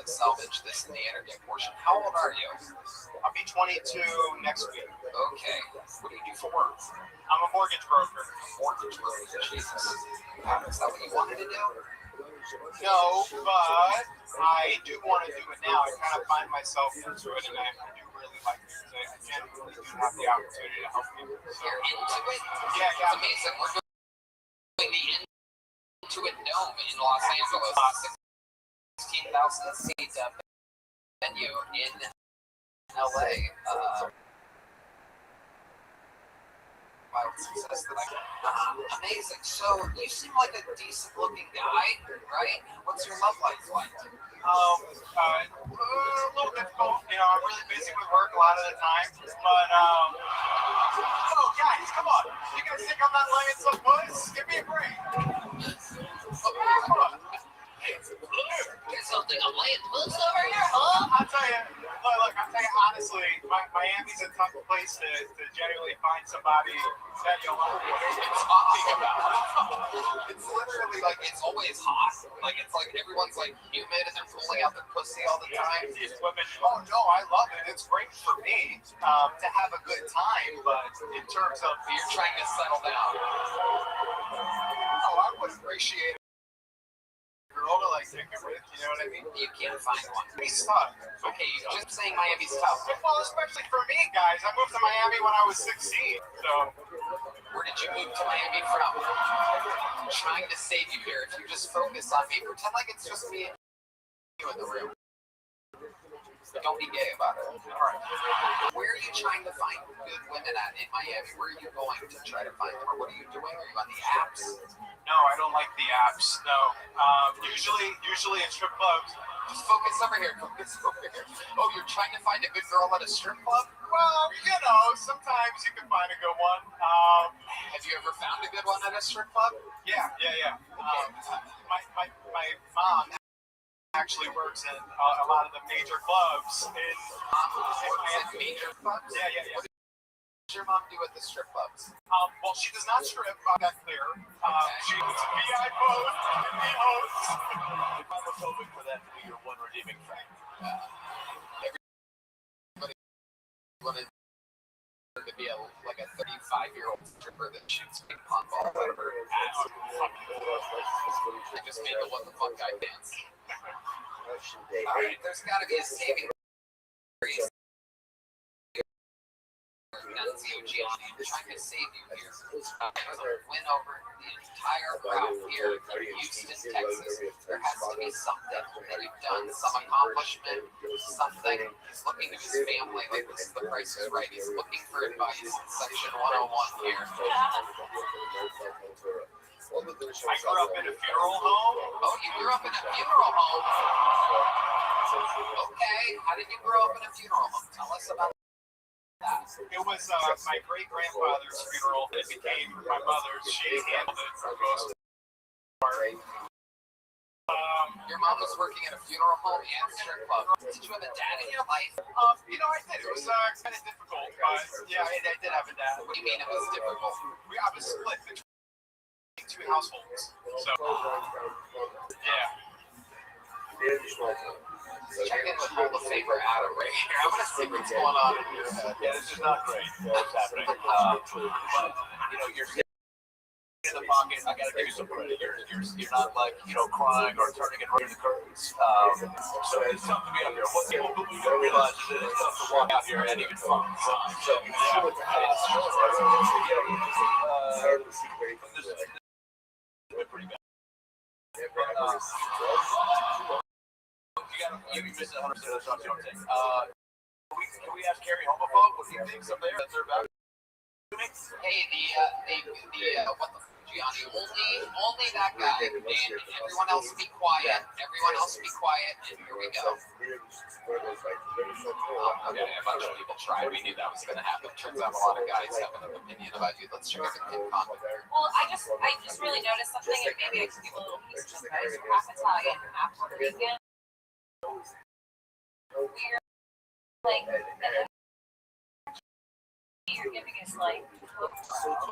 to salvage this in the internet portion. How old are you? I'll be 22 next week. Okay. What do you do for work? I'm a mortgage broker. Mortgage broker. Jesus. Is that what you wanted to do? No, but I do want to do it now. I kind of find myself into it, and I do really like it. I genuinely do have the opportunity to help people. So, you're into it? Yeah. It's amazing. We're doing the Intuit Dome in Los Angeles. 16,000 seat venue in LA. Wild success that amazing. So you seem like a decent looking guy, right? What's your love life like? A little difficult. You know, I'm really busy with work a lot of the time. But oh guys, come on! You guys think I'm not laying some puss? Give me a break. Come on. You guys don't think I'm laying puss over here, huh? I'll tell you. Look, I'll tell you honestly, Miami's a tough place to genuinely find somebody that you'll like. What are you talking about? It's literally like it's always hot. Like it's like everyone's like humid and they're pulling out their pussy all the time. These women, oh no, I love it. It's great for me to have a good time, but in terms of you're trying to settle down. Oh, I would appreciate it. Girl to like take it with, you know what I mean? You can't find one. He's tough. Okay, you're just saying Miami's tough. Well, especially for me, guys. I moved to Miami when I was 16, so. Where did you move to Miami from? I'm trying to save you here. If you just focus on me, pretend like it's just me and you in the room. Don't be gay about it. All right. Where are you trying to find good women at in Miami? Where are you going to try to find them? Or what are you doing? Are you on the apps? No, I don't like the apps. No. Usually at strip clubs. Just focus over here. Focus over here. Oh, you're trying to find a good girl at a strip club? Well, you know, sometimes you can find a good one. Have you ever found a good one at a strip club? Yeah. My mom actually works in a lot of the major clubs in major clubs? Yeah. What does your mom do at the strip clubs? Well, she does not strip, that's clear. She was a VI post and the host. I was hoping for that to be your one redeeming factor. Everybody wanted to be like a 35-year-old stripper that shoots ping pong balls out of her ass. I just made the what the fuck guy dance. Alright, there's gotta be a saving grace. Nunzio Gianni, I'm trying to save you here. Win over the entire crowd here in Houston, Texas. There has to be something that you've done, some accomplishment, something. He's looking to his family like this is the Price is Right. He's looking for advice in section 101 here. I grew up in a funeral home. Oh, you grew up in a funeral home? Okay, how did you grow up in a funeral home? Tell us about that. It was my great-grandfather's funeral. It became my mother's. She handled it for most of the part. Your mom was working at a funeral home and strip club. Did you have a dad in your life? You know, I did. It was kind of difficult, but yeah, I did have a dad. What do you mean it was difficult? I was split between two households. So, yeah. Check in with Hall of Famer Adam right here. I want to see what's going on in your head. Yeah, this is not great. What's happening? But, you know, you're in the pocket. I got to give you some credit. You're not like, you know, crying or turning and running the curtains. So it's tough to be out there. What people don't realize is that it's tough to walk out here and even find signs. So, yeah, it's pretty bad. You missed 100% of the shots you don't take. Can we ask Carrie homophobe what he thinks of there? That's their back. Hey, what the Gianni? Only that guy. And everyone else be quiet. Everyone else be quiet. And here we go. Okay, a bunch of people tried. We knew that was going to happen. Turns out a lot of guys have an opinion about you. Let's check out the pin comment. Well, I just really noticed something, and maybe I could give a little piece of advice. Half Italian, half Puerto Rican. We're like, you're giving us like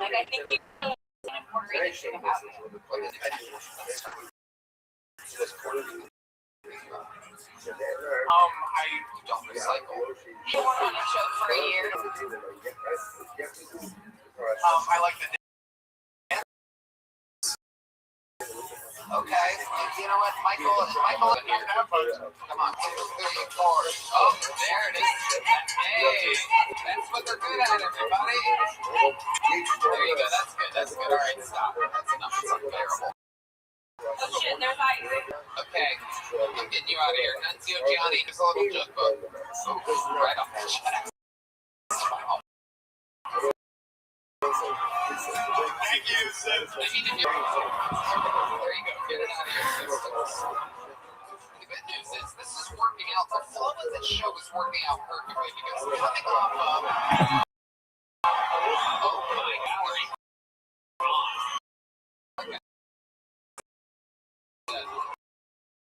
I think you in Puerto Rican thing about it. I don't recycle. You weren't on a show for a year. I like the Okay, you know what, Michael, come on, 2, 3, 4. Oh, there it is. Hey, that's what they're good at, everybody. There you go, that's good. All right, stop. That's enough, it's unbearable. Oh shit, there's ice. Okay, I'm getting you out of here. Nunzio Gianni, just a little joke book. Oh, right off the chest. Wow. thank you, Sid. I need to do. There you go, get it out of your systems. The good news is this is working out. The flow of this show is working out perfectly because coming off of my gallery.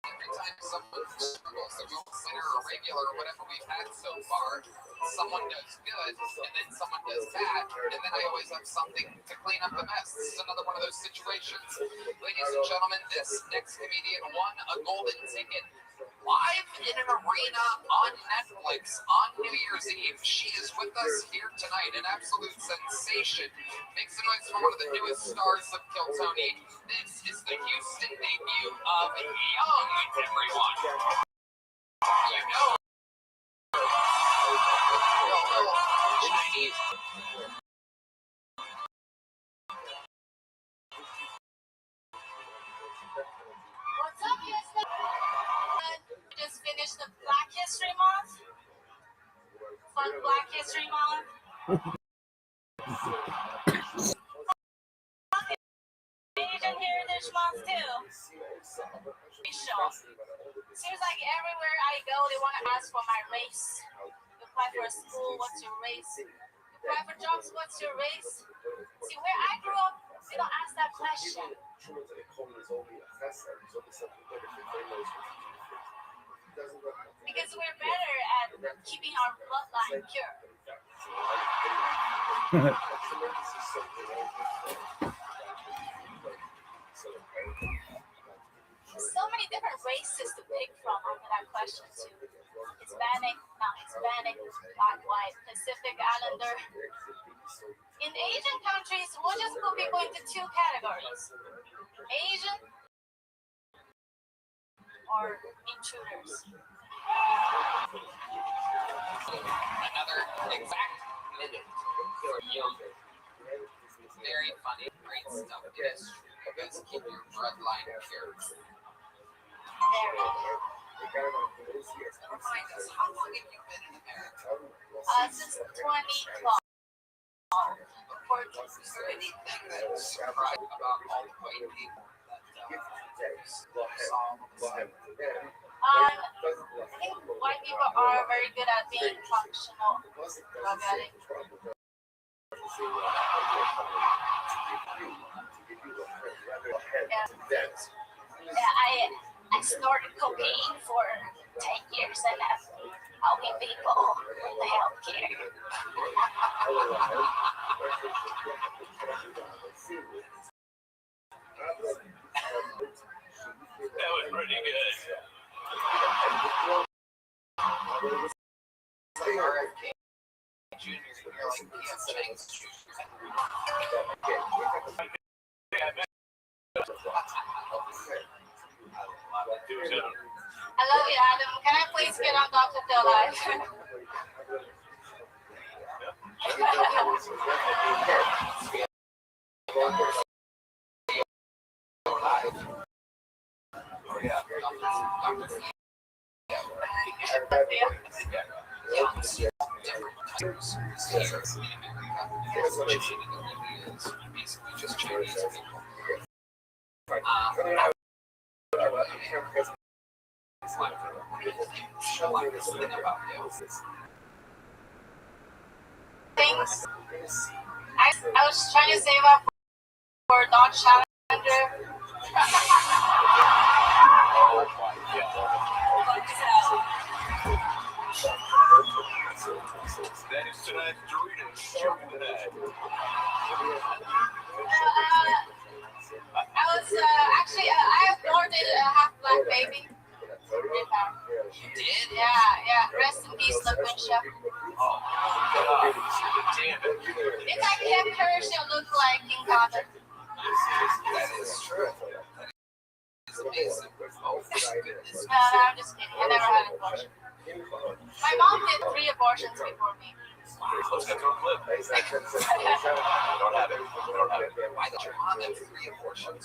Every time someone struggles, there's a winner or regular or whatever we've had so far, someone does good and then someone does bad, and then I always have something to clean up the mess. This is another one of those situations. Ladies and gentlemen, this next comedian won a golden ticket live in an arena on Netflix on New Year's Eve. She is with us here tonight, an absolute sensation. Make some noise for one of the newest stars of Kiltony. This is the Houston debut of Young, everyone. You know, Chinese. What's up, Houston? Just finished the Black History Month. Fun Black History Month. Asian Heritage Month too. Show. Seems like everywhere I go, they want to ask for my race. You apply for a school, what's your race? You apply for jobs, what's your race? See, where I grew up, they don't ask that question. Because we're better at keeping our bloodline pure. So many different races to pick from under that question too. Hispanic, not Hispanic, black, white, Pacific Islander. In Asian countries, we'll just put people into 2 categories. Asian or intruders. Another exact minute for Young. Very funny, great stuff. It is true. You guys keep your bloodline pure. Remind us, how long have you been in America? Since 2012. Is there anything that's surprised about all the white people that saw I think white people are very good at being functional drug addicts. Yeah, I snorted cocaine for 10 years and I'm helping people with the healthcare. That was pretty good. Junior, you're like P.F. Chang's Junior. I love you, Adam. Can I please get on Dr. Phil Live? Just Chinese people. Things. I was trying to save up for Dodge Challenger. That is tonight's Doritos. Show me that. I was actually I aborted a half black baby. did? Yeah. Rest in peace, LaQuisha. Oh, God. Damn it. If I kept her, she'll look like King Kong. That is true. It's amazing. Oh, goodness. No, I'm just kidding. I never had an abortion. My mom did 3 abortions before me. Let's get to a clip. I don't have it. Why did your mom have 3 abortions?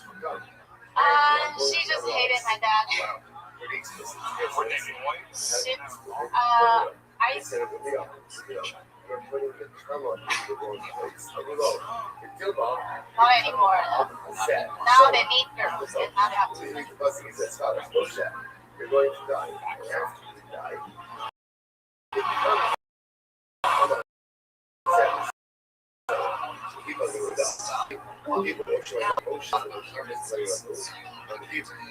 She just hated my dad. We're naming whites. Not anymore. Now they need girls and now they have to drink. You're going to die. People who are dumb. People who are showing emotion.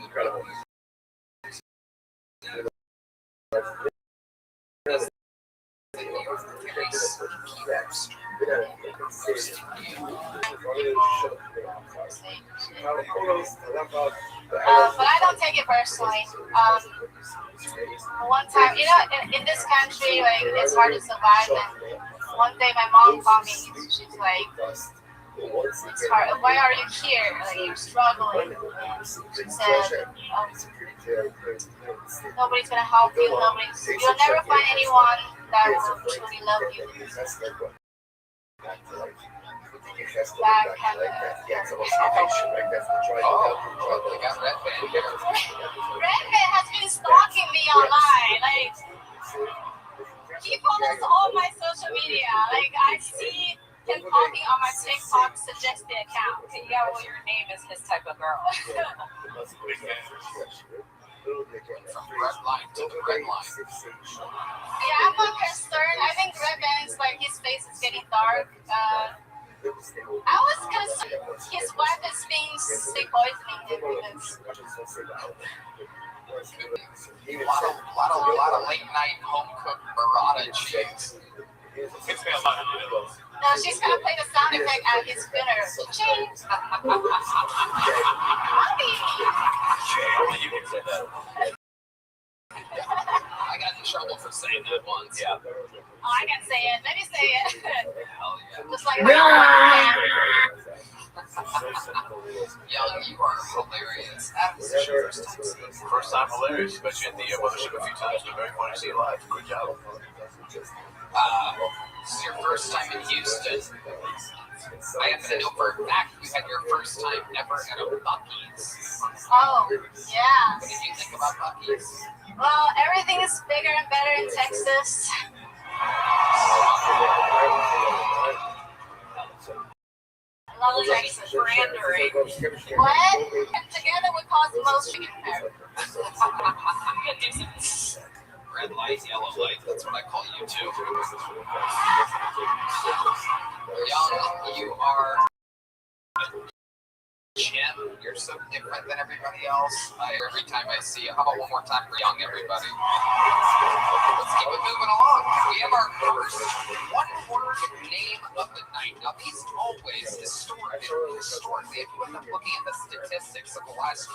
Incredible. But I don't take it personally. One time, in this country, like it's hard to survive. And one day, my mom called me. She's like, "It's hard. Why are you here? Like you're struggling." She said, "Nobody's gonna help you. You'll never find anyone that will truly love you." Back They got Red Band here. Redman has been stalking me online. Like, he follows all my social media. Like, I see him talking on my TikTok suggested account. Yeah, well, your name is his type of girl. From red line to the red line. Yeah, I'm not concerned. I think Redman is like, his face is getting dark. I was concerned his wife is being sleep poisoning him because A lot of late night home cooked burrata cheese. It's been a lot of noodles. no, she's gonna play the sound effect at his funeral. Ching! Mommy! Only you can say that. I got in trouble for saying that once. Yeah. Oh, I can say it. Let me say it. Hell yeah. Just like my Young, you are hilarious. That was your first time. First time hilarious. Met you at the mothership a few times. Been very fun to see you live. Good job. This is your first time in Houston. I happen to know for a fact you had your first time ever at a Buc-ee's. Oh, yeah. What did you think about Buc-ee's? Well, everything is bigger and better in Texas. Love Texas. Brandering. What? Together we cause the most chicken fat. Red light, yellow light. That's what I call you too. Young, you are Jim. You're so different than everybody else. Every time I see you, how about one more time for Young, everybody? Let's keep it moving along. We have our first one-word name of the night. Now, these always, historically, if you end up looking at the statistics of the last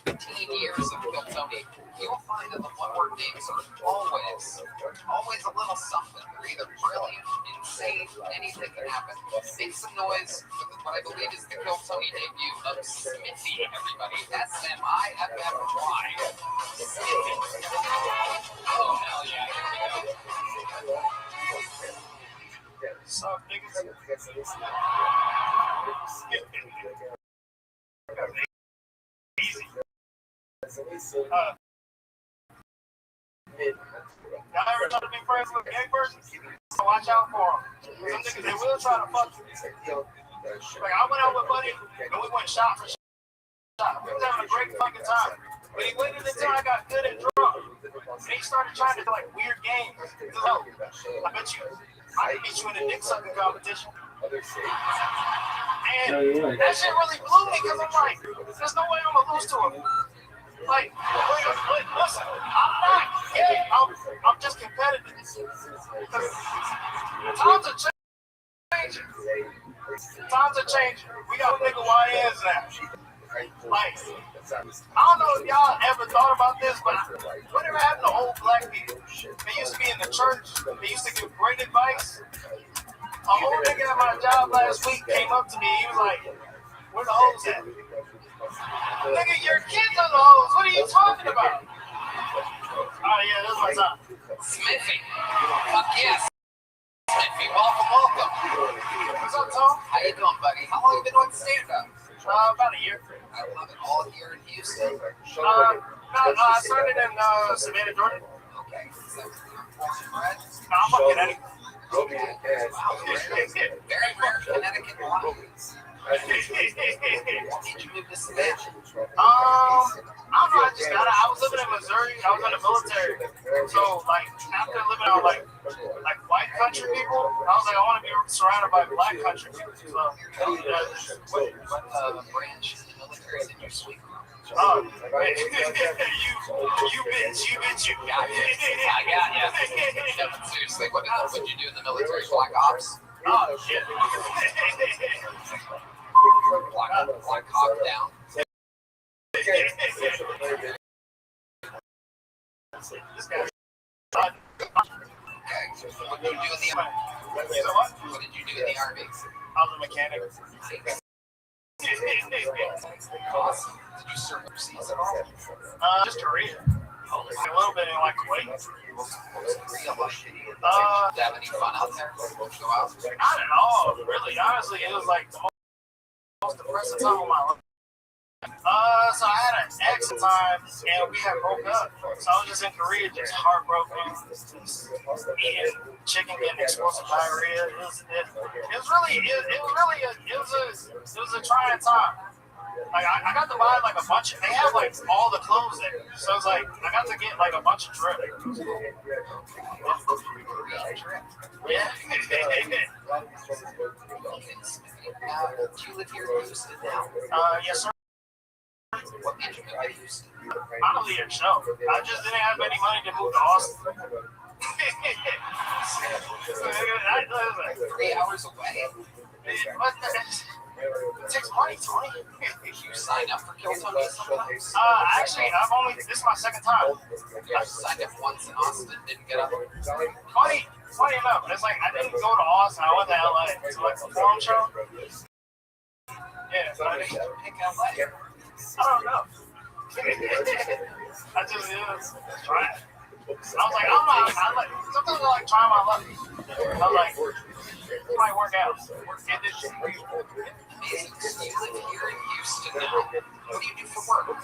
13 years of Phil Tony, you'll find that the one-word names are always a little something. They're either brilliant, insane, anything can happen. Make some noise with what I believe is the Phil Tony debut of Smithy, everybody. S-M-I-F-F-Y. Smithy. Oh, hell yeah. Here we go. Sup, niggas? Easy. Y'all ever try to be friends with a gay person? So watch out for them. Some niggas, they will try to fuck you. Like, I went out with Buddy, and we went shot for shot. We was having a great fucking time. But he waited until I got good and drunk. And he started trying to do, like, weird games. I bet you, I can beat you in a dick sucking competition. And that shit really blew me, because I'm like, there's no way I'm going to lose to him. Like, listen, I'm not gay. I'm just competitive. Times are changing. Times are changing. We got bigger YNs now. Like, I don't know if y'all ever thought about this, but whatever happened to old black people? They used to be in the church. They used to give great advice. A old nigga at my job last week came up to me. He was like, "Where the hoes at?" Nigga, your kids are the hoes. What are you talking about? Oh yeah, this is my time. Smithy. Fuck yes. Smithy, welcome. What's up, Tom? How you doing, buddy? How long you been doing stand-up? About a year. I love it. All here in Houston. No, I started in Savannah, Georgia. Okay. Is that where you're born and bred? No, I'm from Connecticut. Wow, very rare Connecticut life. When did you move to Savannah? I don't know. I just got it. I was living in Missouri. I was in the military. So, like, after living on like white country people, I was like, I want to be surrounded by black country people. So, What branch in the military did you sweep from? oh, man. you bitch, you. I got ya. No, but seriously, what did you do in the military? Black Ops? Oh, shit. Black Hawk down. This guy. Okay. What did you do in the Army? What did you do in the Army? I was a mechanic. Awesome. Did you serve overseas at all? Just Korea. A little bit in like Kuwait. What was Korea like? Did you have any fun out there? Go out? Not at all, really. Honestly, it was like the most depressing time of my life. So I had an ex at the time, and we had broke up. So I was just in Korea, just heartbroken, just eating chicken, getting explosive diarrhea. It was a trying time. Like I got to buy like a bunch of, they have like all the clothes there. So it's like I got to get like a bunch of drip. Yeah. Do you live here in Houston now? Yes, sir. What made you move to Houston? Honestly, a show. I just didn't have any money to move to Austin. 3 hours away. What the? It takes money, Tony. You sign up for Kill Tony sometimes? Actually, this is my second time. I signed up once in Austin, didn't get up. Funny enough, it's like I didn't go to Austin. I went to LA to like a forum show. Yeah, so I didn't Pick LA. I don't know. I just try it. I was like, sometimes I like trying my luck. I was like, it might work out. Amazing. So you live here in Houston now. What do you do for work? I'm a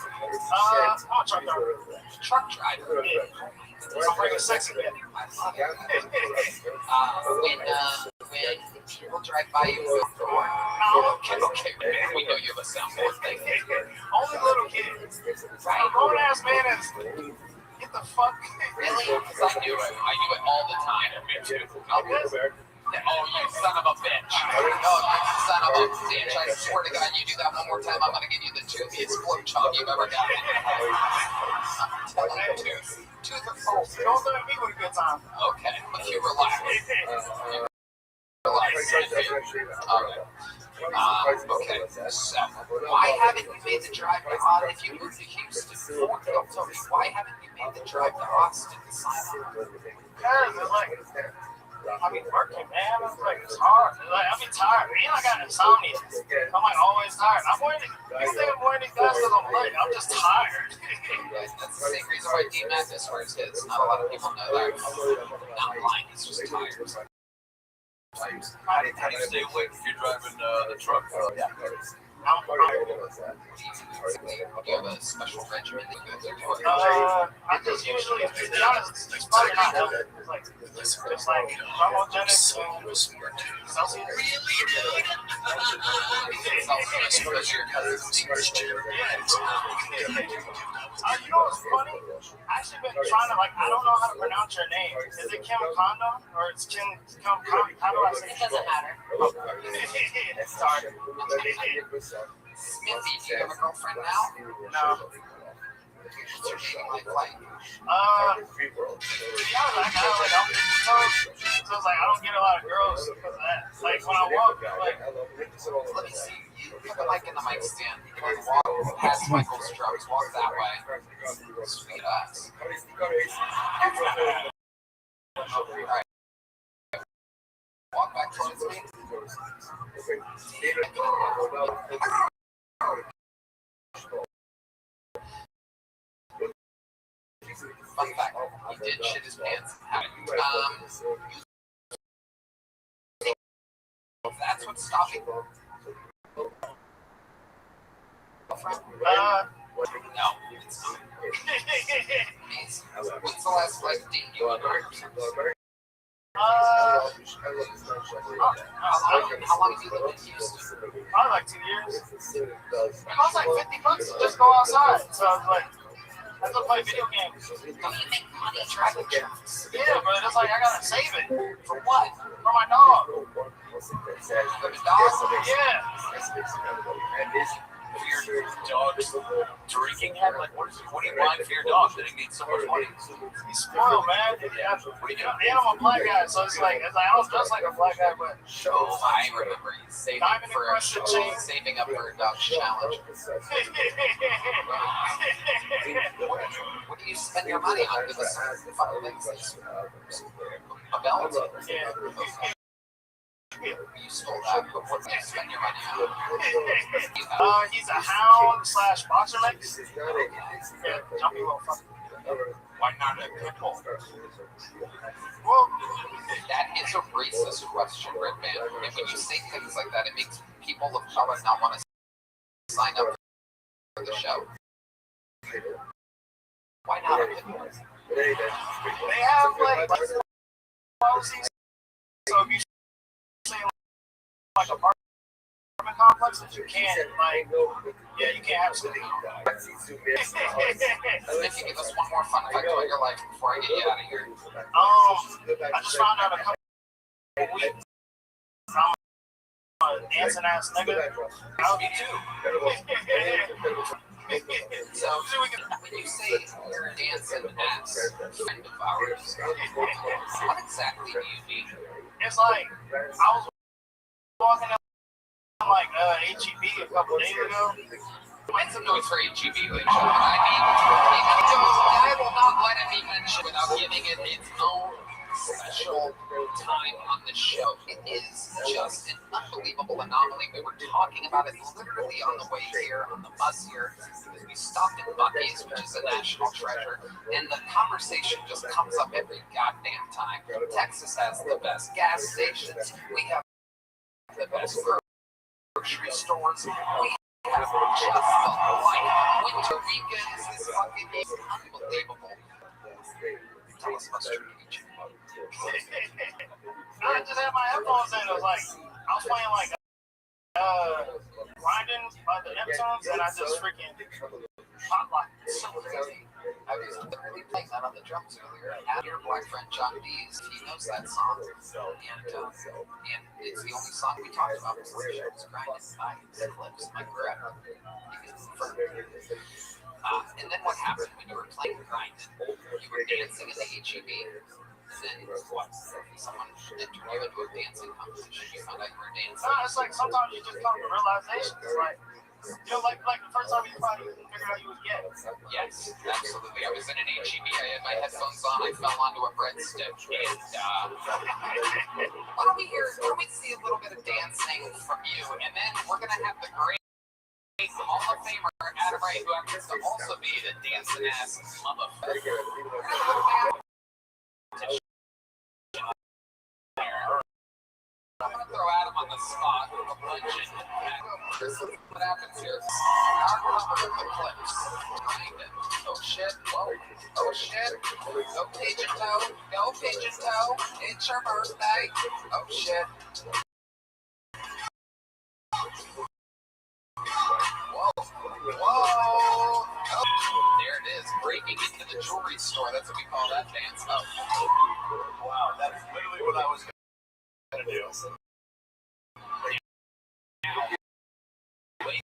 truck driver. Truck driver. I'm bringing sexy man. I love it. When people drive by you, okay, we know you have a soundboard thing. Only little kids. Right. Grown ass man is. Get the fuck. Really? Because I do it all the time. Me too. Oh, you son of a bitch. Oh, you son of a bitch. I swear to God, you do that one more time, I'm going to give you the toothiest blowjob you've ever gotten. I'm telling you, tooth or false. Don't threaten me with a good time. Okay, but you relax. Okay, so why haven't you made the drive to Austin? If you moved to Houston, why haven't you made the drive to Austin to sign up? Because it's like, I be working, man. It's like, it's hard. It's like, I be tired. And I got insomnia. I'm like always tired. I'm wearing these glasses because I'm late. I'm just tired. That's the same reason why D-Magnus wears his. Not a lot of people know that. Not blind, he's just tired. How do you stay awake if you're driving the truck? You have a special regimen that you go through? I just usually, to be honest, it's probably not healthy. It's like, just like thermogenic Celsius. You know what's funny? I actually been trying to, like, I don't know how to pronounce your name. Is it Kim Kondo or it's Kim Kondo? It doesn't matter. Sorry. Smithy, do you have a girlfriend now? No. What's your dating life like? To be honest, so it's like I don't get a lot of girls because of that. Like when I walk, like, Let me see. You put the mic in the mic stand. You can walk past Michael's drums, walk that way. Sweet ass. Alright. Walk back towards me. Fun fact, he did shit his pants. That's what's stopping. No, it's not. When's the last date you had? How long have you lived in Houston? Probably like 2 years. It costs like $50 to just go outside. So I was like, I still play video games. Don't you make money driving trucks? Yeah, but it's like I gotta save it. For what? For my dog. For the dog? Yeah. For your dog's drinking habit? Like, what do you buy for your dog that he needs so much money? He's spoiled, man. Yeah. And I'm a black guy, so it's like I don't dress like a black guy, but Oh, I remember you saving up for a dog's challenge. What do you spend your money on? Give us some fun things. A belt? yeah. You stole that, but what do you spend your money on? He's a hound / boxer mix. Yeah, jumpy little fucker. Why not a pit bull? Well, That is a racist question, Red Man. And when you say things like that, it makes people of color not want to sign up for the show. Why not a pit bull? they have like policies. So if you say like apartment complex, that you can't you can't have something. If you give us one more fun fact about your life before I get you out of here. I just found out a couple weeks. I'm a dancing ass nigga. I'll be too. So, when you say you're a dancing ass friend of ours, what exactly do you mean? It's like I was walking up like HEB a couple days ago. Make some noise for HEB, ladies and gentlemen. I will not let it be mentioned without giving it its own special time on the show. It is just an unbelievable anomaly. We were talking about it literally on the way here, on the bus here, because we stopped at Buc-ee's, which is a national treasure, and the conversation just comes up every goddamn time. Texas has the best gas stations. We have the best grocery stores. We have just like winter weekends. This fucking is unbelievable. Tell us about street each. I just had my headphones in. I was playing grinding by the Neptunes, and I just freaking pop like so crazy. I was literally playing that on the drums earlier. And your black friend John Dees, he knows that song, and it's the only song we talked about before the show was grinding by the Clips. Mike Barretta. And then what happened when you were playing grinding? You were dancing in the HEB. And then what? Someone entered you into a dancing competition. You found out you were dancing. No, it's like sometimes you just come to realization. It's like, like the first time you probably figured out you was gay. Yes, absolutely. I was in an HEB. I had my headphones on. I fell onto a breadstick. And why don't we see a little bit of dancing from you? And then we're going to have the great Hall of Famer Adam Ray, who happens to also be a dancing ass motherfucker. I'm gonna throw Adam on the spot with a punch in. This is what happens here. Our cover of the Clips. Oh shit. Whoa. Oh shit. Go pigeon toe. Go pigeon toe. It's your birthday. Oh shit. Whoa. Whoa. Oh, there it is. Breaking into the jewelry store. That's what we call that dance. Oh. Wow, that's literally what I was gonna do. Ladies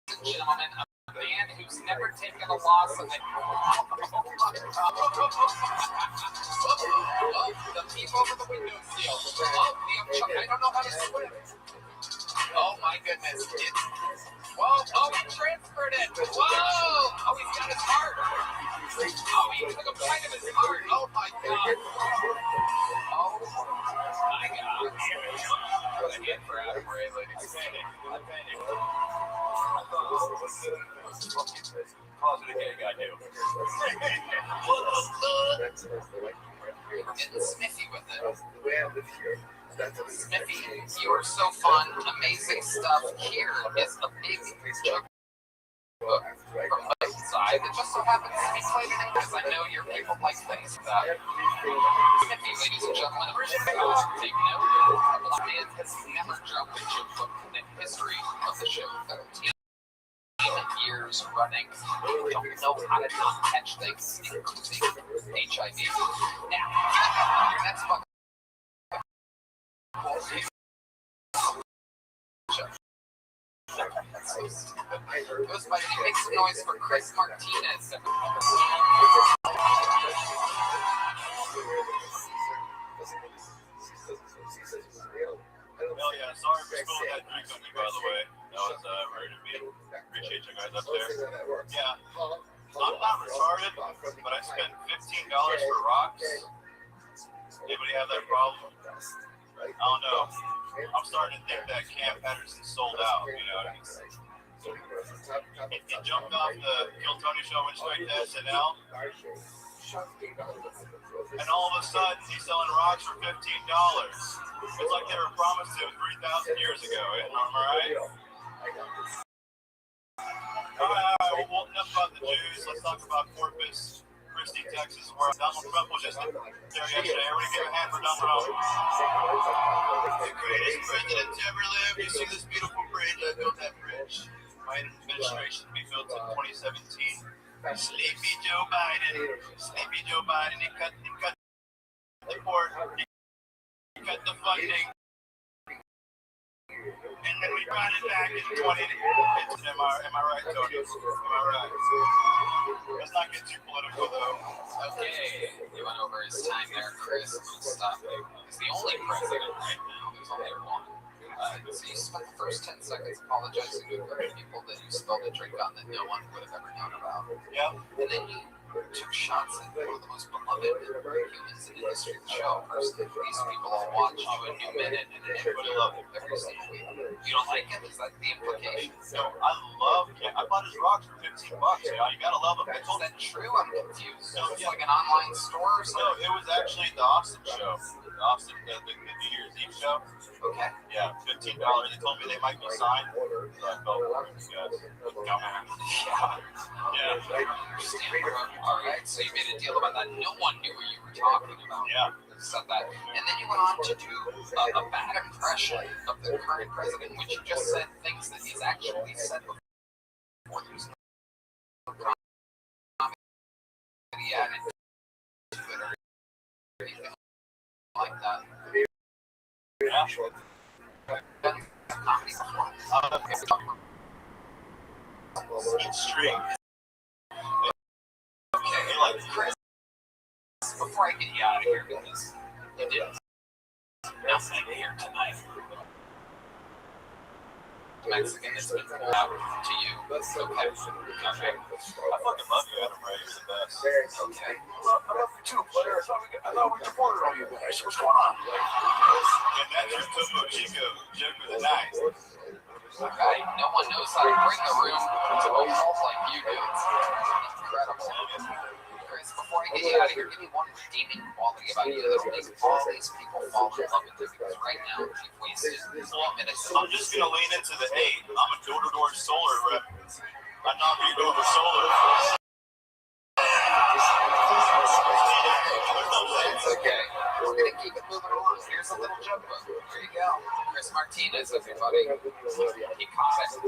and gentlemen, a man who's never taken a loss of it. The peep over the window sill. I don't know how to swim. Oh my goodness. Whoa, oh, he transferred it. Whoa. Oh, he's got his heart. Oh, he took a bite of his heart. Oh my God. Oh my God. What a hit for Adam Ray, ladies. Calls it a gay guy, too. We're getting sniffy with it. Sniffy, you are so fun. Amazing stuff. Here is a big joke book from my side that just so happens to be played in English. I know your people like things like that. Sniffy, ladies and gentlemen, take note. A man has never dropped a joke book in the history of the show. 13 years running. Don't know how to not catch things, including HIV. Now, your next book. Goes by the make some noise for Chris Martinez. Hell yeah, sorry for spilling that drink on you, by the way. That was rude of me. Appreciate you guys up there. Yeah, I'm not retarded, but I spent $15 for rocks. Anybody have that problem? I don't know. I'm starting to think that Cam Patterson sold out, you know. He jumped off the Kill Tony show, went straight to SNL. And all of a sudden, he's selling rocks for $15. It's like they were promised him 3,000 years ago. Am I right? All right. Well, enough about the Jews. Let's talk about Corpus Christi, Texas, where Donald Trump was just there yesterday. Everybody give a hand for Donald Trump. The greatest president to ever live. You see this beautiful bridge? I built that bridge. My administration to be built in 2017. Sleepy Joe Biden. Sleepy Joe Biden. He cut the port. He cut the funding. And then we brought it back in 20. Am I right, Tony? Am I right? Let's not get too political, though. Okay, you went over his time there, Chris. Stop it. He's the only president right now. There's only one. So you spent the first 10 seconds apologizing to a group of people that you spilled a drink on that no one would have ever known about. Yeah. And then you took shots at one of the most beloved humans in the history of the show. First, these people all watch you a new minute and an interview every single week. You don't like it? Is that the implication? No, I love Cam. I bought his rocks for $15. You know, you gotta love him. Is that true? I'm confused. So it's like an online store or something? No, it was actually the Austin show. The New Year's Eve show. Okay. Yeah, $15. They told me they might be signed. So I felt for you guys. Yeah. All right, so you made a deal about that. No one knew what you were talking about. Yeah. Said that. And then you went on to do a bad impression of the current president, which you just said things that he's actually said before. There's no comedy added to it or anything like that. Yeah. Comedy before. Extreme. Okay, like Chris, before I get you out of here, because you did nothing here tonight. Mexican has been pulled out to you. Okay. I fucking love you, Adam Ray. You're the best. Okay. I love you too, player. I thought we reported on you guys. What's going on? And that's your Topo Chico joke of the night. Alright, no one knows how to bring the room to a halt like you do. It's incredible. Chris, before I get you out of here, give me one redeeming quality about you that will make all these people fall in love with you, because right now you've wasted 3 minutes. I'm just going to lean into the hate. I'm a door-to-door solar rep. I'm not being over solar. It's okay. We're going to keep it moving along. Here's a little joke book. There you go. Chris Martinez, everybody. He caught it.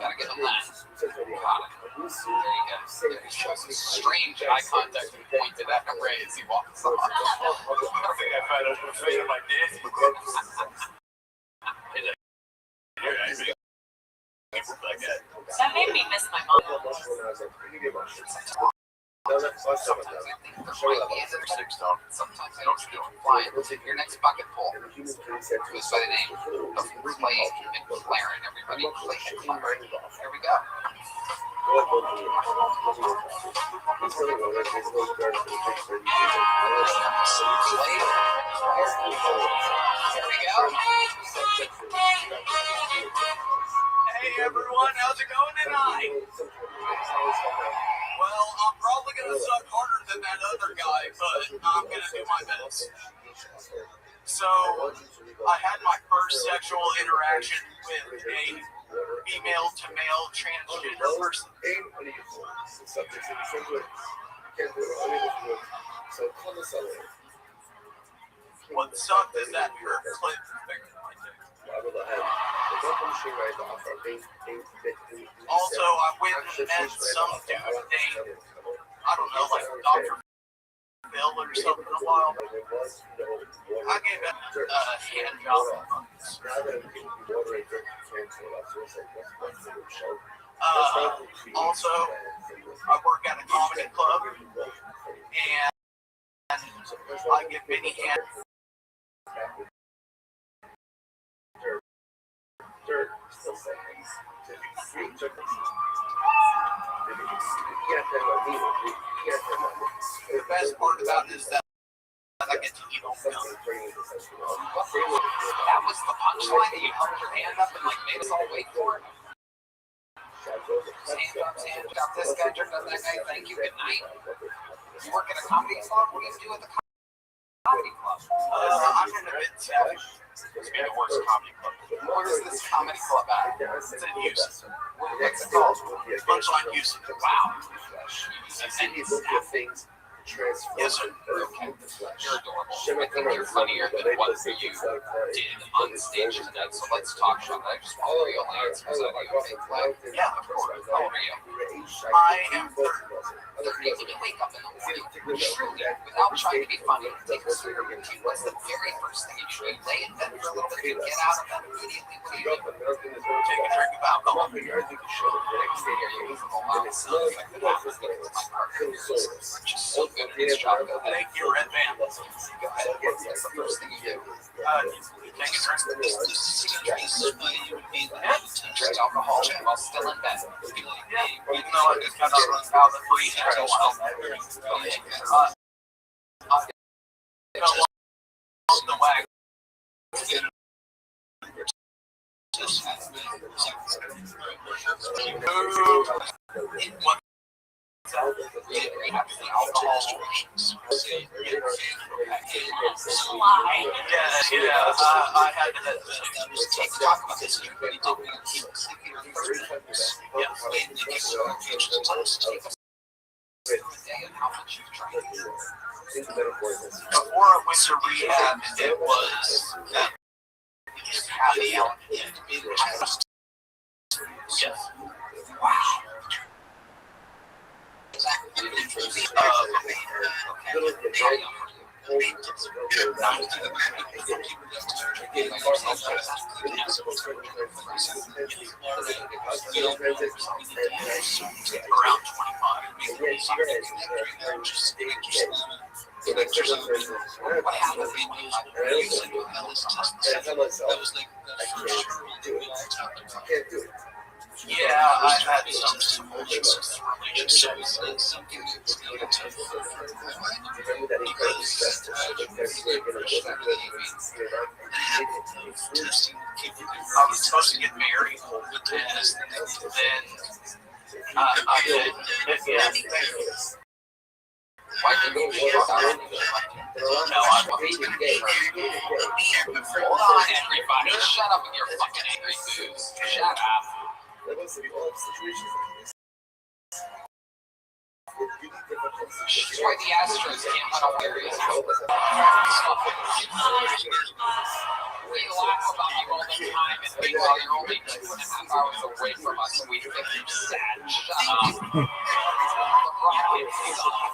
Gotta give him that. Caught it. There you go. He shows some strange eye contact and pointed at him right as he walks off. I think I found out what's made of my dancing. That made me miss my mom. Sometimes I think there might be an intersection. Sometimes I don't see it flying. Your next bucket pull goes by the name of Clay McLaren. Everybody, Clay McLaren. Here we go. Here we go. Hey everyone, how's it going tonight? Well, I'm probably gonna suck harder than that other guy, but I'm gonna do my best. So, I had my first sexual interaction with a female to male transgender person. What sucked is that her clit bigger than my dick. Also, I went and met some dude named, I don't know, like Dr. Bill or something a while. I gave him a hand job. Also, I work at a comedy club, and I give Benny hand. The best part about it is that I get to eat all milk. That was the punchline that you held your hand up and like made us all wait for it. Hands up, this guy, jerked up that guy, thank you, good night. You work at a comedy club? What do you do at the comedy club? I'm in a bit savage. It's been the worst comedy club. Where is this comedy club at? It's in Houston. What's it called? Punchline Houston. Wow. Yes, sir. Okay. You're adorable. I think you're funnier than what you did on stage tonight, so let's talk about that. I just want real answers. Yeah, of course. How old are you? I am 30. 30. When you wake up in the morning, truly, without trying to be funny, take a swig of your tea. What's the very first thing you do? You lay in bed for a little bit, you get out of bed immediately. What do you do? Take a drink of alcohol. You're using a lot of sounds like the opposite of my partner. Just so good at his job. Thank you, Red Band. Go ahead. What's the first thing you do? Take a drink. Drink alcohol while still in bed. Yeah, even though I just got out of the free until the wagon. What? I had to talk about this. Before I went to rehab, it was happy hour. Yes. Wow. Around 25. Yeah, I had some relationships. I was supposed to get married, and then I did. Yeah. Why did you do that? No, I'm a Hold on, everybody. Shut up with your fucking angry boos. Shut up. She's why the Astros can't let up areas. We laugh about you all the time, and meanwhile you're only 2.5 hours away from us, and we think you're sad. Shut up. The Rockets suck.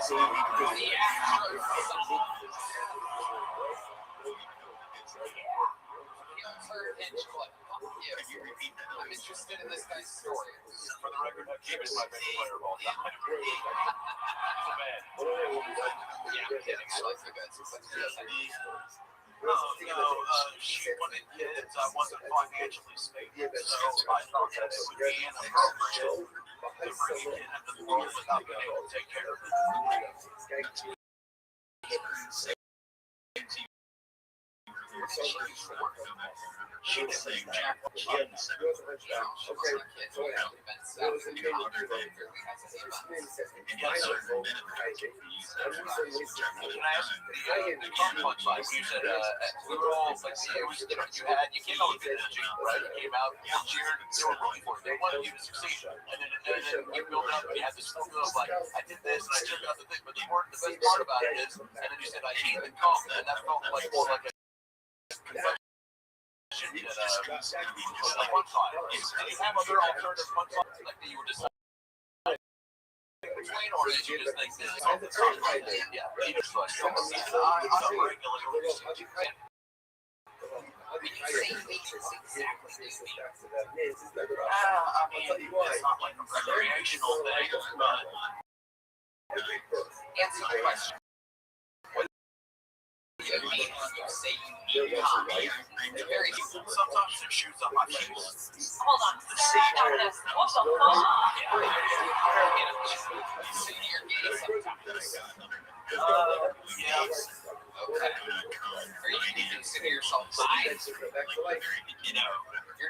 The Astros suck. I'm interested in this guy's story. For the record, Kim is my favorite player of all time. getting I like the guys who put together. She wanted kids. I wasn't financially stable, so I thought that it would be inappropriate to bring a kid into the world without being able to take care of it. She didn't think Jack was You know, she was a kid who had been set up in other things or we had to see about it. the complex life. You said we were all like, it was, you came out with energy, right? You came out, you cheered, they were rooting for you. They wanted you to succeed. And then you built up, and you had this feel of like, I did this and I checked out the thing. But the best part about it is, and then you said, I hate the comp, and that felt like more like a confession. Like one time. Did you have other alternative one time like that you were deciding between, or did you just think this? Yeah, you just like some regular. When you say matrix, exactly what you mean. I mean, it's not like a recreational thing, but Answer the question. What do you mean when you say you need copy? Very sometimes it shoots up my face. Hold on. What the fuck? So you're gay sometimes. Yes. Okay. Or you can consider yourself bi. You're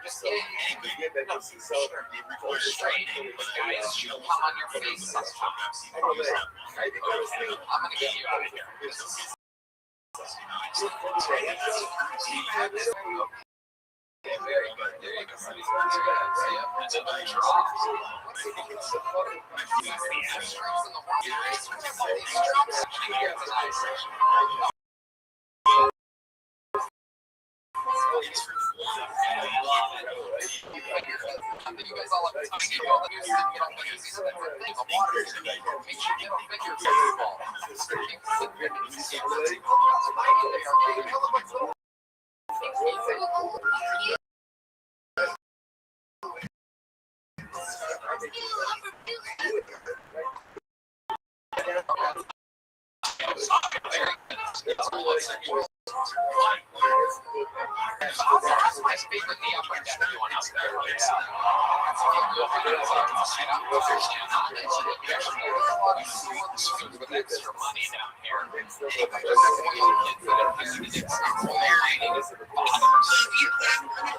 just gay. Or straight. But guys should come on your face sometimes. I'm gonna get you out of here. Okay, very good. There you go. See ya. And then the draw. The Astros in the World Series. These drums actually here tonight. You guys all have to talk to all the news and get on the news. These are different things. The water is make sure you don't figure baseball. That's my favorite the upper deck one out there. With extra money down here.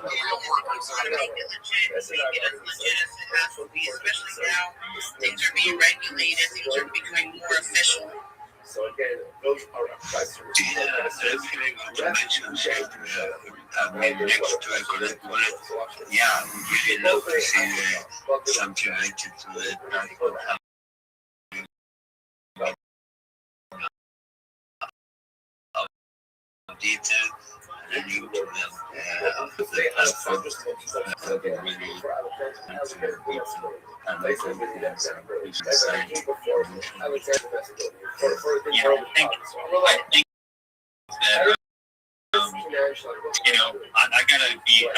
Real workers are Make it legit, make it as legit as it has to be, especially now. Things are being regulated, things are becoming more official. So again, those are oppressors. Yeah, really love to see something related to it. Updated and then you to them the platform so they really I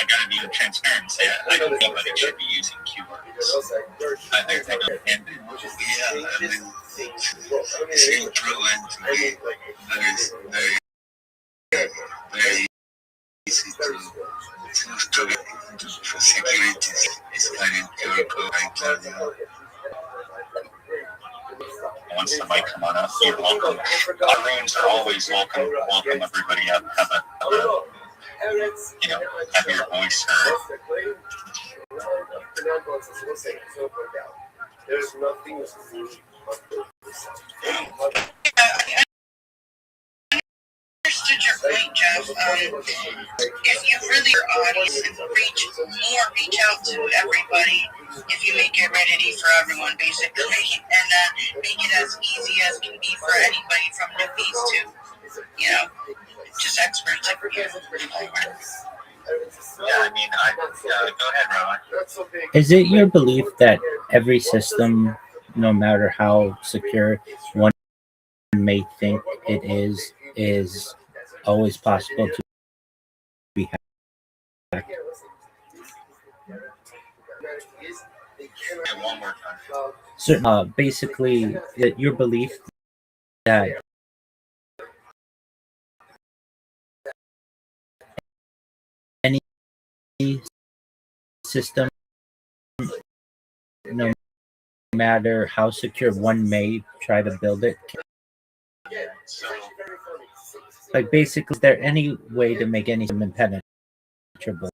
gotta be transparent and say I don't think anybody should be using keywords. And seeing through into me very easy to for security. It's kind of theoretical. Once the mic come on up, you're welcome. Our rooms are always welcome. Welcome everybody up. Have your voice heard. There's nothing Understood your point, Jeff. If you really your audience and reach out to everybody, if you make it ready for everyone, basically, and make it as easy as can be for anybody from newbies to, just experts like you. Yeah, I mean, go ahead, Rowan. Is it your belief that every system, no matter how secure one may think it is always possible to be hacked? One more time. So, basically, your belief that system, no matter how secure one may try to build it, like basically, is there any way to make any system impenetrable?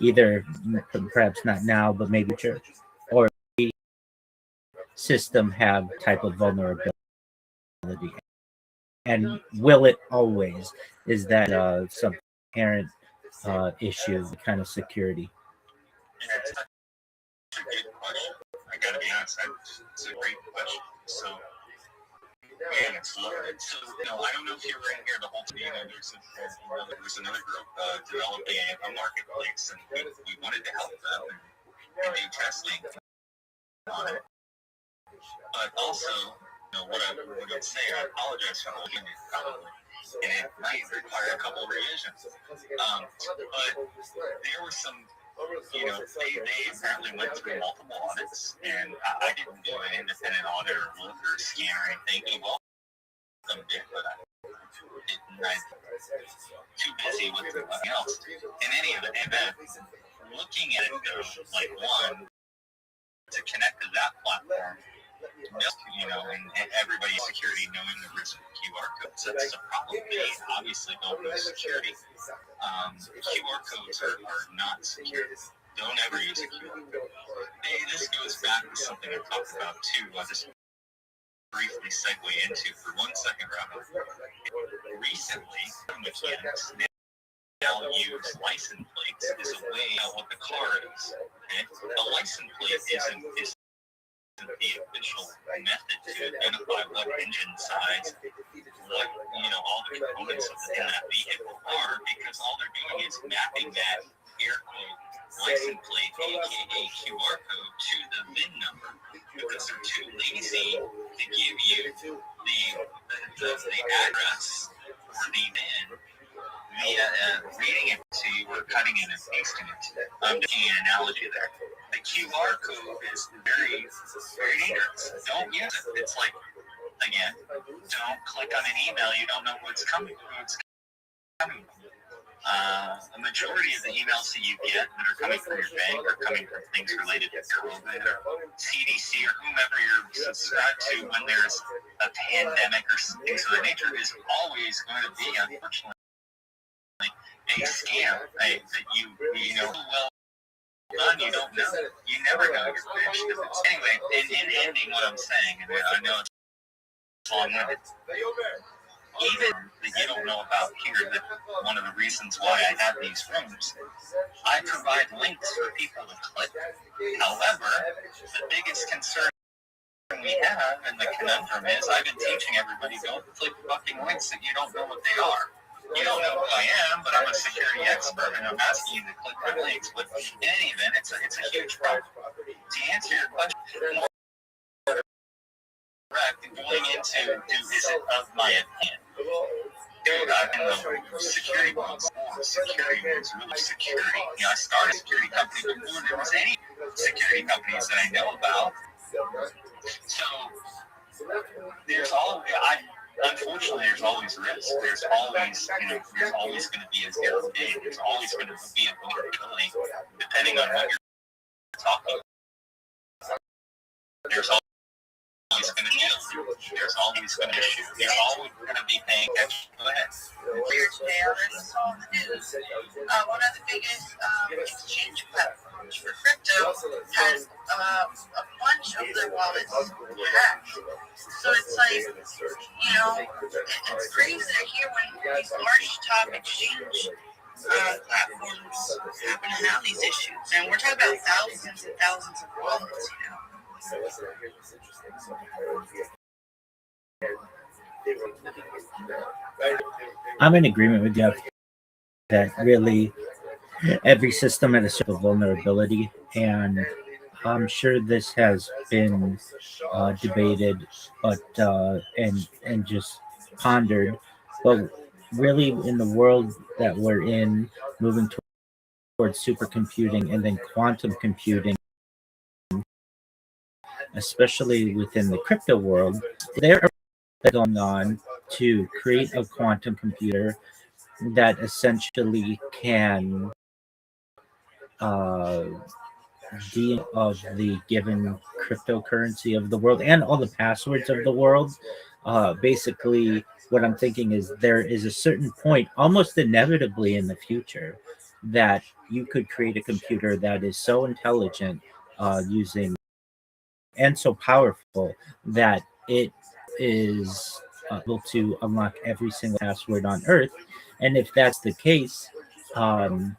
Either perhaps not now, but maybe future, or the system have type of vulnerability, and will it always? Is that some inherent issue, kind of security? That's a good question. I gotta be honest, it's a great question. So, man, it's loaded. So, I don't know if you were in here the whole time. There was another group developing a marketplace, and we wanted to help them and do testing on it. But also, what I would say, I apologize for holding it probably, and it might require a couple of revisions. But there were some, they apparently went through multiple audits, and I didn't do an independent audit or look or scan or anything. Some did, but I'm too busy with everything else. In any event, looking at it though, like one, to connect to that platform, and everybody's security knowing the risk of QR codes. That's a problem. They obviously don't know security. QR codes are not secure. Don't ever use a QR code. Hey, this goes back to something I talked about too. I'll just briefly segue into for 1 second, Rabbi. Recently, mechanics now use license plates as a way of what the car is. Okay? A license plate isn't the official method to identify what engine size, what all the components in that vehicle are, because all they're doing is mapping that air quote license plate, aka QR code, to the VIN number, because they're too lazy to give you the address or the VIN via reading it to you or cutting it and pasting it. I'm making an analogy there. The QR code is very, very dangerous. Don't use it. It's like, again, don't click on an email you don't know what's coming from. The majority of the emails that you get that are coming from your bank are coming from things related to COVID or CDC or whomever you're subscribed to when there's a pandemic or things of that nature is always going to be, unfortunately, a scam that you know well done, you don't know. You never know your fish. Anyway, in ending what I'm saying, and I know it's long-winded, even that you don't know about here, that one of the reasons why I have these rooms, I provide links for people to click. However, the biggest concern we have, and the conundrum is, I've been teaching everybody, don't click fucking links that you don't know what they are. You don't know who I am, but I'm a security expert, and I'm asking you to click my links. But in any event, it's a huge problem. To answer your question, going into, is it of my opinion? Dude, I've been the security ones. Security was really security. I started a security company before there was any security companies that I know about. So unfortunately, there's always risk. There's always, there's always going to be a zero day. There's always going to be a vulnerability, depending on what you're talking about. There's always going to be there's always going to be issue. You're always going to be paying attention. Go ahead. Earlier today, I already saw on the news, one of the biggest exchange platforms for crypto has a bunch of their wallets hacked. So it's like, it's crazy to hear when these large top exchange platforms happen to have these issues. And we're talking about thousands and thousands of wallets, I'm in agreement with you that really every system had a sort of vulnerability, and I'm sure this has been debated, but and just pondered. But really, in the world that we're in, moving towards supercomputing and then quantum computing, especially within the crypto world, there are going on to create a quantum computer that essentially can of the given cryptocurrency of the world and all the passwords of the world. Basically, what I'm thinking is there is a certain point, almost inevitably in the future, that you could create a computer that is so intelligent using and so powerful that it is able to unlock every single password on Earth. And if that's the case, um,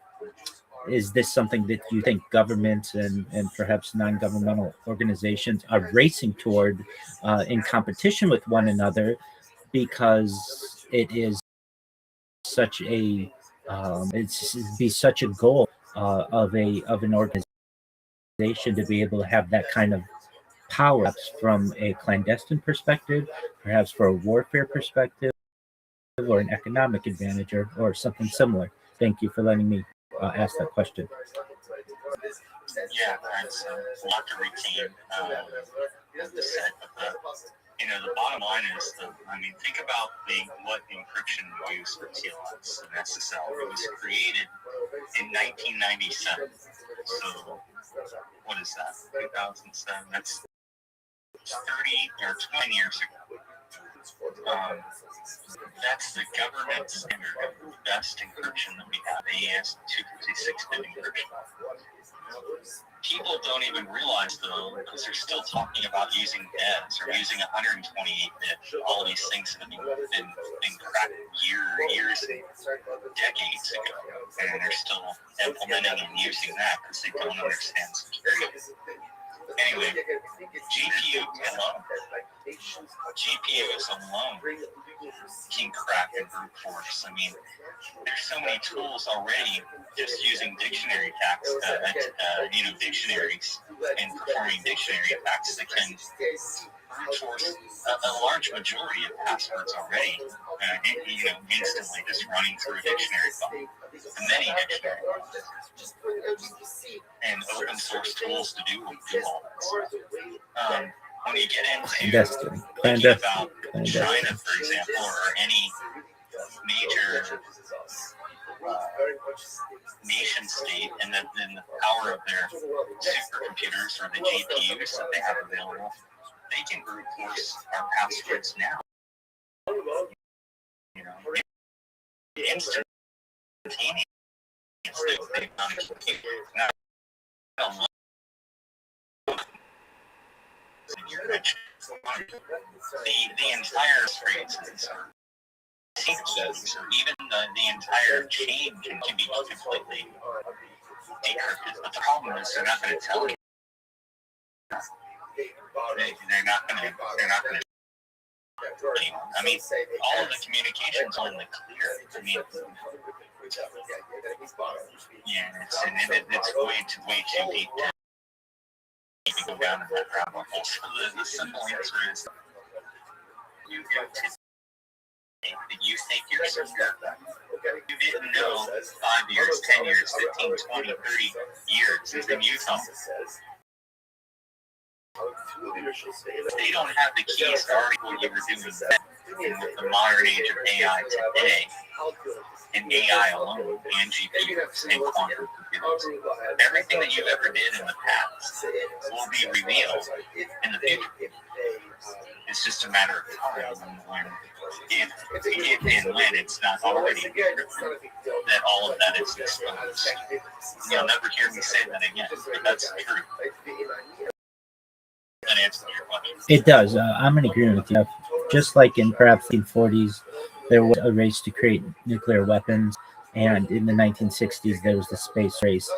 is this something that you think governments and perhaps non-governmental organizations are racing toward in competition with one another because it is such a it's be such a goal of an organization to be able to have that kind of power, perhaps from a clandestine perspective, perhaps for a warfare perspective, or an economic advantage, or something similar. Thank you for letting me ask that question. Yeah, that's a lot to retain, as I said, but the bottom line is, think about what encryption we use for TLS and SSL. It was created in 1997. So, what is that? 2007? That's 30 or 20 years ago. That's the government standard of the best encryption that we have, AES-256-bit encryption. People don't even realize, though, because they're still talking about using DES or using 128-bit. All these things that have been cracked years and decades ago, and they're still implementing and using that because they don't understand security. Anyway, GPUs alone can crack and brute force. There's so many tools already just using dictionary attacks, dictionaries and performing dictionary attacks that can brute force a large majority of passwords already, instantly just running through a dictionary file. Many dictionary files. And open source tools to do all this. When you get into thinking about China, for example, or any major nation state, and then the power of their supercomputers or the GPUs that they have available, they can brute force our passwords now. Instantaneously. The entire experiences or sequences or even the entire chain can be completely decrypted. But the problem is they're not going to tell you. They're not going to all of the communications are in the clear. It's way too deep to go down in that rabbit hole. So the simple answer is you do that you think you're secure. You didn't know 5 years, 10 years, 15, 20, 30 years is in Utah. They don't have the keys to already what you were doing then. With the modern age of AI today, and AI alone, and GPUs, and quantum computers, everything that you ever did in the past will be revealed in the future. It's just a matter of time if and when it's not already that all of that is exposed. You'll never hear me say that again, but that's true. That answers your question. It does. I'm in agreement with you. Just like in perhaps the 1940s, there was a race to create nuclear weapons, and in the 1960s, there was the space race.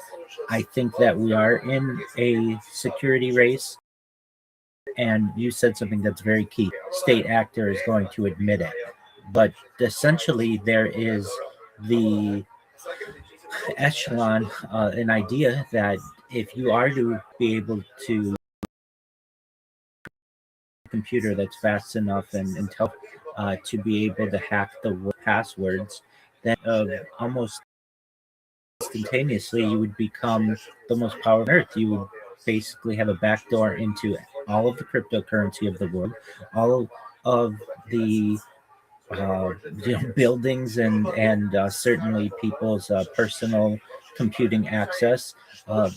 I think that we are in a security race, and you said something that's very key. State actor is going to admit it. But essentially, there is the echelon, an idea that if you are to be able to computer that's fast enough and intelligent to be able to hack the passwords, then almost instantaneously you would become the most powerful on Earth. You would basically have a backdoor into all of the cryptocurrency of the world, all of the buildings and certainly people's personal computing access. The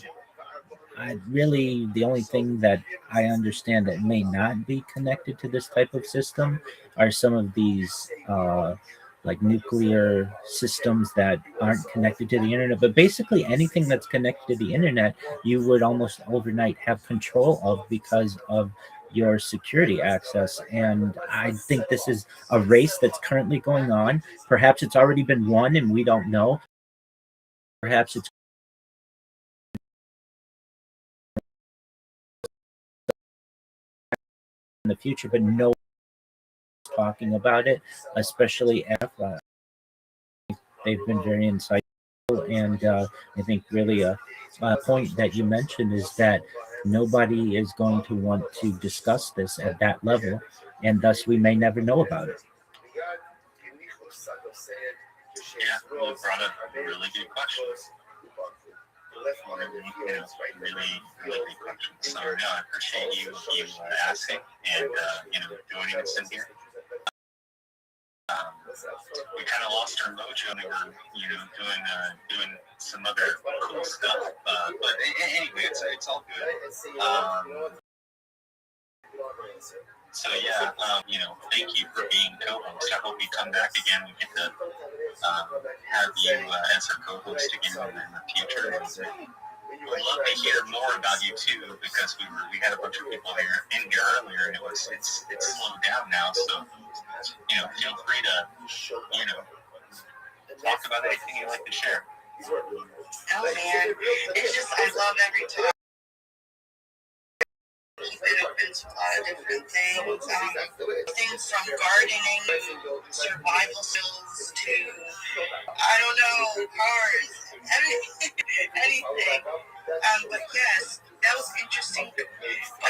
only thing that I understand that may not be connected to this type of system are some of these like nuclear systems that aren't connected to the internet. But basically, anything that's connected to the internet, you would almost overnight have control of because of your security access. And I think this is a race that's currently going on. Perhaps it's already been won and we don't know. Perhaps it's in the future, but no one's talking about it, especially after they've been very insightful. And I think really a point that you mentioned is that nobody is going to want to discuss this at that level, and thus we may never know about it. Yeah, well, you brought up a really good question. Really good question. So, no, I appreciate you asking and, joining us in here. We kind of lost our mojo when we were, doing some other cool stuff. But anyway, it's all good. So yeah, thank you for being co-host. I hope you come back again. We get to have you as a co-host again in the future. And we'd love to hear more about you too, because we had a bunch of people in here earlier, and it's slowed down now. So feel free to talk about anything you'd like to share. Oh man, it's just I love every time. Keep it open to a lot of different things. Things from gardening, survival skills to, I don't know, cars, anything. But yes, that was interesting. But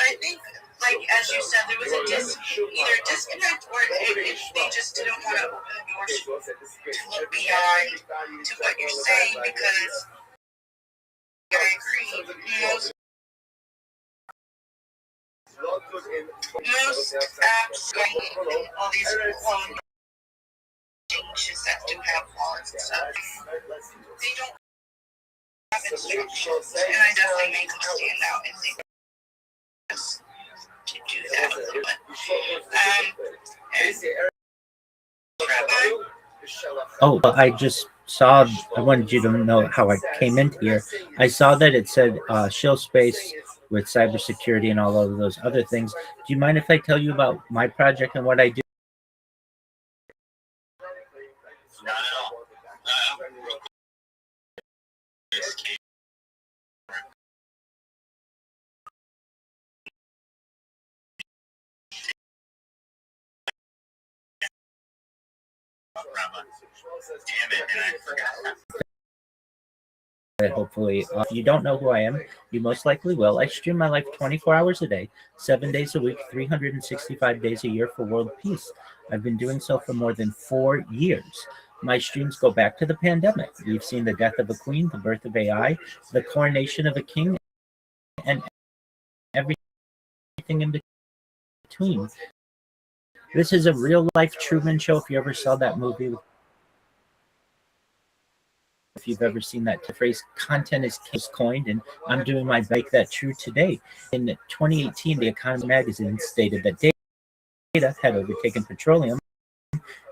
I think, like as you said, there was either a disconnect or they just didn't want to open the doors to look beyond to what you're saying, because I agree. Most apps and all these changes that do have laws and stuff, they don't have instructions, and I definitely make them stand out and think just to do that a little bit. Rabbi? Oh, I just saw, I wanted you to know how I came into here. I saw that it said shill space with cybersecurity and all of those other things. Do you mind if I tell you about my project and what I do? Not at all. Damn it, and I forgot. Hopefully, if you don't know who I am, you most likely will. I stream my life 24 hours a day, 7 days a week, 365 days a year for world peace. I've been doing so for more than 4 years. My streams go back to the pandemic. We've seen the death of a queen, the birth of AI, the coronation of a king, and everything in between. This is a real-life Truman Show. If you ever saw that movie, if you've ever seen that phrase, content is coined, and I'm doing my make that true today. In 2018, The Economist magazine stated that data had overtaken petroleum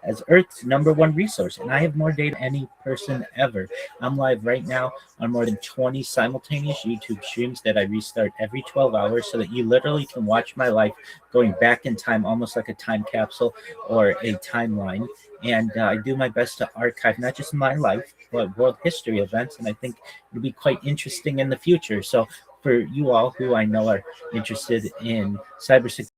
as Earth's #1 resource, and I have more data than any person ever. I'm live right now on more than 20 simultaneous YouTube streams that I restart every 12 hours so that you literally can watch my life going back in time, almost like a time capsule or a timeline. And I do my best to archive not just my life, but world history events, and I think it'll be quite interesting in the future. So for you all who I know are interested in cybersecurity,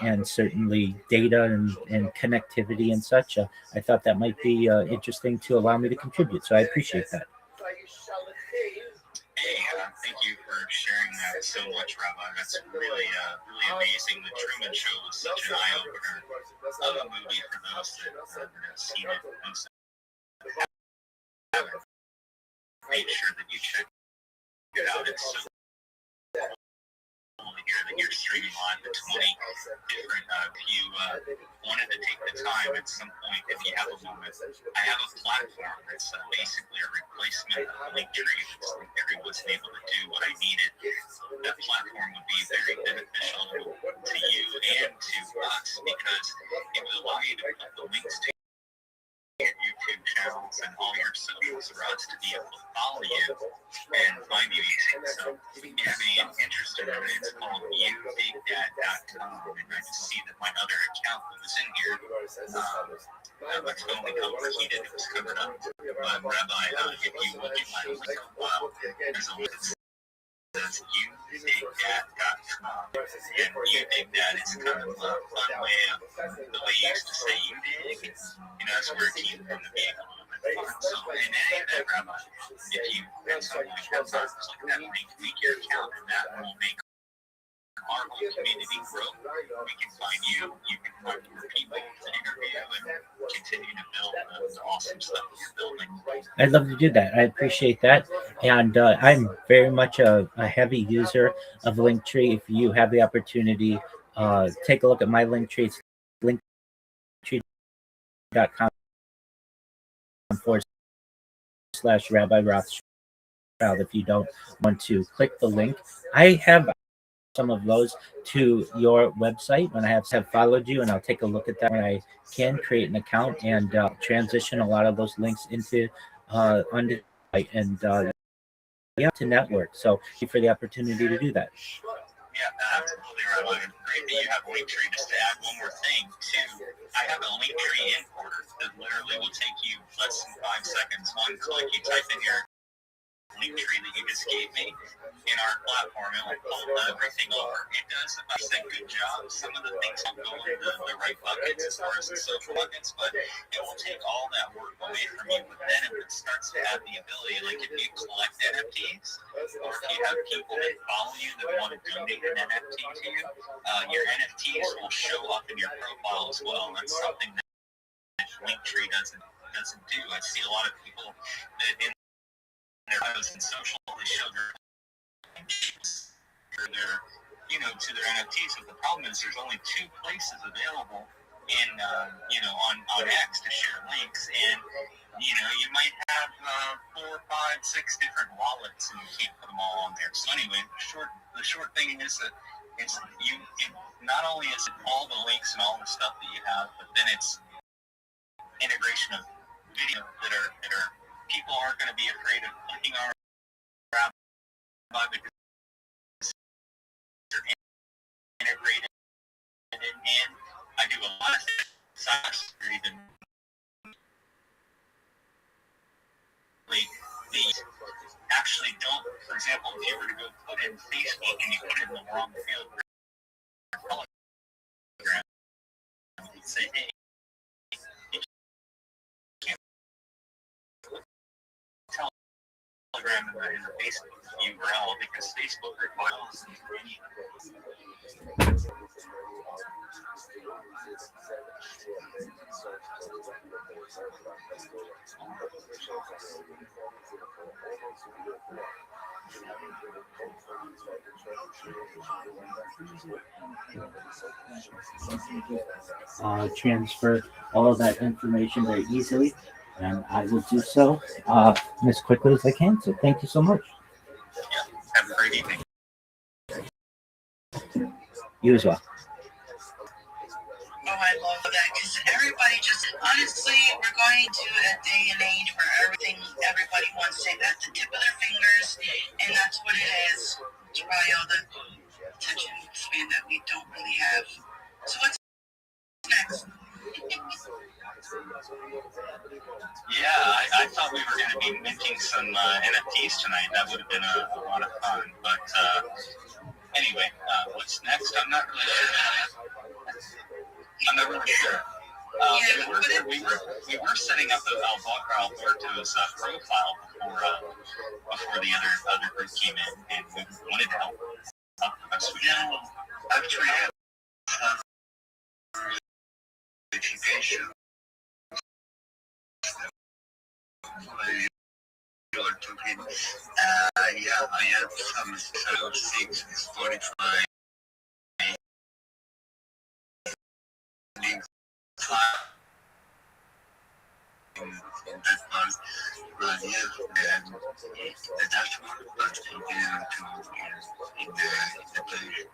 and certainly data and connectivity and such, I thought that might be interesting to allow me to contribute. So I appreciate that. Hey, thank you for sharing that so much, Rabbi. That's really amazing. The Truman Show was such an eye-opener of a movie for those that have seen it. Make sure that you check it out. It's so cool to hear that you're streaming live to 20 different if you wanted to take the time at some point, if you have a moment, I have a platform that's basically a replacement of Linktree. Linktree wasn't able to do what I needed. That platform would be very beneficial to you and to us because it would allow you to put the links to your YouTube channels and all your socials for us to be able to follow you and find you easy. So if you have any interest in it, it's called youbigdad.com. And I just see that my other account that was in here, my phone got overheated. It was covered up. But Rabbi, if you look at my link, there's a link that says youbigdad.com. And YouDigDad is kind of a fun way of the way you used to say you dig. You know, that's where it came from, the being a little bit fun. So in any event, Rabbi, if you at some point have time like that, make your account, and that will make our whole community grow. We can find you, you can find more people to interview, and continue to build the awesome stuff that you're building. I'd love to do that. I appreciate that. And I'm very much a heavy user of Linktree. If you have the opportunity, take a look at my Linktree. It's linktree.com/Rabbi Rothschild. If you don't want to click the link, I have some of those to your website when I have followed you, and I'll take a look at that when I can create an account and transition a lot of those links into onto and to network. So thank you for the opportunity to do that. Yeah, absolutely, Rabbi. Great that you have Linktree. Just to add one more thing, too, I have a Linktree importer that literally will take you less than 5 seconds. One click, you type in your Linktree that you just gave me in our platform, it will pull everything over. It does a good job. Some of the things will go into the right buckets as far as the social buckets, but it will take all that work away from you. But then it starts to have the ability, like if you collect NFTs, or if you have people that follow you that want to donate an NFT to you, your NFTs will show up in your profile as well. And that's something that Linktree doesn't do. I see a lot of people that in their posts and social, they show their to their NFTs. But the problem is there's only 2 places available in on X to share links, and you might have 4, 5, 6 different wallets, and you can't put them all on there. So anyway, the short thing is that not only is it all the links and all the stuff that you have, but then it's integration of video that are people aren't going to be afraid of clicking on Rabbi because they're integrated in. I do a lot of cybersecurity that they actually don't. For example, if you were to go put in Facebook and you put it in the wrong field, you'd say, hey, Telegram in the Facebook URL because Facebook requires transfer all of that information very easily, and I will do so as quickly as I can. So thank you so much. Yeah, have a great evening. You as well. Oh, I love that because everybody just honestly, we're going to a day and age where everybody wants it at the tip of their fingers, and that's what it is. It's probably all the attention span that we don't really have. So what's next? Yeah, I thought we were going to be minting some NFTs tonight. That would have been a lot of fun. But anyway, what's next? I'm not really sure. We were setting up Alberto's profile before the other group came in, and we wanted to help the best we can. Actually, education. You're talking, I have some things, Spotify. evening time in this month, but yes, and that's what I'm thinking to in the place.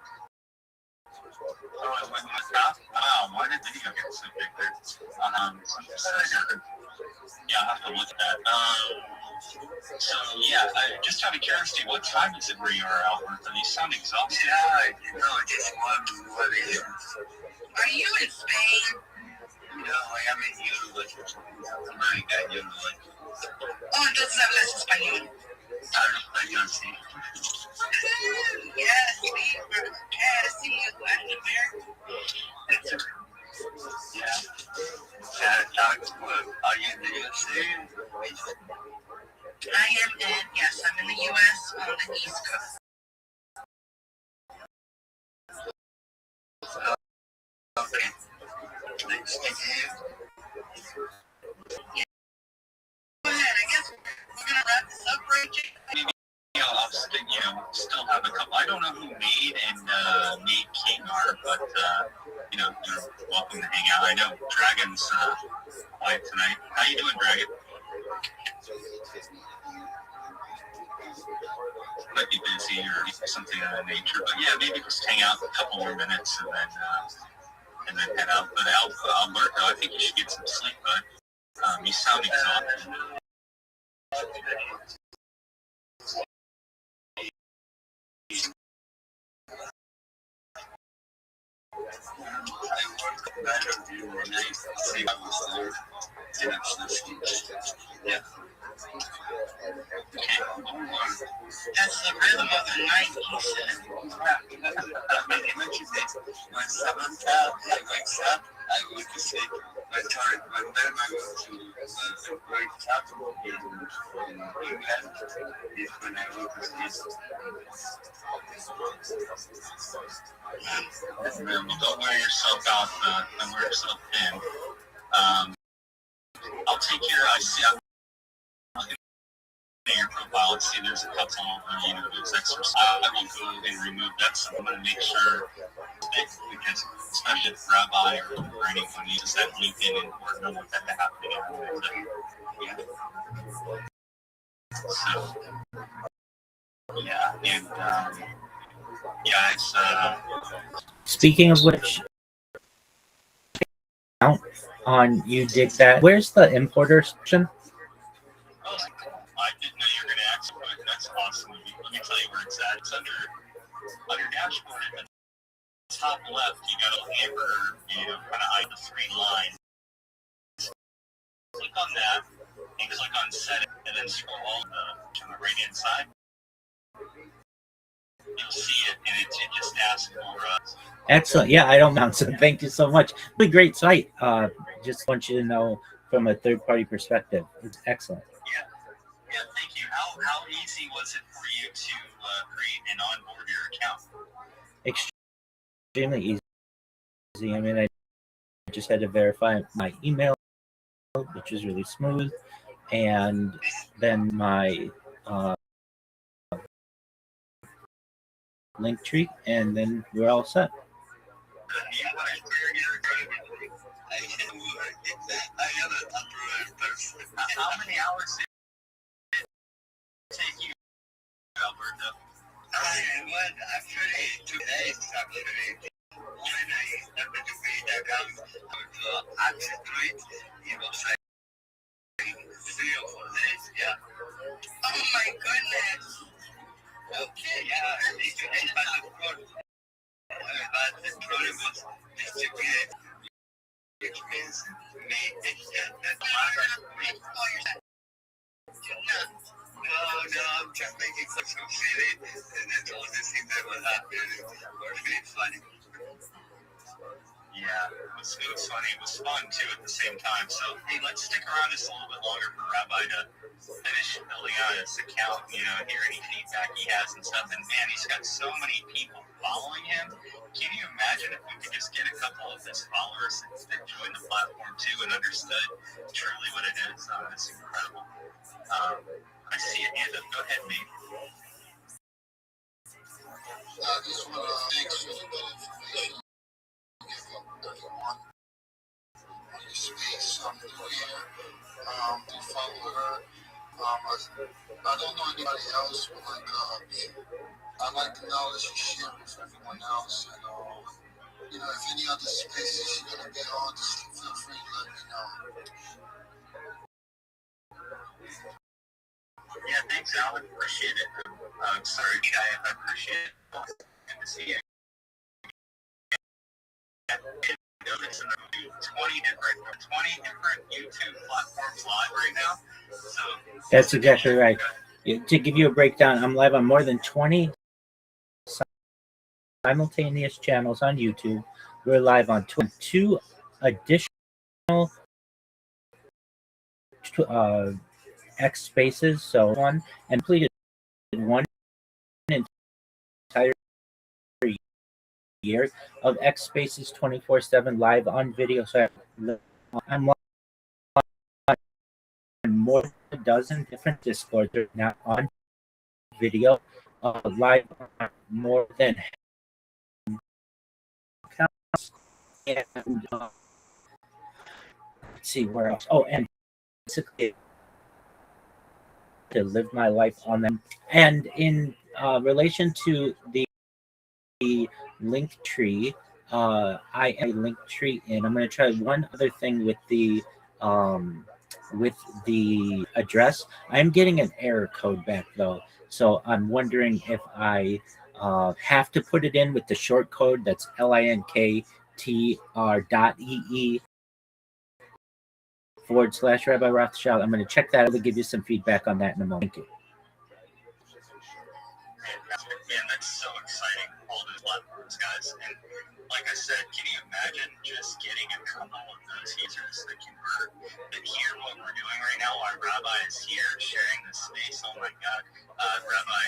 Oh, I went with that. Wow, why did video get so big there? Yeah, I'll have to look at that. So yeah, just out of curiosity, what time is it where you are, Albert? You sound exhausted. Yeah, just one year. Are you in Spain? No, I am in Uruguay. America, Uruguay. Oh, entonces hablas español. Hablo español, sí. Yes, sí, Latin America. Yeah. Are you in the USA? I am yes, I'm in the U.S. on the East Coast. Okay. Nice to meet you. Go ahead, I guess we're going to wrap this up, right, Jake? I'll still have a couple. I don't know who Made and Made King are, but you're welcome to hang out. I know Dragon's live tonight. How you doing, Dragon? Might be busy or something of that nature, but yeah, maybe just hang out a couple more minutes and then head out. But Alberto, I think you should get some sleep, bud. You sound exhausted. I work better view when I see I was there and I'm listening. Yeah. Okay. That's the rhythm of the night, he said. When Samantha wakes up, I go to sleep. When then I go to wake up in England is when I go to sleep. Don't wear yourself out. Don't wear yourself thin. I'll take care. I see. I'm looking at your profile and see there's a couple of those exercises. I will go and remove that. So I'm going to make sure because especially if Rabbi or anyone uses that LinkedIn and or know what that happening. Yeah. So yeah, and yeah, it's. Speaking of which, on you dig that. Where's the importer section? Oh, I didn't know you were going to ask, but that's awesome. Let me tell you where it's at. It's under dashboard at the top left. You got a hamburger, kind of eye the three lines. Click on that and click on setting, and then scroll all on the right hand side. You'll see it, and it just asks for Excellent. Yeah, I don't know. So thank you so much. Really great site. Just want you to know from a third-party perspective, it's excellent. Yeah. Thank you. How easy was it for you to create and onboard your account? Extremely easy. I mean, I just had to verify my email, which is really smooth, and then my link tree, and then we're all set. How many hours did it take you, Alberto? Actually, 2 days. When I started to create the account, to access to it, it was like 3 or 4 days. Yeah. Oh my goodness. Okay. Yeah. It's of course. But the problem was distributed, which means made that No, I'm just making some silly, and then all the things that were happening were really funny. Yeah, it was funny. It was fun too at the same time. So hey, let's stick around just a little bit longer for Rabbi to finish filling out his account. Hear any feedback he has and stuff. And man, he's got so many people following him. Can you imagine if we could just get a couple of his followers that joined the platform too and understood truly what it is? It's incredible. I see a hand up. Go ahead, mate. I just want to thank you for that information. the space. I'm new here. Do follow her. I don't know anybody else, but like, I like the knowledge you share with everyone else. And, you know, if any other spaces you're gonna be on, just feel free to let me know. Yeah, thanks, Alan. Appreciate it. Sorry, I appreciate it. Good to see you. It's 20 different YouTube platforms live right now. So That's exactly right. To give you a breakdown, I'm live on more than 20 simultaneous channels on YouTube. We're live on two additional X spaces. So one and completed one entire year of X Spaces 24/7 live on video. So I'm on more than a dozen different Discords right now on video, live on more than and let's see where else. Oh, and basically to live my life on them. And in relation to the link tree, I am a link tree in. I'm going to try one other thing with the address. I'm getting an error code back though, so I'm wondering if I have to put it in with the short code that's linktr.ee/Rabbi Rothschild. I'm going to check that. I'll give you some feedback on that in a moment. Thank you. Man, that's so exciting, all those platforms, guys. And like I said, can you imagine just getting a couple of those users that convert, that hear what we're doing right now while Rabbi is here sharing this space? Oh my God. Rabbi,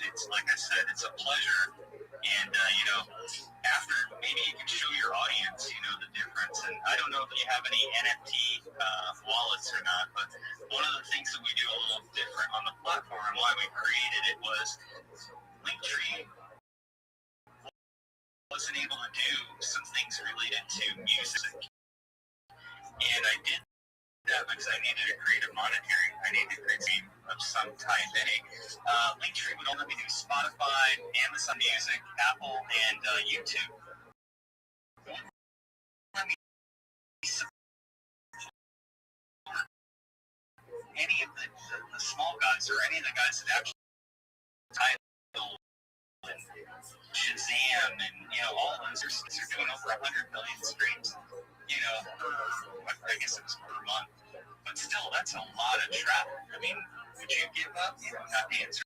it's like I said, it's a pleasure. And, you know, after maybe you can show your audience, you know, the difference. And I don't know if you have any NFT wallets or not, but one of the things that we do a little different on the platform and why we created it was Linktree wasn't able to do some things related to music. And I did that because I needed to create a monetary. I needed to create of some type. Linktree would only do Spotify, Amazon Music, Apple, and YouTube. Let me support any of the small guys or any of the guys that actually Tidal and Shazam and, you know, all of those are doing over 100 million streams, you know, I guess it was per month. But still, that's a lot of traffic. I mean, would you give up? You know, not the answer.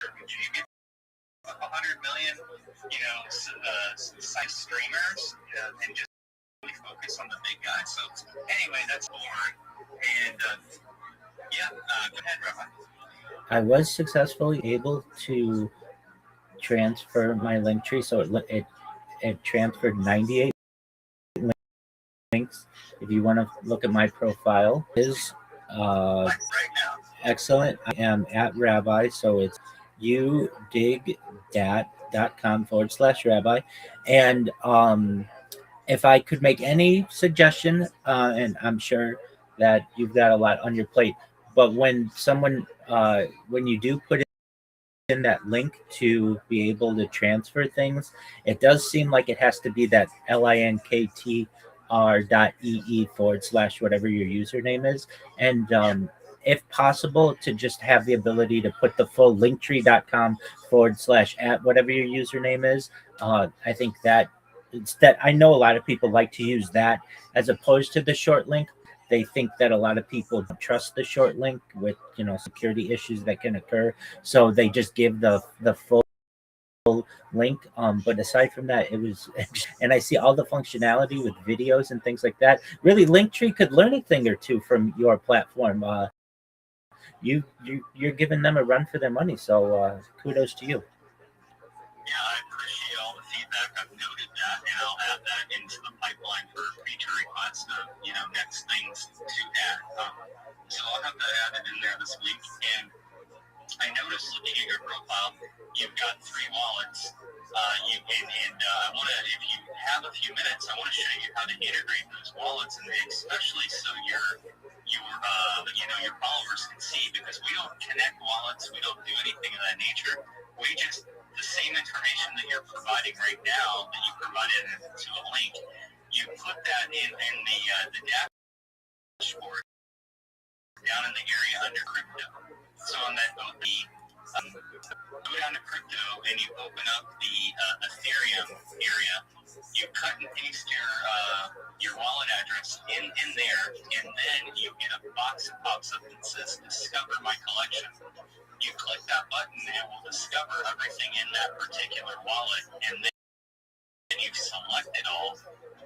Would you give up 100 million, you know, site streamers and just really focus on the big guys? So anyway, that's boring. And go ahead, Rabbi. I was successfully able to transfer my link tree, so it transferred 98 links. If you want to look at my profile, is excellent. I am at Rabbi, so it's udigdat.com/Rabbi. And if I could make any suggestion, and I'm sure that you've got a lot on your plate, but when you do put in that link to be able to transfer things, it does seem like it has to be that linktr.ee/ whatever your username is. And if possible, to just have the ability to put the full linktree.com/ at whatever your username is. I think that I know a lot of people like to use that as opposed to the short link. They think that a lot of people don't trust the short link with, you know, security issues that can occur. So they just give the full link. But aside from that, it was, and I see all the functionality with videos and things like that. Really, Linktree could learn a thing or two from your platform. You're giving them a run for their money. So kudos to you. Yeah, I appreciate all the feedback. I've noted that, and I'll add that into the pipeline for feature requests of, you know, next things to add. So I'll have that added in there this week. And I noticed looking at your profile, you've got 3 wallets. I want to, if you have a few minutes, I want to show you how to integrate those wallets, and especially so your followers can see, because we don't connect wallets, we don't do anything of that nature. We just, the same information that you're providing right now, that you provided to a link, you put that in the dashboard down in the area under crypto. So on that go down to crypto and you open up the Ethereum area, you cut and paste your wallet address in there, and then you get a box that pops up that says Discover My Collection. You click that button and it will discover everything in that particular wallet, and then you select it all.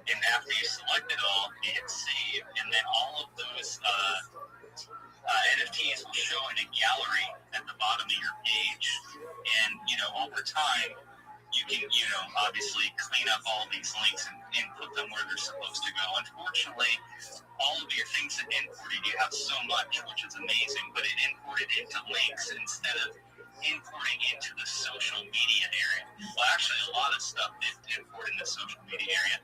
And after you select it all, you hit save, and then all of those NFTs will show in a gallery at the bottom of your page. And, over time, you can, obviously clean up all these links and put them where they're supposed to go. Unfortunately, all of your things that imported, you have so much, which is amazing, but it imported into links instead of importing into the social media area. Well, actually, a lot of stuff did import in the social media area.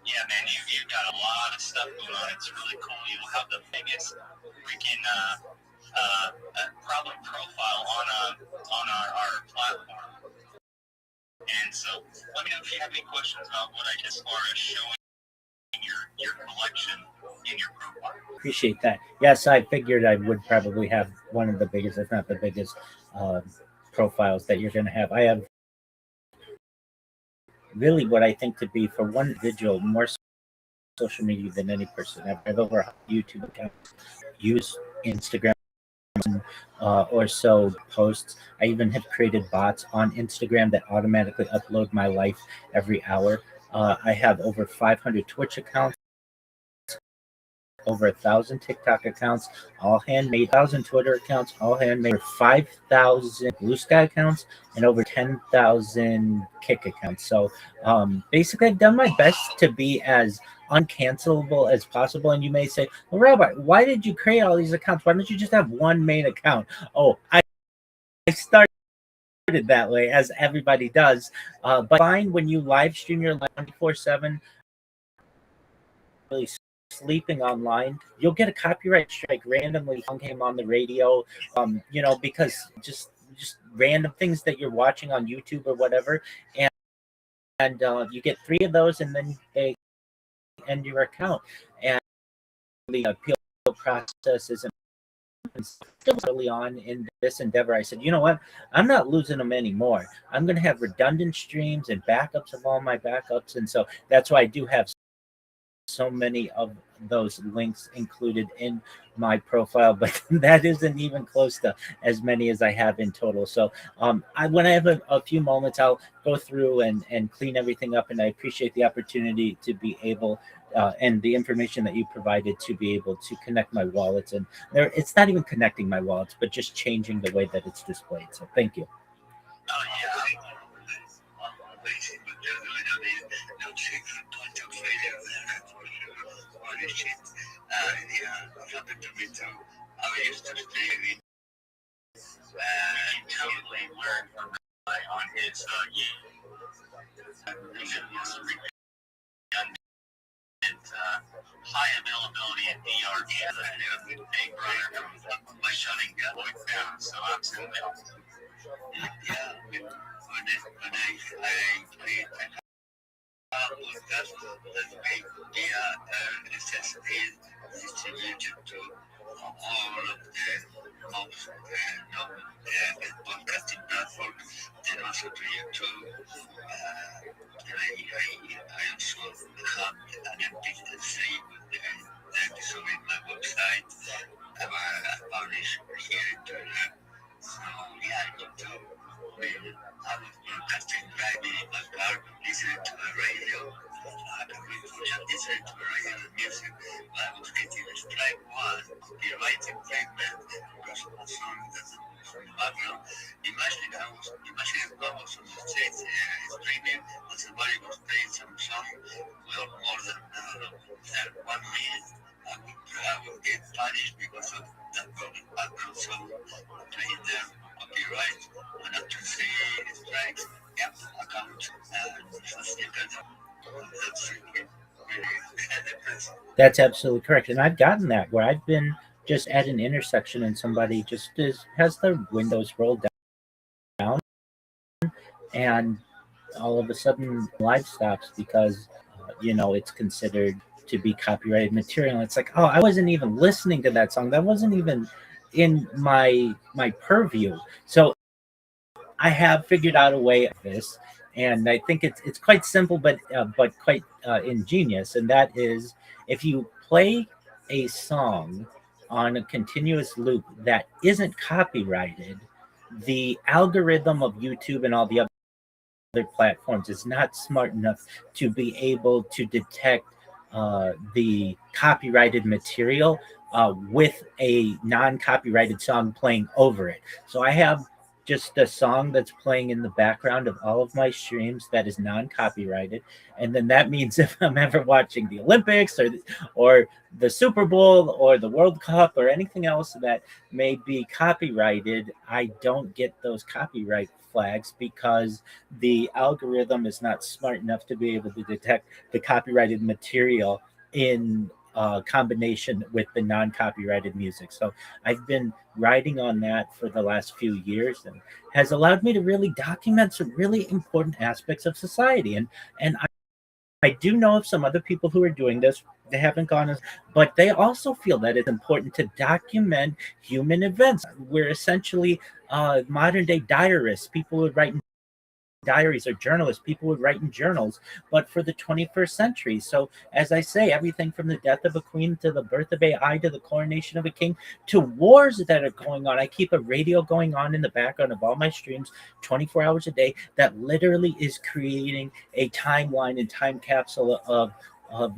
Yeah, man, you've got a lot of stuff going on. It's really cool. You'll have the biggest freaking probably profile on our platform. And so, let me know if you have any questions about what I did as far as showing your collection in your profile. Appreciate that. Yes, I figured I would probably have one of the biggest, if not the biggest, profiles that you're going to have. I have really what I think to be, for one individual, more social media than any person. I have over a YouTube account, use Instagram or so posts. I even have created bots on Instagram that automatically upload my life every hour. I have over 500 Twitch accounts, over 1,000 TikTok accounts, all handmade, 1,000 Twitter accounts, all handmade, over 5,000 Blue Sky accounts, and over 10,000 Kick accounts. So basically, I've done my best to be as uncancelable as possible. And you may say, well, Rabbi, why did you create all these accounts? Why don't you just have one main account? Oh, I started that way, as everybody does. But fine, when you live stream your live 24/7, really sleeping online, you'll get a copyright strike randomly. Song came on the radio, because just random things that you're watching on YouTube or whatever, and you get 3 of those, and then they end your account. And the appeal process isn't still early on in this endeavor. I said, you know what? I'm not losing them anymore. I'm going to have redundant streams and backups of all my backups, and so that's why I do have so many of those links included in my profile, but that isn't even close to as many as I have in total. So when I have a few moments, I'll go through and clean everything up, and I appreciate the opportunity to be able and the information that you provided to be able to connect my wallets. And it's not even connecting my wallets, but just changing the way that it's displayed. So thank you. I used to stay totally learn from on his high availability at DR and a big brother by shutting Gatwick down. So absolutely. Yeah, when I played that's big necessity distributed to all of the most podcasting platforms, and also to YouTube. I also have an empty save with the episode in my website. I publish here in Twitter. So yeah, YouTube. I was broadcasting driving in my car, listening to the radio. Listening to the radio music. I was getting a strike 1, copyright infringement, because of the song that's from the background. Imagine I was on the street streaming, and somebody was playing some song, well, more than 1 minute. I would get punished because of that background song playing there, copyright, and after 3 strikes, Yep, account. That's absolutely correct. And I've gotten that where I've been just at an intersection and somebody just has their windows rolled down, and all of a sudden live stops because it's considered to be copyrighted material. It's like, oh, I wasn't even listening to that song. That wasn't even in my purview. So I have figured out a way of this, and I think it's quite simple, but quite ingenious. And that is, if you play a song on a continuous loop that isn't copyrighted, the algorithm of YouTube and all the other platforms is not smart enough to be able to detect the copyrighted material with a non-copyrighted song playing over it. So I have just a song that's playing in the background of all of my streams that is non-copyrighted, and then that means if I'm ever watching the Olympics or the Super Bowl or the World Cup or anything else that may be copyrighted, I don't get those copyright flags because the algorithm is not smart enough to be able to detect the copyrighted material in combination with the non-copyrighted music. So I've been writing on that for the last few years, and has allowed me to really document some really important aspects of society. And I do know of some other people who are doing this. They haven't gone as, but they also feel that it's important to document human events. We're essentially modern day diarists. People would write diaries, or journalists. People would write in journals, but for the 21st century. So, as I say, everything from the death of a queen to the birth of AI to the coronation of a king to wars that are going on. I keep a radio going on in the background of all my streams 24 hours a day that literally is creating a timeline and time capsule of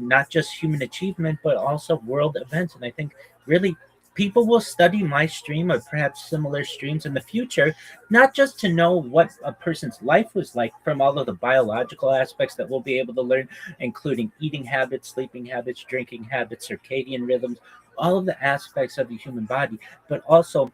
not just human achievement, but also world events. And I think really people will study my stream or perhaps similar streams in the future, not just to know what a person's life was like from all of the biological aspects that we'll be able to learn, including eating habits, sleeping habits, drinking habits, circadian rhythms, all of the aspects of the human body, but also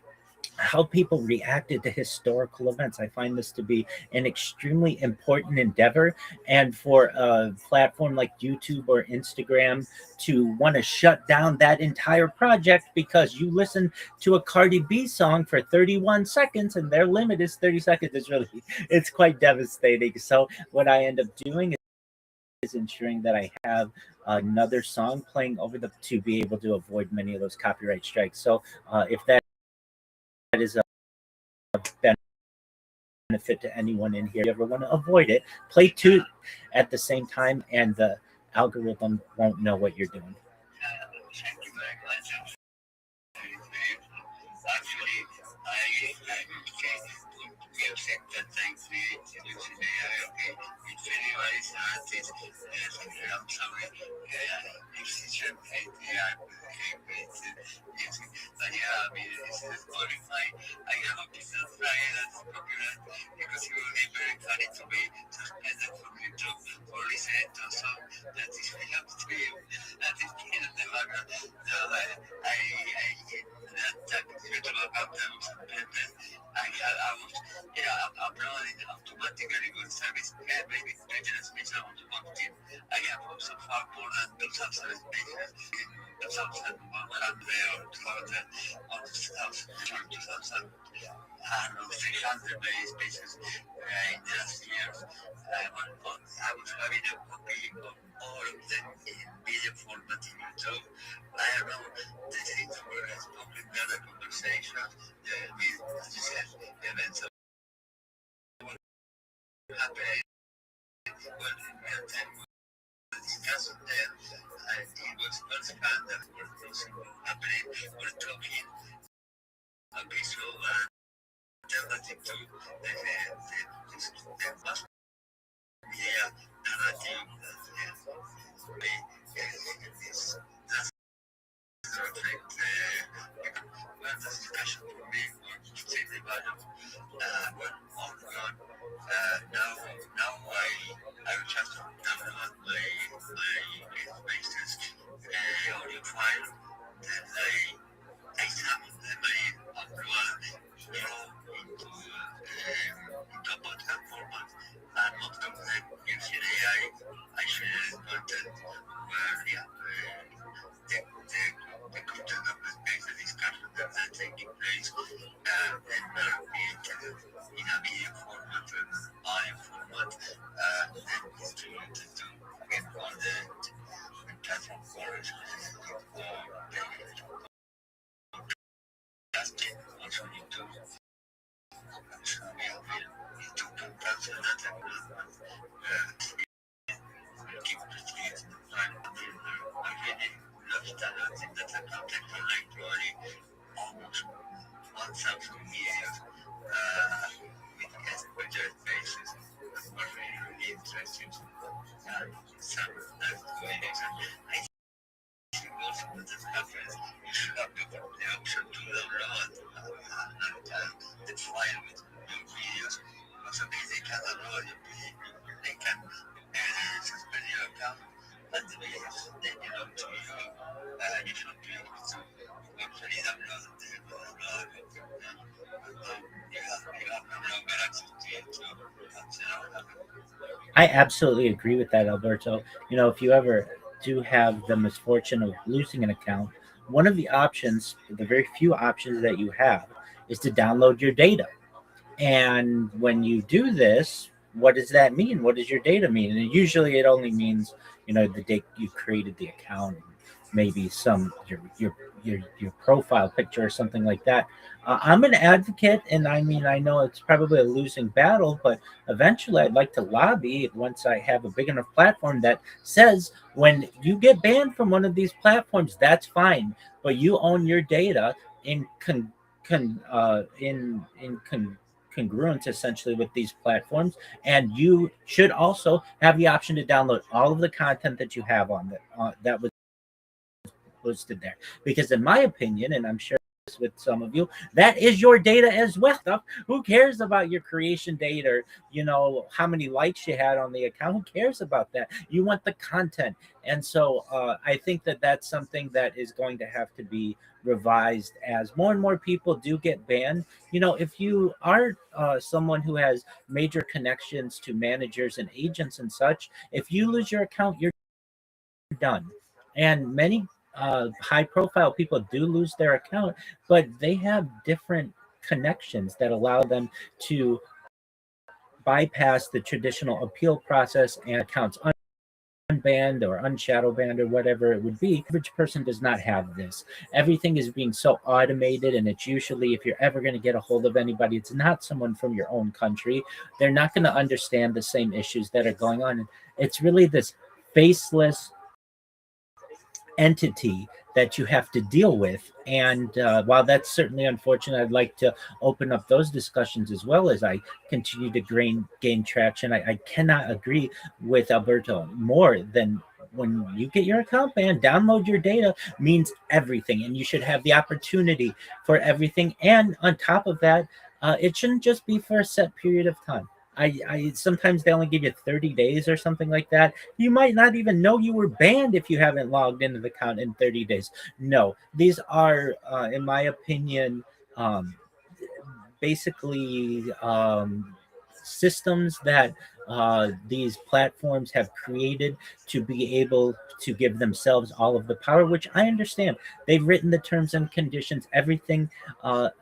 how people reacted to historical events. I find this to be an extremely important endeavor. And for a platform like YouTube or Instagram to want to shut down that entire project because you listen to a Cardi B song for 31 seconds and their limit is 30 seconds is really, it's quite devastating. So what I end up doing is ensuring that I have another song playing over the to be able to avoid many of those copyright strikes. So if that is a benefit to anyone in here, if you ever want to avoid it, play two at the same time, and the algorithm won't know what you're doing. Actually, I music that thanks me to do today. Okay, it's very very sad. I'm sorry. This is your idea. Music. But yeah, I mean, this is qualified. I have a piece of fire that's popular because it will be very funny to me to spend it from YouTube or listen to a song that is helps to you. That is in the background. So that YouTube about them. I was, uploading automatically good service, maybe pages which I want to continue. I have also found more than 2,000 pages, 2,100 or 2,000 or 2,000 and 300 pages in the last years. I was having a copy of all of them in video format in YouTube. I don't know, the things were public data conversations with, as you said, events of happening. Well, in real time, we discussed them, and it was first hand that were happening. We're talking a visual and alternative to the mass media narrative that's reflect well, the discussion for me was extremely valuable. Now I will just download my basis audio file, and I summon them, I upload into a podcast format, the content of the space and discussions that are taking place and being in a video format and audio format and distributed to get all the platform coverage. Also YouTube. I absolutely agree with that, Alberto. If you ever do have the misfortune of losing an account, one of the options, the very few options that you have, is to download your data. And when you do this, what does that mean? What does your data mean? And usually it only means, the date you created the account, maybe some your profile picture or something like that. I'm an advocate, and I mean, I know it's probably a losing battle, but eventually I'd like to lobby once I have a big enough platform that says when you get banned from one of these platforms, that's fine, but you own your data in congruence essentially with these platforms, and you should also have the option to download all of the content that you have on that was listed there, because in my opinion, and I'm sure with some of you, that is your data as well. Who cares about your creation date, or how many likes you had on the account? Who cares about that? You want the content. And so I think that that's something that is going to have to be revised as more and more people do get banned. If you are someone who has major connections to managers and agents and such, if you lose your account, you're done. And many high profile people do lose their account, but they have different connections that allow them to bypass the traditional appeal process and accounts unbanned or unshadow banned or whatever it would be. The average person does not have this. Everything is being so automated, and it's usually, if you're ever going to get a hold of anybody, it's not someone from your own country. They're not going to understand the same issues that are going on. And it's really this faceless entity that you have to deal with. And while that's certainly unfortunate, I'd like to open up those discussions as well as I continue to gain traction. I cannot agree with Alberto more than when you get your account banned, download your data means everything, and you should have the opportunity for everything. And on top of that, it shouldn't just be for a set period of time. I sometimes they only give you 30 days or something like that. You might not even know you were banned if you haven't logged into the account in 30 days. No, these are, in my opinion, basically systems that these platforms have created to be able to give themselves all of the power, which I understand. They've written the terms and conditions. Everything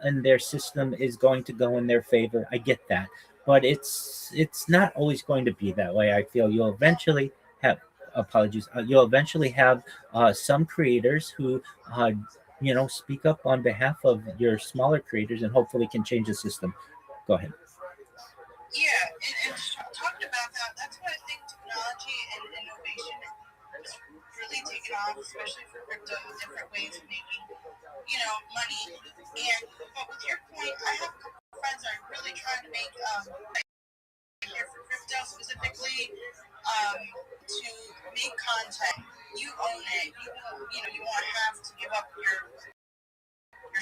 in their system is going to go in their favor. I get that. But it's not always going to be that way. I feel you'll eventually have you'll eventually have some creators who speak up on behalf of your smaller creators and hopefully can change the system. Go ahead. Yeah, and talking about that, that's why I think technology and innovation is really taken off, especially for crypto, different ways of making, money. But with your point, I have a couple of friends that are really trying to make here for crypto specifically, to make content. You own it. You won't have to give up your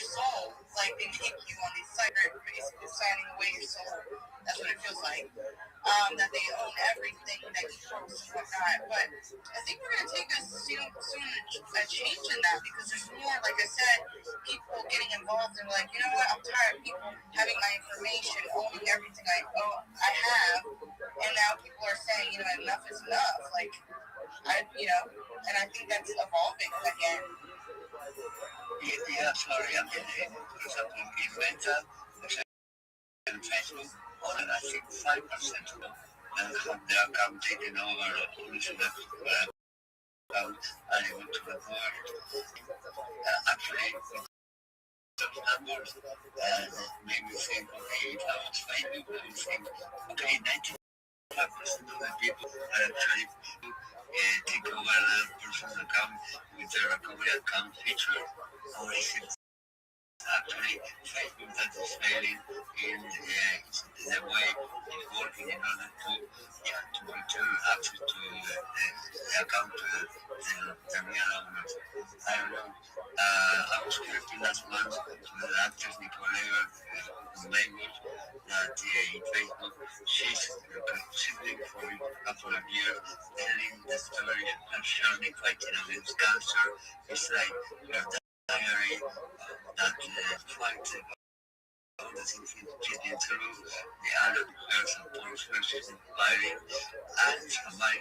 soul like they make you on these sites. They're basically signing away your soul. That's what it feels like. That they own everything that you post and whatnot. But I think we're going to take soon a change in that, because there's more, like I said, people getting involved and like, you know what, I'm tired of people having my information, owning everything I have, and now people are saying, enough is enough. Like, And I think that's evolving again. Yeah, sorry. I mean, for example, in Meta, and Facebook, more than I think 5% of them have their account taken over onto the account and able to report. Actually, those numbers made me think, okay, if I was Facebook, I would think, okay, 95% of the people are actually take over a person's account with their recovery account feature, or is it actually Facebook that is failing in the way it's working in order to return access to the account to the real owners? I don't know. I was correcting last month to the actress Nicole language that in Facebook she's been for a couple of years telling the story of Shirley fighting against cancer. It's like her diary that fight all the things she's been through, the other person, person she's inspiring, and somebody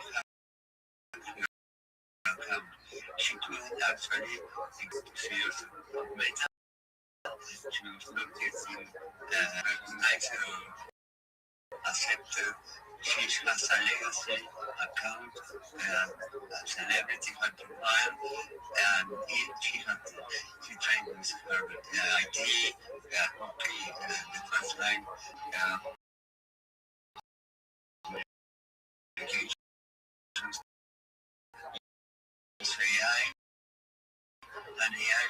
she couldn't actually see herself meta. She was not getting recognized or accepted. She has a legacy account, a celebrity had profile, and she trained with her ID, the first line communications, AI, and AI.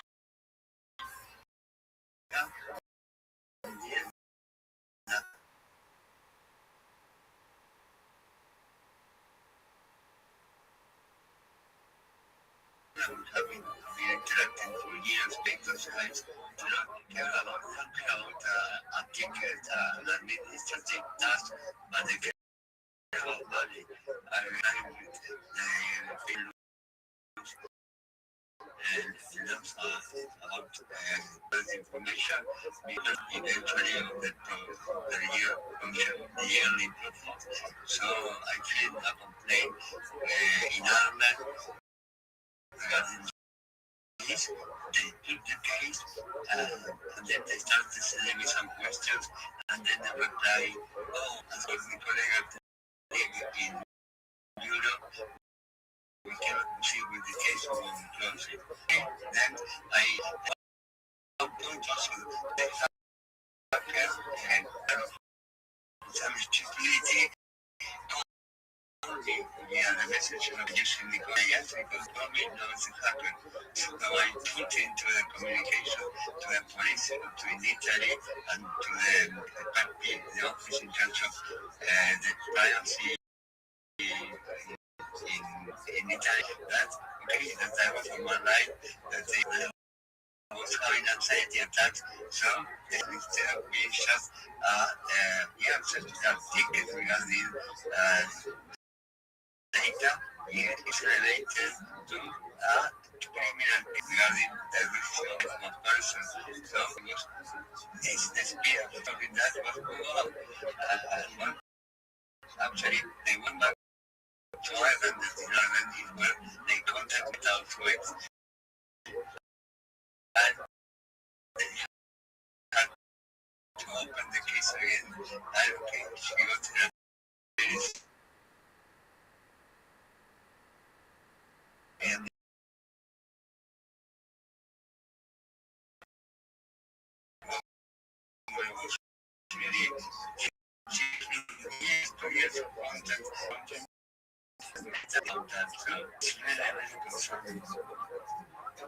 Have been interacting for years because I do not care about a ticket, an administrative task, but they care about money. I rely with the and enough about information because eventually the yearly profit. So I feel a complaint in Ireland regarding this. They took the case and then they started sending me some questions and then they reply, oh, as was the colleague in Europe, we cannot proceed with the case or we close it. Then I point also they have and some stupidity. Yeah, the message of using the yes, because government knows it happened. So I put into the communication to the police in Italy and to the office in terms of the privacy in Italy. That okay, that I was on my life, that they was having anxiety attacks. So instead of being just just a ticket regarding data is related to criminal regarding the risk of a person. So it's the speed of talking that was going on. Actually, they went back to Ireland, is where they contact without threats. And they had to open the case again. And okay, she got to the police. And was really, she 2 years of contact.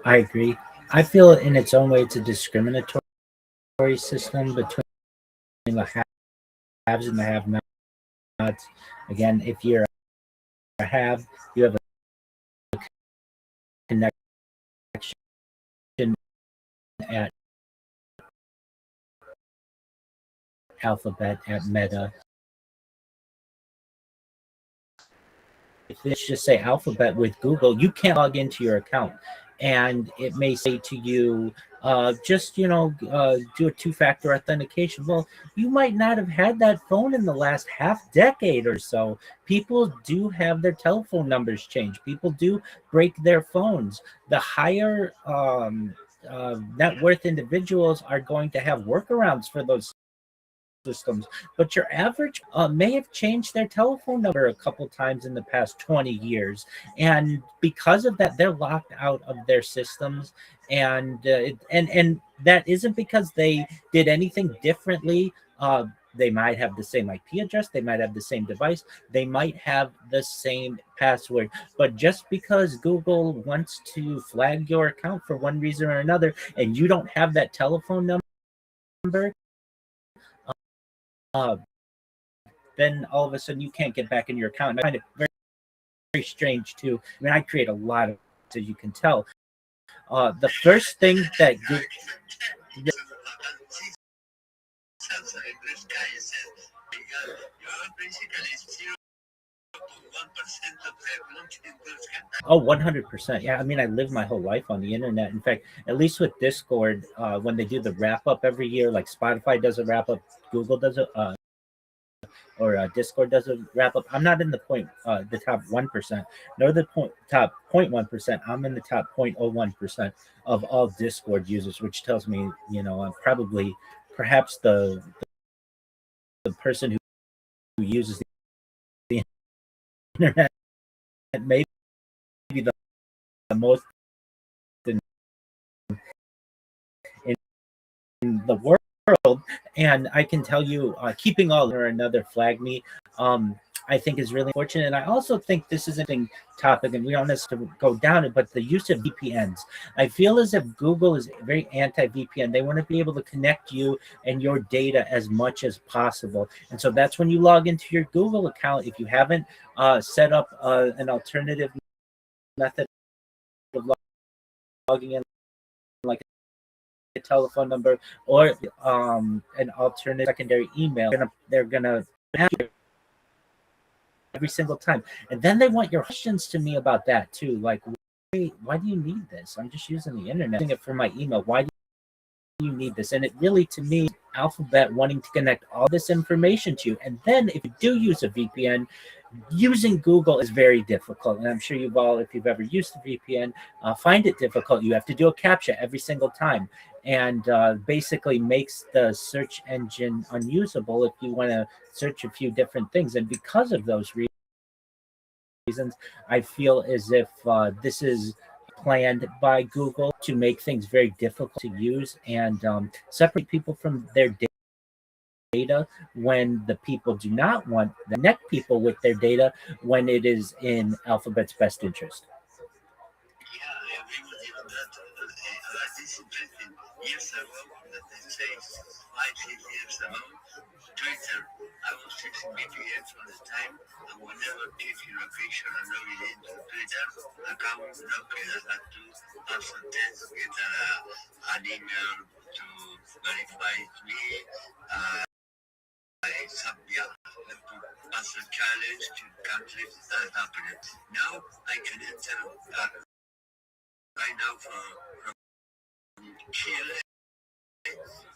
I agree. I feel in its own way it's a discriminatory system between the haves and the have-nots. Again, if you're a have, you have a connection at Alphabet, at Meta. If it's just say Alphabet with Google, you can't log into your account. And it may say to you, just do a two-factor authentication. Well, you might not have had that phone in the last half decade or so. People do have their telephone numbers changed. People do break their phones. The higher net worth individuals are going to have workarounds for those systems, but your average may have changed their telephone number a couple times in the past 20 years, and because of that they're locked out of their systems. And that isn't because they did anything differently. They might have the same IP address, they might have the same device, they might have the same password, but just because Google wants to flag your account for one reason or another and you don't have that telephone number, uh, then all of a sudden you can't get back in your account. And I find it very, very strange too. I mean, I create a lot of, as you can tell. The first thing that Google, oh, 100%. Yeah, I mean, I live my whole life on the internet. In fact, at least with Discord, when they do the wrap up every year, like Spotify does a wrap up, Google does it, or Discord does a wrap up. I'm not in the top 1%, nor the top 0.1%. I'm in the top 0.01% of all Discord users, which tells me, I'm probably perhaps the person who uses the internet maybe the most in, in the world. And I can tell you, keeping all or another flag me, I think is really unfortunate. And I also think this is a topic, and we don't necessarily go down it, but the use of VPNs. I feel as if Google is very anti-VPN. They want to be able to connect you and your data as much as possible. And so that's when you log into your Google account. If you haven't set up an alternative method of logging in, like a telephone number or an alternate secondary email, they're gonna ask you every single time, and then they want your questions to me about that too. Like, why do you need this? I'm just using the internet, using it for my email. Why do you need this? And it really, to me, Alphabet wanting to connect all this information to you. And then if you do use a VPN, using Google is very difficult. And I'm sure you've all, if you've ever used a VPN, find it difficult. You have to do a CAPTCHA every single time, and basically makes the search engine unusable if you want to search a few different things. And because of those reasons, I feel as if this is planned by Google to make things very difficult to use and separate people from their data when the people do not want to connect people with their data when it is in Alphabet's best interest. Yeah, I agree with you on that. This interesting. Years ago, let's say 5 years ago, Twitter, I was using VPN for the time, and whenever if your location and login into Twitter account, I had to pass a test, get an email to verify me. To pass a challenge to countries that happened. Now I can enter right now from Chile,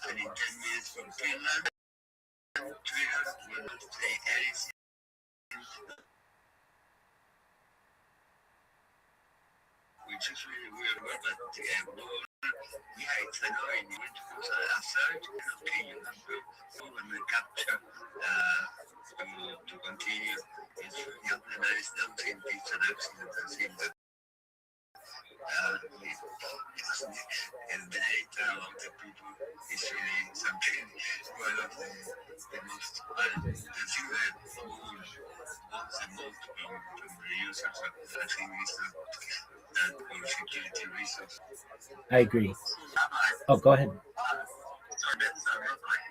and in 10 minutes from Finland. Twitter will not say anything. Which is really weird, but yeah, it's annoying. You want to do a search, okay, you have to go and capture to continue. It's really organized. I don't think it's an accident. I think that and the data of the people is really something one of the most the thing that Google wants the most from the users. I think is that for security reasons. I agree. Oh, go ahead. Sorry, Ben, real quick.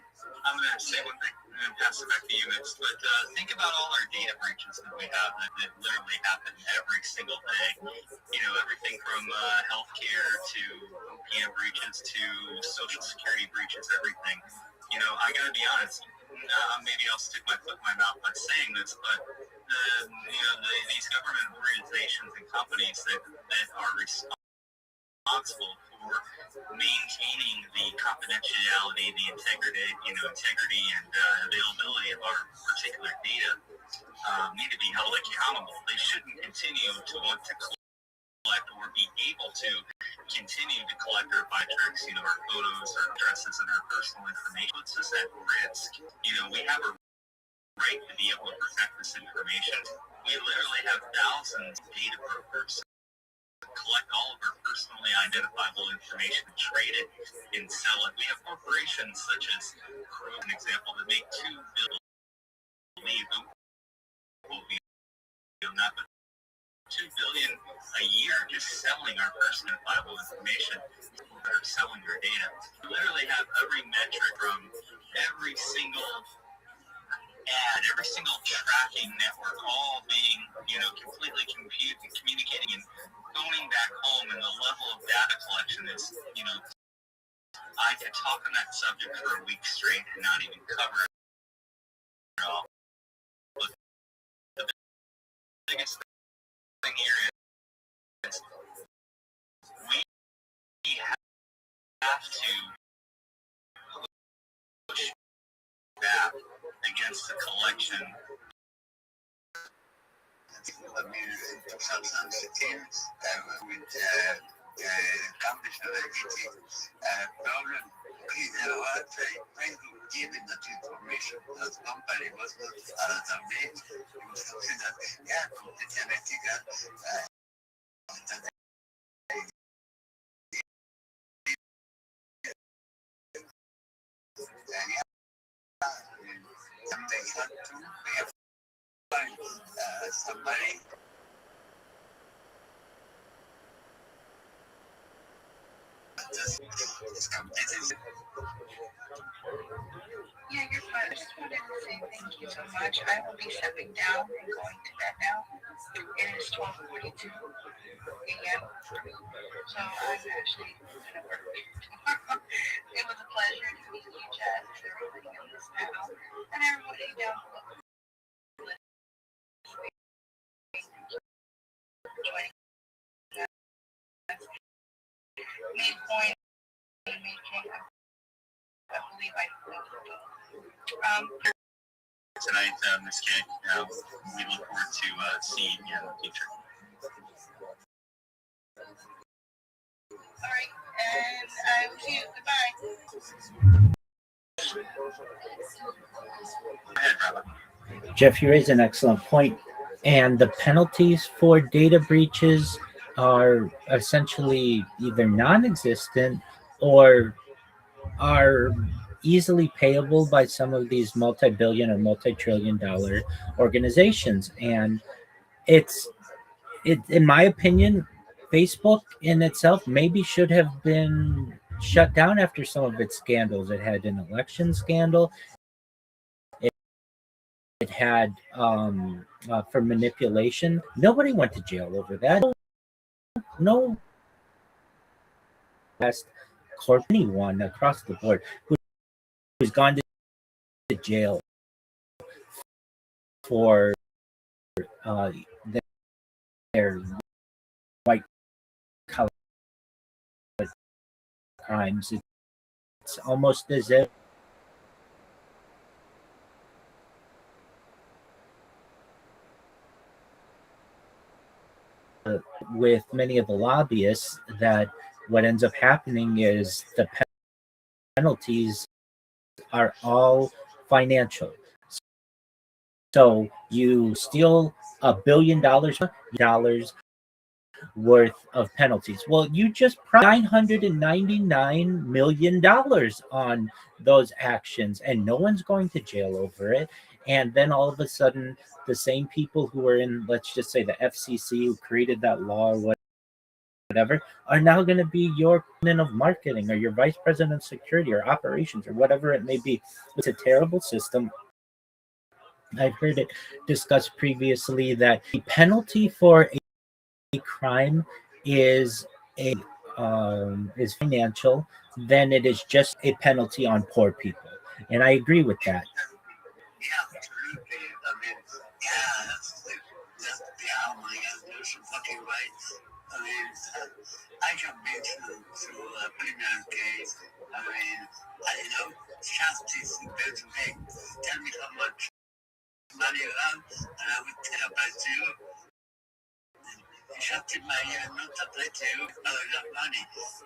I'm going to say one thing and then pass it back to you, Mitch. But think about all our data breaches that we have that literally happen every single day. Everything from healthcare to OPM breaches to social security breaches, everything. I got to be honest. Maybe I'll stick my foot in my mouth by saying this, but these government organizations and companies that are responsible responsible for maintaining the confidentiality, the integrity, and availability of our particular data need to be held accountable. They shouldn't continue to want to collect or be able to continue to collect our biometrics, our photos, our addresses, and our personal information. Puts us at risk. We have a right to be able to protect this information. We literally have thousands of data brokers collect all of our personally identifiable information, trade it, and sell it. We have corporations such as, for an example, that make $2 billion. Will be on that, but $2 billion a year just selling our personally identifiable information. That are selling their data. We literally have every metric from every single ad, every single tracking network, all being, completely communicating and going back home, and the level of data collection is, I could talk on that subject for a week straight and not even cover it at all. But the biggest thing here is we have to push back against the collection. I mean, sometimes the teams with Cambridge University problem is what giving that information that company was not as a main. It was something that, completely unethical. They had to find somebody. Yeah, you're fine. I just wanted to say thank you so much. I will be stepping down and going to bed now. It is 12:42 a.m. So I'm actually going to work. It was a pleasure to meet you, Jess, everybody on this panel, and everybody down below. Joining us. Made point, making, I believe I tonight, Ms. K. We look forward to seeing you in the future. All right, and I will see you. Goodbye. Go ahead, Rabbi. Jeff, you raise an excellent point. And the penalties for data breaches are essentially either non-existent or are easily payable by some of these multi-billion or multi-trillion-dollar organizations. And in my opinion, Facebook in itself maybe should have been shut down after some of its scandals. It had an election scandal. It had for manipulation. Nobody went to jail over that. No last anyone across the board who's gone to jail for their white collar crimes. It's almost as if with many of the lobbyists that what ends up happening is the penalties are all financial. So you steal $1 billion worth of penalties. Well, you just $999 million on those actions, and no one's going to jail over it. And then all of a sudden, the same people who are in, let's just say, the FCC, who created that law or whatever, are now going to be your president of marketing or your vice president of security or operations or whatever it may be. It's a terrible system. I've heard it discussed previously that the penalty for a crime is financial, then it is just a penalty on poor people. And I agree with that. Yeah, absolutely. I mean, that's oh my God, there's some fucking rights. mean, I have been through a criminal case. I mean, justice is very big. Tell me how much money you have, and I will tell about you. Justice might even not apply to you. I don't have money.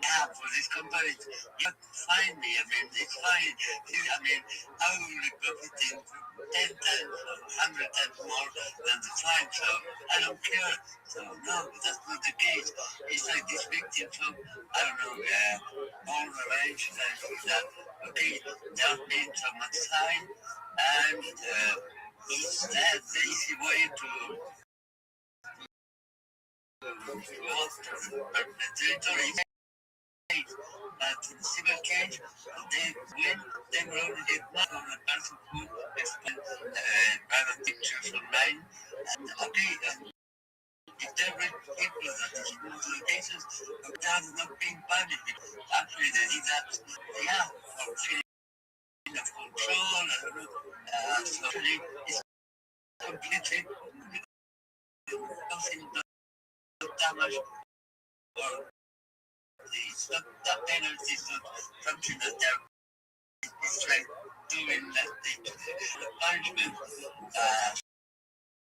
Yeah, for this company, you have to find me. I mean, it's fine. I mean, I will be profiting 10 times or 100 times more than the fine, so I don't care. So, no, that's not the case. It's like this victim from, I don't know, born arranged, and that, okay, there's been so much time, and it's the easy way to territory. But in civil case, they win, they will only get money from the person who explains private pictures online. And okay, if they bring people that is in the cases, that is not being punished. Actually, they did that, yeah, for feeling of control. So it's completely nothing damage or it's not that penalty, it's not something that they're it's like doing that the punishment.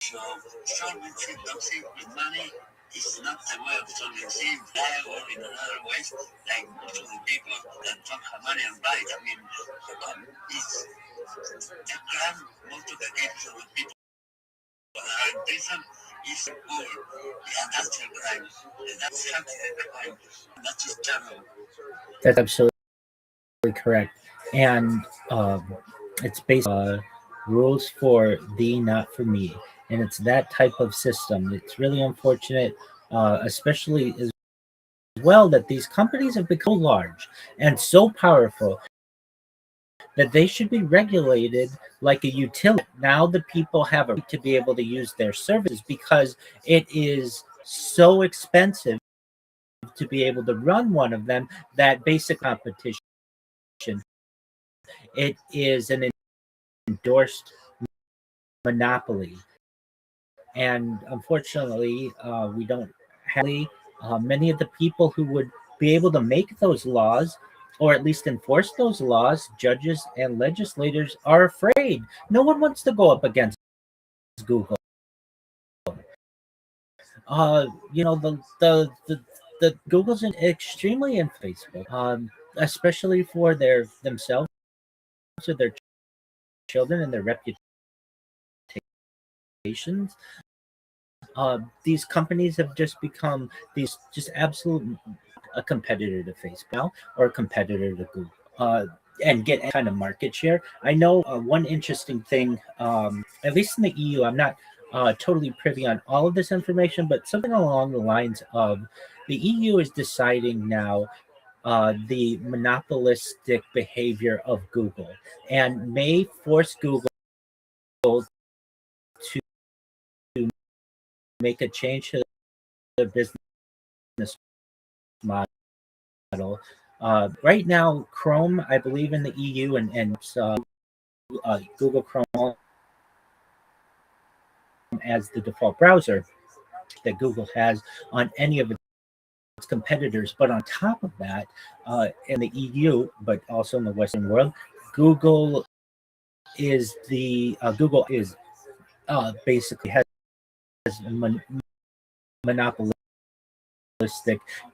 So solving toxic with money is not the way of solving sin. Or in other ways, like most of the people that don't have money and right. I mean, it's the crime, most of the cases of the people that are in prison is poor. Yeah, that's a crime. That's something a crime. That is terrible. That's absolutely correct. And it's based on rules for thee, not for me. And it's that type of system. It's really unfortunate, especially as well, that these companies have become large and so powerful that they should be regulated like a utility. Now the people have a right to be able to use their services because it is so expensive to be able to run one of them that basic competition. It is an endorsed monopoly. And unfortunately, we don't have many of the people who would be able to make those laws or at least enforce those laws. Judges and legislators are afraid. No one wants to go up against Google. The Google's extremely in Facebook, especially for themselves or their children and their reputations. These companies have just become these just absolute a competitor to Facebook now or a competitor to Google. And get any kind of market share. I know one interesting thing, at least in the EU, I'm not totally privy on all of this information, but something along the lines of the EU is deciding now the monopolistic behavior of Google and may force Google to make a change to their business model. Right now, Chrome, I believe in the EU, and Google Chrome as the default browser that Google has on any of its competitors. But on top of that, in the EU, but also in the Western world, Google is basically has monopolistic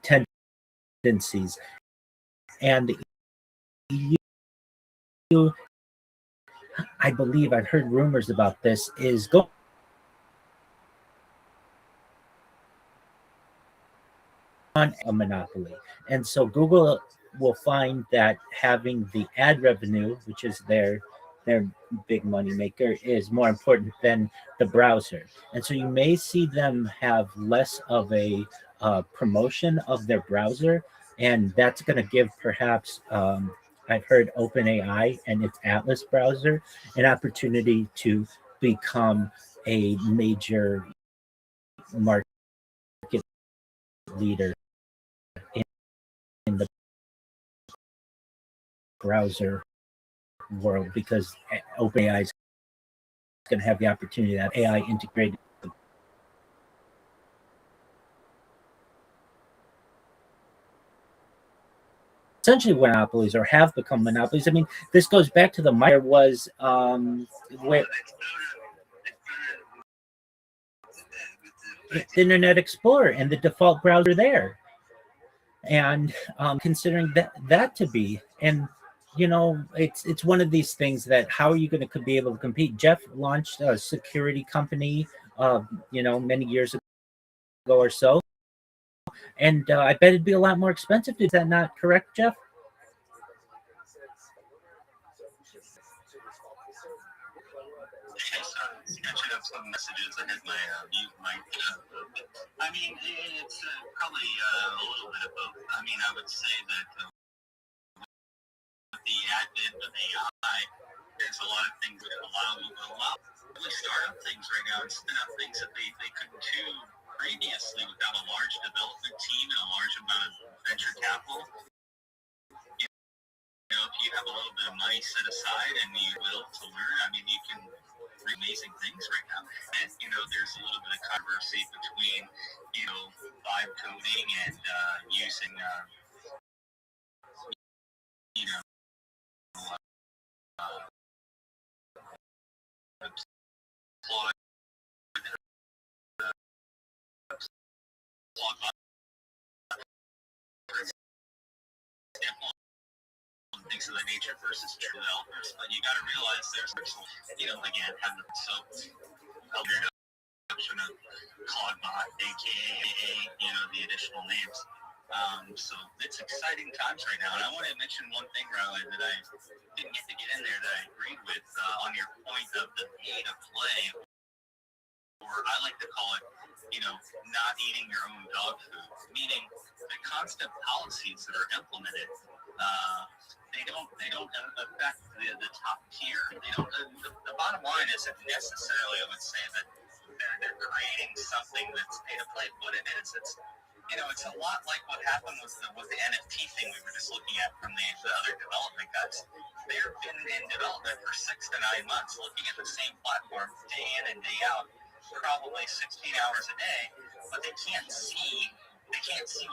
tendencies, and the EU, I believe I've heard rumors about this, is going on a monopoly. And so Google will find that having the ad revenue, which is their big money maker, is more important than the browser. And so you may see them have less of a promotion of their browser, and that's going to give perhaps I've heard OpenAI and its Atlas browser an opportunity to become a major market leader in the browser world, because OpenAI is going to have the opportunity to have AI integrated. essentially monopolies or have become monopolies. I mean, this goes back to the Meyer was where the Internet Explorer and the default browser there, and considering that to be, and it's one of these things that how are you going to be able to compete? Jeff launched a security company, many years ago or so, and I bet it'd be a lot more expensive. Is that not correct, Jeff? Catching up some messages. I had my mute mic. I mean, it's probably a little bit of both. I mean, I would say that with the advent of AI, there's a lot of things that allow really startup things right now and spin up things that they couldn't do previously without a large development team and a large amount of venture capital. If you have a little bit of money set aside and you will to learn, I mean, you can do amazing things right now. And, there's a little bit of controversy between, vibe coding and using, things of that nature versus true developers. But you got to realize there's, again, introduction of Cloudbot, aka, the additional names. So it's exciting times right now. And I want to mention one thing, Riley, that I didn't get to get in there that I agreed with on your point of the pay to play, or I like to call it, not eating your own dog food, meaning the constant policies that are implemented, they don't affect the top tier. They don't. The bottom line isn't necessarily, I would say, that they're creating something that's pay to play, but it is. It's a lot like what happened with the NFT thing we were just looking at from the other development guys. They've been in development for 6 to 9 months, looking at the same platform day in and day out, probably 16 hours a day, but they can't see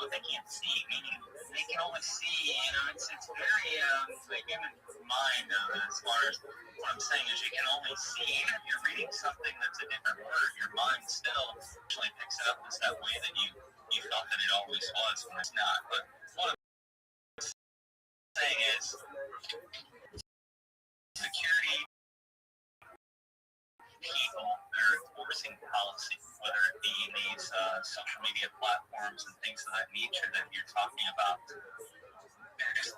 what they can't see, meaning they can only see, it's very, the human mind, as far as what I'm saying is you can only see, even if you're reading something that's a different word, your mind still actually picks it up as that way that you thought that it always was when it's not. But what I'm saying is security people that are enforcing policy, whether it be these social media platforms and things of that nature that you're talking about, they're just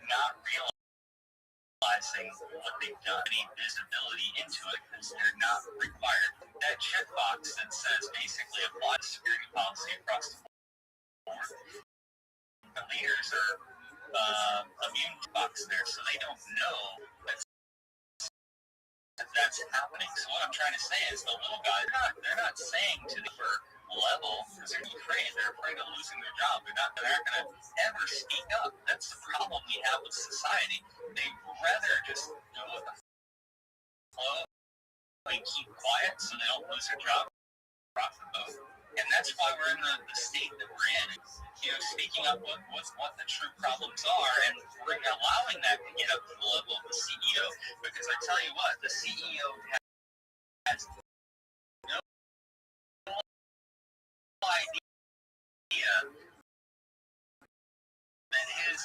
not realizing what they've done, any visibility into it, because they're not required. That checkbox that says basically apply security policy across the board, the leaders are immune box there, so they don't know that's happening. So what I'm trying to say is the little guys, they're not saying to the upper level because they're afraid. They're afraid of losing their job. They're not going to ever speak up. That's the problem we have with society. They'd rather just go with the flow and keep quiet so they don't lose their job, rock the boat. And that's why we're in the state that we're in. Speaking up with what the true problems are and allowing that to get up to the level of the CEO. Because I tell you what, the CEO has no idea that his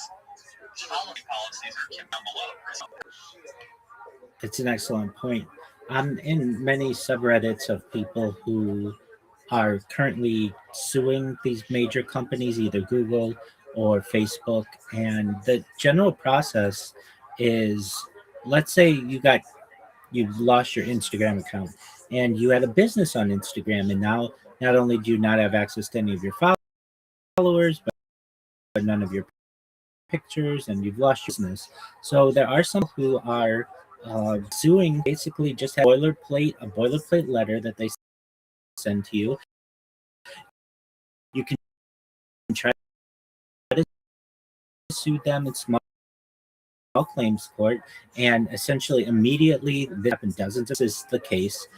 policies are kept down below. It's an excellent point. I'm in many subreddits of people who are currently suing these major companies, either Google or Facebook. And the general process is, let's say you've lost your Instagram account and you had a business on Instagram, and now not only do you not have access to any of your followers, but none of your pictures, and you've lost your business. So there are some who are suing, basically just have a boilerplate letter that they send to you. You can try to sue them in small claims court, and essentially immediately, this happened dozens of times, is the case,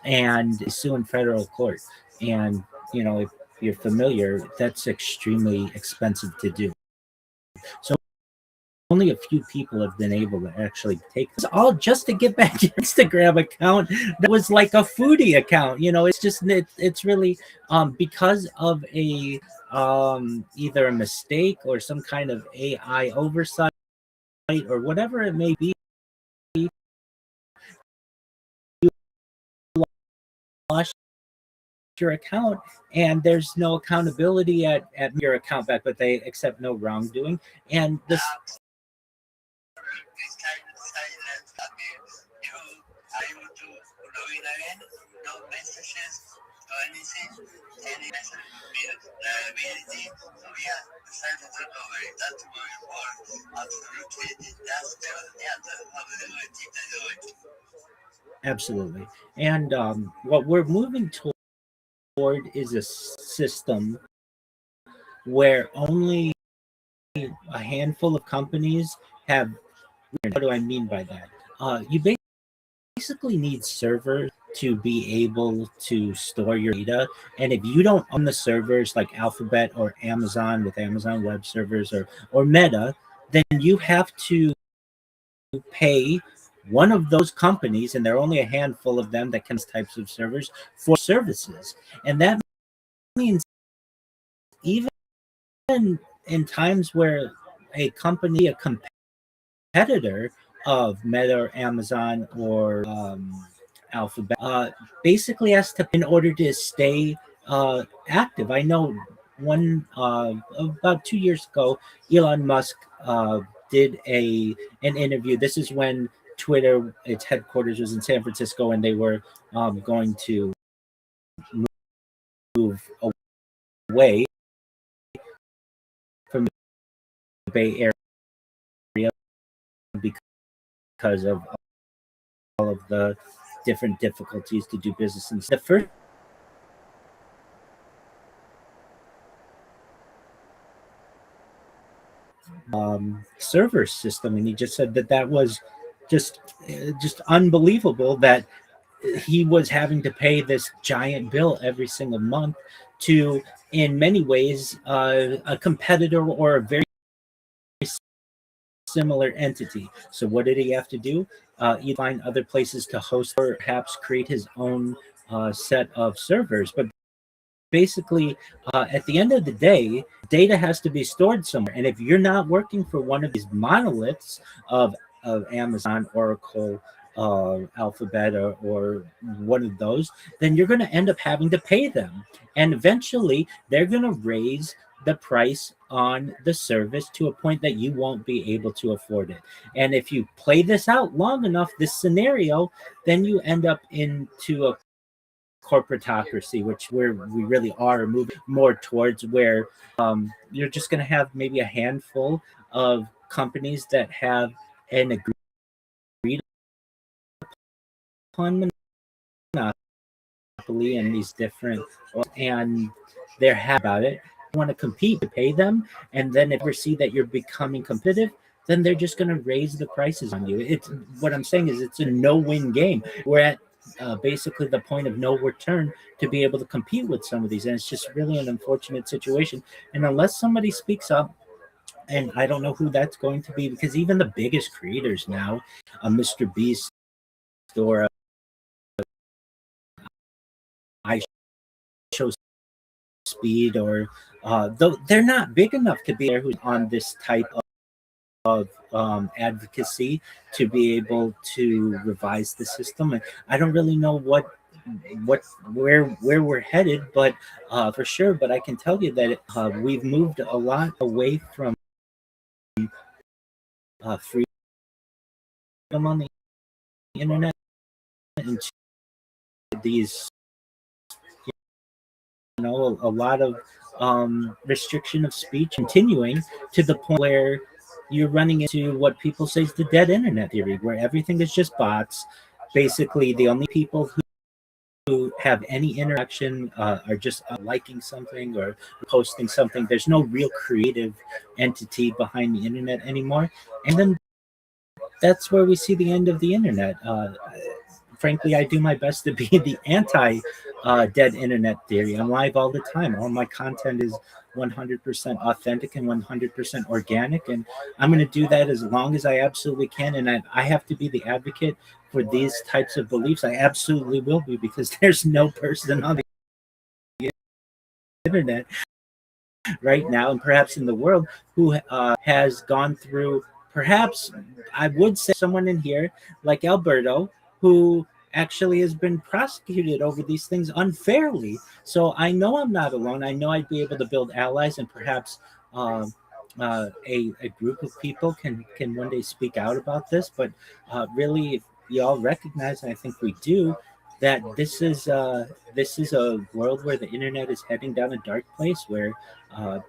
and sue in federal court. And if you're familiar, that's extremely expensive to do. So only a few people have been able to actually take this all just to get back your Instagram account that was like a foodie account. It's just it's really because of a either a mistake or some kind of AI oversight or whatever it may be. You lost your account and there's no accountability at your account back, but they accept no wrongdoing. And this This kind of silence, I mean, you are able to log in again, no messages, no anything, any message with liability. So yeah, the silence recovery, that's very important. Absolutely, that's how they do it, if they do it. absolutely. And what we're moving toward is a system where only a handful of companies have. What do I mean by that? You basically need servers to be able to store your data. And if you don't own the servers like Alphabet or Amazon with Amazon Web Servers or Meta, then you have to pay one of those companies, and there are only a handful of them that can types of servers for services. And that means even in times where a company, a competitor of Meta or Amazon or Alphabet, basically has to, in order to stay active. I know about 2 years ago, Elon Musk did an interview. This is when Twitter, its headquarters was in San Francisco, and they were going to move away from the Bay Area because of all of the different difficulties to do business. And the first server system, and he just said that was just unbelievable that he was having to pay this giant bill every single month to, in many ways, a competitor or a very similar entity. So what did he have to do? He'd find other places to host or perhaps create his own set of servers. But basically, at the end of the day, data has to be stored somewhere. And if you're not working for one of these monoliths of Amazon, Oracle, Alphabet, or one of those, then you're going to end up having to pay them. And eventually, they're going to raise the price on the service to a point that you won't be able to afford it. And if you play this out long enough, this scenario, then you end up into a corporatocracy, which we really are moving more towards, where you're just going to have maybe a handful of companies that have an agreed upon monopoly and these different, and they're happy about it, want to compete to pay them, and then if we see that you're becoming competitive, then they're just going to raise the prices on you. It's what I'm saying is it's a no-win game. We're at basically the point of no return to be able to compete with some of these, and it's just really an unfortunate situation. And unless somebody speaks up, and I don't know who that's going to be, because even the biggest creators now, a Mr. Beast or I Show Speed, or though they're not big enough to be there who's on this type of advocacy to be able to revise the system. And I don't really know where we're headed, but for sure. But I can tell you that we've moved a lot away from freedom on the internet into these, a lot of restriction of speech continuing, to the point where you're running into what people say is the dead internet theory, where everything is just bots. Basically, the only people who have any interaction are just liking something or posting something. There's no real creative entity behind the internet anymore. And then that's where we see the end of the internet. frankly, I do my best to be the anti dead internet theory. I'm live all the time. All my content is 100% authentic and 100% organic. And I'm going to do that as long as I absolutely can. And I have to be the advocate for these types of beliefs. I absolutely will be, because there's no person on the internet right now, and perhaps in the world, who has gone through, perhaps I would say, someone in here like Alberto, who actually has been prosecuted over these things unfairly. So I know I'm not alone. I know I'd be able to build allies, and perhaps a group of people can one day speak out about this. But really, if you all recognize, and I think we do, that this is a world where the internet is heading down a dark place, where uh,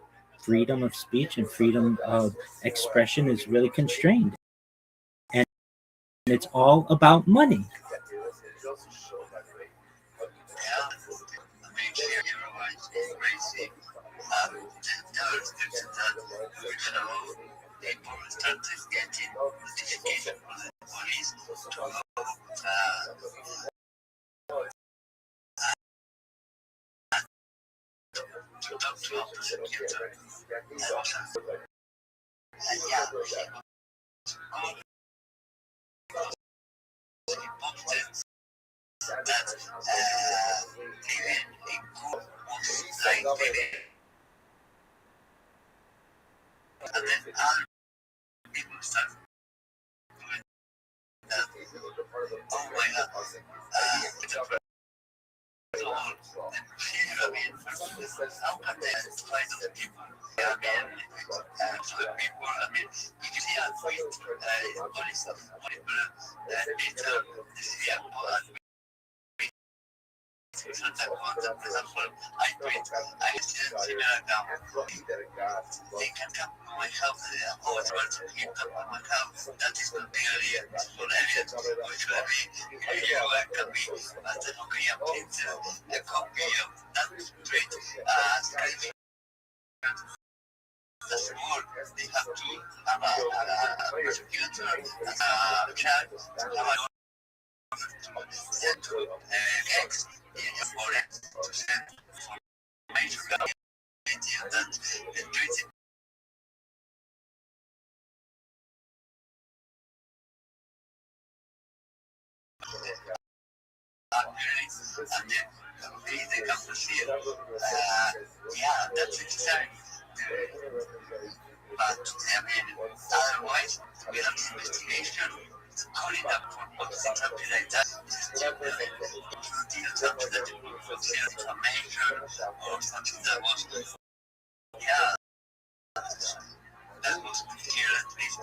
freedom of speech and freedom of expression is really constrained, and it's all about money. People started getting notification from the police to talk to a prosecutor. And yeah, he posted that living in good was like living, and then other people started doing that. Oh my god, it's a problem. I mean, how can they find the people? I mean, to the people, I mean, you can see a tweet, police, sometimes for example, I tweet, I send similar account. They can come to my house, or it's going to keep them on my house. That is not really for evidence, which will be, you can be, as the Korean kids, a copy of that tweet, script. The school, they have to have a prosecutor, child, send to X for it to send information about that the tweet. And then they come to see it. Yeah, that's necessary. But I mean, otherwise, without investigation, calling up for posting something like that is stupid. Something that you would consider information or something that was, yeah, that was clear at least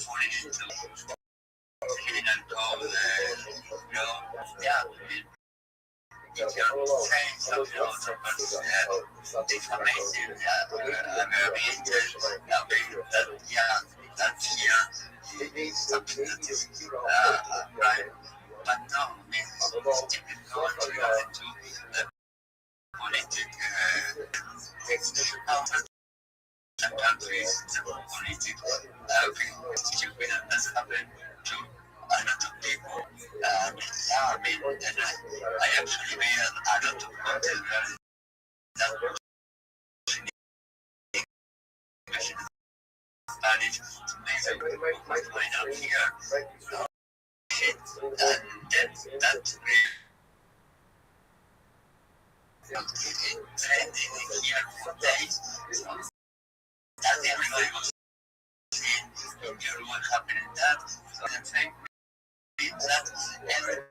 foolish to criminal code, yeah, I mean, if you're saying something about someone's information, I'm going to be interested, that here is something that is right. But no, I mean, it's typically going to go into the politic, outside the countries, the politic, stupid, and that's happened to a lot of people. I mean, and I actually made a lot of content that was English and Spanish to make my point out here. And then that's really trending here for days. So that everybody was seeing in Europe what happened in that. So I'm saying that everything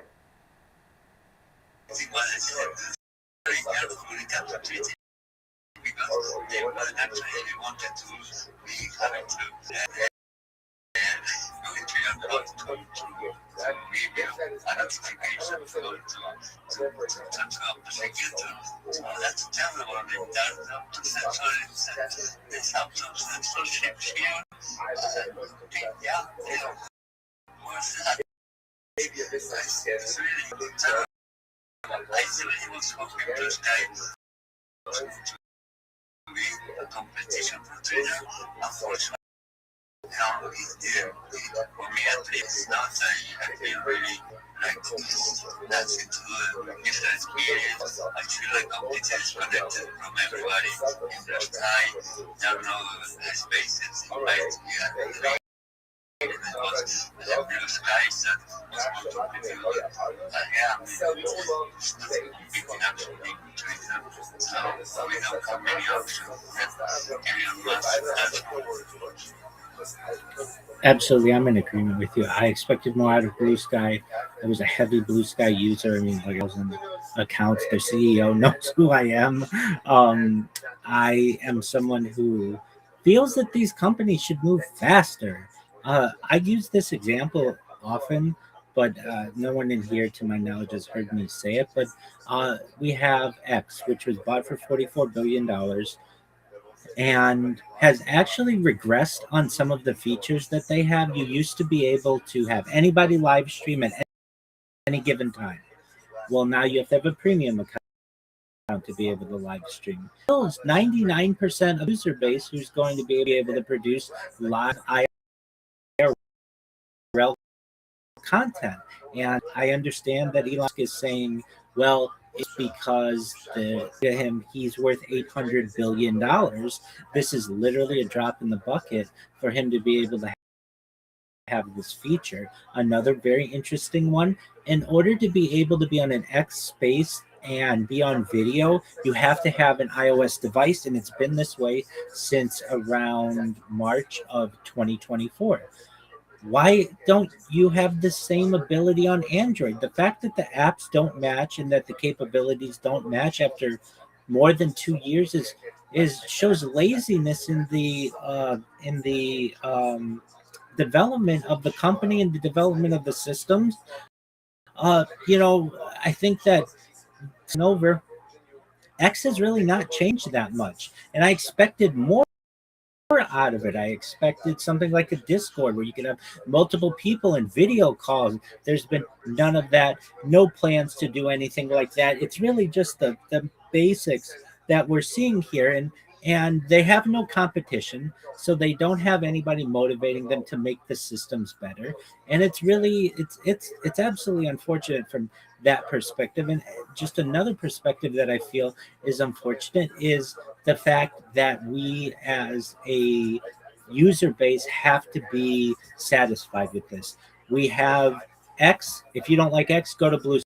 was very careful when it comes to treating, because they were actually wanted to be having to go into your court to review a notification to a prosecutor. So that's terrible. I mean, there's no censorship. There's some censorship here. Yeah, what's that? It's really terrible. I really was hoping this guy to be a competition for Twitter. Unfortunately, how he did. For me, at least, not that I feel really like that's into it. If that's creative, I feel like I'm disconnected from everybody in the time, down all the spaces. Like, yeah, it was the blue skies that was going to do it. Yeah, it's nothing big actually between them. So we don't have many options. Everyone must. Absolutely, I'm in agreement with you. I expected more out of Blue Sky. I was a heavy Blue Sky user. I mean, like 1,000 accounts. Their CEO knows who I am. I am someone who feels that these companies should move faster. I use this example often, but no one in here, to my knowledge, has heard me say it. But we have X, which was bought for $44 billion and has actually regressed on some of the features that they have. You used to be able to have anybody live stream at any given time. Well, now you have to have a premium account to be able to live stream. Still, it's 99% of user base who's going to be able to produce live IRL content. And I understand that Elon Musk is saying, well, it's because he's worth $800 billion. This is literally a drop in the bucket for him to be able to have this feature. Another very interesting one, in order to be able to be on an X space and be on video, you have to have an iOS device, and it's been this way since around March of 2024. Why don't you have the same ability on Android? The fact that the apps don't match and that the capabilities don't match after more than 2 years is shows laziness in the development of the company and the development of the systems. I think that over X has really not changed that much, and I expected more out of it. I expected something like a Discord where you could have multiple people in video calls. There's been none of that, no plans to do anything like that. It's really just the basics that we're seeing here, and they have no competition, so they don't have anybody motivating them to make the systems better. And it's really it's absolutely unfortunate from that perspective. And just another perspective that I feel is unfortunate is the fact that we as a user base have to be satisfied with this. We have X. If you don't like X, go to Blue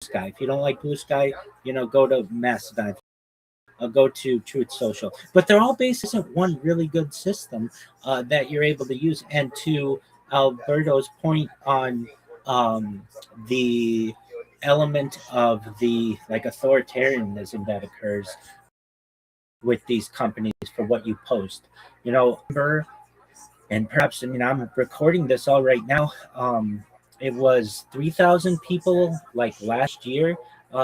Sky. If you don't like Blue Sky, go to Mastodon. Go to Truth Social. But they're all based on one really good system that you're able to use. And to Alberto's point on the element of the authoritarianism that occurs with these companies for what you post. And perhaps, I'm recording this all right now. It was 3,000 people like last year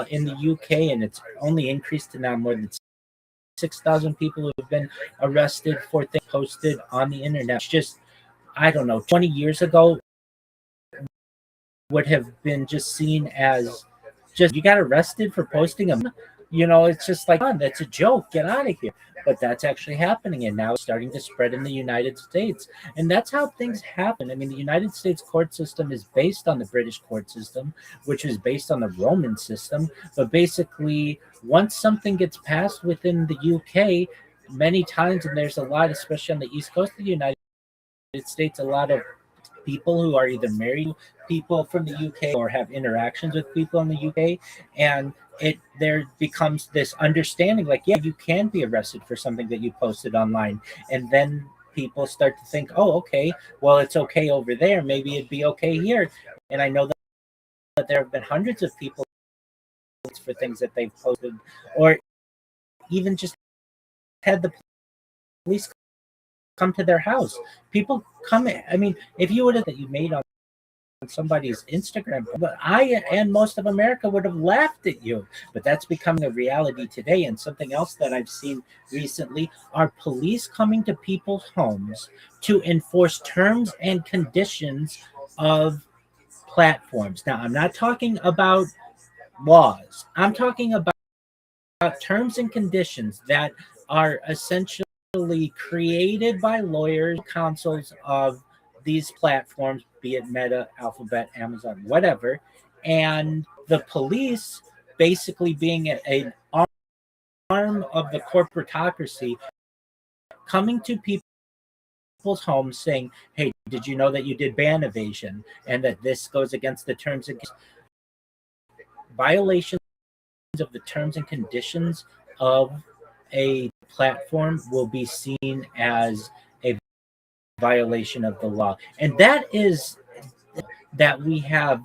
in the UK, and it's only increased to now more than 6,000 people who have been arrested for things posted on the internet. It's just, I don't know, 20 years ago would have been just seen as just, you got arrested for posting a, it's just like, oh, that's a joke, get out of here. But that's actually happening, and now it's starting to spread in the United States. And that's how things happen. I mean, the United States court system is based on the British court system, which is based on the Roman system. But basically, once something gets passed within the UK, many times, and there's a lot, especially on the East Coast of the United States, a lot of people who are either married to people from the UK or have interactions with people in the UK, and there becomes this understanding like, yeah, you can be arrested for something that you posted online. And then people start to think, oh, okay, well, it's okay over there, maybe it'd be okay here. And I know that there have been hundreds of people for things that they've posted, or even just had the police come to their house. People come, I mean, if you would have that you made on somebody's Instagram, but I and most of America would have laughed at you. But that's becoming a reality today. And something else that I've seen recently are police coming to people's homes to enforce terms and conditions of platforms. Now, I'm not talking about laws. I'm talking about terms and conditions that are essentially created by lawyers, counsels of these platforms, be it Meta, Alphabet, Amazon, whatever, and the police basically being an arm of the corporatocracy coming to people's homes saying, hey, did you know that you did ban evasion and that this goes against the terms and violations of the terms and conditions of a platform will be seen as a violation of the law. And that is that we have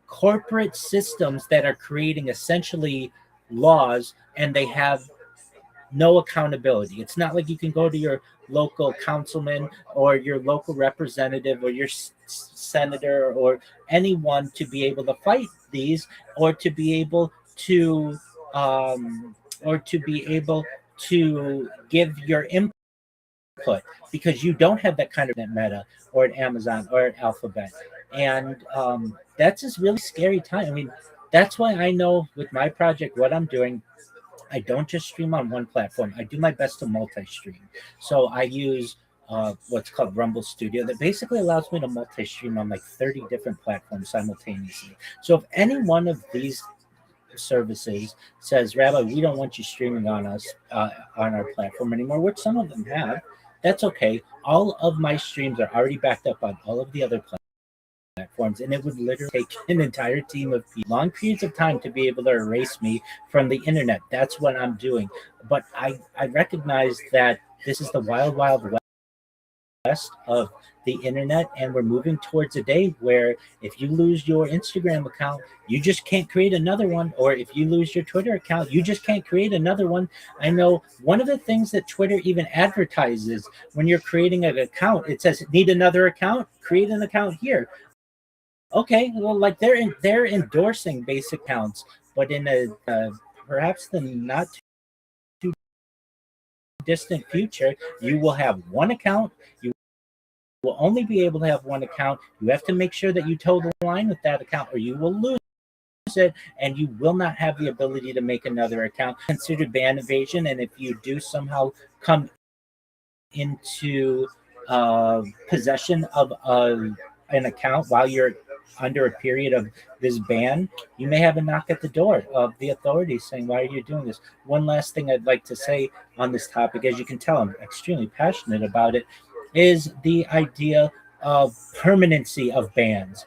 corporate systems that are creating essentially laws and they have no accountability. It's not like you can go to your local councilman or your local representative or your senator or anyone to be able to fight these or to be able to um, give your input because you don't have that kind of Meta or an Amazon or an Alphabet. And that's just really scary time. I mean, that's why I know with my project what I'm doing. I don't just stream on one platform. I do my best to multi-stream. So I use what's called Rumble Studio that basically allows me to multi-stream on like 30 different platforms simultaneously. So if any one of these services says, Rabbi, we don't want you streaming on us on our platform anymore, which some of them have, that's okay. All of my streams are already backed up on all of the other platforms, and it would literally take an entire team of people, long periods of time to be able to erase me from the internet. That's what I'm doing. But I recognize that this is the wild, wild west of the internet, and we're moving towards a day where if you lose your Instagram account, you just can't create another one, or if you lose your Twitter account, you just can't create another one. I know one of the things that Twitter even advertises when you're creating an account, it says need another account, create an account here. Okay, well, like they're endorsing basic accounts, but in a perhaps the not too distant future, you will have one account. You will only be able to have one account. You have to make sure that you toe the line with that account, or you will lose it, and you will not have the ability to make another account. Considered ban evasion, and if you do somehow come into possession of an account while you're under a period of this ban, you may have a knock at the door of the authorities saying, why are you doing this? One last thing I'd like to say on this topic, as you can tell, I'm extremely passionate about it, is the idea of permanency of bans.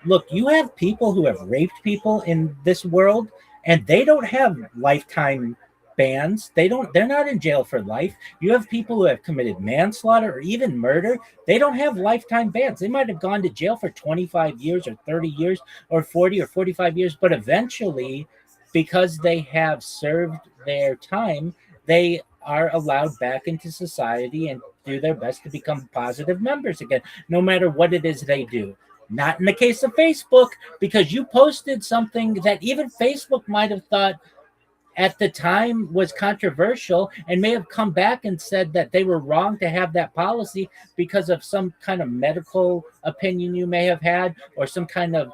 Look, you have people who have raped people in this world, and they don't have lifetime bans. They're not in jail for life. You have people who have committed manslaughter or even murder. They don't have lifetime bans. They might have gone to jail for 25 years or 30 years or 40 or 45 years, but eventually, because they have served their time, they are allowed back into society and do their best to become positive members again, no matter what it is they do. Not in the case of Facebook, because you posted something that even Facebook might have thought at the time was controversial and may have come back and said that they were wrong to have that policy because of some kind of medical opinion you may have had or some kind of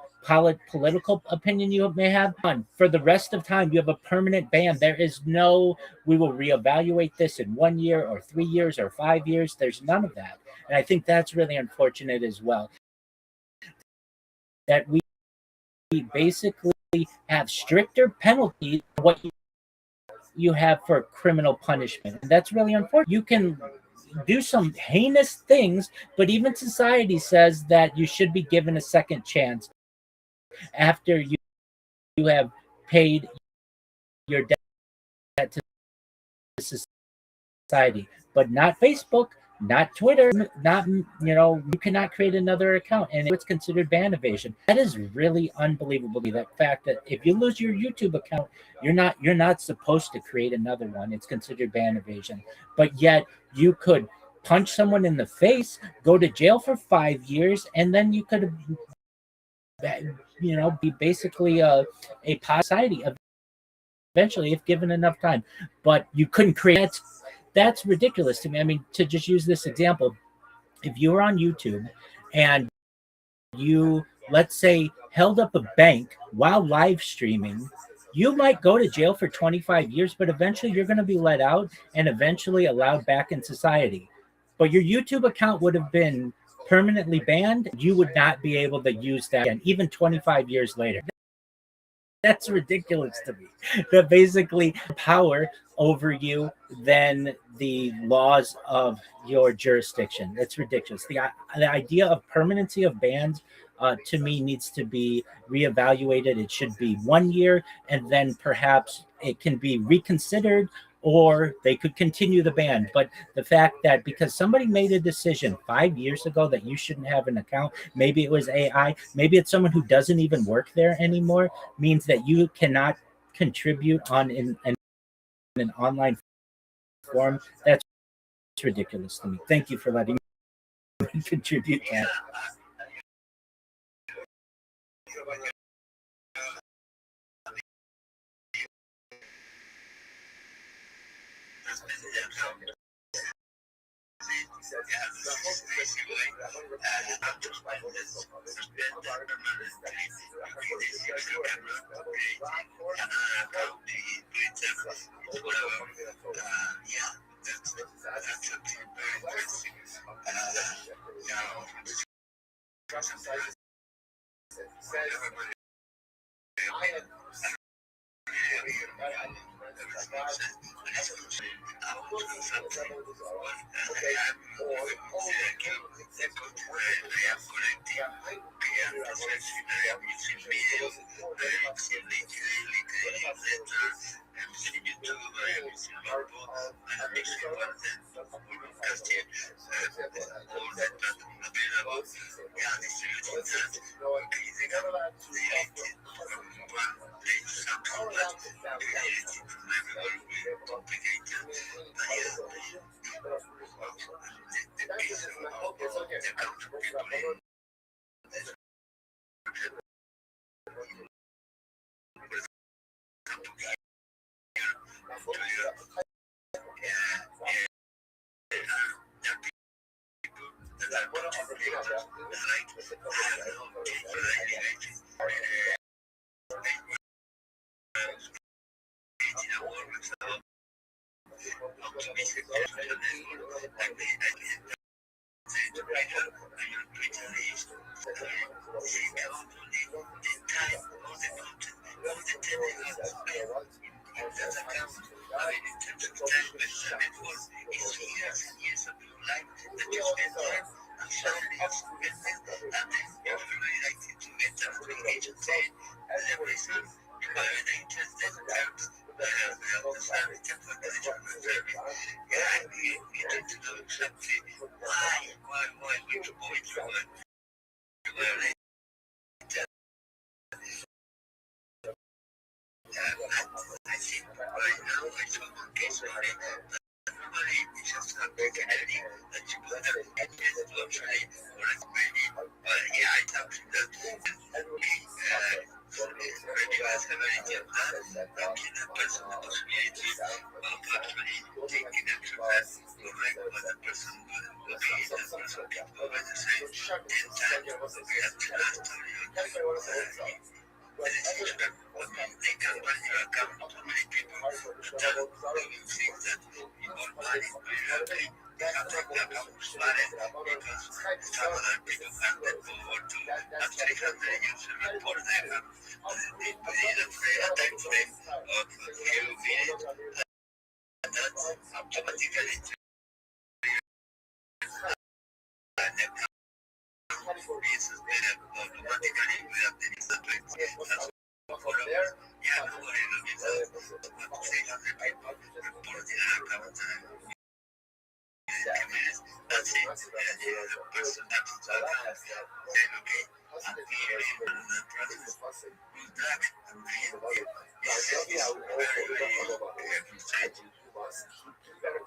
political opinion you may have. For the rest of time, you have a permanent ban. There is no, we will reevaluate this in 1 year or 3 years or 5 years. There's none of that. And I think that's really unfortunate as well. That we basically have stricter penalties for what you have for criminal punishment. And that's really unfortunate. You can do some heinous things, but even society says that you should be given a second chance after you have paid your debt to society. But not Facebook, not Twitter, not, you cannot create another account, and it's considered ban evasion. That is really unbelievable. That fact that if you lose your YouTube account, you're not supposed to create another one. It's considered ban evasion. But yet you could punch someone in the face, go to jail for 5 years, and then you could be basically a society eventually if given enough time. But you couldn't create. That's ridiculous to me. I mean, to just use this example, if you were on YouTube and you, let's say, held up a bank while live streaming, You might go to jail for 25 years, but eventually you're going to be let out and eventually allowed back in society. But your YouTube account would have been permanently banned. You would not be able to use that again, even 25 years later. That's ridiculous to me. That basically power over you than the laws of your jurisdiction. That's ridiculous. The idea of permanency of bans to me needs to be reevaluated. It should be 1 year, and then perhaps it can be reconsidered, or they could continue the ban. But the fact that because somebody made a decision 5 years ago that you shouldn't have an account, maybe it was AI, maybe it's someone who doesn't even work there anymore, means that you cannot contribute on in an online form. That's ridiculous to me. Thank you for letting me contribute that.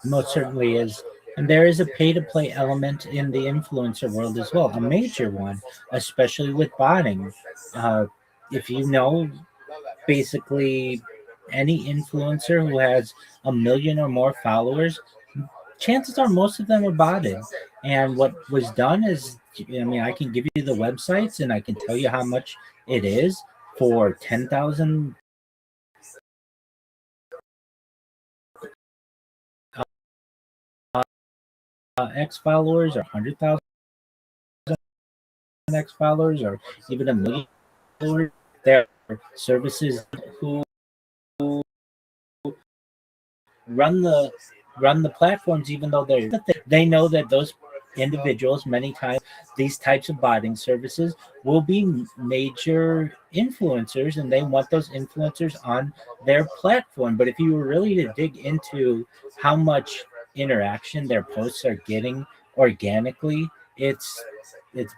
Most certainly is. And there is a pay to play element in the influencer world as well, a major one, especially with botting. If you know, basically any influencer who has 1 million or more followers, chances are most of them are botted. And what was done is, I mean, I can give you the websites and I can tell you how much it is for 10,000 X followers or 100,000 X followers or even a million followers. There are services who run the platforms, even though they know that those individuals, many times these types of botting services will be major influencers, and they want those influencers on their platform. But if you were really to dig into how much interaction their posts are getting organically, it's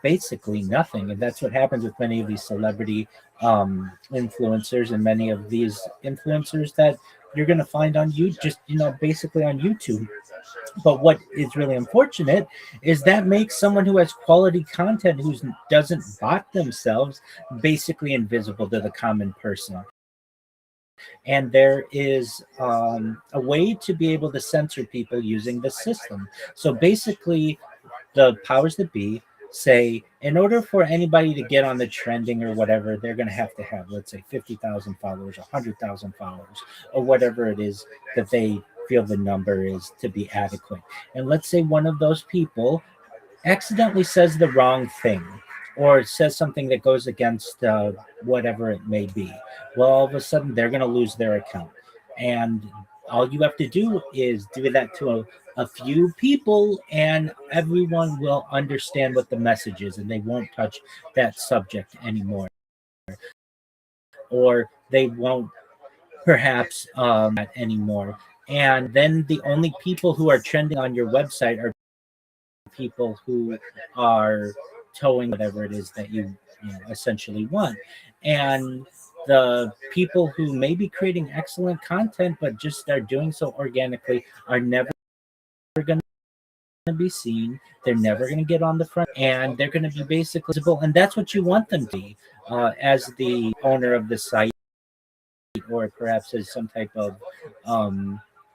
basically nothing. And that's what happens with many of these celebrity influencers, and many of these influencers that you're going to find on you, just basically on YouTube. But what is really unfortunate is that makes someone who has quality content, who doesn't bot themselves, basically invisible to the common person. And there is a way to be able to censor people using the system. So basically, the powers that be say, in order for anybody to get on the trending or whatever, they're going to have, let's say, 50,000 followers, 100,000 followers, or whatever it is that they feel the number is to be adequate. And let's say one of those people accidentally says the wrong thing, or says something that goes against whatever it may be. Well, all of a sudden, they're going to lose their account. And all you have to do is do that to a few people, and everyone will understand what the message is, and they won't touch that subject anymore. Or they won't perhaps that anymore. And then the only people who are trending on your website are people who are towing whatever it is that you essentially want. And the people who may be creating excellent content but just are doing so organically are never going to be seen. They're never going to get on the front, and they're going to be basically visible. And that's what you want them to be, as the owner of the site, or perhaps as some type of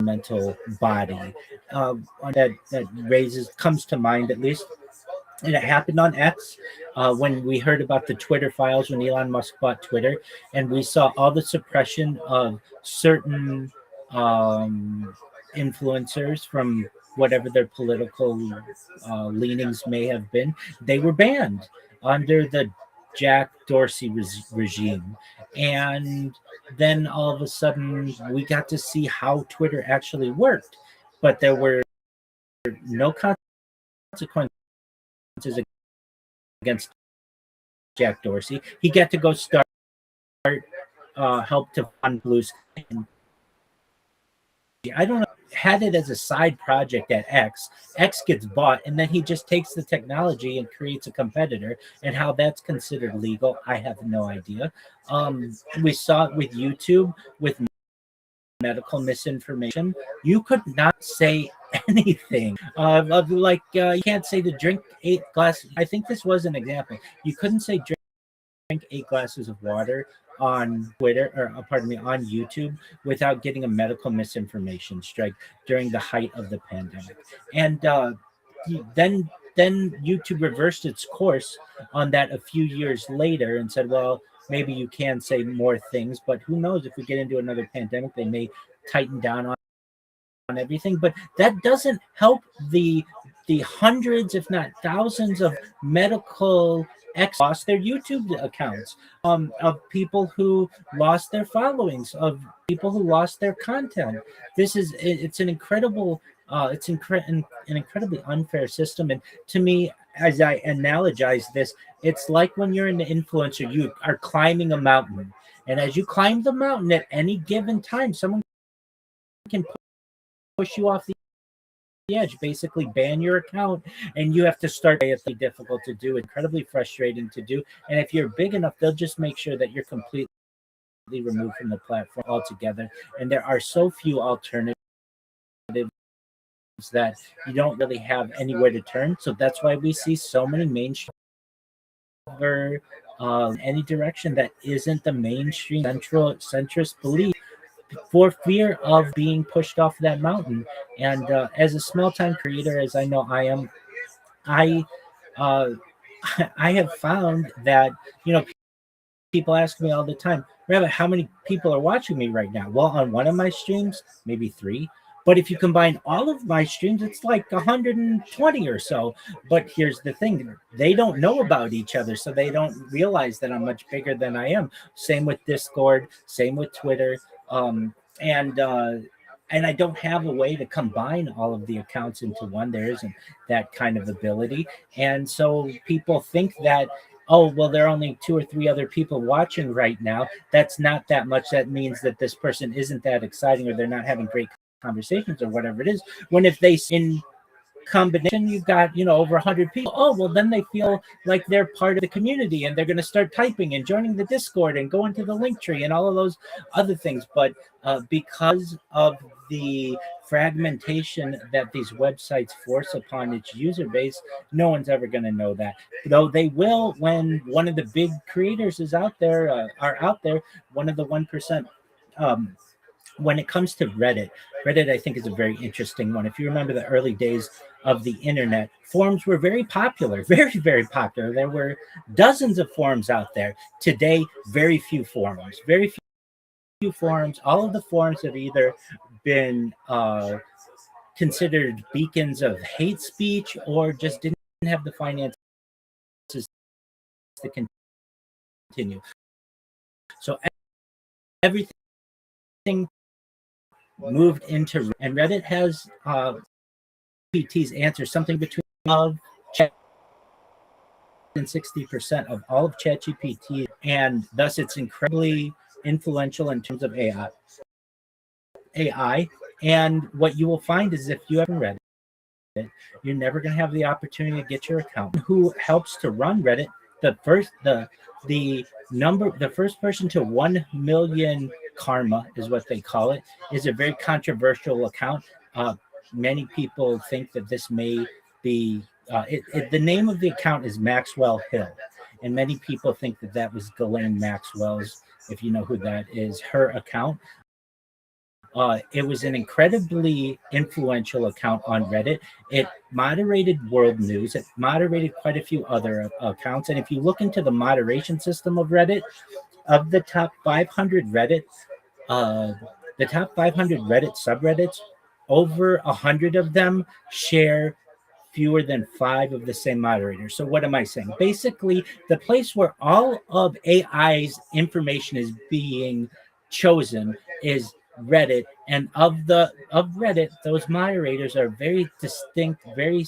mental body that comes to mind, at least. And it happened on X when we heard about the Twitter files, when Elon Musk bought Twitter, and we saw all the suppression of certain influencers from whatever their political leanings may have been. They were banned under the Jack Dorsey regime. And then all of a sudden, we got to see how Twitter actually worked. But there were no consequences against Jack Dorsey. He got to go start help to fund Blue Sky. I don't know. Had it as a side project at X. X gets bought, and then he just takes the technology and creates a competitor. And how that's considered legal, I have no idea. We saw it with YouTube with medical misinformation. You could not say anything you can't say to drink 8 glasses. I think this was an example. You couldn't say drink 8 glasses of water on Twitter, or pardon me, on YouTube, without getting a medical misinformation strike during the height of the pandemic. And then YouTube reversed its course on that a few years later and said, well, maybe you can say more things, but who knows, if we get into another pandemic, they may tighten down on everything. But that doesn't help the hundreds, if not thousands, of medical lost their YouTube accounts, of people who lost their followings, of people who lost their content. It's an incredible, an incredibly unfair system. And to me, as I analogize this, it's like when you're an influencer, you are climbing a mountain, and as you climb the mountain, at any given time, someone can push you off the edge, basically ban your account, and you have to start. It's difficult to do, incredibly frustrating to do, and if you're big enough, they'll just make sure that you're completely removed from the platform altogether. And there are so few alternatives that you don't really have anywhere to turn. So that's why we see so many mainstream any direction that isn't the mainstream centrist belief, for fear of being pushed off that mountain. And as a small-time creator, as I know I am, I have found that, people ask me all the time, Rabbi, how many people are watching me right now? Well, on one of my streams, maybe 3. But if you combine all of my streams, it's like 120 or so. But here's the thing, they don't know about each other, so they don't realize that I'm much bigger than I am. Same with Discord, same with Twitter. And I don't have a way to combine all of the accounts into one. There isn't that kind of ability. And so people think that, oh, well, there are only 2 or 3 other people watching right now. That's not that much. That means that this person isn't that exciting, or they're not having great conversations, or whatever it is. When if they in combination you've got over 100 people, oh well, then they feel like they're part of the community, and they're going to start typing and joining the Discord and going to the link tree and all of those other things. But because of the fragmentation that these websites force upon its user base, no one's ever going to know that, though they will when one of the big creators is out there, are out there, one of the 1%. When it comes to Reddit, I think, is a very interesting one. If you remember the early days of the internet, forums were very popular, very, very popular. There were dozens of forums out there. Today, very few forums, very few forums. All of the forums have either been considered beacons of hate speech, or just didn't have the finances to continue. So everything moved into, and Reddit has PT's answer something between of Chat and 60% of all of ChatGPT, and thus it's incredibly influential in terms of AI. And what you will find is, if you haven't read it, you're never going to have the opportunity to get your account. Who helps to run Reddit? The first person to 1 million karma is what they call it, is a very controversial account. Many people think that this may be the name of the account is Maxwell Hill, and many people think that that was Ghislaine Maxwell's, if you know who that is, her account. It was an incredibly influential account on Reddit. It moderated world news. It moderated quite a few other accounts. And if you look into the moderation system of Reddit, of the top 500 Reddit subreddits, over 100 of them share fewer than 5 of the same moderators. So what am I saying? Basically, the place where all of AI's information is being chosen is Reddit, and of Reddit, those moderators are very distinct, very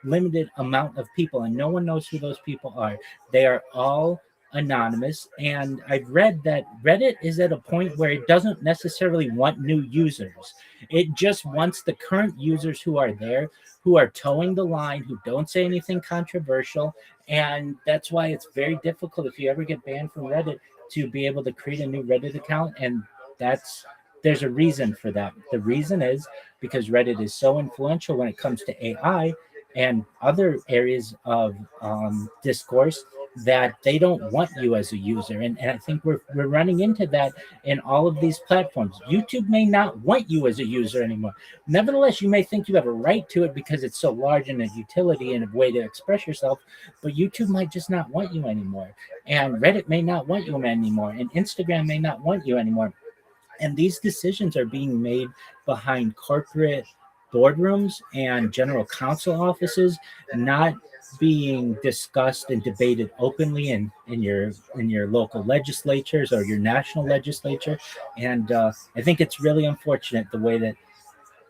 limited amount of people, and no one knows who those people are. They are all anonymous, and I've read that Reddit is at a point where it doesn't necessarily want new users. It just wants the current users who are there, who are towing the line, who don't say anything controversial, and that's why it's very difficult, if you ever get banned from Reddit, to be able to create a new Reddit account. And there's a reason for that. The reason is because Reddit is so influential when it comes to AI and other areas of discourse, that they don't want you as a user. And I think we're running into that in all of these platforms. YouTube may not want you as a user anymore. Nevertheless, you may think you have a right to it because it's so large in a utility and a way to express yourself, but YouTube might just not want you anymore. And Reddit may not want you anymore. And Instagram may not want you anymore. And these decisions are being made behind corporate boardrooms and general counsel offices, not being discussed and debated openly in your local legislatures or your national legislature. And I think it's really unfortunate the way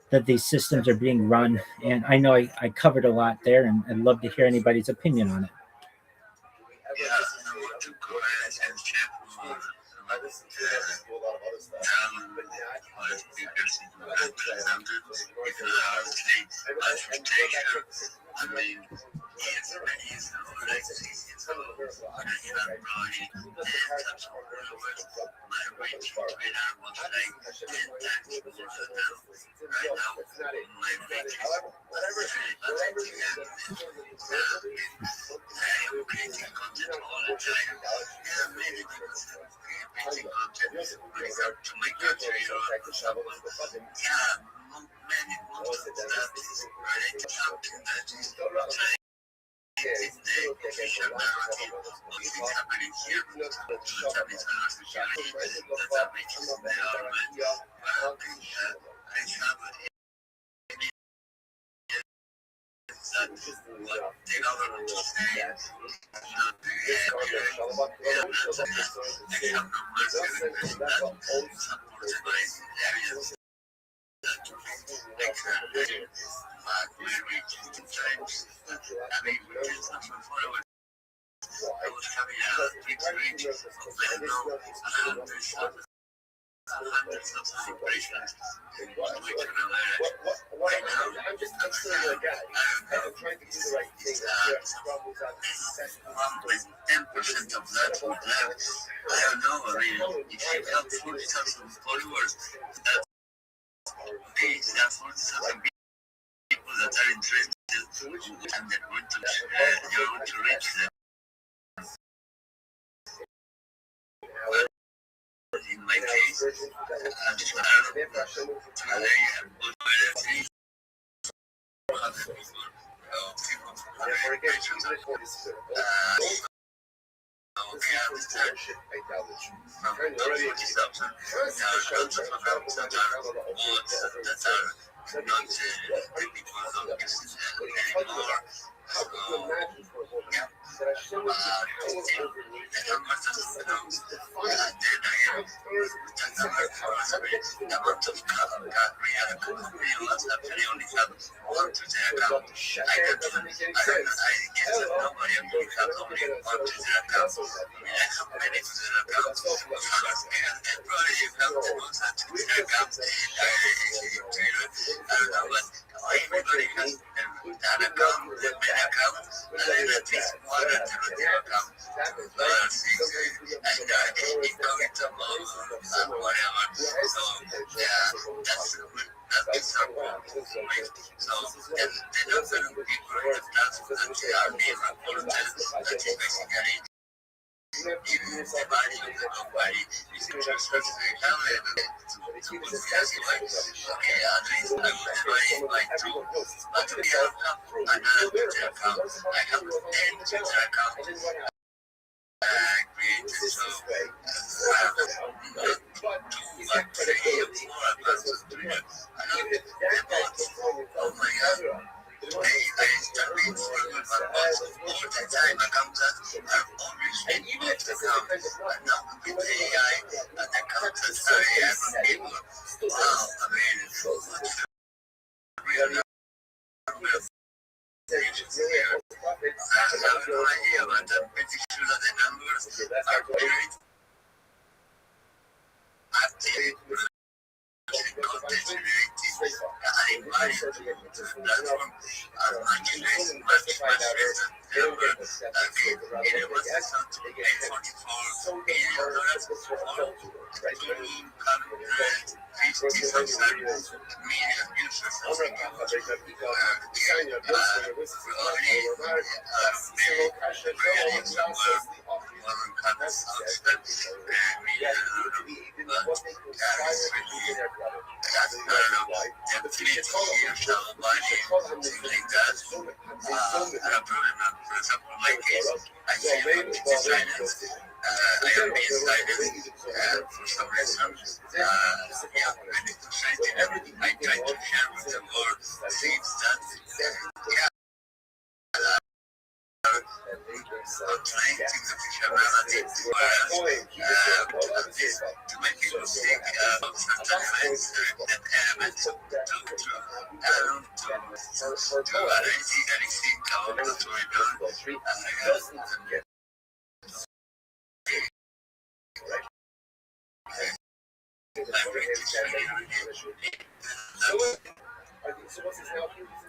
that these systems are being run. And I know I covered a lot there, and I'd love to hear anybody's opinion on it. Yeah, I want to go ahead and check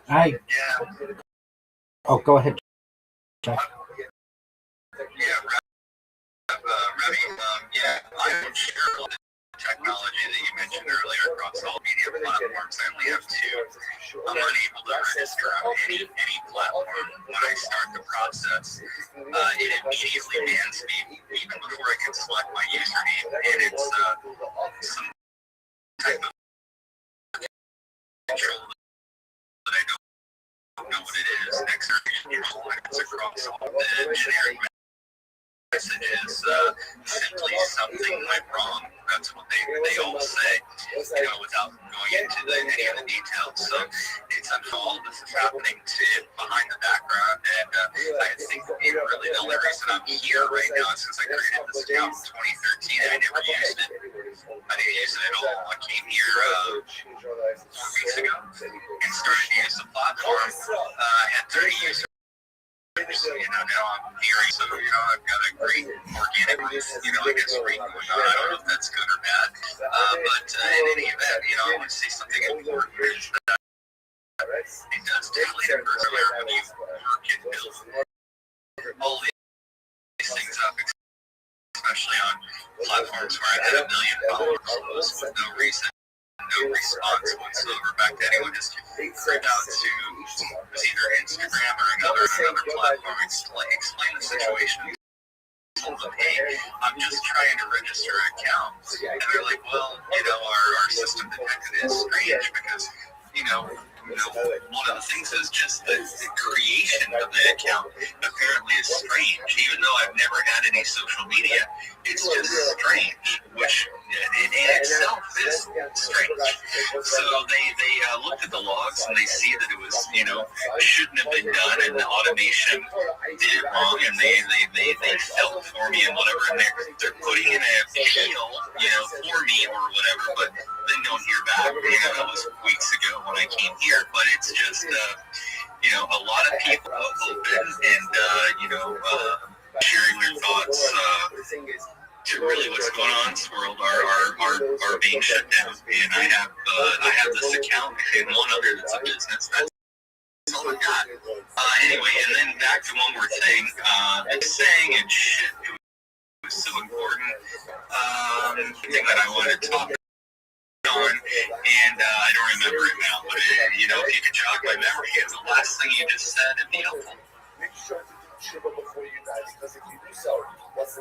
I. Oh, go ahead, Jeff. I'm sure the technology that you mentioned earlier across all media platforms. I only have two. I'm unable to register on any platform. When I start the process, it immediately bans me, even before I can select my username, and it's some type of control that I don't know what it is. Execution selects across all the generic messages, simply something went wrong. That's what they all say, without going into any of the details. So it's all of this is happening behind the background, and I think really the only reason I'm here right now is since I created this account in 2013 and I never used it. I didn't use it at all. I came here 4 weeks ago and started to use the platform. I had 30 users. Now I'm hearing, so, I've got a great organic, I guess, rate going on. I don't know if that's good or bad. But in any event, I want to say something important is that it does definitely earlier when you work and build all these things up, especially on platforms where I had 1 million followers with no reason. No response whatsoever back to anyone. Just reach out to either Instagram or another platform, explain the situation. Told them, hey, I'm just trying to register an account. And they're like, well, our system detected it as strange because, one of the things is just the creation of the account apparently is strange. Even though I've never had any social media, it's just strange, which in itself is strange. So they looked at the logs and they see that it was, shouldn't have been done, and the automation did it wrong, and they felt for me and whatever, and they're putting in a appeal, for me or whatever, but then don't hear back. That was weeks ago when I came here, but it's just, a lot of people open and, sharing their thoughts to really what's going on in this world are being shut down. And I have this account and one other that's a business. That's all I got. Anyway, and then back to one more thing. Saying and shit, it was so important. Thing that I wanted to talk on, and I don't remember it now, but if you could jog my memory, it's the last thing you just said, it'd be helpful.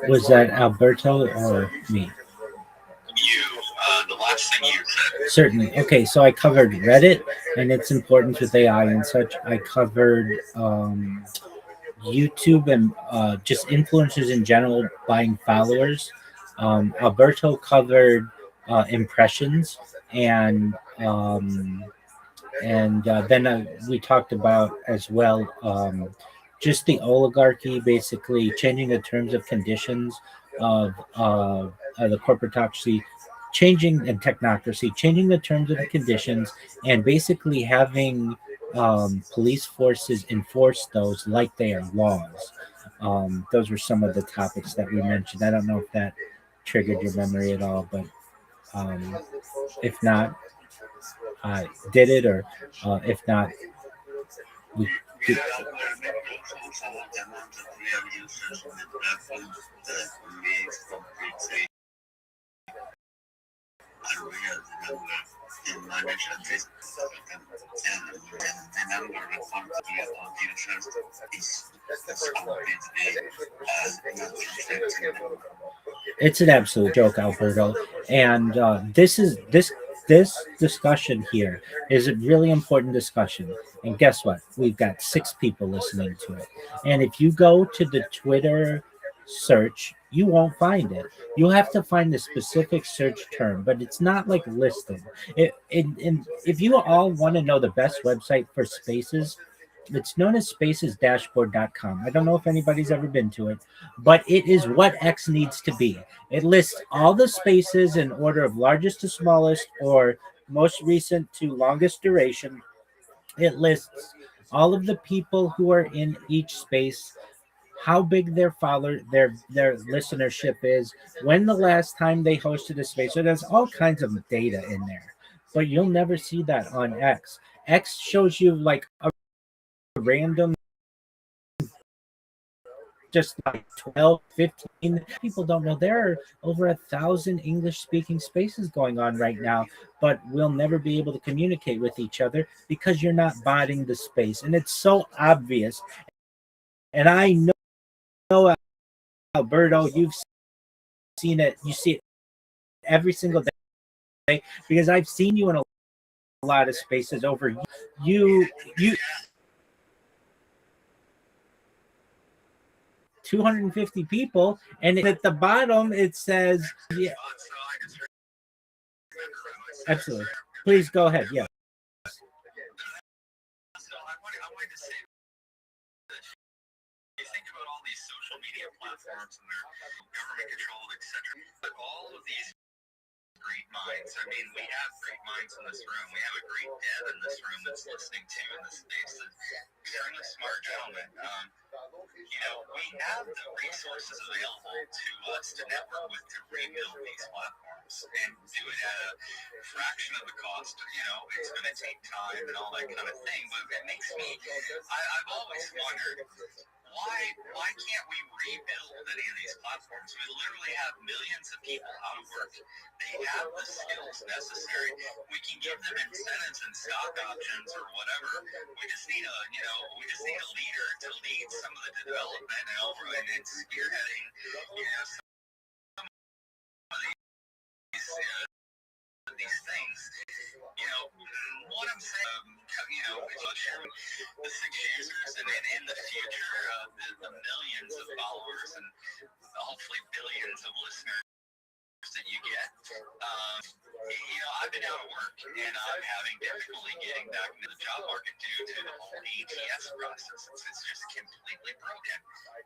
Was that Alberto or me? You, the last thing you said. Certainly. Okay, so I covered Reddit and its importance with AI and such. I covered YouTube and just influencers in general buying followers. Alberto covered impressions, and then we talked about as well just the oligarchy, basically changing the terms of conditions of the corporatocracy, changing and technocracy, changing the terms of the conditions, and basically having police forces enforce those like they are laws. Those were some of the topics that we mentioned. I don't know if that triggered your memory at all, but if not, I did it, or if not, we did. It's an absolute joke, Alberto, and this discussion here is a really important discussion. And guess what? We've got 6 people listening to it. And if you go to the Twitter search, you won't find it. You'll have to find the specific search term, but it's not like listed. If you all want to know the best website for spaces, it's known as spacesdashboard.com. I don't know if anybody's ever been to it, but it is what X needs to be. It lists all the spaces in order of largest to smallest, or most recent to longest duration. It lists all of the people who are in each space, how big their listenership is, when the last time they hosted a space. So there's all kinds of data in there, but you'll never see that on X. X shows you like a random, just like 12, 15 people. Don't know there are over 1,000 English speaking spaces going on right now, but we'll never be able to communicate with each other because you're not botting the space. And it's so obvious. And I know, Alberto, you've seen it. You see it every single day because I've seen you in a lot of spaces over you 250 people, and at the bottom it says, yeah, absolutely. Please go ahead. Yeah. So I wanted to say, you think about all these social media platforms and they're government controlled, etc. But all of these great minds. I mean, we have great minds in this room. We have a great dev in this room that's listening to in this space. Extremely smart gentleman. We have the resources available to us to network with to rebuild these platforms and do it at a fraction of the cost. It's going to take time and all that kind of thing. But it makes me, I've always wondered, why can't we rebuild any of these platforms? We literally have millions of people out of work. They have the skills necessary. We can give them incentives and stock options or whatever. We just need a leader to lead some of the development and spearheading, some of these things. What I'm saying, sharing the 6 users and in the future, the millions of followers and hopefully billions of listeners that you get. I've been out of work and I'm having difficulty getting back into the job market due to the whole ATS process. It's just completely broken.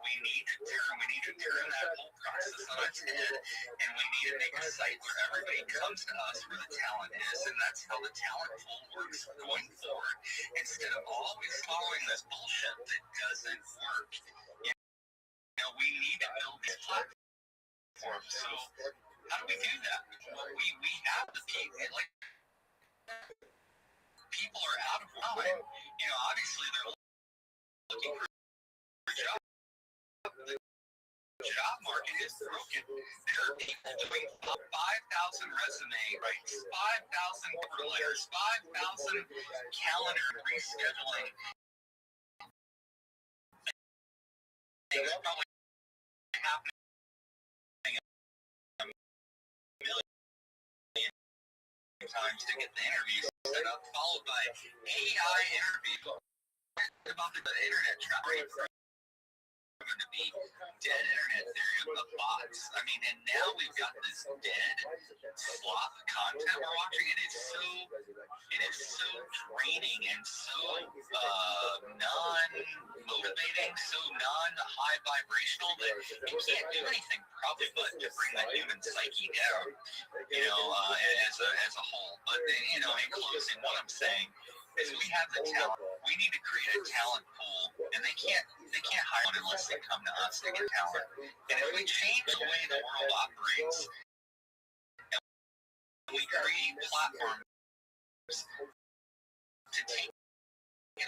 We need to turn that whole process on its head, and we need to make a site where everybody comes to us where the talent is, and that's how the talent pool works going forward. Instead of always following this bullshit that doesn't work, we need to build these platforms. So how do we do that? Well, we have the people. People are out of work. Obviously they're looking for a job. The job market is broken. There are people doing 5,000 resume writes, 5,000 cover letters, 5,000 calendar rescheduling. Things probably happening a million times to get the interviews set up, followed by AI interview about the internet traffic. Going to be dead internet theory of bots. I mean, and now we've got this dead slop content we're watching. It is so draining and so non-motivating, so non-high vibrational that you can't do anything probably but to bring that human psyche down, as a whole. But in closing, what I'm saying is we have the talent. We need to create a talent pool, and they can't hire one unless they come to us to get talent. And if we change the way the world operates, and we create platforms to take it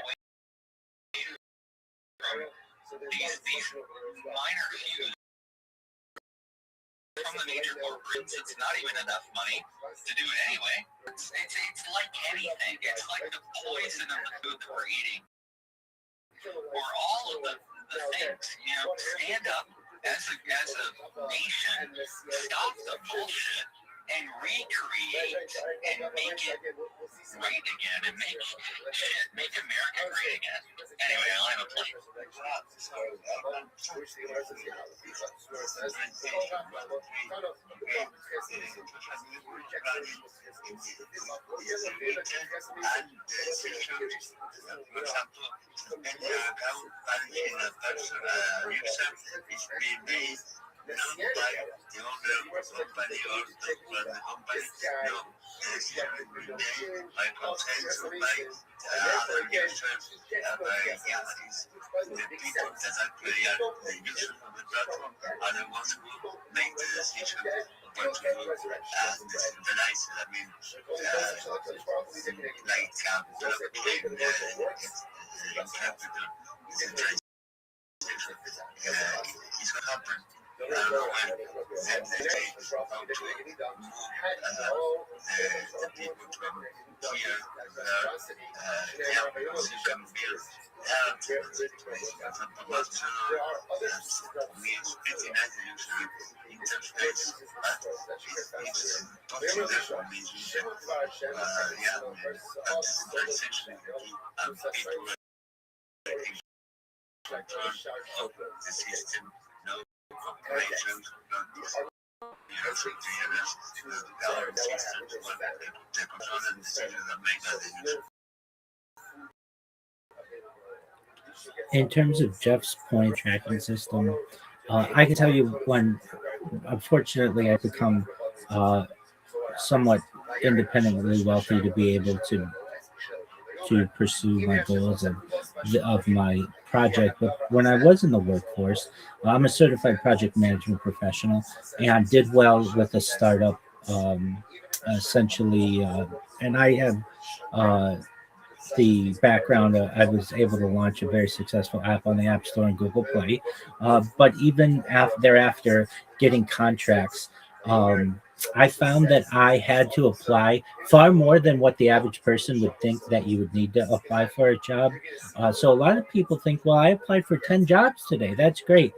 away from these minor few from the major corporations, it's not even enough money to do it anyway. It's like anything. It's like the poison of the food that we're eating. Or all of the things, stand up as a nation, stop the bullshit, and recreate and make it right again, and make America great again. Anyway, I'll have a plane. treat GNS, the gallery systems, what the component decisions that make that decision. In terms of Jeff's point tracking system, I can tell you when, unfortunately, I become somewhat independently wealthy to be able to pursue my goals of my project. But when I was in the workforce, I'm a certified project management professional, and I did well with a startup, essentially, and I have. The background, I was able to launch a very successful app on the App Store and Google Play. But even thereafter, getting contracts, I found that I had to apply far more than what the average person would think that you would need to apply for a job. So a lot of people think, well, I applied for 10 jobs today. That's great.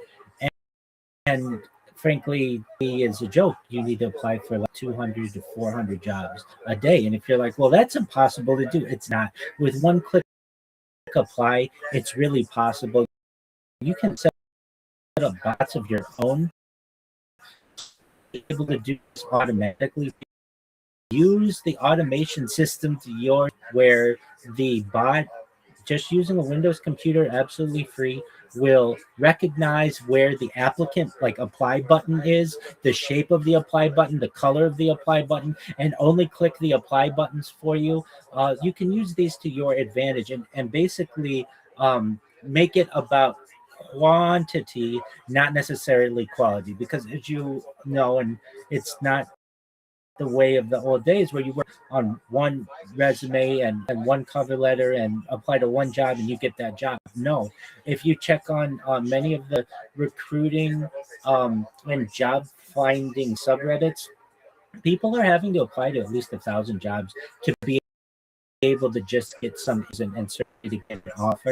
And frankly, is a joke. You need to apply for like 200 to 400 jobs a day. And if you're like, well, that's impossible to do, it's not. With one click apply, it's really possible. You can set up bots of your own, be able to do this automatically. Use the automation system to your where the bot, just using a Windows computer, absolutely free, will recognize where the applicant like apply button is, the shape of the apply button, the color of the apply button, and only click the apply buttons for you. You can use these to your advantage and basically make it about quantity, not necessarily quality, because as you know, and it's not the way of the old days where you work on one resume and one cover letter and apply to one job and you get that job. No, if you check on many of the recruiting and job finding subreddits, people are having to apply to at least 1,000 jobs to be able to just get some and certainly to get an offer.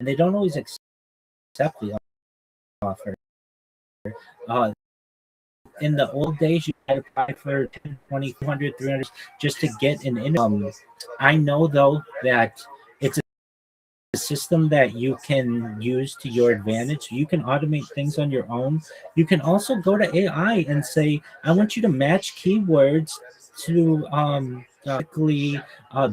And they don't always accept the offer. In the old days, you had to apply for 10, 20, 200, 300 just to get an interview. I know, though, that it's a system that you can use to your advantage. You can automate things on your own. You can also go to AI and say, I want you to match keywords to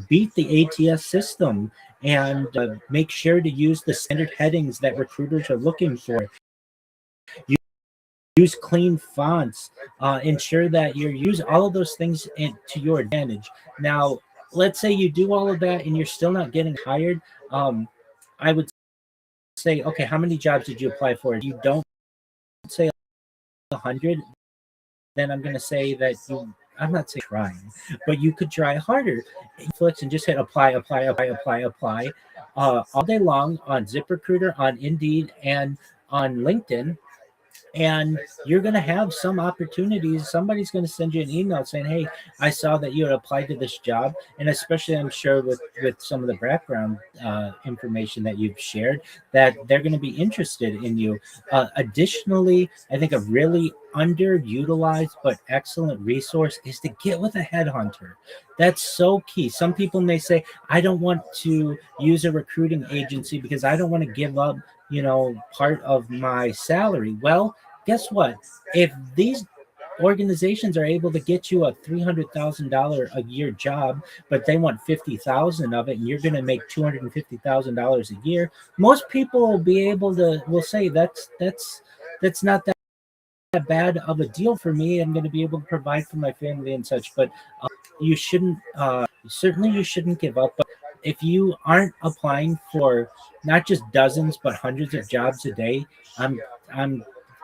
beat the ATS system and make sure to use the standard headings that recruiters are looking for. Use clean fonts, ensure that you use all of those things to your advantage. Now, let's say you do all of that and you're still not getting hired. I would say, okay, how many jobs did you apply for? If you don't say 100, then I'm going to say that I'm not saying trying, but you could try harder. Netflix and just hit apply all day long on ZipRecruiter, on Indeed, and on LinkedIn. And you're going to have some opportunities. Somebody's going to send you an email saying, hey, I saw that you had applied to this job. And especially, I'm sure with some of the background information that you've shared, that they're going to be interested in you. Additionally, I think a really underutilized but excellent resource is to get with a headhunter. That's so key. Some people may say, I don't want to use a recruiting agency because I don't want to give up part of my salary. Well, guess what? If these organizations are able to get you a $300,000 a year job, but they want 50,000 of it, and you're going to make $250,000 a year, most people will say that's not that bad of a deal for me. I'm going to be able to provide for my family and such. But you shouldn't give up. But if you aren't applying for not just dozens but hundreds of jobs a day, I'm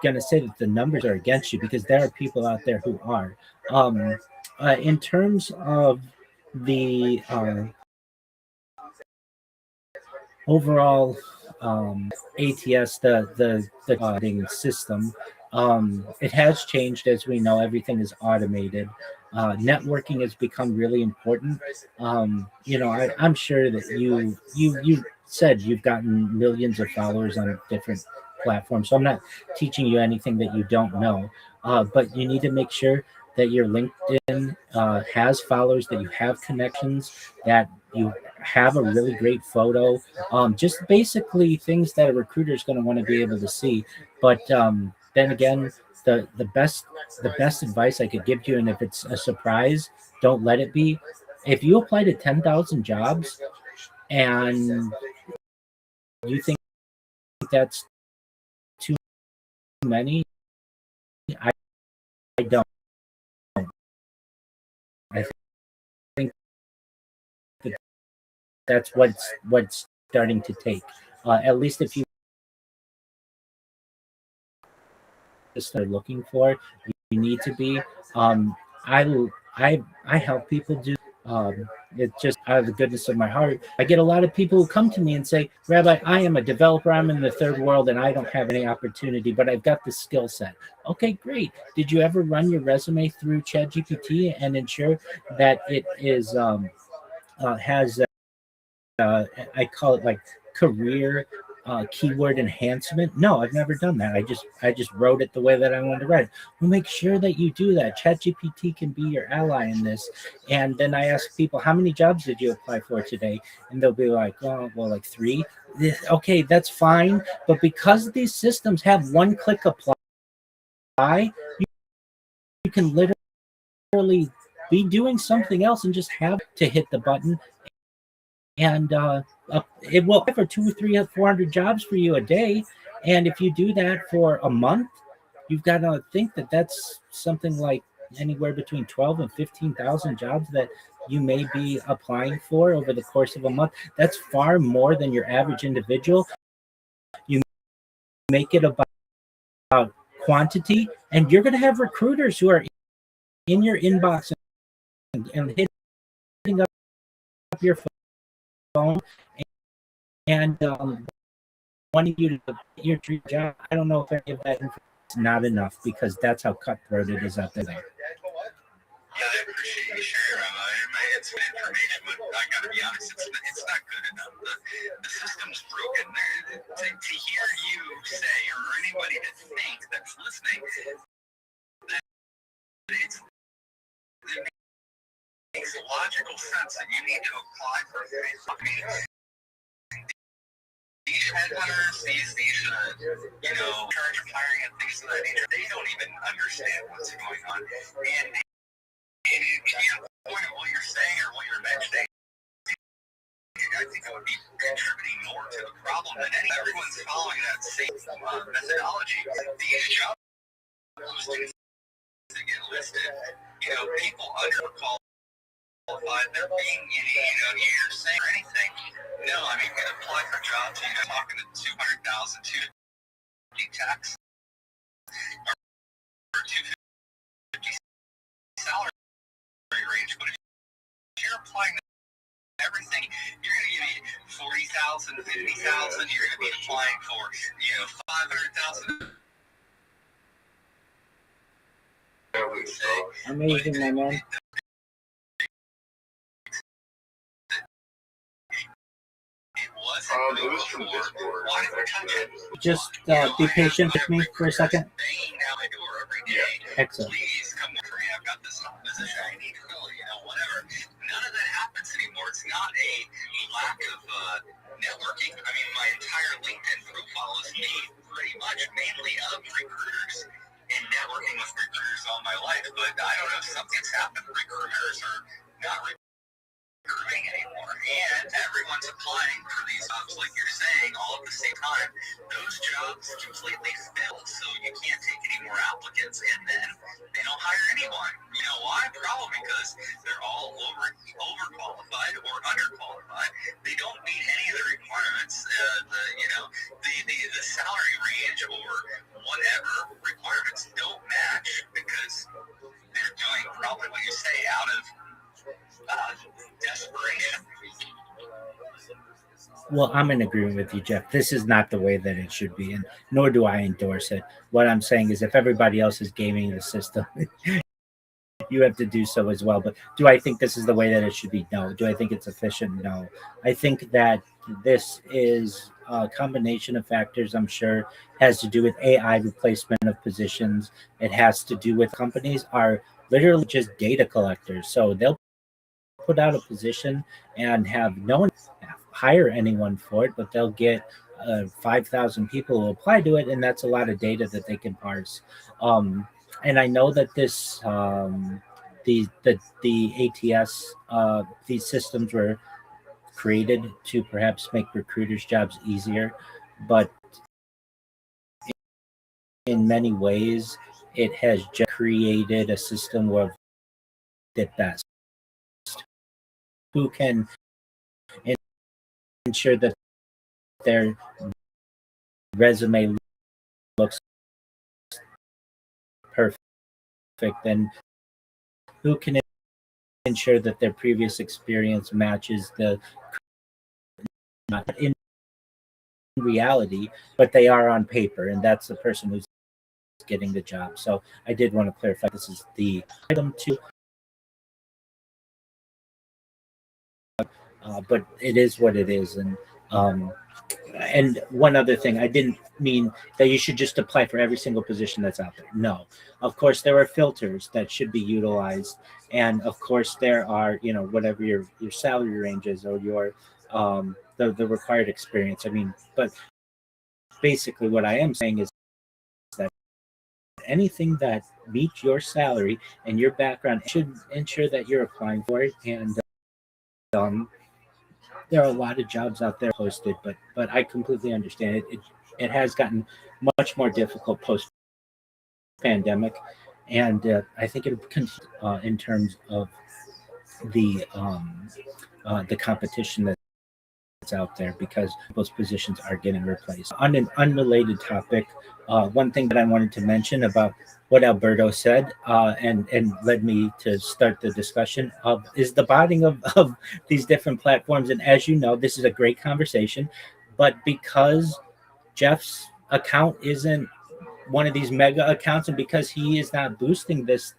gonna say that the numbers are against you, because there are people out there who are. In terms of the overall ATS, the coding system, it has changed. As we know, everything is automated. Networking has become really important. I'm sure that you said you've gotten millions of followers on different platforms, so I'm not teaching you anything that you don't know. But you need to make sure that your LinkedIn has followers, that you have connections, that you have a really great photo. Just basically things that a recruiter is going to want to be able to see. But then again, the best advice I could give you, and if it's a surprise, don't let it be. If you apply to 10,000 jobs and you think that's too many, I don't. I think that that's what's starting to take. At least if you start looking for, you need to be. I I help people do. It's just out of the goodness of my heart. I get a lot of people who come to me and say, Rabbi, I am a developer. I'm in the third world and I don't have any opportunity, but I've got the skill set. Okay, great. Did you ever run your resume through ChatGPT and ensure that it is has I call it like career keyword enhancement? No, I've never done that. I just wrote it the way that I wanted to write it. Well, make sure that you do that. ChatGPT can be your ally in this. And then I ask people, how many jobs did you apply for today? And they'll be like, oh, well, like 3. Okay, that's fine. But because these systems have one-click apply, you can literally be doing something else and just have to hit the button, and it will apply for 200, 300, 400 jobs for you a day. And if you do that for a month, you've got to think that that's something like anywhere between 12 and 15,000 jobs that you may be applying for over the course of a month. That's far more than your average individual. You make it about quantity, and you're going to have recruiters who are in your inbox and hitting up your phone and wanting you to get your dream job. I don't know if any of that is not enough, because that's how cutthroat it is out there. Yeah, I appreciate you sharing, Rabbi. It's information, but I got to be honest, it's not good enough. The system's broken. To hear you say, or anybody to think that's listening, that it makes logical sense that you need to apply for things. I mean, these headhunters, these charge of hiring and things of that nature, they don't even understand what's going on. And point of what you're saying or what you're mentioning, I think it would be contributing more to the problem than any. Everyone's following that same methodology. These job postings that get listed, people underqualified, they're being, you're saying or anything. No, I mean, you can apply for jobs, talking to 200,000 to tax or 250 salary range, but if you're applying everything, you're going to get 40,000, 50,000. You're going to be applying for 500,000. Amazing, my man. Just be patient with me for a second. Excellent. Please come work for me. I've got this position I need to fill, whatever. None of that happens anymore. It's not a lack of networking. I mean, my entire LinkedIn profile is made pretty much mainly of recruiters and networking with recruiters all my life. But I don't know, something's happened. Recruiters are not recruiting anymore, and everyone's applying for these jobs, like you're saying, all at the same time. Those jobs completely filled, so you can't take any more applicants, and then they don't hire anyone. You know why? Probably because they're all overqualified or underqualified. They don't meet any of the requirements. The salary range or whatever requirements don't match, because they're doing probably what you say out of desperation. Well, I'm in agreement with you, Jeff. This is not the way that it should be, and nor do I endorse it. What I'm saying is, if everybody else is gaming the system, you have to do so as well. But do I think this is the way that it should be? No. Do I think it's efficient? No. I think that this is a combination of factors. I'm sure has to do with AI replacement of positions. It has to do with companies are literally just data collectors. So they'll put out a position and have no one hire anyone for it, but they'll get 5,000 people who apply to it, and that's a lot of data that they can parse. And I know that this the ATS these systems were created to perhaps make recruiters' jobs easier, but in many ways, it has just created a system where at best who can ensure that their resume looks perfect, and who can ensure that their previous experience matches the not in reality, but they are on paper, and that's the person who's getting the job. So I did want to clarify this is the item two, but it is what it is. And one other thing, I didn't mean that you should just apply for every single position that's out there. No, of course there are filters that should be utilized, and of course there are, whatever your salary range is or your the required experience. I mean, but basically what I am saying is that anything that meets your salary and your background should ensure that you're applying for it. And there are a lot of jobs out there posted, but I completely understand it. It has gotten much more difficult post pandemic, and I think it'll continue in terms of the competition that's out there, because those positions are getting replaced. On an unrelated topic, one thing that I wanted to mention about what Alberto said, and led me to start the discussion of, is the botting of these different platforms. And as you know, this is a great conversation, but because Jeff's account isn't one of these mega accounts, and because he is not boosting this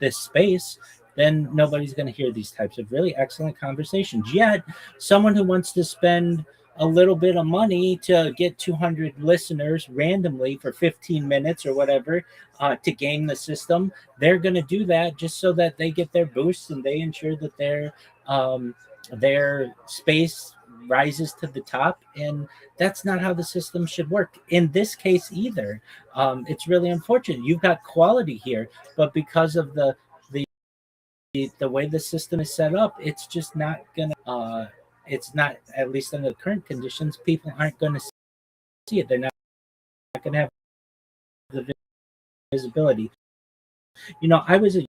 space, then nobody's going to hear these types of really excellent conversations. Yet, someone who wants to spend a little bit of money to get 200 listeners randomly for 15 minutes or whatever to game the system, they're going to do that just so that they get their boosts and they ensure that their space rises to the top. And that's not how the system should work in this case either. It's really unfortunate. You've got quality here, but because of the way the system is set up, it's just not gonna it's not, at least under the current conditions, people aren't going to see it. They're not going to have the visibility. I was a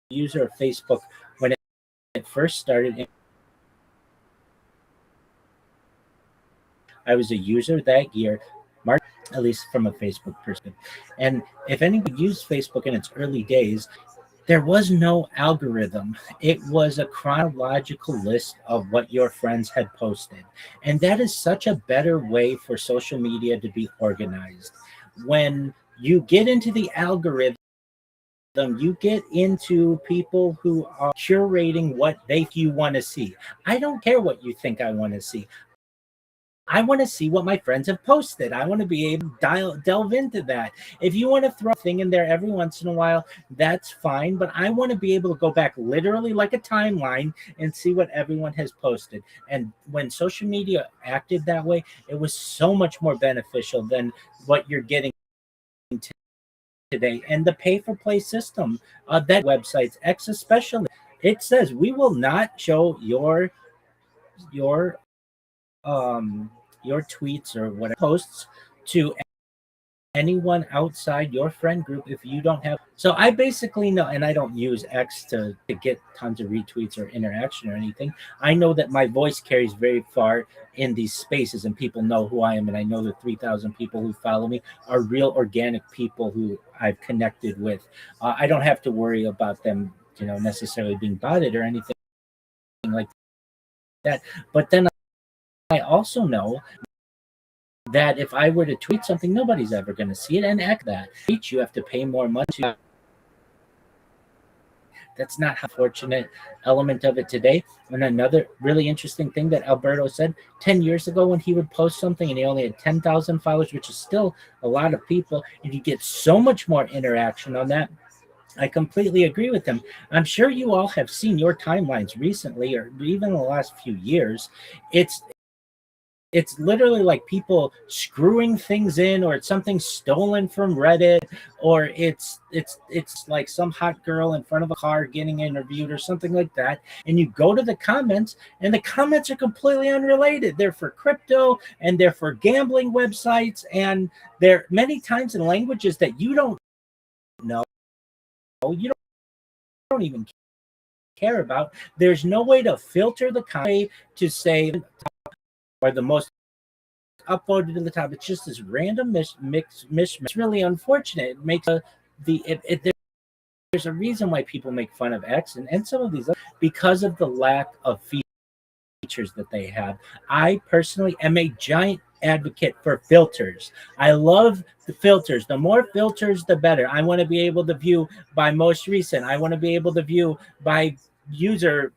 user of Facebook when it first started. I was a user that year, March, at least from a Facebook perspective. And if anyone used Facebook in its early days, there was no algorithm. It was a chronological list of what your friends had posted. And that is such a better way for social media to be organized. When you get into the algorithm, you get into people who are curating what you want to see. I don't care what you think I want to see. I want to see what my friends have posted. I want to be able to delve into that. If you want to throw a thing in there every once in a while, that's fine. But I want to be able to go back literally like a timeline and see what everyone has posted. And when social media acted that way, it was so much more beneficial than what you're getting today. And the pay-for-play system, that websites, X especially, it says we will not show your tweets or whatever posts to anyone outside your friend group if you don't have. So I basically know, and I don't use X to get tons of retweets or interaction or anything. I know that my voice carries very far in these spaces, and people know who I am, and I know the 3,000 people who follow me are real organic people who I've connected with. I don't have to worry about them necessarily being botted or anything like that. But then I also know that if I were to tweet something, nobody's ever going to see it and act that. You have to pay more money. That's not a fortunate element of it today. And another really interesting thing that Alberto said, 10 years ago when he would post something and he only had 10,000 followers, which is still a lot of people, and you get so much more interaction on that. I completely agree with him. I'm sure you all have seen your timelines recently or even in the last few years. It's it's literally like people screwing things in, or it's something stolen from Reddit, or it's like some hot girl in front of a car getting interviewed or something like that. And you go to the comments, and the comments are completely unrelated. They're for crypto, and they're for gambling websites, and they're many times in languages that you don't know. You don't even care about. There's no way to filter the comment to say or the most upvoted to the top. It's just this random mishmash. It's really unfortunate. It makes there's a reason why people make fun of X and some of these because of the lack of features that they have. I personally am a giant advocate for filters. I love the filters. The more filters, the better. I want to be able to view by most recent. I want to be able to view by user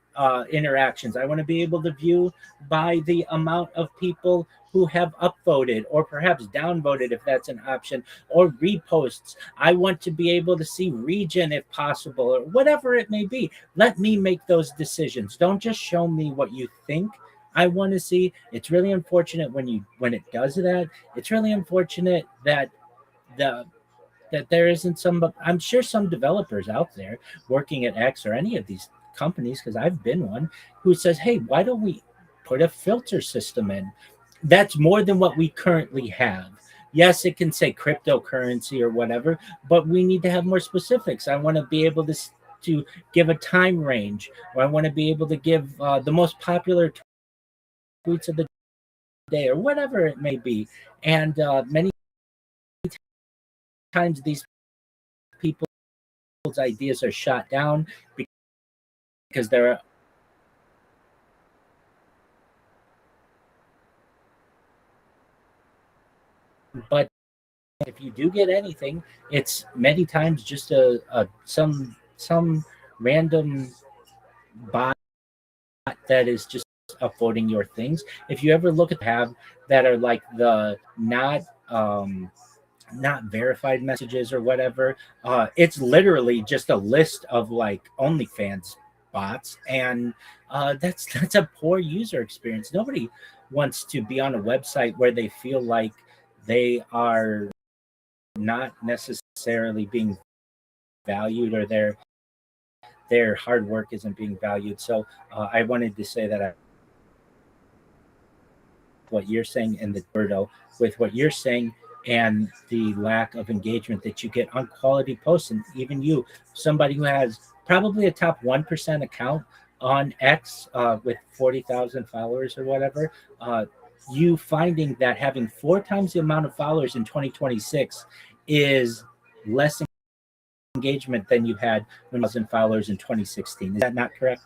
interactions. I want to be able to view by the amount of people who have upvoted or perhaps downvoted if that's an option, or reposts. I want to be able to see region if possible, or whatever it may be. Let me make those decisions. Don't just show me what you think I want to see. It's really unfortunate when it does that. It's really unfortunate that the that there isn't some. I'm sure some developers out there working at X or any of these companies, because I've been one, who says, hey, why don't we put a filter system in that's more than what we currently have? Yes, it can say cryptocurrency or whatever, but we need to have more specifics. I want to be able to give a time range, or I want to be able to give the most popular tweets of the day, or whatever it may be. And many times these people's ideas are shot down because they're but if you do get anything, it's many times just a some random bot that is just upvoting your things. If you ever look at have that are like the not verified messages or whatever, it's literally just a list of like OnlyFans bots, and that's a poor user experience. Nobody wants to be on a website where they feel like they are not necessarily being valued, or their hard work isn't being valued. So I wanted to say that what you're saying, and the Birdo, with what you're saying and the lack of engagement that you get on quality posts, and even you, somebody who has probably a top 1% account on X with 40,000 followers or whatever, you finding that having 4 times the amount of followers in 2026 is less engagement than you had when you was followers in 2016. Is that not correct?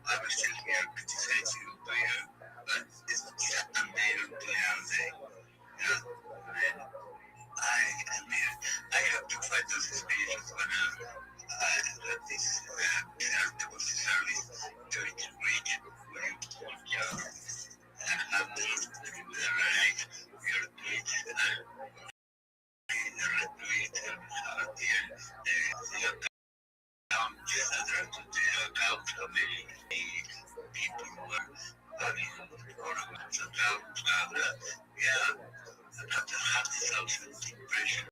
I was still here criticizing you, but it's Sunday on Thursday. Yeah, and I mean, I have to find those experiences when this charitable service to reach where you are and have the right, your tweets, the right tweet, and how the account, just other to the account of many people who are having ornaments account, yeah, another 100,000 impressions.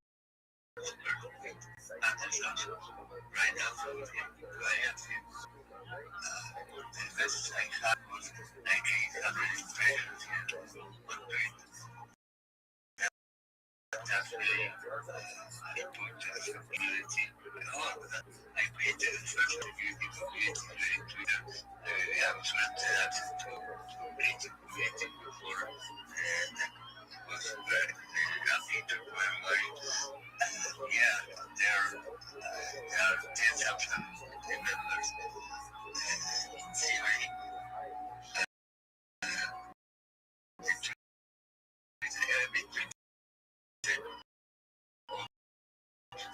Right now, I have the best I had was 1,900 impressions in one tweet. That's really important as a community. I created a first community during Twitter. I was meant to have to create a community before, and was very happy to find my yeah, there are 10,000 members in theory. Between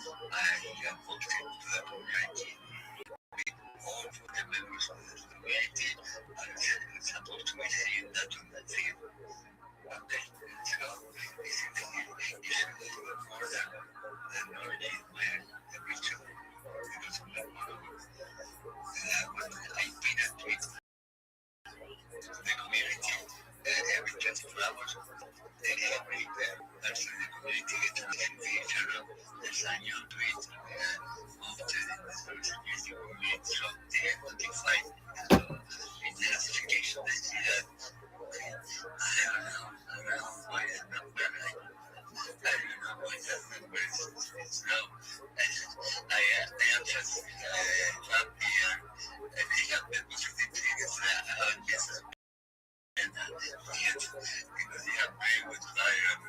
I am hosting the community. All for the members of the community are supposed to be seeing that on the field. Okay, so this is the more than already where the region because of that when I did a tweet to the community every 24 hours, every person in the community gets a notification of there's a new tweet of the security community, so they get notified in the notification they see that. I don't know why the number, I don't know why that number is low. I am just happy and they have the possibility to get yes, and yes, because they have very good fire.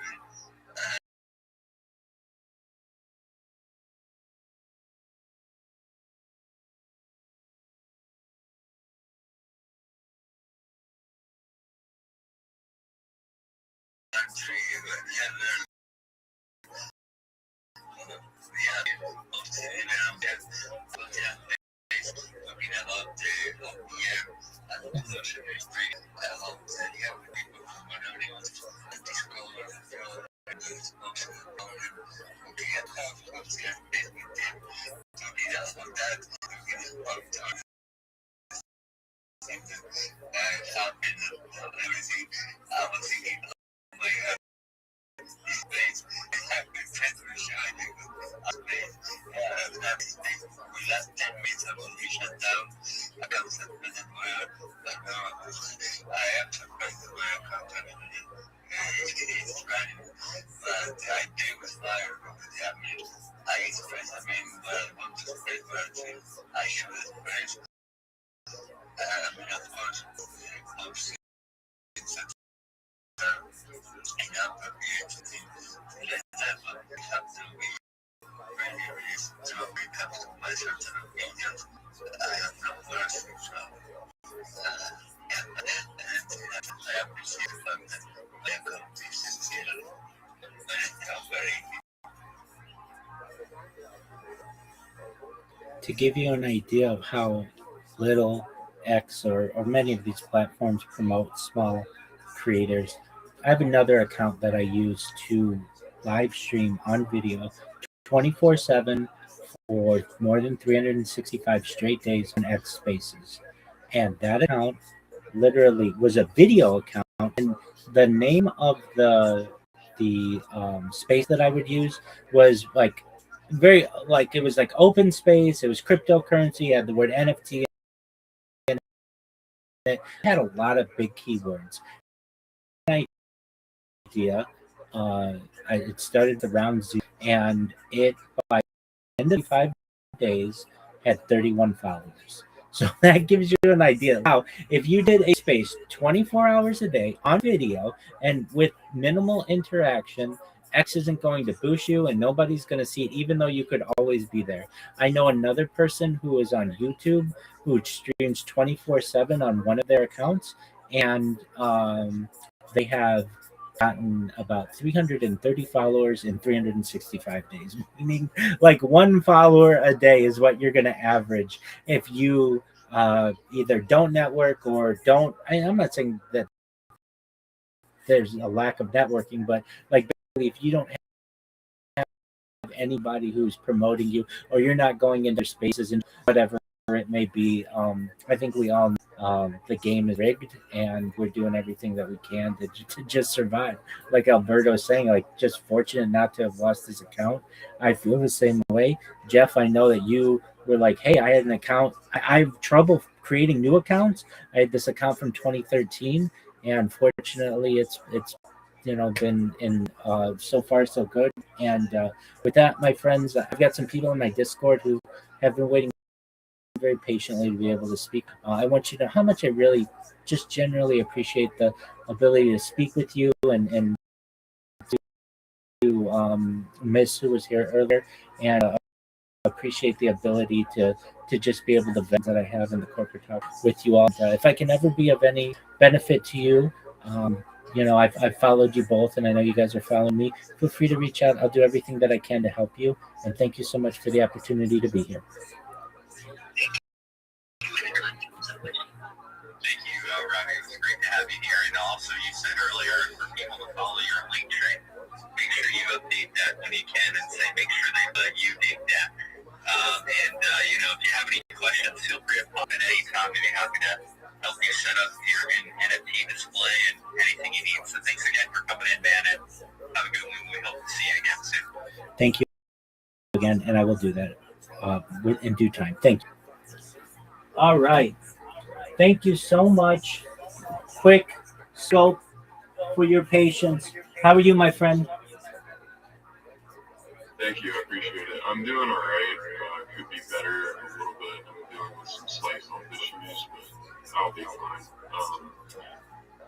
Everything I was thinking of my space. I've been friendly shining space. We last 10 minutes of we shut down. I got some minutes where but now I am surprised where I come from. It's running. But I do with fire over the average. I express, I mean, what I want to express, but I should express. I mean, of course, it's enough of the let them have to be really, really strong when it comes to my certain opinions. I have no words from and I appreciate the fact that I am going to be sincere when it comes very. To give you an idea of how little X or many of these platforms promote small creators, I have another account that I use to live stream on video 24/7 for more than 365 straight days on X Spaces. And that account literally was a video account, and the name of the space that I would use was like very like it was like open space. It was cryptocurrency. It had the word NFT in it. It had a lot of big keywords. Idea. It started around zero, and it by the end of 5 days had 31 followers. So that gives you an idea of how if you did a space 24 hours a day on video and with minimal interaction, X isn't going to boost you and nobody's going to see it, even though you could always be there. I know another person who is on YouTube who streams 24/7 on one of their accounts, and they have gotten about 330 followers in 365 days, meaning like one follower a day is what you're going to average if you either don't network or don't. I'm not saying that there's a lack of networking, but like if you don't have anybody who's promoting you or you're not going into spaces and whatever it may be, I think we all the game is rigged and we're doing everything that we can to just survive. Like Alberto's saying, like just fortunate not to have lost his account. I feel the same way. Jeff, I know that you were like, hey, I had an account. I have trouble creating new accounts. I had this account from 2013 and fortunately it's been in so far so good. And with that, my friends, I've got some people in my Discord who have been waiting very patiently to be able to speak. I want you to know how much I really just generally appreciate the ability to speak with you and to Miss who was here earlier, and appreciate the ability to just be able to vent that I have in the corporate talk with you all. If I can ever be of any benefit to you, I've followed you both, and I know you guys are following me. Feel free to reach out. I'll do everything that I can to help you. And thank you so much for the opportunity to be here. Thank you, Rabbi. It's great to have you here. And also, you said earlier for people to follow your link tree, make sure you update that when you can and say, make sure that you dig that. If you have any questions, feel free to pop in anytime. We'd be happy to help you set up your NFT display and anything you need. So thanks again for coming in, man, and have a good one. We hope to see you again soon. Thank you again, and I will do that in due time. Thank you. All right. Thank you so much. Quick scope for your patience. How are you, my friend? Thank you, I appreciate it. I'm doing all right. Could be better a little bit. I'm dealing with some slight health issues, but I'll be fine.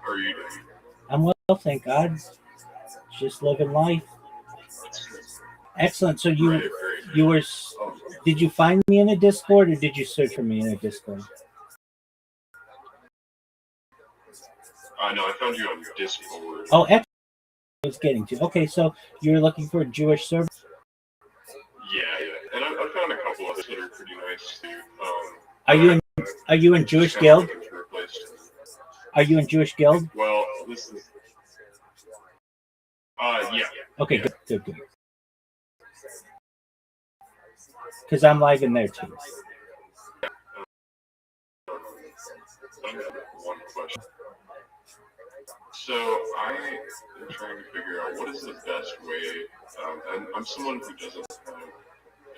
How are you doing? I'm well, thank God. Just living life. Excellent. So you were. Did you find me in a Discord, or did you search for me in a Discord? No, I found you on Discord. Oh, excellent. I was getting to. Okay, so you're looking for a Jewish server? Yeah. And I found a couple others that are pretty nice too. Are you in Jewish Guild? Are you in Jewish Guild? Well, this is. Yeah. Okay, yeah. Good. Because I'm live in there too. I have one question. So I am trying to figure out what is the best way. And I'm someone who doesn't have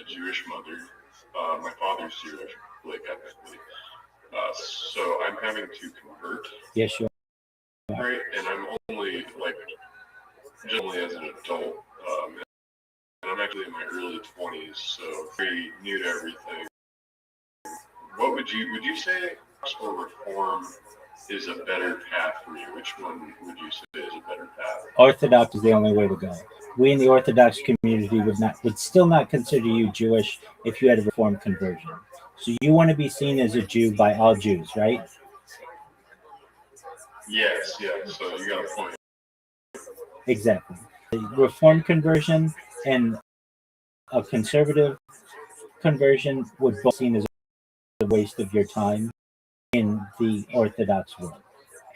a Jewish mother. My father's Jewish, like ethnically. So I'm having to convert. Yes, you are. Right, and I'm only generally as an adult. And I'm actually in my early 20s, so very new to everything. What would you say or reform is a better path for you? Which one would you say is a better path? Orthodox is the only way to go. We in the Orthodox community would still not consider you Jewish if you had a Reformed conversion. So you want to be seen as a Jew by all Jews, right? Yes. So you got a point. Exactly. The Reformed conversion and a conservative conversion would both be seen as a waste of your time in the Orthodox world.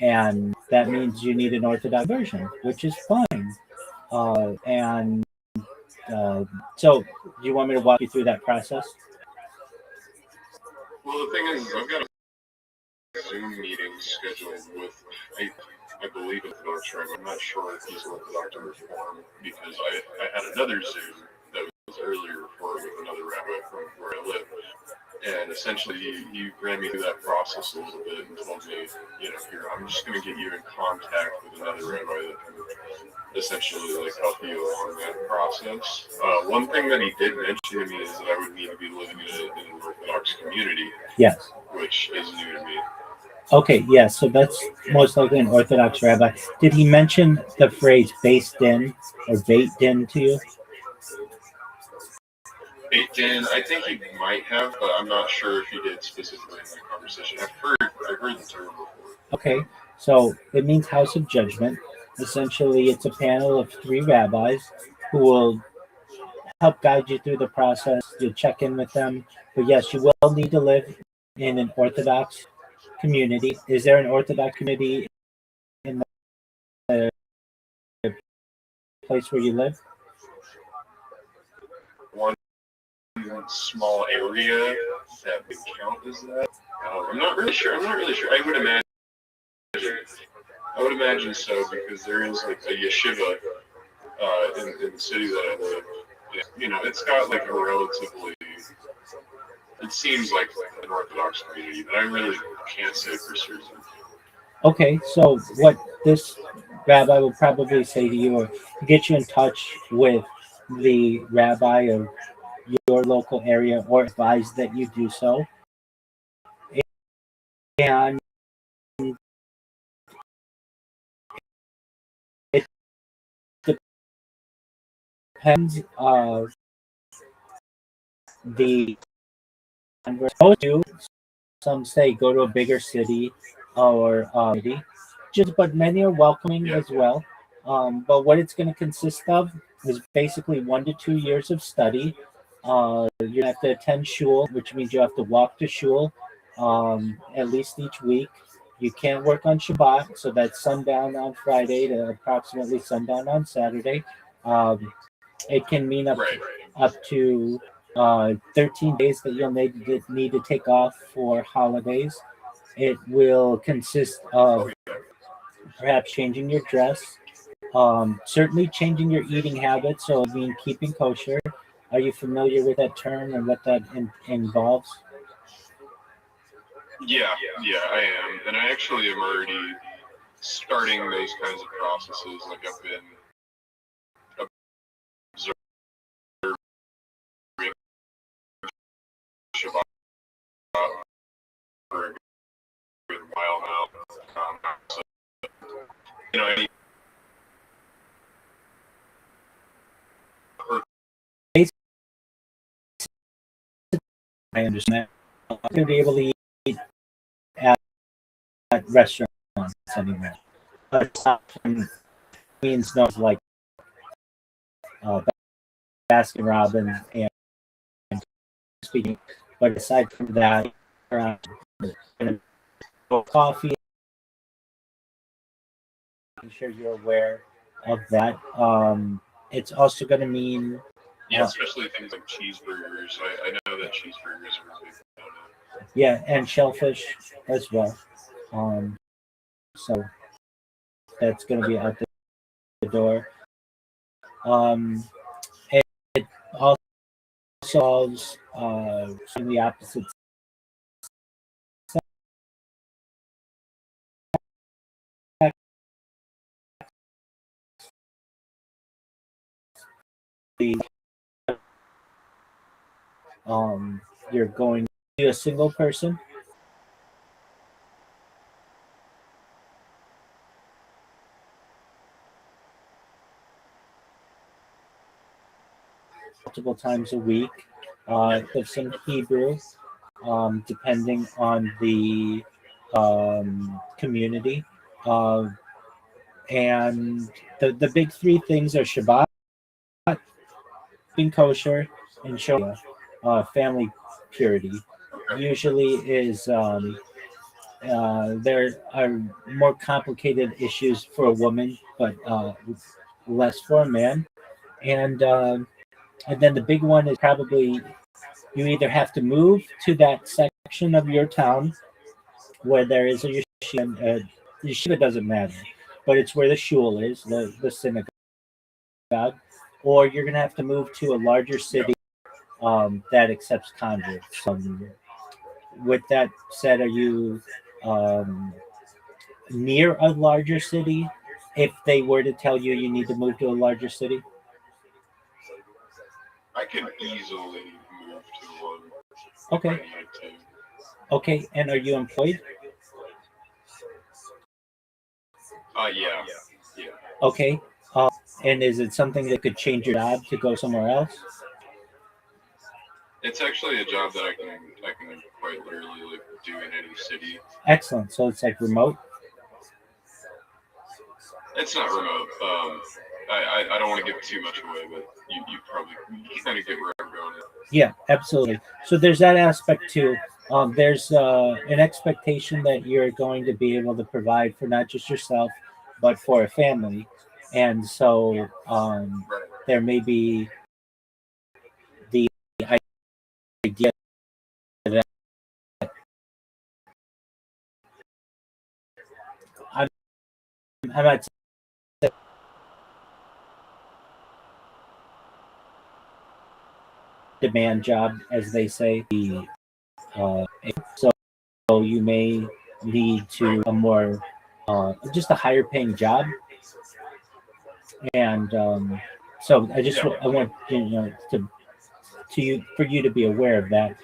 And that means you need an Orthodox version, which is fine. So, do you want me to walk you through that process? Well, the thing is, I've got a Zoom meeting scheduled with, I believe it's Rothschild. I'm not sure if he's Orthodox or Reform because I had another Zoom that was earlier Reform with another rabbi from where I live. And essentially, he ran me through that process a little bit and told me, here, I'm just going to get you in contact with another rabbi that can essentially help you along that process. One thing that he did mention to me is that I would need to be living in an Orthodox community. Yes. Which is new to me. Okay, yes, so that's most likely an Orthodox rabbi. Did he mention the phrase based in or baked in to you? Baked in, I think he might have, but I'm not sure if he did specifically in that conversation. I've heard the term before. Okay, so it means house of judgment. Essentially, it's a panel of 3 rabbis who will help guide you through the process. You'll check in with them. But yes, you will need to live in an Orthodox community. Is there an Orthodox community in the place where you live? One small area that would count as that. I'm not really sure. I would imagine so because there is a yeshiva in the city that I live. It's got a relatively. It seems like an Orthodox community, but I really can't say for certain. Okay, so what this rabbi will probably say to you or get you in touch with the rabbi of your local area or advise that you do so. And it depends of the some say go to a bigger city or but many are welcoming Yeah. as well. But what it's going to consist of is basically 1 to 2 years of study. You have to attend shul, which means you have to walk to shul at least each week. You can't work on Shabbat, so that's sundown on Friday to approximately sundown on Saturday. Um, it can mean Right. up to 13 days that you'll need to take off for holidays. It will consist of perhaps changing your dress, certainly changing your eating habits. So, I mean, keeping kosher. Are you familiar with that term and what that involves? Yeah, I am, and I actually am already starting those kinds of processes. Like I've been observing Shabbat for a good while now. So, you know, I understand. I'm going to be able to eat at restaurants anymore. Aside from means no like uh, Baskin Robbins and speaking, but aside from that, coffee. I'm sure you're aware of that. It's also going to mean yeah, especially things like cheeseburgers. I know that cheeseburgers are a big component. Yeah, and shellfish as well. So that's going to be out the door. It also solves the opposite sex. You're going to be a single person. Multiple times a week. It's in Hebrew, depending on the community. And the big three things are Shabbat, being kosher, and Sharia, family purity. Usually is there are more complicated issues for a woman, but less for a man. And then the big one is probably you either have to move to that section of your town where there is a yeshiva. Yeshiva doesn't matter, but it's where the shul is, the synagogue, or you're going to have to move to a larger city that accepts converts. With that said, are you near a larger city? If they were to tell you you need to move to a larger city? I can easily move to one. Okay. Okay, and are you employed? Yeah. Okay. And is it something that could change your job to go somewhere else? It's actually a job that I can quite literally like do in any city. Excellent. So it's like remote? It's not remote. I don't want to give too much away, but you probably kind of get where I'm going. Yeah, absolutely. So there's that aspect too. There's an expectation that you're going to be able to provide for not just yourself, but for a family. And so there may be the idea that I'm not demand job, as they say. So you may lead to a more just a higher paying job, and so I want to you for you to be aware of that.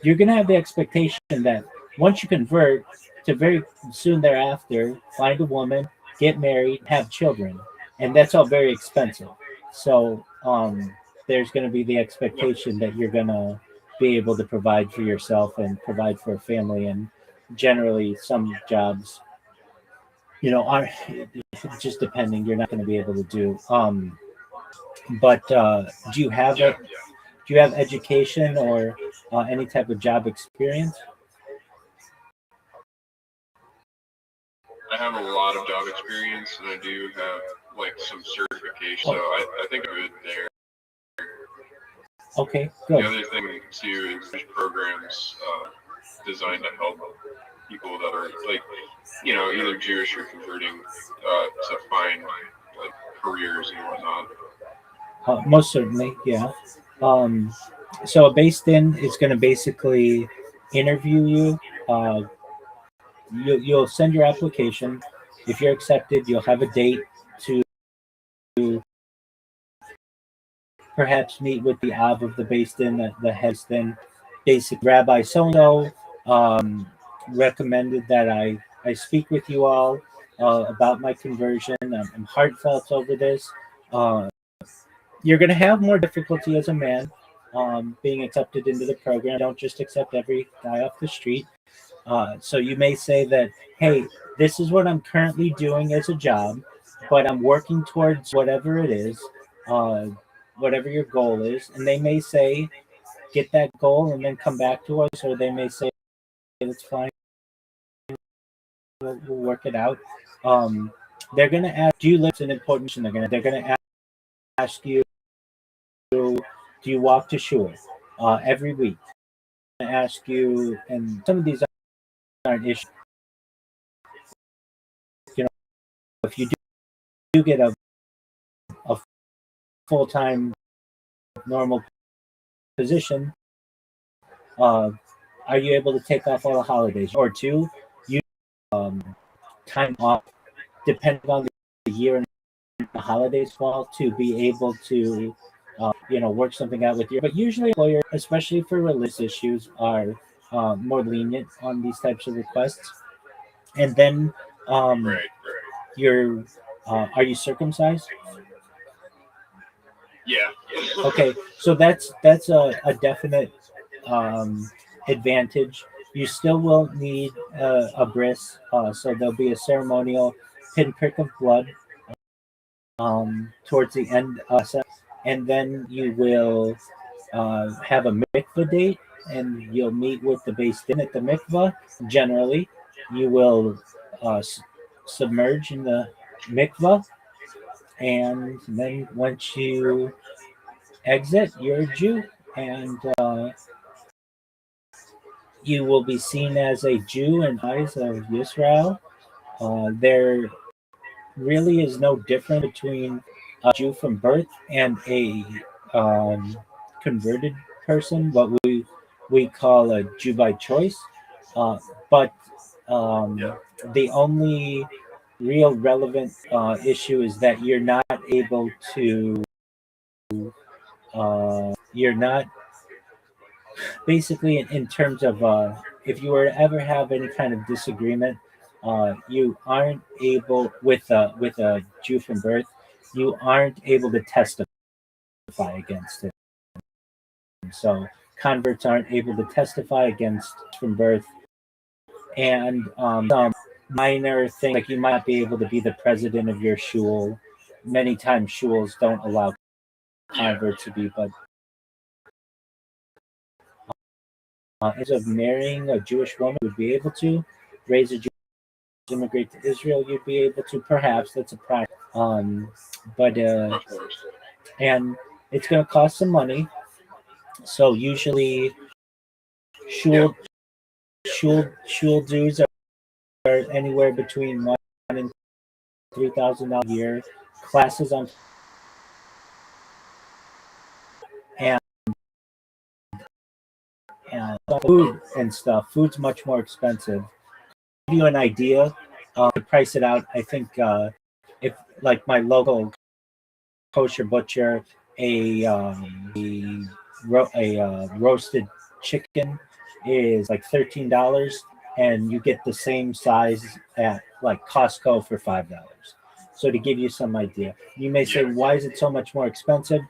You're going to have the expectation that once you convert, to very soon thereafter find a woman, get married, have children, and that's all very expensive. So there's going to be the expectation that you're going to be able to provide for yourself and provide for a family, and generally some jobs just depending, you're not going to be able to do. But do you have Yeah, do you have education or any type of job experience? I have a lot of job experience, and I do have like some certification, so I think I'm good there. Okay, The good. other thing too is there's programs designed to help people that are like, either Jewish or converting to find like careers and whatnot. Most certainly, yeah. Um, so a based-in is going to basically interview you. You'll send your application. If you're accepted, you'll have a date to perhaps meet with the Av of the based-in, the head then basic Rabbi so-and-so recommended that I speak with you all about my conversion. I'm heartfelt over this. Uh, you're going to have more difficulty as a man being accepted into the program. Don't just accept every guy off the street. So you may say that, hey, this is what I'm currently doing as a job, but I'm working towards whatever it is, uh, whatever your goal is. And they may say, get that goal and then come back to us, or they may say, that's fine, we'll work it out. They're going to ask, do you live in important mission? They're going to ask you, do you walk to shul every week? Ask you, and some of these aren't issues. If you do get a full-time normal position, are you able to take off all the holidays? Or two, you time off depending on the year and the holidays fall to be able to work something out with you. But usually employers, especially for religious issues, are more lenient on these types of requests. And then Right. you're are you circumcised? Yeah. Okay, so that's a definite advantage. You still will need a bris, so there'll be a ceremonial pinprick of blood towards the end, and then you will have a mikvah date, and you'll meet with the base din at the mikvah. Generally, you will submerge in the mikvah, and then once you exit, you're a Jew, and you will be seen as a Jew in eyes of Israel. There really is no difference between a Jew from birth and a converted person, what we call a Jew by choice. But the only real relevant issue is that you're not basically in terms of if you were to ever have any kind of disagreement, you aren't able with a Jew from birth, you aren't able to testify against it. So converts aren't able to testify against from birth, and some minor thing like you might be able to be the president of your shul. Many times shuls don't allow converts to be, but as of marrying a Jewish woman, would be able to raise a Jew, immigrate to Israel. You'd be able to, perhaps. That's a practice. But and it's going to cost some money. So usually, shul dues are anywhere between $1,000 and $3,000 a year. Classes on and food and stuff. Food's much more expensive. To give you an idea, to price it out, I think if like my local kosher butcher, a roasted chicken is like $13, and you get the same size at like Costco for $5. So to give you some idea, you may say, why is it so much more expensive?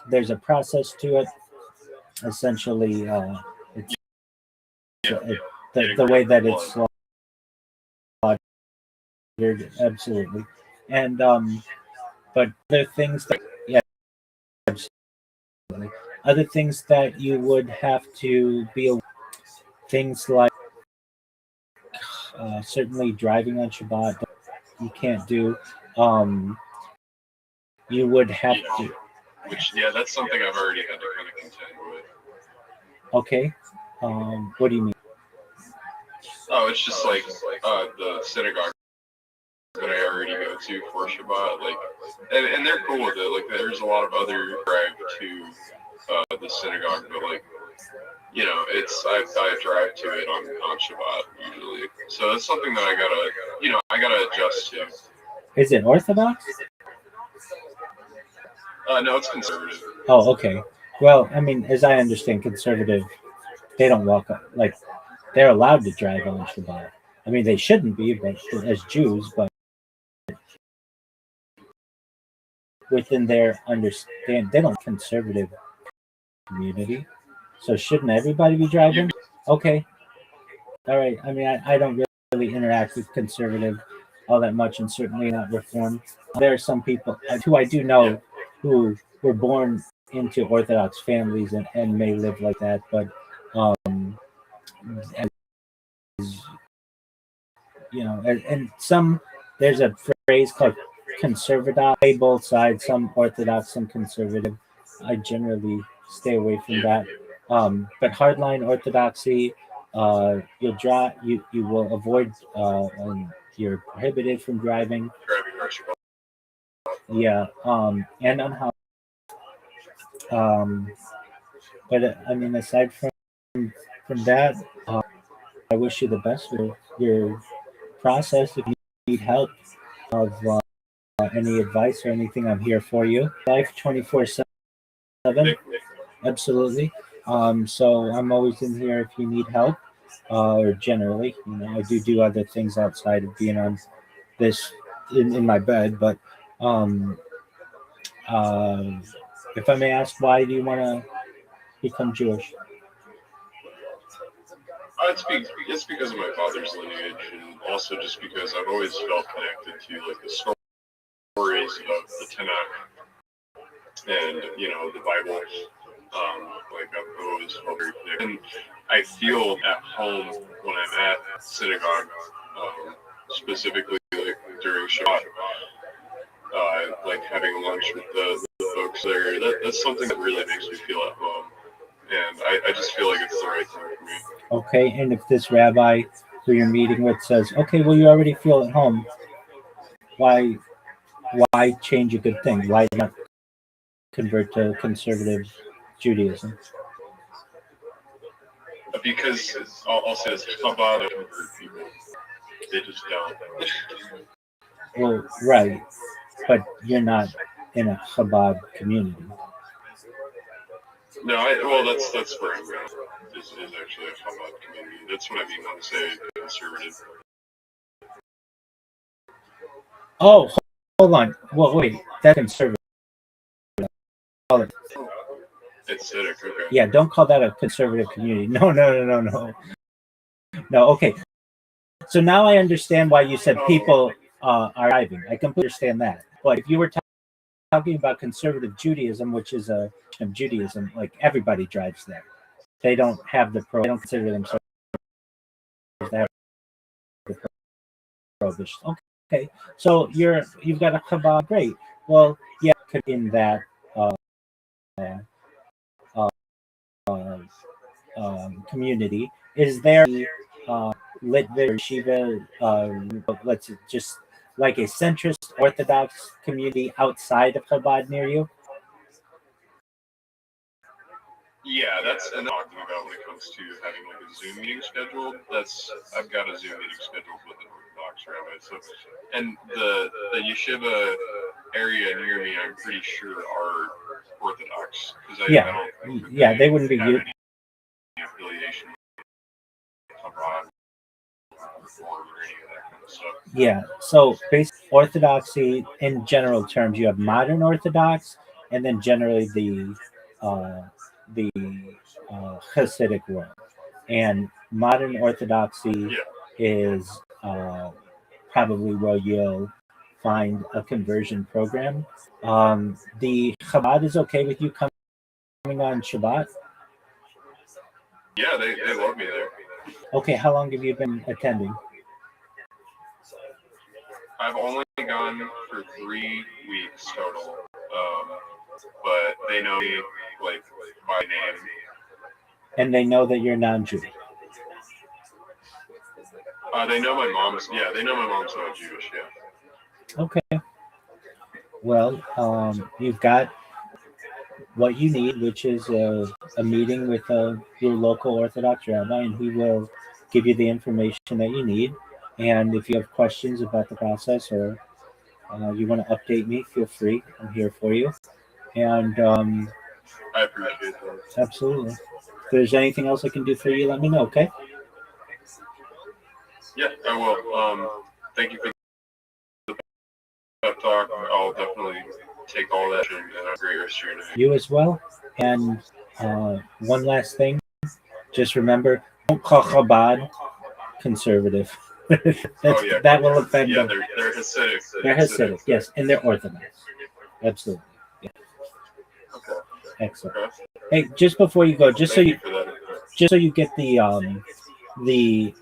There's a process to it. Essentially, it's the way that it's absolutely. And but other things that, yeah, absolutely. Other things that you would have to be aware, things like certainly driving on Shabbat you can't do. Um, you would have Yeah. to. Which, yeah, that's something I've already had to kind of contend with. Okay. What do you mean? Oh, it's just like the synagogue that I already go to for Shabbat, like, and they're cool with it. Like, there's a lot of other drive to the synagogue, but like, you know, it's I drive to it on Shabbat usually, so it's something that I gotta adjust to. Is it Orthodox? No, it's conservative. Oh, okay. Well, I mean, as I understand, conservative, they don't walk up. Like, they're allowed to drive on Shabbat. I mean, they shouldn't be, but as Jews, but within their understand, they don't conservative community. So shouldn't everybody be driving? Okay. All right. I mean, I don't really interact with conservative all that much, and certainly not reform. There are some people who I do know who were born into Orthodox families and may live like that, but as you know, and some there's a phrase called conservative. Both sides, some Orthodox, some conservative. I generally stay away from that. But hardline Orthodoxy, you will avoid and you're prohibited from driving. Yeah, and on how. Um, but I mean, aside from that, I wish you the best with your process. If you need help of any advice or anything, I'm here for you. Life 24/7, absolutely. So I'm always in here if you need help, or generally, you know, I do other things outside of being on this in my bed. But um, uh, if I may ask, why do you want to become Jewish? It's because of my father's lineage, and also just because I've always felt connected to like the stories of the Tanakh and the Bible. Like I've always felt very connected, and I feel at home when I'm at synagogue, specifically like during Shabbat. Like having lunch with the folks there. That's something that really makes me feel at home, and I just feel like it's the right thing for me. Okay, and if this rabbi who you're meeting with says, "Okay, well, you already feel at home. Why change a good thing? Why not convert to conservative Judaism?" Because I'll say this: Chabad don't convert people. They just don't. Well, right, but you're not in a Chabad community. No, well, that's where I'm going. Is actually a Chabad community. That's what I mean when I say conservative. Oh, hold on. Well, wait, that's conservative. It's Acidic, okay. Yeah, don't call that a conservative community. No. No, okay. So now I understand why you said people are driving. I completely understand that. But if you were talking about conservative Judaism, which is a of Judaism, like everybody drives there. They don't have the they don't consider themselves to have the prohibition. Okay, so you've got a Chabad. Great. Well, yeah, in that uh, community, is there Litvish Shiva? Let's just like a centrist Orthodox community outside of Chabad near you? Yeah, that's and talking about when it comes to having like a Zoom meeting scheduled. I've got a Zoom meeting scheduled with an Orthodox rabbi. So, and the yeshiva area near me, I'm pretty sure are Orthodox because I don't they wouldn't be have any affiliation with Chabad reform or any of that kind of stuff. Yeah, so basically Orthodoxy in general terms, you have modern Orthodox, and then generally the Hasidic world. And modern Orthodoxy is probably where you'll find a conversion program. The Chabad is okay with you coming on Shabbat? Yeah, they love me there. Okay, how long have you been attending? I've only gone for 3 weeks total, but they know me like by name. And they know that you're non-Jewish. They know my mom's. Yeah, they know my mom's not Jewish. Yeah. Okay. Well, you've got what you need, which is a meeting with your local Orthodox rabbi, and he will give you the information that you need. And if you have questions about the process or you want to update me, feel free. I'm here for you. And I appreciate that. absolutely. If there's anything else I can do for you, let me know, okay? Yeah, I will. Thank you for the pep talk. I'll definitely take all that and have a great rest of your night. You as well. And one last thing, just remember, don't call Chabad conservative. That will offend them. They're Hasidic. They're Hasidic, yes, and they're Orthodox. Absolutely. Yeah. Okay. Excellent. Okay. Hey, just before you go, just so you get the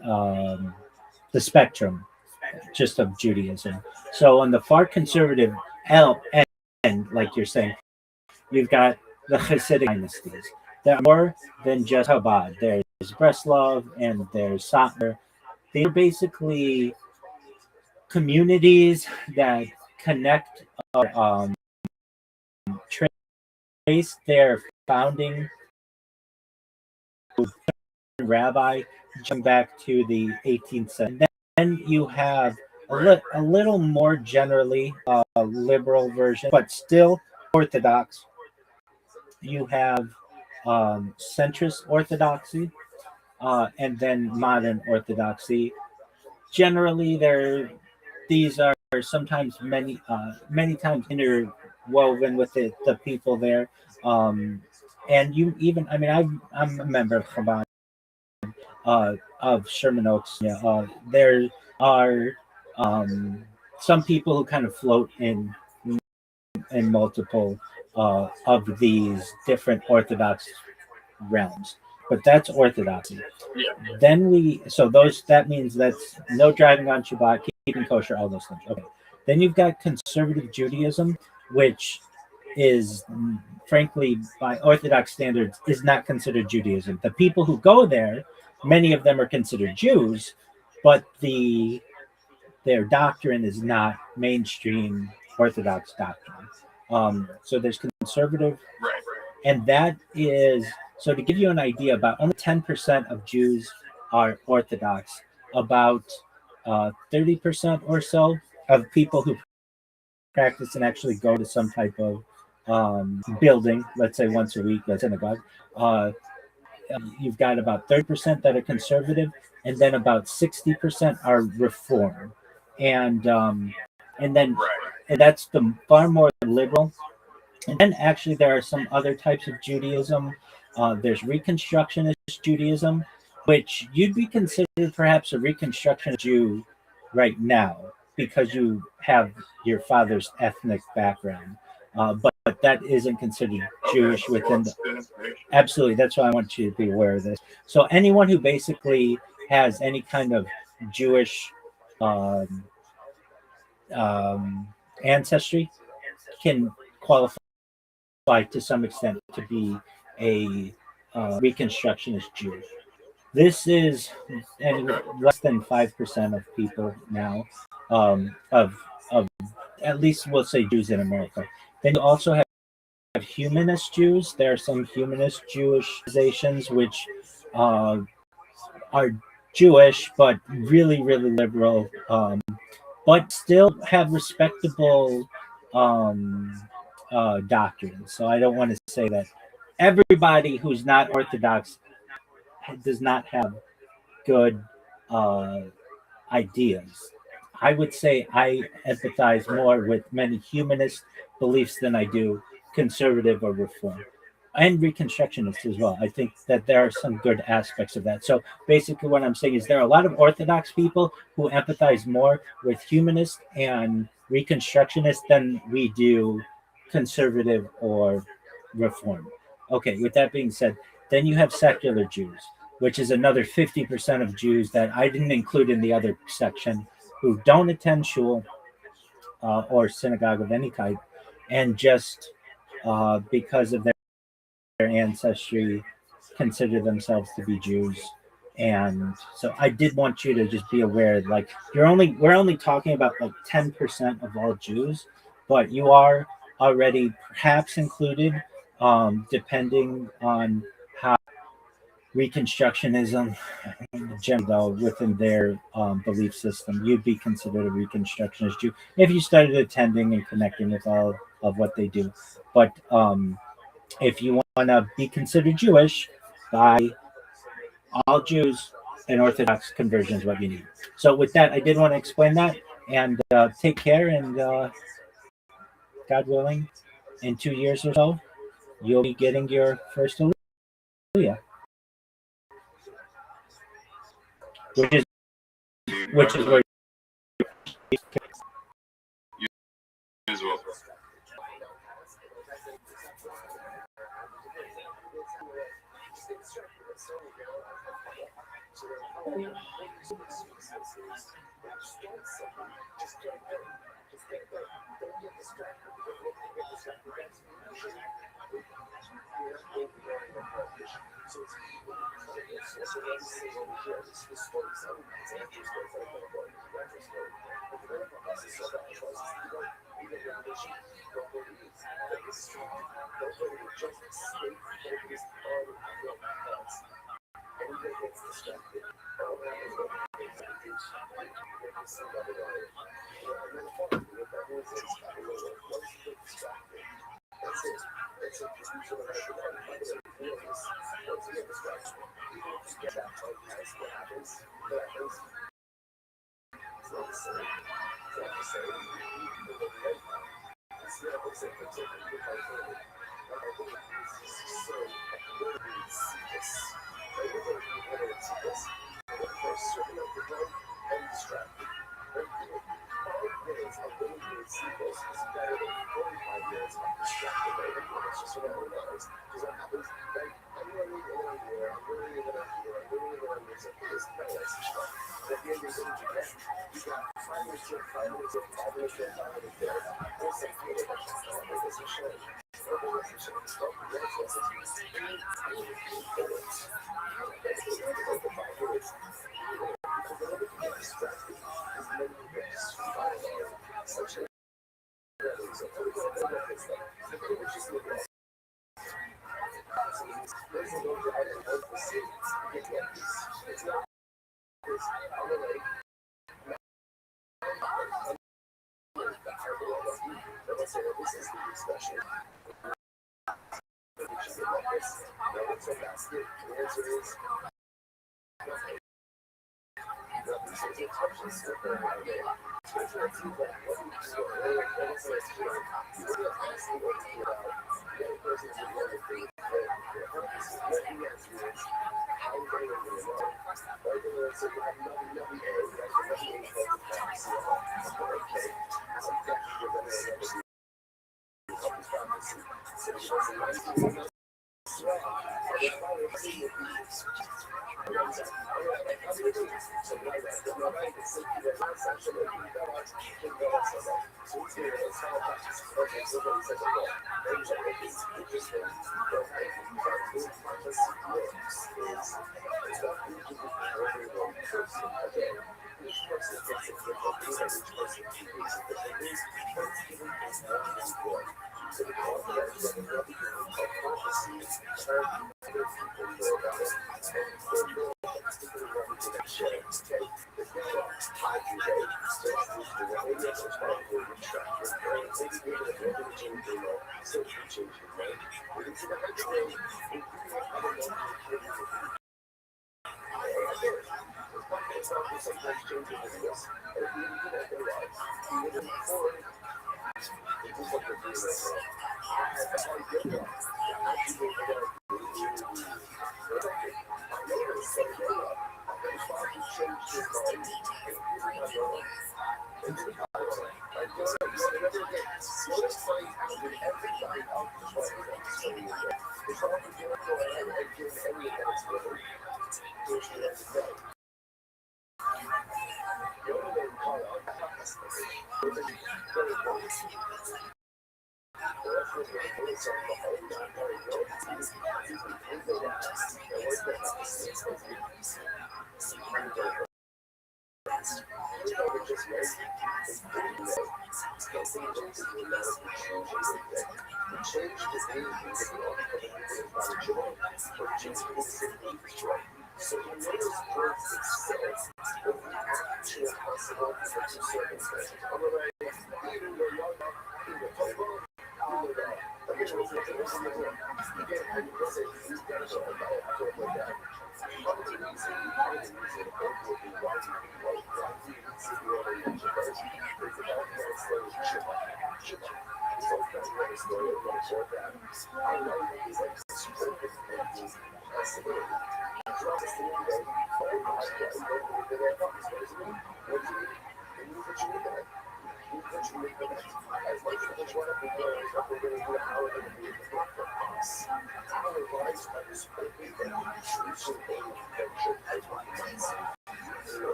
spectrum just of Judaism. So on the far conservative end, like you're saying, you've got the Hasidic dynasties. There are more than just Chabad. There's Breslov and there's Satmar. They're basically communities that connect or trace their founding rabbi going back to the 18th century. Then you have a little more generally a liberal version, but still Orthodox. You have centrist Orthodoxy and then modern Orthodoxy. Generally, these are sometimes many times interwoven with the people there. And you even, I mean, I'm a member of Chabad of Sherman Oaks. Yeah, there are some people who kind of float in multiple of these different Orthodox realms, but that's Orthodoxy. Yeah. Then that means that's no driving on Shabbat, keeping kosher, all those things. Okay. Then you've got conservative Judaism, which is frankly by Orthodox standards is not considered Judaism. The people who go there, many of them are considered Jews, but their doctrine is not mainstream Orthodox doctrine. So there's conservative, Right. and that is, so to give you an idea, about only 10% of Jews are Orthodox. About 30% or so of people who practice and actually go to some type of building, let's say once a week, a synagogue. You've got about 30% that are conservative, and then about 60% are Reform, and then and that's the far more liberal. And then actually there are some other types of Judaism. There's Reconstructionist Judaism, which you'd be considered perhaps a Reconstructionist Jew right now because you have your father's ethnic background. But that isn't considered Jewish within the... Absolutely. That's why I want you to be aware of this. So anyone who basically has any kind of Jewish ancestry can qualify to some extent to be a Reconstructionist Jew. This is less than 5% of people now, of at least we'll say Jews in America. Then you also have humanist Jews. There are some humanist Jewish organizations which are Jewish but really, really liberal, but still have respectable doctrines. So I don't want to say that everybody who's not Orthodox does not have good ideas. I would say I empathize more with many humanist beliefs than I do conservative or Reform. and Reconstructionists as well. I think that there are some good aspects of that. So basically, what I'm saying is there are a lot of Orthodox people who empathize more with humanist and Reconstructionists than we do conservative or reform. Okay, with that being said, then you have secular Jews, which is another 50% of Jews that I didn't include in the other section, who don't attend shul or synagogue of any kind, and just because of their ancestry consider themselves to be Jews. And so I did want you to just be aware, like we're only talking about like 10% of all Jews, but you are already perhaps included, depending on how Reconstructionism, general though, within their belief system, you'd be considered a Reconstructionist Jew if you started attending and connecting with all of what they do. But if you want to be considered Jewish, by all Jews, an Orthodox conversion is what you need. So with that, I did want to explain that, and take care, and God willing, in 2 years or so, you'll be getting your first Aliyah, which is where You as well.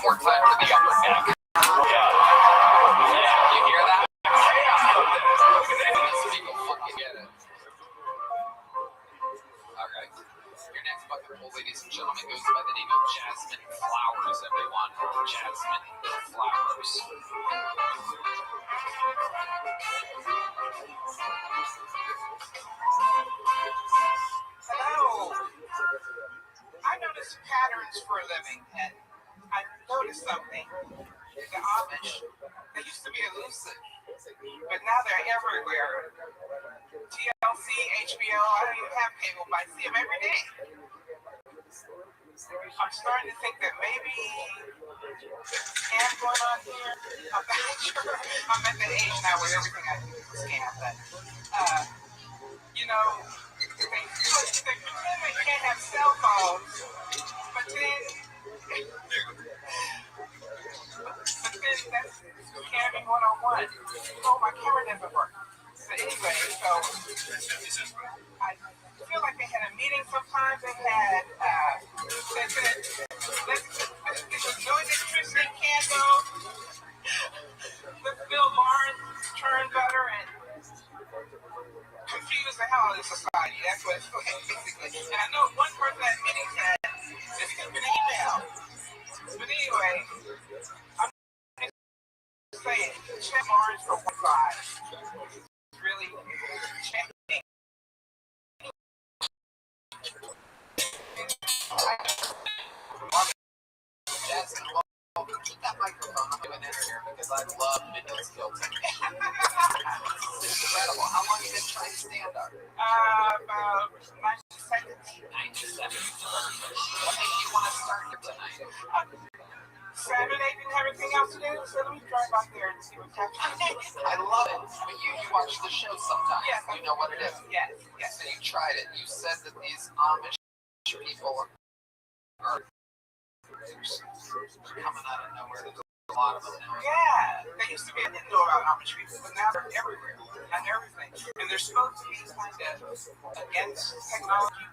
More time to the upper deck. You hear that? People fucking get it. Alright. Your next bucket pool, ladies and gentlemen, goes by the name of Jasmine Flowers, everyone. Jasmine Flowers. Hello. I notice patterns for a living, and I noticed something. The Amish, they used to be elusive, but now they're everywhere. TLC, HBO, I don't even have cable, but I see them every day. I'm starting to think that maybe scam going on here. I'm not sure. I'm at that age now where everything I do is a scam, but you know, they pretend they can't have cell phones, but then that's scamming 101. Oh, my camera doesn't work. But anyway, so I feel like they had a meeting sometimes. They had, they said, let's enjoy this Tristan candle. Let's build Lawrence turn better and confuse the hell out of society. That's what it's like, basically. And I know one person at meeting said, this could have been an email. But anyway, I'm just saying, check Lawrence for one side. Really check. I love midnight skeleton. It's incredible. How long have you been trying stand up? About 90 seconds. 90 seconds. What made you want to start here tonight? Saturday didn't have anything else to do, so let me drive out there and see what's happening. I love it. But you watch the show sometimes. Yes. You know what it is. Yes. Yes. So you tried it. You said that these Amish people are coming out of nowhere. There's a lot of them now. Yeah. They used to be, I didn't know about Amish people, but now they're everywhere and everything. And they're supposed to be kind of against technology.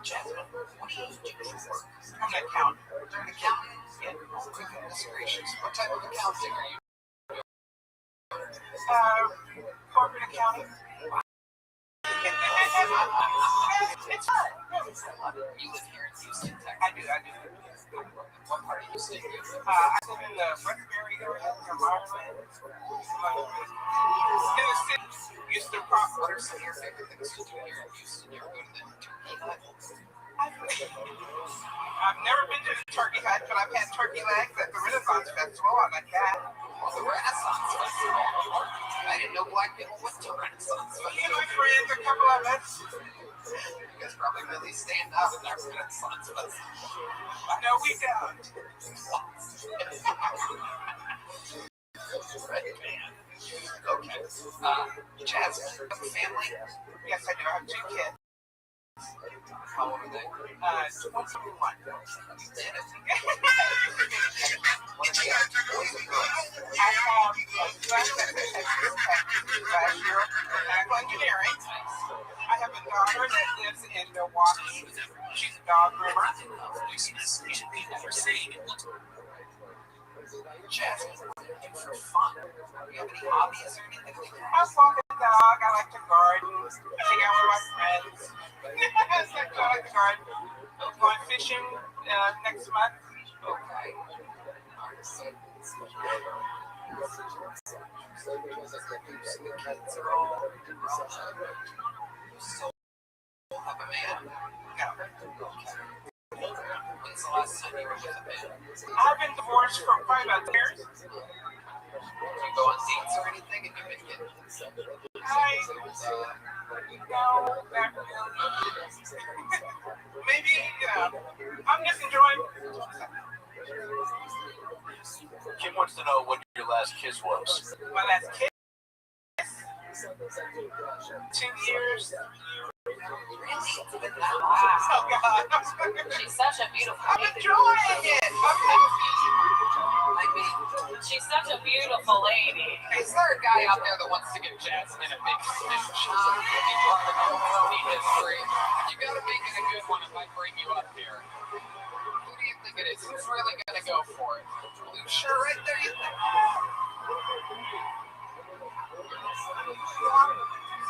Jasmine, what do you do for work? I'm an accountant. You're an accountant? Yeah. Goodness gracious. What type of accounting are you? Corporate accounting. It's fun. You live here in Houston, Texas. I do. What part of Houston do you live? I live in the Westbury area, Maryland. In the city, Houston proper. What are some of your favorite things to do here in Houston? You ever go to the Turkey Hut? I've never been to the Turkey Hut, but I've had turkey legs at the Renaissance Festival. I like that. Well, the Renaissance Festival. I didn't know black people went to Renaissance Festival. Me and my friends, a couple of us. You guys probably really stand up in that Renaissance Festival. No, we don't. Right, man. Okay. Jasmine, you have a family? Yes, I do. I have 2 kids. How old are they? 21. You did it. What are they up to? Boys and girls? I have a son that has last year mechanical engineering. I have a daughter that lives in Milwaukee. She's a dog groomer. Jasmine, what do you do for fun? Do you have any hobbies or anything? I walk the dog. I like to garden. I hang out with my friends. I like to garden. I'm going fishing next month. Okay. So the kids are all grown. You still have a man? No. When's the last time you were with a man? I've been divorced for probably about 10 years. Do you go on dates or anything? Have you been getting No, not really. Maybe, I'm just enjoying. Kim wants to know what your last kiss was. My last kiss? 2 years. Wow. Oh, God. She's such a beautiful I'm lady. enjoying it. She's such a beautiful lady. Is there a guy out there that wants to give Jasmine a big smooch? He brought the Pony history. You gotta make it a good one if I bring you up here. Who do you think it is? Who's really gonna go for it? Blue shirt right there, you think?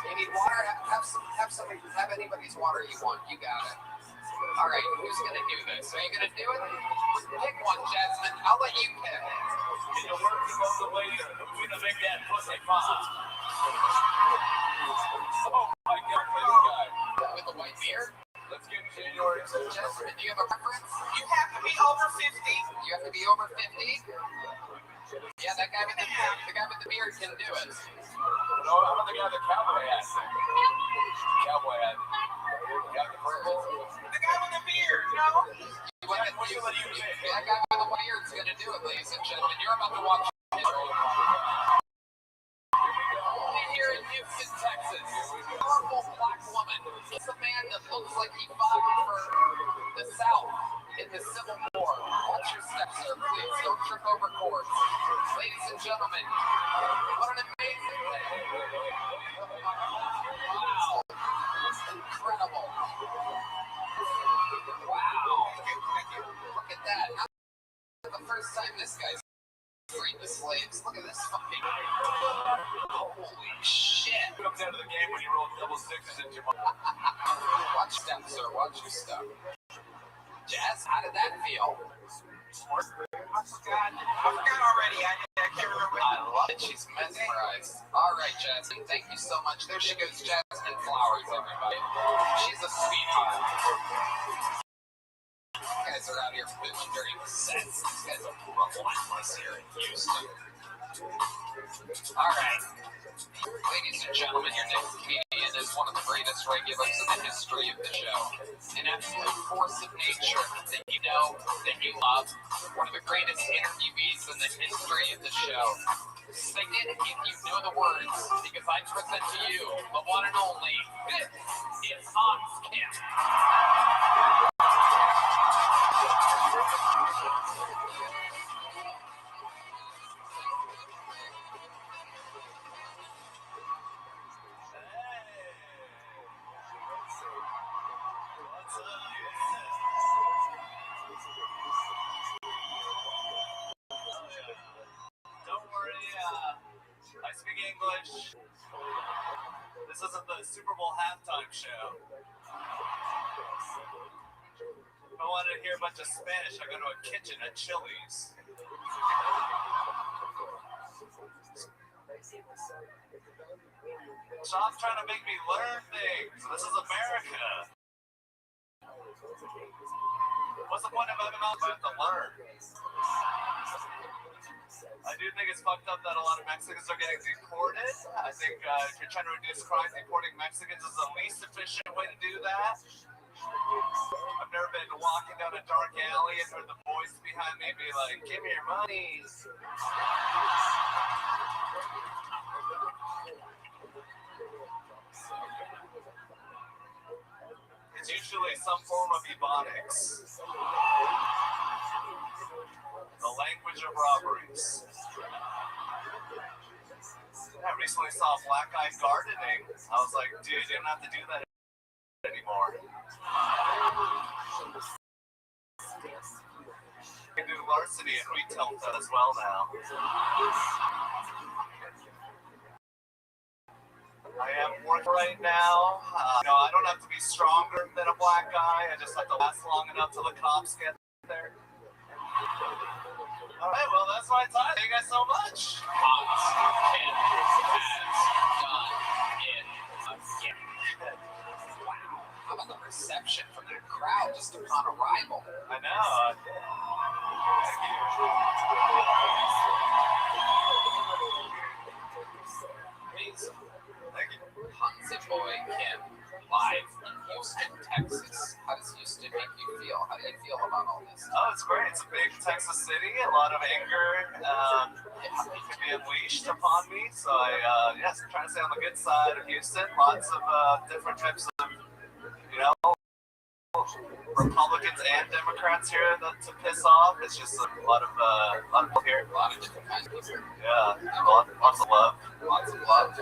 You need water? Have anybody's water you want. You got it. All right, who's gonna do this? Are you gonna do it? Pick one, Jasmine. I'll let you pick. In the words of the lady, who's gonna make that pussy fun? Oh my God, this guy. With the white beard? Let's get January. Jasmine, do you have a preference? You have to be over 50. You have to be over 50? Yeah, that guy with the beard can do it. No, how about the guy with the cowboy hat? Cowboy hat. Got the purple. The guy with the beard, no? That guy with the beard's gonna do it, ladies and gentlemen. You're about to watch here in Houston, Texas. Powerful black woman. It's a man that looks like he fought for the South in the Civil War. Watch your steps, sir, please. Don't trip over cords. Ladies and gentlemen, what an amazing day. Wow. Incredible. Wow. Look at that. The first time this guy's freed the slaves. Look at this fucking. Holy shit. Comes out of the game when you roll double sixes into your mouth. Watch steps, sir. Watch your step. Jazz, how did that feel? I forgot already. I can't remember. I love it. She's mesmerized. All right, Jasmine. Thank you so much. There she goes, Jasmine Flowers, everybody. She's a sweetheart. guys are out here filming during the sets. These guys are relentless here in Houston. All right. Ladies and gentlemen, your next comedian is one of the greatest regulars in the history of the show. An absolute force of nature that you know, that you love. One of the greatest interviewees in the history of the show. Sing it if you know the words, because I present to you the one and only. This is Hans Kim. Don't worry, I speak English. This isn't the Super Bowl halftime show. If I wanted to hear a bunch of Spanish, I go to a kitchen at Chili's. Stop trying to make me learn things. This is America. What's the point of having all I have to learn? I do think it's fucked up that a lot of Mexicans are getting deported. I think if you're trying to reduce crime, deporting Mexicans is the least efficient way to do that. I've never been walking down a dark alley and heard the voice behind me be like, "Give me your money." It's usually some form of ebonics. The language of robberies. I recently saw Black Eye Gardening. I was like, dude, you don't have to do that anymore. You can do larceny and retail as well now. I am working right now. I don't have to be stronger than a black guy. I just have to last long enough till the cops get there. All right, well, that's my time. Thank you guys so much. Hans Kim has done it again. Wow. How about the reception from that crowd just upon arrival? I know. Thank you. Amazing. Thank you. Hansi Boy Kim, live in Houston, Texas. How does Houston make you feel? How do you feel about all this? Oh, it's great. It's a big Texas city. A lot of anger can be unleashed upon me. So I'm trying to stay on the good side of Houston. Lots of different types of, Republicans and Democrats here to piss off. It's just a lot of people here. A lot of different kinds of people. Yeah, lots of love. Lots of love.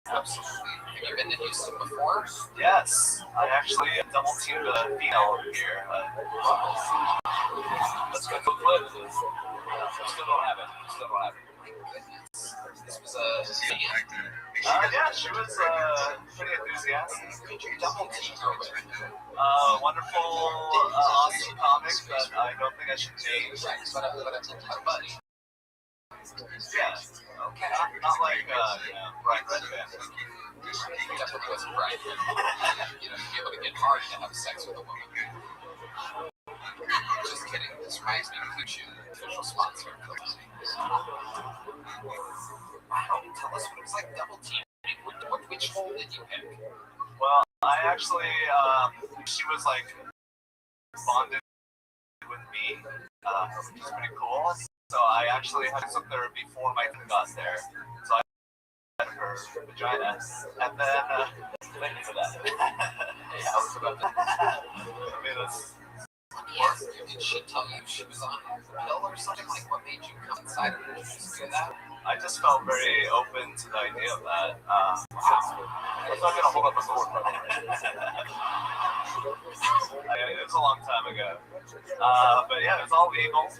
Absolutely. Have you been to Houston before? Yes, I actually double teamed a female here. Let's go to the clip. Still don't have it. My goodness. This was a yeah, she was pretty enthusiastic. Could you double team her with? Wonderful, awesome comic that I don't think I should name. Right, but a buddy. Yeah. Okay. Not like, Brian Redband. Definitely wasn't Brian. You'd be able to get hard to have sex with a woman. Just kidding. This reminds me of Kuchu, official sponsor of the Wow, tell us what it was like double teaming. Which hole did you pick? Well, I actually, she was like bonded with me, which is pretty cool. So I actually had to there before my thing got there. So I had her vagina, and then thank you for that. Yeah, I was about to. I mean, that's. Yes, did she tell you she was on a pill or something? Like, what made you come inside of her to just do that? I just felt very open to the idea of that. Wow. I'm not gonna hold up a door for it was a long time ago. But yeah, it was all legal. So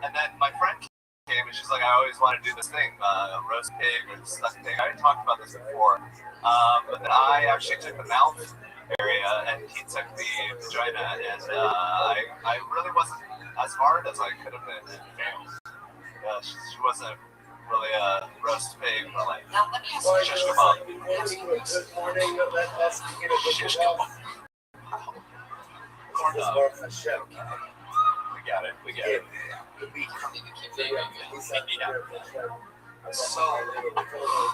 and then my friend came and she's like, I always want to do this thing, roast pig or stuffed pig. I already talked about this before. But then I actually took the mouth area and he took the vagina, and I really wasn't as hard as I could have been and failed. She wasn't really roast pig, but like now let me ask you shish kebab. Shish kebab. Corn dog. We got it. We got it. So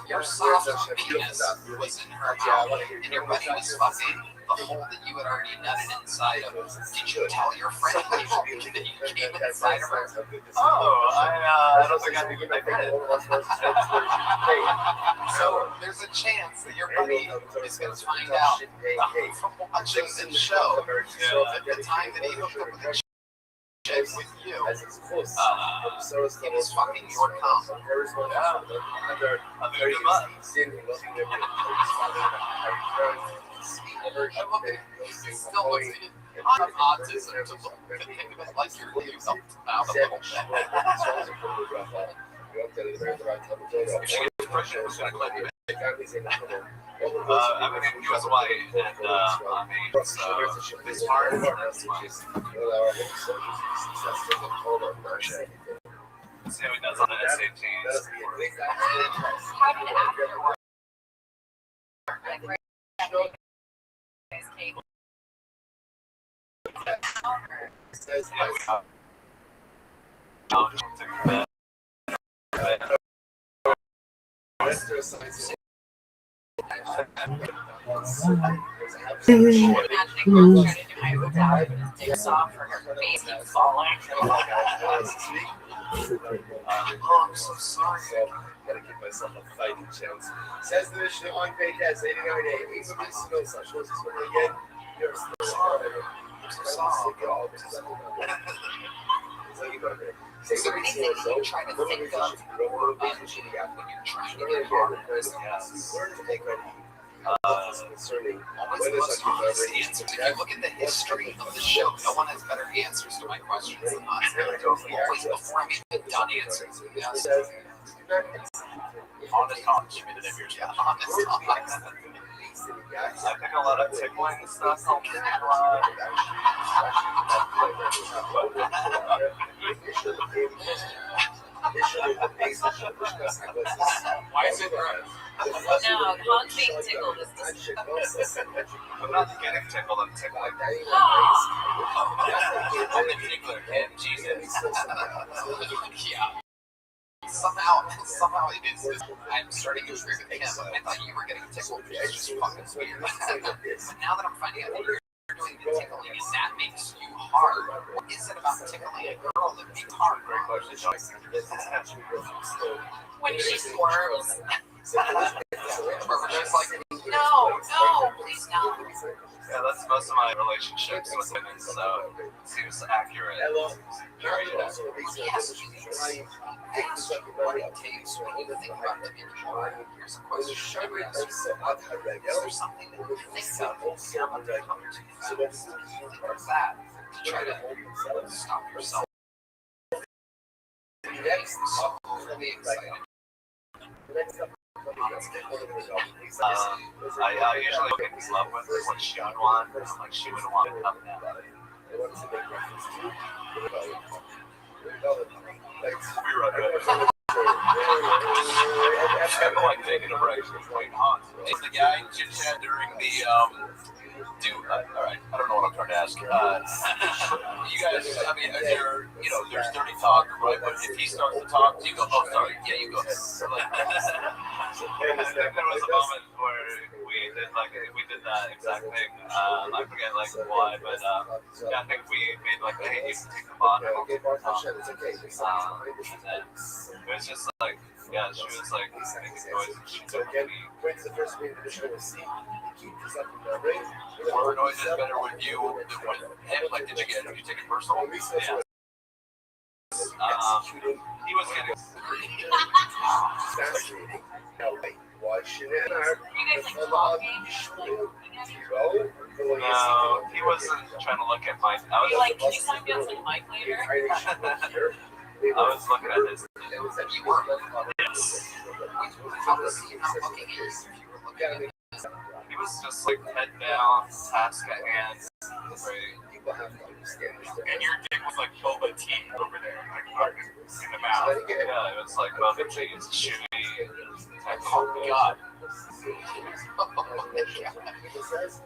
your soft penis was in her mouth, and your buddy was fucking the hole that you had already nutted inside of. Did you tell your friend that you came inside of her? Oh, I don't think I did. So there's a chance that your buddy is going to find out from watching this show that the time that he hooked up with the with you, it was fucking your cum. Still looks on autism to think of it like you're used up out a little bit. I mean, he was white and I mean, so this hard see how he does on the SATs. How did after work? Like, right after cable. Oh, I'm so sorry. Gotta give myself a fighting chance. Says the mission on Paycast 89A. He's a piece of no such. What's this one again? You're so sorry. I'm so sorry. Is there anything that you try to think of when you're trying to get hard? Learn to make ready. Concerning always the most honest answers. If you look at the history of the show, no one has better answers to my questions than us. Always before I'm even done answering. Yes. Honest talk, give me the name of yours. Yeah, honest talk. I think a lot of tickling stuff. Why is it right? No, Hans being tickled is just. I'm not getting tickled, I'm tickling. I'm the tickler, kid. Jesus. Yeah. Somehow it is. I'm starting to agree with him. I thought you were getting tickled, which is just fucking weird. But now that I'm finding out that you're doing the tickling and that makes you hard, what is it about tickling a girl that makes hard? Great question. When she squirms. We're just like, No, please no. Yeah, that's most of my relationships with women, so it seems accurate. very yes, I asked you what it takes when you think about the individual. Here's a question I would ask you. Is there something that you think about when you're about to come to you? Think of that to try to stop yourself. Really excited. I usually get in love with what she would want, like she would want to come now. I'm like taking a break from playing hot. Is the guy chit chat during the all right, I don't know what I'm trying to ask. You guys, I mean, there's dirty talk, right? But if he starts to talk, do you go, oh, sorry, yeah, you go ahead. Like, there was a moment where we did that exact thing. I forget why, but I think we made hey, you can take the bottom. And then it was just like, yeah, she was making noise. She took me. Were noises better with you than with him? Like, did you take it personal? Yeah. He was getting. No, he wasn't trying to look at my. I was can you sign me up for the mic later? I was looking at his. You were. Yes. How was he not looking at you if you were looking at him? He was just head down, task at hand. Right. And your dick was boba tea over there. in the mouth. Yeah, it was like both the cheese, chewy. Oh my god. Oh my god.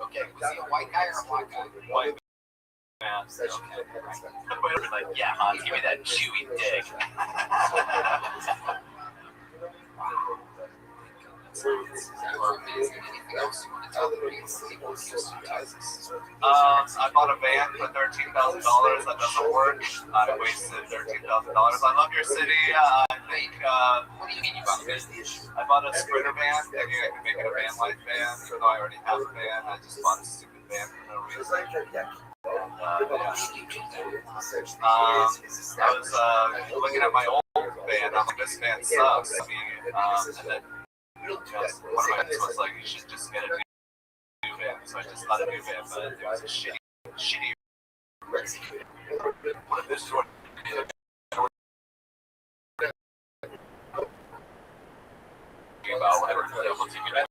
Okay, was he a white guy or a black guy? White man. Okay. Like, yeah, Hans, give me that chewy dick. I bought a van for $13,000. That doesn't work. I wasted $13,000. I love your city. I think. What do you mean you bought a van? I bought a Sprinter van, thinking I could make it a van life van, even though I already have a van. I just bought a stupid van for no reason. I was looking at my old van. I'm like, this van sucks. And then one of my friends was like, you should just get a new van. So I just got a new van, but it was a shitty. This is what about whatever cable TV that.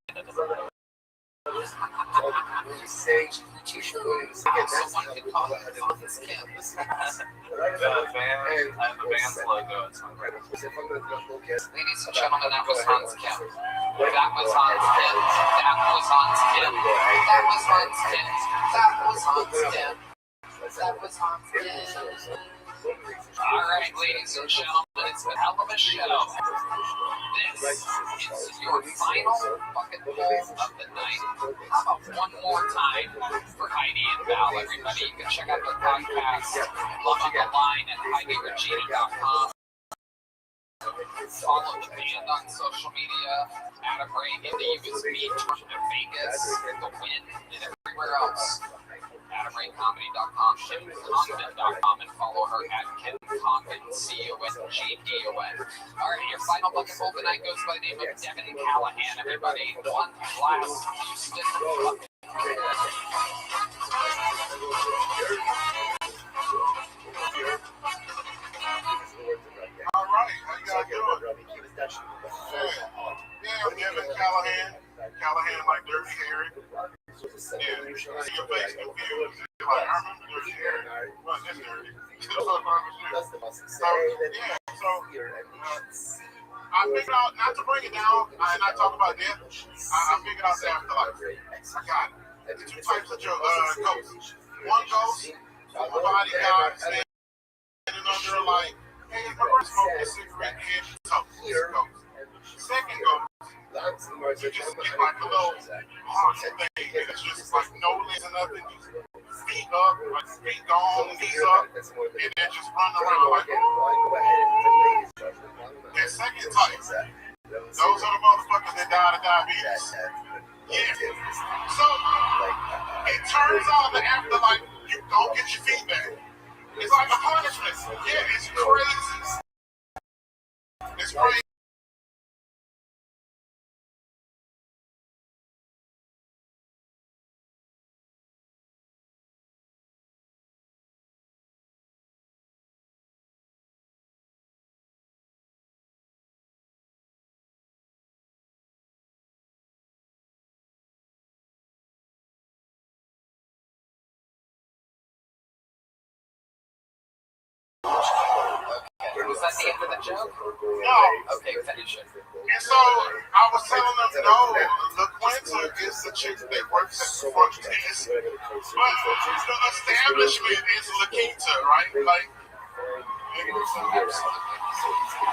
Someone could call it Hans Kim. The band's logo. Ladies and gentlemen, that was Hans Kim. That was Hans Kim. That was Hans Kim. That was Hans Kim. That was Hans Kim. That was Hans Kim. All right, ladies and gentlemen, it's a hell of a show. This is your final fucking poll of the night. How about one more time for Heidi and Val, everybody? You can check out their podcast, Love on the Line at HeidiRegina.com. Follow the band on social media, Adam Ray in the USB tour to Vegas, The Win, and everywhere else. AdamRayComedy.com, KimCondon.com, and follow her at KimCondon, CONGDON. All right, your final bucket bowl tonight goes by the name of Devin Callahan. Everybody, one last Houston bucket. All right, how you guys doing? Yeah, I'm Devin Callahan. Callahan like Dirty Harry. Yeah, you see your face confused. Like, I remember Dirty Harry. Well, this Dirty. I figured out, not to bring it down, and I talk about death, I figured out the afterlife. I got it. Two types of ghosts. One ghost, a body guy, standing under like, hey, remember smoking a cigarette and toast. Second ghost, you just get like a little haunted thing, and it's just like no legs or nothing, just feet up, like feet gone, knees up, and then just run around like, that second type, those are the motherfuckers that died of diabetes. Yeah. So, it turns out the afterlife, you don't get your feet back. It's like a punishment. Yeah, it's crazy. It's crazy. Was that the end of the joke? No. Okay, finish it. And so I was telling them, no, the Quinta is the chick that works at the front desk. But the establishment is La Quinta, right? Like,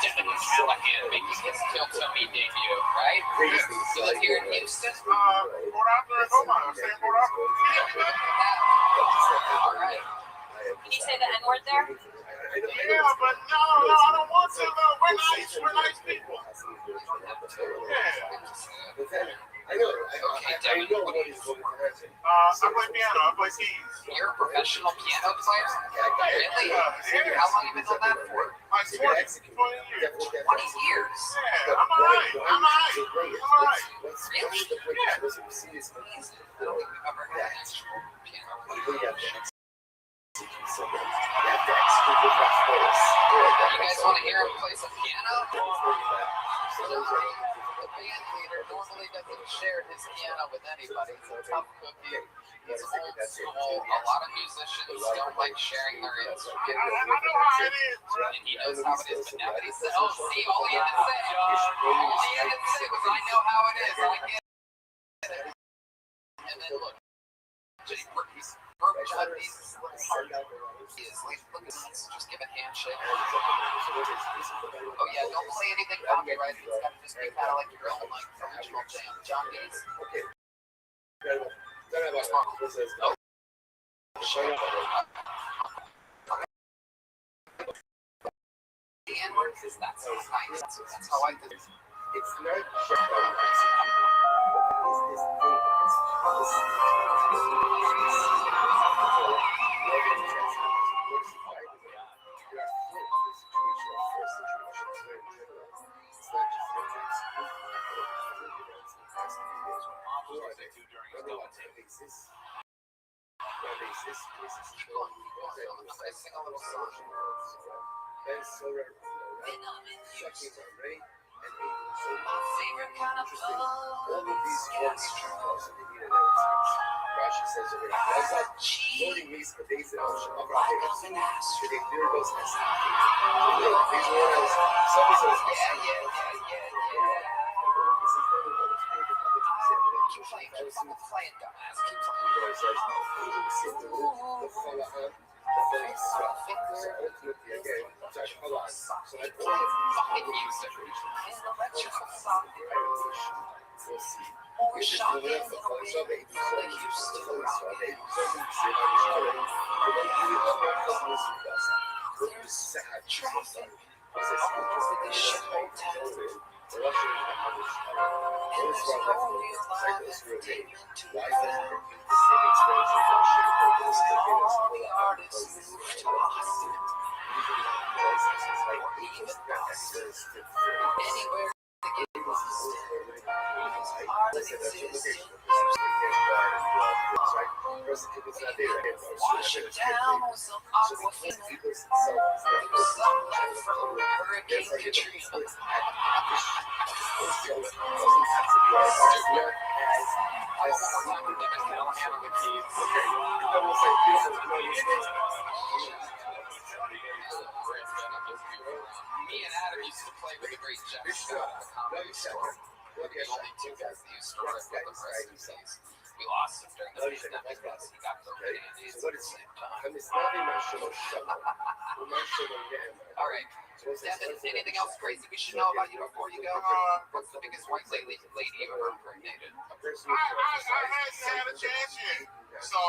Devin Callahan making his Kill Tony debut, right? Yes. You live here in Houston? Port Arthur and Omaha. Stay in Port Arthur. All right. Can you say the N-word there? Yeah, but no, I don't want to. We're nice people. Yeah. Okay, Devin, what do you do? I play piano. I play keys. You're a professional piano player? Really? How long have you been doing that for? Like 20 years. 20 years? Yeah, I'm alright. Really? Yeah. I don't think we've ever had an actual piano player. You guys want to hear him play some piano? the band leader normally doesn't share his piano with anybody. It's a tough cookie. It's old school. A lot of musicians don't like sharing their instruments. I know how it is, bro. And he knows how it is, but now he said, oh, see, all he had to say was, I know how it is. I get it. And then look, just broke John Bee's little heart. He is like, look at this, just give a handshake. Oh yeah, don't play anything copyrighted. It's got to just be kind of like your own like original jam. John Bee's. Oh. The N-word is that's nice. That's how I did it. It's not just about My favorite kind of love. all of these forms of the internet. Rashi says over there, "What's up? Voting means for days and hours of our days. Today, there goes my son. These words, some of those. Keep playing, dumbass. Keep playing. So I Fucking music. we'll see. More shocking than they used to. There's traffic. They shut down. There's no real life entertainment to defend. All the artists moved to Austin. Or even Boston. Anywhere to get Boston. Hardly exists. Washing down with some Aquafina. Sunlight from Hurricane Katrina. Me and Adam used to play with the great Jeff Scott at the Comedy Store. We're the only two guys that used to work with the rest of these. We lost him during the pandemic because he got COVID and AIDS at the same time. All right. Devin, anything else crazy we should know about you before you go? What's the biggest white lady you ever impregnated? I hadn't had a chance yet. So,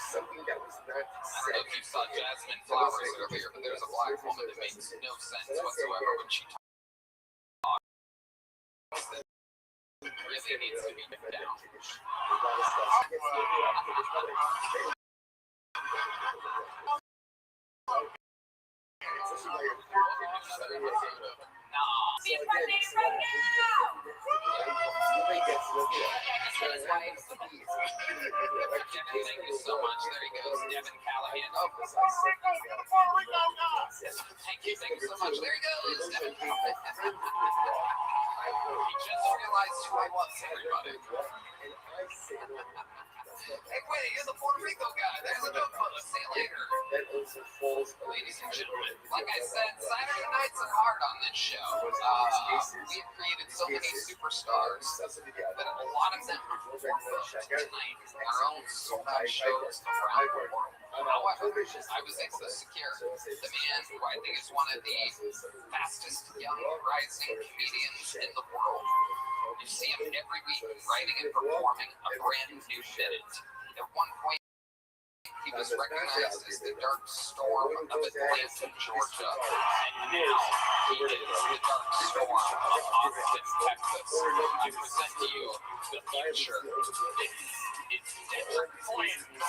Something that was not I don't know if you saw Jasmine Flowers earlier, but there's a black woman that makes no sense whatsoever when she talks. It really needs to be down. Be impregnated right now! Devin, thank you so much. There he goes, Devin Callahan. Oh, thank you so much. There he goes, Devin Callahan. He just realized who I was, everybody. Hey, wait, you're the Puerto Rico guy. There's a note for us. See you later. Ladies and gentlemen, like I said, Saturday nights are hard on this show. We have created so many superstars, but a lot of them performed tonight in our own sold-out shows around the world. However, I was able to secure the man who I think is one of the fastest young rising comedians in the world. You see him every week writing and performing a brand new bit. At one point, he was recognized as the Dark Storm of Atlanta, Georgia. And now he is the Dark Storm of Austin, Texas. I present to you the future. It's Cedric Flynn.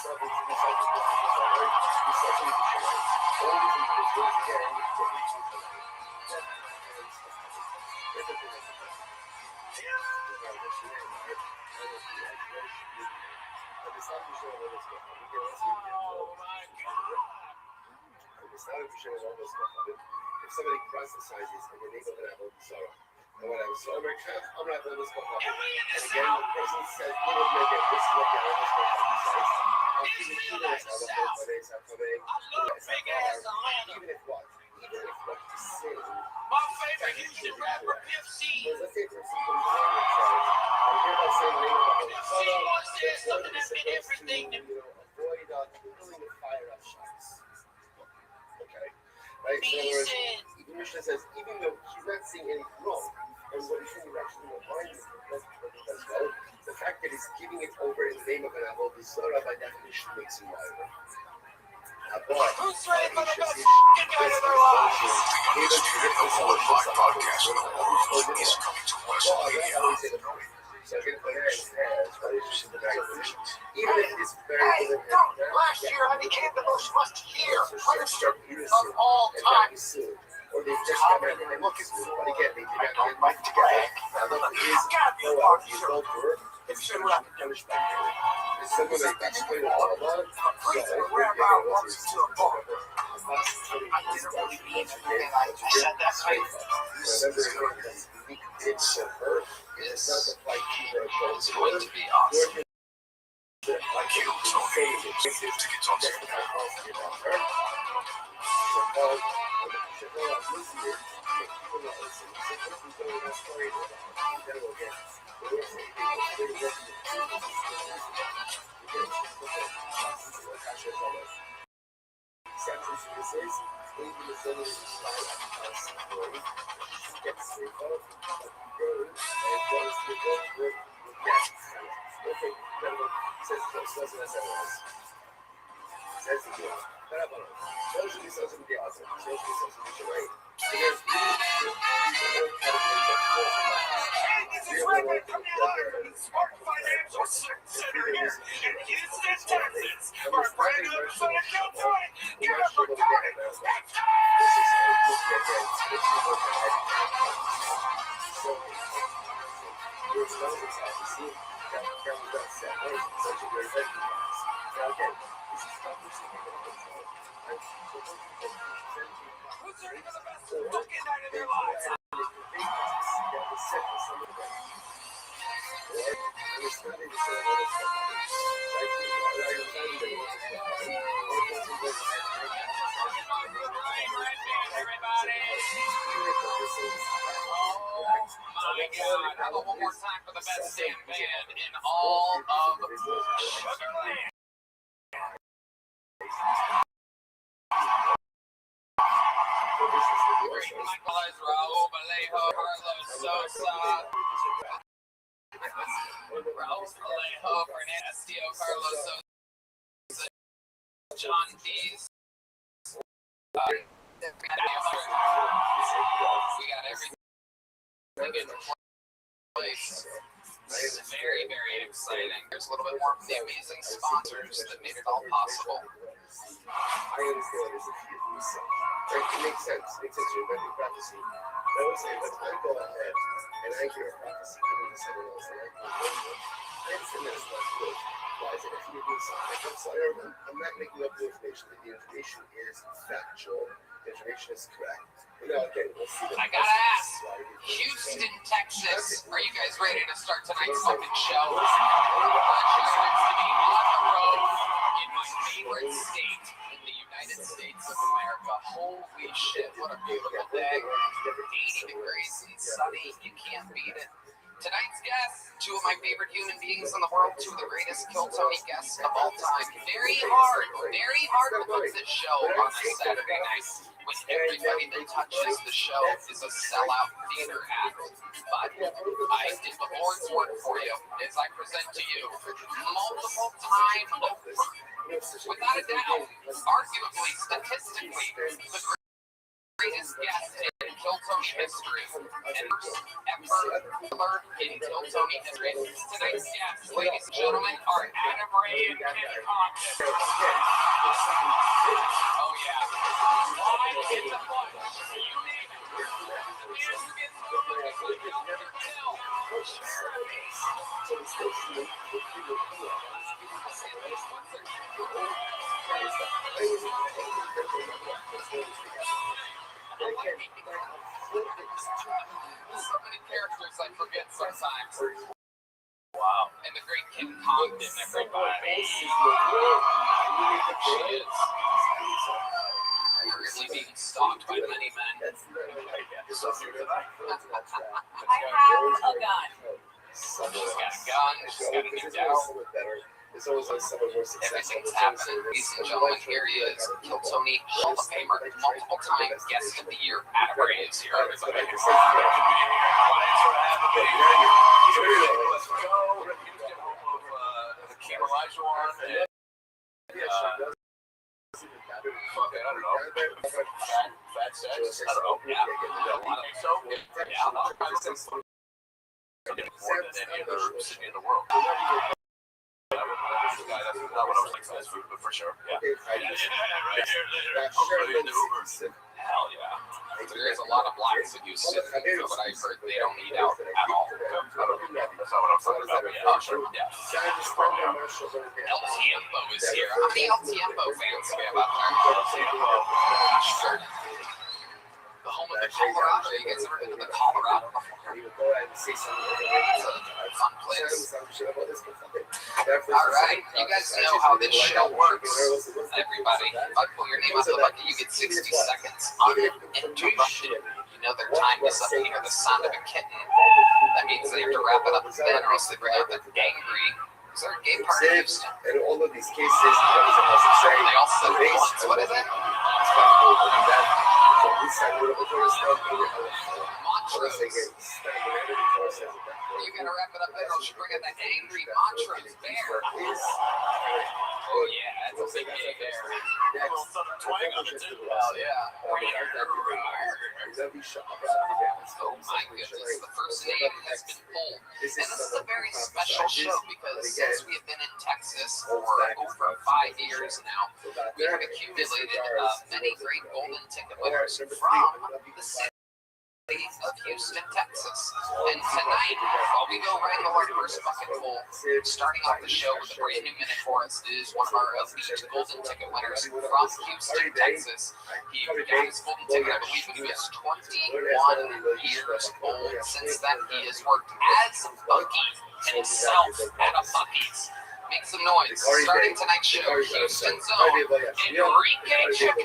if somebody prophesizes in the name of an apple sorrow or whatever, so I'm like, I'm not going to this and again, the person says, you know, this is what the other says. I'm keeping shooting as I love my days after me. Even if what? Even if what you say. My favorite Houston rapper, Pimp C. Let's say for something I hear about saying the name of the Pimp C once said something that meant everything to me. Avoid kindling the fire of shots. Okay? Right? He said, Mishnah says, even though he's not seeing anything wrong, and what he's saying is actually not arguing as well, the fact that he's giving it over in the name of an Avodah Zarah by definition makes him liable. Who's ready for the best fucking guy of their lives? The Forward Block podcast is coming to West Media. Even if it's very good. Last year I became the most must-hear Princeton of all time. Or they just come in and look at me. But again, they did not get like to brag. Gotta be a part of your it's been rapid punishment. it's something that explain all about. A priest and a rabbi walks into a bar. I didn't really mean everything I said that night. It's her. It's not the fight It's going to be awesome. Like you, Tony, tickets on sale now. This is Redneck coming live from the Smart Financial Center here in Houston, Texas. For a brand new episode of Kill Tony. Get up for Tony. It's who's ready for the best fucking night of their lives? My God, how about one more time for the best damn band in all of Sugarland? Michael Raul Vallejo, Carlos Sosa, Raul Vallejo, Fernando Castillo, Carlos Sosa, John Dees. We got everything in place. This is very, very exciting. There's a little bit more of the amazing sponsors that made it all possible. I understand there's a few things. It makes sense. It makes sense. You're ready prophecy. I would say, let's go ahead and I hear a prophecy given to someone else, and I understand that it's not good. Why is it if you do something? I'm not making up the information. The information is factual. The information is correct. Okay, we'll see. I gotta ask, Houston, Texas, are you guys ready to start tonight's fucking show? Pleasure to be on the road in my favorite state in the United States of America. Holy shit, what a beautiful day. 80 degrees and sunny, you can't beat it. Tonight's guests, two of my favorite human beings in the world, two of the greatest Kill Tony guests of all time. Very hard to put this show on a Saturday night when everybody that touches the show is a sellout theater act. But I did the Lord's work for you as I present to you multiple time over, without a doubt, arguably, statistically, the greatest guest in Kill Tony history, and first ever in Kill Tony history. Tonight's guests, ladies and gentlemen, are Adam Ray and Kenny Compton. Oh yeah, live in the flesh, you name it. The man who gets moved is like Dr. Kill. So many characters I forget sometimes. Wow. And the great Kim Congdon, everybody. She is currently being stalked by many men. I have a gun. She's got a gun, she's got a new doubt. Everything's happening. Ladies and gentlemen, here he is, Kiltony Hall of Famer, multiple time guest of the year. Adam Ray is here, everybody. I don't know. Fat sex. I don't know. Yeah. So, yeah, a lot of things more than any other city in the world. That's not what I was like fast food, but for sure. Yeah. Right here later. Hell yeah. There's a lot of blacks that use it, but I've heard they don't eat out at all. That's not what I'm talking about. Yeah, sure. Yeah. El Tiempo is here. How many El Tiempo fans do we have out there? Sure. The home of the Colorado. You guys ever been to the Colorado before? It's a fun place. Alright, you guys know how this show works. Everybody, if I pull your name out of the bucket, you get 60 seconds uninterrupted. You know their time is up. You hear the sound of a kitten. That means they have to wrap it up then, or else they bring out the gangrene. Is there a gay party in Houston? In all of these cases, there was a necessary. They all said it once. What is it? You gotta wrap it up there, or else you bring out that angry mantra bear. Oh yeah, that's a big gay bear. Twang on it too. Hell yeah. Oh my goodness, the first name has been pulled. And this is a very special show because since we have been in Texas for over 5 years now, we have accumulated many great golden ticket winners from the city of Houston, Texas. And tonight, while we go wrangle our first bucket full, starting off the show with a brand new minute for us is one of our elite golden ticket winners from Houston, Texas. He got his golden ticket, I believe, when he was 21 years old. Since then, he has worked as Bucky himself at a Bucky's. Make some noise. Starting tonight's show, Houston's own Enrique Chacon.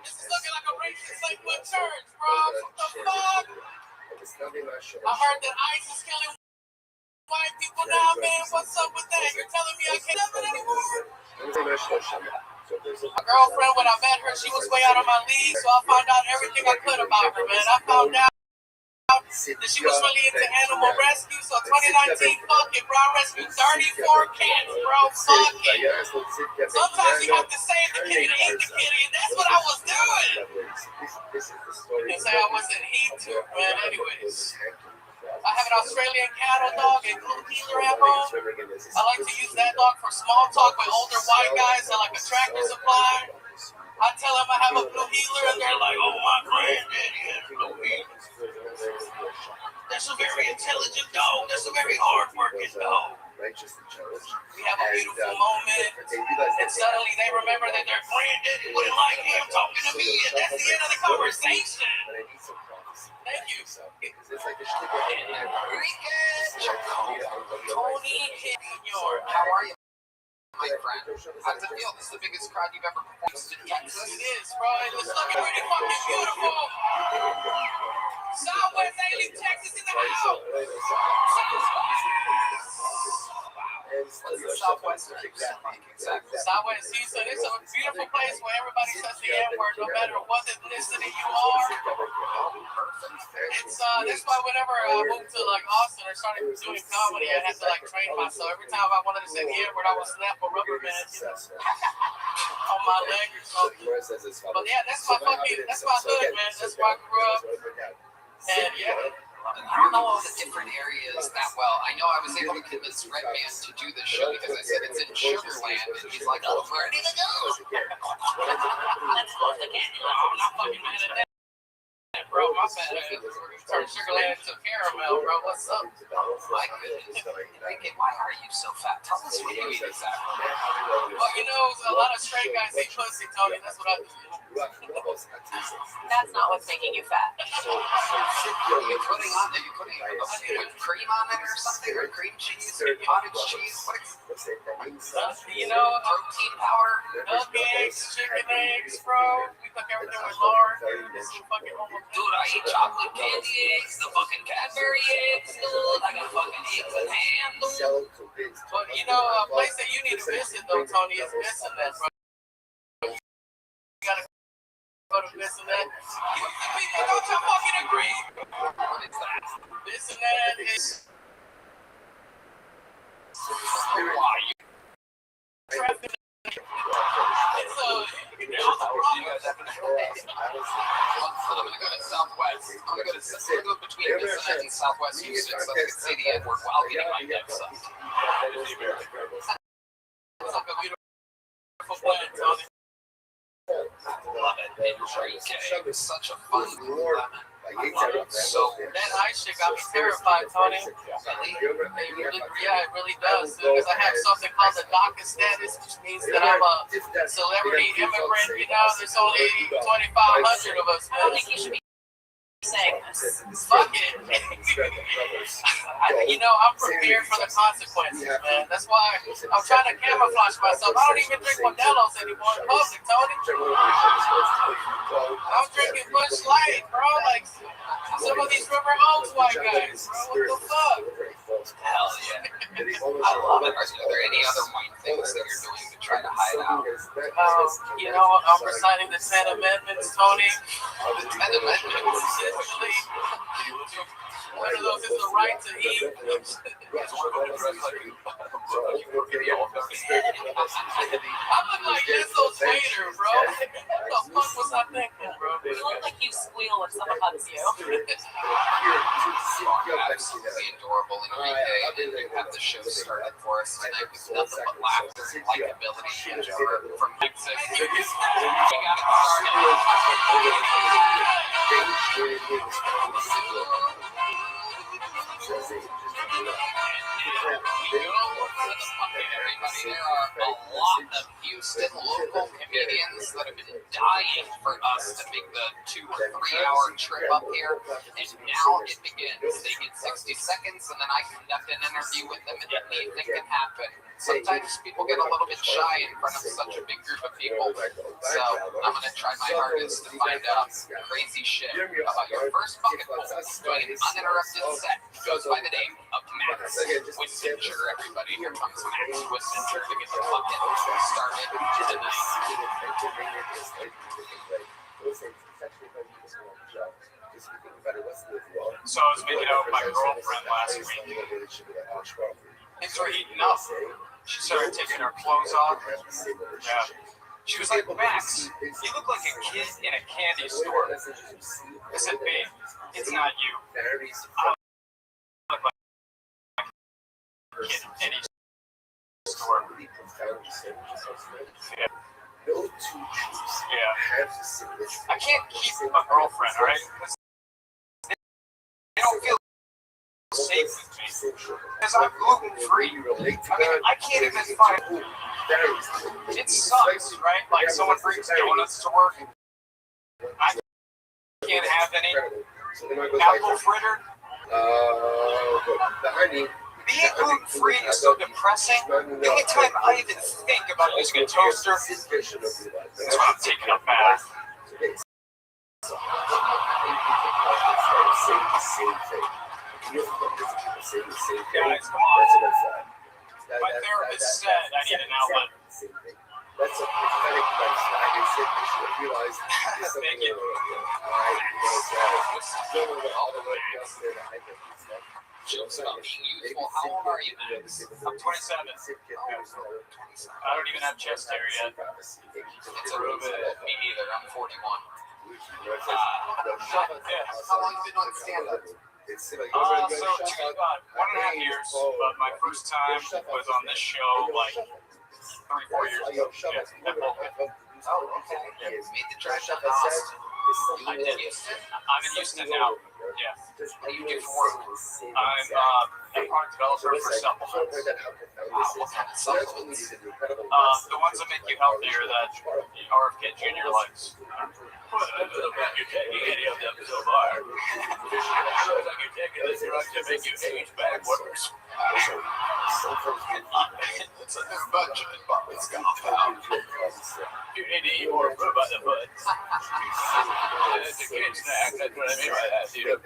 This is looking like a racist Lakewood church, bro. What the fuck? I heard that ICE is killing white people now, man. What's up with that? You're telling me I can't have it anymore? My girlfriend, when I met her, she was way out of my league, so I found out everything I could about her, man. I found out that she was really into animal rescue, so 2019, fuck it, bro. I rescued 34 cats, bro. Fuck it. Sometimes you have to save the kitty to eat the kitty, and that's what I was doing. They say I was in heat too, man. Anyways. I have an Australian cattle dog and blue healer at home. I like to use that dog for small talk with older white guys at like a tractor supply. I tell them I have a blue healer and they're like, oh, my granddaddy had a blue healer. That's a very intelligent dog. That's a very hard-working dog. We have a beautiful moment, and suddenly they remember that their granddaddy wouldn't like him talking to me, and that's the end of the conversation. Thank you. Tony Jr. How are you, my friend? How does it feel? This is the biggest crowd you've ever performed in Texas. It is, bro. It's looking pretty fucking beautiful. Southwest Alien, Texas in the house. What's the Southwest? Exactly. Southwest Houston. It's a beautiful place where everybody says the N-word, no matter what ethnicity you are. It's that's why whenever I moved to like Austin or started doing comedy, I had to like train myself. Every time I wanted to say the N-word, I would snap a rubber band on my leg or something. But yeah, that's my hood, man. That's why I grew up. And yeah. I don't know all the different areas that well. I know I was able to convince Redman to do this show because I said it's in Sugarland, and he's like, "Oh, where did it go?" Let's close the candy. I'm not fucking mad at that. Bro, my bad. Turn Sugarland to caramel, bro. What's up? My goodness. Enrique, why are you so fat? Tell us what you eat exactly. Well, you know, a lot of straight guys eat pussy, Tony. That's what I do. That's not what's making you fat. Are you putting whipped cream on it or something? Or cream cheese or cottage cheese? You know, Protein powder? milk eggs, chicken eggs, bro. We cook everything with lard. This is fucking homo. Dude, I eat chocolate candy eggs, the fucking Cadbury eggs, dude. I got fucking eggs and ham, dude. But you know, a place that you need to visit though, Tony, is Bissonnette, bro. You gotta go to Bissonnette. Don't you fucking agree? What is that? Bissonnette is. Why? Traffic. It's You guys have I'm gonna go to Southwest. I'm gonna go between Bissonnette and Southwest Houston so I can say the N-word while getting my dick sucked. It's like a beautiful plan, Tony. Love it. Enrique. It was such a fun lemon. So That ice shit got me terrified, Tony. Yeah, it really does. Because I have something called the DACA status, which means that I'm a celebrity immigrant. You know, there's only 2,500 of us. I don't think you should be saying this. Fuck it. You know, I'm prepared for the consequences, man. That's why I'm trying to camouflage myself. I don't even drink Modelo's anymore in public, Tony. I'm drinking Busch Light, bro. Like some of these River Oaks white guys, bro. What the fuck? hell yeah. I love it. Are there any other white things that you're doing to try to hide out? You know, I'm reciting the 10 Amendments, Tony. The 10 Amendments. Specifically, one of those is the right to eat. I look like Lizzo's Vader, bro. What the fuck was I thinking, bro? You look like you squeal when someone hugs you. Absolutely adorable, Enrique. And you have the show started for us tonight with nothing but laughter and likability and joy from Texas. We got it Everybody, there are a lot of Houston local comedians that have been dying for us to make the 2 or 3 hour trip up here, and now it begins. They get 60 seconds, and then I conduct an interview with them, and anything can happen. Sometimes people get a little bit shy in front of such a big group of people, so I'm going to try my hardest to find out crazy shit about your first bucket full. Doing an uninterrupted set goes by the name of Max Wissinger. Everybody, here comes Max Wissinger to get the bucket started tonight. So I was making out with my girlfriend last week. Things were heating up. She started taking her clothes off. Yeah. She was like, Max, you look like a kid in a candy store. I said, babe, it's not you. I look like a kid in any store. Yeah. Yeah. I can't keep a girlfriend, all right? They don't feel safe with me because I'm gluten-free. I mean, I can't even find food. It sucks, right? Like someone brings donuts to work. I can't have any. Apple fritter. Being gluten-free is so depressing. Anytime I even think about using a toaster, that's when I'm taking a bath. Guys, come on. My therapist said I need an outlet. That's a pathetic realize Thank you. Jokes about being youthful. How old are you, Max? I'm 27. I don't even have chest hair yet. It's a little bit. Me neither. I'm 41. Yeah. How long have you been on stand-up? So 1.5 years, but my first time was on this show like 3-4 years ago. Yeah, at Vulcan. Oh, okay. Yeah. Made the drive to Austin. I did. I'm in Houston now. Yeah. What do you do for work? I'm a product developer for supplements. What kind of supplements? The ones that make you healthier that RFK Jr. likes. You're taking any of them so far. Like you're taking this drug to make you age backwards. It's a new budget, but it's compound. You need to eat more fruit by the foot. It's a kid snack. That's what I mean by that. You know,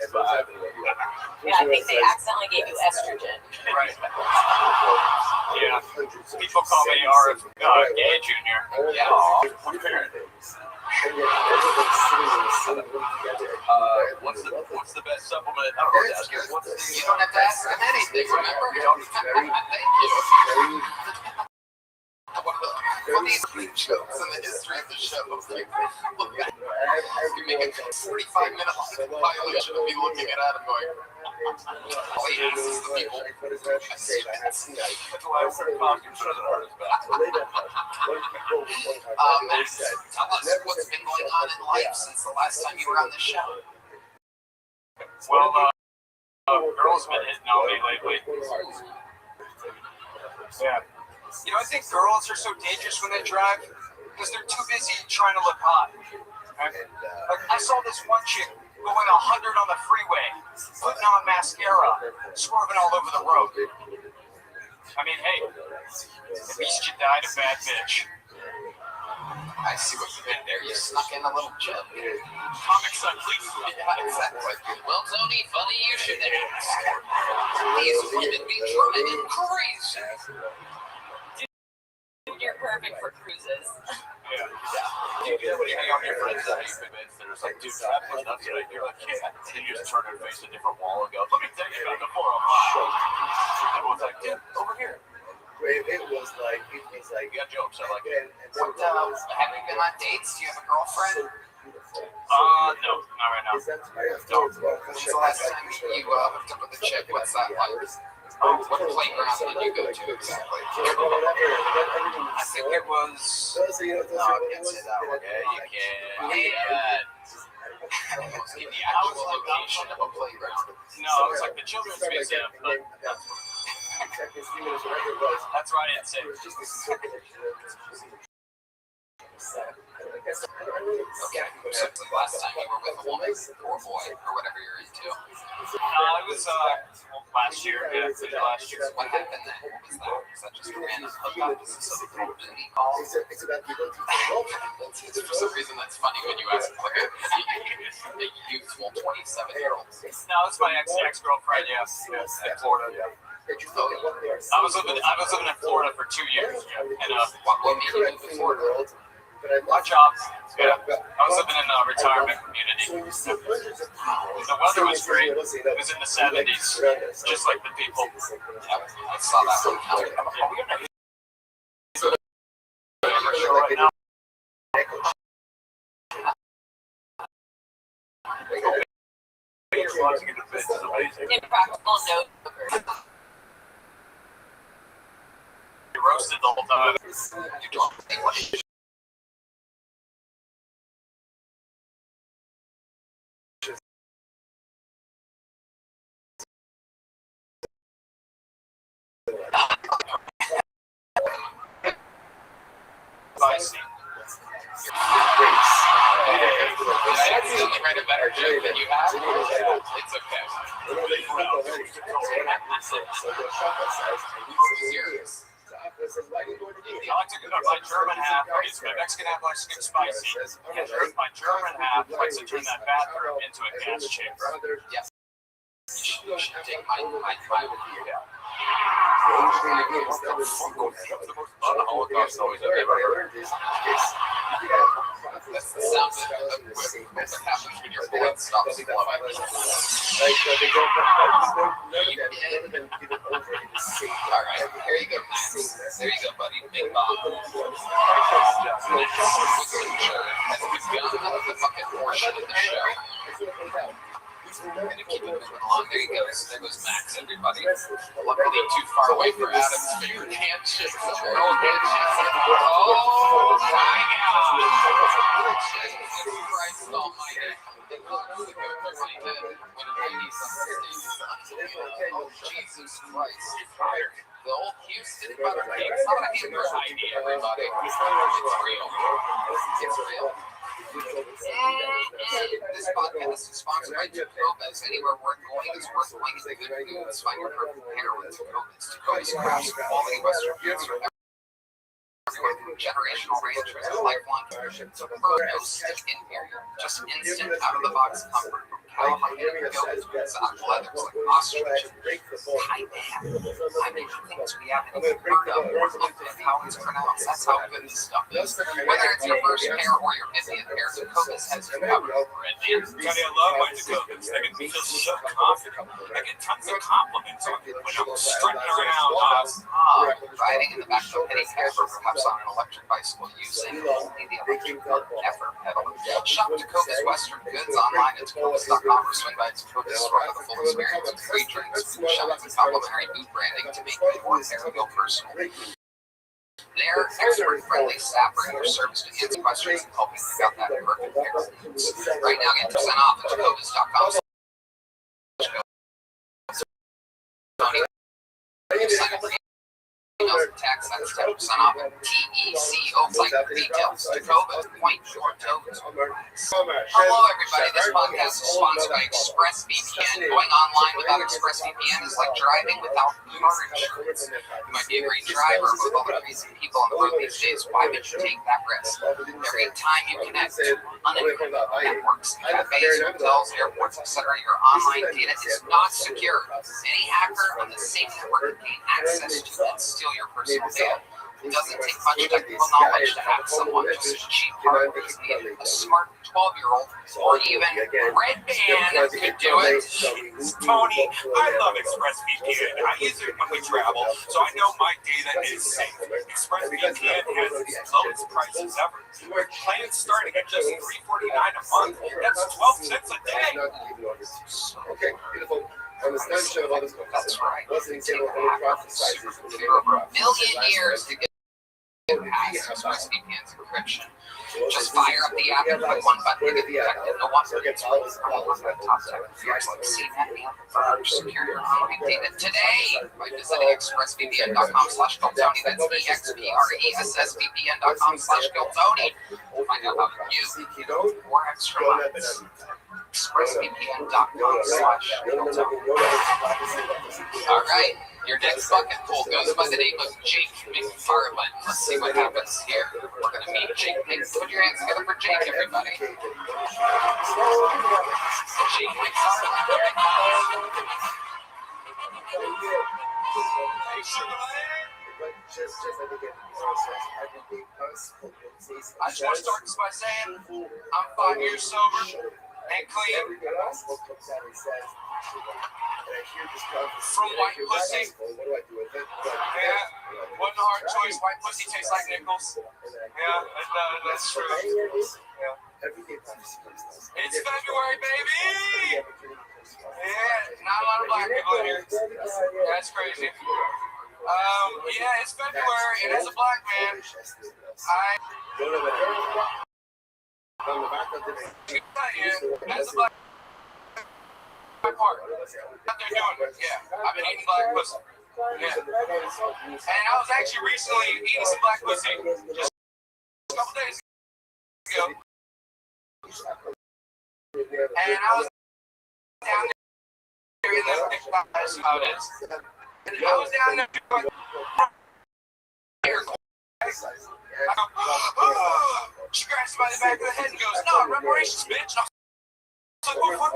Yeah, I think they accidentally gave you estrogen. right. Yeah. People call me RFK Jr. Yeah. What's the best supplement? I don't know. Ask you. You don't have to ask them anything, remember? Thank you. One of the funniest jokes in the history of the show. Like, look at you make a 45-minute violation of me looking at Adam going, all he asks is the people. That's why I wear costumes so that hurt his back. Max, tell us what's been going on in life since the last time you were on the show. Well, girls have been hitting on me lately. Yeah. You know, I think girls are so dangerous when they drive because they're too busy trying to look hot. Right? Like, I saw this one chick going 100 on the freeway, putting on mascara, swerving all over the road. I mean, hey, at least you died a bad bitch. I see what you did there. You snuck in a little joke. Comics Unleashed. Yeah, exactly. Well, Tony, funny you should ask. These women be driving crazy. You're perfect for cruises. Yeah. You get when you hang out with your friends that you've been with, there's like, dude, traffic was nuts today. You're like, yeah. And you just turn and face a different wall and go, let me tell you about the 405. Everyone's like, dude, over here. It was like, You got jokes. I like it. What, have you been on dates? Do you have a girlfriend? No, not right now. No. When's the last time you hooked up with a chick? What's that like? What playground did you go to exactly? I think it was. No, I can't say that one. Yeah, you can. The actual location of a playground. No, it was like the children's museum, but that's why I didn't say it. Okay, so the last time you were with a woman or boy or whatever you're into. It was last year. Yeah, it was last year. What happened then? What was that? Was that just a random hookup? Was this a booty call? For some reason, that's funny when you ask like a youthful 27-year-old. No, it's my ex-girlfriend. Yeah, in Florida. Yeah. I was living in Florida for 2 years. And what made you move to Florida? my job. Yeah, I was living in a retirement community. The weather was great. It was in the 70s, just like the people. I saw that from California. Right now. Impractical note. You roasted the whole time. You don't think what you Spicy. I accidentally write a better joke than you have. It's okay. Serious. I like to cook my German half. My Mexican half likes to get spicy. My German half likes to turn that bathroom into a gas chamber. Yes. You should take my with you down. The Holocaust stories I've ever heard. That's the sound that happens when your blood stops flowing. Alright, here you go, Max. There you go, buddy. Big bomb. That's the fucking portion of the show. I'm gonna keep it moving along. There goes Max, everybody. Luckily, too far away for Adam's favorite handshake. Oh my God. Christ almighty. It looks like everybody did when it ladies on the stage. Oh, Jesus Christ. The old Houston butter cake. It's not a hamburger idea, everybody. It's real. It's real. This podcast is sponsored by Tacobas. Anywhere worth going is worth going to good foods. Find your perfect pair with Tacobas. Tacobas crafts quality Western foods from everywhere from generational ranchers to lifelong partnerships. No stick inferior, just instant out-of-the-box comfort from California yogurt, exotic leathers like ostrich, cayenne. I mean, things we haven't even heard of or looked at how it's pronounced. That's how good this stuff is. Whether it's your first pair or your 50th pair, Tacobas has you covered. Johnny, I love my Tacobas. They can feel so confident. I get tons of compliments on it when I'm strutting around. Riding in the back of a penny camper, perhaps on an electric bicycle using only the electric effort pedal. Shop Tacobas Western goods online at Tacobas.com or swing by Tacobas store for the full experience with free drinks, food shots, and complimentary boot branding to make your hair feel personal. Their expert-friendly staff bring your service to answer questions and help you figure out that perfect hair. Right now, get 10% off at Tacobas.com. Sign up for emails and text, that's 10% off at TECO like details. Tacobas, point your toes. Hello, everybody. This podcast is sponsored by ExpressVPN. Going online without ExpressVPN is like driving without car insurance. You might be a great driver, but with all the crazy people on the road these days, why would you take that risk? Every time you connect to unencrypted networks, cafes, hotels, airports, etc., your online data is not secure. Any hacker on the same network can gain access to and steal your personal data. It doesn't take much technical knowledge to hack someone, just cheap hardware is needed. A smart 12-year-old or even Red Band could do it. Tony, I love ExpressVPN. I use it when we travel, so I know my data is safe. ExpressVPN has the lowest prices ever. Plans starting at just $3.49 a month. That's 12 cents a day. Okay, beautiful. That's right. Over a million years to get past ExpressVPN's encryption. Just fire up the app and click one button to get detected. No one forgets top tech features like CNET and Verge. Secure your online data today by visiting expressvpn.com/Giltoni. That's expressvpn.com/Giltoni. Find out how you can go for extra months. expressvpn.com/Giltoni. All right. Your next bucket pool goes by the name of Jake McFarland. Let's see what happens here. We're going to meet Jake. Put your hands together for Jake, everybody. Jake McFarland. I just want to start this by saying I'm 5 years sober and clean. From white pussy. Yeah, wasn't a hard choice. White pussy tastes like nickels. Yeah, that's true. Yeah. It's February, baby! Yeah, not a lot of black people in here. That's crazy. Yeah, it's February, and as a black man, as a black part. What they're doing, yeah. I've been eating black pussy. Yeah. And I was actually recently eating some black pussy just a couple days ago. And I was down there in the that's how it is. And I was down there doing I go, oh. She grabs me by the back of the head and goes, no, reparations, bitch. And I was like, what?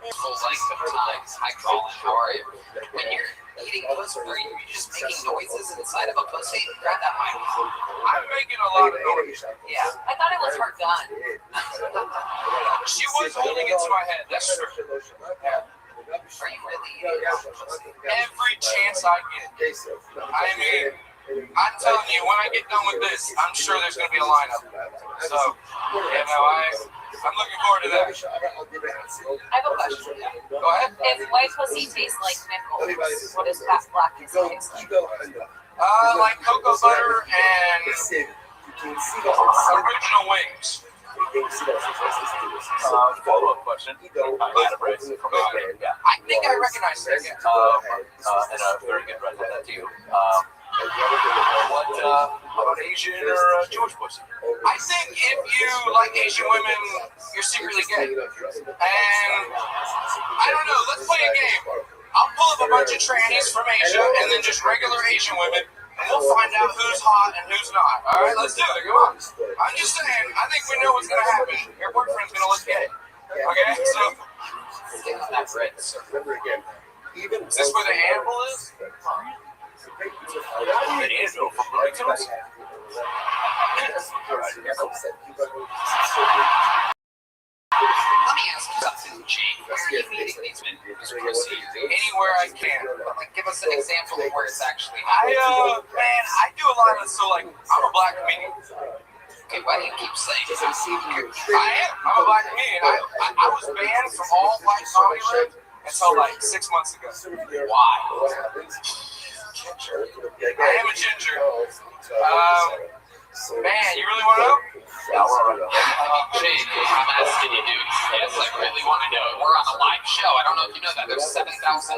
Full length of times. Hi, Colin. How are you? When you're eating pussy, are you just making noises inside of a pussy? Grab that mic. I'm making a lot of noise. Yeah. I thought it was her gun. She was holding it to my head. That's true. Yeah. Are you really eating pussy? Every chance I get. I mean, I'm telling you, when I get done with this, I'm sure there's going to be a lineup. So, you know, I'm looking forward to that. I have a question. Go ahead. If white pussy tastes like nipples, what does black pussy taste like? Like cocoa butter and original wings. Follow-up question. I think I recognize that. And a very good red hat to you. What about Asian or Jewish pussy? I think if you like Asian women, you're secretly gay. And I don't know, let's play a game. I'll pull up a bunch of trannies from Asia and then just regular Asian women, and we'll find out who's hot and who's not. All right, let's do it. Come on. I'm just saying, I think we know what's going to happen. Your boyfriend's going to look gay. Okay, so Get on that red circle. is this where the animal is? The animal from Brighton's? Let me ask you something, Jake. Where are you meeting these men? Anywhere I can. Like, give us an example of where it's actually I happening. do a lot of, so like, I'm a black comedian. Okay, why do you keep saying that? I'm a black comedian. I was banned from all black comedy rap until like 6 months ago. Why? I am a ginger. Man, you really want to know? Jake, I'm asking you, dude. Yes, I really want to know. We're on a live show. I don't know if you know that. There's 7,000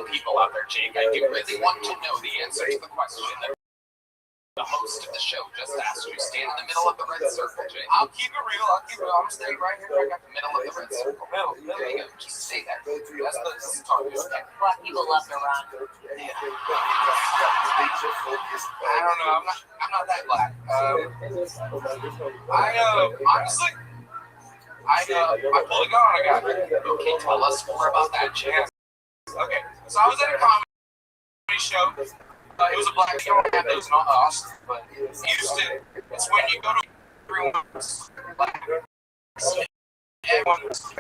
people out there, Jake. I do really want to know the answer to the question that the host of the show just asked you. Stand in the middle of the red circle, Jake. I'll keep it real. I'm staying right here. I got the Middle of the red circle. There you go. Just stay there. That's the target. Okay. Black people love to run. I don't know. I'm not that black. Honestly, I pulled a gun on a guy. Okay, tell us more about that, Jake. Okay, so I was at a comedy show. It was a black. You don't have those in Austin, but Houston. It's when you go to everyone's black. Everyone's.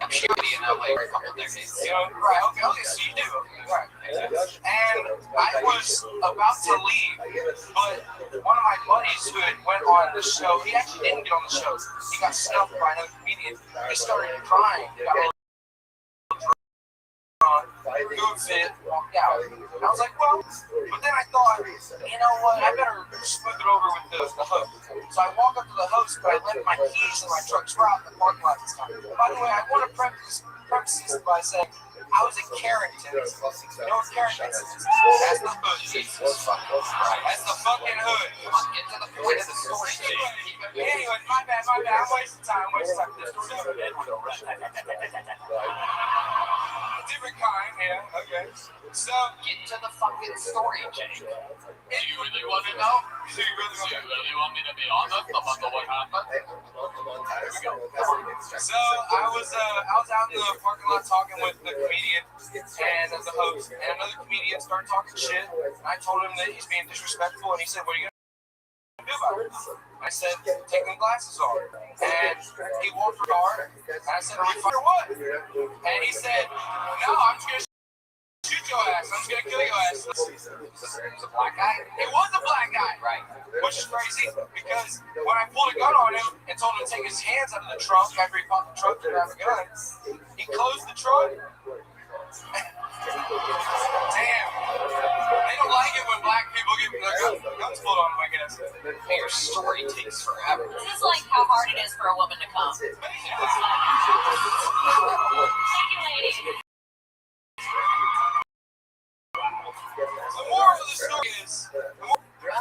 I'm sure you in LA for a couple decades. You know, right? Okay, so you do. Right. And I was about to leave, but one of my buddies who had went on the show, he actually didn't get on the show. He got snubbed by another comedian. He started crying. Got a little food fit, walked out. And I was like, well, but then I thought, you know what, I better smooth it over with the host. So I walk up to the host, but I left my keys in my truck's route in the parking lot this time. By the way, I want to preface this by saying, I was at Carrington's. You know what Carrington's is? That's the hood. Jesus fucking Christ. That's the fucking hood. Come on, get to the point of the story, Jake. Anyway, my bad. I'm wasting time. Different kind, yeah, okay. So, Get to the fucking story, Jake. do you really want to know? Do you really want me to be honest about what happened? Here we go. So, I was out in the parking lot talking with the comedian and the host, and another comedian started talking shit. And I told him that he's being disrespectful, and he said, what are you going to do about it? I said, take my glasses off. And he walked the car, and I said, are we fucking what? And he said, no, I'm just going to shoot your ass. I'm just going to kill your ass. It was a black guy. It was a black guy, Right. which is crazy because when I pulled a gun on him and told him to take his hands out of the trunk after he popped the trunk to have a gun, he closed the trunk. Damn. They don't like it when black people get their guns pulled on them, I guess. Your story takes forever. This is like how hard it is for a woman to come. Thank you, lady. The moral of the story is, I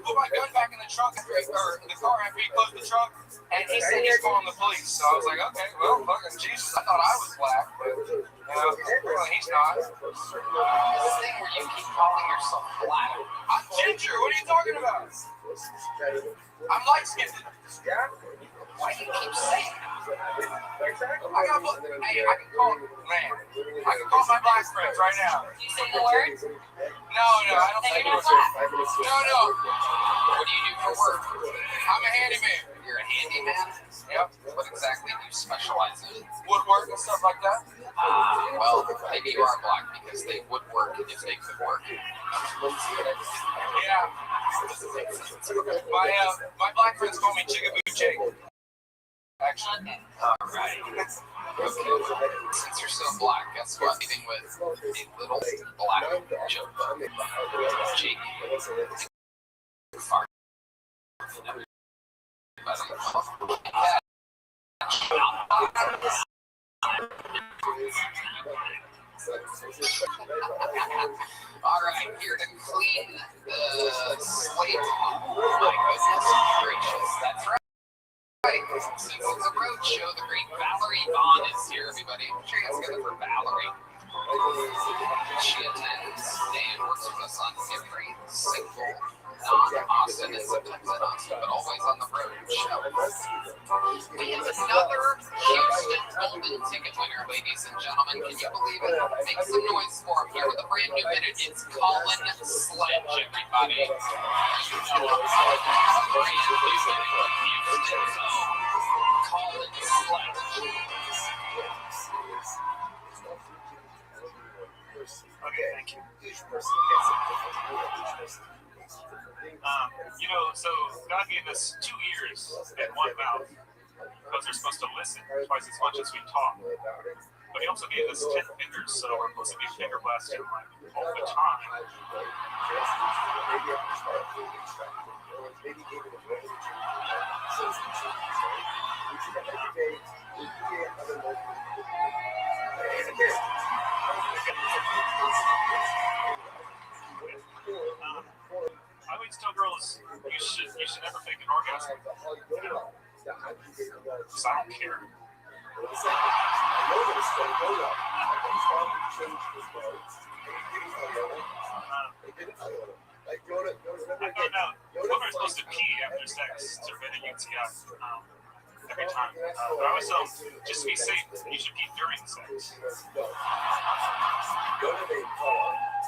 put my gun back in the trunk after the car after he closed the trunk, and he said he's calling the police. So I was like, okay, well, fucking Jesus, I thought I was black, but apparently he's not. This thing where you keep calling yourself black. I'm ginger. What are you talking about? I'm light-skinned. Why do you keep saying that? I can call my black friends right now. Do you say the word? No, I don't Then say you're it. not black. No. What do you do for work? I'm a handyman. You're a handyman? Yep. What exactly do you specialize in? Woodwork and stuff like that. Well, maybe you are black because they would work if they could work. Yeah. My black friends call me Chicaboo Jake. Actually. Alright. Okay. Since you're so black, guess what? Leaving with a little black joke. Jake. Fart. Alright, here to clean the slate. Oh my goodness gracious. That's right. Since it's a road show, the great Valerie Vaughn is here, everybody. Put your hands together for Valerie. She attends and works with us on every single non-Austin and sometimes in Austin, but always on the road show. We have another Houston Golden ticket winner, ladies and gentlemen. Can you believe it? Make some noise for him here with a brand new minute. It's Colin Sledge, everybody. You know, a brand new minute from Houston. So, Colin Sledge. Okay, thank you. You know, so God gave us 2 ears and 1 mouth because they're supposed to listen twice as much as we talk. But He also gave us 10 fingers, so we're supposed to be finger blasting like all the time. I always tell girls you should never fake an orgasm. You know, because I don't care. I found out women are supposed to pee after sex to prevent a UTI every time. But I always tell them, just to be safe, you should pee during sex.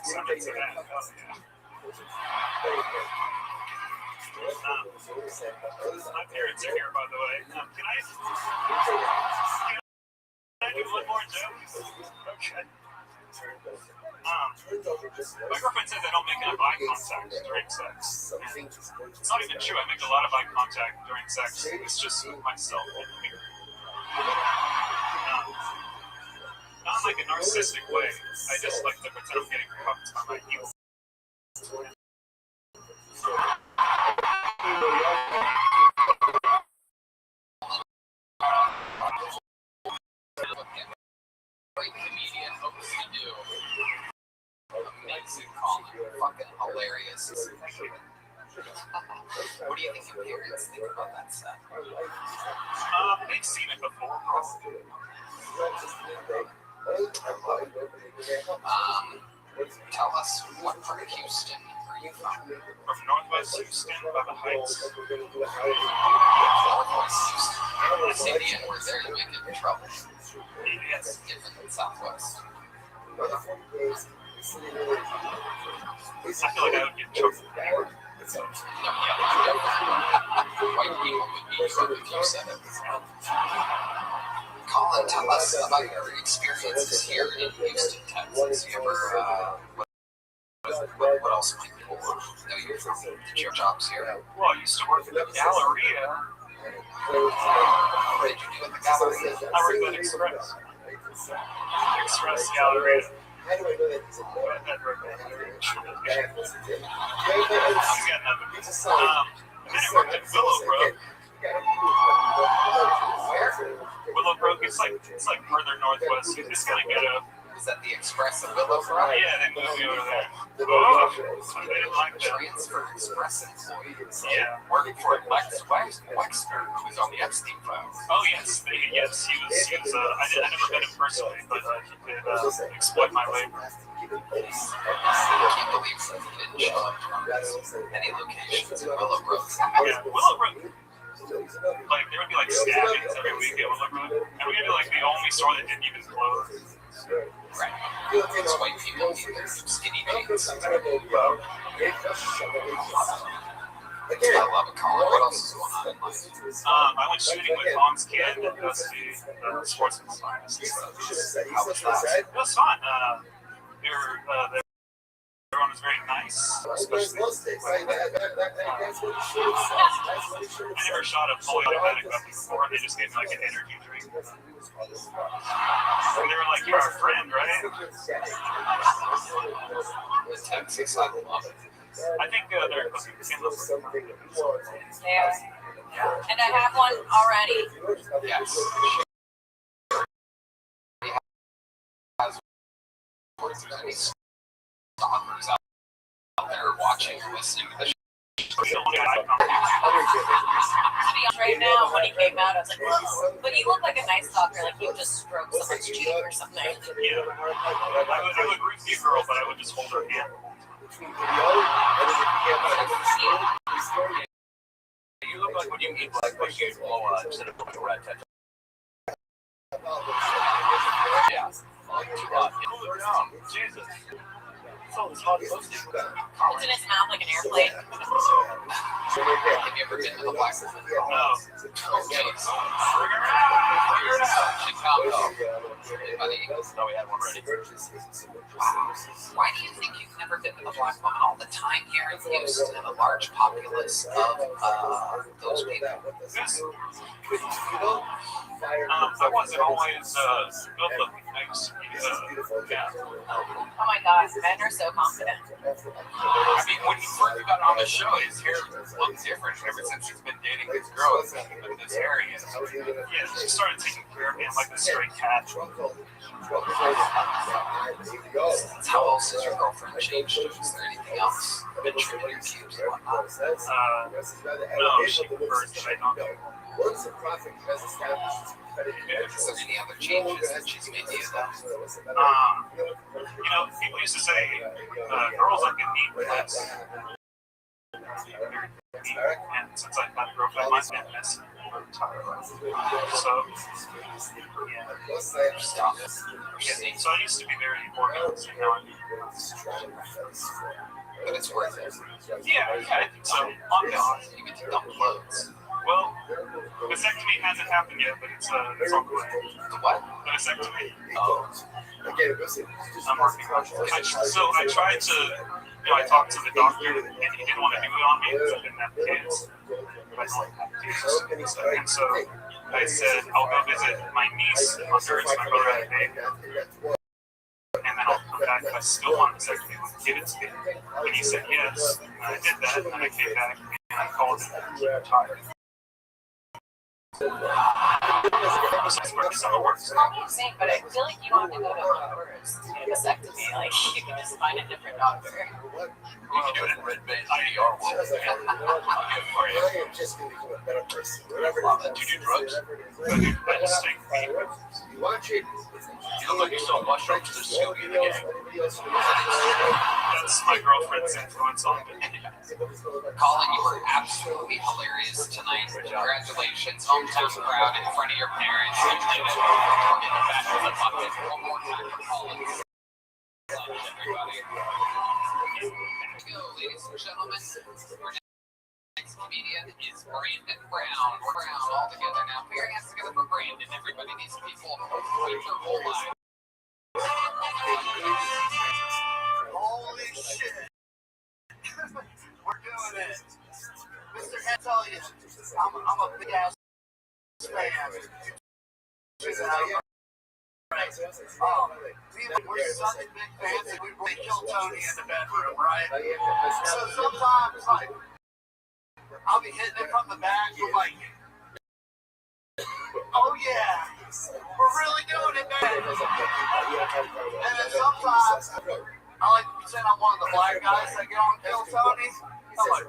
So I'm into that. Oh, yeah. My parents are here, by the way. Can I do one more joke? Okay. My girlfriend says I don't make enough eye contact during sex. It's not even true. I make a lot of eye contact during sex. It's just with myself and the mirror. Not in like a narcissistic way. I just like to pretend I'm getting cuffed by my heel. Great comedian hopes to do. Amazing Colin. Fucking hilarious. What do you think your parents think about that set? They've seen it before. Tell us what part of Houston are you from? From Northwest Houston, by the Heights. Northwest Houston. That's Indian. We're there to make it in trouble. It's different than Southwest. I feel like I would get in trouble. White people would be drunk if you said it. Colin, tell us about your experiences here in Houston, Texas. You ever, what else might people know you from? Did you have jobs here? Well, I used to work at the Galleria. What did you do at the Galleria? I worked at Express Galleria. And then I worked at Willowbrook. Willowbrook, it's like further northwest. It's kind of ghetto. Is that the Express of Willowbrook? Yeah, they moved me over there. Oh, I didn't like that. Transfer Express employees. Yeah. Working for Lex Wexner, who's on the Epstein files. Oh, yes. Yes, he was I never met him personally, but he did exploit my labor. I can't believe that he didn't show up to any locations in Willowbrook. Yeah, Willowbrook. Like, there would be like stabbings every week at Willowbrook. And we had to like the only store that didn't even close. Right. It's white people need their skinny jeans. I love it, Colin. What else is going on in life? I went shooting with Mom's kid at the Sportsman's Finest. How was that? It was fun. They were on was very nice, especially I never shot a fully automatic weapon before. They just gave me like an energy drink. And they were like, "You're our friend, right?" Texas, I love it. I think they're cooking something. They are. And I have one already. Yes. There's going to be stalkers out there watching and listening to the show. Right now, when he came out, I was like, whoa. But he looked like a nice stalker, like he would just stroke someone's cheek or something. Yeah. I would greet the girl, but I would just hold her hand. You look like when you eat like what you blow instead of putting a rat tattoo. Yeah. Cool it down. Jesus. It's all this hot pussy. It's in his mouth like an airplane. Have you ever been to the Black Woman? No. Okay. Chicago. Anybody? No, we had one ready. Wow. Why do you think you've never been to the Black Woman all the time here in Houston and a large populace of those people? I wasn't always good looking. Yeah. Oh my god, men are so confident. I mean, when he first got on the show, his hair looked different ever since he's been dating this girl. It's like this hair he has. Yeah, she started taking care of him like a stray cat. How else has your girlfriend changed? Is there anything else? Been trimming your pubes and whatnot? No, she prefers that I don't. Once a prophet has established Is there any other changes that she's made to you, though? People used to say, girls I can meet with less. And since I've had a girlfriend, my fitness. So, Stop it. so I used to be very organized, and now I'm. But it's worth it. Yeah, I think so. On balance. You get to dump clothes. Well, vasectomy hasn't happened yet, but it's on the way. The what? Vasectomy. Oh. I'm working on it. So I tried to, I talked to the doctor, and he didn't want to do it on me because I didn't have kids. But I don't have kids. And so I said, I'll go visit my niece in Honduras, my brother had a baby. And then I'll come back if I still want a vasectomy and give it to me. And he said yes. And I did that, and then I came back, and I called him and he retired. But I feel like you don't have to go to Honduras to get a vasectomy. Like, you can just find a different doctor. You can do it in Red Bay IDR world. I am just going to become a better person. Do you do drugs? I just think You watch it. You look like you're selling mushrooms to steal you the gang. that's my girlfriend's influence on me. Colin, you were absolutely hilarious tonight. Congratulations. Hometown crowd in front of your parents. You did it. We're getting back to the bucket. One more time for Colin. Everybody. Here we go, ladies and gentlemen. Our next comedian is Brandon Brown. We're Brown all together now. Put your hands together for Brandon. Everybody, these people wait their whole life. Holy shit. We're doing it. Mr. I tell you, I'm a big ass fan. We're such big fans that we really kill Tony in the bedroom, right? So sometimes, like, I'll be hitting it from the back, we're like, oh yeah, we're really doing it, man. And then sometimes, I like to pretend I'm one of the black guys that get on Kill Tony. I'm like,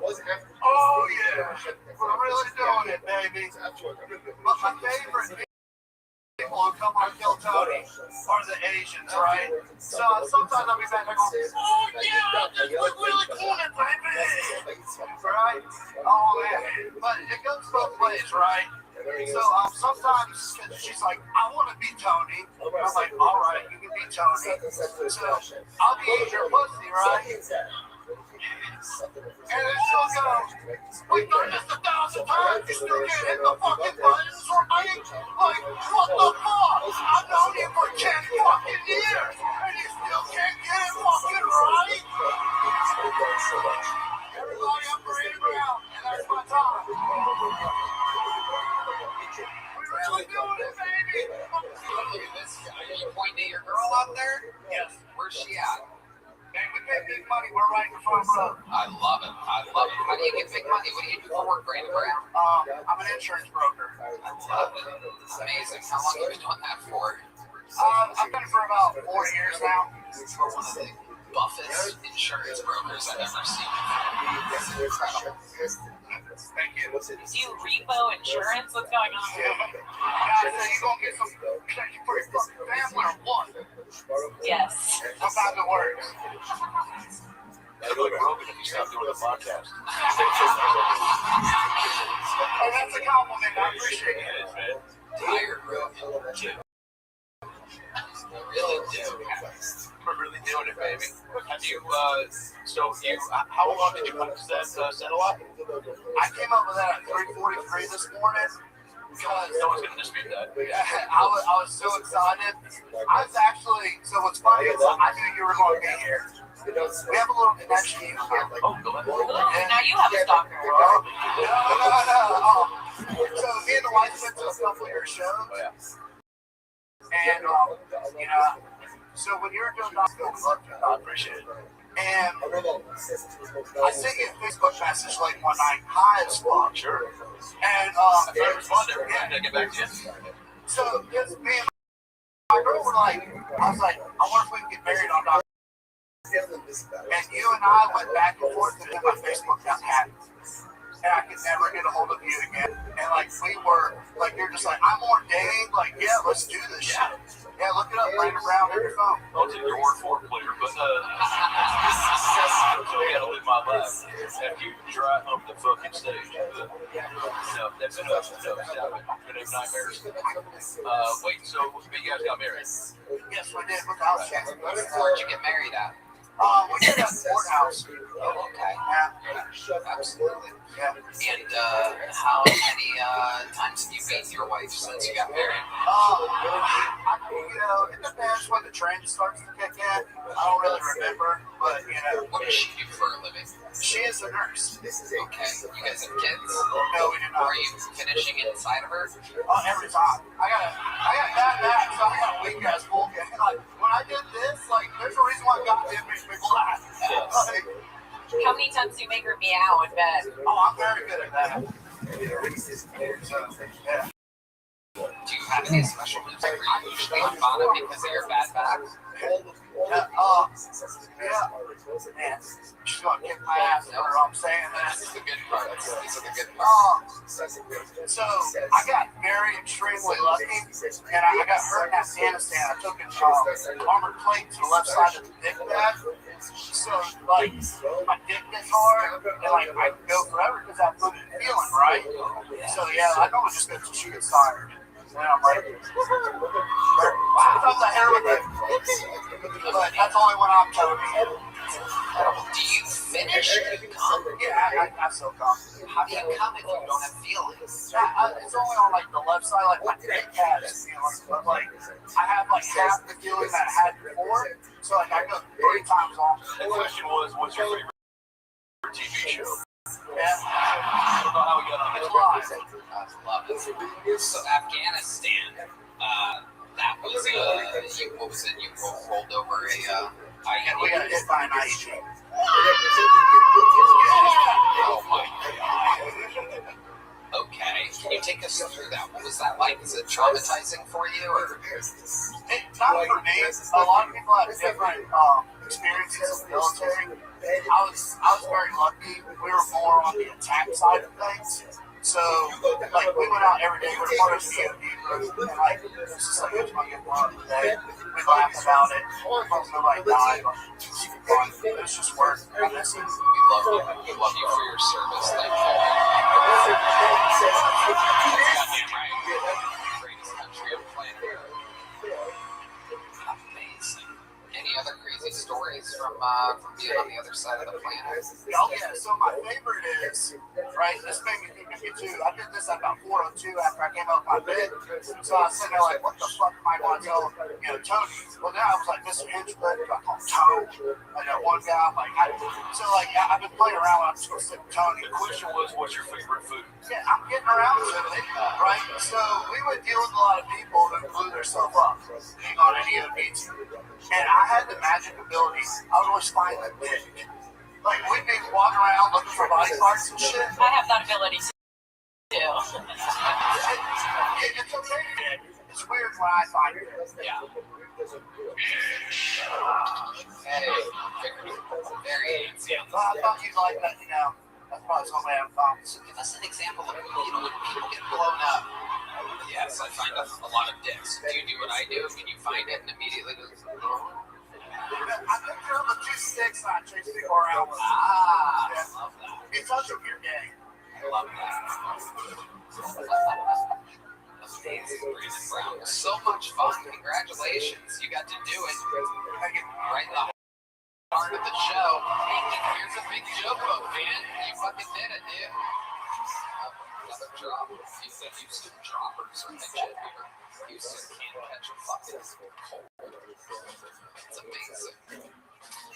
oh yeah, we're really doing it, baby. But my favorite people who come on Kill Tony are the Asians, right? So sometimes I'll be back there going, oh yeah, this was really cool, baby. Right? Oh man. But it goes both ways, right? So sometimes she's like, I want to be Tony. I'm like, all right, you can be Tony. So I'll be your pussy, right? And it still goes, we've done this 1,000 times, you still can't hit the fucking buttons, right? Like, what the fuck? I've known you for 10 fucking years, and you still can't get it fucking right? you pointing at your girl out there? Yes. Where's she at? And we pay big money. We're right in the front row. I love it. I love it. How do you get big money? What do you do for work, Brandon Brown? I'm an insurance broker. I love it. It's amazing. How long have you been doing that for? I've done it for about 4 years now. For one of the buffest insurance brokers I've ever seen. It's incredible. Thank you. Do you repo insurance? What's going on? Guys, you gonna get some protection for your fucking family or what? Yes. Sometimes it works. That'd be like broken if you stopped doing the podcast. Oh, that's a compliment. I appreciate it. Man. Tired Rogan. Really do. We're really doing it, baby. Have you, how long did you practice that settle up? I came up with that at 3:43 this morning because No one's going to dispute that. I was so excited. I was actually, so what's funny is I knew you were going to be here. We have a little connection. Oh, go ahead. Ooh, now you have a stalker. No. So me and the wife went to a couple of your shows. Oh, yeah. And, so when you were doing that, I appreciate it. And I sent you a Facebook message like one night, high as fuck. Sure. And, I thought it was fun every time to get back to you. so just me and my girl were like, I was like, I wonder if we can get married on Dr. And you and I went back and forth and my Facebook got hacked. And I could never get a hold of you again. And like we were, like you're just like, I'm ordained, like, yeah, let's do this shit. Yeah, look it up, Brandon Brown on your phone. I'll take your word for it, player, but so I gotta live my life. Have you tried up the fucking stage? No, that's enough. No, stop it. Gonna have nightmares. Wait, so you guys got married? Yes, we did with the house check. Where'd you get married at? We did at the courthouse. Oh, okay. Yeah. Absolutely. Yeah. And how many times have you met your wife since you got married? It depends when the trend starts to kick in. I don't really remember, but What does she do for a living? she is a nurse. Okay. You guys have kids? No, we do not. Are you finishing inside of her? Every time. I got bad back, so I got weak ass bull. Like when I did this, like there's a reason why God did me big laugh. Like, How many times do you make her meow in bed? I'm very good at that. Yeah. Do you have any special moves that you're usually on bottom because of your bad back? Yeah. Man, she's gonna kick my ass for I'm saying This this. is the good part. These are the good parts. So I got very extremely lucky, and I got hurt in Afghanistan. I took an armored plate to the left side of the dick pad. So like my dick gets hard, and like I can go forever because I put it feeling right. So yeah, I know it just goes she gets tired. And I'm like, sometimes I hear with it, but that's only when I'm telling Do you finish and come? Yeah, I still come. How do you come if you don't have feelings? It's only on like the left side, like my dick has feelings, but like I have like half the feeling that I had before. So like I go 3 times on. The question was, what's your favorite TV show? Yeah. I don't know how we got on this. I love it. So Afghanistan, that was what was it? You rolled over a And we got hit by an IED. Oh my God. Okay, can you take us through that? What was that like? Is it traumatizing for you, or? Not for me. A lot of people have different experiences in the military. I was very lucky. We were more on the attack side of things. So, like, we went out every day. We were part of the DOD group, and like, it was just like, it's my good fun today. We laughed about it. Nobody died. It was fun. It was just work. I miss it. We love you. We love you for your service. Thank you. Goddamn right. Greatest country on the planet. Amazing. Any other crazy stories from being on the other side of the planet? Oh yeah, so my favorite is, right, this made me think of you too. I did this at about 4:02 after I came up my bed. So I was sitting there like, what the fuck am I going to tell, Tony? Well, then I was like, Mr. Hinchcliffe, I call him Tony. Like that one guy, I'm like, I've been playing around when I'm just going to sit with Tony. The question was, what's your favorite food? Yeah, I'm getting around to it, right? So we would deal with a lot of people who blew themselves up. You know what I any of the beats, and I had the magic ability. I would always find a dick. Like we'd be walking around looking for body parts and shit. I have that ability too. It's okay. It's weird when I find it. Yeah. Hey, very easy. Well, I thought you'd like that, you know. That's probably some way I'm from. So give us an example of, when people get blown up. Yes, I find a lot of dicks. Do you do what I do? Can you find it and immediately just... I picked up the 2 sticks on Tracy around. Ah, I love that. It's such a weird game. I love that. Amazing, Brandon Brown. So much fun. Congratulations. You got to do it. Right in the heart of the show. Here's a big joke book, man. You fucking did it, dude. Another drop. You said Houston droppers or shit here. Houston can't catch a fucking cold. It's amazing.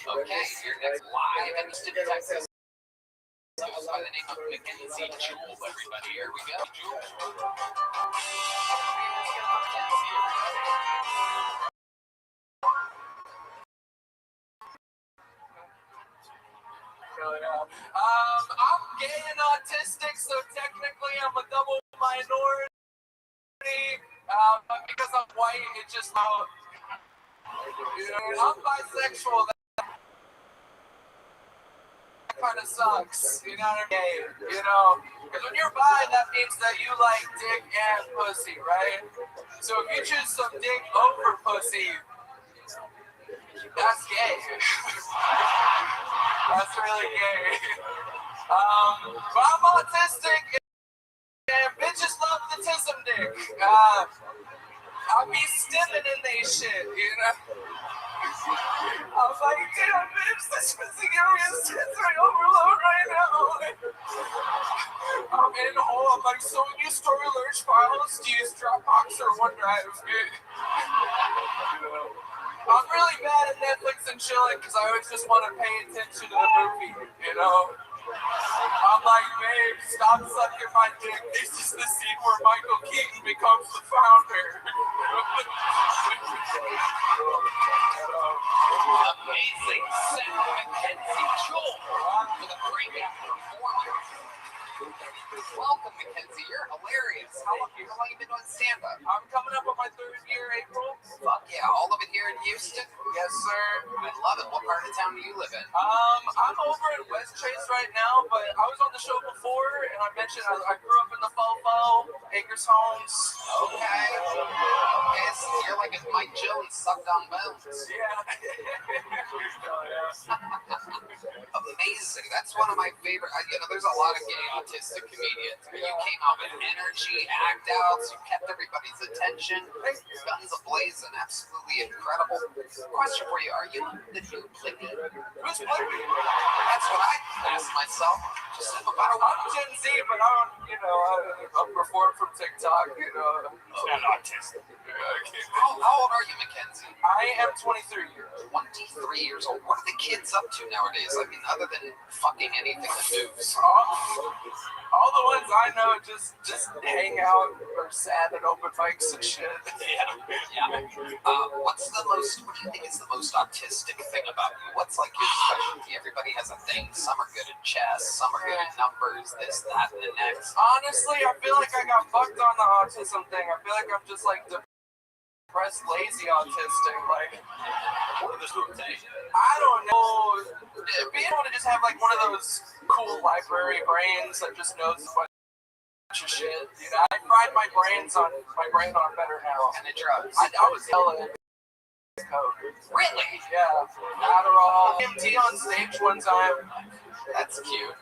Okay, your next live in Houston, Texas. Goes by the name of Mackenzie Jewel, everybody. Here we go. Jewel. I'm gay and autistic, so technically I'm a double minority. But because I'm white, it just I'm bisexual. That kind of sucks. You know what I mean? Because when you're bi, that means that you like dick and pussy, right? So if you choose some dick over pussy, that's gay. That's really gay. But I'm autistic and bitches love the tism dick. I be stimming in they shit, I was like, damn, bitch, this pussy giving me a sensory overload right now. I'm in a hole. I'm like, so when you store your large files, do you use Dropbox or OneDrive? I'm really bad at Netflix and chilling because I always just want to pay attention to the movie, I'm like, babe, stop sucking my dick. It's just the scene where Michael Keaton becomes the founder. Amazing Sarah Mackenzie Jewel with a breakout performance. Welcome, Mackenzie. You're hilarious. How long have you been doing stand-up? I'm coming up on my 3rd year, April. Fuck yeah. All of it here in Houston? Yes, sir. I love it. What part of town do you live in? I'm over in West Chase right now, but I was on the show before, and I mentioned I grew up in the Fofo, Acres Homes. Okay, so you're like if Mike Joey sucked on bones. Yeah. Amazing. That's one of my favorite. There's a lot of gay autistic comedians, but you came out with energy, act outs, you kept everybody's attention. Guns ablazing, absolutely incredible. Question for you: are you the new Blippi? Who's Blippi? That's what I asked myself. Just about I'm Gen Z, but I'm perform from TikTok. And autistic. How old are you, Mackenzie? I am 23 years. 23 years old. What are the kids up to nowadays? I mean, other than fucking anything that moves. All the ones I know just hang out or sad at open mics and shit. Yeah. What do you think is the most autistic thing about you? What's like your specialty? Everybody has a thing. Some are good at chess, some are good at numbers, this, that, and the next. Honestly, I feel like I got fucked on the autism thing. I feel like I'm just like depressed, lazy autistic. Like, what does this take? I don't know. Being able to just have like one of those cool library brains that just knows a bunch of shit. I fried my brain on better now. And the drugs. I was yelling. Coke. Really? Yeah. Adderall. MT on stage one time. That's cute.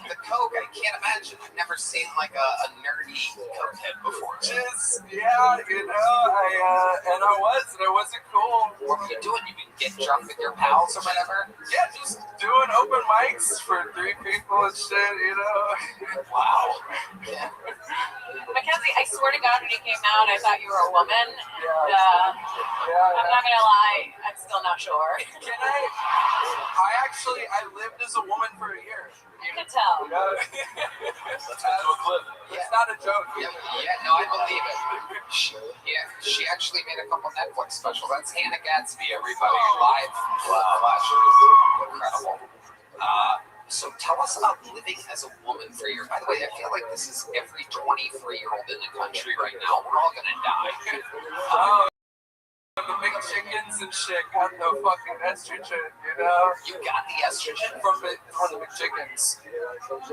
The Coke, I can't imagine. I've never seen like a nerdy cokehead before. And it wasn't cool. What were you doing? You can get drunk with your pals or whatever? Yeah, just doing open mics for 3 people and shit, Wow. Yeah. Mackenzie, I swear to God, when you came out, I thought you were a woman. And, I'm not gonna lie, I I'm still not sure. Can I lived as a woman for a year. You can tell. Let's get to a clip. It's not a joke. No, I believe it. She actually made a couple Netflix specials. That's Hannah Gadsby, everybody, live. Wow, incredible. So tell us about living as a woman for a year. By the way, I feel like this is every 23-year-old in the country right now. We're all gonna die. The big chickens and shit got the fucking estrogen, you know? You got the estrogen from the big chickens.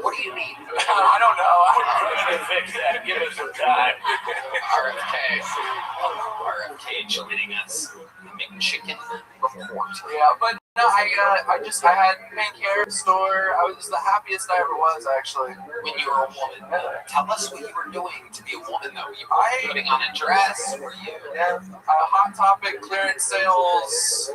What do you mean? I don't know. I'm gonna fix that. Give us some time. RFK joining us. Big chicken report. Yeah, but no, I had pink hair store. I was the happiest I ever was, actually. When you were a woman, tell us what you were doing to be a woman, though. You were putting on a dress. Were you? Yeah. Hot Topic clearance sales.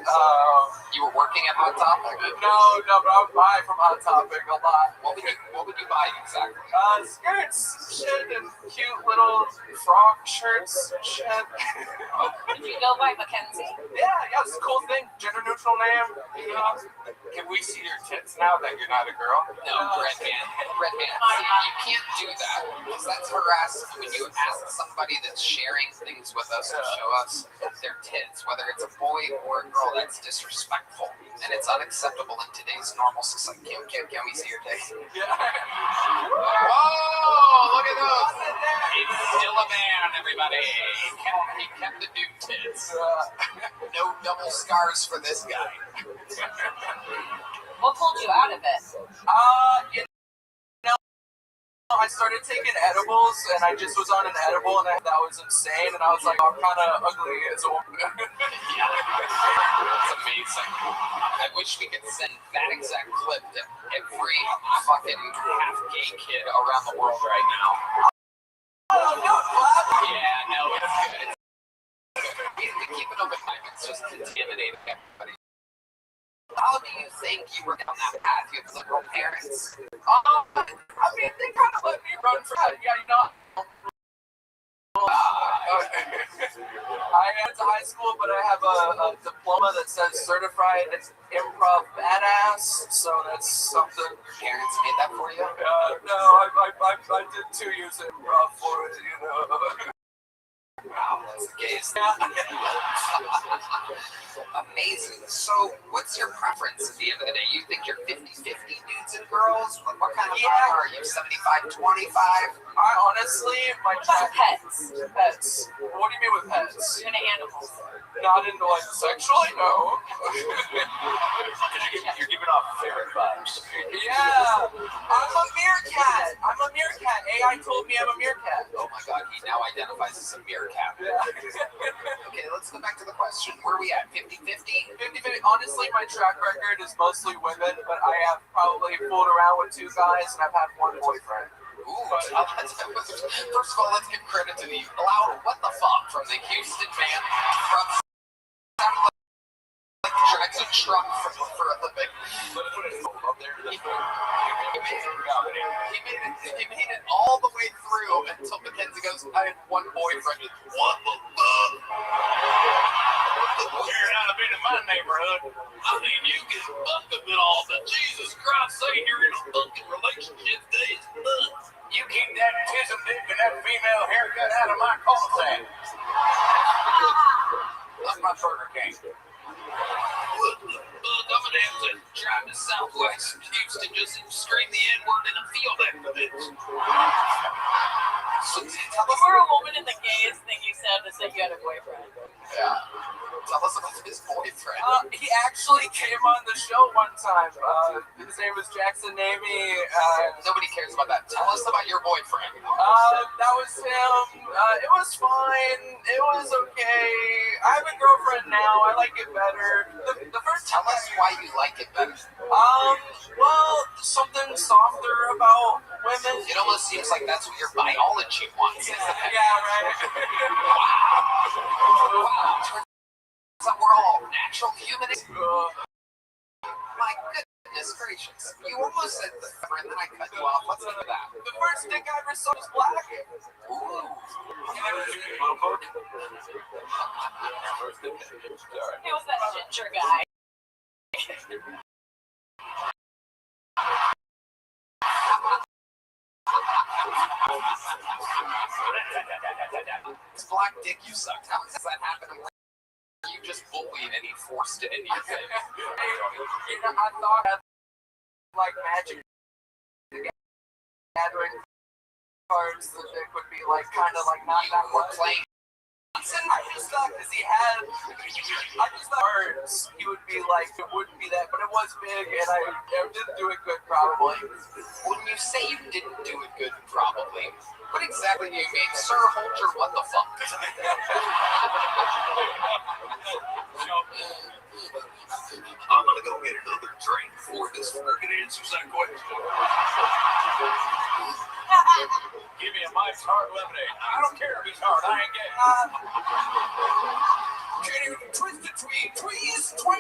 You were working at Hot Topic? No, but I would buy from Hot Topic a lot. What would you buy exactly? Skirts, shit, and cute little frock shirts, shit. Did you go by Mackenzie? Yeah, it's a cool thing. Gender neutral name. You know? Can we see your tits now that you're not a girl? No, Redman, you can't do that because that's harassment. When you ask somebody that's sharing things with us to show us their tits, whether it's a boy or a girl, that's disrespectful and it's unacceptable in today's normal society. Can we see your tits? Yeah. Whoa! Look at those. He's still a man, everybody. He kept the dude tits. No double scars for this guy. What pulled you out of it? I started taking edibles, and I just was on an edible, and that was insane, and I was like, I'm kind of ugly as a woman. Yeah, that's amazing. I wish we could send that exact clip to every fucking half-gay kid around the world right now. Oh, no, yeah, no, it's good. We keep it open time. It's just intimidating everybody. How do you think you were down that path? You have liberal parents. I mean, they kind of let me run for that. Yeah, you know. I went to high school, but I have a diploma that says certified improv badass. So that's something. Your parents made that for you? No, I did 2 years of improv for it. You know. Wow, that's the gayest. Amazing. So, what's your preference at the end of the day? You think you're 50-50 dudes and girls? What kind of vibe are you? 75-25? I honestly, my Pets. Pets. What do you mean with pets? You're into animals. Not into like sexually, no. You're giving off ferret vibes. Yeah, I'm a meerkat. AI told me I'm a meerkat. Oh my god, he now identifies as a meerkat. Yeah. Okay, let's go back to the question. Where are we at? 50-50? 50-50. Honestly, my track record is mostly women, but I have probably fooled around with 2 guys, and I've had 1 boyfriend. Ooh, first of all, let's give credit to the loud what the fuck from the Houston man. Like drives a truck for a living. He made it all the way through until Mackenzie goes, I had 1 boyfriend. What the fuck? You're not been in my neighborhood. I mean, you get fucked up and all, but Jesus Christ, saying you're in a fucking relationship days. You keep that tism dick and that female haircut out of my cul-de-sac. That's my Burger King. I'm gonna have to drive to Southwest Houston just to scream the N-word in a field after this. So tell us, You were a woman, and the gayest thing you said is that you had a boyfriend. yeah. Tell us about his boyfriend. He actually came on the show one time. His name was Jackson Navy. Nobody cares about that. Tell us about your boyfriend. That was him. It was fine. It was okay. I have a girlfriend now. I like it better. The first Tell us why you like it better. Well, something softer about women. It almost seems like that's what your biology wants, isn't it? Yeah, right. Wow. So we're all natural humans. My goodness Goodness gracious. You almost said the and then I cut you off. Let's get to that. The first dick I ever saw was black. Ooh. It was that ginger guy. It's black dick you sucked. How does that happen? You just bullied and he forced it in your face. You know, I thought I'd like Magic the Gathering cards, the dick would be like kind of like not that much. Playing. I just thought because he had, I just thought words, he would be like, it wouldn't be that, but it was big, and I didn't do it good probably. When you say you didn't do it good, probably, what exactly do you mean? Sir Holter, what the fuck? I'm gonna go get another drink before this fucking answers that question. Give me a Mike's Hard Lemonade. I don't care if he's hard. I ain't gay. Twisted tweets. What?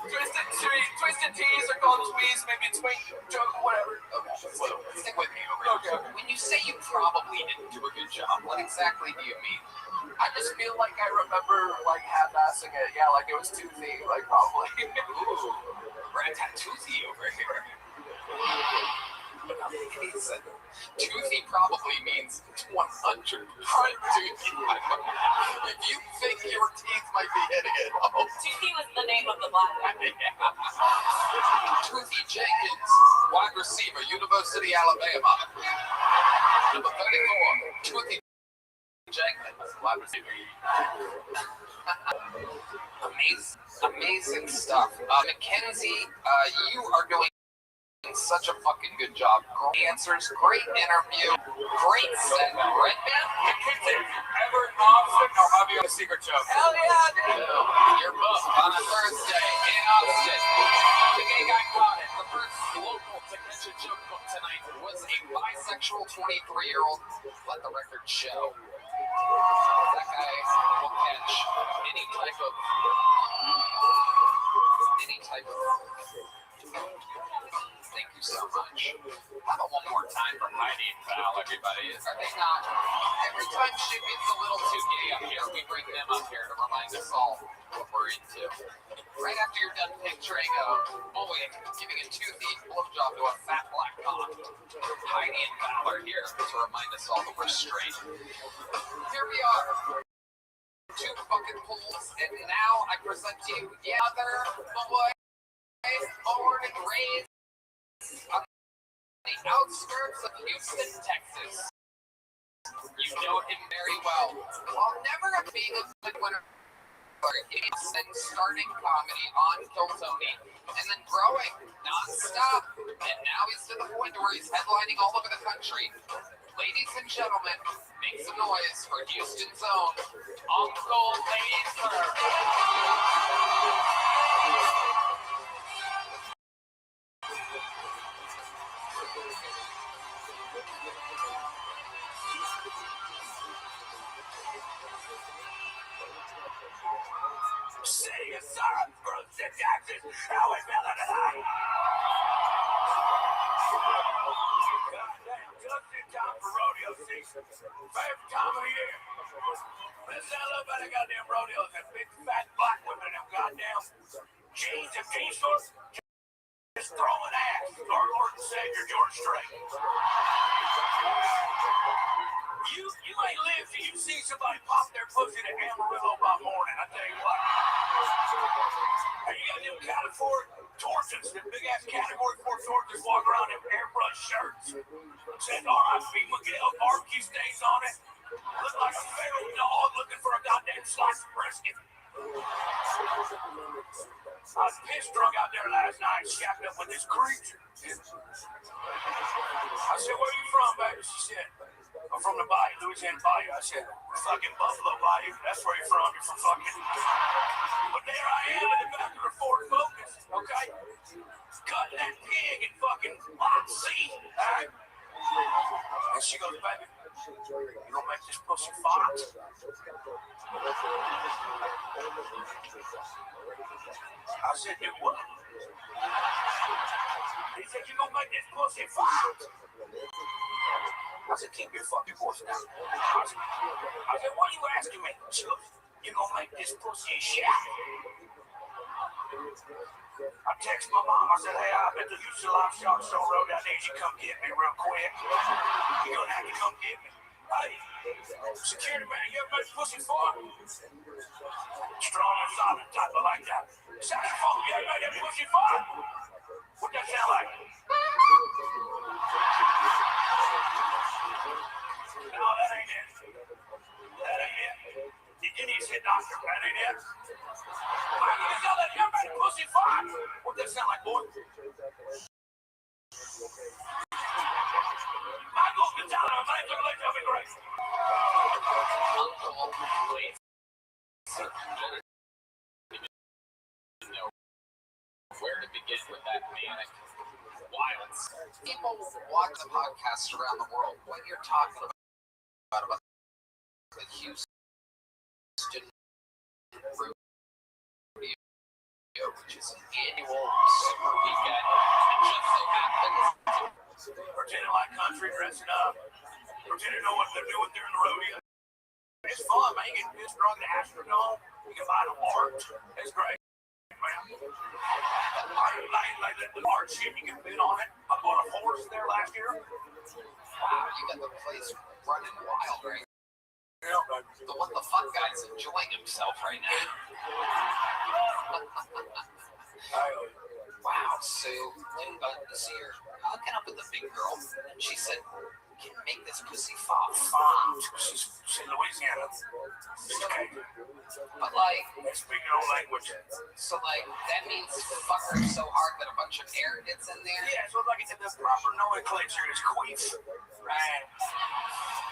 Twisted teas are called tweets, maybe twink, joke, whatever. Okay, well, stick with me over here. Okay. When you say you probably didn't do a good job, what exactly do you mean? I just feel like I remember like half-assing it. Yeah, like it was toothy, like probably. Ooh, rat-tat-toothy over here. Toothy probably means 100% toothy. If you think your teeth might be hitting it, oh. Toothy was the name of the black guy. Toothy Jenkins, wide receiver, University, Alabama. Number 34, Toothy Jenkins, wide receiver. Amazing stuff. Mackenzie, you are doing such a fucking good job. Great answers, great interview, great segment. Right, man? Mackenzie, ever in Austin? I'll have you on a secret joke. Hell yeah, dude. Your book on a Thursday in Austin. The gay guy caught it. The first local to catch a joke book tonight was a bisexual 23-year-old. Let the record show. That guy will catch any type of. Thank you so much. How about one more time for Heidi and Val, everybody? Are they not? Every time shit gets a little too gay up here, we bring them up here to remind us all what we're into. Right after you're done picturing a boy giving a toothy blowjob to a fat black cock, Heidi and Val are here to remind us all that we're straight. Here we are. Two fucking pools, and now I present to you the other boy born and raised on the outskirts of Houston, Texas. You know him very well. While never being a good winner, and starting comedy on Kiltony, and then growing non-stop, and now he's to the point where he's headlining all over the country. Ladies and gentlemen, make some noise for Houston's own Uncle Laser. City of Syrup, Brooklyn, Texas. How we feeling tonight? Goddamn, just in time for rodeo season. Favorite time of the year. Let's say a little bit of goddamn rodeos and big fat black women and them goddamn jeans and t-shirts. Just throwing ass. Our Lord and Savior, George Strait. You ain't lived till you see somebody pop their pussy to Amarillo by morning, I tell you what. And you got them California torches, them big ass Category 4 torches walking around in airbrush shirts. Said R.I.P. Miguel, barbecue stains on it. Look like a feral dog looking for a goddamn slice of brisket. I was pissed drunk out there last night, shacked up with this creature. I said, where you from, baby? She said, I'm from the Bayou, Louisiana Bayou. I said, fucking Buffalo Bayou. That's where you're from. You're from fucking. But there I am in the back of the Ford Focus, okay? Cutting that pig and fucking lot C, alright? And she goes, baby, You gonna make this pussy fart? I said, do what? He said, you gonna make this pussy fart? I said, keep your fucking voice down. I said, what are you asking me? She goes, you gonna make this pussy shit? I text my mom. I said, hey, I'm at the Houston Livestock Show Road. I need you to come get me real quick. You're gonna have to come get me. Hey, security man, you ever made pussy fart? Strong and solid type of like that. Saxophone, you ever made that pussy fart? What that sound like? No, that ain't it. That ain't it. You need to say doctor, that ain't it. Why you tell that you ever made a pussy fart? What that sound like, boy? Michael, get down there, man. Look like that'll be great. Where to begin with that manic violence? People watch the podcasts around the world. What you're talking about the Houston rodeo, which is an annual super weekend. It just so happens Pretending like country, dressing up. Pretending to know what they're doing during the rodeo. It's fun, man. You can just run the Astrodome. You can buy the art. It's great, man. Like the art shit, you can bid on it. I bought a horse there last year. wow, you got the place running wild right now. Yeah, baby. The what the fuck guy's enjoying himself right now. Wow, so this year, hooking up with the big girl, and she said, can you make this pussy fall? She's in Louisiana. Okay. But like, They speak your own language. so like, that means fuck her so hard that a bunch of air gets in there? Yeah, so like the proper nomenclature is queef. Right.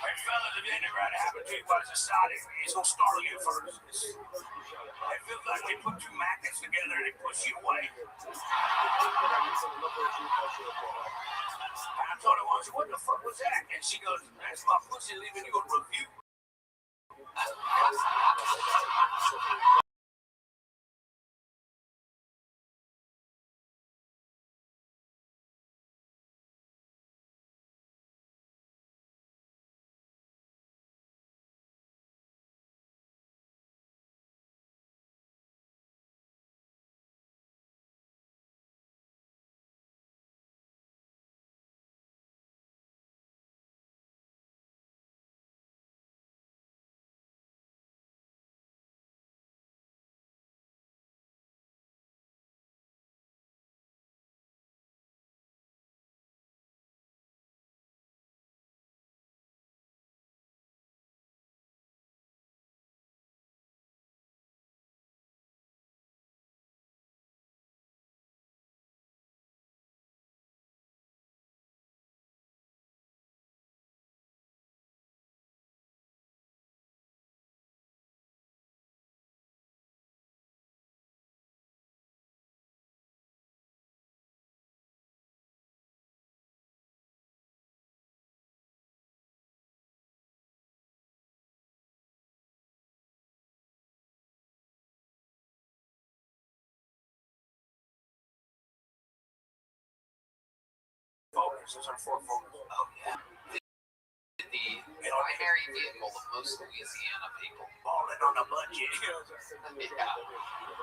Hey, fellas, if you ain't never had it happen to you by society, it's gonna startle you first. It feels like they put two magnets together and they push you away. I told her once, what the fuck was that? And she goes, that's my pussy leaving you a review. Focus, those are four focus. Oh yeah. The primary vehicle of most Louisiana people. Balling on a budget. Yeah.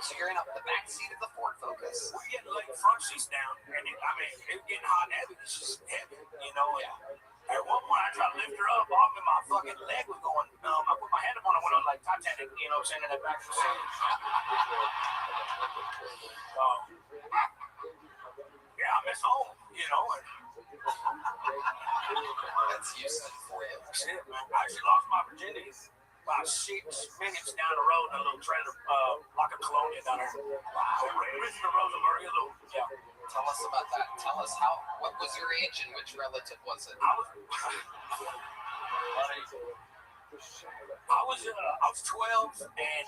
So you're in up the back seat of the Ford Focus. We're getting like front seats down, and it's getting hot and heavy. It's just heavy, you know. Yeah. At one point, I tried to lift her up, off, and my fucking leg was going numb. I put my hand up on it when I was like Titanic, you know, sending it back to the scene. Yeah, I miss home, you know. That's Houston for you. That's it, man. I actually lost my virginity about 6 minutes down the road in a little trailer, like a colonia down there. Richmond, Rosenberg, a little, yeah. Tell us about that. Tell us what was your age and which relative was it? I was 12 and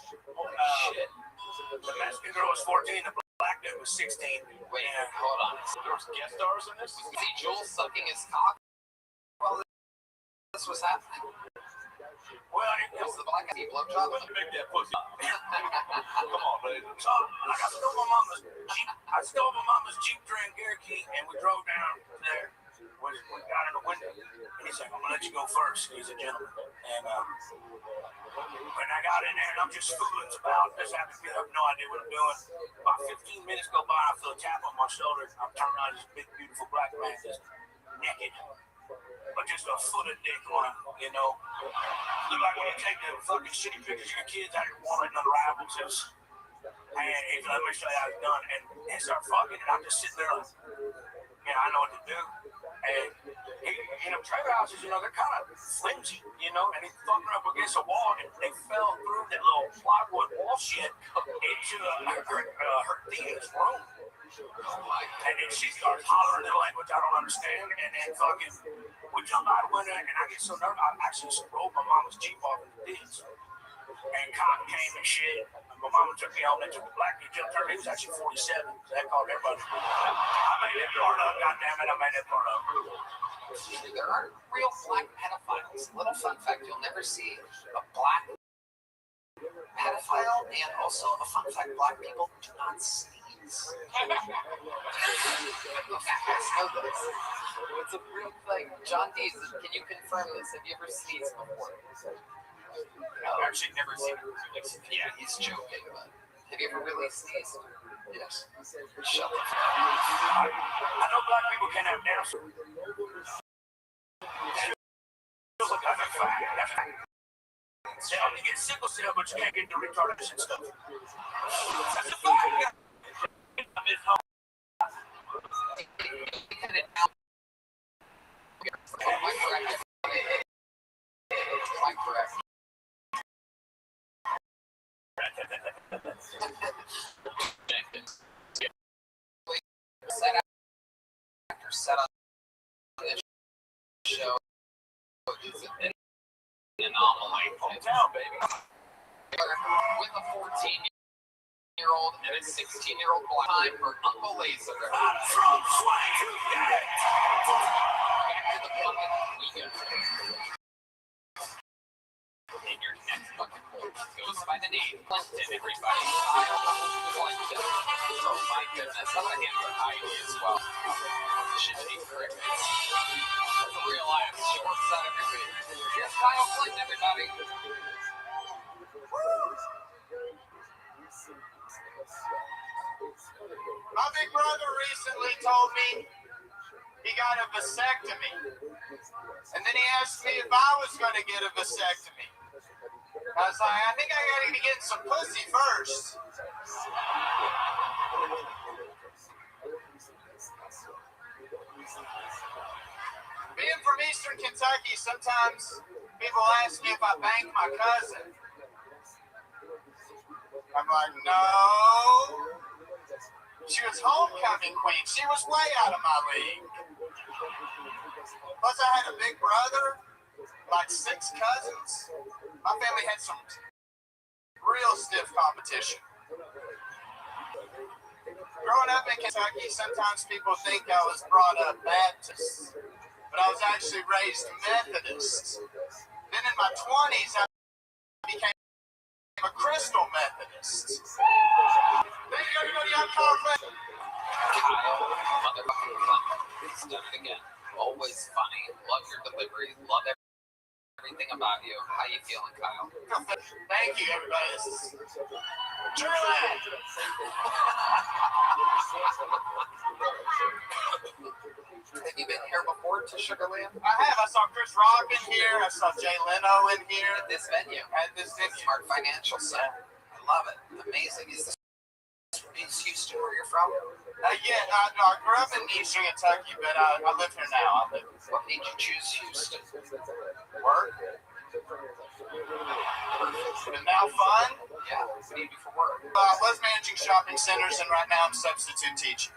Shit. the Mexican girl was 14, the black dude was 16. Wait, hold on. There was guest stars in this? Was he Joel sucking his cock? this was happening. Well, It was the black guy blowjob. make that pussy. Come on, baby. So, like, I stole my mama's Jeep Grand Cherokee, and we drove down there. We got in the window, and he's like, "I'm gonna let you go first." He's a gentleman, and when I got in there, and I'm just fooling about this, I have no idea what I'm doing. About 15 minutes go by, I feel a tap on my shoulder. I'm turning around, this big, beautiful black man, just naked, but just a foot of dick on him, you know. Look like when you take the fucking shitty pictures of your kids out of your wallet and unravel just, and he's let me show you how it's done, and they start fucking, and I'm just sitting there like, I know what to do. And trailer houses, they're kind of flimsy, and he's fucking up against a wall, and they fell through that little plywood wall shit into her Thea's room. And then she starts hollering in a language I don't understand, and then fucking, we jump out the window, and I get so nervous, I actually just rolled my mama's Jeep off in the ditch. And cop came and shit. My mama took me home, they took the black dude, jumped her. He was actually 47, so that called everybody. I made that part up, goddammit, I made that part up. There aren't real black pedophiles. Little fun fact, you'll never see a black pedophile, and also a fun fact, black people do not sneeze. It's a real thing. John D, can you confirm this? Have you ever sneezed before? No, I've actually never seen it. Yeah, he's joking, but have you ever really sneezed? Yes. Shut up. I know black people can have Down syndrome. Feels like that's a fact. That's a fact. You get sickle cell, but you can't get the retardation stuff. That's a fact. Set up this show is an anomaly. Hometown, baby. With a 14-year-old and a 16-year-old black time for Uncle Laser. From swing to death. Back to the bucket weekend. And your next bucket goes by the name Clinton, everybody. Clinton. Oh my goodness, I'm gonna hand her high as well. Should be correct. That's a real life. She works out every week. Here's Kyle Clinton, everybody. My big brother recently told me he got a vasectomy. And then he asked me if I was going to get a vasectomy. I was like, I think I got to be getting some pussy first. Being from Eastern Kentucky, sometimes people ask me if I banged my cousin. I'm like, no. She was homecoming queen. She was way out of my league. Plus, I had a big brother, like 6 cousins. My family had some real stiff competition. Growing up in Kentucky, sometimes people think I was brought up Baptist, but I was actually raised Methodist. Then in my 20s, I became a Crystal Methodist. Thank you, everybody. I'm Kyle Clinton. Kyle, motherfucking Clinton. He's done it again. Always funny. Love your delivery. Love everything about you. How you feeling, Kyle? Thank you, everybody. This is Truland. Have you been here before to Sugarland? I have. I saw Chris Rock in here. I saw Jay Leno in here. At this venue. At this venue. Smart Financial Center. I love it. Amazing. Is this Houston where you're from? Yeah, I grew up in Eastern Kentucky, but I live here now. What made you choose Houston? Work. And now fun? Yeah, what do you do for work? I was managing shopping centers, and right now I'm substitute teaching.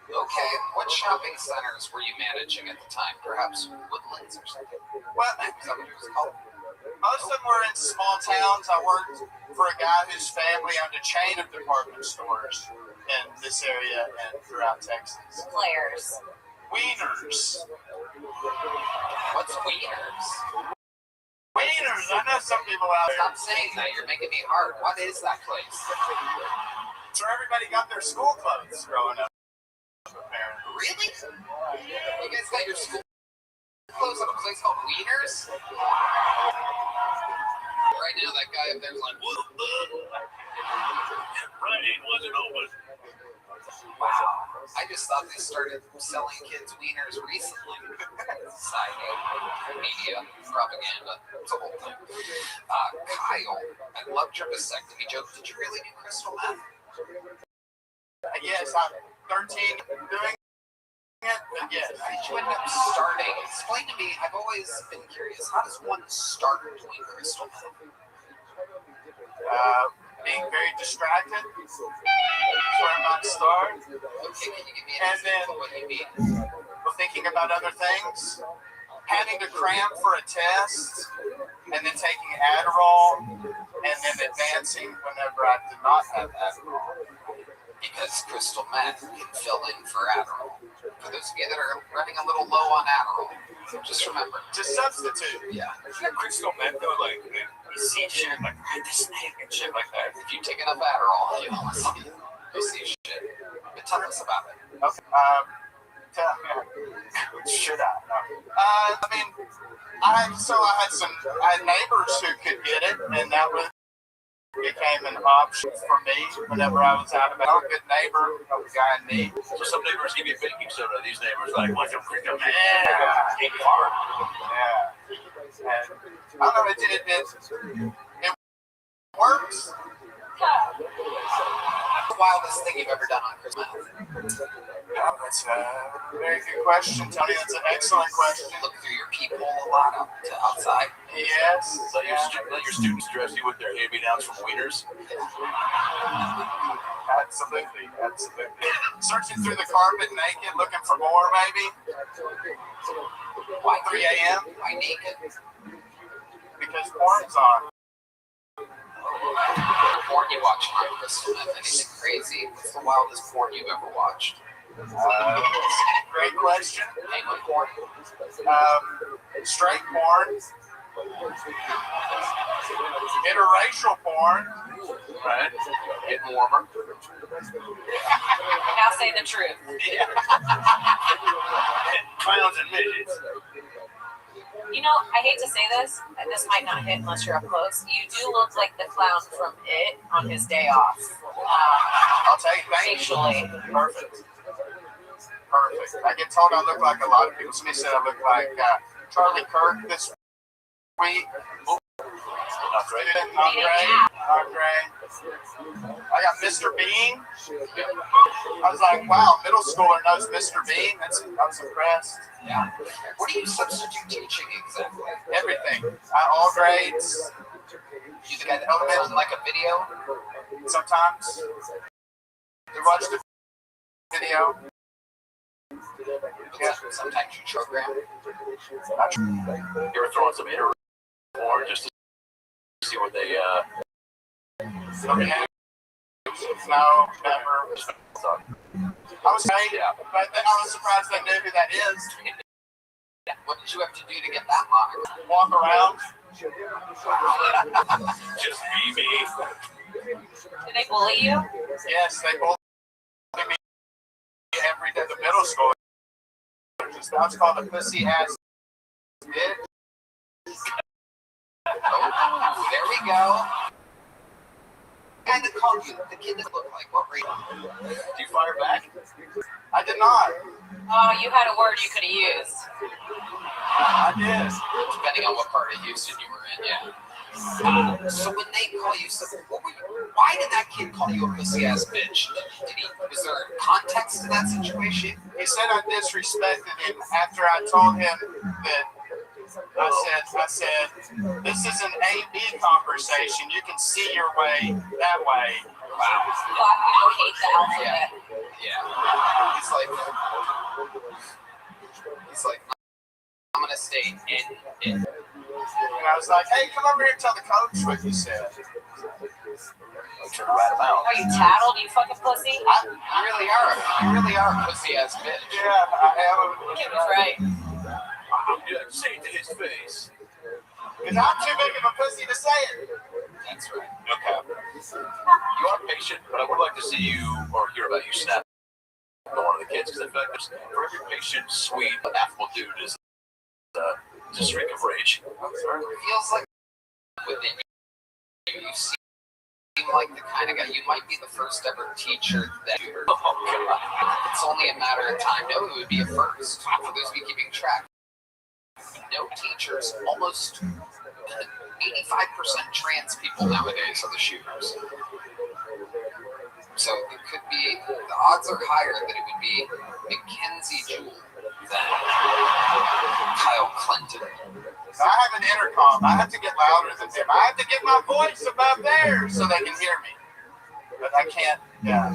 Okay, what shopping centers were you managing at the time? Perhaps Woodlands or something? Well, Is that what it was called? most of them were in small towns. I worked for a guy whose family owned a chain of department stores in this area and throughout Texas. Players. Wieners. What's wieners? Wieners. I know some people out there. Stop saying that. You're making me hard. What is that place? It's where everybody got their school clothes growing up. Apparently. Really? You guys got your school clothes at a place called Wieners? Right now, that guy up there's like, whoa. Right, it wasn't open. Wow. I just thought they started selling kids wieners recently. Side note, media, propaganda, it's a whole thing. Kyle, I loved your vasectomy joke. Did you really do crystal meth? Yes, I'm 13 doing it, but yes. How did you end up starting? Explain to me, I've always been curious. How does one start doing crystal meth? Being very distracted. That's where I might start. Okay, can you give me an example of what you mean? Thinking about other things. Having to cram for a test, and then taking Adderall, and then advancing whenever I did not have Adderall. Because crystal meth can fill in for Adderall. For those of you that are running a little low on Adderall, just remember. Just substitute. Yeah. Isn't that crystal meth though? Like, you see shit like the snake and shit like that. If you take enough Adderall, you'll see shit. But tell us about it. Okay. Should I? I mean, I had neighbors who could get it, and that became an option for me whenever I was out of it. I'm a good neighbor, a guy in need. So some neighbors give you baking soda. These neighbors like, what's a crystal meth? Yeah. Take it hard. Yeah. And I don't know, it works. What's the wildest thing you've ever done on Christmas? Yeah, that's a very good question, Tony. That's an excellent question. Look through your peephole a lot up to outside. Yes. Let your students dress you with their hand-me-downs from Wieners. Absolutely. Searching through the carpet naked, looking for more, maybe. Why 3 a.m.? Why naked? Because porn's on. Porn you watch on crystal meth? Anything crazy? What's the wildest porn you've ever watched? Great question. Penguin porn? Straight porn. Interracial porn. Right? Getting warmer. Now say the truth. Clowns and midgets. You know, I hate to say this, and this might not hit unless you're up close. You do look like the clown from It on his day off. I'll tell you, Facially. Perfect. I get told I look like a lot of people. Somebody said I look like Charlie Kirk this week. Not great. Not great. I got Mr. Bean. I was like, wow, middle schooler knows Mr. Bean. I was impressed. Yeah. What are you substitute teaching exactly? Everything. All grades. You the guy that filmed like a video? Sometimes. We watch the video. Yeah. Sometimes you program. You ever throwing some inner porn just to see what they Okay. No, never. I was saying, but I was surprised I knew who that is. What did you have to do to get that moniker? Walk around. just be me. Do they bully you? Yes, they both me every day. The middle school. That was called a pussy ass bitch. Oh, there we go. The guy that called you, the kid that looked like, what rate? Did you fire back? I did not. Oh, you had a word you could have used. I did. Depending on what part of Houston you were in, yeah. So when they call you, why did that kid call you a pussy ass bitch? Was there context to that situation? He said I disrespected him after I told him that I said, this is an A-B conversation. You can see your way that way. Wow. A lot of people hate the alphabet. Yeah. He's like, I'm gonna stay in. And I was like, hey, come over here and tell the coach what you said. Turn right about. Are you tattled, you fucking pussy? You really are a pussy ass bitch. Yeah, I am. He was right. Yeah, say it to his face. Because I'm too big of a pussy to say it. That's right. Okay. You are patient, but I would like to see you or hear about you snap on one of the kids, because I feel like for every patient, sweet, affable dude is a streak of rage. It feels like within you seem like the kind of guy, you might be the first ever teacher that it's only a matter of time. No, it would be a first for those of you keeping track. No teachers, almost 85% trans people nowadays are the shooters. So it could be, the odds are higher that it would be Mackenzie Jewell than Kyle Clinton. I have an intercom. I have to get louder than him. I have to get my voice above theirs so they can hear me. But I can't. Yeah.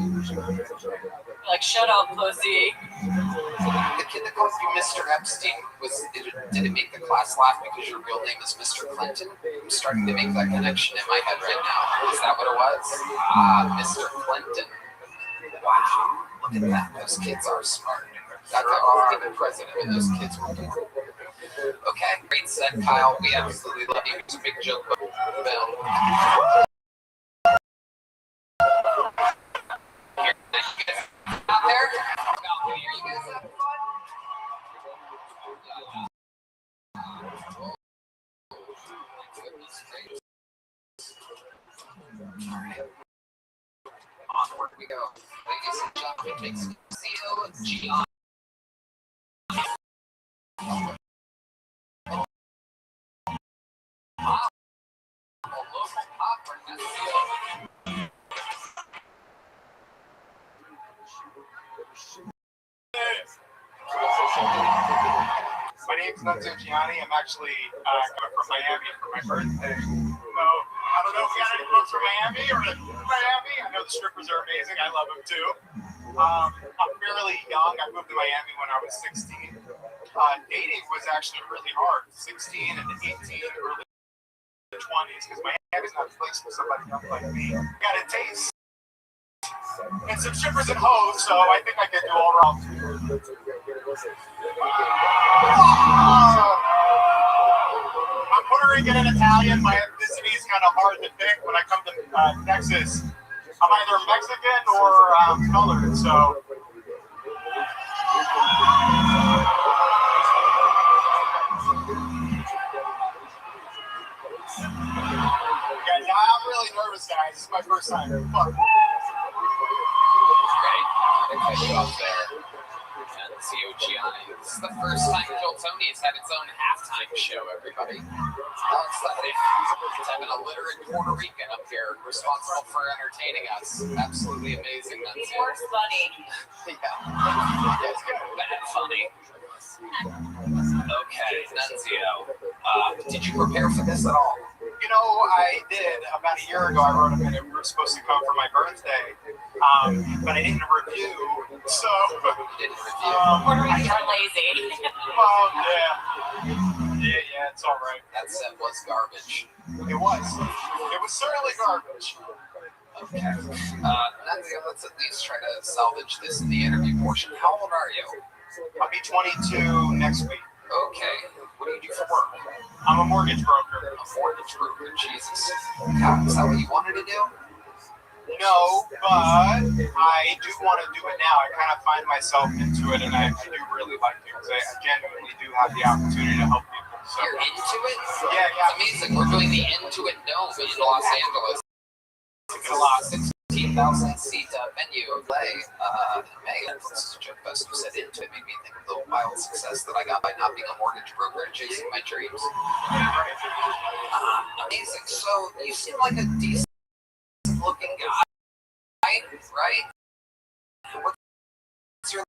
Like, shut up, pussy. The kid that calls you Mr. Epstein, did it make the class laugh because your real name is Mr. Clinton? I'm starting to make that connection in my head right now. Is that what it was? Ah, Mr. Clinton. Wow, look at that. Those kids are smart. That guy was the president and those kids were born. Okay, great set, Kyle. We absolutely love you. It's a big joke, but out there? Are you guys having fun? Alright. Onward we go. Ladies and gentlemen, make some C-O-G-I. My name's Nunzio Gianni. I'm actually coming from Miami for my birthday. So I don't know if we got any folks from Miami or Miami. I know the strippers are amazing. I love them too. I'm fairly young. I moved to Miami when I was 16. Dating was actually really hard. 16 and 18, early 20s, because Miami's not a place for somebody young like me. Got a taste. And some strippers and hoes, so I think I can do all around. I'm Puerto Rican and Italian. My ethnicity is kind of hard to pick. When I come to Texas, I'm either Mexican or colored, so. Yeah, I'm really nervous, guys. This is my first time. Fuck. They cut you off there. C-O-Gianni. This is the first time Joel Tony has had its own halftime show, everybody. How exciting. It's having a literate Puerto Rican up here responsible for entertaining us. Absolutely amazing. He's worse funny. Yeah, it's good. Bad funny. Okay, Nunzio. Did you prepare for this at all? You know, I did. About a year ago, I wrote a minute. We were supposed to come for my birthday, but I didn't review, so. You didn't review? Puerto Ricans are lazy. Yeah, it's all right. That set was garbage. It was. It was certainly garbage. Okay. Nunzio, let's at least try to salvage this in the interview portion. How old are you? I'll be 22 next week. Okay. What do you do for work? I'm a mortgage broker. A mortgage broker, Jesus. God, is that what you wanted to do? No, but I do want to do it now. I kind of find myself into it, and I do really like it because I genuinely do have the opportunity to help people. So. You're into it? Yeah. It's amazing. We're doing the Into It Dome in Los Angeles. It's a lot. 16,000 seat venue of play in May. This is a joke fest who said Into It made me think of the wild success that I got by not being a mortgage broker and chasing my dreams. Amazing. So you seem like a decent looking guy, right? What's your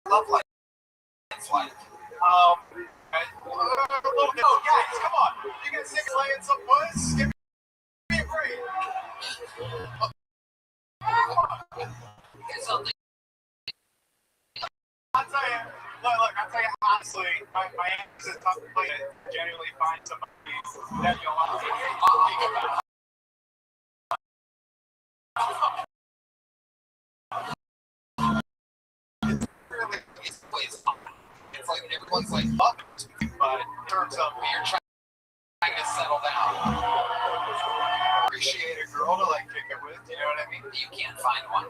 love life like? Guys, come on. You guys sick of laying some puss? Give me a break. I'll tell you honestly, my answer is tough to play to genuinely find somebody that you'll want to think about. It's like everyone's like, fuck, but but in terms of You're trying to settle down. appreciate a girl to like kick it with, you know what I mean? You can't find one.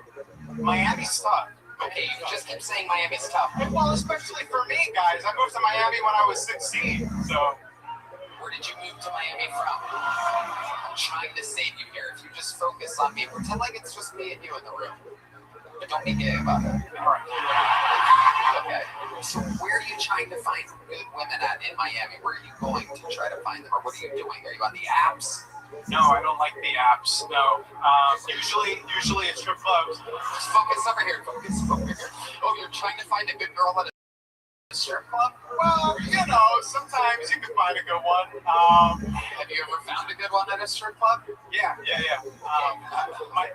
Miami's tough. Okay, you just keep saying Miami's tough. Well, especially for me, guys. I moved to Miami when I was 16, so. Where did you move to Miami from? I'm trying to save you here. If you just focus on me, pretend like it's just me and you in the room. But don't be gay about it. Okay. So where are you trying to find good women at in Miami? Where are you going to try to find them? Or what are you doing? Are you on the apps? No, I don't like the apps. No. Usually it's strip clubs. Just focus over here. Focus over here. Oh, you're trying to find a good girl at a strip club? Well, you know, sometimes you can find a good one. Have you ever found a good one at a strip club? Yeah. My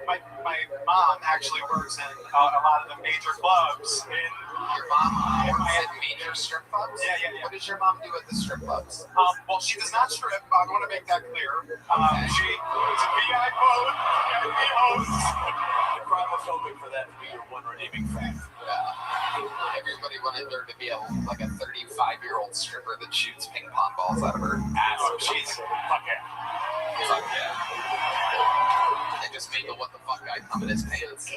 mom actually works in a lot of the major clubs. Your mom works at major strip clubs? Yeah. What does your mom do at the strip clubs? Well, she does not strip. I want to make that clear. She is a VIP host. The crowd was hoping for that to be your one redeeming fact. Everybody wanted her to be a 35-year-old stripper that shoots ping pong balls out of her ass. Oh, jeez. Fuck it. Fuck yeah. They just made the what the fuck guy come in his pants.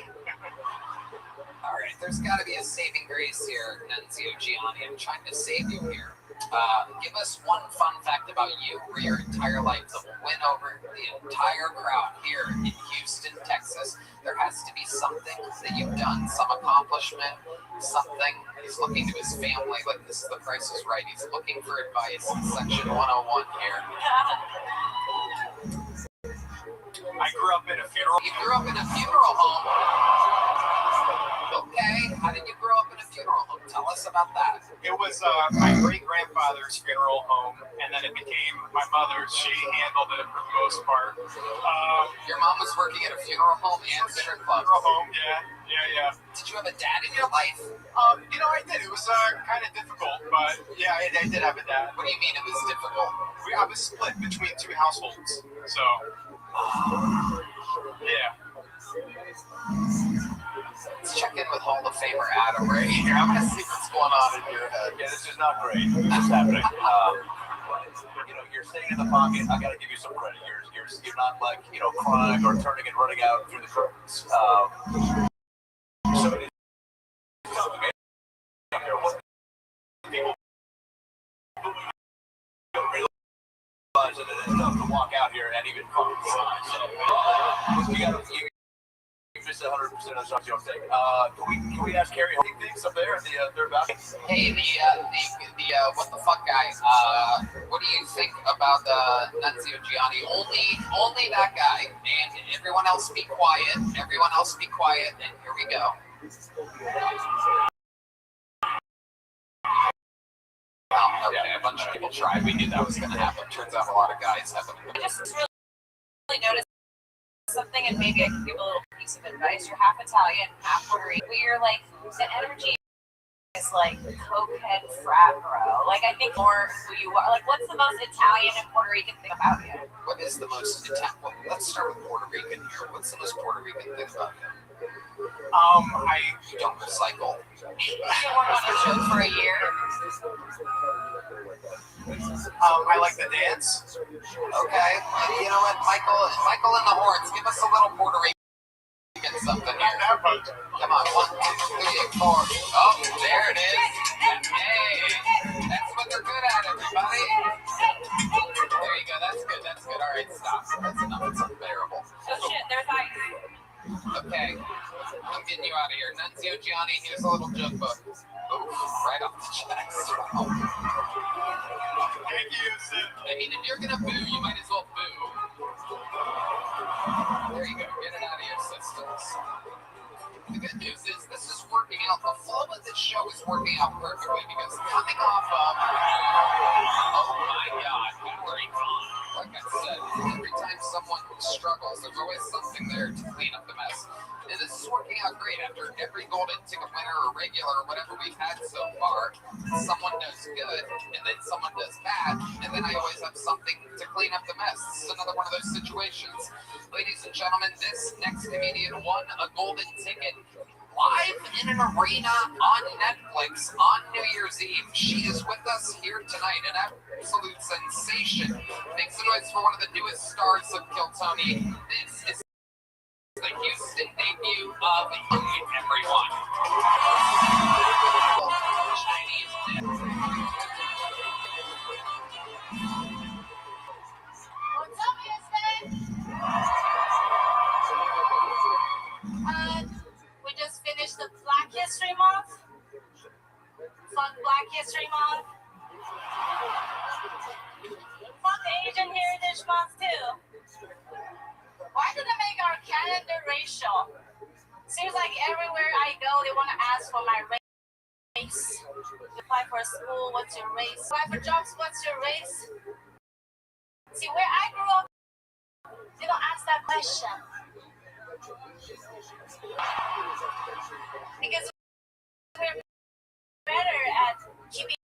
Alright, there's got to be a saving grace here, Nunzio Gianni. I'm trying to save you here. Give us one fun fact about you where your entire life to win over the entire crowd here in Houston, Texas. There has to be something that you've done, some accomplishment, something. He's looking to his family, like this is The Price is Right. He's looking for advice in section 101 here. I grew up in a funeral. You grew up in a funeral home. Okay, how did you grow up in a funeral home? Tell us about that. It was my great-grandfather's funeral home, and then it became my mother's. She handled it for the most part. Your mom was working at a funeral home and strip club. Funeral home, yeah. Did you have a dad in your life? You know, I did. It was kind of difficult, but yeah, I did have a dad. What do you mean it was difficult? I was split between two households, so yeah. Let's check in with Hall of Famer Adam right here. I'm gonna see what's going on in your head. Yeah, this is not great. What's happening? You're staying in the pocket. I gotta give you some credit. You're not like crying or turning and running out through the curtains. So it is people don't realize that it is tough to walk out here and even cry. So you missed 100% of the shots you don't take. Can we ask Carrie how he thinks up there? They're about. Hey, the what the fuck guy? What do you think about Nunzio Gianni? Only that guy, and everyone else be quiet. Everyone else be quiet, and here we go. Okay, a bunch of people tried. We knew that was going to happen. Turns out a lot of guys have it. I just really noticed something, and maybe I can give a little piece of advice. You're half Italian, half Puerto Rican. You're like, the energy is like cokehead frat bro. Like, I think more who you are. Like, what's the most Italian and Puerto Rican thing about you? What is the most Italian? Well, let's start with Puerto Rican here. What's the most Puerto Rican thing about you? You don't recycle. You work on a show for a year. I like to dance. Okay. You know what, Michael and the Horns, give us a little Puerto Rican something here. Come on, 1, 2, 3, 4. Oh, there it is. Hey, that's what they're good at, everybody. There you go. That's good. All right, stop. That's enough. It's unbearable. Oh shit, there's ice. Okay, I'm getting you out of here. Nunzio Gianni, here's a little joke book. Ooh, right off the chest. Oh. Thank you, Sid. I mean, if you're gonna boo, you might as well boo. There you go. Get it out of your systems. The good news is this is working out. The flow of this show is working out perfectly because coming off of, oh my God, great fun. Like I said, every time someone struggles, there's always something there to clean up the mess. And this is working out great. After every golden ticket winner or regular or whatever we've had so far, someone does good, and then someone does bad, and then I always have something to clean up the mess. This is another one of those situations. Ladies and gentlemen, this next comedian won a golden ticket live in an arena on Netflix on New Year's Eve. She is with us here tonight, an absolute sensation. Make some noise for one of the newest stars of Kiltony. This is the Houston debut of Everyone. Chinese. What's up, Houston? We just finished the Black History Month. Fuck Black History Month. Fuck Asian Heritage Month too. Why did they make our calendar racial? Seems like everywhere I go, they want to ask for my race. Apply for a school, what's your race? Apply for jobs, what's your race? See, where I grew up, they don't ask that question. Because we're better at keeping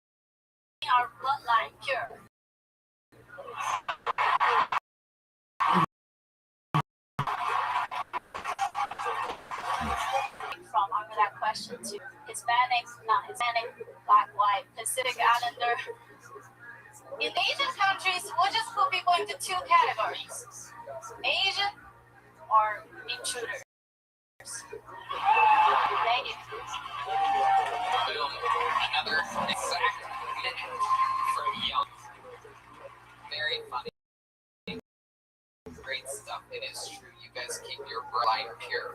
our bloodline pure. From under that question to Hispanic, not Hispanic, Black, White, Pacific Islander. In Asian countries, we'll just put people into two categories: Asian or intruders. Thank you. Another exact minute from Young. Very funny. Great stuff. It is true. You guys keep your bloodline pure.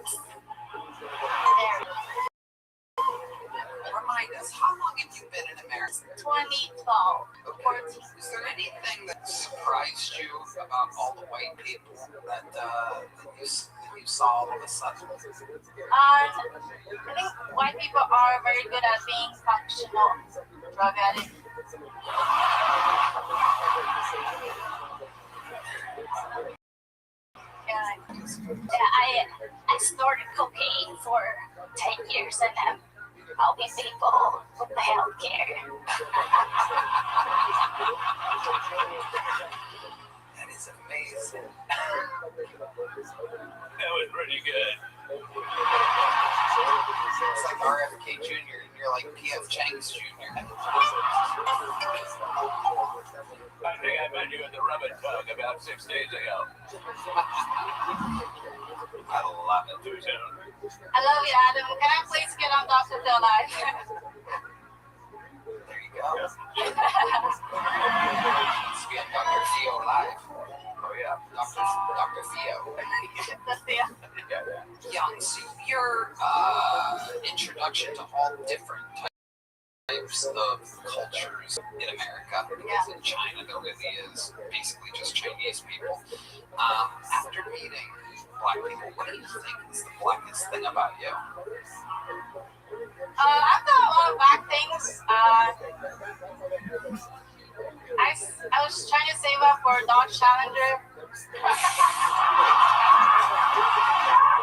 Remind us, how long have you been in America? 2012. Okay. Is there anything that surprised you about all the white people that you saw all of a sudden? I think white people are very good at being functional drug addicts. I snorted cocaine for 10 years and I'm helping people with the health care. That is amazing. That was pretty good. It's like RFK Jr. and you're like P.F. Chang's Jr. I think I met you at the Rubber Tug about 6 days ago. I love it. Too soon. I love you, Adam. Can I please get on Dr. Phil Live? There you go. Let's get Dr. Theo live. Oh, yeah. Dr. Theo. Young, so your introduction to all different types of cultures in America, because in China there really is basically just Chinese people. After meeting Black people, what do you think is the blackest thing about you? I've done a lot of black things. I was trying to save up for a Dodge Challenger.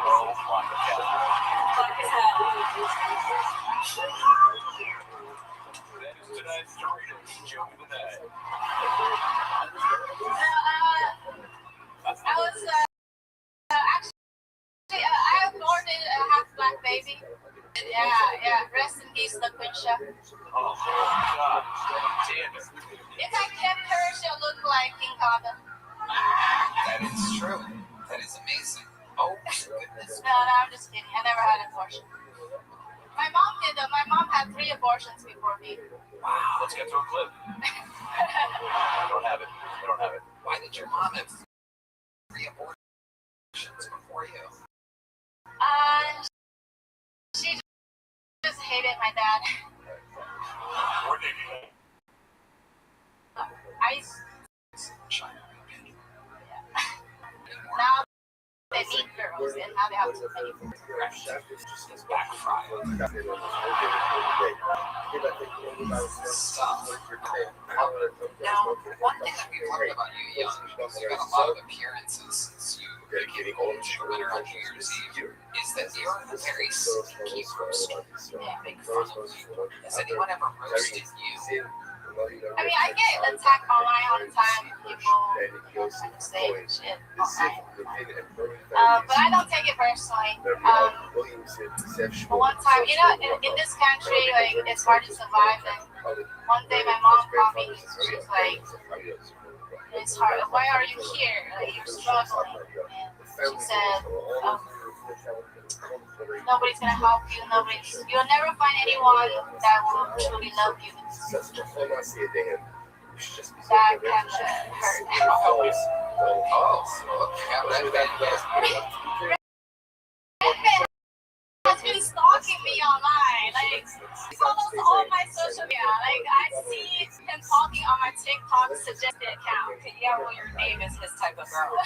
Oh, my God. That is tonight's story to joke of the night. I was actually I aborted a half black baby. Yeah. Rest in peace, LaQuisha. Oh, God. Damn it. If I kept her, she'll look like King Kong. That is true. That is amazing. Oh, goodness. No, I'm just kidding. I never had an abortion. My mom did. My mom had 3 abortions before me. Wow. Let's get to a clip. I don't have it. Why did your mom have 3 abortions before you? She just hated my dad. Now they meet girls and now they have too many. It's backfired. Now, one thing that we've learned about you, Young, because you've got a lot of appearances since you became the winner on New Year's Eve, is that you're a very sneaky roaster. They make fun of you. Has anyone ever roasted you? I mean, I get attacked online all the time. People say shit online. But I don't take it personally. But one time, you know, in this country, like, it's hard to survive. And one day my mom called me. She was like, it's hard. Why are you here? Like, you're struggling. And she said, nobody's gonna help you. You'll never find anyone that will truly love you. That can hurt. Redman has been stalking me online. Like, he follows all my social media. Like, I see him talking on my TikTok suggested account. Yeah, well, your name is his type of girl.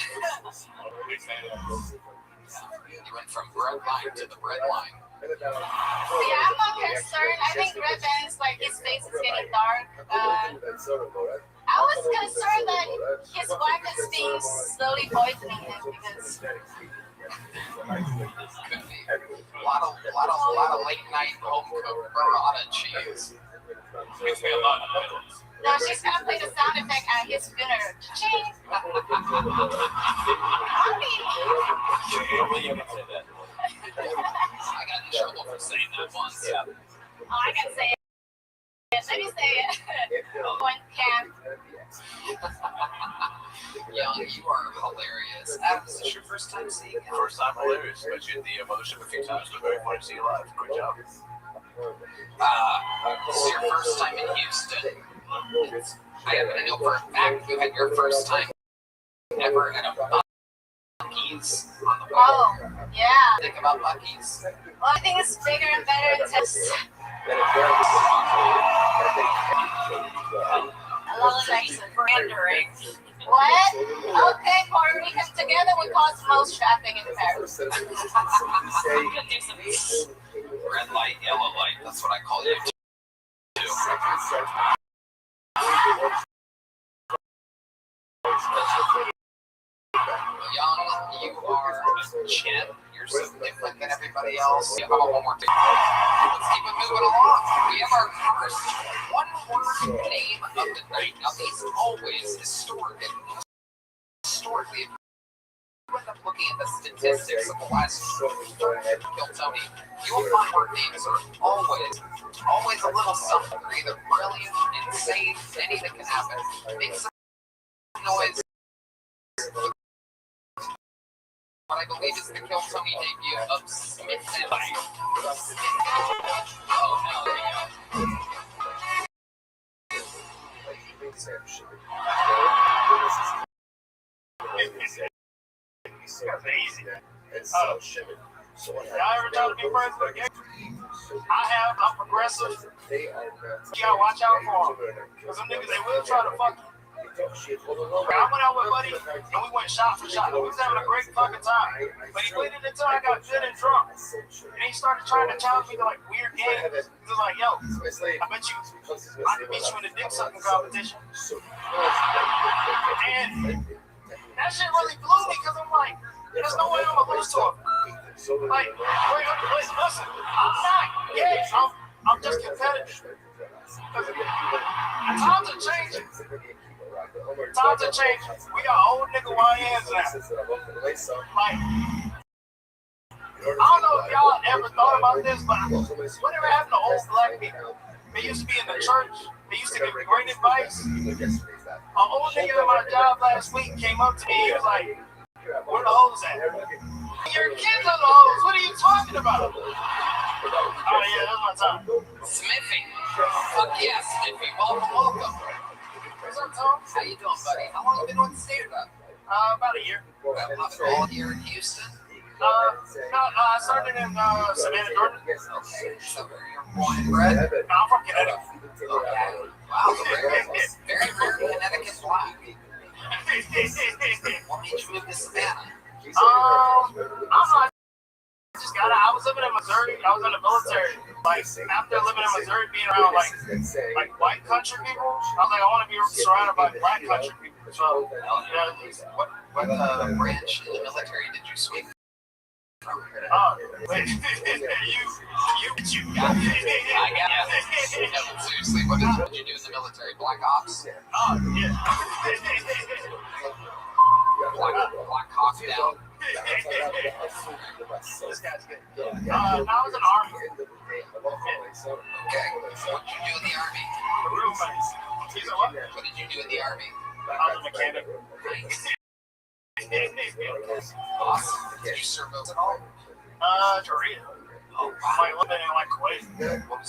You went from red line to the red line. Yeah, I'm not concerned. I think Redman's, like, his face is getting dark. I was concerned that his wife is being slowly poisoning him because. Could be. A lot of late night home cooked burrata cheese. Makes me a lot of noodles. No, she's gonna play the sound effect at his funeral. Ching! I got in trouble for saying that once. Oh, I can say it. Let me say it. One can. Young, you are hilarious. Adam, is this your first time seeing it? First time hilarious. But you had the emotion a few times. But very funny to see you live. Great job. This is your first time in Houston. I know for a fact you had your first time ever at a Buc-ee's on the way. Oh, yeah. Think about Buc-ee's. Well, I think it's bigger and better in Texas. I love Texas. Pandering. What? Okay, Puerto Rican together we cause most traffic in Paris. I'm gonna do some. Red light, yellow light. That's what I call you. Young, you are a gem. You're so different than everybody else. How about one more thing? Let's keep it moving along. We have our first one-word name of the night. Now, these always historically, if you end up looking at the statistics of the last Kill Tony, your one-word names are always a little something. They're either brilliant, insane, anything can happen. Make some noise. What I believe is the Kill Tony debut of Smith and Oh, hell yeah. Y'all ever try to be friends with a gang? I have. I'm progressive. You gotta watch out for them. Because them niggas, they will try to fuck you. I went out with Buddy and we went shot for shot. We was having a great fucking time. But he waited until I got good and drunk. And he started trying to challenge me to like weird games. He was like, yo, I bet you I can beat you in the dick sucking competition. And that shit really blew me because I'm like, there's no way I'm gonna lose to him. Like, wait, listen, I'm not gay. I'm just competitive. Times are changing. Times are changing. We got old nigga YNs now. Like, I don't know if y'all ever thought about this, but whatever happened to old black people? They used to be in the church. They used to give great advice. An old nigga at my job last week came up to me. He was like, where the hoes at? Your kids are the hoes. What are you talking about? Oh, yeah, that's my time. Smithy. Fuck yeah, Smithy. Welcome. What's up, Tom? How you doing, buddy? How long have you been with the stand-up? About a year. All here in Houston? No, I started in Savannah, Georgia. Okay, so you're born and bred? No, I'm from Connecticut. Okay. Wow, very rare Connecticut black. What made you move to Savannah? I don't know. I was living in Missouri. I was in the military. Like, after living in Missouri, being around like white country people, I was like, I want to be surrounded by black country people. So, What branch in the military did you swing from? Wait, you got it. I got it. No, but seriously, what did you do in the military? Black Ops? Oh, yeah. Black Hawk down. This guy's good. I was in the army. Okay. What did you do in the army? Roommates. He's a what? What did you do in the army? I was a mechanic. Nice. Awesome. Did you serve those at all? Korea. Oh, Like wow. living in like Kuwait. What was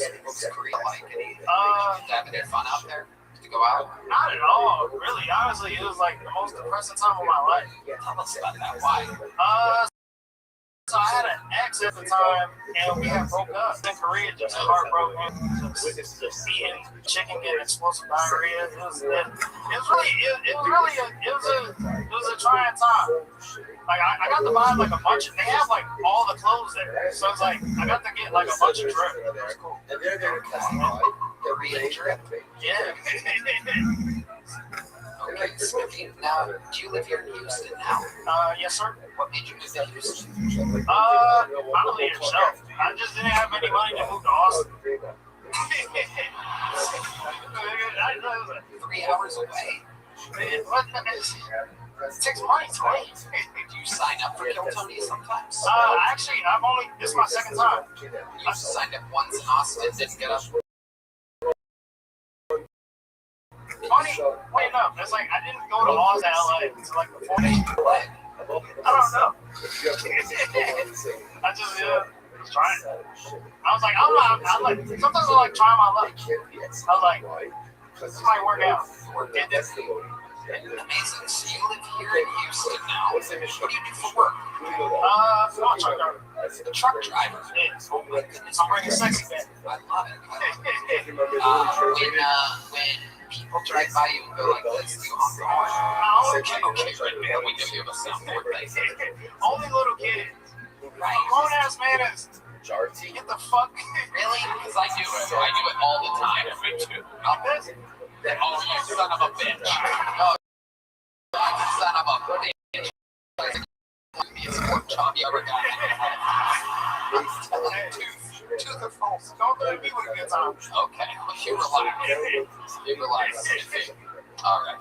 Korea like? Did you Uh, have any fun out there? To go out? Not at all. Really, honestly, it was like the most depressing time of my life. Tell us about that. Why? So I had an ex at the time, and we had broke up. In Korea, just heartbroken, just eating chicken, getting explosive diarrhea. It was a trying time. Like I got to buy like a bunch of. They have like all the clothes there, so it's like I got to get like a bunch of drip. It was cool. And they're there to testify. Korean drip. Yeah. Okay, speaking now, do you live here in Houston now? Yes, sir. What made you move to Houston? Honestly, yourself. I just didn't have any money to move to Austin. 3 hours away. It takes money, Tony. Do you sign up for Kill Tony sometimes? Actually, this is my second time. You signed up once in Austin, didn't get up. Funny enough, it's like I didn't go to Austin, LA until like the 4 days delay. I don't know. I just was trying. I was like, sometimes I like try my luck. I was like, this might work out. It did. Amazing. So you live here in Houston now. What do you do for work? I'm a truck driver. The truck driver. Yeah. Oh my goodness. I'm bringing sexy back. I love it. When people drive by you and go like this, do you honk the horn? Okay, right now we give you a soundboard thing. Only little kids. Right. Grown ass man is. Get the fuck. Really? Because I do it. I do it all the time. Me too. Not this. Oh, you son of a bitch. Oh, son of a bitch. It's one job you ever got. Tooth or false. Don't do me with a good time. Okay. You relax. You relax. All right.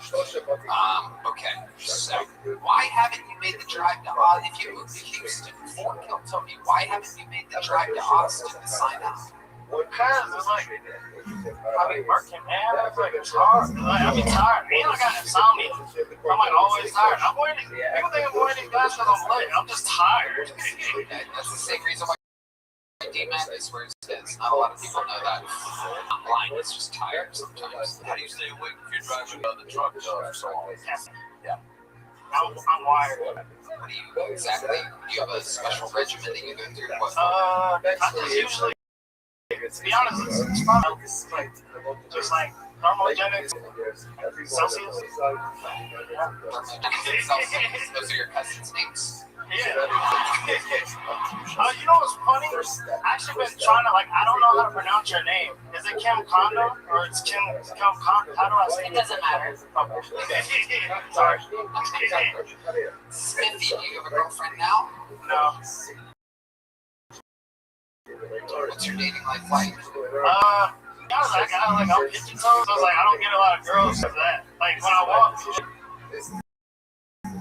Okay. So, why haven't you made the drive to Austin? If you moved to Houston for Kill Tony, why haven't you made the drive to Austin to sign up? Because it's like, I be working, man. It's like, it's hard. Like, I be tired. And I got insomnia. I'm like always tired. I'm wearing these, people think I'm wearing these guys because I'm late. I'm just tired. That's the same reason why D-Man is where it is. Not a lot of people know that. I'm blind. It's just tired sometimes. How do you stay awake if you're driving on the truck for so long? Yeah. I'm wired. What do you exactly? Do you have a special regimen that you go through? What? I just usually, to be honest, it's probably just like thermogenic Celsius. Those are your cousins' names. Yeah. You know what's funny? I actually been trying to, like, I don't know how to pronounce your name. Is it Kim Kondo or it's Kim Kondo? How do I say it? It doesn't matter. Sorry. Smithy, do you have a girlfriend now? No. What's your dating life like? I was like, I'm pigeon toes. I was like, I don't get a lot of girls for that. Like, when I walk.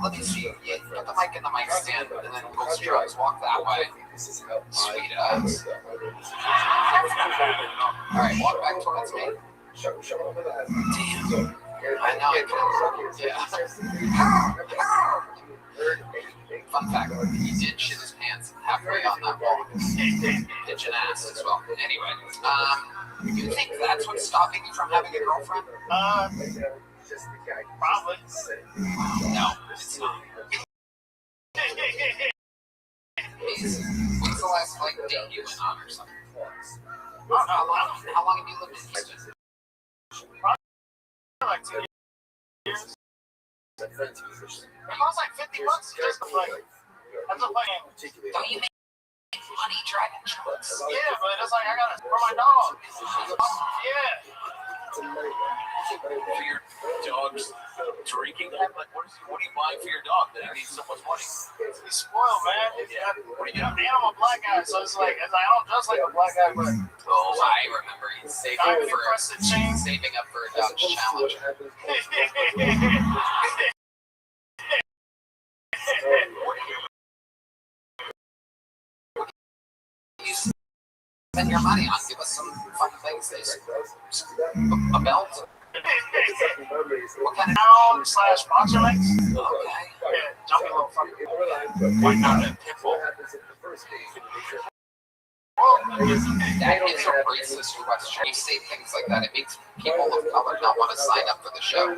Let me see. Yeah, put the mic in the mic stand, and then close your eyes. Walk that way. Sweet eyes. All right, walk back towards me. Damn. I know I can. Yeah. Fun fact: he did shit his pants halfway on that wall. Pigeon ass as well. Anyway, you think that's what's stopping you from having a girlfriend? Probably. No, it's not. When's the last date you went on or something? How long have you lived in Houston? Probably like 2 years. It costs like $50 just to play. That's a play. Don't you make money driving trucks? Yeah, but it's like I got it for my dog. Yeah. for your dog's drinking? Like, what are you buying for your dog that he needs so much money? He's spoiled, man. And I'm a black guy, so it's like I don't dress like a black guy, but Oh, I remember he's saving up for a Dodge Challenger. You spend your money on? Give us some fun things. A belt? What kind of /boxer legs? Okay. Yeah, jumpy little fucker. Why not a pit bull? That is a racist question. You say things like that, it makes people of color not want to sign up for the show.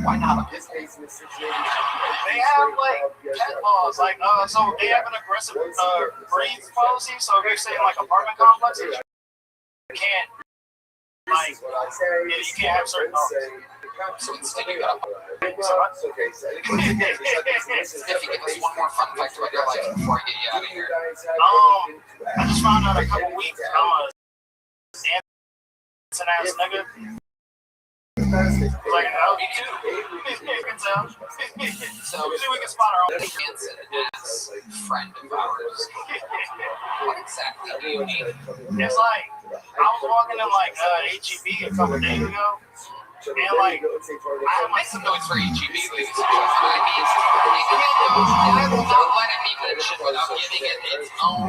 Why not a pit bull? They have like pet laws, like so they have an aggressive breeds policy. So if you're saying like apartment complexes, you can't like you can't have certain dogs. So instead you got if you give us one more fun fact about your life before I get you out of here. I just found out a couple weeks I'm a dancing ass nigga. Like, oh, me too. You can tell. So we can spot our own dancing ass friend of ours. What exactly do you need? It's like I was walking in like HEB a couple days ago. And like, I make some noise for HEB, ladies and gentlemen. I will not let it be mentioned without giving it its own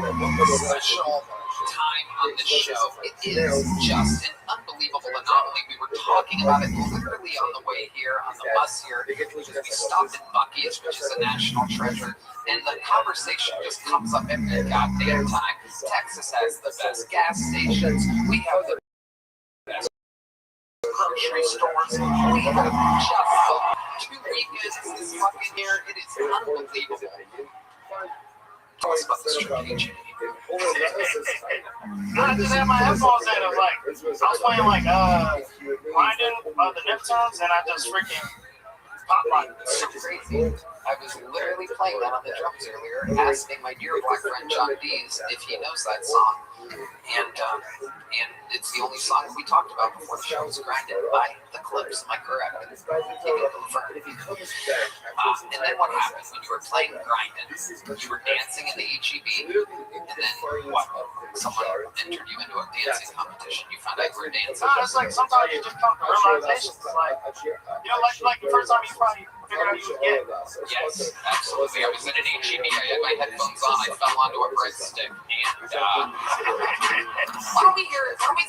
special time on the show. It is just an unbelievable anomaly. We were talking about it literally on the way here, on the bus here, because we stopped at Buc-ee's, which is a national treasure, and the conversation just comes up every goddamn time. Texas has the best gas stations. We have the best grocery stores. We have just 2 weekends this fucking year. It is unbelievable. Tell us about the strategy. I just had my headphones in. It was like I was playing like grinding the Neptunes, and I just freaking popped my. It's so crazy. I was literally playing that on the drums earlier, asking my dear black friend John Dees if he knows that song. And it's the only song we talked about before the show was Grinded by the Clips. Am I correct? He can confirm. And then what happened when you were playing Grinded? You were dancing in the HEB, and then what? Someone entered you into a dancing competition. You found out you were dancing. No, it's like sometimes you just come to realizations. Like, you know, like the first time you probably figured out you would get. Yes, absolutely. I was in an HEB. I had my headphones on. I fell onto a breadstick, and why don't we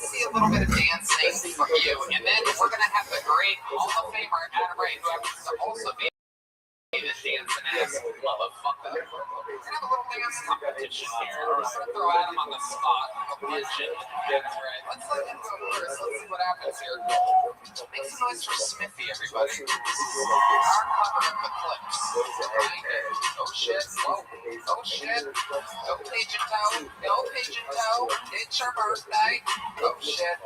see a little bit of dancing from you, and then we're gonna have the great Hall of Famer Adam Ray, who happens to also be a dancing ass motherfucker. We're gonna have a little dance competition here. We're gonna throw Adam on the spot. The legend. That's right. Let's let him go first. Let's see what happens here. Make some noise for Smithy, everybody. This is our cover of the Clips. Oh shit. Whoa. Oh shit. Go pigeon toe. Go pigeon toe. It's your birthday. Oh shit.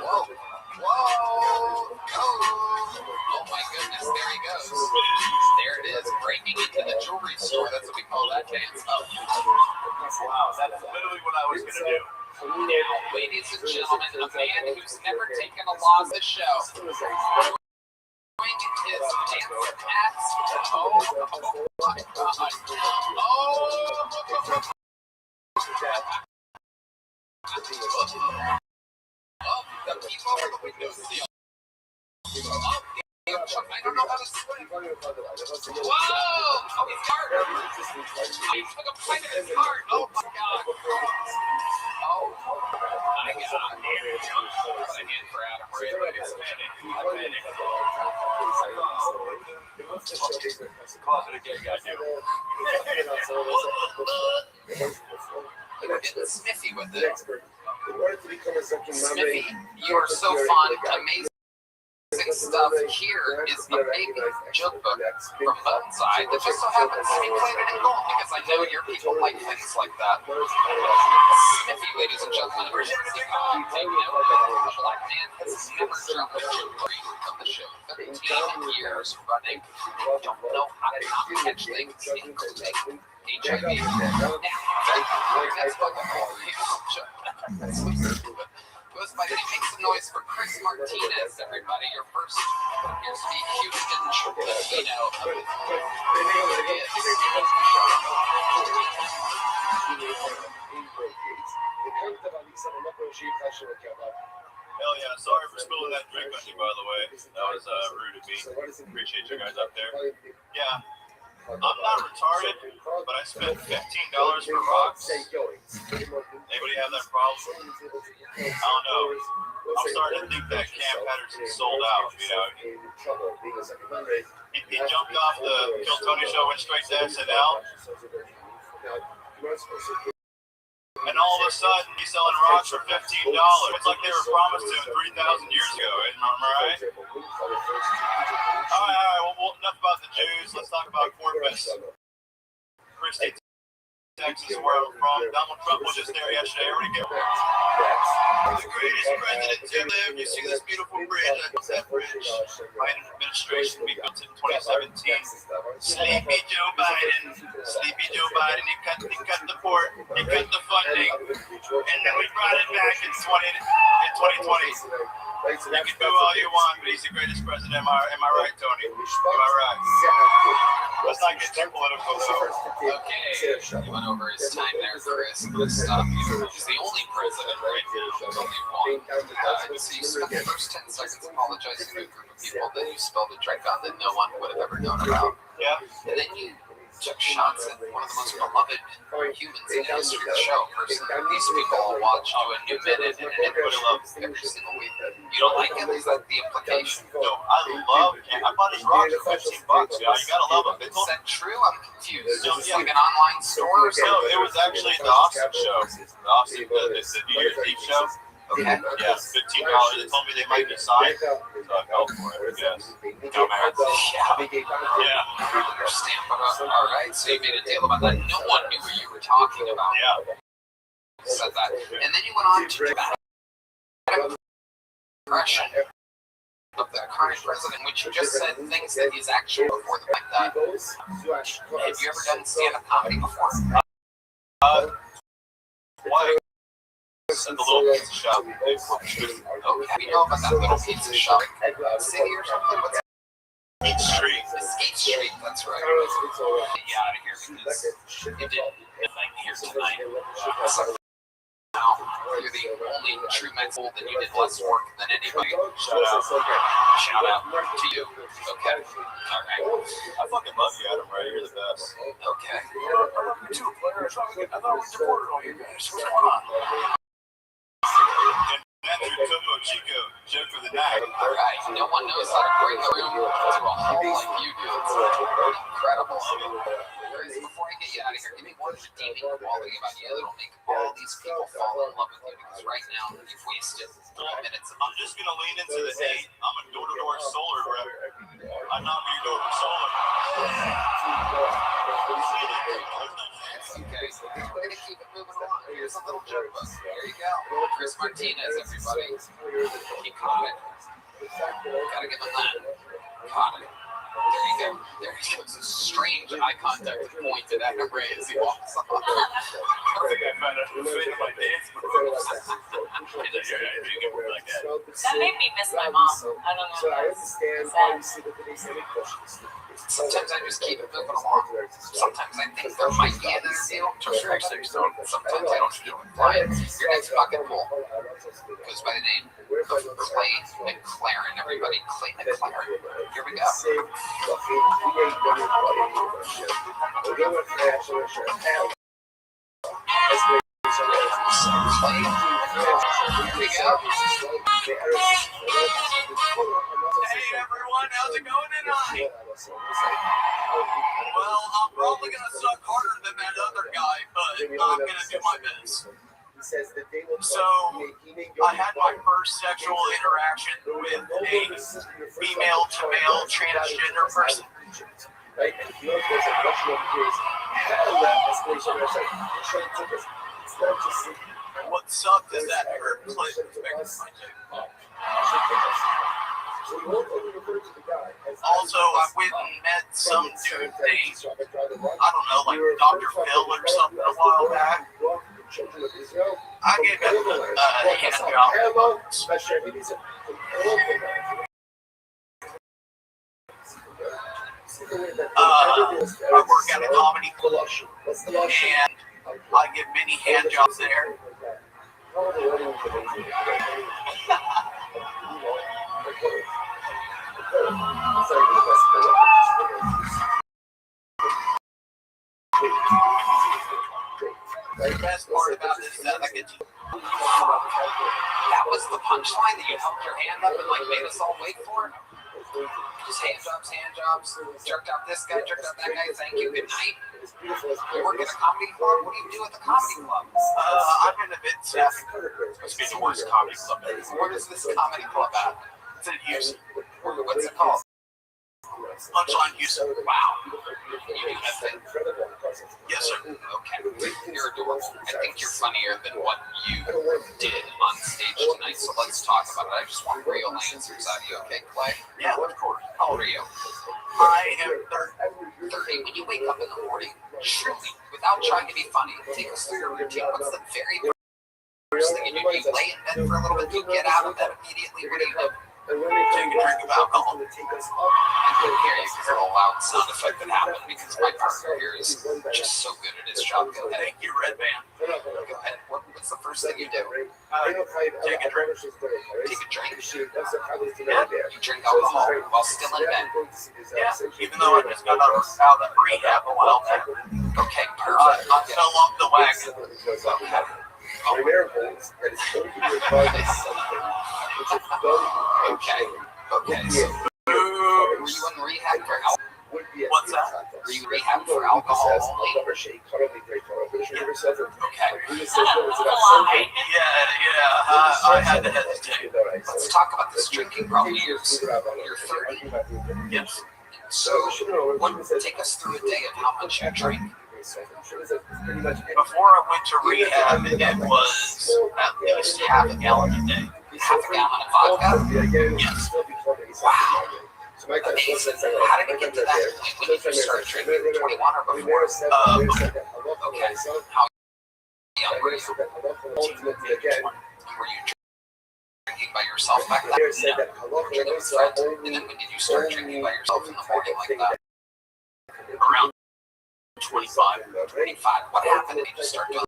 Whoa. Whoa. Oh my goodness. There he goes. There it is. Breaking into the jewelry store. That's what we call that dance. Oh. Wow, that's literally what I was going to do. Now, ladies and gentlemen, a man who's never taken a loss at the show. His dance ass. Oh my god. Oh, the people over the windowsill. Oh, I don't know how to swim. Whoa! Oh, he's hard. He took a bite of his heart. Oh my god. Oh my god. What a hand for Adam Ray, ladies and gentlemen. Closeted gay guy, You were getting sniffy with it. Smithy, you are so fun, amazing stuff. Here is a big joke book from Bonsai that just so happens to be plated in gold because I know your people like things like that. Smithy, ladies and gentlemen, emergency call. Take note, a black man has never dropped a joke of the show. 13 years running. Don't know how to not catch things, including HIV. Now, that's what that's so stupid. It was by the way, make some noise for Chris Martinez, everybody. Your first used to be Houston Latino. Hell yeah, sorry for spilling that drink on you, by the way. That was rude of me. Appreciate you guys up there. Yeah, I'm not retarded, but I spent $15 for rocks. Anybody have that problem? I don't know. I'm starting to think that Cam Patterson's sold out, you know. He jumped off the Kill Tony show, went straight to SNL. And all of a sudden, he's selling rocks for $15. It's like they were promised to him 3,000 years ago. Am I right? All right. Well, enough about the Jews. Let's talk about Corpus Christi, Texas, where I'm from. Donald Trump was just there yesterday. Everybody get the greatest president to live. You see this beautiful bridge? That bridge, Biden administration began in 2017. Sleepy Joe Biden. Sleepy Joe Biden. He cut the port. He cut the funding, and then we brought it back in 2020. You can do all you want, but he's the greatest president. Am I right, Tony? Am I right? Let's not get too political, though. Okay, you went over his time there, Chris. I'm going to stop you. He's the only president right now. There's only one. So you spent the first 10 seconds apologizing to a group of people that you spilled a drink on that no one would have ever known about. Yeah. And then you took shots at one of the most beloved humans in the history of the show. Personally, these people all watch you a new minute and everybody loves every single week. You don't like it? Is that the implication? No, I love it. I bought his rocks for $15. You gotta love them. Is that true? I'm confused. Is it like an online store or something? No, it was actually the Austin show. The Austin, the New Year's Eve show. Okay. Yeah, $15. They told me they might be signed, so I fell for it. Yes. Yeah. I understand, but all right. So you made a deal about that. No one knew what you were talking about. Yeah. Said that, and then you went on to do that impression of the current president, which you just said things that he's actually before the like that. Have you ever done stand-up comedy before? Why? The little pizza shop. Okay, we know about that little pizza shop. City or something? What's Skate Street. Skate Street, that's right. Get you out of here because you did nothing here tonight. So now you're the only true mental that you did less work than anybody. Shout out. Shout out to you. Okay. All right. I fucking love you, Adam, right? You're the best. Okay. Two players. I thought we supported all you guys. What's going on? Andrew Tomo Chico, joke of the night. All right. No one knows how to bring the room to a hall like you do. It's incredible. Before I get you out of here, give me one redeeming quality about you that'll make all these people fall in love with you. Because right now, you've wasted 3 minutes. I'm just going to lean into the hate. I'm a door-to-door solar rep. I'm not your door-to-door solar. Okay, so we're going to keep it moving along. Here's a little joke book. Here you go. Chris Martinez, everybody. He caught it. Gotta give him that. Caught it. There you go. There he goes. A strange eye contact pointed at Ray as he walks off. I think I found out who made my dance moves. That made me miss my mom. I don't know. Sometimes I just keep it moving along. Sometimes I think there might be an interview. Sometimes I don't do it. Quiet. Your next bucket pool goes by the name of Clay McLaren. Everybody, Clay McLaren. Here we go. Hey everyone, how's it going tonight? Well, I'm probably gonna suck harder than that other guy, but I'm gonna do my best. So, I had my first sexual interaction with a female to male transgender person. What sucked is that her clit was also, I went and met some dude named, I don't know, like Dr. Phil or something a while back. children of Israel. I gave him a hand job. Hello, special needs. I work at a comedy club, and I give many hand jobs there. The best part about this is that I get to. That was the punchline that you held your hand up and like made us all wait for. Just hand jobs. Jerked out this guy, jerked out that guy. Thank you. Good night. You work at a comedy club. What do you do at the comedy club? I'm in a bit staffing. Must be the worst comedy club. Where is this comedy club at? It's in Houston. What's it called? Punchline Houston. Wow. You do that thing? Yes, sir. Okay. You're adorable. I think you're funnier than what you did on stage tonight, so let's talk about it. I just want real answers out of you, okay, Clay? Yeah, of course. How old are you? I am 30. 30. When you wake up in the morning, truly, without trying to be funny, take us through your routine. What's the very first thing you do? Do you lay in bed for a little bit? Do you get out of bed immediately? What do you do? Take a drink of alcohol. I couldn't hear you because of a loud sound effect that happened because my partner here is just so good at his job. Go ahead. Thank you, Red Band. Go ahead. What's the first thing you do? Take a drink. Take a drink. Yeah. You drink alcohol while still in bed. Yeah, even though I just got out of rehab a while back. Okay, I perfect. fell off the wagon. Okay. So, were you in rehab for alcohol? What's that? Were you in rehab for alcohol only? Okay. Yeah. I had to hesitate. Let's talk about this drinking problem. You're 30. Yes. So, take us through a day of how much you drink. Before I went to rehab, it was at least half a gallon a day. Half a gallon of vodka? Yes. Wow. Amazing. How did it get to that point? When did you start drinking? 21 or before? Okay. How young were you? Were you drinking by yourself back then? No. Drinking with friends? And then when did you start drinking by yourself in the morning like that? Around 25. 25. What happened? Did you just start doing a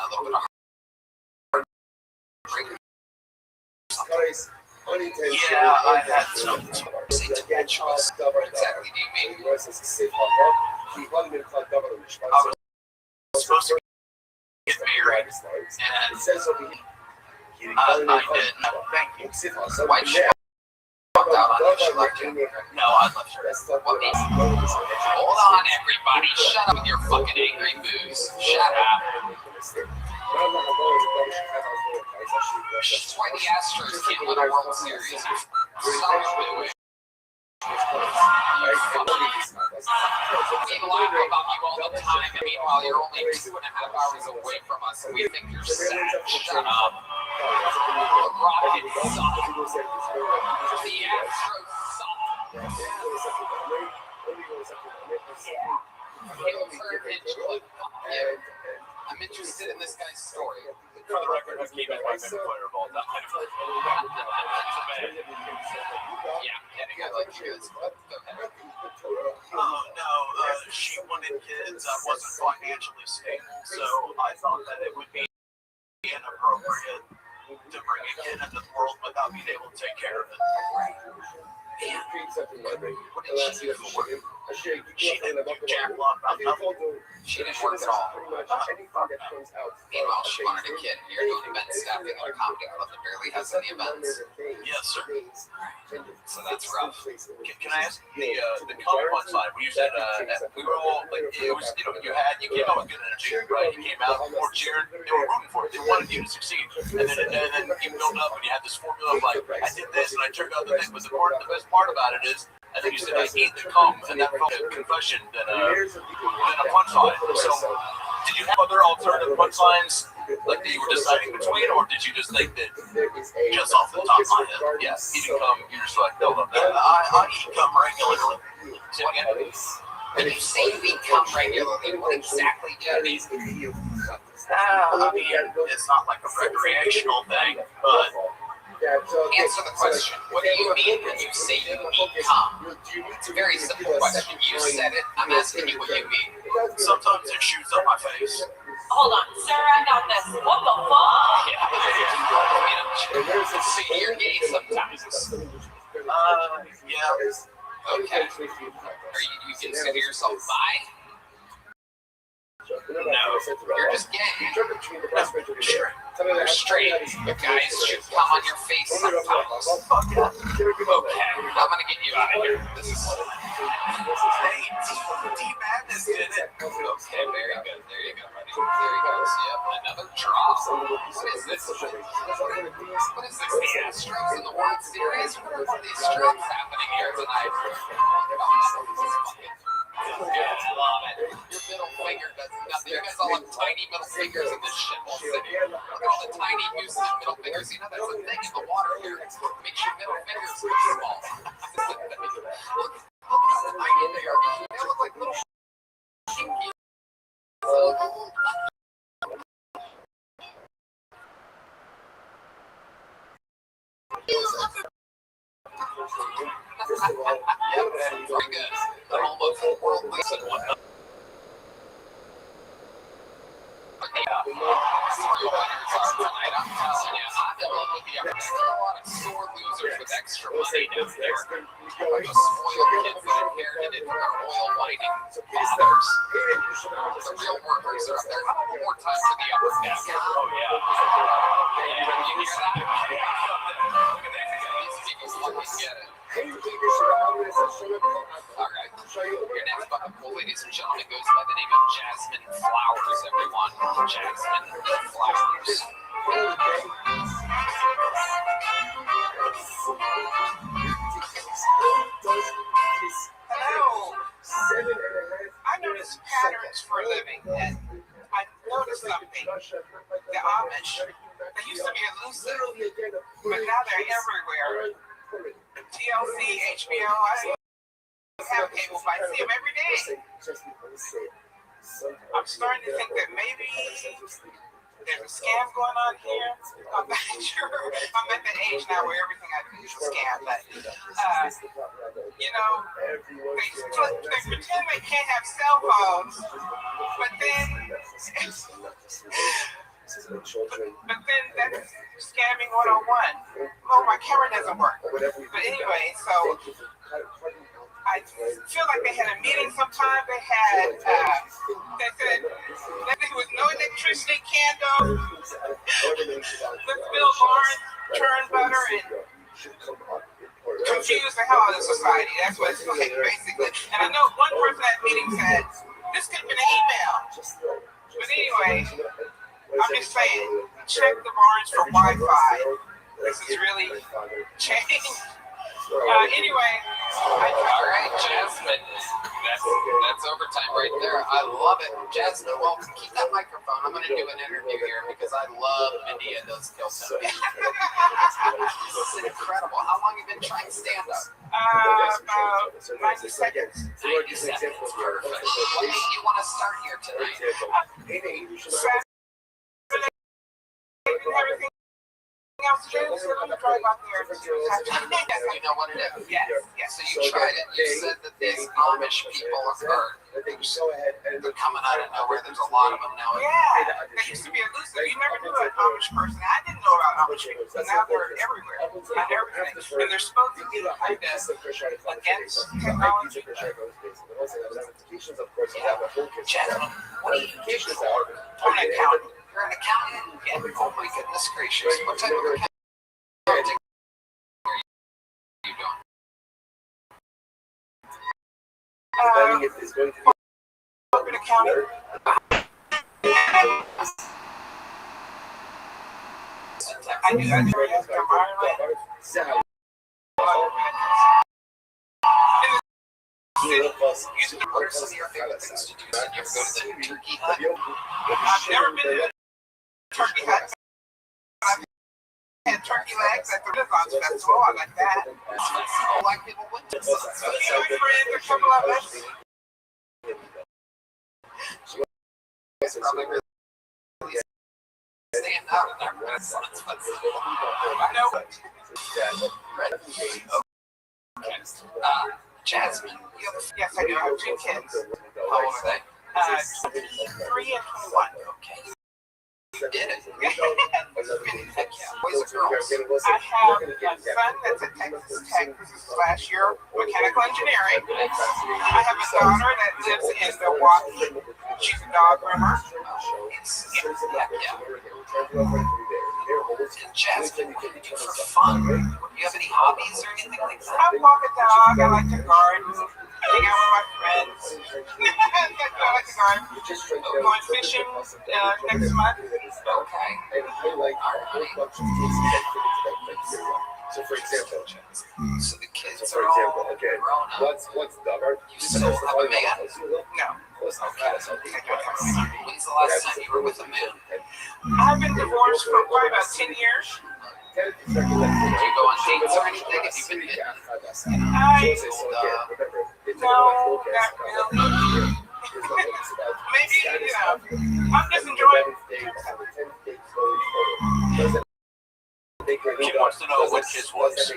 little bit of hard drinking? Yeah, I had some. Say tumultuous. What exactly do you mean? I was supposed to get married, and I didn't. Thank you. Why'd she walk out on you? She left you? No, I left her. What means? Hold on, everybody. Shut up with your fucking angry booze. Shut up. That's why the Astros can't win a World Series. We lie about you all the time, and meanwhile you're only 2.5 hours away from us, and we think you're sad. Shut up. The Rockets suck. The Astros suck. I'm interested in this guy's story. For the record, I came in my favorite player of all time. Yeah, I like you guys. Go ahead. Oh, no, she wanted kids. I wasn't financially stable, so I thought that it would be inappropriate to bring a kid into the world without being able to take care of it. Man, what did she do for work? She didn't do jack lot about nothing. She didn't work at all. Meanwhile, she wanted a kid. You're doing event staffing at a comedy club that barely has any events. Yes, sir. So that's rough. Can I ask the comment one side where you said we were all like it was you came out with good energy, right? You came out more cheering, they were rooting for it, they wanted you to succeed, and then you built up and you had this formula of like I did this and I turned out the thing. But the best part about it is, and then you said I need to come, and that felt a confession than a punchline. So did you have other alternative punchlines like that you were deciding between, or did you just think that just off the top of my head, yeah, eating cum, you're just like, no, I eat cum regularly. Say again? When you say you eat cum regularly, what exactly do you mean? I mean, it's not like a recreational thing, but Answer the question. What do you mean when you say you eat cum? It's a very simple question. You said it. I'm asking you what you mean. sometimes it shoots up my face. Hold on, sir, I got this. What the fuck? So you're gay sometimes. Yeah. Okay. Are you consider yourself bi? No. You're just gay. You're straight. But guys should come on your face sometimes. Okay. I'm gonna get you out of here. This is. Hey, T Madness did it. Okay, very good. There you go, buddy. There he goes. Yep, another draw. What is this? What is this? The Astros in the World Series? What are these strokes happening here tonight? Yeah, love it. Your middle finger does nothing. You guys all have tiny middle fingers in this shithole city. Look at all the tiny uses of middle fingers. You know, that's a thing in the water here. It makes your middle fingers look small. Look how tiny they are. They look like little pinky. Very good. They're almost world leagues and whatnot. Serial winners are tonight. I'm telling you, I'm in love with the Everest. There are a lot of sore losers with extra money down there. A bunch of spoiled kids that inherited it from their oil mining fathers. The real workers are up there. How many more times in the upper deck? Oh, yeah. Yeah, you hear that? Look at that. These people's lucky to get it. All right. Your next bucket pool, ladies and gentlemen, goes by the name of Jasmine Flowers, everyone. Jasmine Flowers. Hello. I notice patterns for a living, and I noticed something. The Amish, they used to be elusive, but now they're everywhere. TLC, HBO, I have cable, but I see them every day. I'm starting to think that maybe there's a scam going on here. I'm not sure. I'm at the age now where everything I do is a scam, but you know, they pretend they can't have cell phones, but then that's scamming 101. Oh, my camera doesn't work. But anyway, so I feel like they had a meeting sometime. They had, they said that there was no electricity, candles. Let's build Lawrence, churn butter, and confuse the hell out of society. That's what it's like, basically. And I know one person at the meeting said, this could have been an email. But anyway, I'm just saying, check the barns for Wi-Fi. This is really changed. Anyway, all right, Jasmine. That's overtime right there. I love it. Jasmine, well, keep that microphone. I'm going to do an interview here because I love Mindy and those kill sounds. This is incredible. How long have you been trying stand-up? about 90 seconds. 90 seconds. Perfect. What made you want to start here tonight? Everything else to do, so let me drive out there. You know what it is? Yes. So you tried it. You said that these Amish people are they're coming out of nowhere. There's a lot of them now. Yeah, they used to be elusive. You never knew an Amish person. I didn't know about Amish people, but now they're everywhere on everything. And they're supposed to be kind of against technology. Jasmine, what do you do for? I'm an accountant. You're an accountant? Yeah. Oh my goodness gracious. What type of accounting are you doing? Corporate accounting. I do from Ireland. What are some of your favorite things to do? Did you ever go to the turkey hut? I've never been to a turkey hut. I've had turkey legs at the Renaissance Festival. I like that. Black people went to A few of my friends, a couple of us, guys probably really stand out in their Renaissance, but I know it. Jasmine. Yes, I do. I have two kids. How old are they? 23 and 21. Okay. You did it. Heck yeah. Boys or girls? I have a son that's at Texas Tech. This is last year, mechanical engineering. I have a daughter that lives in Milwaukee. She's a dog groomer. Heck yeah. And Jasmine, what do you do for fun? Do you have any hobbies or anything like that? I walk a dog. I like to garden. I hang out with my friends. I like to garden. I'm going fishing next month. Okay. So, for example, So the kids are all grown up. what's the You still have a man? No. Okay. When's the last time you were with a man? I've been divorced for probably about 10 years. Do you go on dates or anything? Have you been hit? No, not really. Maybe, I'm just enjoying. She wants to know what his was.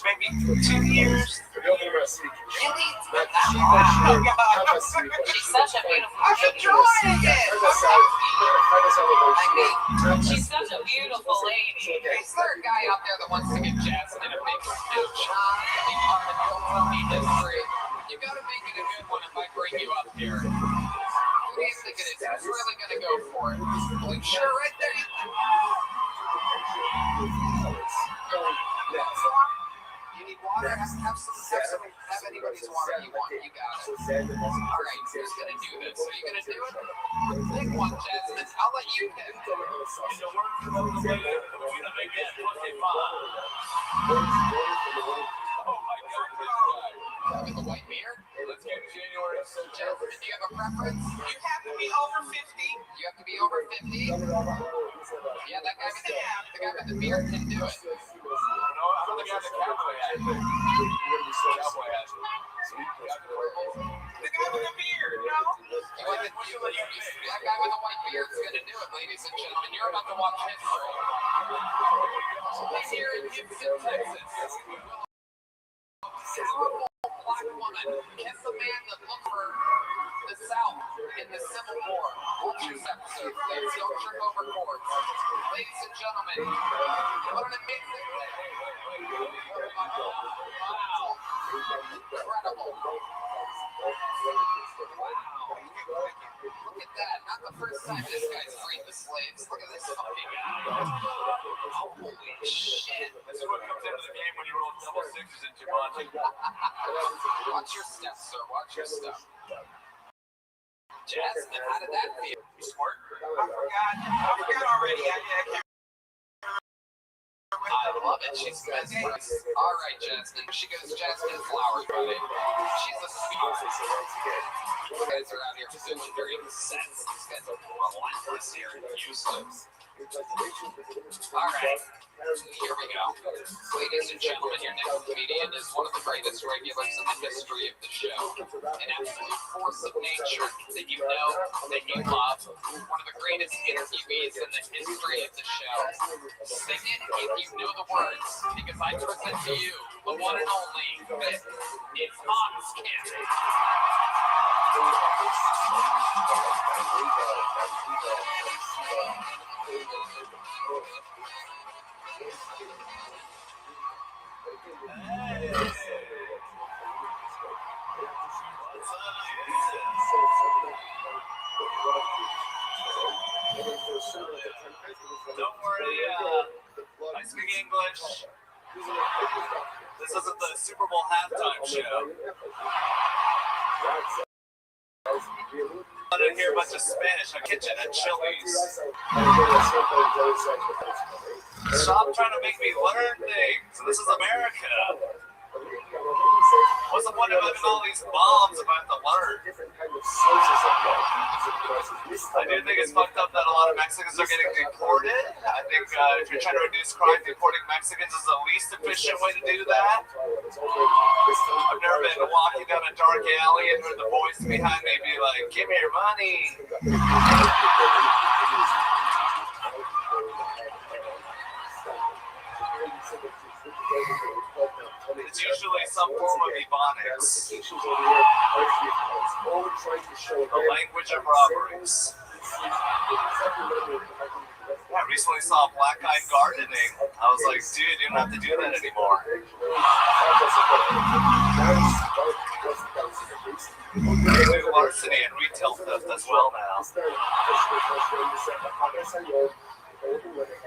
Maybe 2 years. Really? Oh, God. She's such a beautiful I'm enjoying it. She's such a beautiful lady. Is there a guy out there that wants to get Jasmine a big smooch? Be part of the Tony history. You gotta make it a good one if I bring you up here. Who do you think it is? Who's really gonna go for it? Well, you sure right there? You need water? Have anybody's water you want. You got it. Alright, who's gonna do this? Are you gonna do it? Big one, Jasmine. I'll let you pick. With the white beard? Let's get January. Jasmine, do you have a preference? You have to be over 50. You have to be over 50? Yeah, that guy with the beard can do it. I'm the guy with the cowboy hat. The guy with the beard, no? That guy with the white beard is going to do it, ladies and gentlemen. You're about to watch history. Here in Houston, Texas. Powerful black woman kiss a man that looked for the South in the Civil War. Watch this episode, please. Don't trip over cords. Ladies and gentlemen, what an amazing day. Wow. Incredible. Look at that. Not the first time this guy's freed the slaves. Look at this fucking guy. Holy shit. This is what comes into the game when you roll double sixes in Jumanji. Watch your steps, sir. Watch your steps. Jasmine, how did that feel? You smart? I forgot already. I love it. She's mesmerized. All right, Jasmine. She goes Jasmine Flowers, buddy. She's a sweetheart. You guys are out here feeling very incensed. These guys are relentless here in Houston. All right. Here we go. Ladies and gentlemen, your next comedian is one of the greatest regulars in the history of the show. An absolute force of nature that you know, that you love. One of the greatest interviewees in the history of the show. Sing it if you know the words, because I present to you the one and only, it's Hans Camp. Don't worry, I speak English. This isn't the Super Bowl halftime show. I didn't hear a bunch of Spanish. A kitchen at Chili's. Stop trying to make me learn things. This is America. What's the point of having all these bombs if I have to learn? I do think it's fucked up that a lot of Mexicans are getting deported. I think if you're trying to reduce crime, deporting Mexicans is the least efficient way to do that. I've never been walking down a dark alley and heard the voice behind me be like, "Give me your money." It's usually some form of ebonics, the language of robberies. I recently saw Black Guy gardening. I was like, dude, you don't have to do that anymore. They do larceny and retail theft as well now.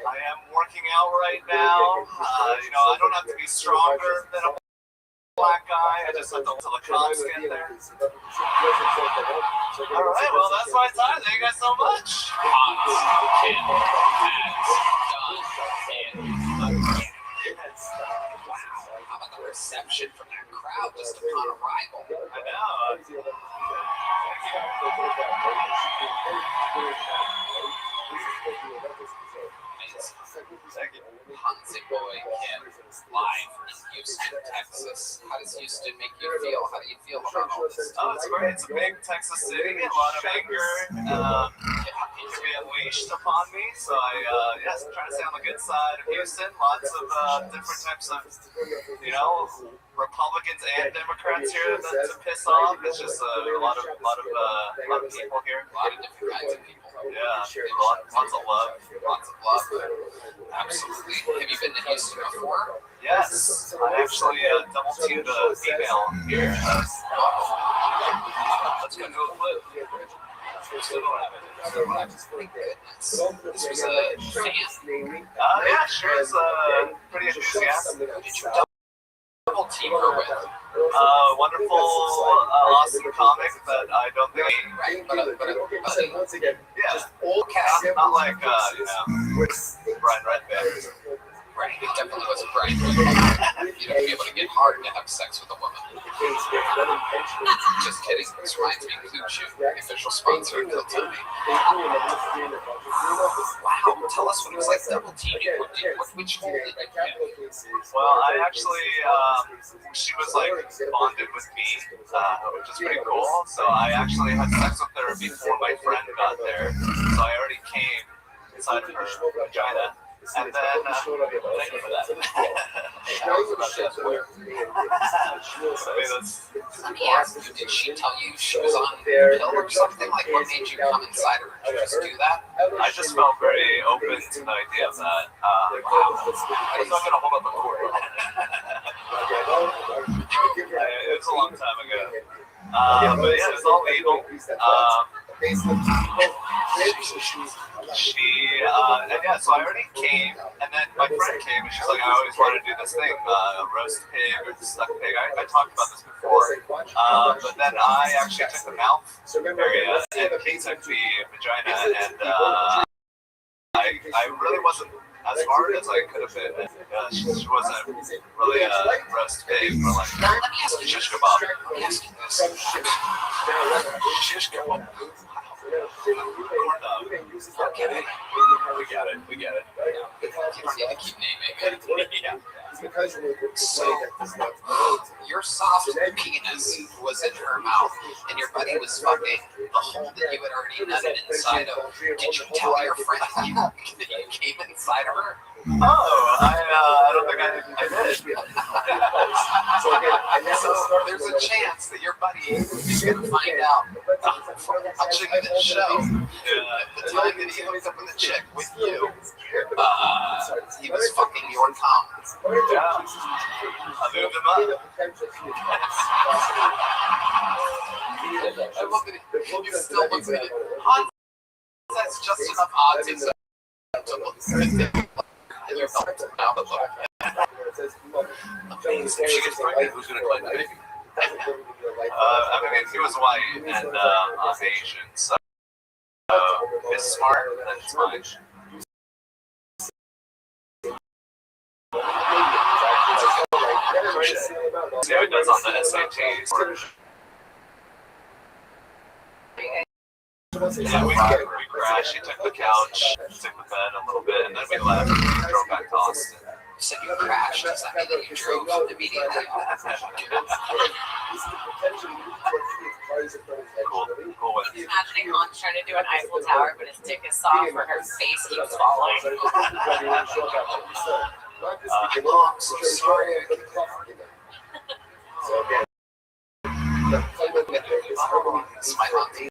I am working out right now. I don't have to be stronger than a black guy. I just have to until the cops get there. All right, well, that's my time. Thank you guys so much. Wow, how about the reception from that crowd just upon arrival? I know. Thank you. Hansi Boy Kim, live in Houston, Texas. How does Houston make you feel? How do you feel about all this? Oh, it's great. It's a big Texas city. A lot of anger can be unleashed upon me. So I'm trying to stay on the good side of Houston. Lots of different types of, Republicans and Democrats here to piss off. It's just a lot of people here. A lot of different kinds of people. Yeah, lots of love. Lots of love. Absolutely. Have you been to Houston before? Yes, I actually double teamed a female here. Let's go do a flip. Still don't have it. Thank goodness. This was a fan. Yeah, sure. It's pretty enthusiastic. Who did you double team her with? Wonderful, awesome comic that I don't think. Right, but Yeah, not like Brian Redband. right, it definitely wasn't Brian. You don't be able to get hard to have sex with a woman. Just kidding. This reminds me of Kuchu, the official sponsor of Kill Me. Wow, tell us what it was like double teaming. Which hole did you get? Well, I actually, she was like bonded with me, which is pretty cool. So I actually had sex with her before my friend got there. So I already came inside of her vagina. And then, thank you for that. Let me ask you, did she tell you she was on pill or something? Like, what made you come inside her? Did you just do that? I just felt very open to the idea of that. I was not going to hold up a court. It was a long time ago. But yeah, it was all legal. So I already came, and then my friend came, and she's like, I always wanted to do this thing, roast pig or stuck pig. I talked about this before, but then I actually took the mouth area, and he took the vagina, and I really wasn't as hard as I could have been. She wasn't really a roast pig, but like, Now, let me ask you shish kebab. Let me ask you this. Shish kebab. Corn dog. Okay. We get it. You don't need to keep naming it. Yeah. So, your soft penis was in her mouth, and your buddy was fucking the hole that you had already nutted inside of. Did you tell your friend that you came inside of her? Oh, I don't think I did. So there's a chance that your buddy is going to find out from watching this show that the time that he hooked up with a chick with you, he was fucking your cum. Yeah. I moved him up. I love that he still looks at it. Hans, that's just enough autism to look at it. If she gets pregnant, who's going to claim the baby? I mean, he was white and I'm Asian, so it's smart, then it's mine. See how he does on the SATs. Yeah, we crashed. She took the couch, took the bed a little bit, and then we left and drove back to Austin. said you crashed. Does that mean that you drove immediately? Cool. Imagining Han trying to do an Eiffel Tower, but his dick is soft or her face keeps falling. I'm so sorry. It's my auntie.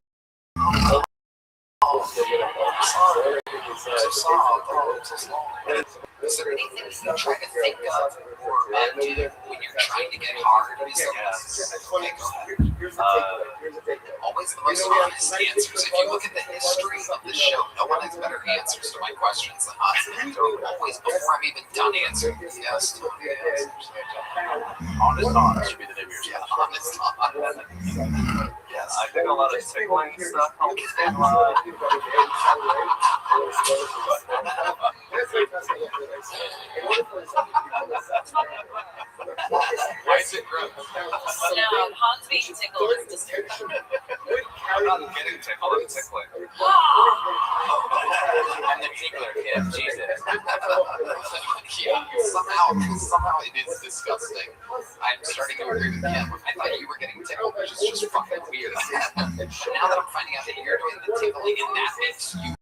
Is there anything that you try to think of or do when you're trying to get hard? Always the most honest answers. If you look at the history of the show, no one has better answers to my questions than us. They're always, before I'm even done answering, yes. Honest should be the name of your Yeah, honest. Yes, I think a lot of tickling stuff helps a lot. Why is it gross? No, Han's being tickled is disturbing. I'm not getting tickled, I'm tickling. I'm the tickler kid, Jesus. Yeah, somehow it is disgusting. I'm starting to agree with Kim. I thought you were getting tickled, which is just fucking weird. Now that I'm finding out that you're doing the tickling and that makes you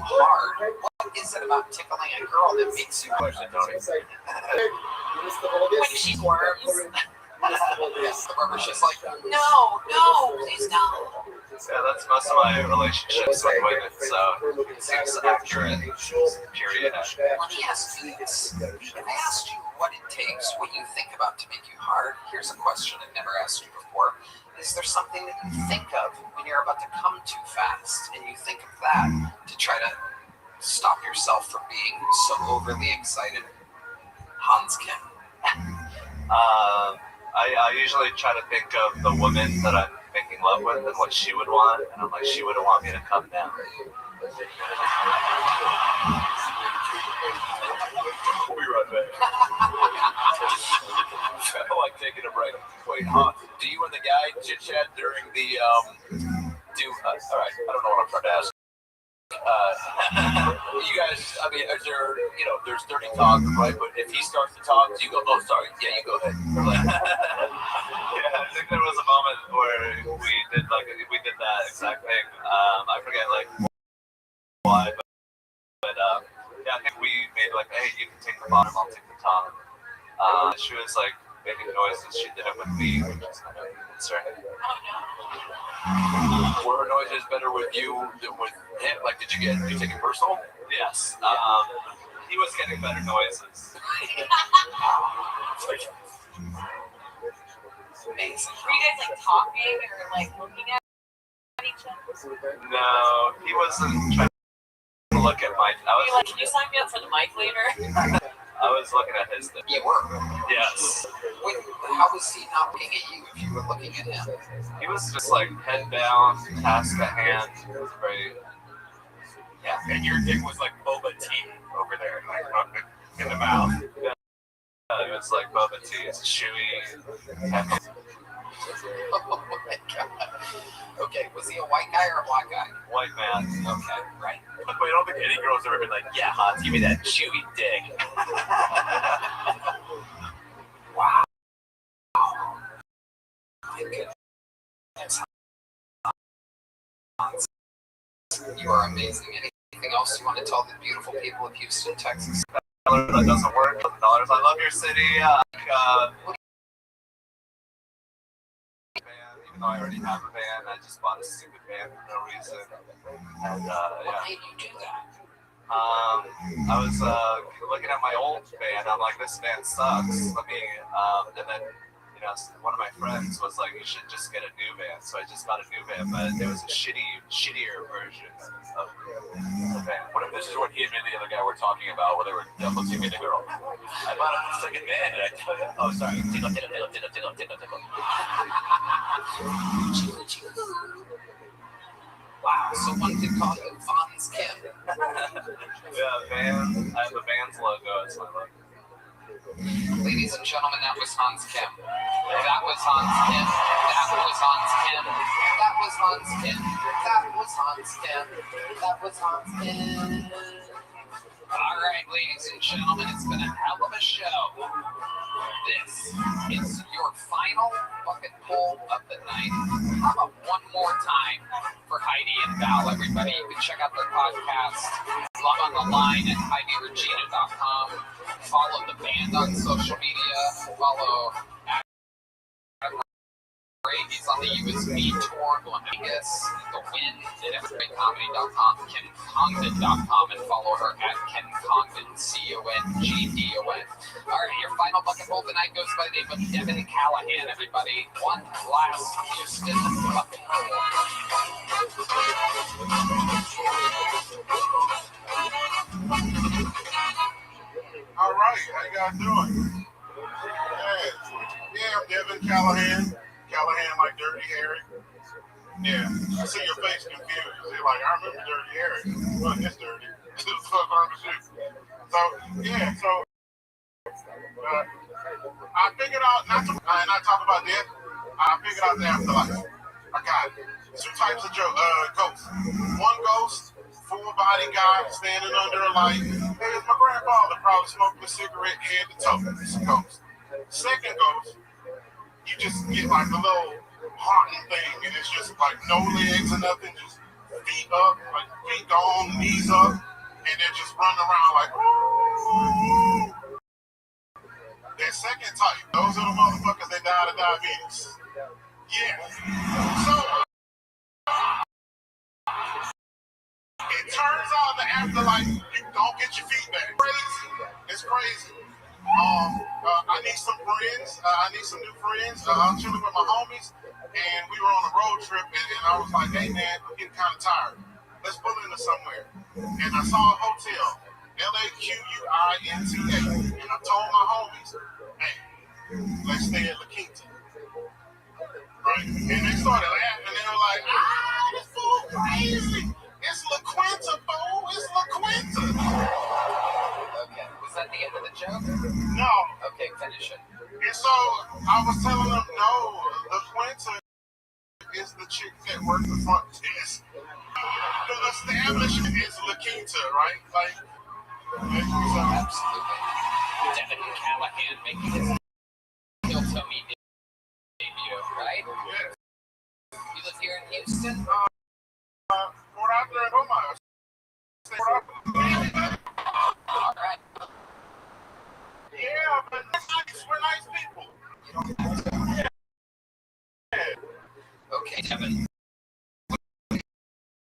hard, what is it about tickling a girl that makes you hard? When she squirms. Yes, the rubber's just like, No, please no. Yeah, that's most of my relationships with women, so it seems accurate. Period. let me ask you this. If I asked you what it takes, what you think about to make you hard, here's a question I've never asked you before. Is there something that you think of when you're about to come too fast, and you think of that to try to stop yourself from being so overly excited? Hans Kim. I usually try to think of the woman that I'm making love with and what she would want, and I'm like, she wouldn't want me to come down. We'll be right back. I like taking a break. Wait, huh? Do you and the guy chit chat during the all right, I don't know what I'm trying to ask. You guys, I mean, is there, there's dirty talk, right? But if he starts to talk, do you go, oh, sorry, yeah, you go ahead. Yeah, I think there was a moment where we did that exact thing. I forget why, but yeah, I think we made hey, you can take the bottom, I'll take the top. She was making noises. She did it with me, which is kind of concerning. Were her noises better with you than with him? Did you take it personal? Yes. He was getting better noises. Amazing. Were you guys talking or looking at each other? No, he wasn't trying to look at my. Can you sign me up for the mic later? I was looking at his thing. You were? Yes. Wait, how was he not looking at you if you were looking at him? He was just head down, task at hand. It was very. Yeah, and your dick was like boba tea over there, in the mouth. Yeah, it was like boba tea. It's chewy. Oh my god. Okay, was he a white guy or a black guy? White man. Okay, right. But I don't think any girl's ever been yeah, Hans, give me that chewy dick. Wow. My goodness. You are amazing. Anything else you want to tell the beautiful people of Houston, Texas? That doesn't work. $1,000. I love your city. Even though I already have a van, I just bought a stupid van for no reason. And What made you do that? I was looking at my old van. I'm like, this van sucks. Let me. And then one of my friends was like, you should just get a new van. So I just got a new van, but there was a shittier version of the van. What if this is what he and the other guy were talking about, where they were looking at the girl? I bought a second van, and I tell you, oh, sorry, tickle. Wow, so one could call you Hans Kim. Yeah, van. I have the van's logo. It's my logo. Ladies and gentlemen, that was Hans Kim. That was Hans Kim. That was Hans Kim. That was Hans Kim. That was Hans Kim. That was Hans Kim. All right, ladies and gentlemen, it's been a hell of a show. This is your final bucket pull of the night. How about one more time for Heidi and Val, everybody? You can check out their podcast. Log on the line at HeidiRegina.com. Follow the band on social media. Follow He's on the USB tour, Las Vegas, The Win, at everythingcomedy.com, KenCongdon.com, and follow her at KenCongdon, CONGDON. All right, your final bucket pull tonight goes by the name of Devin Callahan, everybody. One last Houston bucket pull. All right, how you guys doing? Yeah, I'm Devin Callahan. Callahan like Dirty Harry. Yeah, I see your face confused. You're like, I remember Dirty Harry. Well, it's dirty. It's wrong with you. So, yeah, I figured out, and I talk about death, I figured out the afterlife. I got two types of ghosts. One ghost, full body guy standing under a light. Hey, it's my grandfather, probably smoking a cigarette head to toe. It's a ghost. Second ghost, you just get like a little haunting thing, and it's just like no legs or nothing, just feet up, like feet gone, knees up, and they're just running around like, woo. That second type, those are the motherfuckers that died of diabetes. Yeah. So it turns out the afterlife, you don't get your feet back. Crazy. It's crazy. I need some friends. I need some new friends. I'm chilling with my homies, and we were on a road trip, and I was like, hey, man, I'm getting kind of tired. Let's pull into somewhere. And I saw a hotel, LAQUINTA, and I told my homies, hey, let's stay at La Quinta. Right? And they started laughing, and they were like, this fool crazy. It's La Quinta, fool. It's La Quinta. Okay, was that the end of the joke? No. Okay, finish it. And so I was telling them, no, La Quinta is the chick that worked the front desk. The establishment is La Quinta, right? Like, so. Absolutely. Devin Callahan making his Kill Tony debut, right? Yes. You live here in Houston? Port Arthur and Omaha. All right. Yeah, but we're nice people. You don't have to. Yeah. Okay, Devin. What do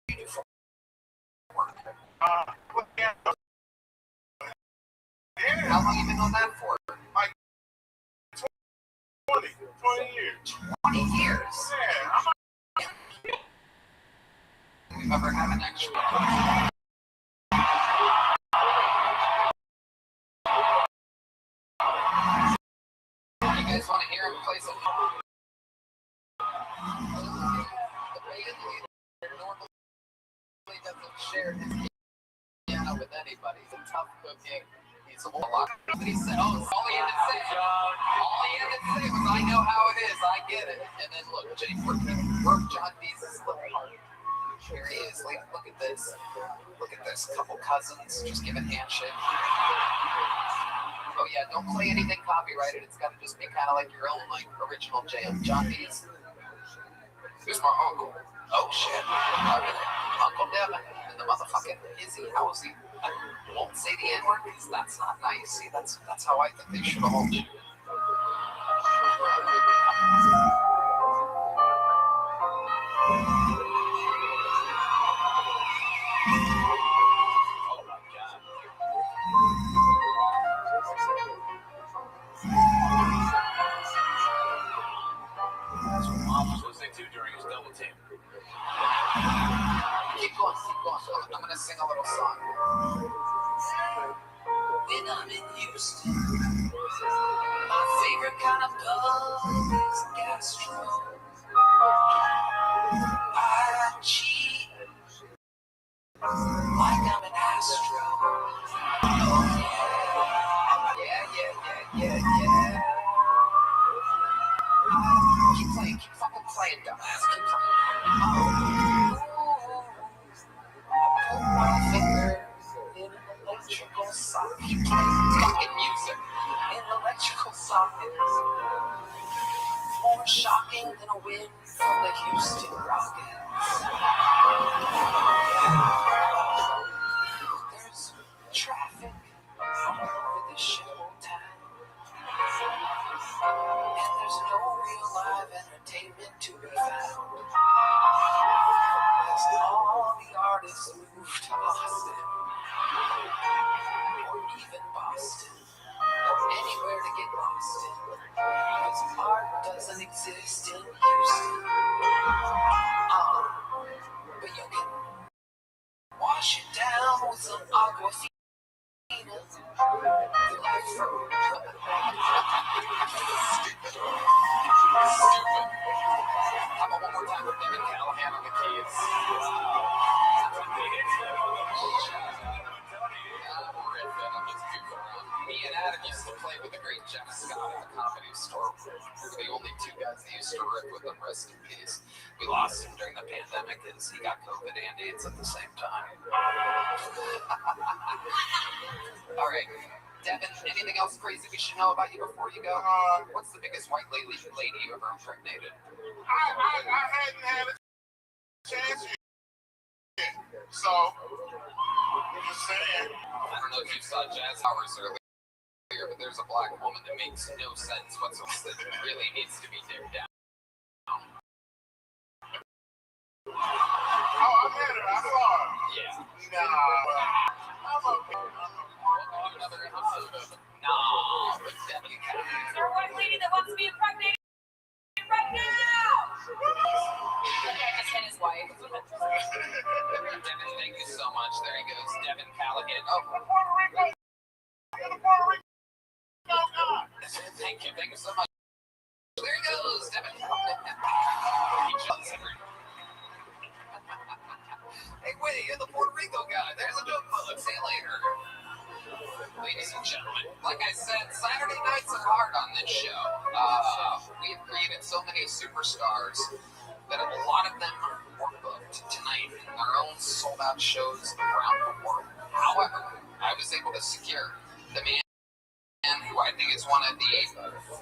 you do for work? Yeah. How long have you been on that for? Like 20 years. 20 years? Yeah. We've ever had an actual. You guys want to hear him play some? The band leader normally doesn't share his piano with anybody. He's a tough cooking. He's a lot. But he said, all he had to say was, I know how it is. I get it. And then look, Jake worked John Deese's little part. Here he is. Like, look at this. Look at this. Couple cousins just giving handshake. Oh yeah, don't play anything copyrighted. It's got to just be kind of like your own, like, original jam. John Deese. Who's my uncle? Oh shit. Uncle Devin and the motherfucking Izzy. How is he? I won't say the N-word because that's not nice. See, that's how I think they should all do. That's what Mom was listening to during his double team. Keep going. I'm gonna sing a little song. When I'm in Houston, my favorite kind of pub is Gastro. I cheat like I'm an Astro. Oh yeah. Keep fucking playing, dumbass. Keep playing. Put my finger in an electrical More shocking than a win from the Houston Rockets. There's traffic all over the show town. And there's no real live entertainment to be found. As all the artists move to Austin, or even Boston, or anywhere to get lost in. Because art doesn't exist in Houston. But you can wash it down with some Aquafina. How about one more time with Devin Callahan on the keys? I'm just goofing around. Me and Adam used to play with the great Jeff Scott at the Comedy Store. We were the only two guys that used to riff with him, rest in peace. We lost him during the pandemic as he got COVID and AIDS at the same time. All right, Devin, anything else crazy we should know about you before you go? What's the biggest white lady you ever impregnated? I hadn't had a chance yet. So, just saying. I don't know if you saw Jazz Hours earlier, but there's a black woman that makes no sense whatsoever that really needs to be dipped down. Oh, I met her. I saw her. Yeah. Nah. I'm okay. Another episode. Nah, but Devin Callahan. Is there a white lady that wants to be impregnated right now? Okay, I just hit his wife. Devin, thank you so much. There he goes, Devin Callahan. Oh, Puerto Rico. thank you so much. There he goes, Devin. Hey, wait, you're the Puerto Rico guy. There's a joke book. See you later. Ladies and gentlemen, like I said, Saturday nights are hard on this show. We have created so many superstars that a lot of them were booked tonight in their own sold-out shows around the world. However, I was able to secure the man who I think is one of the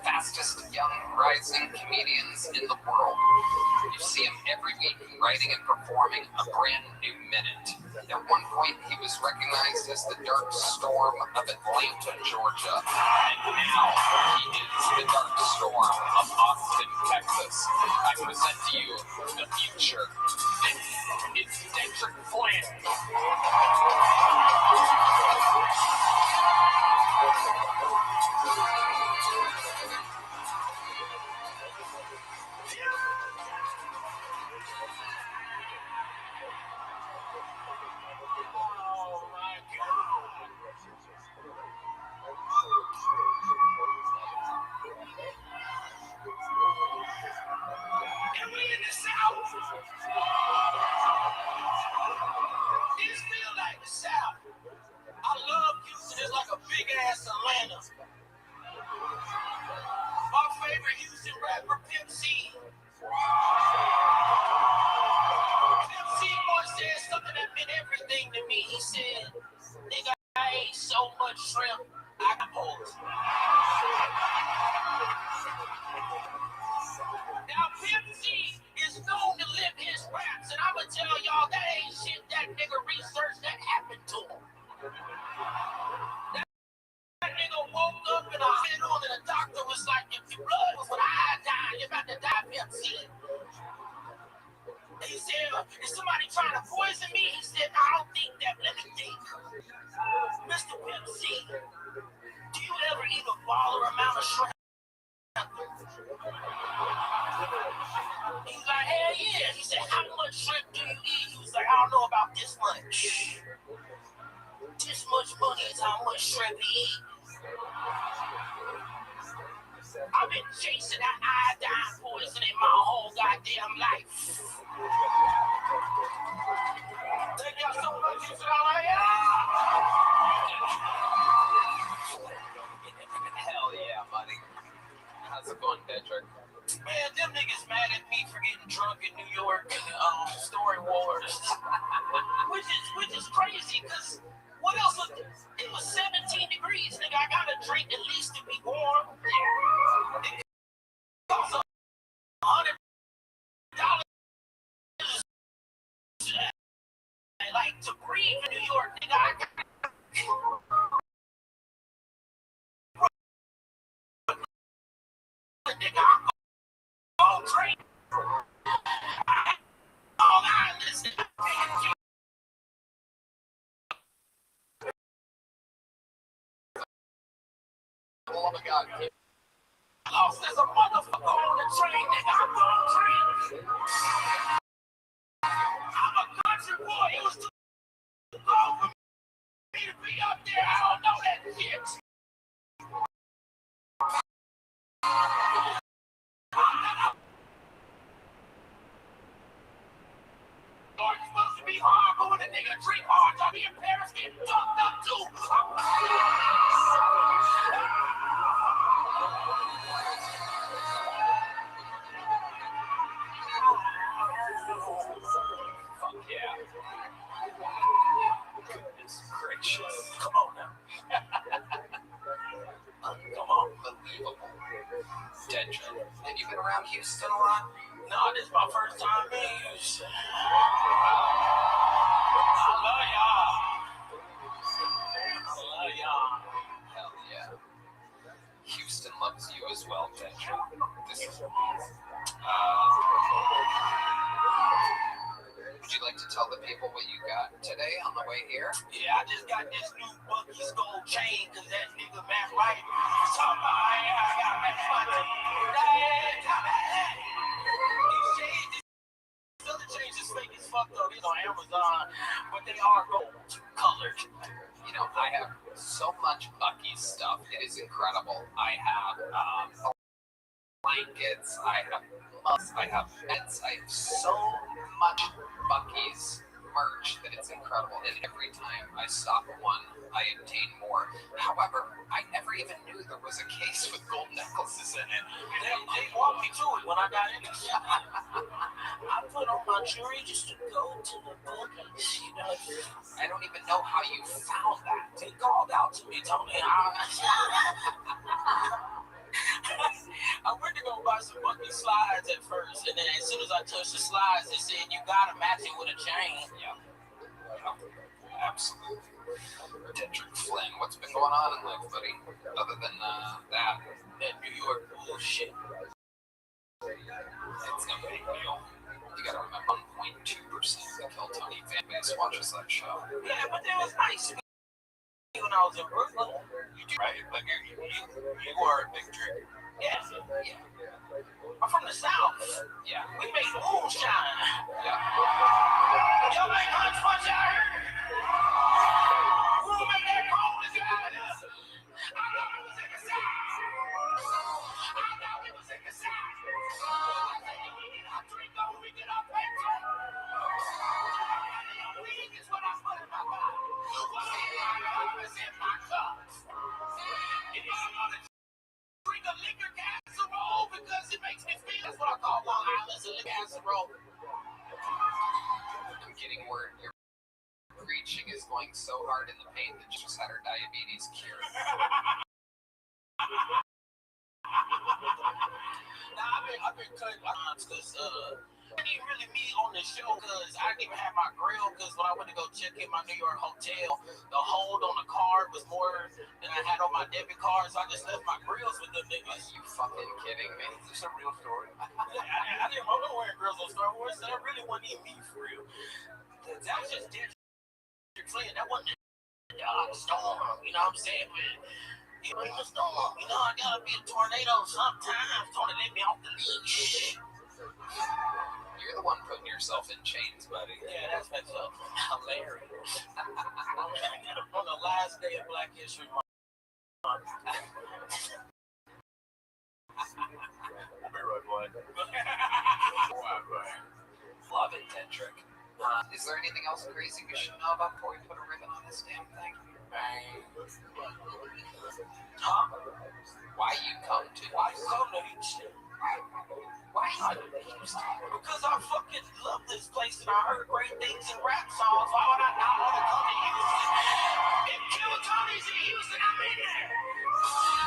fastest young rising comedians in the world. You see him every week writing and performing a brand new minute. At one point, he was recognized as the Dark Storm of Atlanta, Georgia. And now he is the Dark Storm of Austin, Texas. I present to you the future. It's Dedrick Flynn. I've been chasing that iodine poison in my whole goddamn life. Thank y'all so much. Hell yeah, buddy. How's it going, Dedrick? Man, them niggas mad at me for getting drunk in New York. Story wars. which is crazy, because what else was it? It was 17 degrees, nigga. I gotta drink at least to be warm. breathe in New York, nigga. I got nigga, I'm on train. Long Island, listen. Oh my God. Lost as a motherfucker on the train, nigga. I'm on train. I'm a country boy. It was too long for me to be up there. I don't know that shit. It's supposed to be hard, but when a nigga drink hard, I'll be in Paris getting fucked up too. Fuck yeah. Goodness gracious. Come on now. Unbelievable. Deadshot. Have you been around Houston a lot? No, this is my first time in Houston. I love y'all. Hell yeah. Houston loves you as well, Deadshot. This is would you like to tell the people what you got today on the way here? Yeah, I just got this new Bucky's gold chain because that nigga Matt Wright was talking about I got Matt Wright. These other chains is fake as fuck though. These on Amazon, but they are gold colored. You know, I have so much Bucky's stuff. It is incredible. I have blankets, I have mugs, I have beds, I have so much Bucky's merch that it's incredible. And every time I stop at one, I obtain more. However, I never even knew there was a case with gold necklaces in it. They walked me to it when I got in it. I put on my jewelry just to go to the Bucky's, you know. I don't even know how you found that. They called out to me, told me how. I went to go buy some Bucky slides at first, and then as soon as I touched the slides, they said you gotta match it with a chain. Yeah, absolutely. Kendrick Flynn, what's been going on in life, buddy? Other than that New York bullshit. It's no big deal. You gotta remember 1.2% of the Kill Tony fan base watches that show. Yeah, but it was nice when I was in Brooklyn. You do right, like you are a big drink. Yeah. I'm from the South. Yeah. We make moonshine. Yeah. Y'all make hunch punch out here? We'll make that cold as out of this. I know it was in the South. We get our drink on, we get our paper. Weed is what I put in my body. What I know is in my cups. And y'all know that drink a liquor casserole because it makes me feel. That's what I call Long Island's a liquor casserole. I'm getting word your preaching is going so hard in the pain that she just had her diabetes cured. I've been cutting lines because I didn't really meet on the show because I didn't even have my grill because when I went to go check in my New York hotel, the hold on the card was more than I had on my debit card, so I just left my grills with them niggas. You fucking kidding me? Is this a real story? I didn't know where grills on Star Wars, so that really wasn't even me for real. That was just Flynn. That wasn't a storm, you know what I'm saying? But it was a storm. You know, I gotta be a tornado sometimes. Trying to let me off the leash. You're the one putting yourself in chains, buddy. Yeah, that's hilarious. On the last day of Black History Month. I'll be right back. Love it, Kendrick. Is there anything else crazy we should know about before we put a ribbon on this damn thing? Why you come to Houston? Why you come to Houston? Because I fucking love this place and I heard great things in rap songs. Why would I not want to come to Houston? If Kill Tony's in Houston, I'm in there.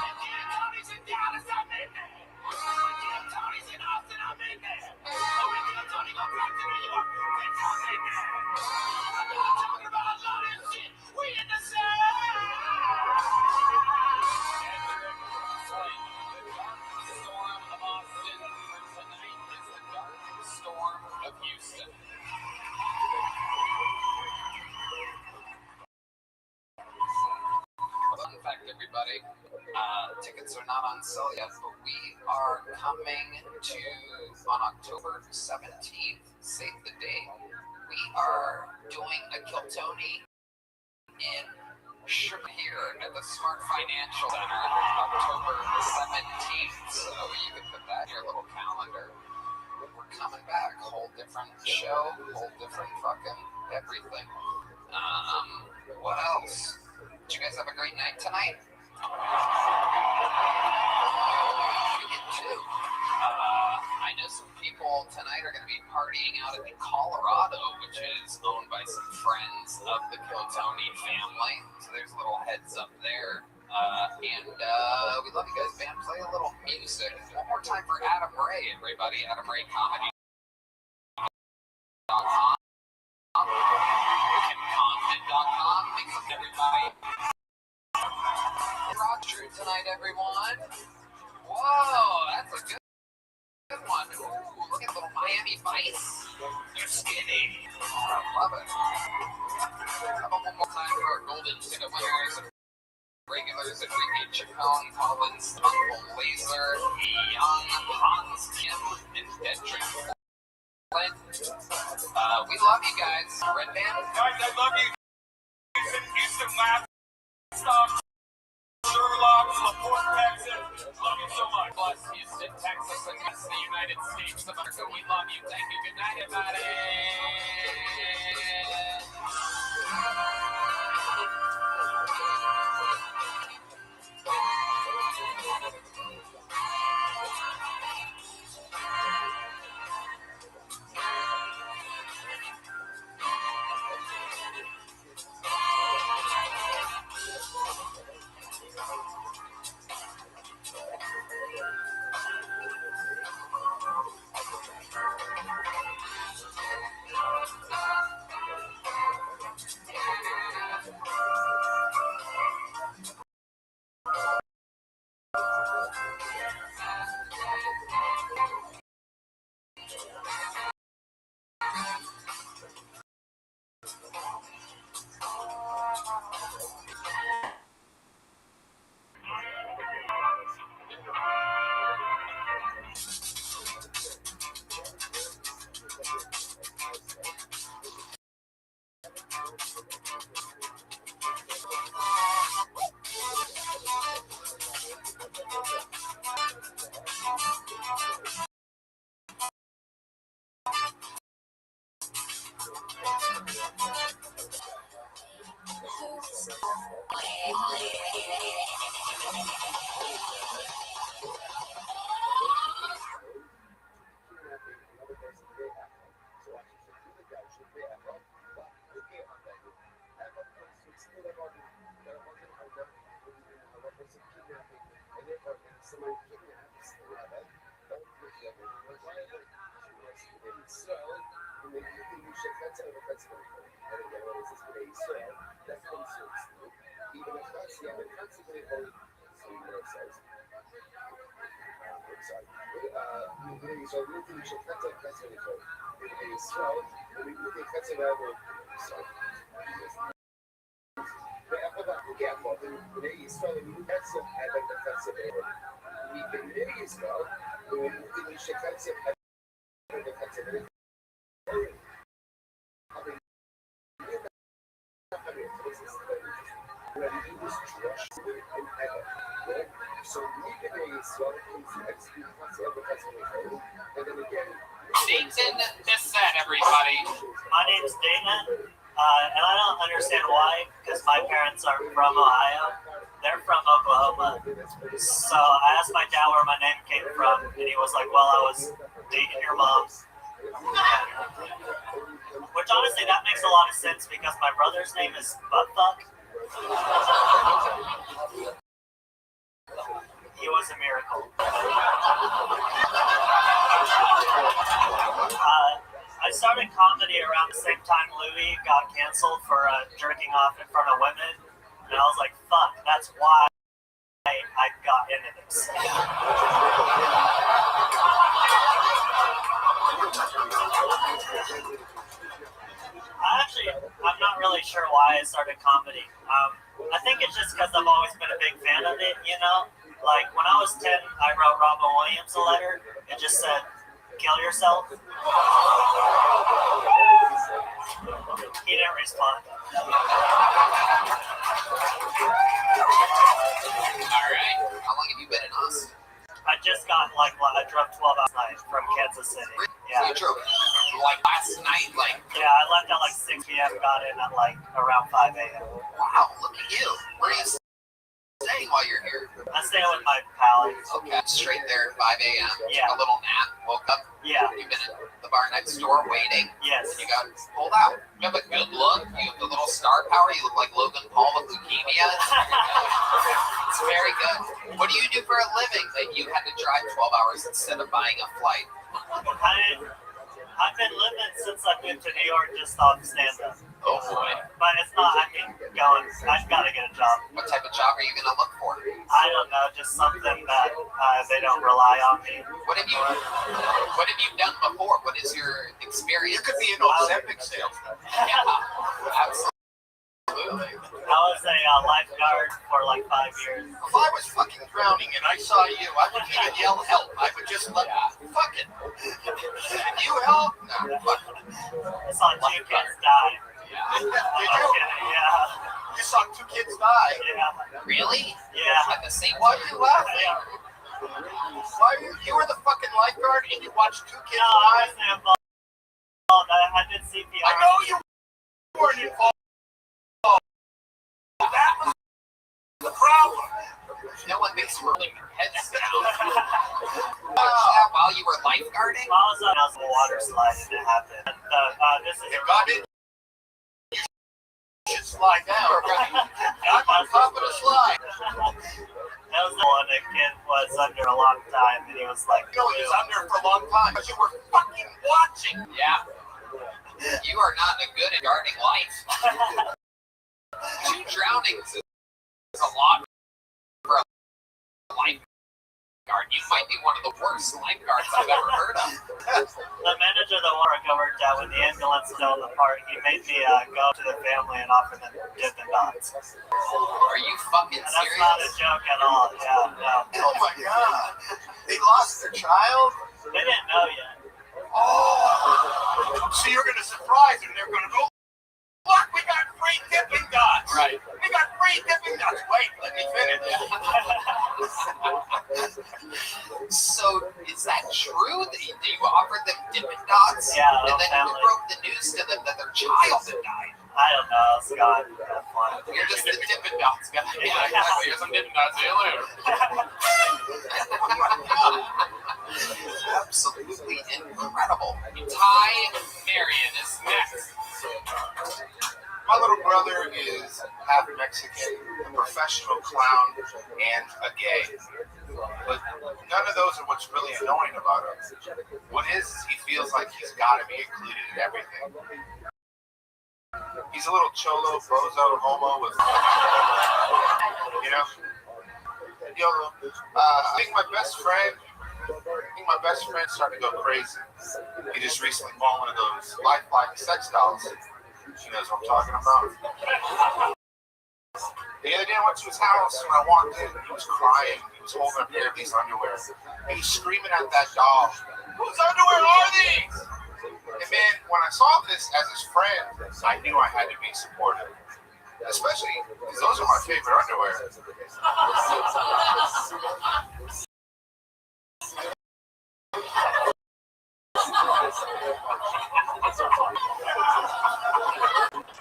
If Kill Tony's in Dallas, I'm in there. If Kill Tony's in Austin, I'm in there. Or when Kill Tony go back to New York, bitch, I'm in there. I know I'm talking about everybody. Tickets are not on sale yet, but we are coming to on October 17th. Save the date. We are doing a Kiltony in here at the Smart Financial Center, October 17th. So you can put that in your little calendar. We're coming back. Whole different show, whole different fucking everything. What else? Did you guys have a great night tonight? We did too. I know some people tonight are going to be partying out at the Colorado, which is owned by some friends of the Kiltony family. So there's a little heads up there. And we love you guys, man. Play a little music. One more time for Adam Ray, everybody. Adam Ray Comedy. KimCondit.com. Thanks everybody. Rothschild tonight, everyone. Whoa, that's a good one. Ooh, look at little Miami Vice. They're skinny. I love it. How about one more time for our golden ticket winners and regulars? Enrique Chacon, Collins, Uncle Laser, Young, Hans, Kim, and Dedrick Flint. We love you guys. Red Band. Guys, I love you. Houston, Lab, Stop, Sherlock, LaPorte, Texas. Love you so much. Plus Houston, Texas, and the United States of America. We love you. Thank you. Good night, everybody. Dayton, this set, everybody. My name's Dana, and I don't understand why, because my parents are from Ohio. They're from Oklahoma. So I asked my dad where my name came from, and he was like, well, I was dating your mom. Which honestly, that makes a lot of sense because my brother's name is Buttfuck. He was a miracle. I started comedy around the same time Louis got canceled for jerking off in front of women, and I was like, fuck, that's why I got into this. I'm not not really sure why I started comedy. I think it's just because I've always been a big fan of it, you know? Like, when I was 10, I wrote Robin Williams a letter. It just said, kill yourself. He didn't respond. Alright. How long have you been in Austin? I just got, I drove 12 hours last night from Kansas City. Yeah. So you drove, last night, Yeah, I left at 6 p.m., got in at, around 5 a.m. Wow, look at you. Where are you staying while you're here? I'm staying with my pal. Okay, straight there at 5 a.m. Yeah. Took a little nap, woke up. Yeah. You've been in the bar next door waiting. Yes. And you got pulled out. You have a good look. You have the little star power. You look like Logan Paul with leukemia. It's very good. What do you do for a living that you had to drive 12 hours instead of buying a flight? I've been living since I moved to New York just off stand-up. Oh boy. But it's not, I've got to get a job. What type of job are you going to look for? I don't know, just something that they don't rely on me. What have you done before? What is your experience? You could be an Ozempic salesman. Yeah, absolutely. I was a lifeguard for 5 years. If I was fucking drowning and I saw you, I wouldn't even yell help. I would just fuck it. You help? No, fuck it. I saw 2 kids die. Did you? Yeah. You saw 2 kids die? Yeah. Really? Yeah. At the same Why time? are you laughing? Why are you were the fucking lifeguard and you watched 2 kids No, I die? wasn't involved. I did CPR. I know you weren't involved. That was the problem. No one makes swirling their heads down. While you were lifeguarding? I was on a water slide and it happened. This is If God didn't, you should slide down. I'm on top of the slide. That was the one that kid was under a long time, and he was like, You know he was under for a long time because you were fucking watching. Yeah. You are not good at guarding life. 2 drownings is a lot for a lifeguard. You might be one of the worst lifeguards I've ever heard of. The manager that I worked at when the ambulance was still in the park, he made me go to the family and offer them Dippin' Dots. Are you fucking And serious? that's not a joke at all. Yeah, no. Oh my God. They lost their child? They didn't know yet. Oh. So you're going to surprise them. They're going to go, look, we got free Dippin' Dots. Right. We got free Dippin' Dots. Wait, let me finish. So, is that true that you offered them Dippin' Dots? Yeah, and then family. you broke the news to them that their child had died. I don't know, Scott. That's fine. You're just the Dippin' Dots guy. Yeah, exactly. Here's some Dippin' Dots. See you later. Absolutely incredible. Ty Marion is next. My little brother is half Mexican, a professional clown, and a gay. But none of those are what's really annoying about him. What is he feels like he's got to be included in everything. He's a little cholo, bozo, homo with, YOLO. I think my best friend started to go crazy. He just recently bought one of those lifelike sex dolls. She knows what I'm talking about. The other day I went to his house and I walked in and he was crying. He was holding a pair of these underwear. He was screaming at that doll, "Whose underwear are these?" And man, when I saw this as his friend, I knew I had to be supportive. Especially because those are my favorite underwear.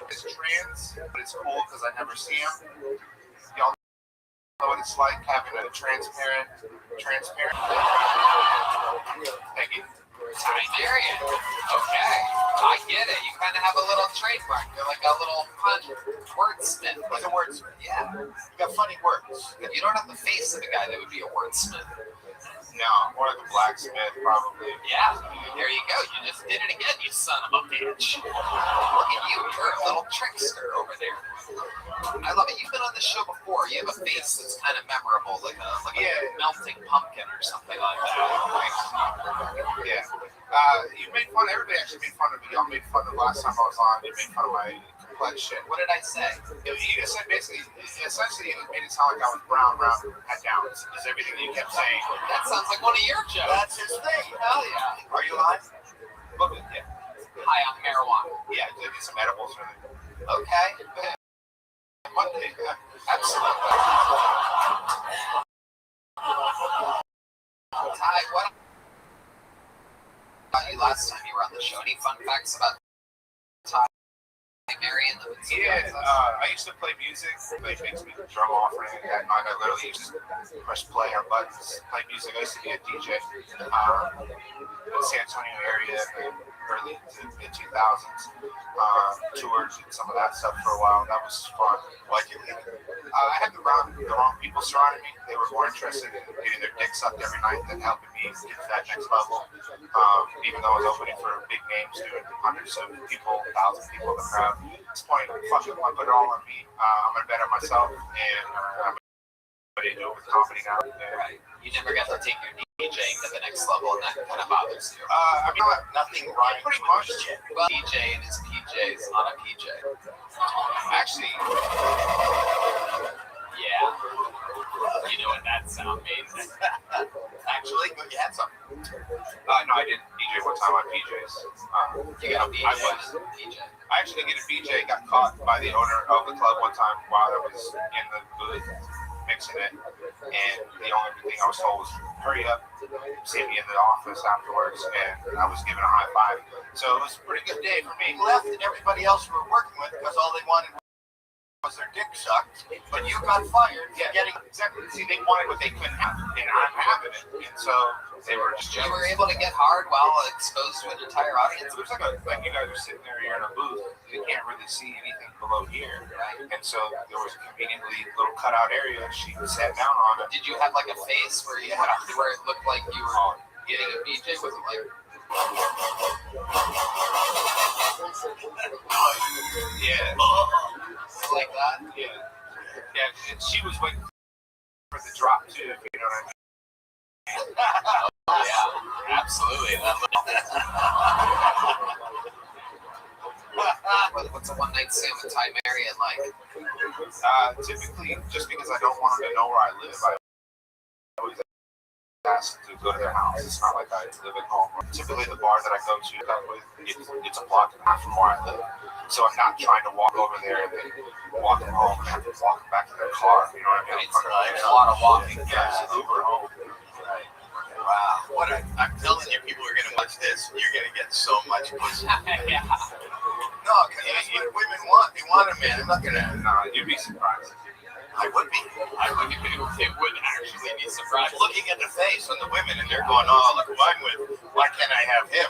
It's trans, but it's cool because I never see him. Y'all know what it's like having a transparent. Thank you. Ty Marion. Okay. I get it. You kind of have a little trademark. You're like a little pun wordsmith. He's a wordsmith. Yeah. You got funny words. If you don't have the face of a guy that would be a wordsmith. No, more like a blacksmith, probably. Yeah. There you go. You just did it again, you son of a bitch. Look at you. You're a little trickster over there. I love it. You've been on the show before. You have a face that's kind of memorable, like a melting pumpkin or something like that. Yeah. You made fun. Everybody actually made fun of me. Y'all made fun of last time I was on. You made fun of my What shit? What did I say? You said basically, essentially, it made it sound like I was brown, had downs. Is everything you kept saying? That sounds like one of your jokes. That's his thing. Hell yeah. Are you alive? Yeah. Hi, I'm marijuana. Yeah, get some edibles or anything. Okay. Monday. Absolutely. Ty, what about you last time you were on the show? Any fun facts about Ty, Mary, and the I used to play music. They makes me drum off or anything like that. I literally used to press play on buttons, play music. I used to be a DJ in the San Antonio area in early mid 2000s. Toured and some of that stuff for a while. That was fun. I had the wrong people surrounding me. They were more interested in getting their dick sucked every night than helping me get to that next level. Even though I was opening for big names, doing hundreds of people, thousands of people in the crowd. At this point, fuck it, I put it all on me. I'm gonna bet on myself, and I'm ready to do it with comedy now. Right. You never got to take your DJing to the next level, and that kind of bothers you. I mean, nothing right. Pretty much. Well, DJ and his PJs on a PJ. Actually, yeah. You know what that sound means. Actually, you had some. No, I didn't DJ one time on PJs. You got a DJ? I was. DJ. I actually did a PJ, got caught by the owner of the club one time while I was in the booth mixing it, and the only thing I was told was hurry up, see me in the office afterwards, and I was given a high five. So it was a pretty good day for me. Left and everybody else we were working with, because all they wanted was their dick sucked, but you got fired. Yeah, getting exactly. See, they wanted what they couldn't have, and I'm having it, and so they were just. You were able to get hard while exposed to an entire audience. It looks like you guys are sitting there, you're in a booth, you can't really see anything below here, and so there was a conveniently little cutout area. She sat down on it. Did you have like a face where you where it looked like you were getting a BJ? Was it like? Yeah. Like that? Yeah. Yeah, and she was waiting for the drop too, if you know what I mean. Oh, yeah, absolutely. What's a one-night stand with Ty Marion like? Typically, just because I don't want them to know where I live, I always ask to go to their house. It's not like I live at home. Typically, the bar that I go to, it's a block and a half from where I live. So I'm not trying to walk over there and then walk them home and have to walk back to their car. You know what I mean? It's a lot of walking. Yeah, Uber home. Right. Wow. I'm telling you, people are going to watch this. You're going to get so much pussy. Yeah. No, because that's what women want. They want a man. I'm not going to. No, you'd be surprised. I would be. It would actually be surprised. Looking at the face on the women, and they're going, "Oh, look who I'm with. Why can't I have him?"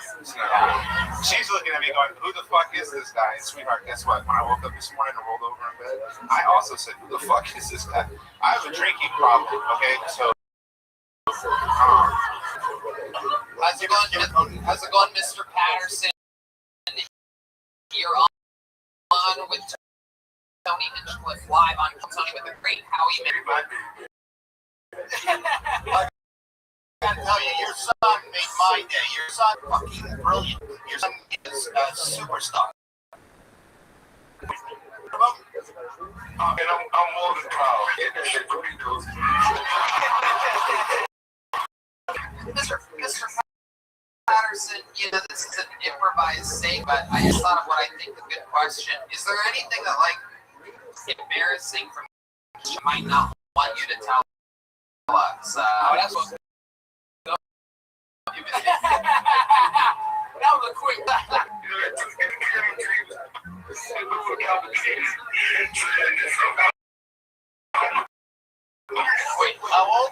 She's looking at me going, "Who the fuck is this guy?" And sweetheart, guess what? When I woke up this morning and rolled over in bed, I also said, "Who the fuck is this guy?" I have a drinking problem. Okay, so. How's it going, Mr. Patterson? You're on with Tony Hinchcliffe live on Tony with the Great Howie Mann. I gotta tell you, your son made my day. Your son fucking brilliant. Your son is a superstar. And I'm more than proud. Mr. Patterson, you know, this is an improvised thing, but I just thought of what I think a good question. Is there anything that, like, embarrassing from you might not want you to tell us? That's what. That was a quick. Wait, how old?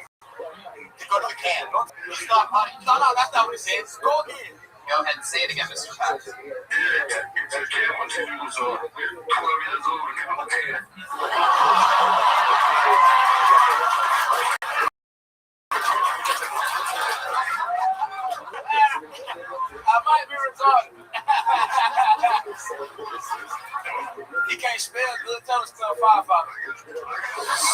To go to the can. It's not honey. No, that's not what it says. Go again. Go ahead and say it again, Mr. Patterson. I might be retarded. He can't spell good. Tell him to spell firefighter.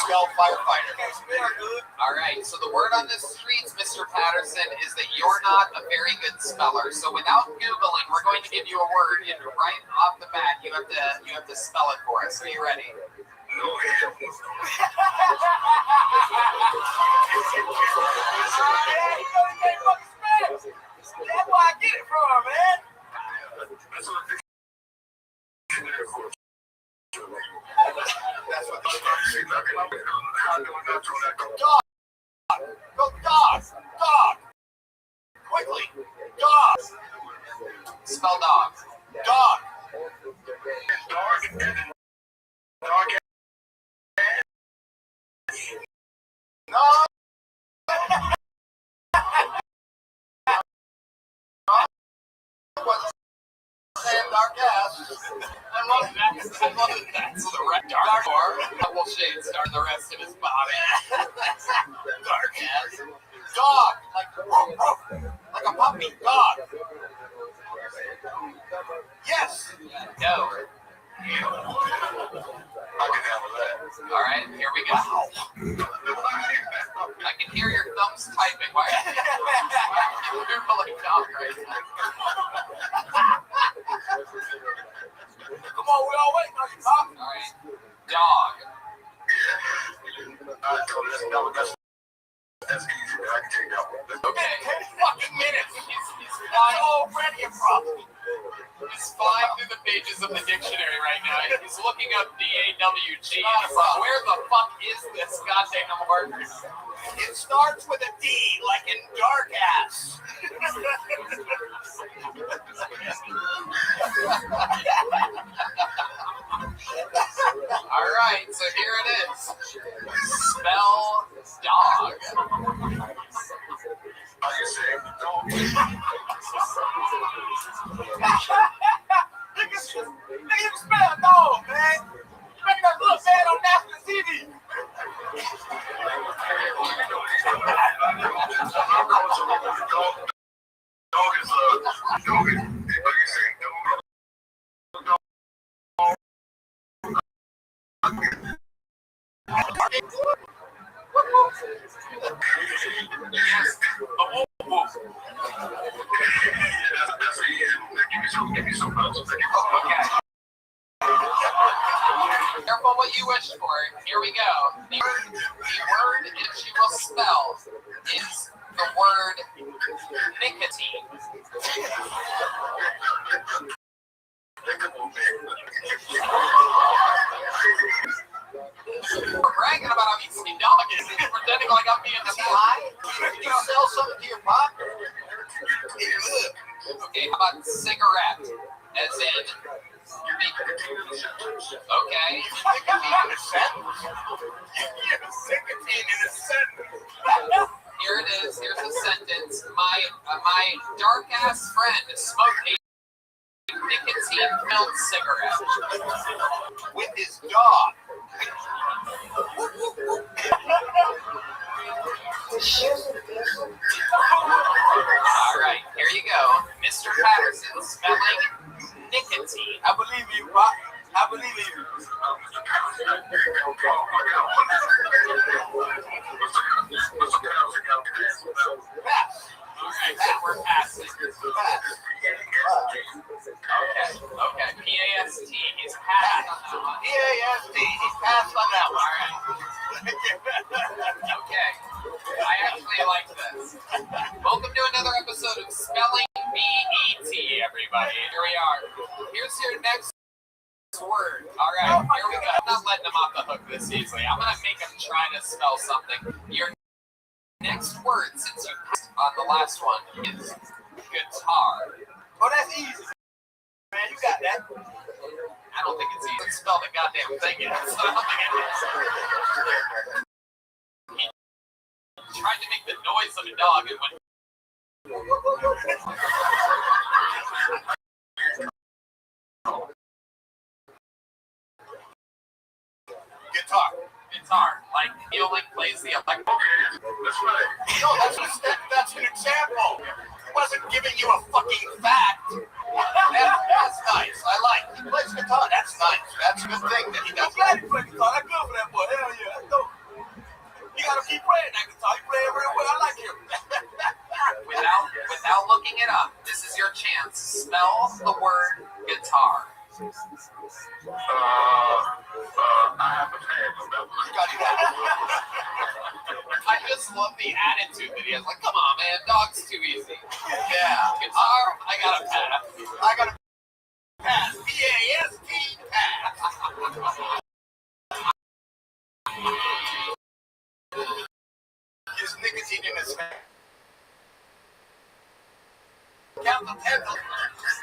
Spell firefighter. He can't spell good. All right, so the word on the streets, Mr. Patterson, is that you're not a very good speller. So without Googling, we're going to give you a word, and right off the bat, you have to spell it for us. Are you ready? That's where I get it from, man. That's what the dog. Go dog. Dog. Quickly. Dog. Spell dog. Dog. No. Dark ass. I love that. I love that. So the red dark or double shades are the rest of his body. Dark ass. Dog. Like a puppy. Dog. Yes. No. I can handle that. All right, here we go. I can hear your thumbs typing. Why are you like dog right now? Come on, we all waiting on you, Pop. All right, dog. That's easy. I can take that one. Okay. 10 fucking minutes. He's flying. Already a problem. He's flying through the pages of the dictionary right now. He's looking up DAWG. And he's like, where the fuck is this goddamn word? It starts with a D, like in dark ass. All right, so here it is. Spell dog. How you say dog? Nigga, spell dog, man. You make us look bad on national TV. Dog is what do you say? Careful what you wish for. Here we go. The word that you will spell is the word nicotine. We're bragging about how easy dog is. Pretending like I'm being sly. You sell something to your pop? Okay, how about cigarette? As in okay. Here it is. Here's a sentence. My dark ass friend smoked a nicotine-filled cigarette With his dog. All right, here you go. Mr. Patterson spelling nicotine. I believe you, Pop. I believe you. Pass. All right, so we're passing. Pass. Okay. P-A-S-T. He's passing on that one. P-A-S-T. He passed on that one. All right. Okay. I actually like this. Welcome to another episode of Spelling B-E-T, everybody. Here we are. Here's your next word. All right, here we go. I'm not letting him off the hook this easily. I'm going to make him try to spell something. Your next word, since you passed on the last one, is guitar. Oh, that's easy. Man, you got that. I don't think it's easy to spell the goddamn thing yet. So I don't think it is. He tried to make the noise of a dog and went. Guitar, like Neolink plays the electric. That's right. No, that's an example. He wasn't giving you a fucking fact. That's nice. I like it. He plays guitar. That's nice. That's a good thing that he does. I'm glad he plays guitar. That's good for that boy. Hell yeah. That's dope. You gotta keep playing that guitar. You play it real well. I like him. Without looking it up, this is your chance. Spell the word guitar. I have a fan on that one. I just love the attitude that he has. Like, come on, man, dog's too easy. Yeah, guitar, I got a pass. I got a pass. P-A-S-T, pass. His nicotine in his hand. Count the 10.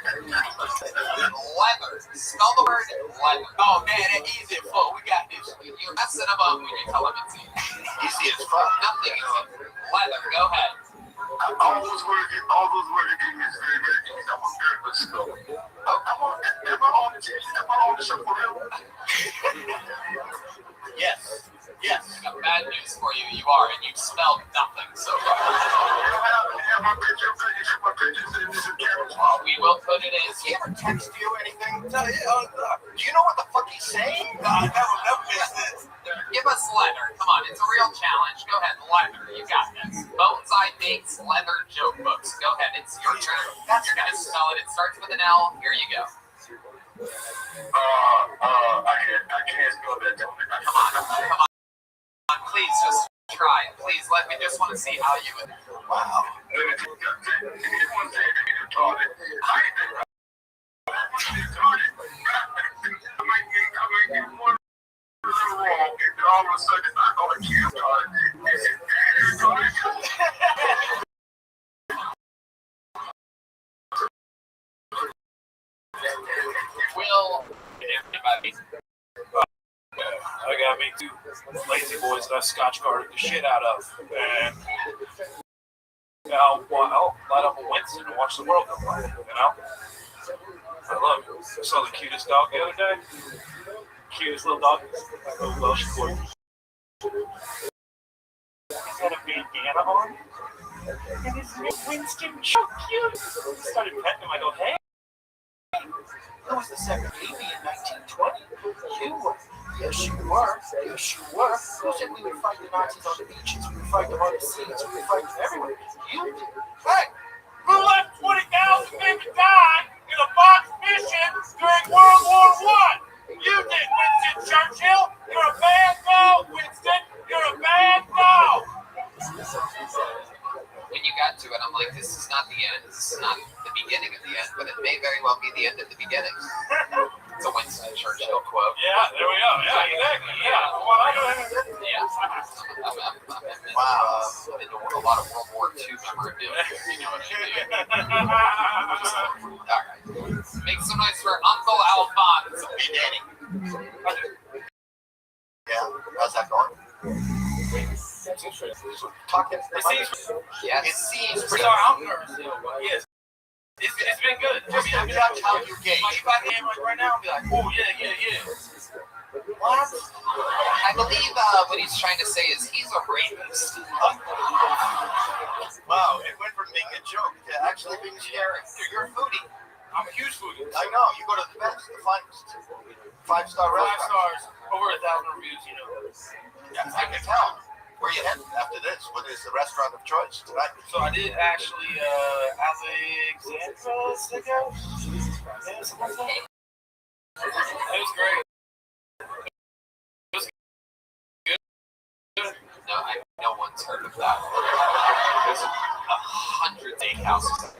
Leather. Spell the word leather. Oh man, that's easy as fuck. We got this. You're messing him up when you tell him it's easy. Easy as fuck. Nothing is easy. Leather, go ahead. All those words gave me is very, very easy. I'm a very good scholar. Am I on the show for real? Yes. Yes. I got bad news for you. You are, and you've spelled nothing so far. We will put it in. Does he ever text you or anything? Do you know what the fuck he's saying? No, I never missed this. Give us leather. Come on, it's a real challenge. Go ahead, leather. You got this. Bones Eye makes leather joke books. Go ahead, it's your turn. You're gonna spell it. It starts with an L. Here you go. I can't spell that. Come on. Please just try it. Please let me just want to see how you would. Wow. Will I got me two lazy boys that I scotch guarded the shit out of, and I'll light up a Winston and watch the world go by. You know, I love it. I saw the cutest dog the other day. Cutest little dog. Oh, Welsh Court. He's got a bandana on, and his name Winston. So cute. I started petting him. I go, hey. Who was the second baby in 1920? You were. Yes, you were. Yes, you were. Who said we would fight the Nazis on the beaches? We would fight them on the seas. We would fight them everywhere. You did. Hey! Who let 20,000 people die in a box mission during World War I? You did, Winston Churchill. You're a bad dog, Winston. You're a bad dog. when you got to it, I'm like, this is not the end. This is not the beginning of the end, but it may very well be the end of the beginning. It's a Winston Churchill quote. Yeah, there we go. Yeah, exactly. Yeah. Well, yeah. Wow. Been to a lot of World War II memorabilia, you know what I mean. All right. Make some noise for Uncle Alphonse. Hey, Danny. Yeah, how's that going? Talking. Yes. It seems I'm pretty. sorry, I'm nervous. Yes. It's been good. Just to judge how you gauge. Like, if I came right now, I'd be like, oh, yeah. What? I believe what he's trying to say is he's a rapist. Wow, it went from being a joke to actually being scary. You're a foodie. I'm a huge foodie. I know. You go to the best, the finest. 5-star 5 restaurant. stars, over 1,000 reviews, you know. Yeah, I can tell. Where you headed after this? What is the restaurant of choice tonight? So I did actually, Alexandra's to go. Yeah, something like that. It was great. It was good. No, no one's heard of that. There's 100 steakhouses.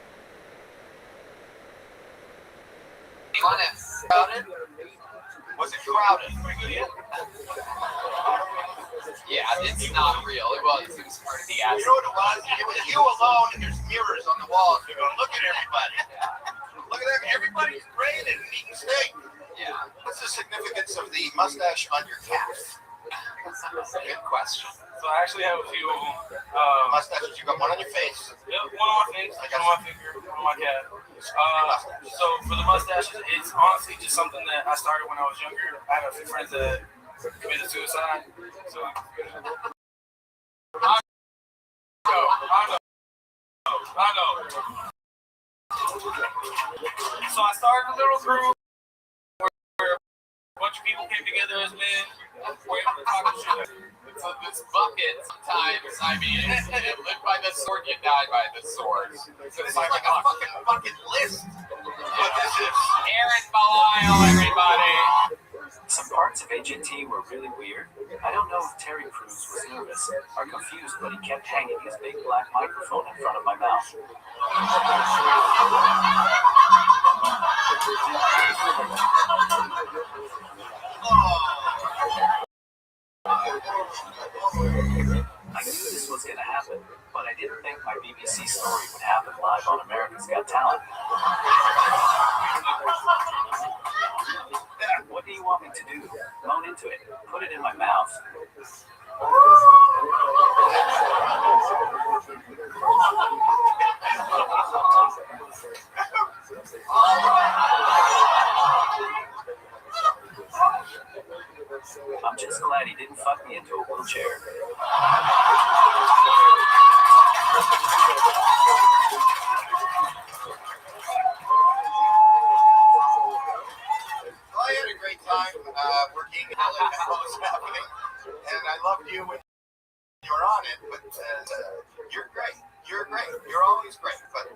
You want it crowded? Was it crowded? Yeah, it's not real. It was part of the You know what it was? It was you alone, and there's mirrors on the walls. You're going, look at everybody. Look at them. Everybody's praying and eating steak. Yeah. What's the significance of the mustache on your calf? Good question. So I actually have a few Mustaches. You got one on your face. Yep, one on my face, one on my finger, one on my calf. So for the mustaches, it's honestly just something that I started when I was younger. I had a few friends that committed suicide. So I know. So I started a little group where a bunch of people came together as men. We're talking shit. So this bucket, sometimes, I mean, you live by the sword, you die by the sword. So this is like a fucking bucket list. But this is Aaron Belial, everybody. Some parts of HNT were really weird. I don't know if Terry Crews was nervous or confused, but he kept hanging his big black microphone in front of my mouth. I knew this was going to happen, but I didn't think my BBC story would happen live on America's Got Talent. What do you want me to do? Moan into it. Put it in my mouth. I'm just glad he didn't fuck me into a wheelchair. I had a great time working on what was happening, and I loved you when you were on it, but you're great. You're great. You're always great, but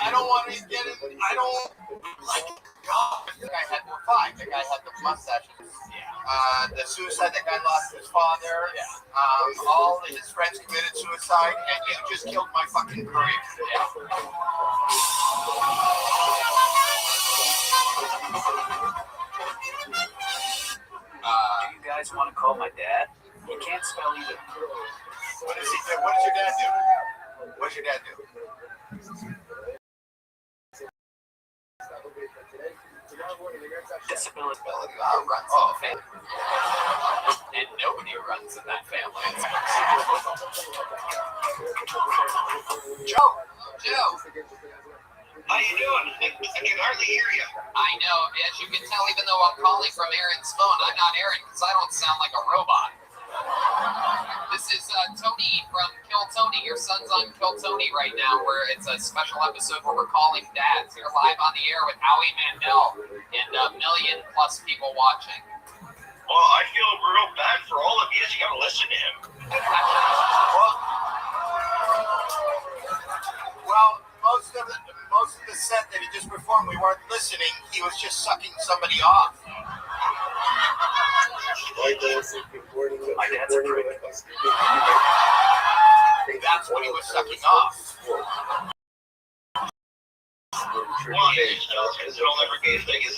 I don't want to get it. I don't like God. The guy had more five. The guy had the mustache. The suicide. The guy lost his father. All of his friends committed suicide, and you just killed my fucking career. Do you guys want to call my dad? He can't spell either. What does he do? What does your dad do? What does your dad do? Disability. Runs in the family. And nobody runs in that family. Joe! How you doing? I can hardly hear you. I know, as you can tell, even though I'm calling from Aaron's phone, I'm not Aaron because I don't sound like a robot. This is Tony from Kill Tony. Your son's on Kill Tony right now, where it's a special episode where we're calling dads. You're live on the air with Howie Mandel and a million plus people watching. Well, I feel real bad for all of you. You gotta listen to him. Well, most of the set that he just performed, we weren't listening. He was just sucking somebody off. My dad's a prick. That's what he was sucking off. Well, you just tell us because it'll never get as big as.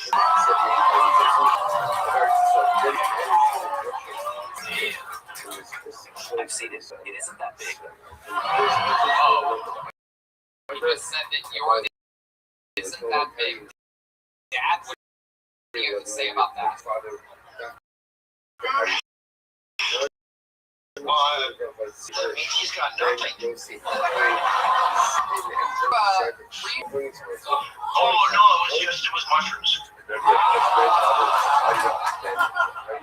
I've seen it. It isn't that big. Oh. You just said that yours isn't that big. Dad, what do you have to say about that? Well, that means he's got nothing. Oh, no, it was mushrooms.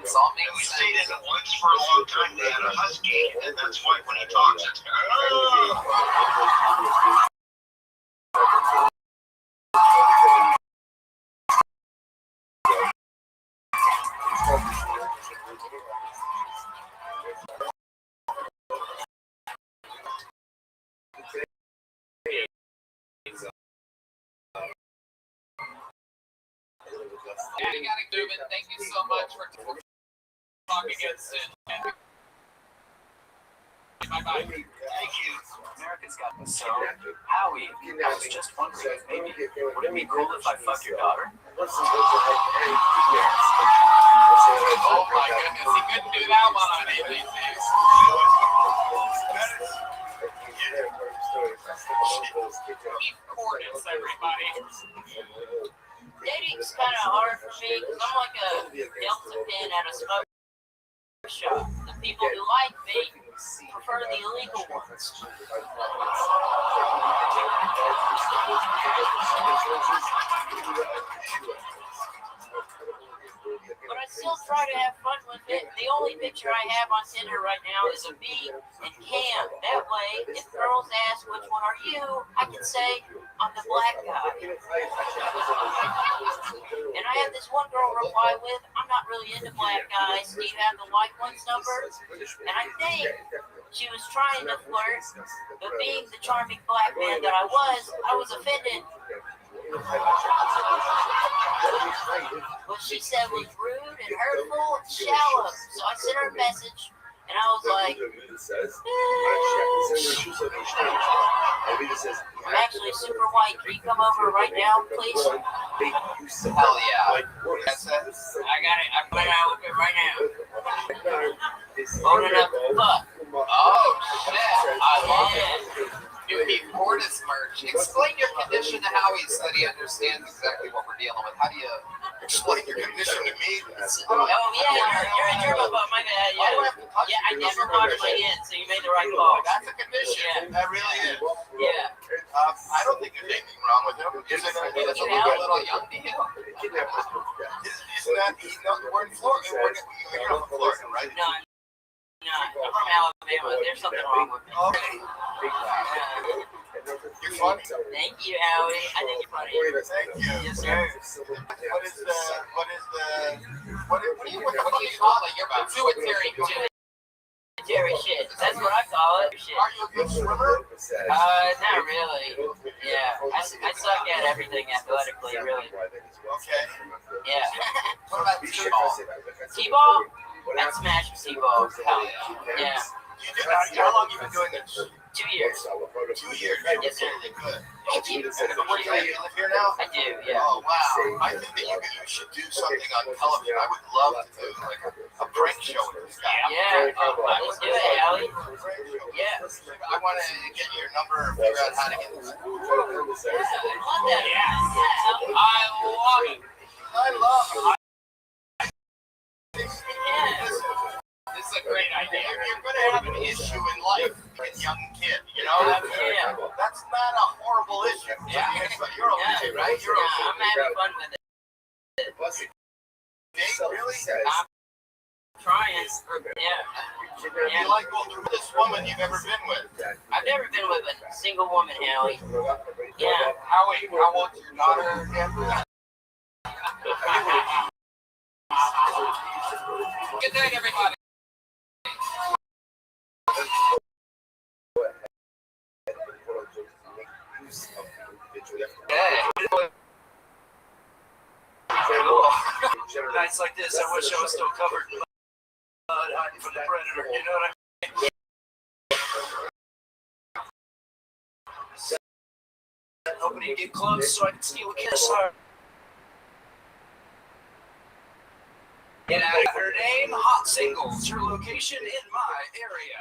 It's all And we stayed in the woods for a long time. They had a husky, and that's why when he talks, it's Yeah, you gotta do it. Thank you so much for talking again soon. Bye-bye. Thank you. America's Got me. So, Howie, I was just wondering if maybe, would it be cool if I fuck your daughter? Oh my goodness, he couldn't do that one on ABC. Beef Cordis, everybody. Dating's kind of hard for me because I'm like a Delta pin at a smoke shop. The people who like me prefer the illegal ones. But I still try to have fun with it. The only picture I have on Tinder right now is of me and Cam. That way, if girls ask which one are you, I can say I'm the black guy. And I had this one girl reply with, I'm not really into black guys. Do you have the white one's number? And I think she was trying to flirt, but being the charming black man that I was offended. What she said was rude and hurtful and shallow. So I sent her a message, and I was like, I'm actually super white. Can you come over right now, please? Hell yeah. That's it. I got it. I'm going out with it right now. Loaded up the fuck. Oh, shit. I love it. New Heat Fortis merch. Explain your condition to Howie so that he understands exactly what we're dealing with. How do you explain your condition to me? Oh, yeah, you're a germaphobe. My bad. Yeah, I never washed my hands, so you made the right call. That's a condition. Yeah. That really is. Yeah. I don't think there's anything wrong with him. Is it It's a little young to you. Isn't that, we're in Florida. You're from Florida, right? No, I'm not. I'm from Alabama. There's something wrong with me. Okay. You're funny. Thank you, Howie. I think you're funny. Thank you. Yes, sir. What do you call it? You're pituitary. Pituitary shit. That's what I call it. Shit. Are you a good swimmer? Not really. Yeah, I suck at everything athletically, really. Okay. Yeah. What about t-ball? T-ball? I'd smash T-ball. Hell yeah. How long have you been doing this? 2 years. 2 years. Yes, sir. Good. Thank you. Where do you live? You live here now? I do, yeah. Oh, wow. I think that you should do something on television. I would love to do like a prank show with this guy. Yeah. Let's do it, Allie. Yeah. I want to get your number and figure out how to get this. I love that. I love it. I love it. This is a great idea. You're going to have an issue in life, a young kid, you know? Yeah. That's not a horrible issue. Yeah. You're okay, right? You're okay. I'm having fun with it. Date, really? I'm trying. Yeah. You like this woman you've ever been with? I've never been with a single woman, Howie. Yeah. Howie, how old's your daughter again? Good night, everybody. Nights like this, I wish I was still covered in mud, hiding from the predator. You know what I mean? Hoping he'd get close so I could steal a kiss. Get out of Her name, Hot Singles. Her location in my area.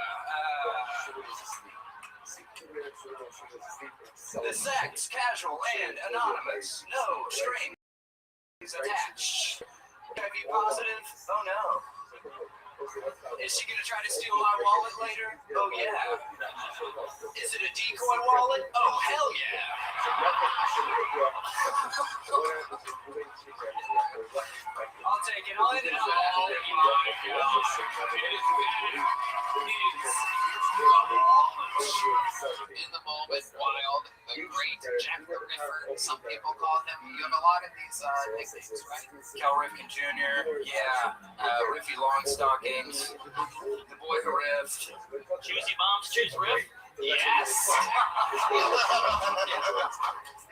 The sex, casual and anonymous. No strings attached. HIV positive? Oh no. Is she gonna try to steal my wallet later? Oh yeah. Is it a decoy wallet? Oh hell yeah. I'll take it. I'll end it all. In the moment, wild, the great Jack the Ripper. Some people call him. You have a lot of these nicknames, right? Cal Ripken Jr., yeah. Riffy Longstockings. The boy who riffed. Juicy bombs, choose riff. Yes.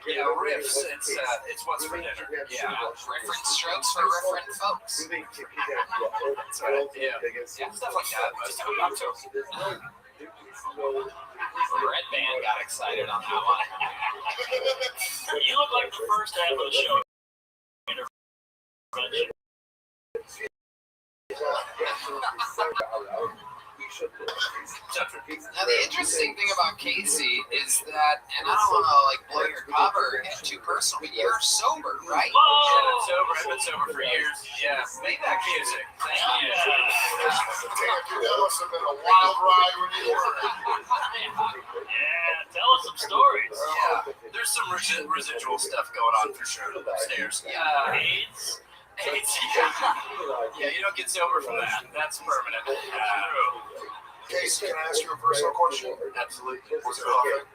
Yeah, riffs. It's what's for dinner. Yeah. Different strokes for different folks. That's right. Yeah, stuff like that. Most of them not so. Red Band got excited on that one. You look like the first half of the show. Now the interesting thing about Casey is that, and I don't want to blow your cover and get too personal, but you're sober, right? Yeah, I'm sober. I've been sober for years. Yeah, Maybach music. Thank you. That must have been a wild ride when you were. Yeah, tell us some stories. Yeah, there's some residual stuff going on for sure upstairs. AIDS. Yeah, you don't get sober from that. That's permanent. Casey, can I ask you a personal question? Absolutely. Was it huffing?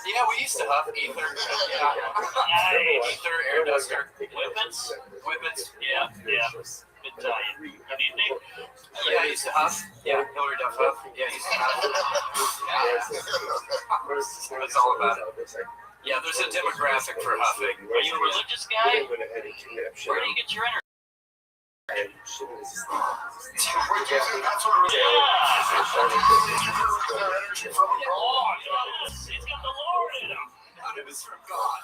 Yeah, we used to huff ether. Yeah. Ether, air duster. Whippets? Whippets. Yeah. Italian. You need me? Yeah, I used to huff. Yeah, Hillary Duff huff. Yeah, I used to huff. Yeah. That's all about it. Yeah, there's a demographic for huffing. Are you a religious guy? Where do you get your energy? That's what it Yeah. energy from Oh, yes. He's got the Lord in him. None of it's from God.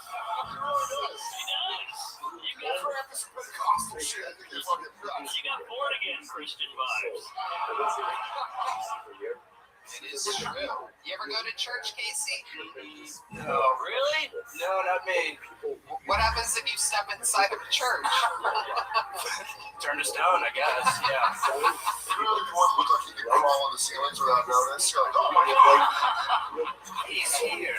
He does. You got Pentecostal shit. You got born again Christian vibes. It is true. You ever go to church, Casey? No. Really? No, not me. What happens if you step inside of a church? Turn to stone, I guess. Yeah. Really, you want to look like you can crawl on the ceilings without notice? You're like, oh my God. He's here.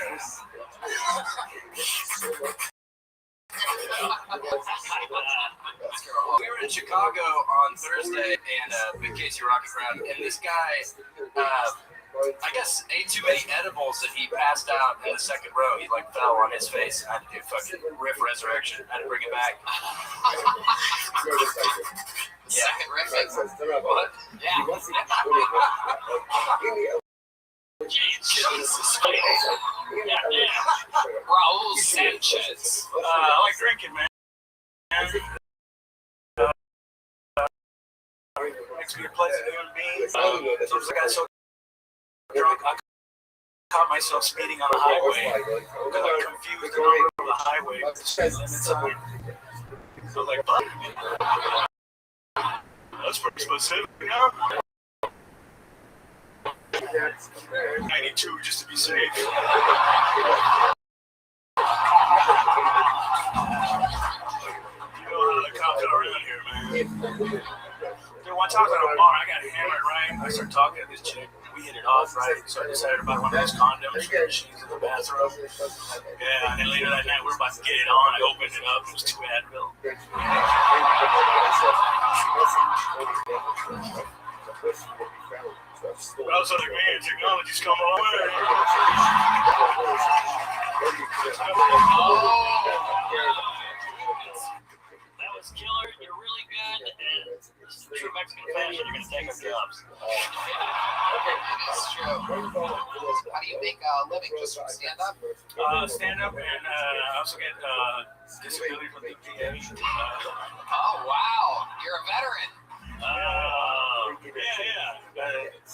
We were in Chicago on Thursday and Big Casey Rocket Ground, and this guy, I guess, ate too many edibles and he passed out in the second row. He like fell on his face. I had to do fucking riff resurrection. I had to bring it back. Second riffing. What? Yeah. Jesus. Goddamn. Raul Sanchez. I like drinking, man. Makes me a pleasant human being. Sometimes I got so drunk, I caught myself speeding on the highway because I confused the number of the highway with the speed limit sign. So like, that's pretty specific, you know? 92 just to be safe. You know how the cops are around here, man. Dude, one time I was at a bar, I got hammered, right? I started talking to this chick. We hit it off, right? So I decided to buy one of those condoms for the sheets in the bathroom. Yeah, and then later that night, we were about to get it on. I opened it up. It was 2 Advil. But I was like, man, technology's come a long way. That was killer. You're really good. And this is the true Mexican fashion. You're going to take our jobs. That's true. How do you make a living? Just from stand up? Stand up, and I also get disability from the VA. Oh, wow. You're a veteran. Yeah.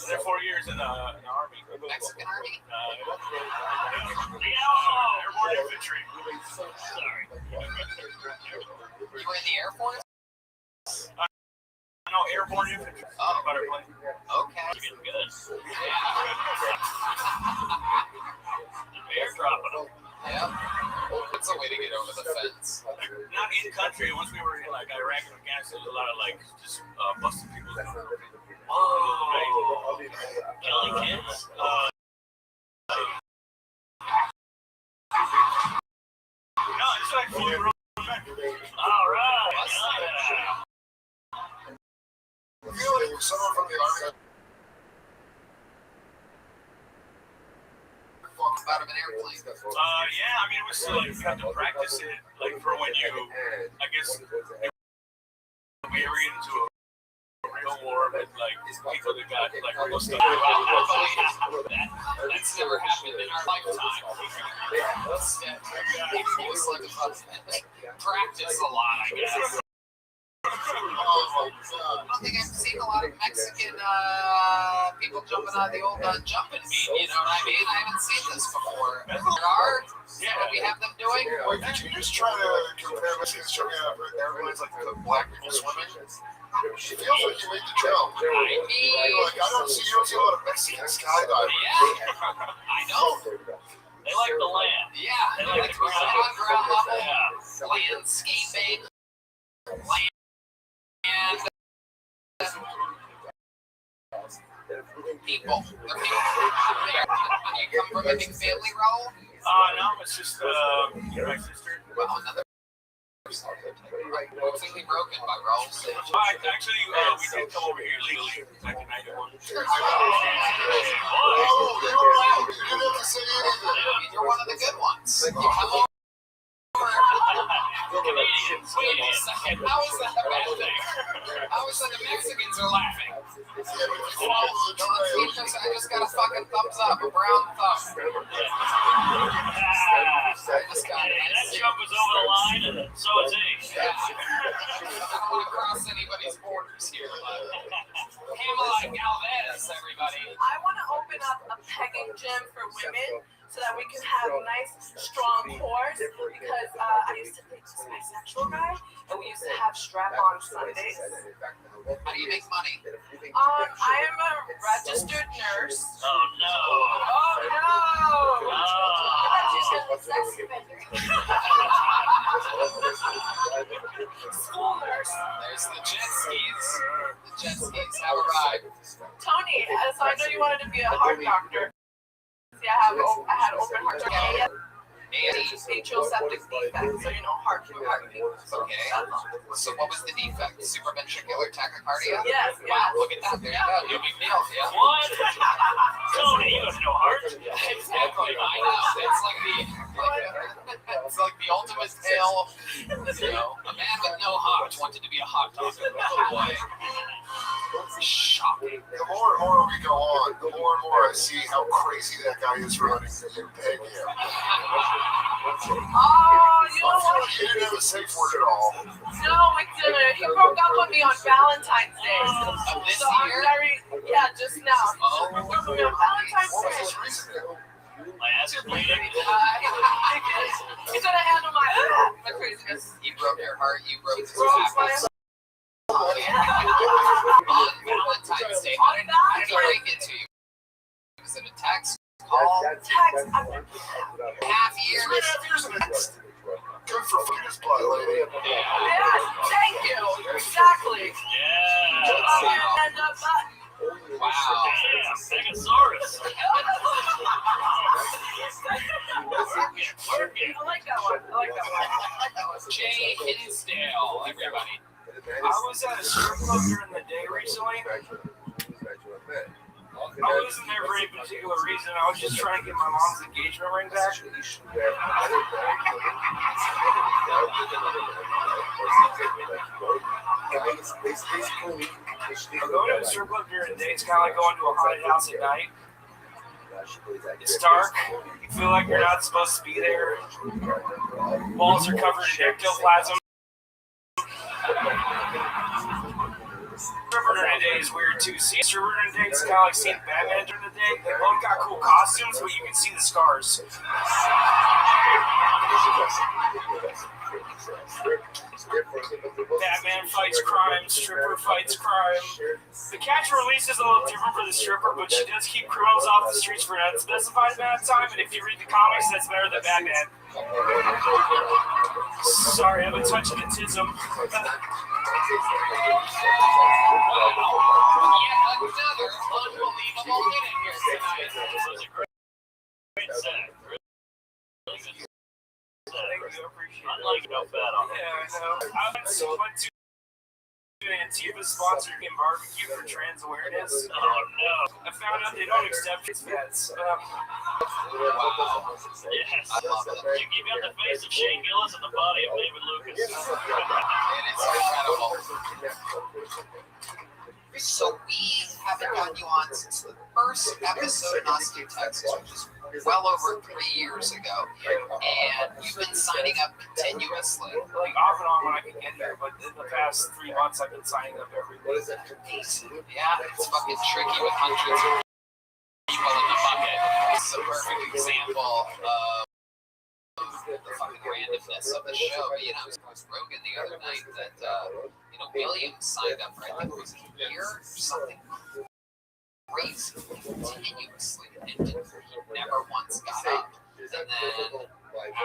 They're 4 years in the Army. Mexican Army? Airborne infantry. Sorry. You were in the Air Force? No, airborne infantry. Oh, Butter plane. okay. You're getting good. Yeah. Airdropping them. Yeah. That's a way to get over the fence. Not in country. Once we were in like Iraq and Afghanistan, there was a lot of like just busting people. Oh, killing kids. No, it's like fully rolled back. All right. I feel like someone from the Army Out of an airplane. Yeah, I mean, it was still like you have to practice it, like for when you, I guess, if we ever get into a real war with like people that got like real stuff. That's never happened in our lifetime. Practice a lot, I guess. I don't think I've seen a lot of Mexican people jumping on the old jumping beat, you know what I mean? I haven't seen this before. What we have them doing? Did you just try to compare Mexicans jumping out of airplanes like the black people swimming? It feels like you made the jump. I mean, like, I don't see a lot of Mexican skydivers. Yeah, I know. They like the land. Yeah, They like the ground. on ground level, Yeah. landscaping, land. And people. You come from a big family, Raul? No, it's just my sister. Well, another Completely broken by Rothschild. Actually, we did come over here legally back in 91. You're one of the good ones. You come over. Canadians. How is that a bad thing? How is that the Mexicans are laughing? I just got a fucking thumbs up, a brown thumb. I just got it. That jump was over the line, and so is he. I don't want to cross anybody's borders here. Pamela Galvez, everybody. I want to open up a pegging gym for women so that we can have nice, strong cores. Because I used to date this bisexual guy, and we used to have strap-on Sundays. How do you make money? I am a registered nurse. Oh no! Oh no! School nurse. There's the jet skis. The jet skis have arrived. Tony, so I know you wanted to be a heart doctor. See, I had open heart surgery. Atrial septic defect, so heartbeat. Okay. So what was the defect? Supraventricular tachycardia? Yes. Wow, look at that. There you go. No big deal. Yeah. What? Tony, you have no heart. Exactly. I know. It's like the ultimate tale. A man with no heart wanted to be a hot doctor. Oh boy. Shocking. The more and more we go on, the more and more I see how crazy that guy is running and peg him. Oh, you know what? He didn't have a safe word at all. No, it didn't. He broke up with me on Valentine's Day. This So I'm year? just now. He broke up with me on Valentine's What was Day. his reason? My ass is bleeding. He's gonna handle my craziness. He broke your heart. You broke his Broke my happiness. On Valentine's Day. How did I get to you? Was it a text? Call? Text. Half year? 2.5 years in it. Good for fucking his butt, lady. Yeah, thank you. Exactly. Yeah. And Wow. Yeah, Stegosaurus. Work it. I like that one. Jay Hinsdale, everybody. I was at a strip club during the day recently. I wasn't there for any particular reason. I was just trying to get my mom's engagement ring back. Going to a strip club during the day is kind of like going to a haunted house at night. It's dark. You feel like you're not supposed to be there. Walls are covered in ectoplasm. Stripper during the day is weird too. See, stripper during the day is kind of like seeing Batman during the day. They both got cool costumes, but you can see the scars. Batman fights crime, stripper fights crime. The catch and release is a little different for the stripper, but she does keep criminals off the streets for an unspecified amount of time, and if you read the comics, that's better than Batman. Sorry, I'm a touch of autism. Another unbelievable minute here tonight. This was a great set. Unlike no fat on it. Yeah, I know. I went to Antifa sponsored in barbecue for trans awareness. Oh no. I found out they don't accept trans fats. Wow. Yes. I love it. You got the face of Shane Gillis and the body of David Lucas. It is incredible. So we haven't gotten you on since the first episode in Austin, Texas, which is well over 3 years ago. And you've been signing up continuously. Like off and on when I can get here, but in the past 3 months I've been signing up every week. Yeah, it's fucking tricky with hundreds of people in the bucket. It's a perfect example of the fucking randomness of the show. I was Rogan the other night that, Williams signed up for, I think it was a year or something crazy continuously and he never once got up. And then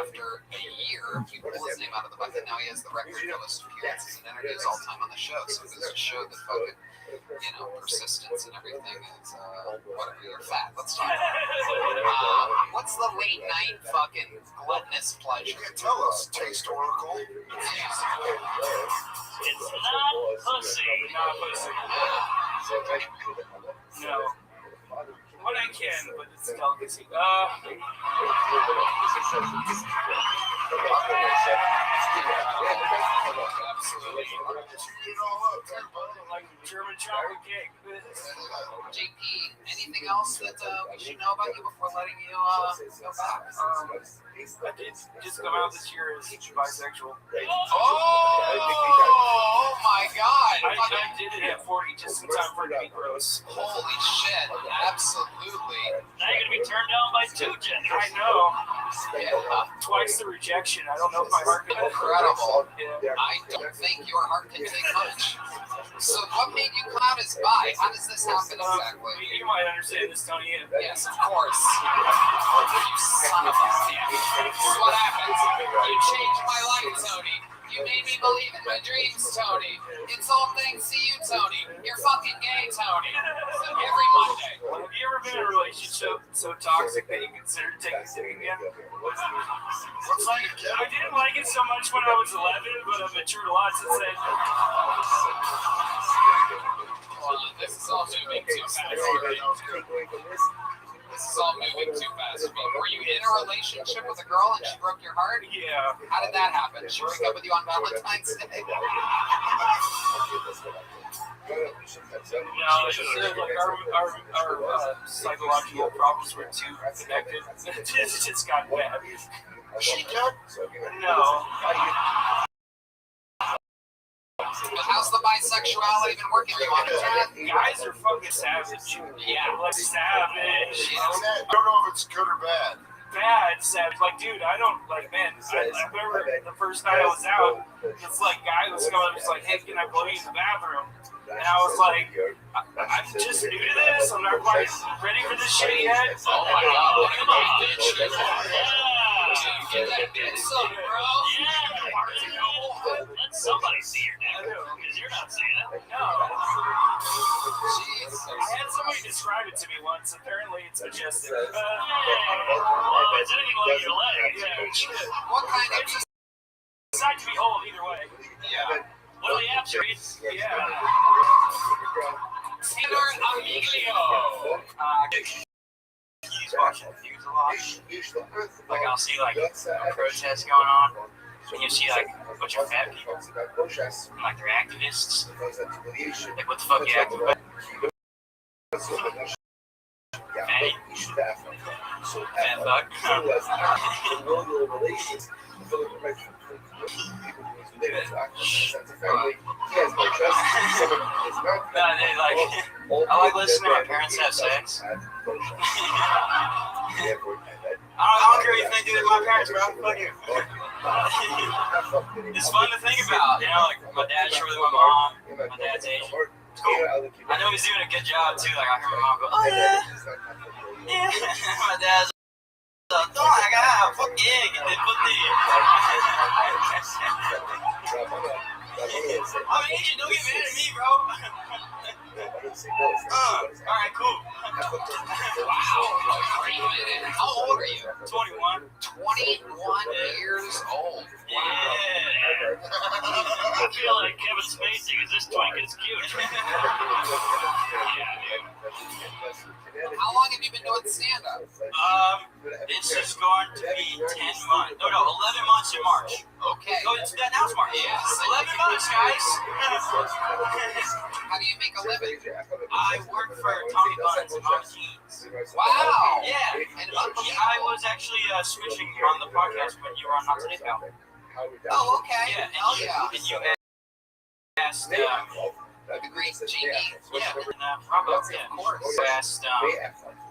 after a year, he pulled his name out of the bucket. Now he has the record for most appearances and interviews all time on the show. So it goes to show the fucking, persistence and everything is whatever you're fat. Let's talk about it. What's What's the late night fucking gluttonous pleasure? Tell us, Taste Oracle. It's not pussy. Not pussy. No. When I can, but it's a delicacy. Absolutely. Like German chocolate cake. JP, anything else that we should know about you before letting you go back? I did just come out this year as bisexual. Oh my god! I did it at 40 just in time for it to be gross. Holy shit, absolutely. Now you're gonna be turned down by 2 genders. I know. Yeah. Twice the rejection. I don't know if my heart can. Incredible. Yeah. I don't think your heart can take much. So what made you come out as bi? How does this happen exactly? You might understand this, Tony. Yes, of course. You son of a bitch. This is what happens. You changed my life, Tony. You made me believe in my dreams, Tony. It's all thanks to you, Tony. You're fucking gay, Tony. Every Monday. Have you ever been in a relationship so toxic that you considered taking it again? It's like, I didn't like it so much when I was 11, but I've matured a lot since then. This is all moving too fast. This is all moving too fast. Were you in a relationship with a girl and she broke your heart? Yeah. How did that happen? She broke up with you on Valentine's Day? No, it's just like our psychological problems were too connected. It's just got bad. She got No. But how's the bisexuality been working for you on it? Guys are fucking savage. Yeah. Like savage. I don't know if it's good or bad. Bad savage. Like, dude, I don't, like, man, I remember the first night I was out, this, like, guy was coming up, just like, hey, can I blow you in the bathroom? And I was like, I'm just new to this. I'm not quite ready for this shit yet. Oh my god, what a big bitch. Get that bitch up, bro. Let somebody see your dick, because you're not seeing it. No. Jeez. I had somebody describe it to me once. Apparently, it's majestic. Well, it's anything like your leg. Yeah. What kind of... Sight to behold, either way. Yeah. What are the attributes? Yeah. Taylor Amiglio. He's watching the news a lot. Like, I'll see, like, a protest going on, and you see, like, a bunch of fat people, and, like, they're activists. Like, what the fuck you acting about? Fatty? Fat fuck? I like listening to my parents have sex. I don't care what you think with my parents, bro. Fuck you. It's fun to think about, you know, like my dad's short with my mom, my dad's Asian. It's cool. I know he's doing a good job too. Like I heard my mom go, oh yeah. Yeah. My dad's oh my god, fuck yeah, get that pussy. I'm Asian, don't get mad at me, bro. Alright, cool. Wow. Wait a minute. How old are you? 21. 21 years old. Yeah. I feel like Kevin Spacey because this twink is cute. Yeah, dude. How long have you been doing stand-up? This is going to be 10 months. No, 11 months in March. Okay. Go into that now, March. Yes. 11 months, guys. How do you make a living? I work for Tommy Buns and Mom Jeans. Wow. Yeah. And I was actually switching on the podcast when you were on Not Today, pal. Oh, okay. Yeah. Hell yeah. And you asked, The great Jamie. yeah, and Robbo, yeah, of course. You asked,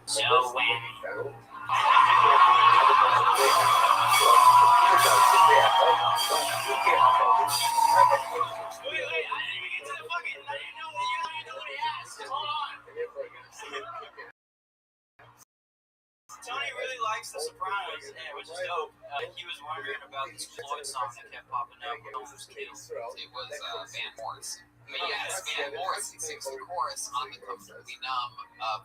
so when... Wait, I didn't even get to the fucking... I didn't know what he asked. Hold on. Tony really likes The Sopranos, which is dope. He was wondering about this Floyd song that kept popping up when no one was killed. It was Van Morrison. But yes, Van Morrison sings the chorus on the Completely Numb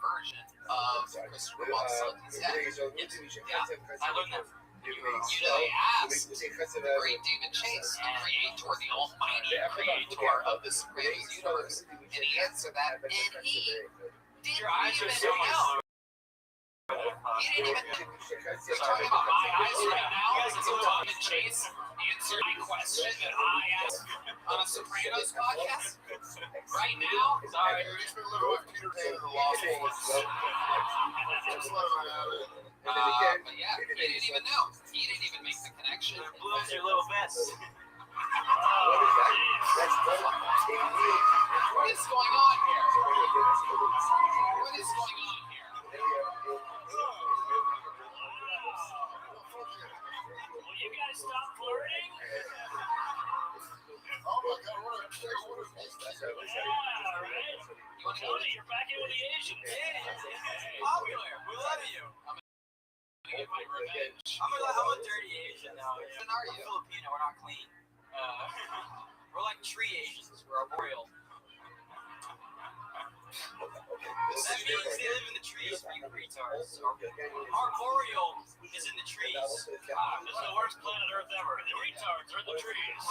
version of Christopher Walken's Death. Yeah, I learned that. You know, they asked the great David Chase, the creator, the almighty creator of the Sopranos universe, and he answered that, and he didn't even know. He didn't even. You're talking about my eyes right now? Is it David Chase answered my question that I asked on a Sopranos podcast? Right now? Sorry. He's been living with Peter Pan in the Lost Boys. But yeah, he didn't even know. He didn't even make the connection. Blues your little best. What is going on here? What is going on here? Will you guys stop flirting? Oh my God, what a cute. Yeah, right? You want to go? You're back in with the Asians. Popular. We love you. I'm gonna get my revenge. I'm a dirty Asian now. What are you? Filipino. We're not clean. We're like tree Asians. We're arboreal. That means they live in the trees for you retards. Arboreal is in the trees. This is the worst planet Earth ever. The retards are in the trees.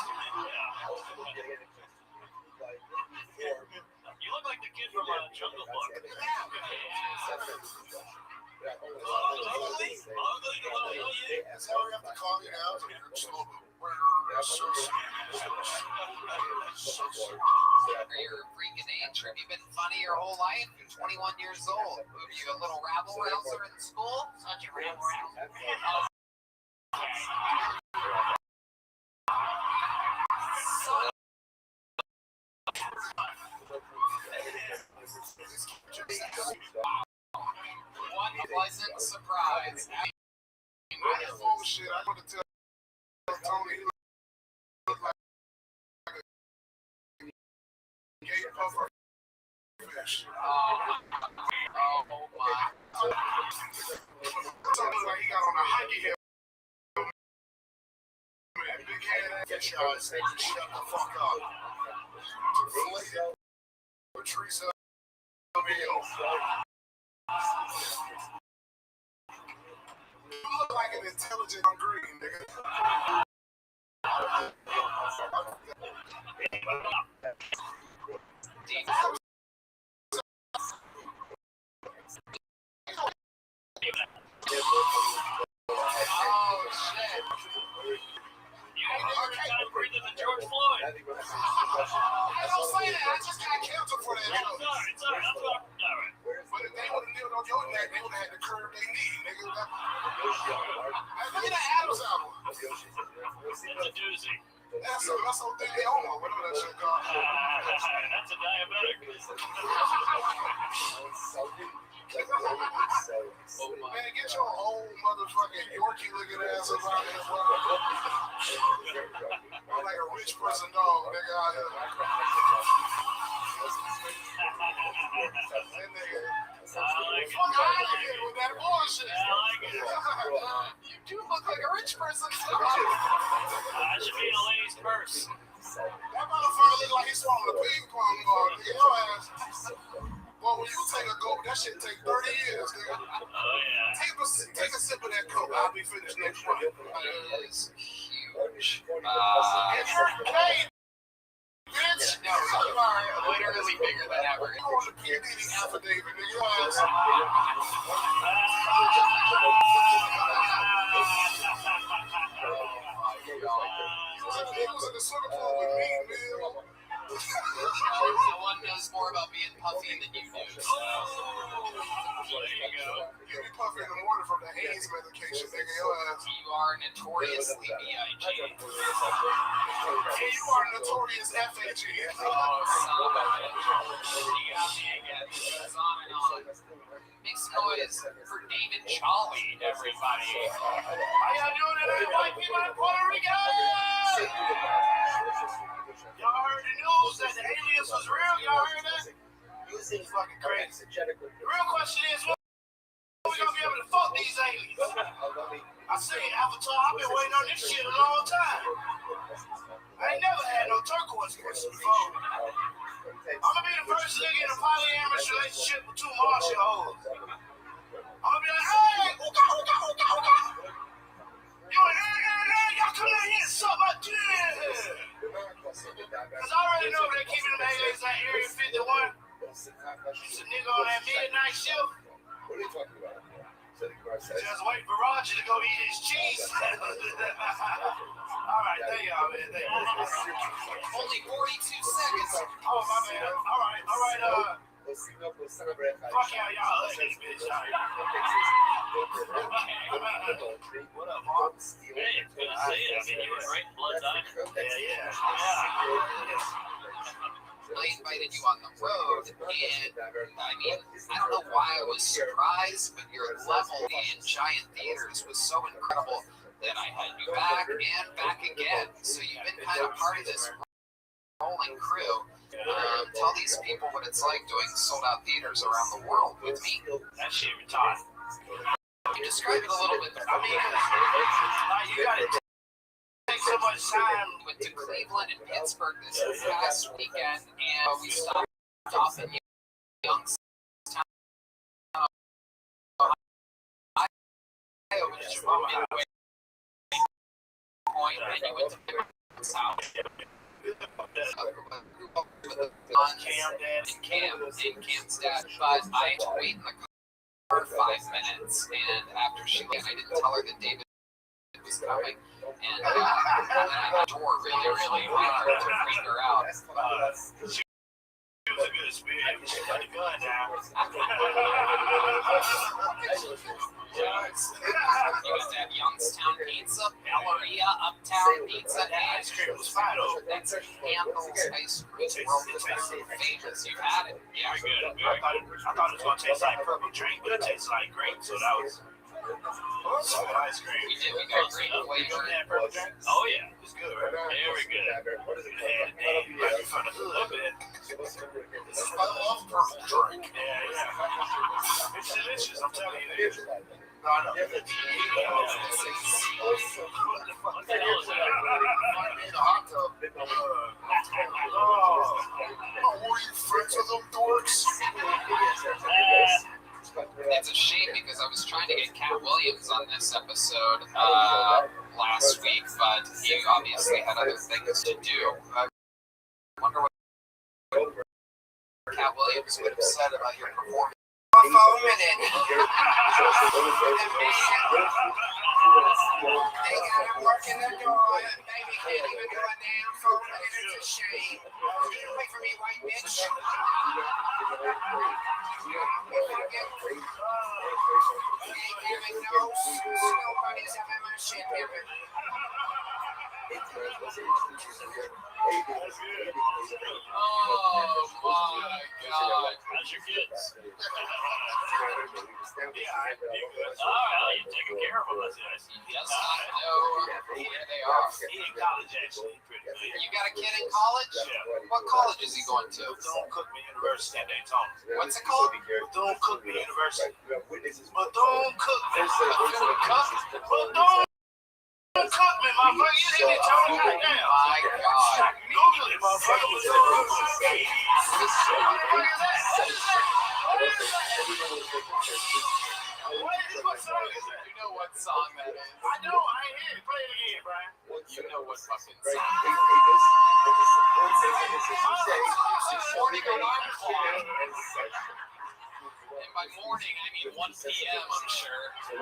You look like the kid from Jungle Book. Sorry, I have to call you out. Your freaking age. Have you been funny your whole life? You're 21 years old. Are you a little rabble-rouser in school? Such a rabble-rouser. One pleasant surprise. Bullshit. I want to tell Tony he looked like a gay puffer fish. Oh my. Tony like he got on a hockey helmet. Man, big head fish eyes. Shut the fuck up. Patrice O'Neal. You look like an intelligent green, nigga. Oh shit. You have a harder time breathing than George Floyd. I don't say that. I just got canceled for that. It's all right. I'm talking. All right. But if they would have kneeled on your neck, they would have had to curve their knee, nigga. Look at the Adams album. It's a doozy. That's a thing they own. Whatever that shit called. That's a diabetic. Man, get your old motherfucking Yorkie looking ass up out here, bro. I'm like a rich person dog, nigga, out here. I like it. Fuck out of here with that bullshit. I like it. You do look like a rich person. I should be in a lady's purse. That motherfucker look like he's swallowing a ping pong ball, nigga. Your ass. Well, when you take a gulp, that shit take 30 years, nigga. Oh, yeah. Take a sip of that Coke. I'll be finished next month. That is huge. And you're gay, bitch. No, you are literally bigger than ever. You on the PDD affidavit, nigga. Your ass. He was in the swimming pool with me, man. No one knows more about being puffy than you do. There you go. You be puffing in the morning from the Hanes medication, nigga. Your ass. You are notoriously B.I.G. And you are notorious FAG. Oh, son of a bitch. You got me again. It goes on and on. Make some noise for David Charlie, everybody. How y'all doing today, white people in Puerto Rico? Y'all heard the news that the aliens was real? Y'all heard that? It's fucking crazy. The real question is, when are we gonna be able to fuck these aliens? I say, Avatar, I've been waiting on this shit a long time. I ain't never had no turquoise pussy before. gonna be the first nigga in a polyamorous relationship with 2 Martian hoes. I'm gonna be like, hey, ooga, ooga, ooga, ooga. You and y'all come in here and suck my dick. Cause I already know they keeping them aliens at Area 51. It's a nigga on that midnight shift. What are you talking about? Just wait for Roger to go eat his cheese. All right, there y'all, man. There y'all. Only 42 seconds. Oh, my man. All right. Fuck y'all ugly bitch. All right. What up, Mark? Hey, it's good to see you. I mean, you were great in Blood Diamond. Yeah. I invited you on the road, and I mean, I don't know why I was surprised, but your level in giant theaters was so incredible that I had you back and back again. So you've been kind of part of this rolling crew. Tell these people what it's like doing sold-out theaters around the world with me. That shit retarded. You describe it a little bit. I mean, like, you gotta take so much time. We went to Cleveland and Pittsburgh this past weekend, and we stopped off in Youngstown, Ohio, which is about midway point, and you went to Pittsburgh's house. Cam's dad, but I had to wait in the car 5 minutes, and after she left, I didn't tell her that David was coming, and I tore really hard to freak her out. She was a good spirit. She put the gun down. You got that Youngstown pizza, Belleria, Uptown Pizza, and ice cream was fine though. That's Campbell's ice cream. World famous. You've had it. Yeah, good. I thought it was gonna taste like purple drink, but it tastes like grape, so that was ice cream. We did. We got great flavor. Oh yeah, it was good, right? Very good. And right from the hood, man. I love purple drink. Yeah. It's delicious. I'm telling you, it is. No, I know. What the hell is that? Hot tub. Were you friends with them dorks? It's a shame because I was trying to get Cat Williams on this episode last week, but he obviously had other things to do. I wonder what Cat Williams would have said about your performance. For a minute. They got him working the door. Baby can't even do a damn phone. It's a shame. Wait for me, white bitch. Nobody's having my shit given. Oh my God. How's your kids? Yeah, Alright, you're taking care of them. That's nice. He does not know where they are. He in college, actually. Pretty good. You got a kid in college? Yeah. What college is he going to? Bethune-Cookman University in Daytona. What's it called? Bethune-Cookman University. Bethune-Cookman. Bethune-Cookman, motherfucker. You didn't even tell me that damn. My God. Google it, motherfucker. Bethune-Cookman. What song is that? You know what song that is. I know. I ain't hear it. Play it again, Brian. You know what fucking song. Morning alarm clock. And by morning, I mean 1 p.m., I'm sure. We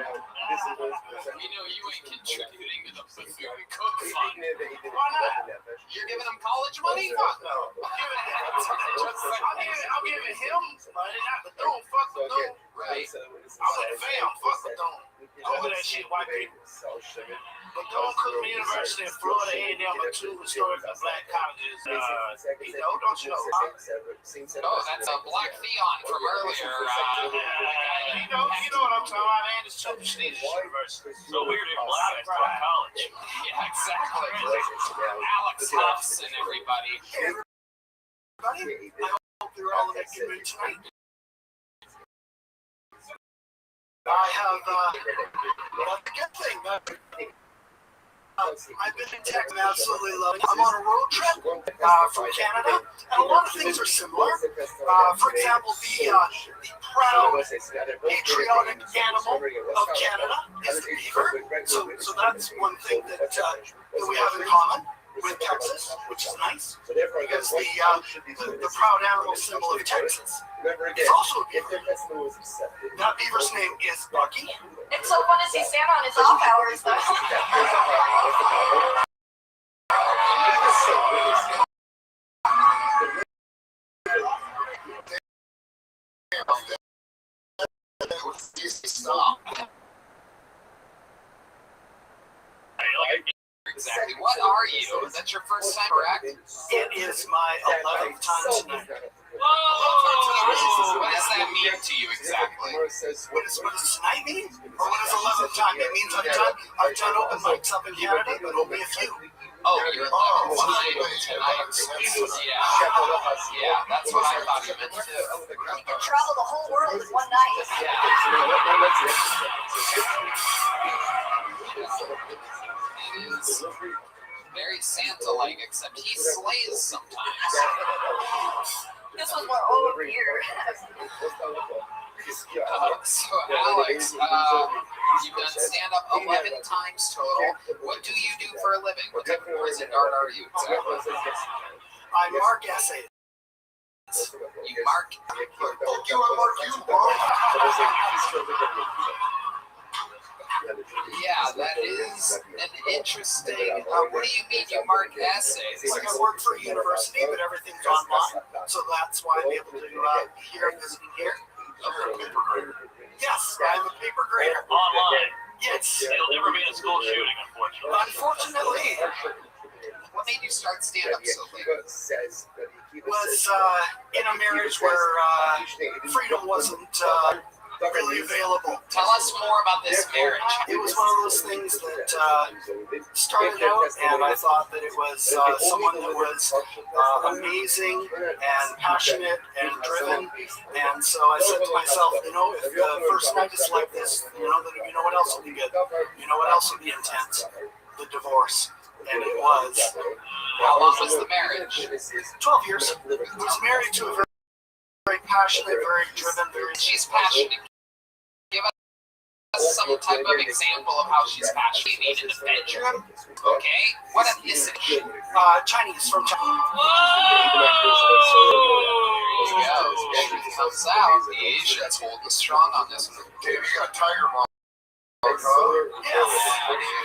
know you ain't contributing to the Bethune-Cook Fund. Why not? You're giving him college money? Fuck no. I'm giving him money, not Bethune. Fuck Bethune. Right. I'm in the fam. Fuck Bethune. Over that shit, white people. Bethune-Cookman University in Florida, A&M are 2 historical black colleges. Don't you know? Oh, that's a Black Theon from earlier. You know what I'm talking about, man. It's 2 prestigious universities. So weird in black from college. Yeah, exactly. Alex Huffs and everybody. I hope you're all making me tonight. I have a good thing. I've been in Texas and absolutely loving it. I'm on a road trip from Canada, and a lot of things are similar. For example, the proud, patriotic animal of Canada is the beaver. So that's one thing that we have in common with Texas, which is nice, because the proud animal symbol of Texas is also a beaver. That beaver's name is Bucky. It's so fun to see Santa on his off hours, though. Stop. Exactly. What are you? Is that your first time, correct? It is my 11th time tonight. Whoa! What does that mean to you exactly? What does tonight mean? Or what does 11th time? It means I've done open mics up in Canada, but only a few. Oh, you're tonight. Yeah, that's what I thought you meant too. You can travel the whole world in one night. It is very Santa-like, except he slays sometimes. This was more over here. So, Alex, you've done stand-up 11 times total. What do you do for a living? What type of prison guard are you exactly? I mark essays. You mark? Yeah, that is an interesting. What do you mean you mark essays? Like I work for a university, but everything's online, so that's why I'm able to hear visiting here. You're a paper grader. Yes, I'm a paper grader. Online. Yes. You'll never be in a school shooting, unfortunately. Unfortunately. What made you start stand-up so late? Was in a marriage where freedom wasn't really available. Tell us more about this marriage. It was one of those things that started out, and I thought that it was someone that was amazing and passionate and driven. And so I said to myself, if the first night is like this, then what else will be good? You know what else will be intense? The divorce. And it was. How long was the marriage? 12 years. I was married to a very, very passionate, very driven, very. She's passionate. Give us some type of example of how she's passionate. You mean in the bedroom? Okay. What ethnicity? Chinese, from China. There you go. It comes out. The Asians holding strong on this one. Damn, you got Tiger Mom.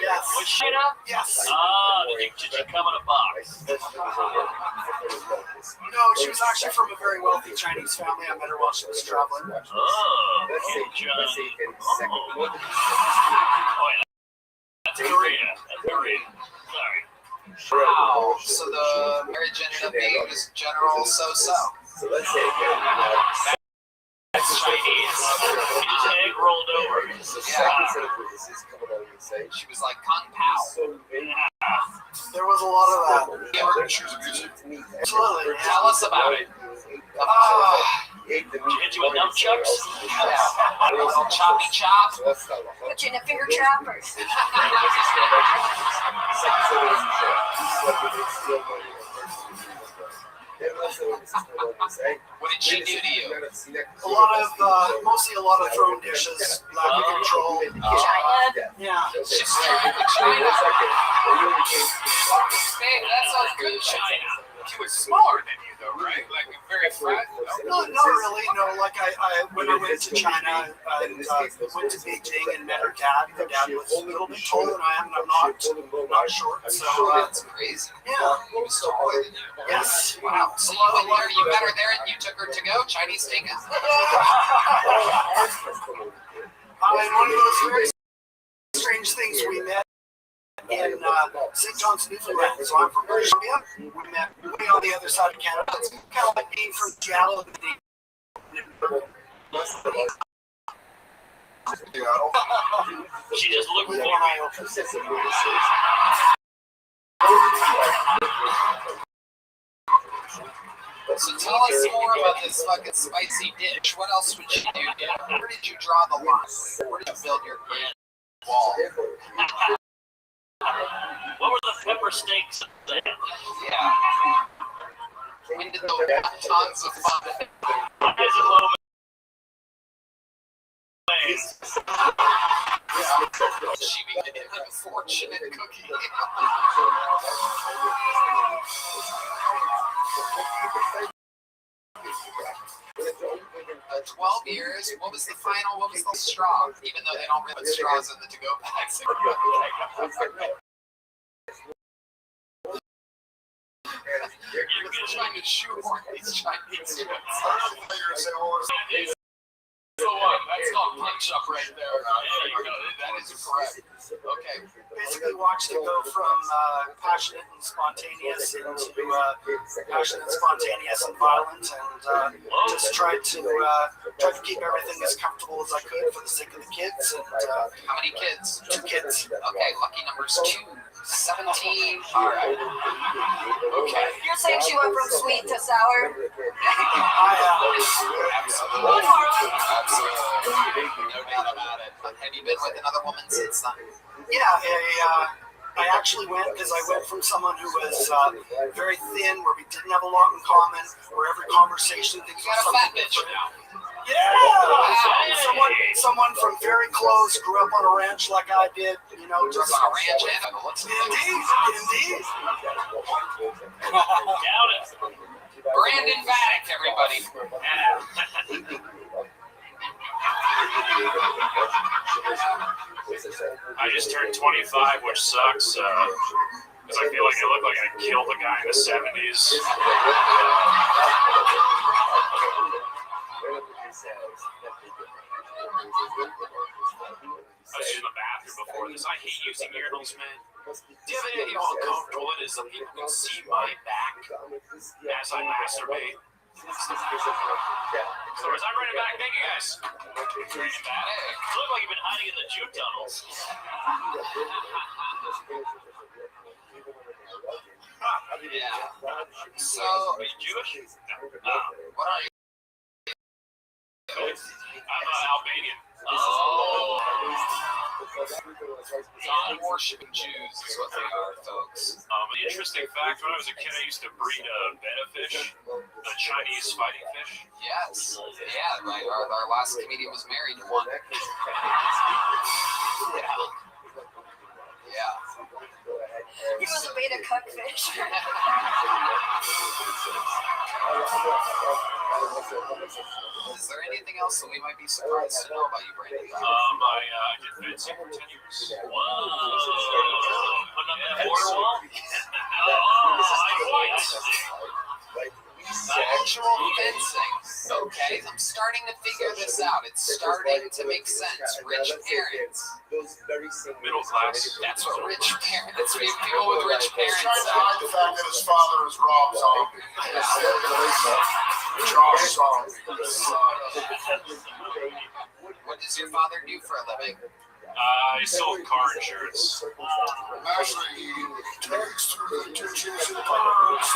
Yes. Was China? Yes. Did you come in a box? No, she was actually from a very wealthy Chinese family. I met her while she was traveling. Oh, that's Korea. That's Korea. Sorry. Wow. So the marriage ended up being this general so-so. So let's say That's Chinese. His egg rolled over. She was like Kung Pao. There was a lot of that. Absolutely. Tell us about it. Hit you with nunchucks? Yeah. Choppy chop. Put you in a finger trapper. What did she do to you? Mostly a lot of throwing dishes, lack of control. China? Yeah. She's trying to China. Babe, that's all good China. She was smaller than you, though, right? Like very fat. No, not really. No, like when I went to China, I went to Beijing and met her dad. Her dad was a little bit taller than I am, and I'm not short. So that's crazy. Yeah. He was taller than you. Yes. Wow. So you met her there and you took her to go Chinese takeout. One of those very strange things we met in St. John's, Newfoundland. So I'm from British Columbia. We met way on the other side of Canada. It's kind of like being from Seattle. She just looked for me. So tell us more about this fucking spicy dish. What else would you do? Where did you draw the line? Where did you build your wall? What Super steaks. Yeah. We did tons of fun. She became an unfortunate cookie. 12 years. What was the final? What was the straw? Even though they don't really put straws in the to-go bags. You're trying to shoehorn these Chinese jokes. That's called punch up right there. That is correct. Okay. Basically watched it go from passionate and spontaneous into passionate, spontaneous, and violent, and just tried to keep everything as comfortable as I could for the sake of the kids. And how many kids? 2 kids. Okay, lucky numbers 2. 17. All right. Okay. You're saying she went from sweet to sour? Absolutely. Absolutely. No doubt about it. Have you been with another woman since then? Yeah, I actually went because I went from someone who was very thin, where we didn't have a lot in common, where every conversation things was something different. Yeah, someone from very close, grew up on a ranch like I did, you know, just on a ranch animal. Indeed. Brandon Vadek, everybody. I just turned 25, which sucks, because I feel like I look like I killed a guy in the 70s. I was in the bathroom before this. I hate using urinals, man. Do you have any idea how uncomfortable it is that people can see my back as I masturbate? So as I'm running back, thank you guys. You look like you've been hiding in the jute tunnels. Yeah. So, are you Jewish? No. What are you? I'm Albanian. Oh. God-worshipping Jews is what they are, folks. An interesting fact, when I was a kid, I used to breed a betta fish, a Chinese fighting fish. Yes. Yeah, right. Our last comedian was married to one. Yeah. He was a beta cuckfish. Is there anything else that we might be surprised to know about you, Brandon? I did fencing for 10 years. Whoa. Putting up that border wall? Actual fencing. Okay, I'm starting to figure this out. It's starting to make sense. Rich parents. Middle class. That's what rich parents. People with rich parents. Trying to hide the fact that his father is Rob Zombie. Charles Zombie. What does your father do for a living? He sold car insurance. Actually, he takes through the ditches and burns.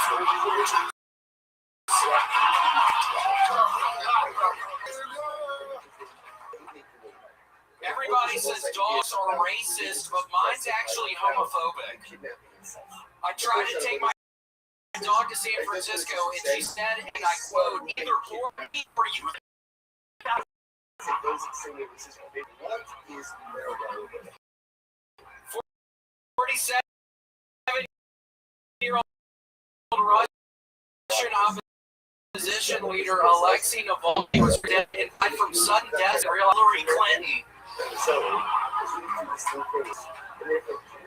Everybody says dogs are racist, but mine's actually homophobic. I tried to take my dog to San Francisco, and she said, and I quote, either for me or you. 47-year-old Russian opposition leader Alexei Navalny was dead and died from sudden death. Hillary Clinton.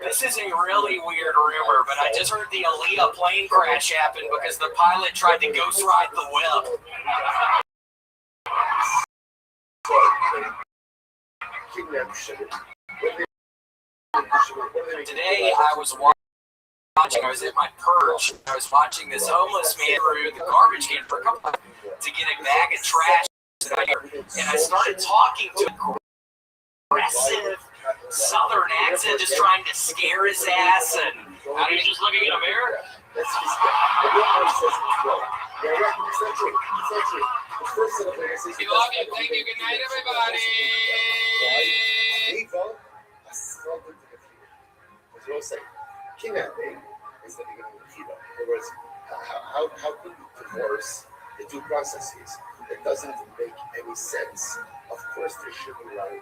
This is a really weird rumor, but I just heard the Aliyah plane crash happen because the pilot tried to ghost ride the whip. Today I was at my perch. I was watching this homeless man through the garbage can for a couple of to get a bag of trash. And I started talking to an aggressive southern accent, just trying to scare his ass. And How are you just looking in a mirror? We love you. Thank you. Good night, everybody. kidnapping is the beginning of Chida. In other words, how could you divorce the two processes? It doesn't make any sense. Of course, there should be liability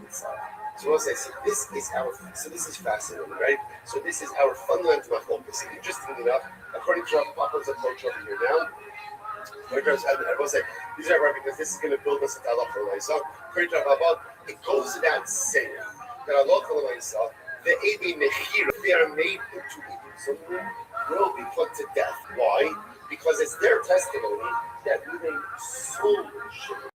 inside. So we'll say, so this is fascinating, right? So this is our fundamental focus. Interestingly enough, according to our Papa's approach over here now, I will say, these are right because this is going to build us a halacha. So, according to our Papa, it goes without saying that halacha, the Ebi Mechira, they are made into Edim Zomrim, will be put to death. Why? Because it's their testimony that we made soul shame.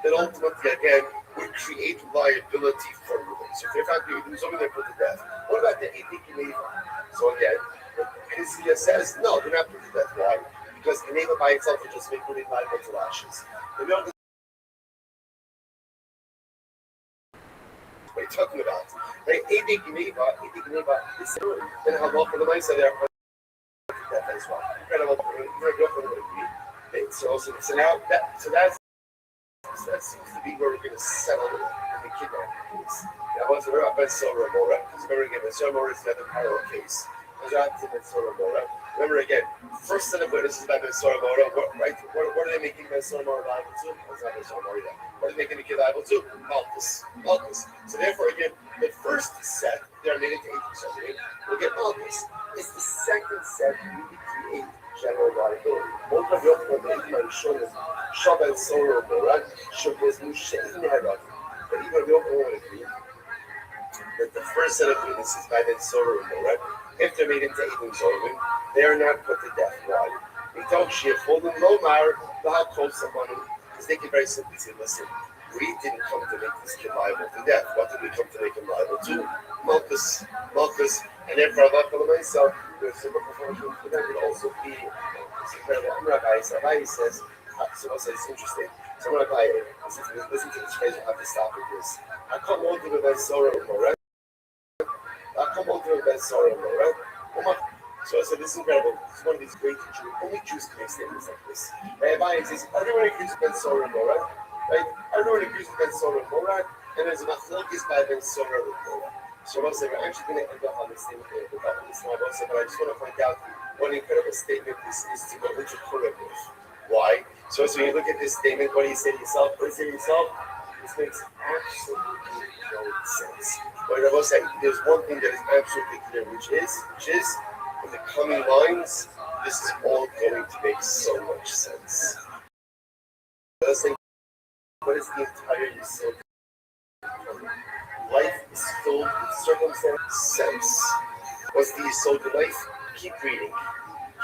That ultimately, again, would create liability for them. So if they're found to be something, they're put to death. What about the Edik Neva? So again, Hizkiah says, no, they're not put to death. Why? Because Neva by itself would just make it liable to lashes. What are you talking about? Right? Edik Neva is then halacha the mindset there put to death as well. So now that seems to be where we're going to settle in the kidnapping case. Now, once we're up at Sora Mora, because remember again, the Sora Mora is another parallel case. Remember again, first set of witnesses by Ben Sora Mora, right? What are they making Ben Sora Mora liable to? It's not Ben Sora Mora yet. What are they making the kid liable to? Malchus. So therefore, again, the first set, they're made into 8%. We'll get Malchus. It's the second set we create general liability. Both of you are going to show them Shabbat Sora Mora, Shabbat Mushain Herav. But even we all agree that the first set of witnesses by Ben Sora Mora, if they're made into Eidim Zolvin, they are not put to death. Why? We talk Shia, hold them Lomar, Lahal Kol Sabanim, because they can very simply say, listen, we didn't come to make this kid liable to death. What did we come to make him liable to? Malchus. And therefore, Allah for myself, there's some performance for them would also be Rabbi says, so it's interesting. So Rabbi, listen to this phrase, we'll have to stop with this. I come on to the Ben Sora Mora. So I said, this is incredible. This is one of these great Jews. Only Jews can make statements like this. Rabbi says, everyone agrees with Ben Sora Mora, right? Everyone agrees with Ben Sora Mora, and there's a machlokes by Ben Sora Mora. So I said, we're actually going to end up on this statement here, but I just want to point out what an incredible statement this is to go into Purim with. Why? So when you look at this statement, what do you say to yourself? This makes absolutely no sense. But I will say, there's one thing that is absolutely clear, which is, in the coming lines, this is all going to make so much sense. Let's think, what is the entire Yisod? Life is filled with circumstance, sense. What's the Yisod of life? Keep reading,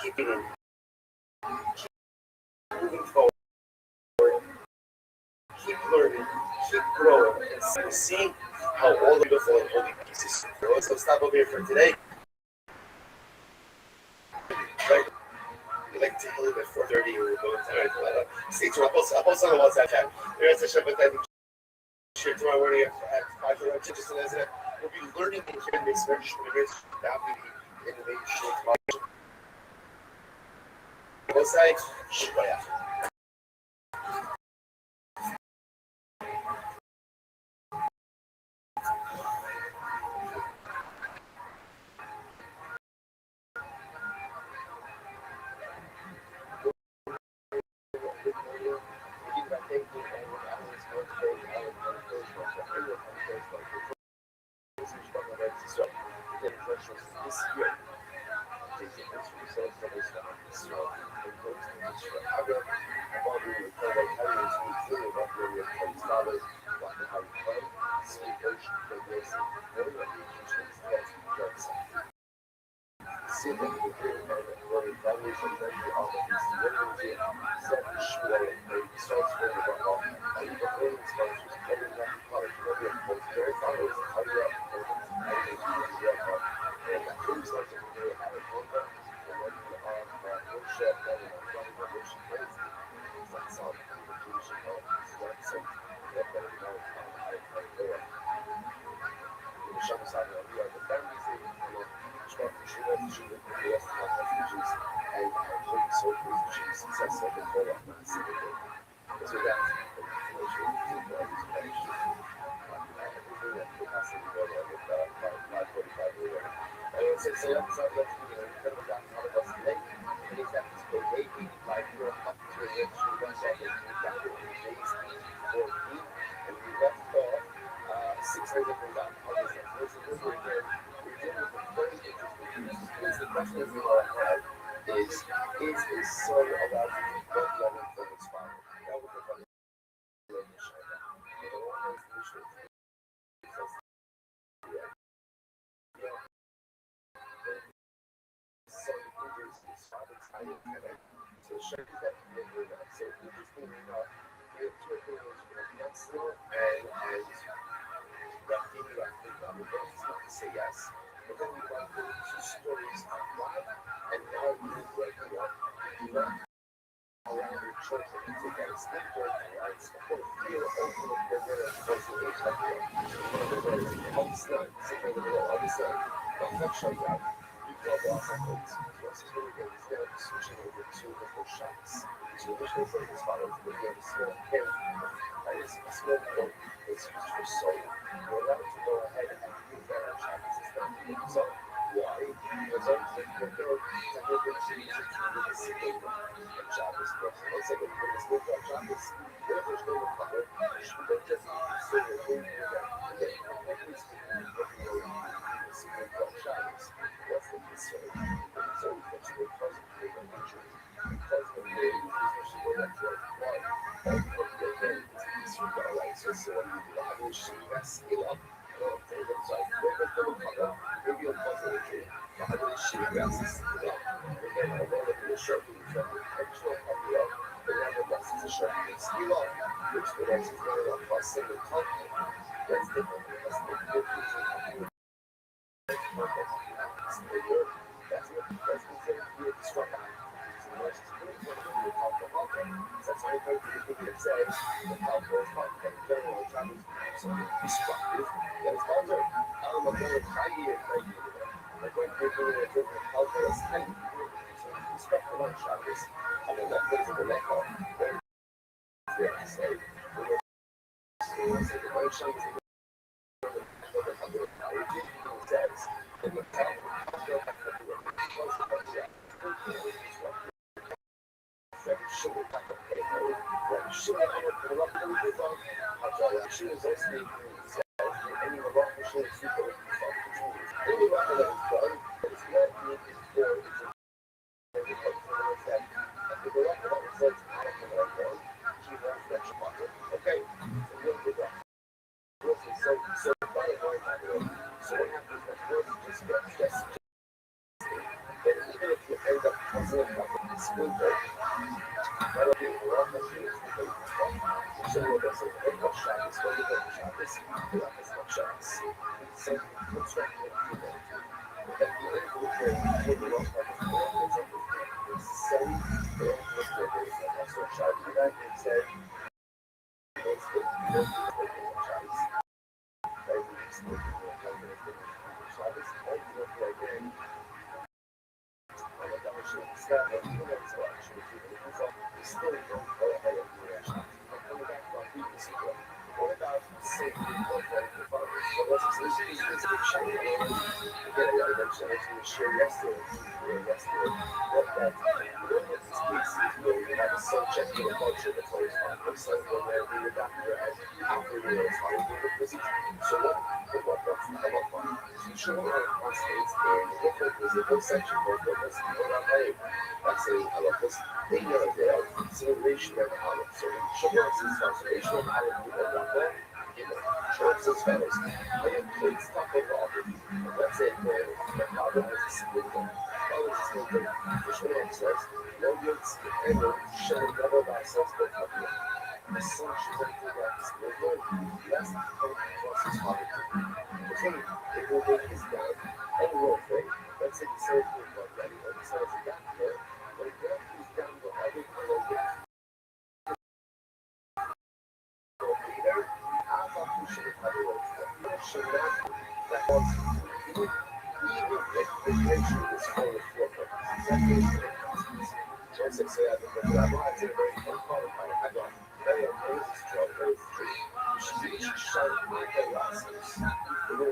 keep eating, keep moving forward, keep learning, keep growing, and see how all the beautiful and holy pieces. So stop over here for today. Right? We like to leave at 4:30 or we're going to stay tuned. I'll post on the WhatsApp chat. There's a Shabbat share tomorrow morning at 5 just as we'll be learning and hearing this very short that we in the main show tomorrow. Both sides, Shabbat.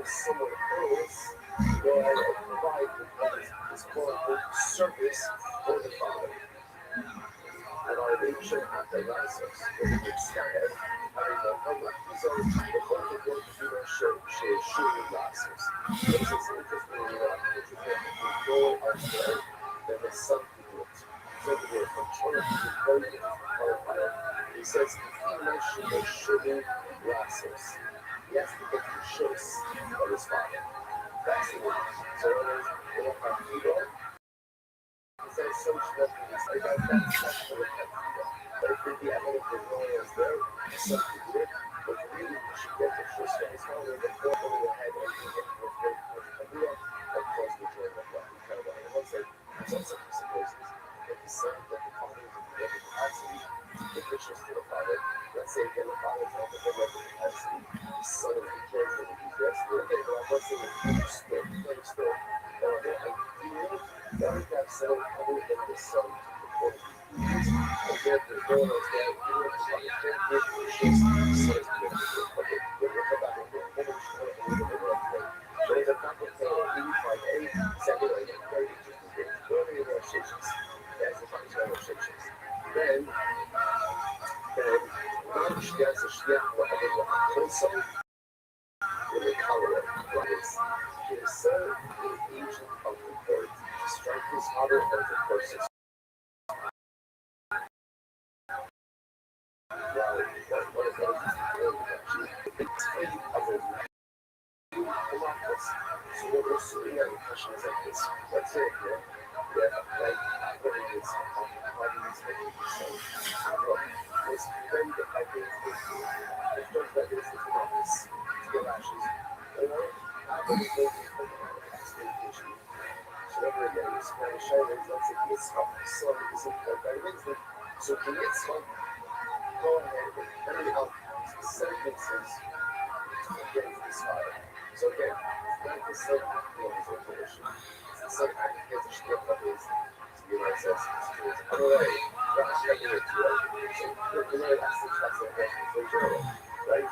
someone else will provide this quote-unquote service for the Father. And our nation at the Lazarus, when we stand, so the whole of what you know show Lazarus. This is interesting, go out there, there was something to it. So we are controlling the vote of he says, he should Lazarus. Yes, because he shows of his Father. That's the one. So they don't have ego. He says, social is like that's the but I think the evidence is only as there, some people did, but really you should get the first one. It's not only the fourth one in the head, and you get the fourth one of course, the joy of what we care about. And once there's also presupposes that the son, that the father is in the capacity to give riches to the father. Let's say again, the father is not the capacity, the son is the care for the yes, but I'm not saying it's still, and you know, that we have some other than the son to perform. Strike his father as a person. So what we're seeing at questions like this, let's say, like, what it is, how do these things look? Was then the idea the first idea is to not this, to get ashes, or after the first expectation. So whatever it is, when the show is, let's say, it's up, so it's important by Wednesday. So the next one, go ahead and any outcomes, sentences, against this fire. So again, it's not the same acting as a tradition. It's the same acting as a shtick that is to be like says it's anyway, that's like it, right? So you know that's the class of question for journal, right?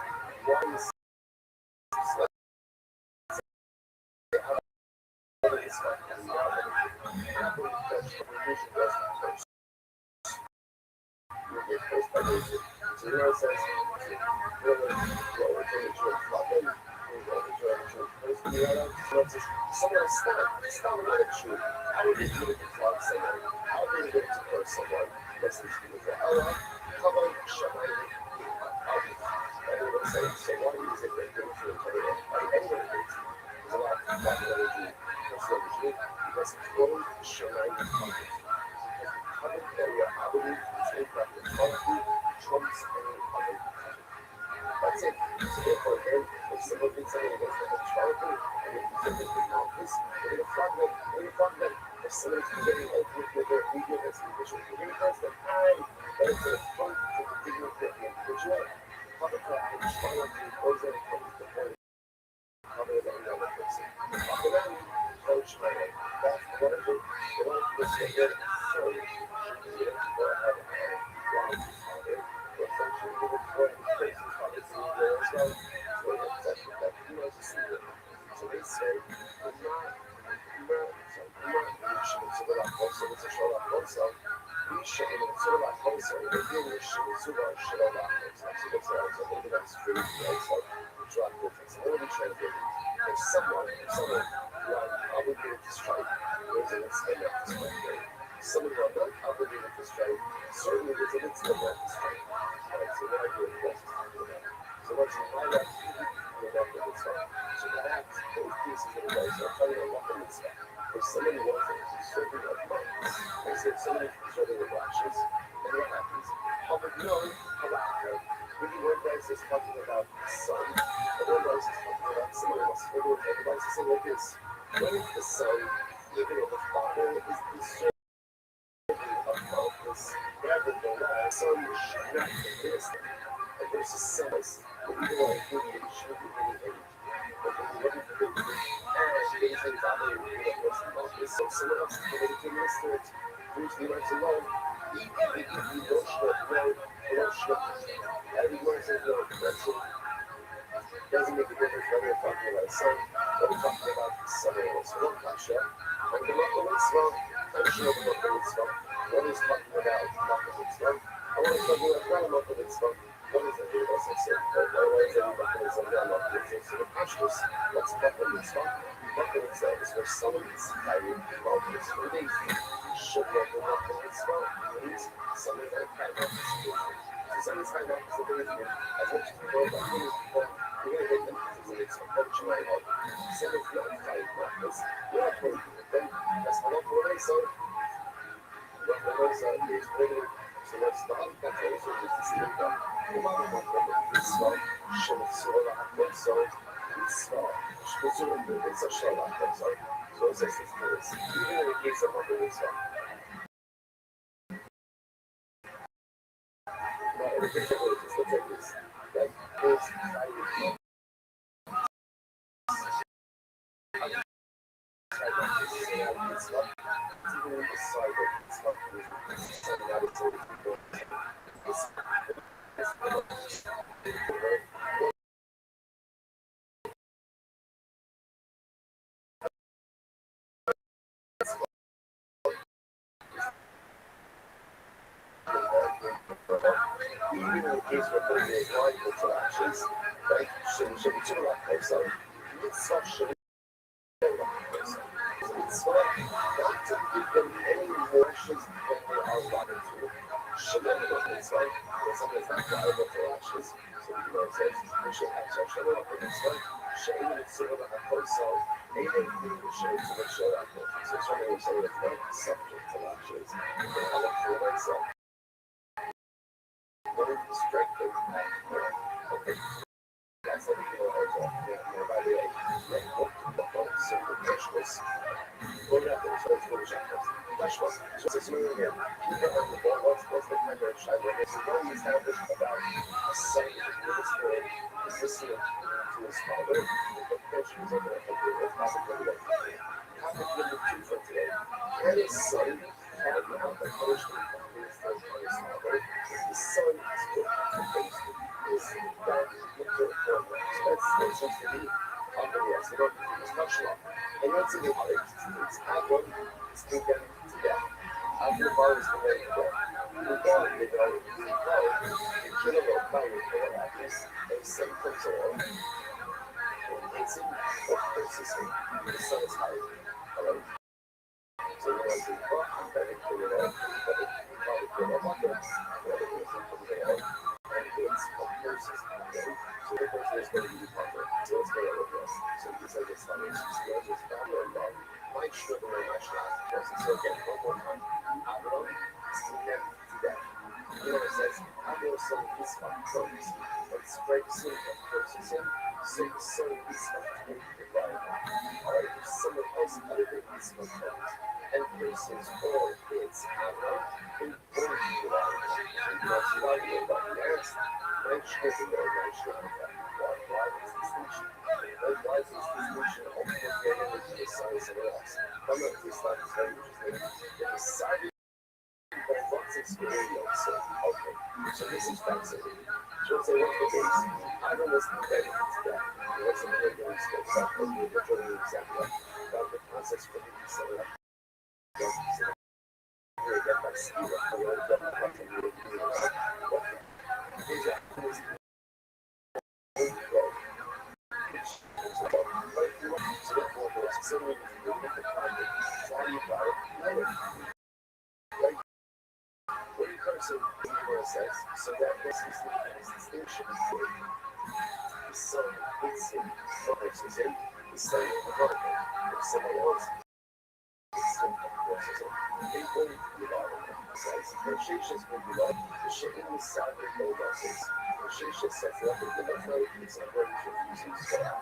Why is like it's like and now I believe that tradition does first. You get first by nature. So you know it says someone stop another tree. How would you do it to flog someone? How would you do it to hurt someone? That's the tree. Allah, come on, Shabbat. Everyone say, so why is it that you're doing it? Anyone thinks there's a lot of energy. That's the energy. Because clothes Shabbat covered. Covered that we are obligated to take back the quality trumps any other. That's it. So therefore, again, if someone thinks something against the charity, and if you think it's not this, we're going to flog them. We're going to flog them. If someone's getting open with their media, that's the issue. We're going to press them high. That is a front to the dignity of the individual. Public practice, trying to impose it comes to the point. Cover the other person. After that, coach, that's whatever. They want to get there. So, you should be able to go ahead and fly to father. Essentially, we would go and face his father to there as well. So, that's what that he was a secret. So, they say, I'm not reaching to the last one, so show up also. We should be to the last one, so we're doing this shit to the show up also. So, that's also maybe that's true, right? So, drop difference. I want to be translated. If someone who are obligated to strike, there's an extended to strike. Someone who are not obligated to strike, certainly there's an extended to strike. Right? So what I do is best. So once you find out, you're not going to strike. So that those pieces of advice are telling you what to expect. If somebody wants it, it's serving of money. They say somebody is serving of actions, and what happens? Public knowing, public knowing. Really, one advice is talking about the son, and one advice is talking about someone else. Everyone advice is saying like this: when is the son living of the father is the serving of this whatever the last son should not be this. And there's a sense that even though I think it should be really but the everything and things like that are really about this. So someone else is going to minister it. Who's the right alone? Even don't show every word says no, that's it. doesn't make a difference whether you're talking about a son or you're talking about someone else. One kasha, and the mitzvah, and sure the mitzvah. One is talking about mitzvah, and one is talking about mitzvah. One is the mitzvah, I said, otherwise everybody is on the mitzvah. So the kashrus, what's mitzvah? Mitzvah is where someone is carrying this release. Should not be mitzvah means someone that carries this. So someone's carrying this ability, as much as we know about things before, we're going to make them as it's a function of someone's not carrying this. We're not going to do them. That's not what I saw. What I saw is bringing, so let's start. That's also just the same thing. The mother of the mitzvah, Shemitzvah, Mitzvah, Mitzvah, Shemitzvah, it's a Shabbat, sorry. So it's a system. Even in the case of the mitzvah. Now, everything that was just look like this. Like, this, even in the case where putting the logical actions, right? Should be two like so mitzvah should be mitzvah not to give them any emotions that they are wanting to. Should not be mitzvah, but sometimes not viable for actions. So you know what it says, we should have such a lot of mitzvah. Should even consider that a person, anything we should to make sure that so something we say that's not subject to actions. They have a for myself. Strengthen that. Okay. That's what we know by the way, what simple vegetables. What happens? What's the vegetables? Vegetables. So it's moving in. What's the kind of shadow? It's very established about a scientific ministry listening to his father. The question is over the possibility. How could you do for today? Can his son have the punishment of his father? His son is good to face is that that's just to be on the rest of it is much long. And that's in the heart. It's Avram, it's taken to death. Avram is the way to go. We go, the general fire for the practice, and some comes along. And it's in what forces him. The sun is high. Alright? So you want to be I'm better to it all, but it probably feel like it. Whatever it is, from there. And it's what forces him. So the person is going to be proper. So it's going to look good. So he says it's funny. So it's bad or wrong. Might struggle or might not. So again, one more time. Avram is to them to death. You know, it says, Avram son of Yitzchak comes. But it's very soon that forces him. So the son of Yitzchak can be right. Alright, if someone else other than Yitzchak comes and places all its Avram in order to be right. And that's why we are about next. Why is this distinction? Why is this distinction only getting into the science of us? I'm not this stuff is very interesting. They decided that what's experience. Okay, so this is fascinating. So it's a what's the base? I don't listen to that. What's the big one? It's not going to be a different example about the process for the center. So that this is the distinction. The son hates him, forces him. The son of the brother. If someone else forces him, people without him. Says, when Shisha will be like, the Shisha is sadly no losses. When Shisha sets up in the middle, it's a very confusing style.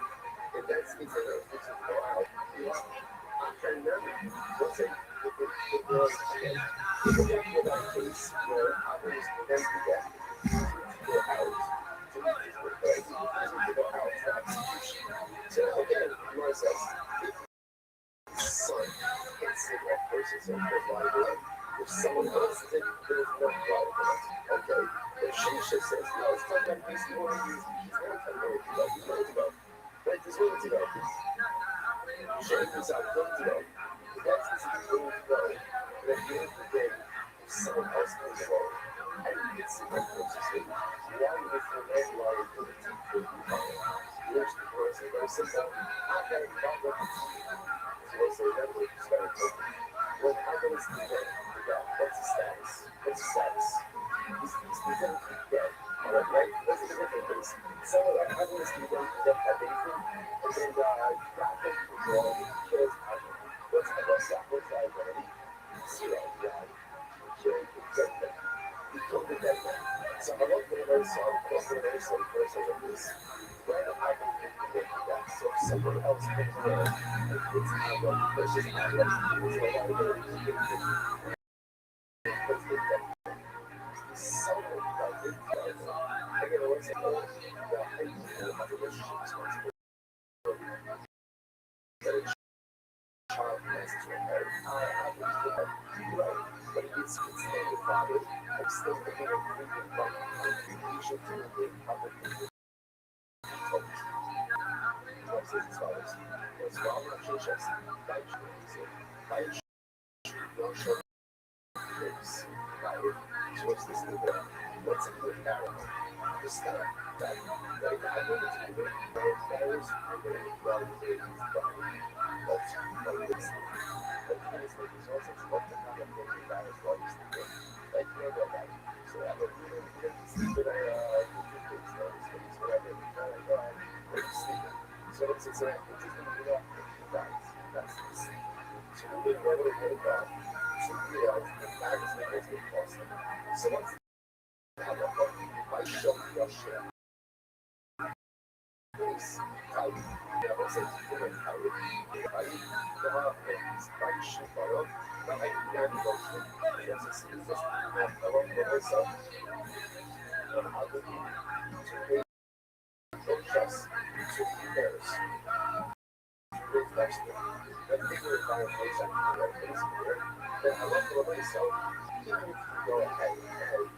If that's the thing that puts it out, I can remember what's it. It was again. In that case, where I was condemned to death, to go out, to go out for execution. So again, Gemara says, if the son hits it off versus him, there's liability. If someone else is it, there's no liability. Okay, If she just says, no, it's not that piece you want to use, it's not that way to go. You know to go. Right, there's way to go. Shame is out, way to go. That's the way to go. But at the end of the day, if someone else comes along, and you can see that person, why would you feel that you are for the team for you? Here's the person, very simple. I got it, not what you see. So I say, that way you start talking. Well, how can this be dead? What's the status? What's the status? He's going to be dead. Right? That's the difference. So, how can this be dead? That they think, and then, God, thank you for all the kids. What's that identity? Zero. Yeah. Kill the dead. He killed the dead man. So, I love the very song, close to the very same verse as this. Where I can think of that. So, if someone else comes along, it's not like, it's just not like, it's like, I don't know. What's this new one? What's a good narrative? Just that I know it's good. That is good. Well, that's what it is. But the thing is, like, there's also stuff that kind of looking back as well as the good. Like, you know that. So I don't really sleep in whatever. So it's just going to be that. That's the scene. So we didn't know what it was about. So we realized the bag is the most important. So once I show your share. This type, yeah, what's it? I come up and I shoot my own. Now I can get it also. Yes, it's just I love the myself. And how do you don't trust to pairs? Great question. Then figure it out ways I can do it here. Then I love the myself. Even if you go ahead and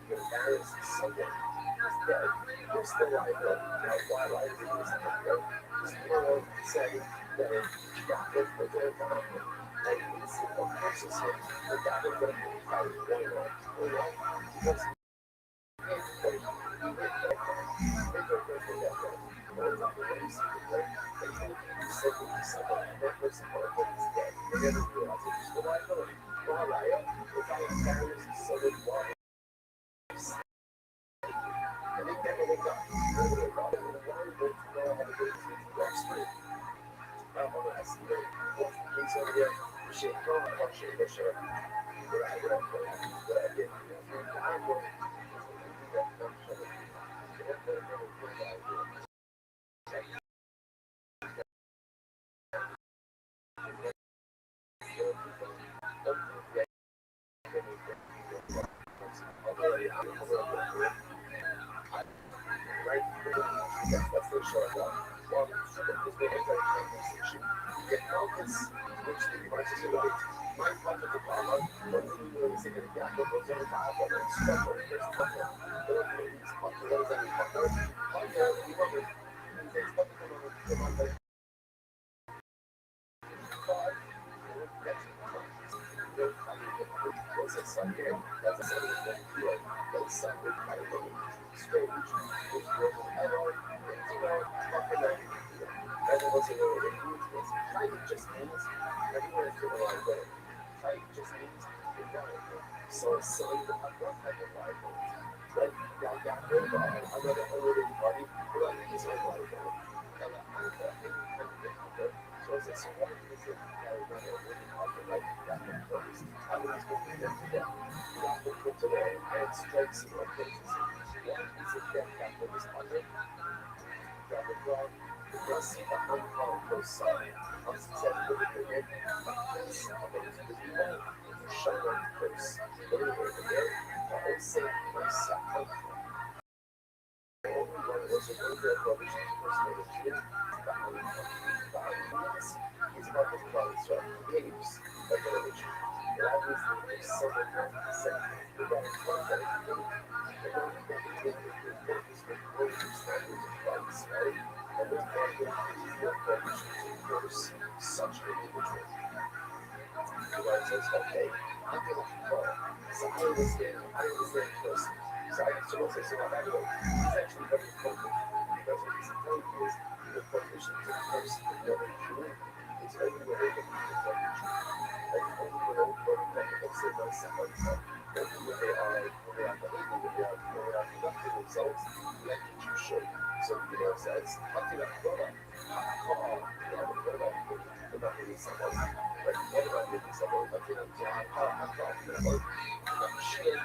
you're embarrassed someone who's dead, you're still alive. Why do I do this? Just go and say that if they're not, and it's a process of the guy that's going to be fighting going on. Because such an individual. Where it says, okay, I feel like a pro. So I understand person. So I used to also say, by the way, he's actually very focused. Because what he's telling you is the proficient in person, whether true, it's only when they can be the like only when let's say by somebody, only when they are behaving, when they are conducting themselves, like you should. So it says, I feel like a pro. What about hitting somebody? Like, what about hitting somebody? Like, you know, I'm talking about, I'm sure,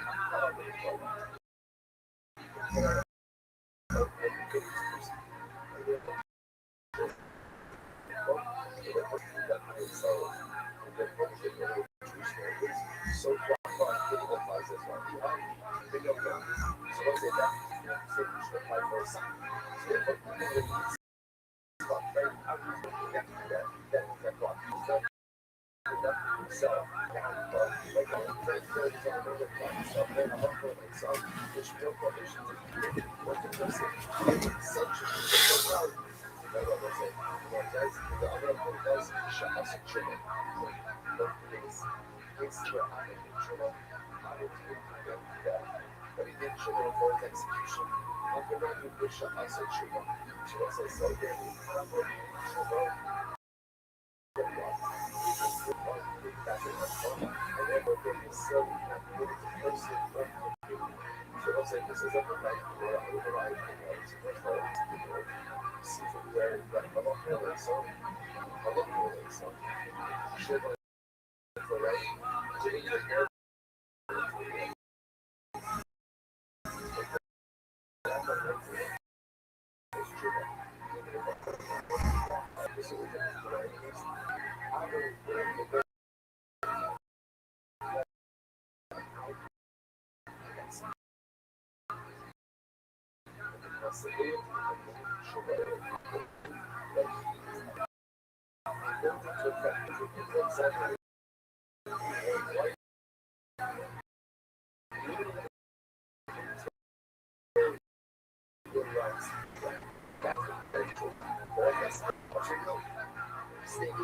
so far,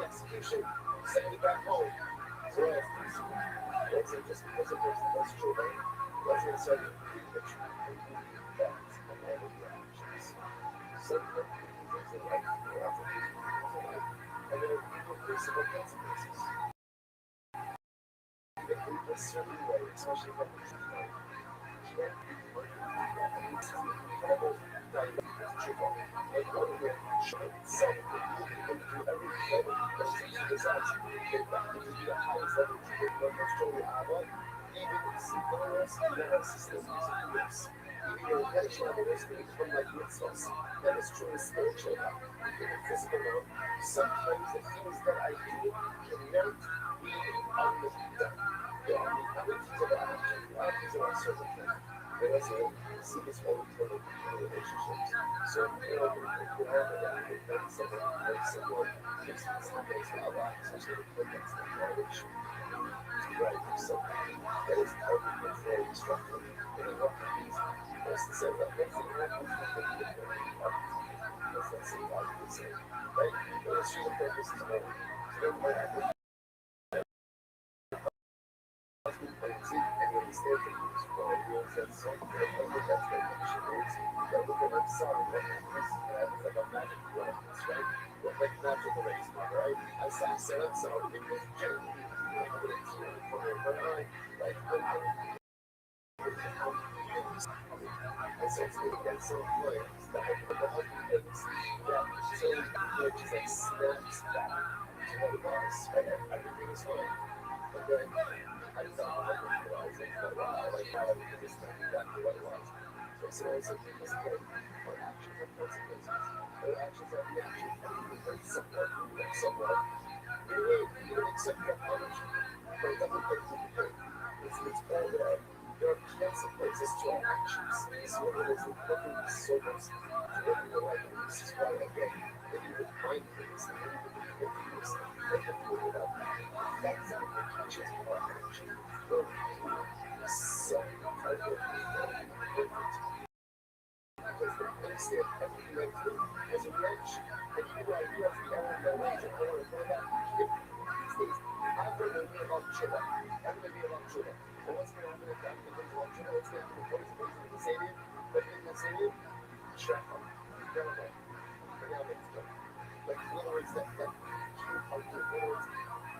execution, send it back home. So that's it, just because of that's true, right? That's what it said in the picture. Facts and all of the actions. So and then irreversible consequences. In a certain way, especially when it's that is true spiritual now. In the physical world, sometimes the things that I do cannot be undone. They are the energies of action, the energies of uncertainty. And as you see this all in relationships. So, you know, we have someone makes someone makes mistakes in our lives, especially when it's the correlation. Right, so that is how we can very structurally in a lot of these. As I said, that makes it happen. That's the same argument, right? But it's your purpose is more. So, everything is fine. But then I thought I didn't realize it for a while, like how I could just think exactly what it was. So it's like, it's good. Our actions have consequences. Our actions have reactions. We hurt someone, we hurt someone. You don't accept that punishment. But it doesn't hurt you to hurt. It's all there. There are consequences to our actions. So it is important so much to live your life. And this is why, again, if you would mindfulness, and if you would be confused, and if you would have that's how we teach us our action. So, I will be perfect. Because they understand everything I do as a reaction. And you have the own direction or that Chuba. That's going to be a long Chuba. But what's going to happen if that becomes a long Chuba? What's going to happen? What is the stadium? But in the stadium, strap up. Get away. Bring out next time. Like, in other words, that cue puncher, in other words,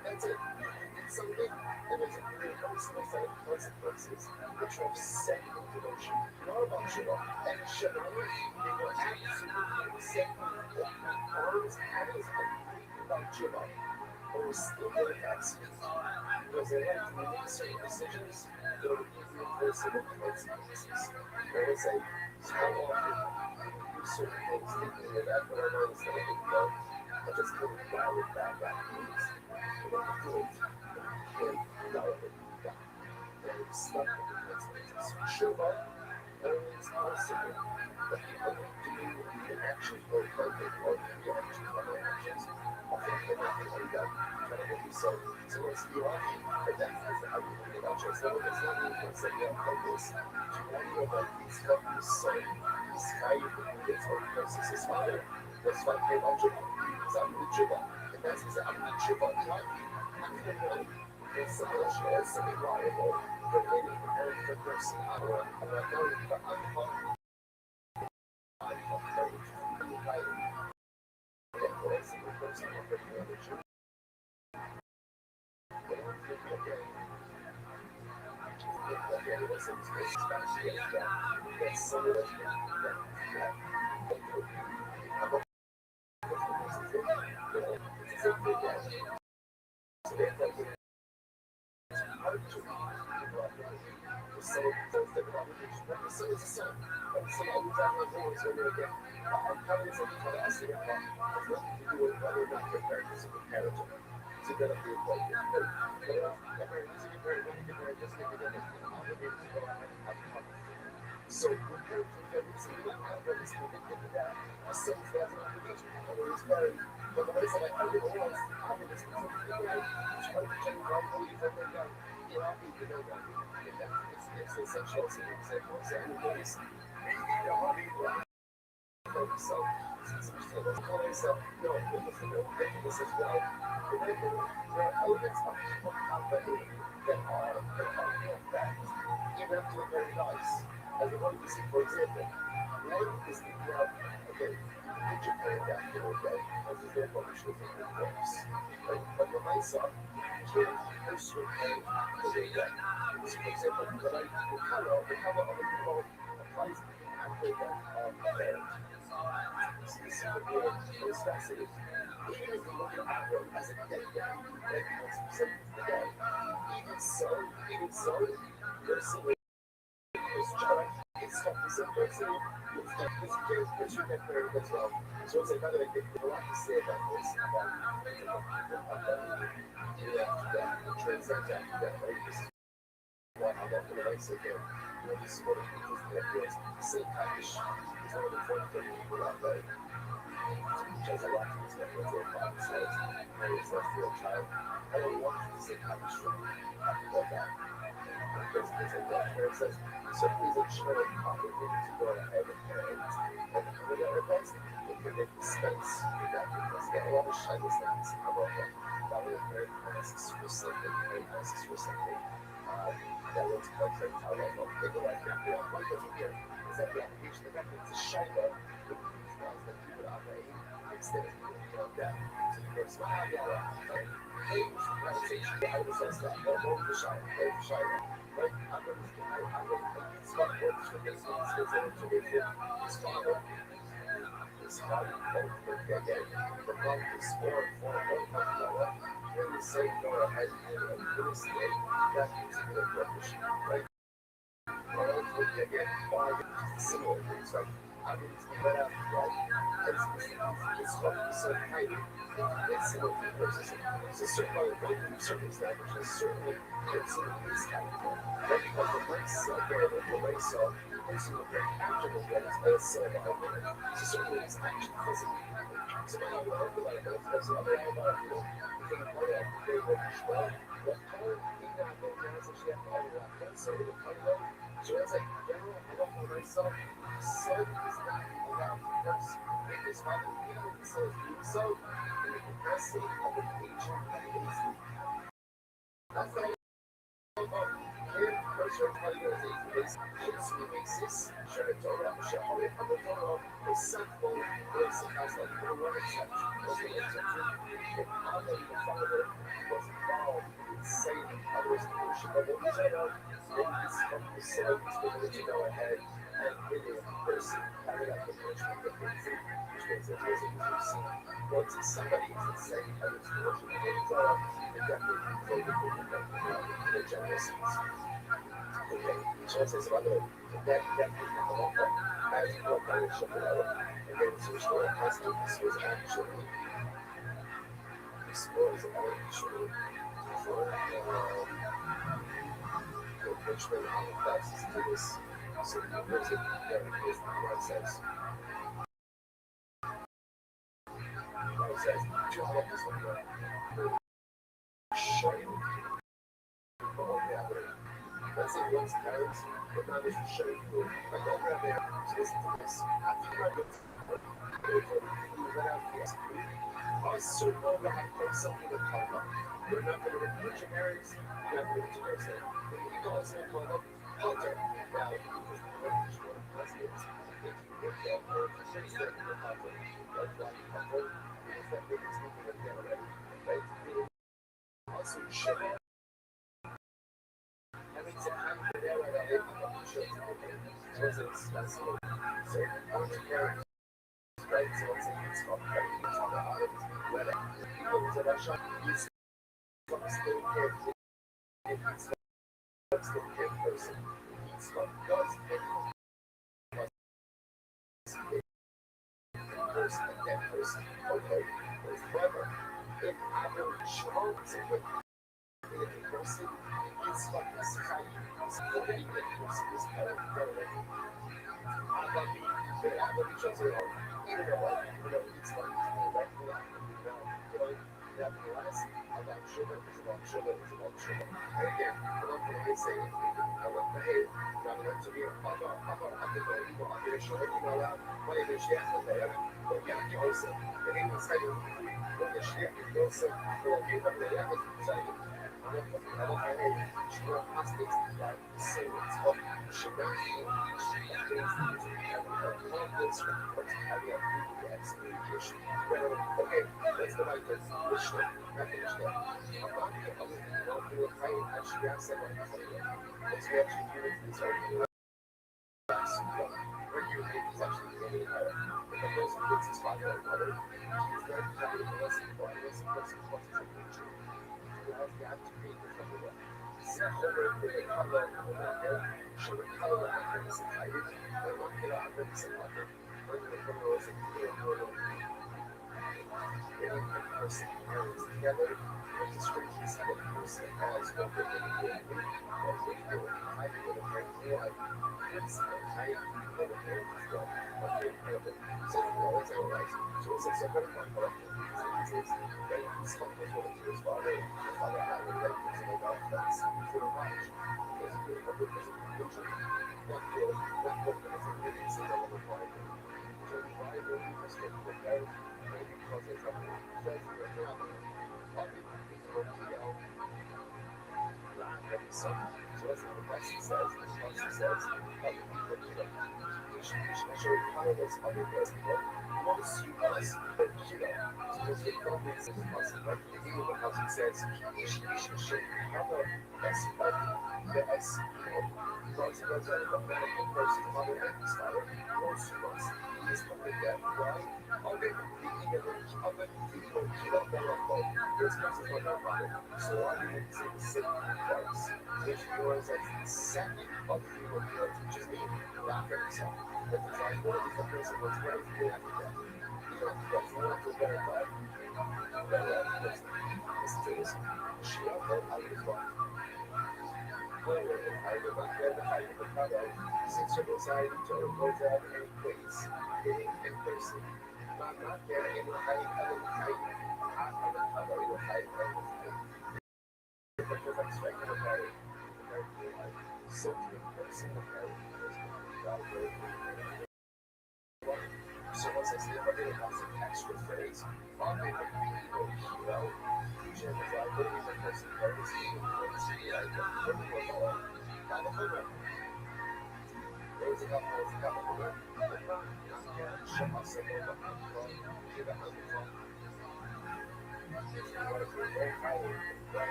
that's it. You did something, and there's a rehearsal set of consequences which are set in devotion. Not about Chuba. And Chuba, they were absolutely set in arms, hands, about Chuba. But we're still going to ask because they have to make certain decisions that are easy for certain consequences. There is a how often do certain things thinking that that what I know is going to go. I just couldn't dial it back afterwards. But when you do it, you can't dial it back. They're stuck with the consequences. Shuba always possible that people do the actions or perfect or the actions on their actions. Often they're not really done. Kind of what you said. So it's you are, but that's how you think about yourself. It's not really going to say that like this. You want to know about these companies saying this guy you can get for process is fire. That's why they want you. Because I'm the Juba. And that's because I'm the Juba. I'm the one. There's some issue, there's some reliable, but maybe the person I'm going to So we're going to get this and this and that. I said that's an obligation. It's very, but the way I would always have this try to check right away from the guy. You know, you know that. It's essential to example. So anyways, you know, I mean, so no, this is well. There are elements of company that are that even up to a very nice. As a one to see, for example, one is the ground, okay, picture playing down here, okay, as is their function of the course. Right? But the nice up, here, there's your pain, the way that. So, for example, when I recover on the people applies after that there. Specifically, those facets, even if you look at Afro as a dead guy, that becomes specific to the guy. Even so, there's some it's stuff to say, but see, it's your network as well. So it's another thing a lot to say about this. The transaction that right one I left the right so there. You know, this is what it is. The same package is one of the important things people out there. Which has a lot to do with their father says. And it's a real child. I don't want to say package from about that. Because there's a lot where it says, so please ensure that proper needs to go ahead and whatever else, it can make space for that because there are a lot of shyness things about that. That was very nice for something, that was perfect. I don't know, people like that. One thing here is that the application, the fact that it's a shyness, it means that people are paying instead of people down to the first one. Hey, meditation, I was asked that, don't be shy, right? I'm going to start works for this one, so to be here, his father, again, the mom is when you say go ahead and illustrate that particular profession, right? Again, why similar things, right? I mean, it's let out, right? It's what you said, hey, it's similar to the person. So certainly, circumstances, certainly, it's this kind of thing. Right? Because the race, the race of the person with the actual race, but it's so certainly it's action physically. So when you look at it, that's what I about, you know, you can play out the way well, what color, you know, I think that's what you have to have a lot. So the color, so as a general, I don't know myself, sun is not allowed to press. It is not the feeling says doing so, and the capacity of the nature of the that's not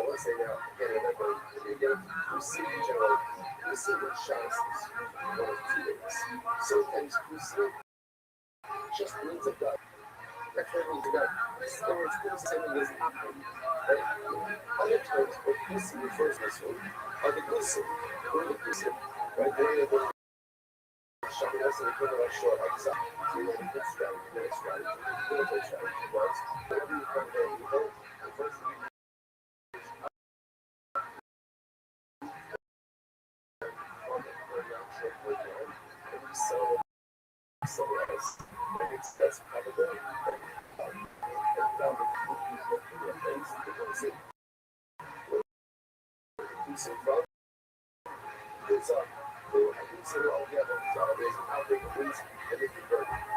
want to say now, again, remember, we see in general, we see what shines one of 2 ways. Sometimes we see just means of God. That means that there is something is happening. Right? Other times, what pussy refers to are the pussy, or the pussy, right? They're able to shop it as a equivalent of short exile. You know, the strategy, the strategy, the strategy was, whatever you come there, you know, the first thing you somewhere else. And it's that's probably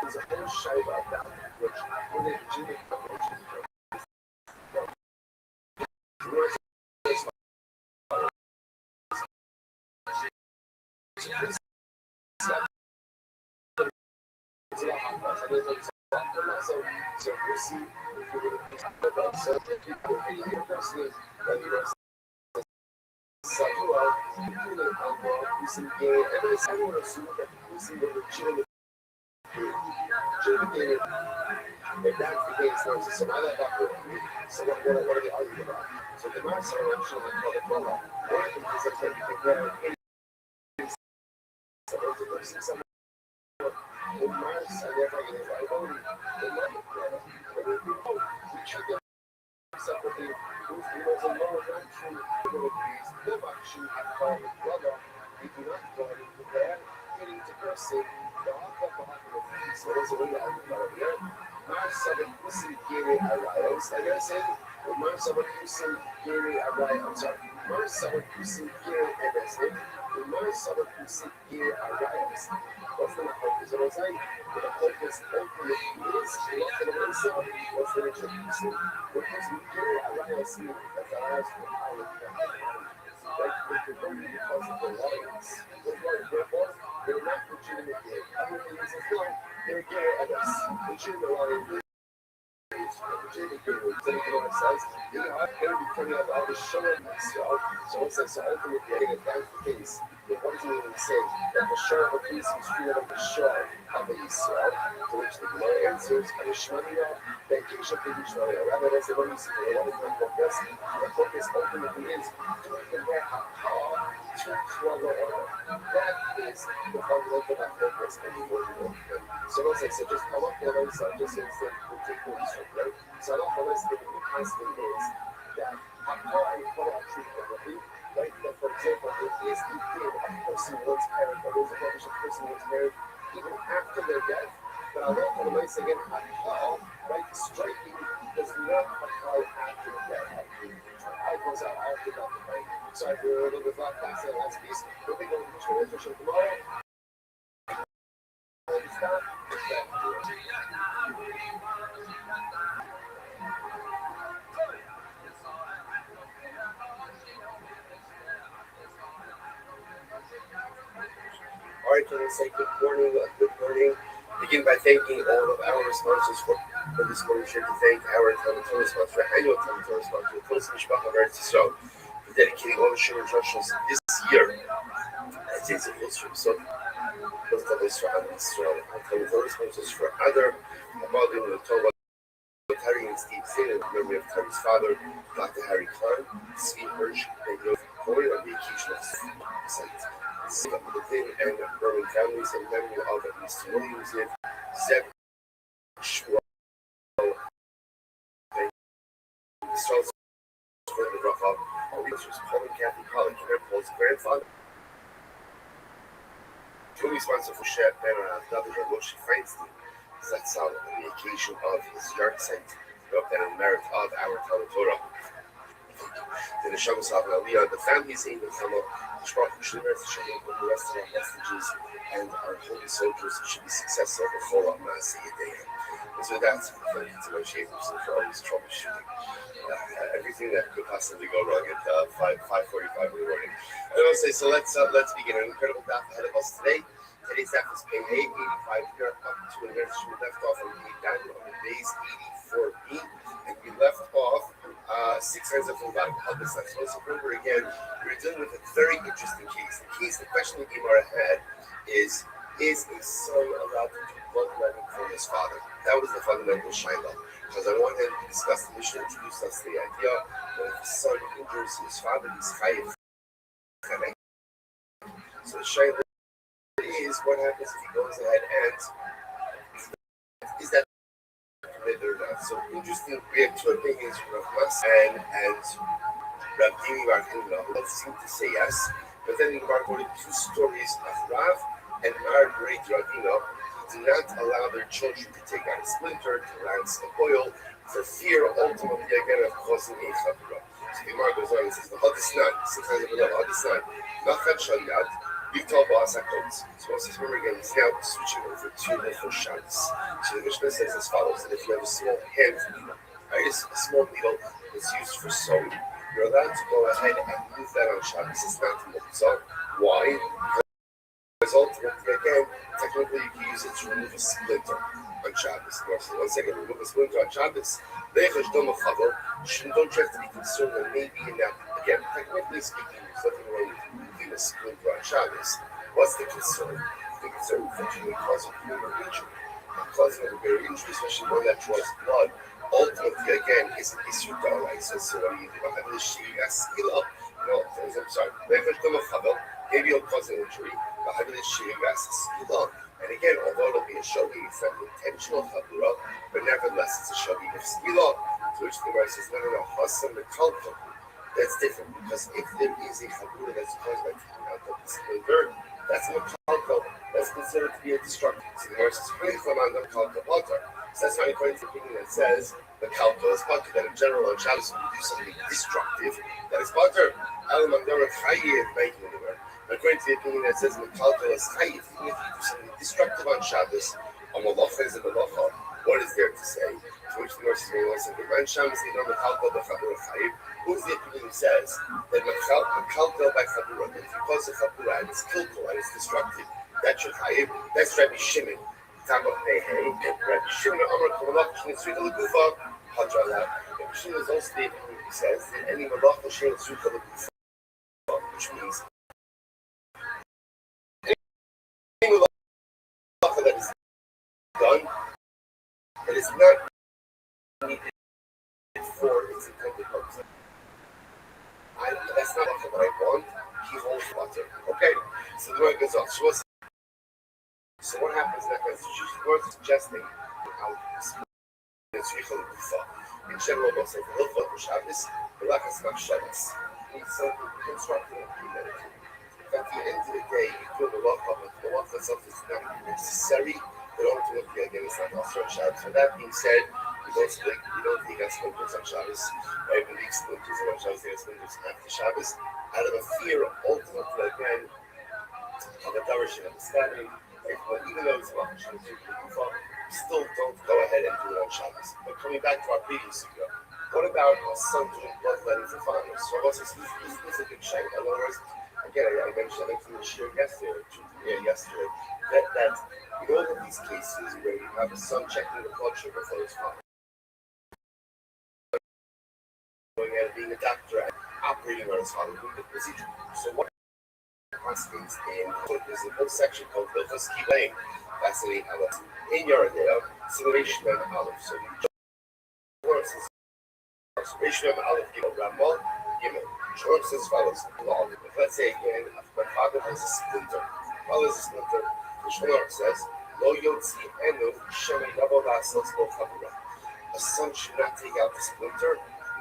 there's a whole show about that, which when they legitimate so we see if that's the case, so now that so what are they arguing about? So the master actually called it Bola. One of them is that they compare in Mars and they're talking about only the money. We treat them separately. Those heroes are lower action abilities. Them action have called it Bola. We do not go ahead and compare getting to cursing. The so what's the way out of here? Mars 7 Pussy Gary Arrivals. Like I said, Mars 7 Pussy Gary Arrivals. Mars 7 Pussy Gary Arrivals. Mars 7 Pussy Gary Arrivals. What's the focus? What was I? The focus ultimately is not the one side. What's the nature of Pussy? Because Gary Arrivals as a house for power. Like the burden because of the lions. Therefore, they're not legitimate gay. Everything is as though they're gay at us. Legitimate lion is legitimate gay. What it says, you know, I'm going to be putting out all this showing myself. So it says, so ultimately, if that's the case, then what does it really say? That the shore of a piece is treated on the shore of the Israel, to which the Gemara answers, and the Shemania, that you should be Shemania. Rather, that's the one you see a lot of time focus. The focus ultimately is to compare how to Shlomo order. That is the fundamental of focus and the word of them. So let's say, so just come up with those, just say, we'll take one straight, right? So I'm not going to say the constant is that how I follow a treat differently, right? That, for example, it is the thing a person once married, or there's a published person once married, even after their death. But I'm not going to say again, how, right? Striking does not apply after death. I goes out after death, right? So I feel a little bit like that. So last piece, we'll be going to transition tomorrow. All right, can I say good morning? Good morning. Begin by thanking all of our sponsors for this morning. Share to thank our Talmud Torah sponsor, annual Talmud Torah sponsor, the Kodesh Mishpacha of Eretz Yisrael, for dedicating all the Shemar Joshua this year. As it's a full stream, so those Talmud Torah sponsors for other Abadim and Torah. Harry and Steve Zinn, in memory of Harry's father, Dr. Harry Klein, Steve Hirsch, and Yogi Coy on the occasional site. Within and Berman families in memory of Mr. Williams, Zeb Schwab, and Charles Further Rafa, all these was Paul and Kathy College, and Paul's grandfather. Julie sponsor for Chef Ben Dr. Moshe Feinstein. That's on the occasion of his yard site, and in merit of our Talmud Torah. The Shabbos of Aliyah, the families in the Talmud, the Shprach Shlimer, the rest of our hostages, and our holy soldiers should be successful before Maaseh Yedayim. And so that's thank you to my shapers for all this troubleshooting. Everything that could possibly go wrong at 5:45 in the morning. I will say, so let's begin. An incredible daf ahead of us today. Today's daf is page 885. We are up to an we left off on page 9 on base 84b, and we left off 6 hands up from the bottom. Help us. So remember again, we're dealing with a very interesting case. The question the Gemara had is a son allowed to do bloodletting from his father? That was the fundamental shaila. Because on one hand, we discussed the mission, introduced us to the idea that if the son injures his father, he's chayiv. So the shaila is what happens if he goes ahead and is that permitted or not? So interesting, we have two opinions from Rav Mas and Rabbi Rothschild. Both seem to say yes, but then you are quoting two stories of Rav and Margaret Ravina who do not allow their children to take out a splinter, to lance the oil, for fear ultimately again of causing a chavura. So the Gemara goes on and says the hadisnan, sometimes we know hadisnan, nachat shayad, Yital Ba'asa codes. So once remember again, he's now switching over to for Shabbos. So the Mishnah says as follows: that if you have a small hand needle, right, a small needle that's used for sewing, you're allowed to go ahead and move that on Shabbos. It's not muktzah. Why? Because ultimately, again, technically you can use it to remove a splinter on Shabbos. So one second, remove a splinter on Shabbos. Don't try to be concerned that maybe in that, again, technically speaking, there's nothing wrong with moving a splinter on Shabbos. What's the concern? The concern is actually causing human injury. And causing a very injury, especially one that draws blood, ultimately, again, is an issue down. Right? So what do you do? I'm sorry. Maybe it'll cause an injury. And again, although it'll be a shogi, it's not an intentional chavura, but nevertheless, it's a shogi of skilah. To which the Gemara says, no, hasam mekalko. That's different, because if there is a chavura that's caused by taking out the splinter, that's a mekalko. That's considered to be a destructive. So the Gemara says, so that's why according to the opinion that says the kalko is butter, that in general on Shabbos when you do something destructive, that is butter. According to the opinion that says the kalko is chayiv, even if you do something destructive on Shabbos, on malacha is a malacha, what is there to say? To which the Gemara says, the man Shabbos they know the kalko by chabura chayiv. Who's the opinion who says that the kalko by chabura, that if you cause a chabura and it's kilko and it's destructive, that's your chayiv? That's Rabbi Shimon. Rabbi Shimon is also the opinion who says that any malacha shein suka l'gufa, which means any malacha that is done that is not needed for its intended purpose. That's not what I want. He holds water. Okay, so the word goes on. So what happens next? She's suggesting how in general, also for Hilchot for Shabbos, the Lachas Mach Shabbos needs something constructive and premeditated. At the end of the day, you do the Malacha, but the Malacha itself is not necessary. But ultimately, again, it's not also on Shabbos. So that being said, you don't take out splinters on Shabbos. Right? When you take splinters on Shabbos, they have splinters after Shabbos. Out of a fear, ultimately, again, of a Darashin understanding. But even though it's not still don't go ahead and do it on Shabbos. But coming back to our previous video, what about a son doing bloodletting for fathers? So also, this is a big shame. In other words, again, I mentioned in the share yesterday, that in all of these cases where you have a son checking the blood sugar for his father, going out and being a doctor and operating on his father, doing the procedure. So what constants there's a whole section called Hilchos Kilayim, fascinating Aleph. In Yeridea, Simulation of Aleph. So the works is Simulation of Aleph Gimel Rambal Gimel. Short says follows. Let's say again, my father has a splinter. The Shulchan says, Lo Yotzi Enu Shemi Nabo Vasos Lo Chabura. A son should not take out the splinter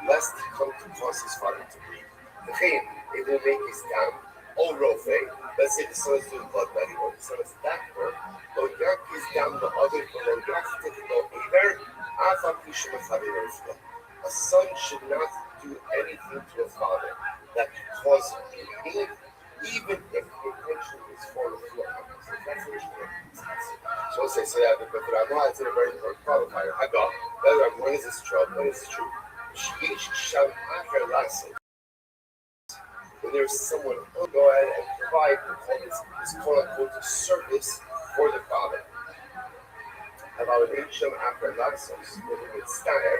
lest he come to cause his father to bleed. The Chaim, it will make his dam. Oh, Rofe, let's say the son is doing bloodletting or the son is a doctor, Lo Yak is down the other, Lo Yak Tikino either, a son should not do anything to a father that could cause him pain, even if the intention is for the floor. That's what so let's say that, but Ramah is in a very important qualifier. Haga, when is this true? When is this true? When there's someone who will go ahead and provide this quote-unquote service for the father. About an Isham after Laxos, with Steiner,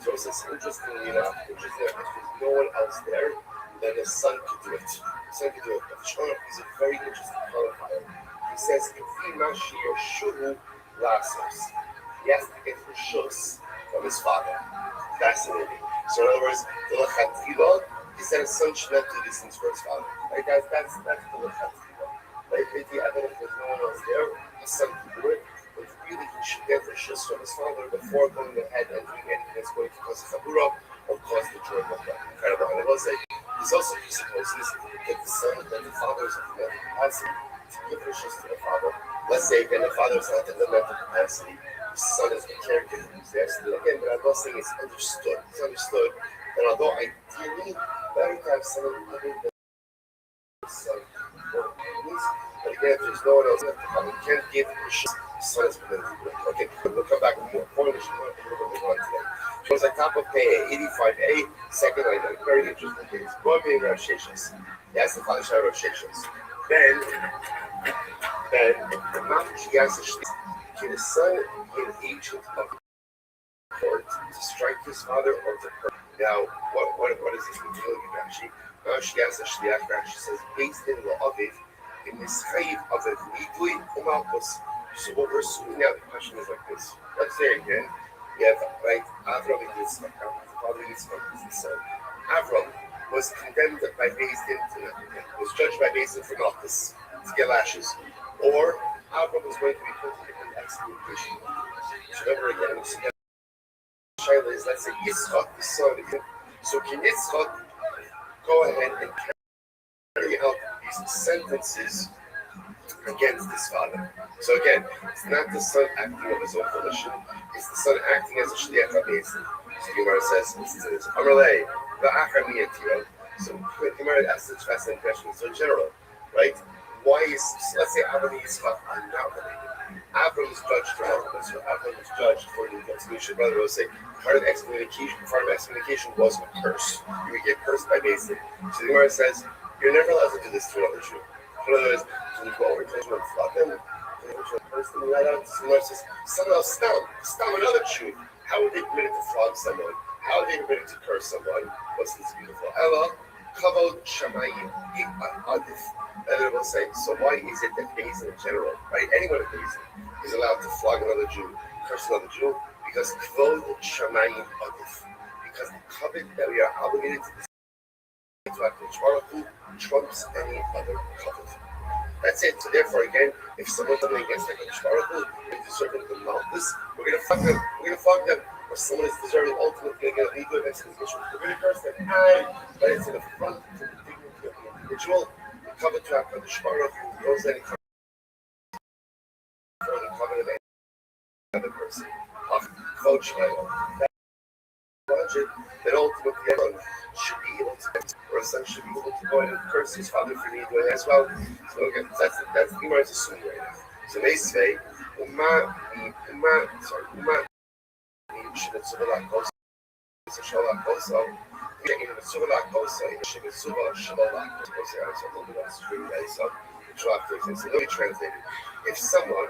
So it says, interestingly enough, if there's no one else there, then the son could do it. The son could do it. But Shonach is a very interesting qualifier. He says, he has to get reshus from his father. Fascinating. So in other words, the lechatchila, he said a son should not do these things for his father. Right, guys? That's the lechatchila. Right? If there's no one else there, the son can do it. But really, he should get reshus from his father before going ahead and doing anything that's going to cause a chabura or cause the joy of God. Incredible. And I will say, this also presupposes that the father is of the mental capacity to give reshus to the father. Let's say again, the father is not in the mental capacity. The son is the caregiver who's there. So again, but I'm not saying it's understood. It's understood that although ideally, better to have someone other than the son or parents, but again, if there's no one else, the father can't give reshus. The son is permitted to do it. Okay, we'll come back with more pointers. Today. So it's like top of page 85A, second line, very interesting things. One being Rav Sheshas. Yes, the father shall Rav Sheshas. Then the mom, she has can the son be an agent of the court to strike his father or to hurt? Now, what does this mean to you, Rashi? She has a shliach, Rashi says, based in the Aviv, in this chayiv of a nidui umalkos. So what we're assuming now, the question is like this. Let's say again, we have, right, Avram and Yitzchak, father Yitzchak is the son. Avram was condemned by Beis Din was judged by Beis Din for malchus, to get lashes. Or Avram was going to be put in excommunication. So remember again, Shaila is, let's say, Yitzchak, the son. So can Yitzchak go ahead and carry out these sentences against his father? So again, it's not the son acting of his own volition, it's the son acting as a shliach HaBeis Din. So Gemara says, listen to this, Amalei, v'achami etiro. So Gemara asks this fascinating question. So in general, right, why is, let's say Avram and Yitzchak are not related. Avram is judged for Avram, so Avram was judged for the excommunication. Brother will say, part of excommunication was a curse. You would get cursed by Beis Din. So the Gemara says, you're never allowed to do this to another Jew. In other words, can you go over to them and flog them? Can you curse them right out? So the Gemara says, someone else stam another Jew. How would they permit to flog someone? How would they permit to curse someone? What's this beautiful? Ella, kavod shamayim adif. And it will say, so why is it that Beis Din in general, right? Anyone in Beis Din is allowed to flog another Jew, curse another Jew, because kavod shamayim adif. Because the covenant that we are obligated to trumps any other covenant. That's it. So therefore, again, if someone's something against the Baruch Hu, they're deserving the malchus, we're going to fuck them. Or someone is deserving ultimately going to get a legal excommunication. We're going to curse them. But it's in the front of the dignity of the individual. The covenant of the Baruch Hu knows any for the covenant of any other person. Coach, that ultimately everyone should be able to, or a son should be able to go in and curse his father for me doing as well. So again, that's the Gemara's assuming right now. So they say, if someone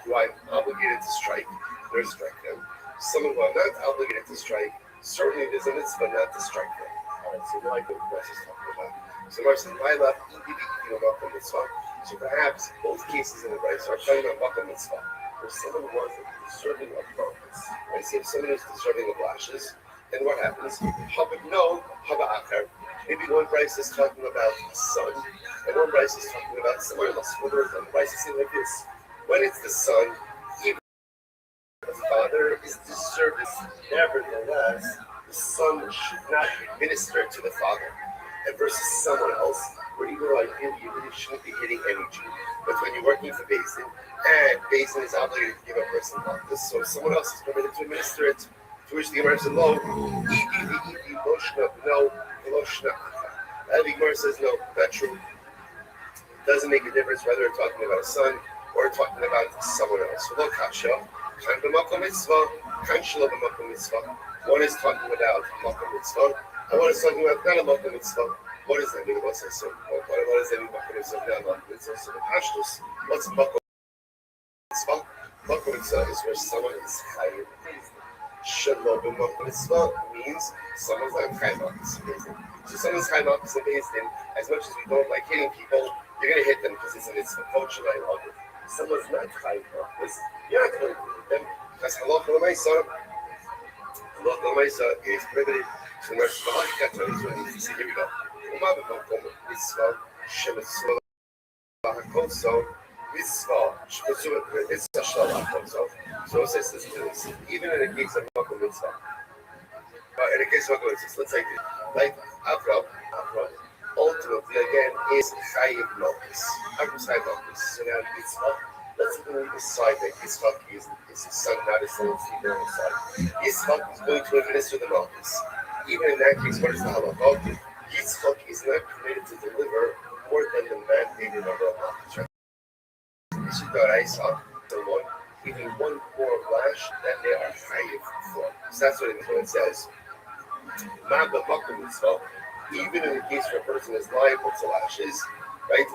who I'm obligated to strike, there's strike them. Someone who I'm not obligated to strike, certainly there's a mitzvah not to strike them. Alright, so now I know what Rashi is talking about. So Rashi says, my left, mitzvah. So perhaps both cases in the Braisa are talking about Makom mitzvah, where someone who was deserving of darkness. Right? See, if someone is deserving of lashes, then what happens? Maybe one Braisa is talking about a son, and one Braisa is talking about someone else. One Braisa is saying like this: when it's the son, even the father is deserving. Nevertheless, the son should not minister to the father. And versus someone else, where you go, you really shouldn't be hitting any Jew. But when you're working for Beis Din, and Beis Din is obligated to give a person like this, so someone else is permitted to administer it. To which the Gemara says, no, and the Gemara says, no, not true. It doesn't make a difference whether we're talking about a son or talking about someone else. So look, Kasha, kan b'makom mitzvah, kan shelo b'makom mitzvah. One is talking about makom mitzvah, and one is talking about not a makom mitzvah. What does that mean? What does that mean? Makom mitzvah, not makom mitzvah? So the pashtus, what's makom mitzvah is where someone is chayiv. Shalom mitzvah means someone's not chayiv on this basin. So someone's chayiv on this basin. As much as we don't like hitting people, you're gonna hit them because it's a mitzvah. Culture I love it. Someone's not chayiv on this. You're not going to hit them because halacha l'maisa. Halacha l'maisa is prohibited. So the Malachika tells us, here we go. Mitzvah shemitzvah la'hakoso. Mitzvah shemitzvah. So it says this, even in the case of Makom Mitzvah. In the case of Makom Mitzvah, let's take it. Like Avram, ultimately again is Chayiv Malchus. Avram's Chayiv Malchus. So now Mitzvah, let's even decide that Yitzchak is his son, not his son, female son. Yitzchak is going to administer the Malchus. Even in that case, what is the halakha? Yitzchak is not permitted to deliver more than the mandated number of Malchus. This is the Raisa, the one. Even one more lash that they are chayiv for. So that's what it says. Even in the case where a person is liable to lashes, right?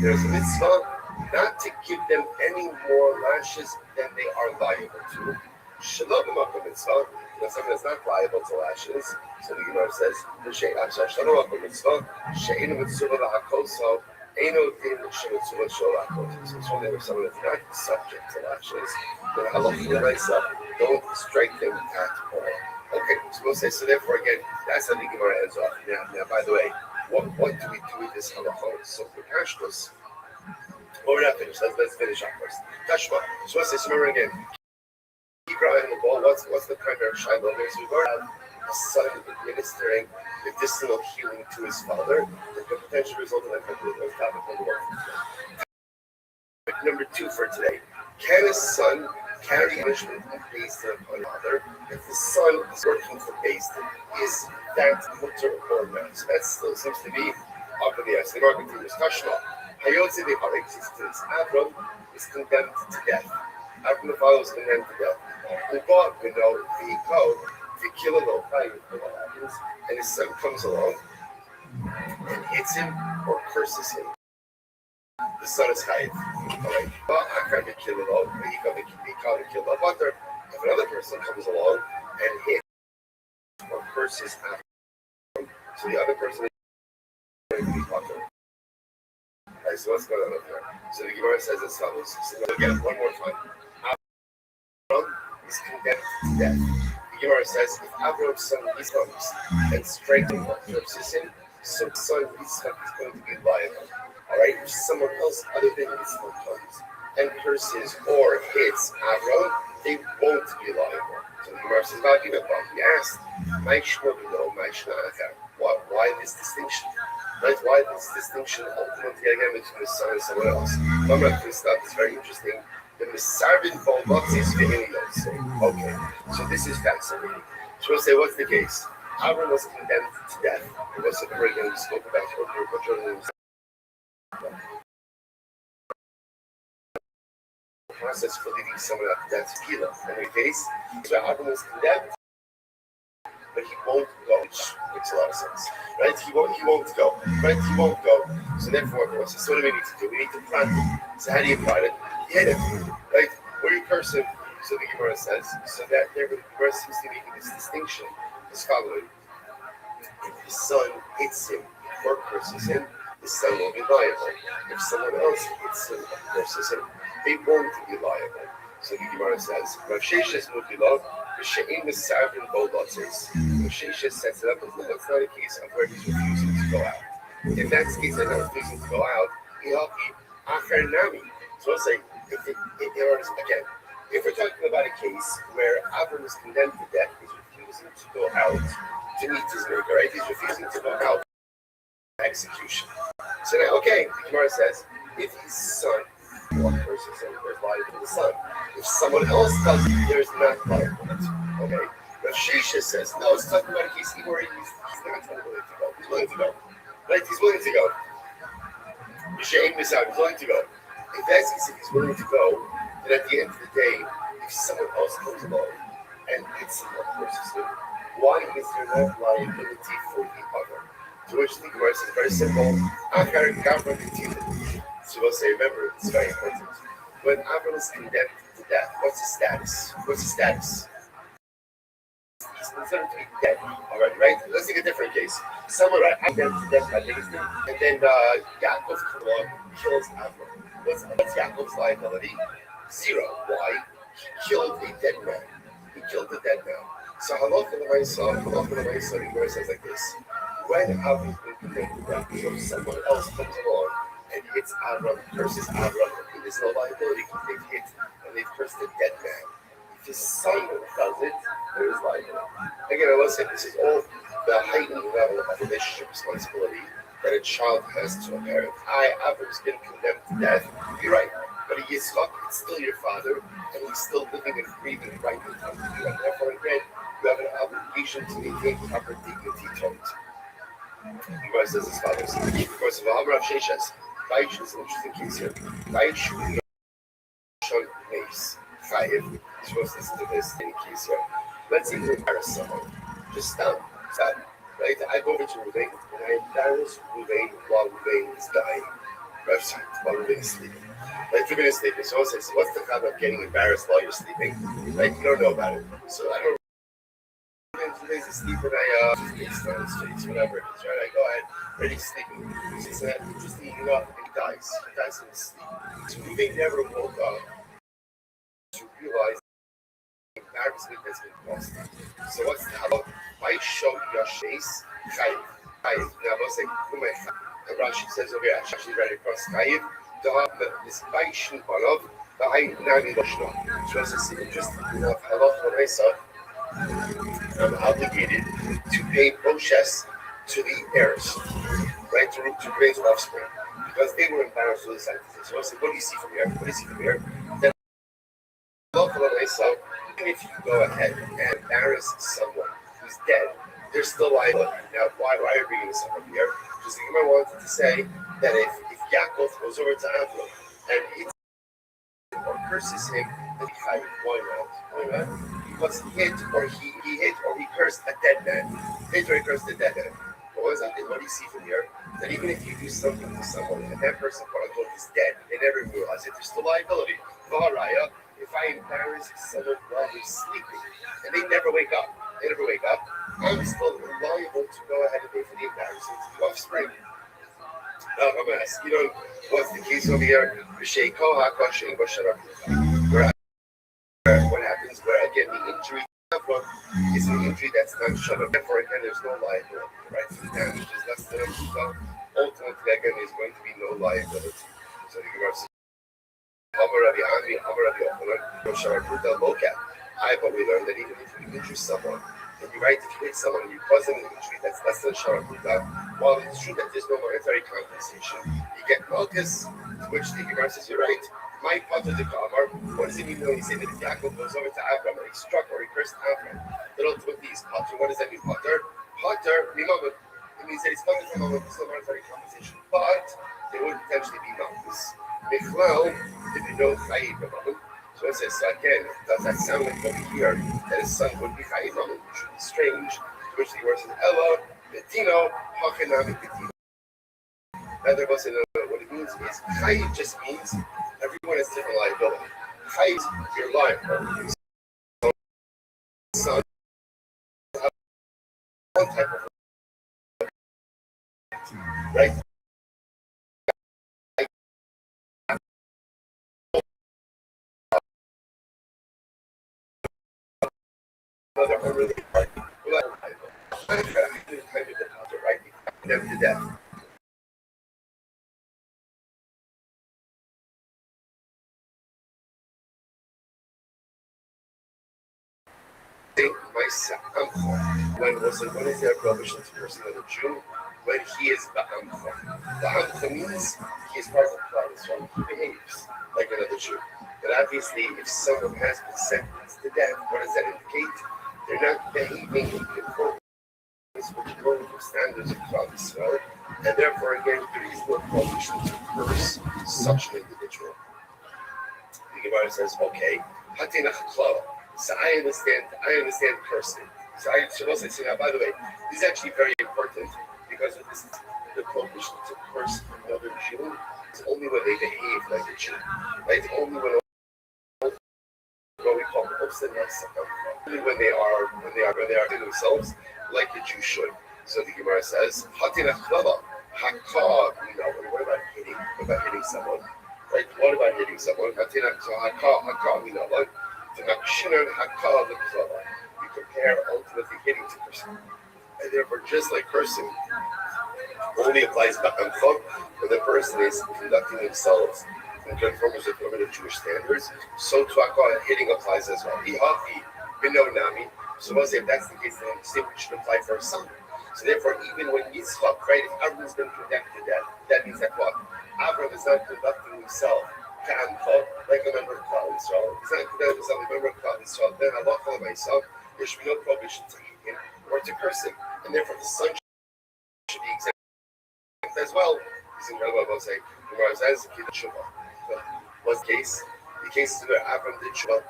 There's a mitzvah not to give them any more lashes than they are liable to. Someone is not liable to lashes. So the Gemara says, so it's only if someone is not subject to lashes, then halacha don't strike them at all. Okay, so we'll say, so therefore again, that's how the Gemara ends off. Now, by the way, what do we do with this halacha? So for Kashmos, we're not finished. Let's finish up first. Kashma. So we'll say, so remember again, keep your eye on the ball. What's the primary shiloh? There's regard to a son administering medicinal healing to his father, that could potentially result in a complete topic on the world. Number 2 for today. Can a son carry punishment based upon another if the son is working for based? Is that mutter or not? So that still seems to be up in the air. So the market team is Kashma. Hayotze de Parexis. Abram is condemned to death. Abram the father was condemned to death. God, we know the code to kill a little guy what happens, and his son comes along and hits him or curses him. The son is chayiv. Alright. Well, I can't be killed at all, but he can't be killed at all. But if another person comes along and hits or curses him, so the other person is going to be punished. Alright, so what's going on up there? So the Gemara says as follows. So again, one more time. Abram is condemned to death. The Gemara says if Avram's son Yitzchak and strikes him or curses him, so son Yitzchak is going to be liable. Alright, if someone else other than Yitzchak comes and curses or hits Avram, they won't be liable. So the Gemara says, he asked, why this distinction? Right? Why this distinction ultimately again between the son and someone else? I'm not going to stop, it's very interesting. The Misarvin Volmotzis Vihinios. Okay, so this is fascinating. So we'll say, what's the case? Avram was condemned to death. It was a very we spoke about the process for leading someone up to death kilo. In any case, so Avram was condemned, but he won't go, which makes a lot of sense. Right? He won't go. Right? He won't go. So therefore, everyone says, so what do we need to do? We need to plant him. So how do you plant it? You hit him. Right? Or you curse him. So the Gemara says, so that there the Gemara seems to be making this distinction as following. If the son hits him or curses him, the son will be liable. If someone else hits him or curses him, they won't be liable. So the Gemara says, Rav Sheshes would be loved. She'in Misarvin Bolotzes. Rav Sheshes sets it up as though that's not a case of where he's refusing to go out. If that's the case, they're not refusing to go out, he'll be Acher Nami. So I'll say, if we're talking about a case where Avram is condemned to death, he's refusing to go out to meet his maker, right? He's refusing to go out to execution. So now, okay, the Gemara says, if his son, one person says there's liable to the son. If someone else does it, there's not liability. Okay? But Shisha says, no, it's talking about a case where he's not willing to go. He's willing to go. Right? He's willing to go. He's willing to go. If that's the case, he's willing to go, then at the end of the day, if someone else comes along and hits him or curses him, why is there no liability for the other? To which the Gemara says very simple. So So we'll say, remember, it's very important. When Avram is condemned to death, what's his status? What's his status? He's considered to be dead already, right? Let's take a different case. Someone condemned to death by Nathan, and then Yaakov comes along and kills Avram. What's Yaakov's liability? Zero. Why? He killed a dead man. He killed a dead man. So halacha l'maisa, the Gemara says like this: when Avram is condemned to death, so someone else comes along and hits Avram, curses Avram, and there's no liability because they've hit and they've cursed a dead man. If his son does it, there is liability. Again, I will say this is all the heightened level of relationship responsibility that a child has to a parent. Avram's been condemned to death. You're right. But he is stuck, it's still your father, and he's still living and breathing right in front of you. And therefore, again, you have an obligation to maintain proper dignity toward him. Gemara says as follows: because of Amrav Sheshes, Vaish is an interesting case here. Vaish Shon Mace, Chayiv, supposed to listen to this in case here. Let's say you embarrass someone. Just stop. Right? I go over to Ruvain, and I embarrass Ruvain while Ruvain is dying. While Ruvain is sleeping. Like 2 minutes sleeping. So I says, what's the problem of getting embarrassed while you're sleeping? Right? You don't know about it. So I don't know. 2 days of sleep and I just based on his face, whatever it is, right? I go ahead, ready sleeping. He's just eating up and he dies. He dies in his sleep. So Ruvain never woke up to realize the embarrassment has been caused. So what's the halach? Why show your face? Chayiv. Now we'll say, Rashi says over here, actually right across Chayiv. This Baishin Banov, the Ain Nani Lashno. So it's interesting enough, halacha l'maisa, I'm obligated to pay Boshes to the heirs, right, to raise offspring, because they were embarrassed with the sentences. So I said, what do you see from here? What do you see from here? That halacha l'maisa, even if you go ahead and embarrass someone who's dead, there's still liability. Now, why are you bringing this up here? Because the Gemara wanted to say that if Yaakov goes over to Avram and hits him or curses him, then he hides. Why not? Because he hit or he cursed a dead man. Hit or he cursed a dead man. What do you see from here? That even if you do something to someone and that person, quote unquote, is dead, they never realize it, there's still liability. Vaharaya, if I embarrass someone while they're sleeping and they never wake up, I'm still liable to go ahead and pay for the embarrassment of the offspring. I'm going to ask, what's the case over here? What happens where, again, the injury is an injury that's not shut up. Therefore, again, there's no liability, right? So the damage is less than a so ultimately, again, there's going to be no liability. So the Gemara says, but we learned that even if you injure someone, and you're right, if you hit someone and you cause them an injury that's less than Sharakuta, while it's true that there's no monetary compensation, you get Malchus, to which the Gemara says, you're right. My potter the Kamar, what does it mean when you say that if Yaakov goes over to Avram and he struck or he cursed Avram, that ultimately he's potter? What does that mean, potter? Potter, it means that he's potter from Malchus, there's no monetary compensation, but there would potentially be Malchus. Michlel, if you know Chayiv Malchus. So it says, so again, does that sound like over here that his son would be Chayiv, which would be strange? To which the word says, Ella, Betino, Hachanami, Betino. Now they're both saying, what it means is, Chayiv just means everyone has different liability. Chayiv, you're liable. Son, one type of right? Another really hard. Right? Them to death. When is there a prohibition to person of a Jew? When he is ba'amcha. Ba'amcha means he is part of the clan, so he behaves like another Jew. But obviously, if someone has been sentenced to death, what does that indicate? They're not behaving in accordance with the standards of Klal Yisrael, and therefore, again, there is no prohibition to curse such an individual. The Gemara says, okay, hatinach klal. So I understand cursing. So I should also say, now, by the way, this is actually very important because of this. the prohibition to curse another Jew is only when they behave like a Jew. Right? Only when what we call only when they are to themselves like the Jew should. So the Gemara says, Hatina Klava, Haka, what about hitting? What about hitting someone? Right? What about hitting someone? Hatina Haka, to Nakshinan Haka the Klava. You compare ultimately hitting to person. And therefore, just like cursing only applies to Amchok when the person is conducting themselves in conformance with normative Jewish standards, so to hitting applies as well. So we'll say if that's the case, then the same should apply for a son. So therefore, even when Yitzchak, right, if Avram has been condemned to death, that means that what? Avram is not conducting himself like a member of Klal Yisrael. He's not conducting himself like a member of Klal Yisrael. Then Allah myself, there should be no prohibition to hate him or to curse him. And therefore, the son should be exempt as well. He's incredible about saying, Gemara says, was the case is where Avram did tshuva.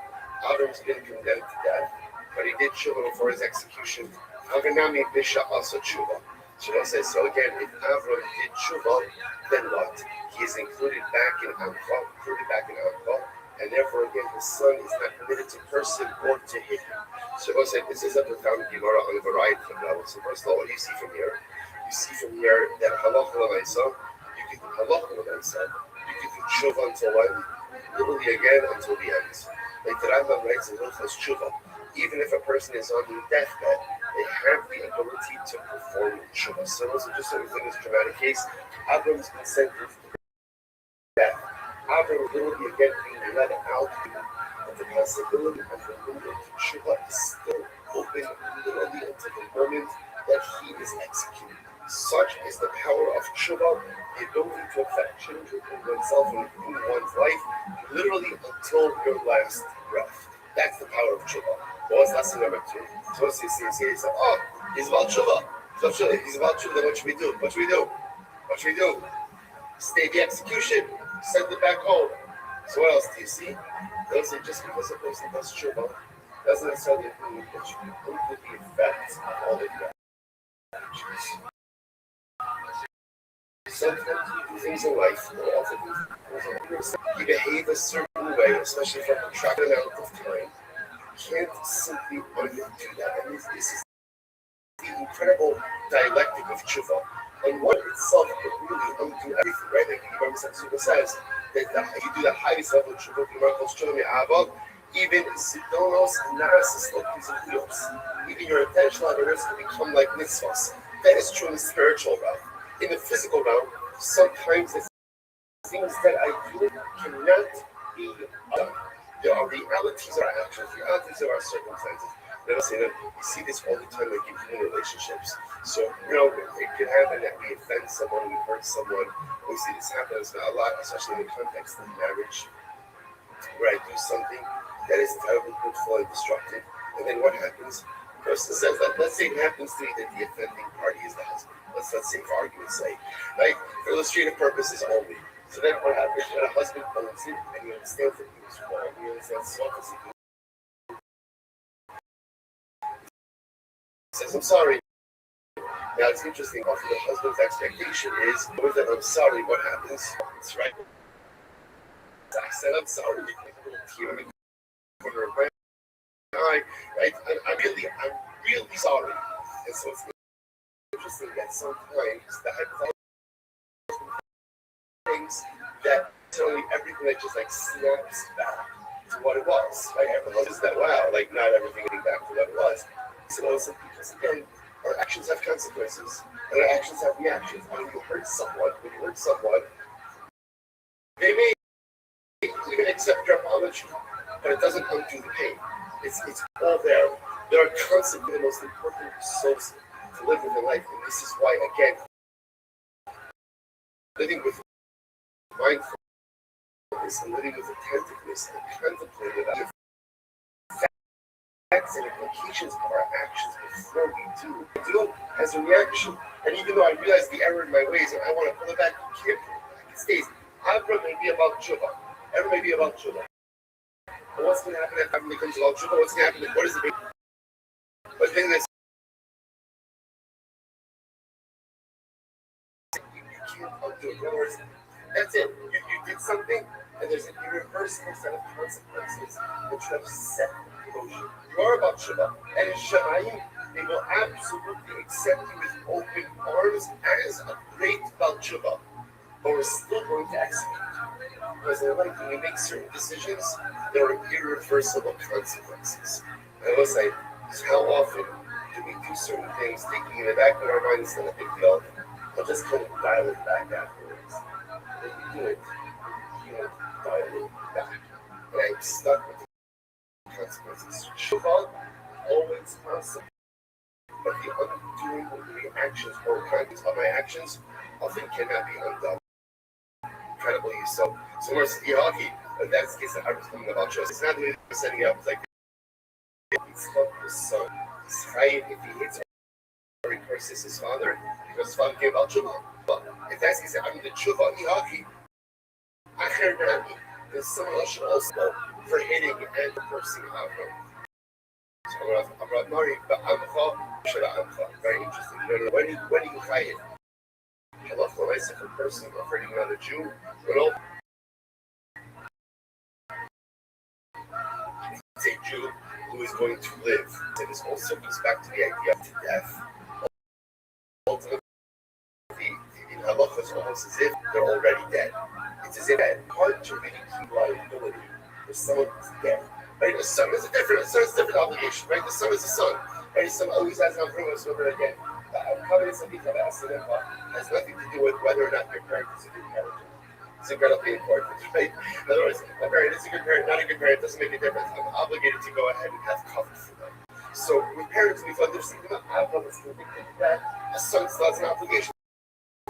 Avram's been condemned to death, but he did tshuva before his execution. Avanami Bisha also tshuva. Shmuel says, so again, if Avram did tshuva, then what? He is included back in Amcha, and therefore again, his son is not permitted to curse him or to hit him. Shmuel said, this is a profound Gemara on a variety of levels. So first of all, what do you see from here? You see from here that halacha l'maisa, you can do halacha l'maisa. You can do tshuva until when? Literally again until the end. Like the Rambam writes in Hilchos Tshuva, even if a person is on the deathbed, they have the ability to perform tshuva. So this is just in this dramatic case. Avram's been sentenced to death. Avram will literally again being let out, but the possibility of the window to tshuva is still open literally until the moment that he is executed. Such is the power of tshuva, the ability to affect change in oneself and in one's life, literally until your last breath. That's the power of tshuva. What was lesson number 2? So he says, he's about tshuva. He's about tshuva. Then what should we do? What should we do? Stay the execution. Send it back home. So what else do you see? They'll say just because a person does tshuva doesn't necessarily mean that you can look the effects of all the actions. Sometimes you do things in life, or often you behave a certain way, especially for a protracted amount of time. You can't simply undo that. And this is the incredible dialectic of tshuva. And one itself could really undo everything, right? Like the Gemara says that you do the highest level of tshuva, the Gemara calls tshuva me'ava, even zidonos narasis lokizim, even your intentional awareness can become like mitzvahs. That is true in the spiritual realm. In the physical realm, sometimes the things that I do cannot be done. There are realities of our actions, realities of our circumstances. Let us say that we see this all the time, like in human relationships. So, it could happen that we offend someone, we hurt someone. We see this happen a lot, especially in the context of marriage, where I do something that is terribly hurtful and destructive. And then what happens? The person says that, let's say it happens to me that the offending party is the husband. Let's say for argument's sake, right? For illustrative purposes only. So then what happens when a husband owns it and he understands that he was wrong, he understands self-esteem. He says, I'm sorry. Now it's interesting, often the husband's expectation is, with that I'm sorry, what happens? That's right. I said I'm sorry. A little tear in the corner of my eye, right? I'm really sorry. And so it's interesting that sometimes the hypothetical things that tell me everything that just like snaps back to what it was. Like everyone is that wow, like not everything getting back to what it was. So also because again, our actions have consequences, and our actions have reactions. And when you hurt someone, they may even accept your apology, but it doesn't undo the pain. It's all there. There are constantly the most important sources to live with in life, and this is why, again, living with mindfulness and living with attentiveness and contemplating about the facts and implications of our actions before we do as a reaction. And even though I realize the error in my ways and I want to pull it back, you can't pull it back. It stays. Avram may be about tshuva. Error may be about tshuva. But what's going to happen if Avram becomes about tshuva? What's going to happen? What is the big? But the thing is, other words, that's it. You did something, and there's an irreversible set of consequences that you have set in motion. You are about Shabbat, and in Shamayim, they will absolutely accept you with open arms as a great Baal Tshuva, but we're still going to execute. Because in life, when we make certain decisions, there are irreversible consequences. And I will say, how often do we do certain things, thinking in the back of our mind it's not a big deal, but just kind of dial it back afterwards. When you do it, you can't dial it back. And I'm stuck with the consequences. Shabbat, always possible. But the undoing of the reactions or kinds of my actions often cannot be undone. Incredibly so. So we're hockey, and that's the case that I was thinking about. It's not really setting up. It's like he's not the son. He's high if he hates or he curses his father because his father gave out tshuva. But if that's the case, I'm the tshuva hockey. Then someone else should also go for hitting and cursing Avram. So I'm not married, but very interesting. When do you hide it? I love the life of a person or hurting another Jew. Well, it's a Jew who is going to live. And this also goes back to the idea of death. Ultimately, in halacha, it's almost as if they're already dead. It's as if it's hard to really keep liability for someone who's dead. Right? A son is different obligation, right? The son is a son. Right? Son always has an influence over again. Covenants of has nothing to do with whether or not your parent is a good parent. It's incredibly important, right? In other words, my parent is a good parent, not a good parent, doesn't make a difference. I'm obligated to go ahead and have cover for them. So with parents, we've understood that Avram is convicted that a son still has an obligation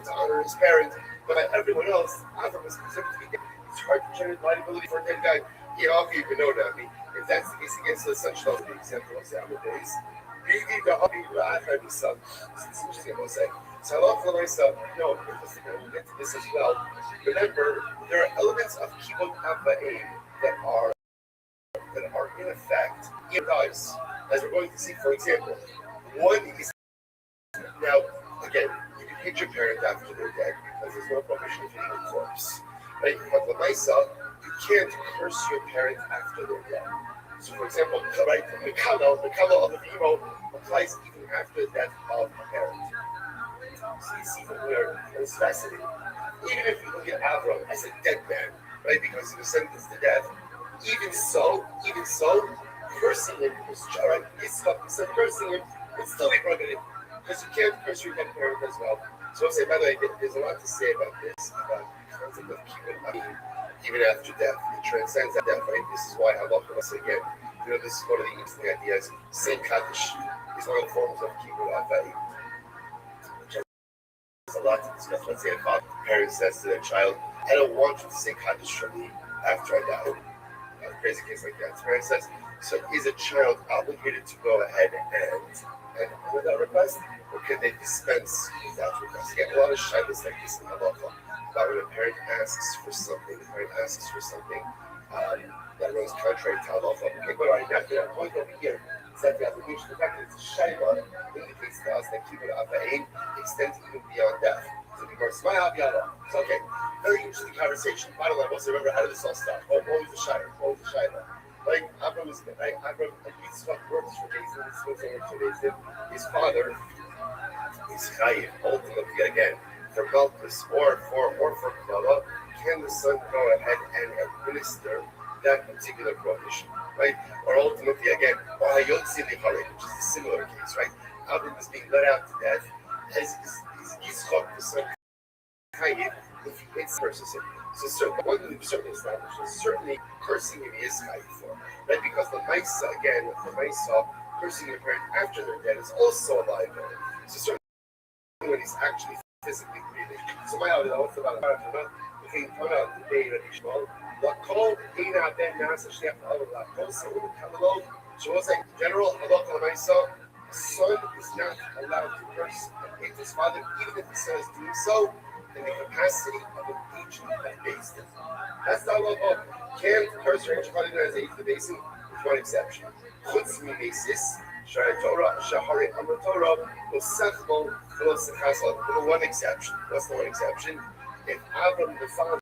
to honor his parent, but by everyone else, Avram is considered to be dead. It's hard to generate liability for a dead guy. You know, you can know that. I mean, if that's the case against the son, shall be example of Sabbath days. It's interesting, I will say. So I love the myself. No, we'll get to this as well. Remember, there are elements of kibbutz avayim that are in effect in lives, as we're going to see. For example, one is now again, you can hit your parent after they're dead because there's no prohibition of hitting a corpse. Right? But the myself, you can't curse your parent after they're dead. So, for example, right, the kala of the vimo applies even after the death of a parent. So you see from where it's fascinating. Even if you look at Avram as a dead man, right, because he was sentenced to death, even so, cursing him was right. Instead of cursing him, would still be prohibited because you can't curse your dead parent as well. So I'll say, by the way, there's a lot to say about this, about the concept of kibbutz. Even after death, it transcends that death, right? This is why I love us again. You know, this is one of the interesting ideas. Saint Kaddish is one of the forms of kibbutz avayim. There's a lot to discuss. Let's say a parent says to their child, "I don't want you to say Kaddish for me after I die." A crazy case like that. The parent says, "So is a child obligated to go ahead and honor that request, or can they dispense with that request?" You get a lot of shyness like this in halacha. That when a parent asks for something, that runs contrary to halacha. Okay, but right now, the point over here is that the application, the fact that it's a shayla, indicates to us that kibbutz avayim extends even beyond death. So people are smiling, so okay, very interesting conversation. Bottom line, let's remember how did this all start? What was the shayla? Like Avram was good, right? Avram, Yitzchak works for Jason, this was over to Jason. His father is chayiv, ultimately again. For Malchus or for Klala, can the son go ahead and administer that particular prohibition, right? Or ultimately, again, which is a similar case, right? Avram is being let out to death, as is Yitzchak, the son, chayiv, if he hits versus him. So certainly, one thing we've certainly established is certainly cursing him is chayiv for, right? Because the Maisa, cursing your parent after they're dead is also a liability. So certainly, when he's actually physically breathing. So my idea was about the thing come out the day that he showed. What called Ina Ben Nasa Shef Allah so with the Kamalot. So was like general halakha myself. A son is not allowed to curse and hate his father, even if the son is doing so in the capacity of impeachment and basin. That's the halakha. Can't curse or hate as the basin with one exception. Chutz mi basis. Shahari Amatorah was Sechmo, with one exception. What's the one exception? if Avram the father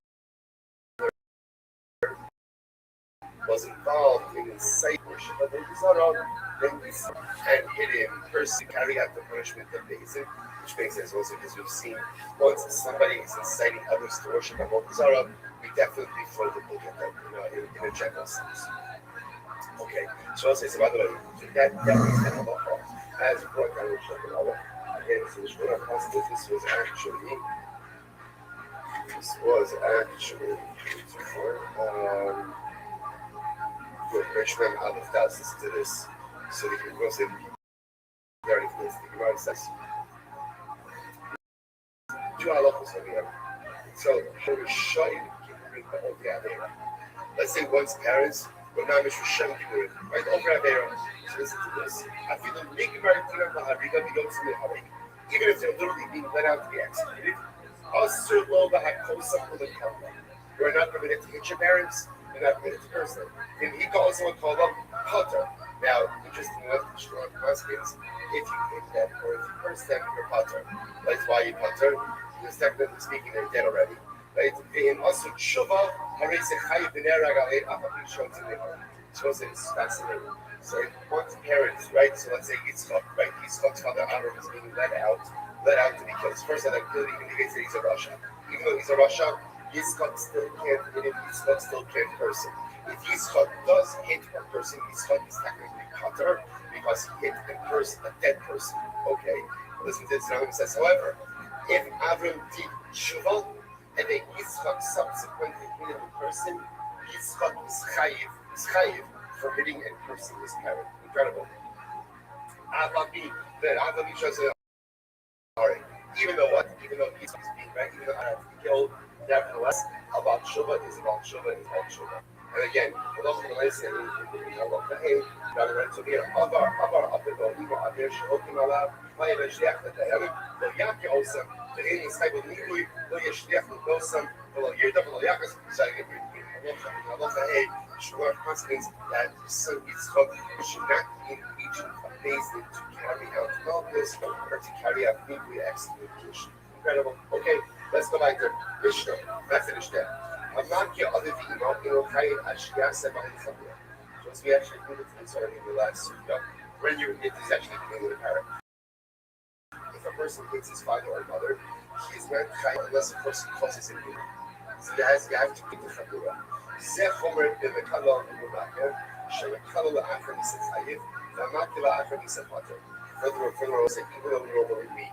was involved in inciting worship of the Zara, then and hit him personally carry out the punishment of Bezin, which makes sense also because we've seen once somebody is inciting others to worship of the Zara, we definitely throw the book at them, in a general sense. Okay, so I'll say so by the way, that is the halacha as brought down in Shulchan Aruch. Again, so the Shulchan Aruch this was actually good Richmond out of thousands to this, so we can go say very close to the Gemara says two halachos over here. So Rishayim Kibburim over Avera. Let's say one's parents were not Rishayim Kibburim, right over Avera. So listen to this. I feel the Mikmar Tina Mahariga Biyotsim Harik, even if they're literally being let out to be executed. Asur Lo Bahakosa Kulakama. You are not permitted to hit your parents. You're not permitted to curse them. And he calls someone called them Potter. Now, interesting enough, the strong consequence, if you hit them or if you curse them, you're Potter. That's why you Potter. Because technically speaking, they're dead already. Right? And also, Shuva, so this is fascinating. So if one's parents, right? So let's say Yitzchak, right? Yitzchak's father Avram is being let out to be killed. First, that clearly indicates that he's a Rasha. Even though he's a Rasha, Yitzchak still can't hit him. Yitzchak still can't curse him. If Yitzchak does hit a person, Yitzchak is technically Potter because he hit and cursed a dead person. Okay, listen to this. Now it says, however, if Avram did Shuvah and then Yitzchak subsequently hit a person, Yitzchak is chayiv for hitting and cursing his parent. Incredible. Avabi shows it. Alright. Even though Yitzchak is being right, even though I have to be killed, nevertheless, about Shuvah is about Shuvah is about Shuvah. And again, we're not going to say that son Yitzchak should not be in Egypt amazed to carry out all this or to carry out legally execution. Incredible. Okay, let's go back to Mishnah. Let's finish that. I'm not here other than so we actually put it to this already in the last when you it is actually dealing with a parent. If a person hates his father or mother, he is not chayiv unless a person causes him pain. So you have to keep the chabura. Zechomer b'mekala b'munaker shemekala la'achar nisa chayiv v'makila la'achar nisa pater. Furthermore, I say even though normally we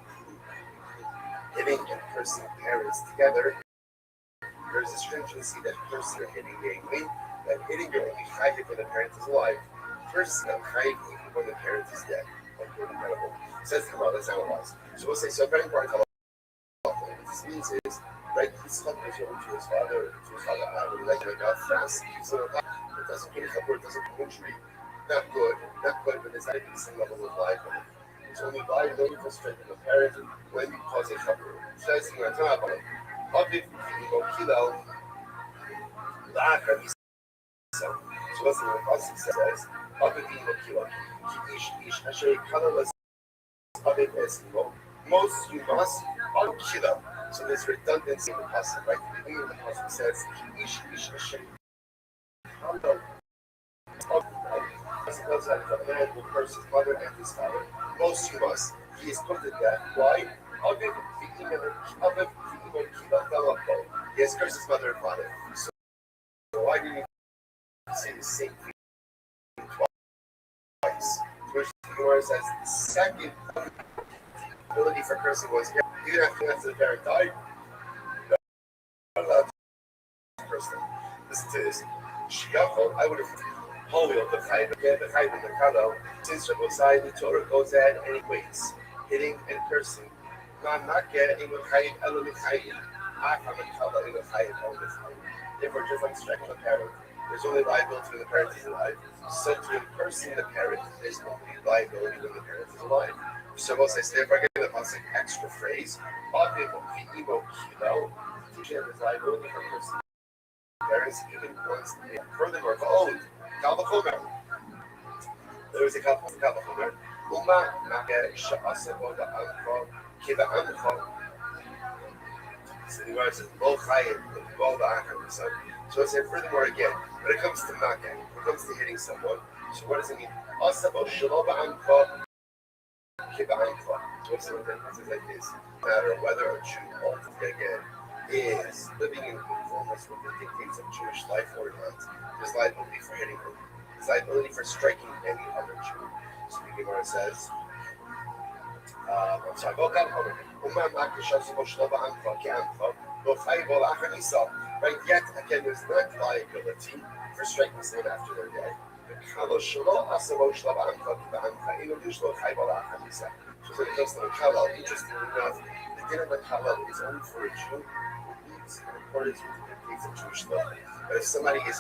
hitting and cursing parents together, there is a stringency that person are hitting, namely that hitting your only chayiv when the parent is alive. Cursing on chayiv even when the parent is dead. Okay, incredible. Says the Gemara, let's analyze. So we'll say, so very important. What this means is, right, he's not going to his father, like God fast, so it doesn't get a it doesn't put injury. Not good, but it's not a decent level of life. It's only liability for strengthening the parent when you cause a cover. Says in the Torah, Aviv Kilo, so what's the Pasuk says? Aviv Kilo, Ish Asher colorless Aviv Esimo. Most you must Kilo. So there's redundancy in the Pasuk, right? The beginning of the Pasuk says Ish Asher. Suppose that if a man will curse his mother and his father, most you must. He is put to death. Why? He has cursed his mother and father. So why do you say the same thing twice? Which the Gemara says the second ability for cursing was even after the parent died, you're not allowed to curse them. Listen to this. I would have holy of the Chayim, the Chayim and the Kalo, since the Torah goes ahead and it waits, hitting and cursing. Therefore, just like striking the parent, there's only liability when the parent is alive. So to cursing the parent, there's only liability when the parent is alive. So we'll say, therefore, again, the pasuk extra phrase, teaching them his liability for cursing parents, even once furthermore, there was a couple of Kavachomer. So the Gemara says, Lo Chayim, Lo Ba'achar Misa. So I say, furthermore, again, when it comes to Makah, when it comes to hitting someone, so what does it mean? Asabo Shelo Ba'anfa, Kiba'anfa. What's the thing? It says like this. No matter whether a Jew, ultimately again, is living in conformance with the dictates of Jewish life or not, there's liability for hitting him. There's liability for striking any other Jew. So the Gemara says, I'm sorry, right? Yet again, there's not liability for striking someone after they're dead. So when it comes to the Kalal, interestingly enough, the din of the Kalal is only for a Jew who lives in accordance with the dictates of Jewish law. But if somebody is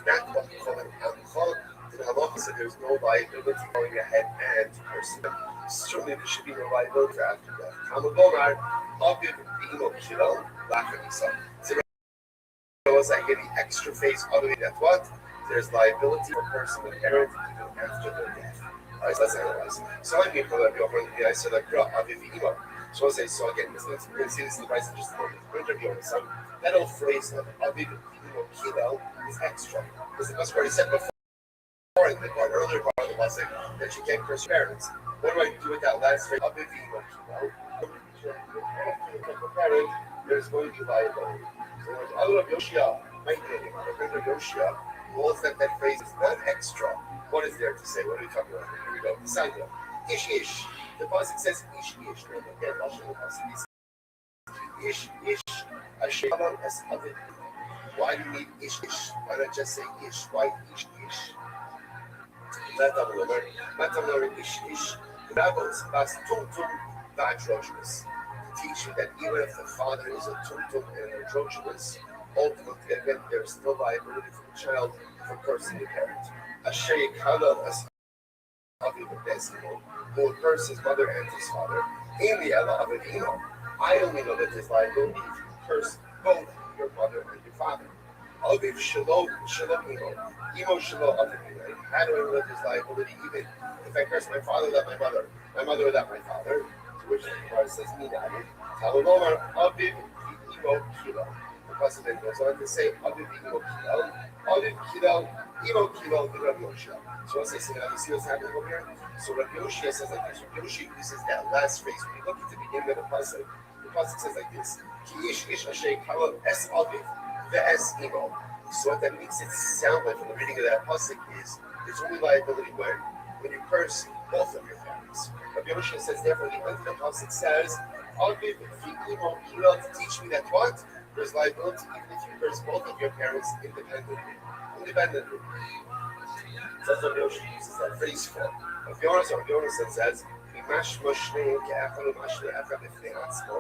not what we call an Amchal, then Halacha said there's no liability going ahead and person. Certainly there should be no liability for after death. Kamagomar, Aviv B'imo Kilal, Lachanisa. So I get the extra phase other than that. What? There's liability for a person with errant even after their death. Alright, so let's analyze. So I'm going to pull up your friend. I said, like, Aviv B'imo. So I'll say, so again, we're going to see this in the price in just a moment. That old phrase of Aviv B'imo Kilal is extra. Because the Pasuk already said before in the earlier part of the Pasuk that you can't curse your parents. What do I do with that last phrase? Aviv B'imo Kilal. There's going to be liability. So I love Yoshia, my name, Yoshia, holds that phrase is not extra. What is there to say? What are we talking about? Here we go. The Sanya. Ish Ish. The Pasuk says Ish Ish. Again, Lashon the Pasuk is Ish Ish. Asher es Aviv. Why do you need Ish Ish? Why not just say Ish? Why Ish Ish? Matam Ish Ish. Rabbos Bas Tumtum Va'Androgynous. Teach you that even if the father is a tumtum and an androgynous, ultimately again there is still liability for the child for cursing the parent. Asher Yekala as Aviv Besimo, who will curse his mother and his father. Amy Ella Avivino. I only know that there's liability if you curse both your mother and your father. Aviv Shalom Imo. Imo Shalom Avivino. How do I know that there's liability even if I curse my father without my mother without my father? Which the Gemara says, Minani. Talomar Aviv Imo Kilo. The Pasuk then goes on to say, Aviv Imo Kilo. Aviv Kilo, Imo Kilo, the Rabbi Rothschild. So I say, now you see what's happening over here? So Rabbi Rothschild says like this. Rabbi Rothschild uses that last phrase. When you look at the beginning of the Pasuk says like this. Ki ish ish asher kalo es Aviv, ve'es Imo. So what that makes it sound like from the reading of that Pasuk is, there's only liability when you curse both of your parents. Rabbi Rothschild says, therefore, the end of the Pasuk says, Aviv Imo Kilo, to teach me that what? There's liability even if you curse both of your parents independently. So Rabbi Rothschild uses that phrase for. Rabbi Yonasan says, Mimash Moshne Ke'achal Mashne Echad Lefnei Atzmo,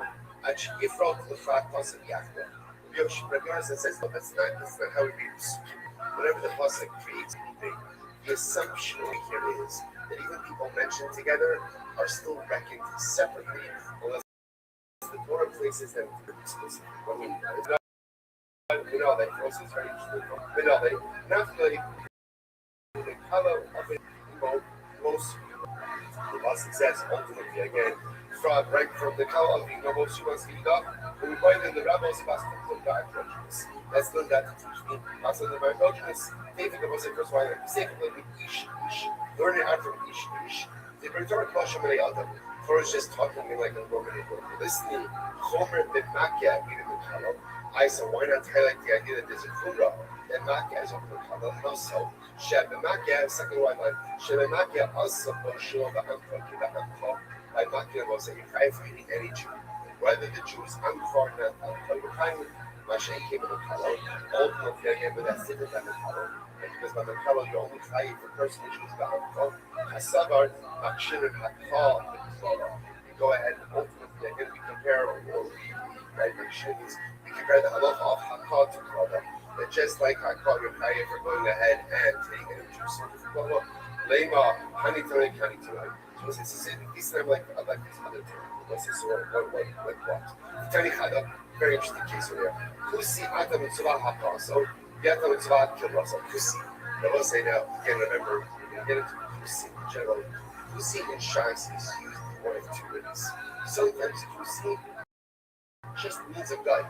Ad Sheyifrot L'Chat Pasuk Yachdo. Rabbi Yonasan says, no, that's not how we read the Psukim. Whenever the Pasuk creates anything, the assumption here is that even people mentioned together are still reckoned separately, unless the Torah places them exclusively. What do we know? We know that Moses is very interesting. We know that not really the color of it, most the Pasuk says ultimately again, from the color of the most humans feed up, and we find in the rabbis about the androgynous. Let's learn that to teach me. Also, the androgynous, David was the first one, secondly, Ish. Learn it out from Ish. The return question when I Torah is just talking like a Roman listening. Chomer b'makia meaning the color. I so why not highlight the idea that there's a chumrah that makia is over the color, and also sheb b'makia second white line. Sheb b'makia also boshua b'amcha kiba'amcha. By makia was that you pray for eating any Jew, whether the Jew is amchar not amchar. You're kind Mashay came in the color. Ultimately again, but that's different than the color. Because by the color you only try for person who chooses ba'amcha. Hasabar makshin and hakal. You go ahead and ultimately again we compare or we compare the halacha of hakal to klada. That just like hakal you're paying for going ahead and taking a juice. Lema hanitoi. So it's like these other terms. What? Tani Hada, very interesting case over there. Kusi Ata Mitzvah hakal. So Yata Mitzvah kilra. So Kusi. Now let's say now again remember we're gonna get into Kusi in general. Kusi in Shas is used in one of two ways. Sometimes Kusi just means a guy.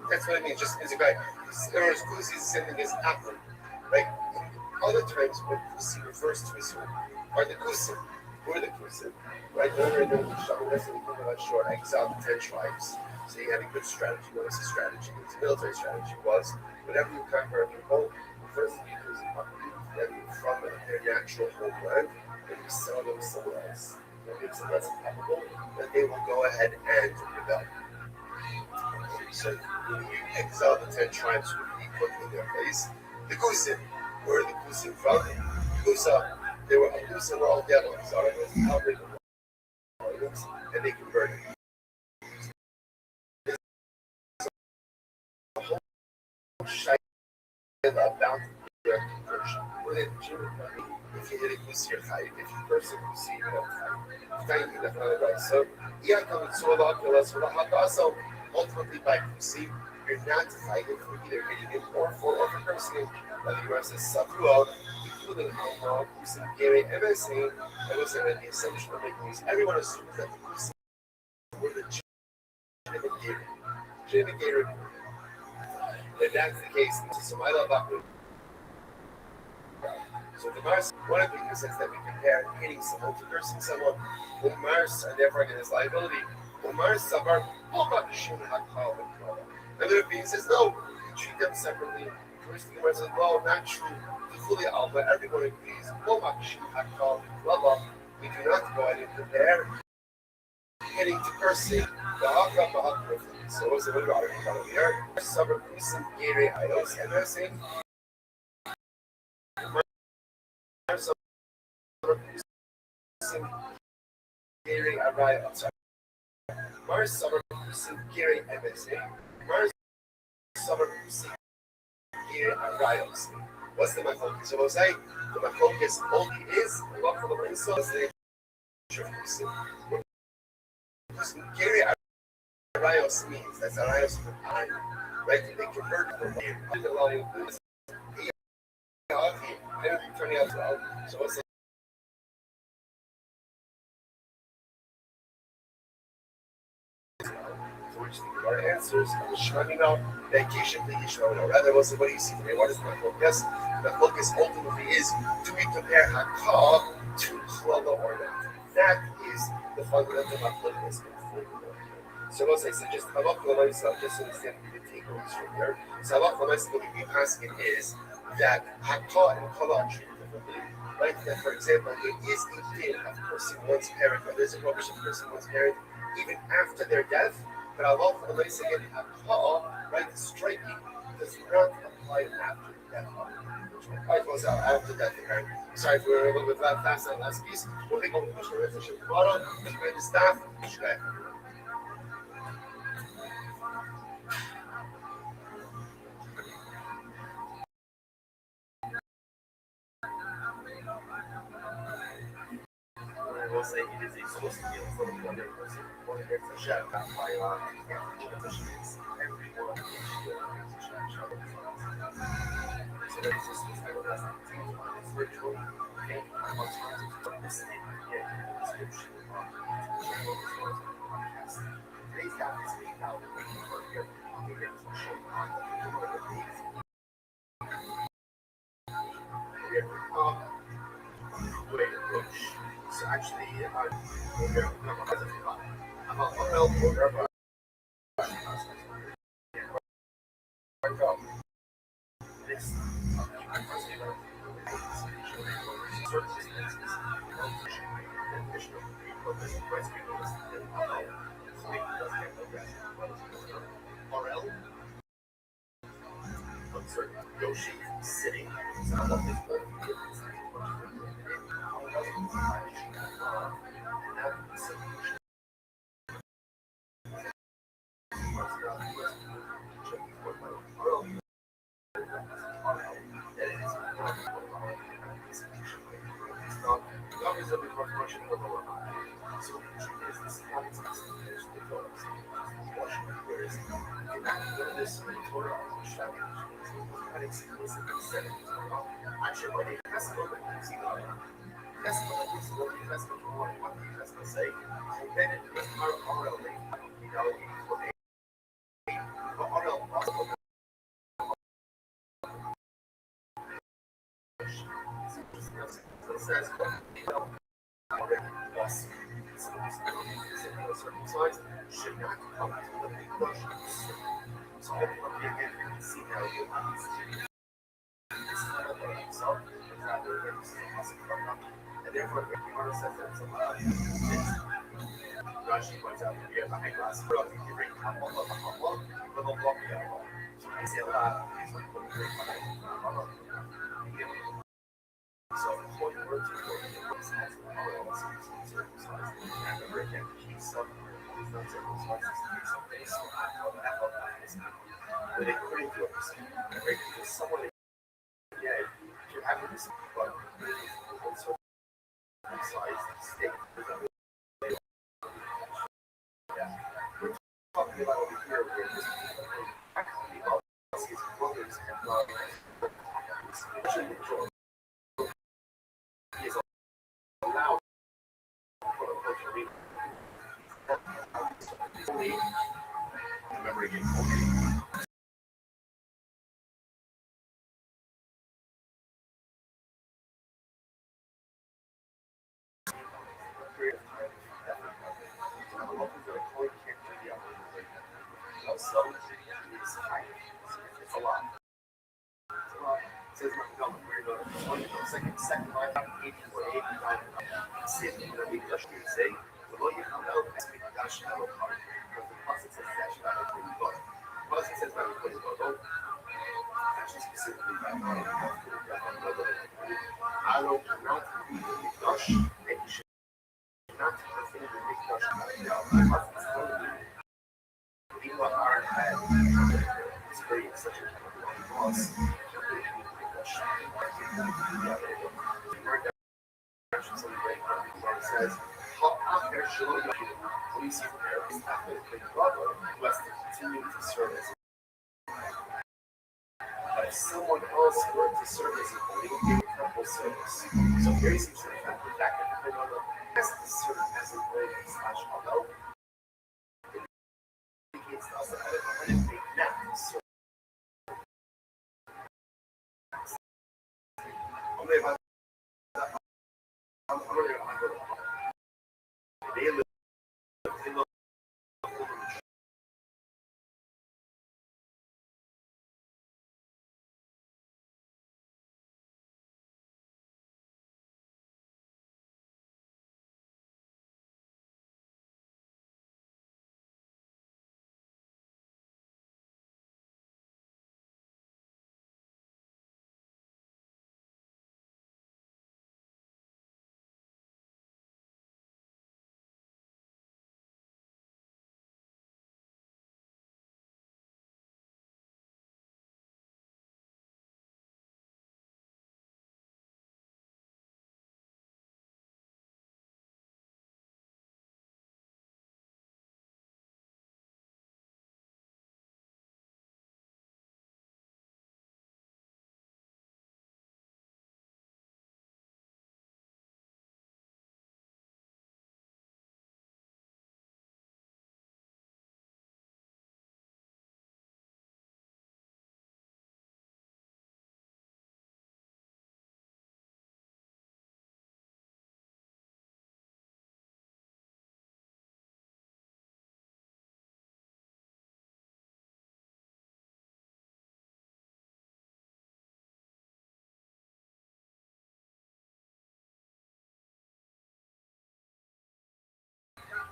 That's what it means, just means a guy. Whereas Kusi is the same thing as Akron, right? Other times when Kusi refers to his home, are the Kusim. Who are the Kusim? Right? Remember in the Shabbat, that's what we think about short, exiled the 10 tribes. So he had a good strategy. What was his strategy? His military strategy was whenever you conquer a people, the first thing you do is you them from their natural homeland and you sell them somewhere else. That makes it less probable that they will go ahead and rebel. So when you exile the 10 tribes who be put in their place, the Kusim, where are the Kusim from? Kusa, they were Kusa were all devils. And they converted. About their conversion. If you hit a Kusi, you're fighting. If you person Kusi, you don't fight. Thank you, that's not right. So, so ultimately by Kusi, you're not fighting for either hitting him or for cursing. Like the rest is Sakuo, including Homo, Kusim, Gary, MSA, and was the assumption of making these. Everyone assumes that the Kusim were the Jim Gary. If that's the case, so I love Baku. So the Mars, one of the uses that we compare hitting someone to cursing someone, the Mars, and therefore again his liability, the Mars suburb, and the Rabbi says, no, you treat them separately. The Mars says, well, not true. Fully out, but everyone agrees. We do not go ahead and compare hitting to cursing. So what's the word about it? Here, suburb, some Gary idols, and they're saying, Gary arrival. Mars summer Gary MSA. Mars summer Gary arrivals. What's the focus? So I the focus only is what for the resource Gary arrivals means that's arrivals for time, right? They convert the name. Turning out well. So what's which our answers shining out vacation rather what do you see today? What is my focus? The focus ultimately is do we compare Hakah to Chlala or not? That is the fundamental focus. So as I said, just Halach L'Maisa, just to understand the takeaways from here. So Halach L'Maisa, what we asking is that Hakah and Chlala are treated differently. Like that, for example, it is a din of cursing one's parent, or there's a prohibition of cursing one's parent even after their death. But Allah for the way again, Hakah, right, striking does not apply after death. Right, goes out after death. Okay? Sorry if we were a little bit fast on that last piece. We'll take over the Mishnah tomorrow. The staff, I will say it is a source of healing for the other person. One of the Shem, not by everyone so that is just this spiritual and I must find this thing in the description today's topic is being out waiting for your way to approach. So actually, I'm a Yoshi sitting. So I love this book. Actually, should not come to the big questions. So everybody again can see how you himself rather than and therefore the Gemara says that it's a lot. Rashi points out that you have a high class for us, you bring Hamon, but don't walk the other. So I say a lot. So the point word to work has circumcised. Remember again, keep some is not circumcised, keep some base for but according to what we're saying, because someone yeah, you're having this but circumcised state. Yeah. We're talking about over here where this actually all his brothers and daughters he is allowed remember again. So it's a lot. Says second line, 84, 89. See if you can be English, you say, well, you come out and speak Dutch now, because the plus it says that you have a good book. Plus it says that you put it on actually specifically that I don't not be Dutch, and you should not consider the big Dutch now. People aren't had experience such a loss. Says, police was to continue to serve as but if someone else were to serve as a police, they would temple service. So here you see the fact that the Phenomenal has to serve as a police slash although indicates to us that I didn't make that serve. They live in the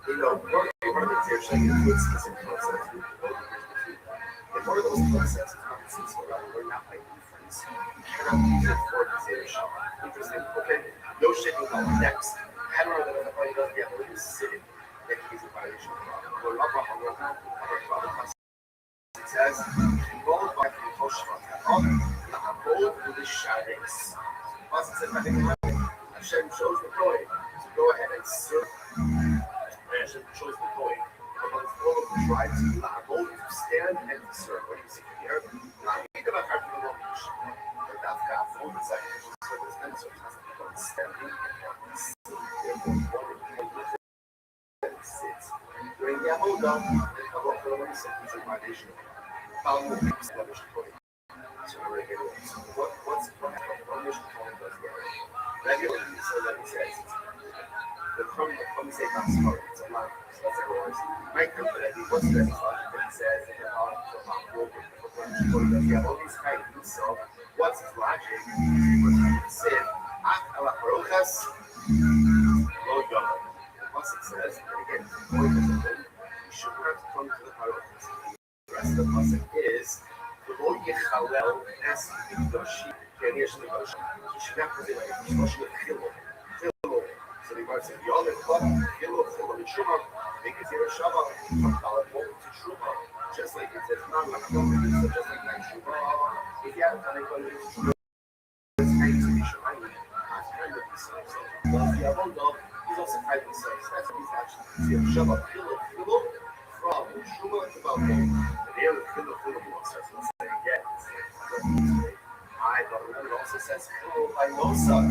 one of the things you're saying is specific concepts. And one of those concepts is we're not by difference. You cannot use it for organization. Interesting. Okay, no shaking on next. I don't know that everybody does get what he's sitting that he's a violation of the law. It says, roll by the Toshvat. Roll to the shadows. Once it says, Hashem chose the Kohen to go ahead and serve. Hashem chose the Kohen amongst all of the tribes to stand and to serve. What do you see here? Not even a hard to know. But that's got full desire to serve as men, so it has to become standing and sits. During the Avodah, the Avodah is a violation. What's the from say that's smart, it's a lot. That's everyone's. My company, what's the next one? He says, you have all these titles, so what's his logic? Say, Akala Parochas, Lo Yom. Once it says, again, you should not come to the Parochas. The rest of the pasuk is, Lo Yechalel Es Mikdoshi, Kenish Mikdoshi. He should not present like a Mikdoshi with Chilul. So the Gemara says, "Yom Echad, Chilul, Chilul, Truma, make it zero Shabbat from Talmud to Truma." Just like it says, "Not like so just like that Truma." If you have time, go to Truma. It's kind to be Shemai. It's kind of the same. So the Avodah is also kind of the same. That's what he's actually zero Shabbat, Chilul, Chilul from Truma to Talmud. And there, Chilul, Chilul starts to say again. But it also says Chilul by Mosa.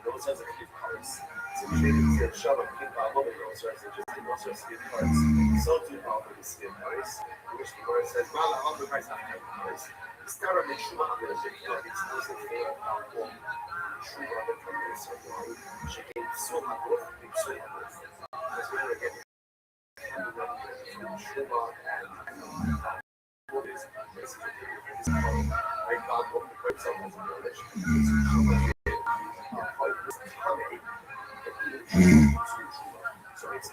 Those are the few parts. So we didn't see a shove of King Bob over those are just those are skin parts. So too probably the skin parts. Which the word says, well, I love the price not having parts. The star of the Shuma of the Shema, it's also for Shuma of the company, so she came so much with the Shuma. That's where we get Shuma and what is basically like God of the great song of the village. So it's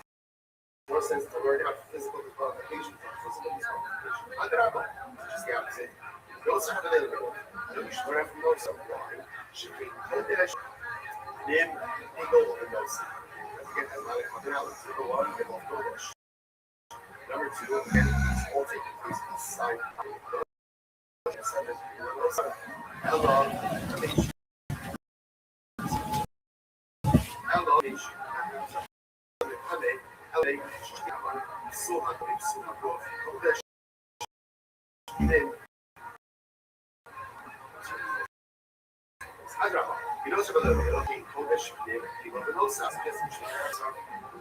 more sense to learn about physical qualification from physical qualification. Just the opposite. Those are available. You should learn from those of why should be Kodesh, Nim, Eagle, and those. Again, as well as number one, they both Kodesh. Number two, again, it's all taking place inside. Hello,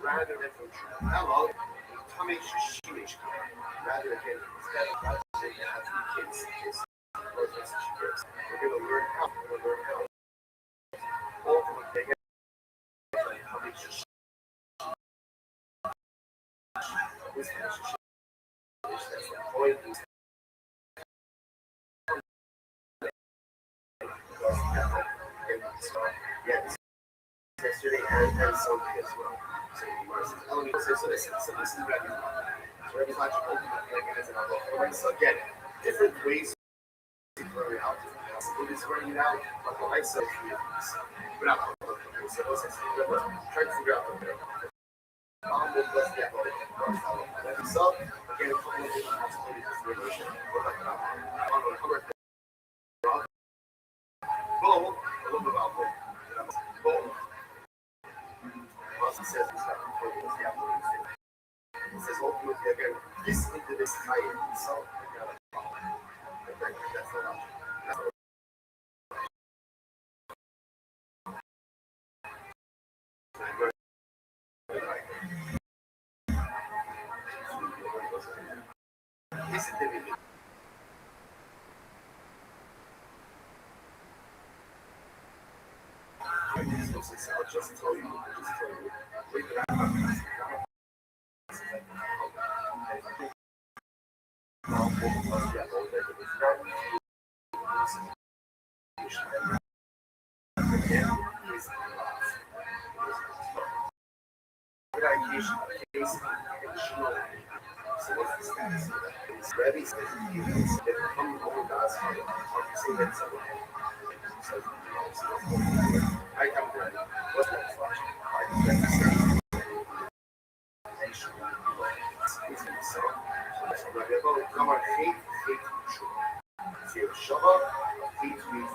rather than from Hello, rather than instead of God saying you have three kids, we're going to learn how. Ultimately, yesterday and Sunday as well. So this is Rabbi. So Rabbi logical mechanism of the so again, different ways to throw it out. It is running out, but the light says we're not so those things trying to figure out the way. So again, a couple of different possibilities of relation. Both, a little bit about both. Also says it's not important as the application. It says ultimately again, this into this higher. So that's the logic. I'll just tell you. So what's the status of that? It's Rabbi says if come over God's heart, say that someone. I come to Rabbi. What's the next logic? Come on, hate true. See, Shabbat, hate true. It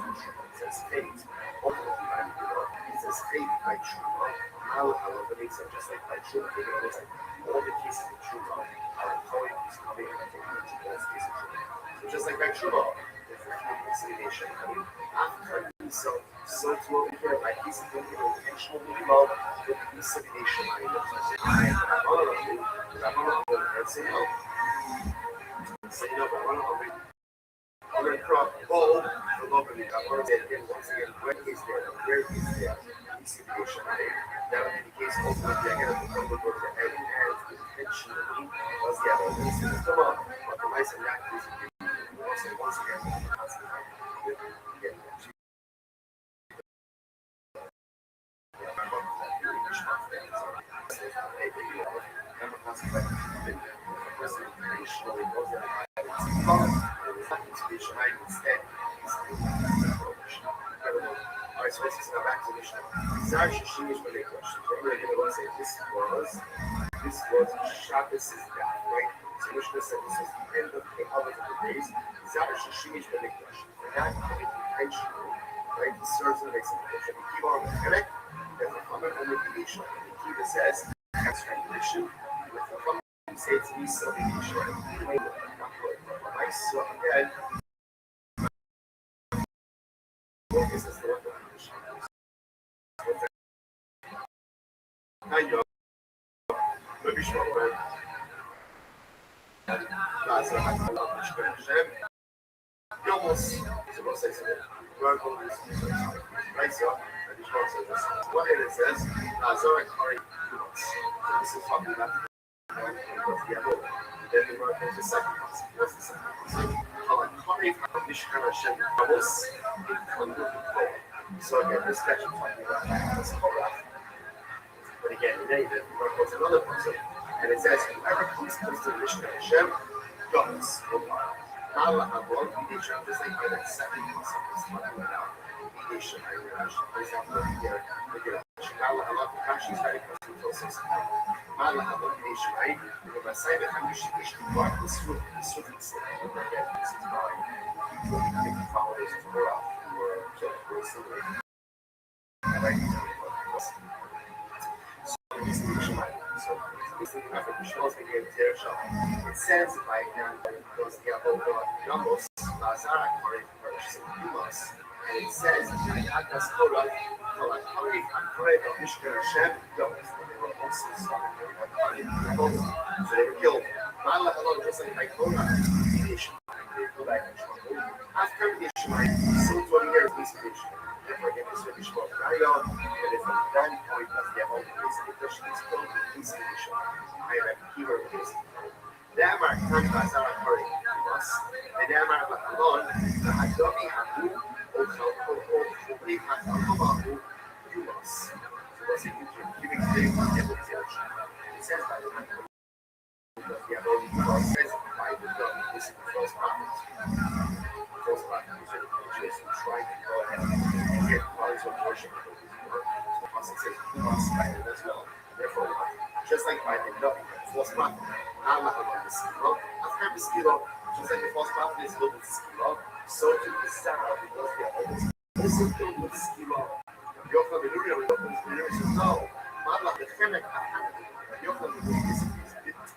says hate. Ultimately, it says hate by true. However, makes it just like by true. All the cases of true are going to come in and take the case of true. So just like by true, if we're doing reconciliation, after so to over here, by cases of intentional love, with reconciliation, say no. Oh, the love of the once again, when is there? Where is there? Situation, right? Now, in the case of the again, the go to every hand intentionally, was the other things to come on. But the nice and that is once again, Alright, so let's go back to the show. Zash Shimish for the question. We're going to say this was Shabbos' death, right? So Mishnah said this is the end of the holiday of the days. Zash Shimish for the question. For that, intentionally, right? It serves and makes a connection. We keep on correct. There's a common obligation. The key that says that's tradition. With the common say it's me so so again, this is the kind of maybe short word. That's a high level of almost supposed to say right, so what it says, Zorak Hari this is talking about then the word is the second concept. What's the second concept? Hari Mishkan Hashem Kabos in Kondu. So again, this section talking about this Korach. But again, today the word was another concept, and it says whoever comes to Mishkan Hashem goes. Allah Abon, mediation, just like by that second concept is talking about mediation. For example, here, Allah Allah, Rashi is very close to process. Allah Abon, mediation, right? Because I say that I'm usually part of the Swift again, this is why people think followers of Torah or killed or something. Right? So it says like those numbers, and it says at the Torah, so they were killed. Just like Torah, after the Ishmael, so 20 years this nation. Therefore, again, this will be short. And if a grand point of the whole place, the question is called the peace nation. I have a keyword case. Damar Kanbazar Hurry us, and Damar Bakalon, the Adobe Habu, Obli Hakabahu, Dumas. So what's it giving today for the church? It says by the hand. The Adobe says by the dog, this is the first prophet. First prophet is who tried to go ahead and get parts of worship. So it says Dumas by the as well. Therefore, just like by the dog, false prophet. Allah about the skill. After the skill, just like the false prophet is built with skill, so to the Sarah, because they are always listen to the skill. Your familiar with the familiar says, no, Allah, the Chemek, your familiar is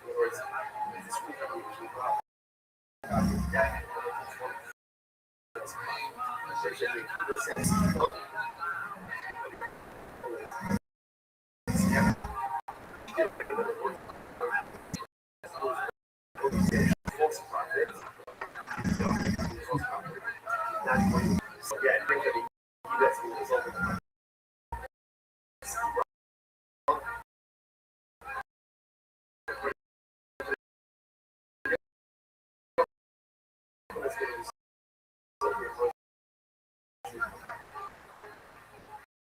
towards this week that we keep up. That false prophet. So yeah, I think that that's the result of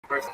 first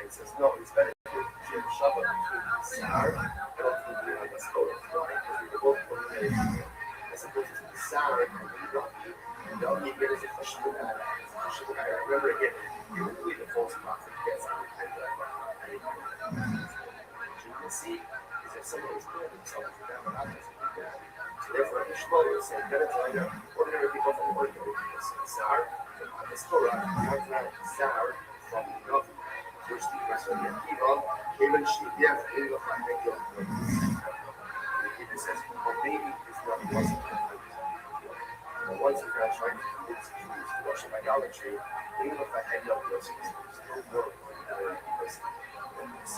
and says, no, it's better to share the Shabbat between Sar and ultimately the Maskora. Why? Because we were both putting it as opposed to the Sar and the Rabbi. And the Rabbi again is a Chashivah. I remember again, usually the false prophet gets out and what you can see is that someone is doing themselves with that, but not doesn't do that. So therefore, the Shmuel is saying, better to find out ordinary people from ordinary people. So Sar from the Torah, not Sar from the Rabbi. Which the rest of the Akiva came and she gave in the Chayek. He says, well, maybe this Rabbi wasn't but once you guys try to convince me to worship idolatry, even if I had no blessings, it's still work because it's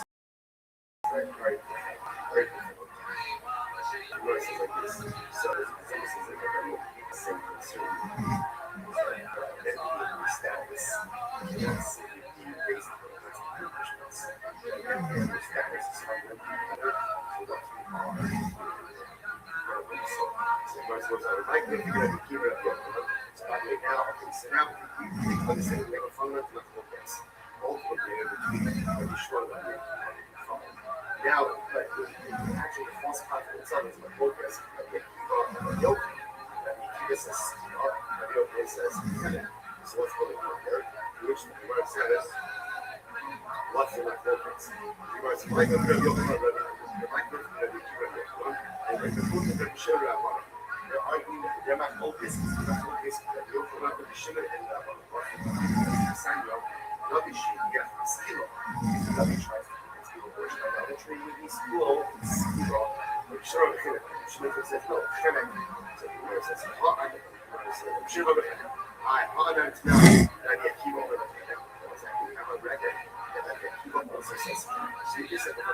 very difficult. Verses like this, so it's like a very same concern. Identity status, not simply being based on accomplishments. Identity status is fundamental to what you are. So Moses goes, I would like to figure out the key of the so by the way, now, okay, so now we understand we have a fundamental focus. Ultimately, between the short and the now, but actually, the false prophet itself is the focus of the yoke. That the says, the yoke says, so what's going on there? Which the word says, what's in the focus? The word says, like the yoke, they're arguing that they're not focused. They're not focused. You're not going to shimmer and Samuel, Rabbi Shia, Skilo. Rabbi tries to worship idolatry in his school. Skilo. But sure, Shimon says, no, Shemek. So the Gemara says, Shimon, I honor it now that I keep over the what's that? We have a record that I keep up also says, so you said, and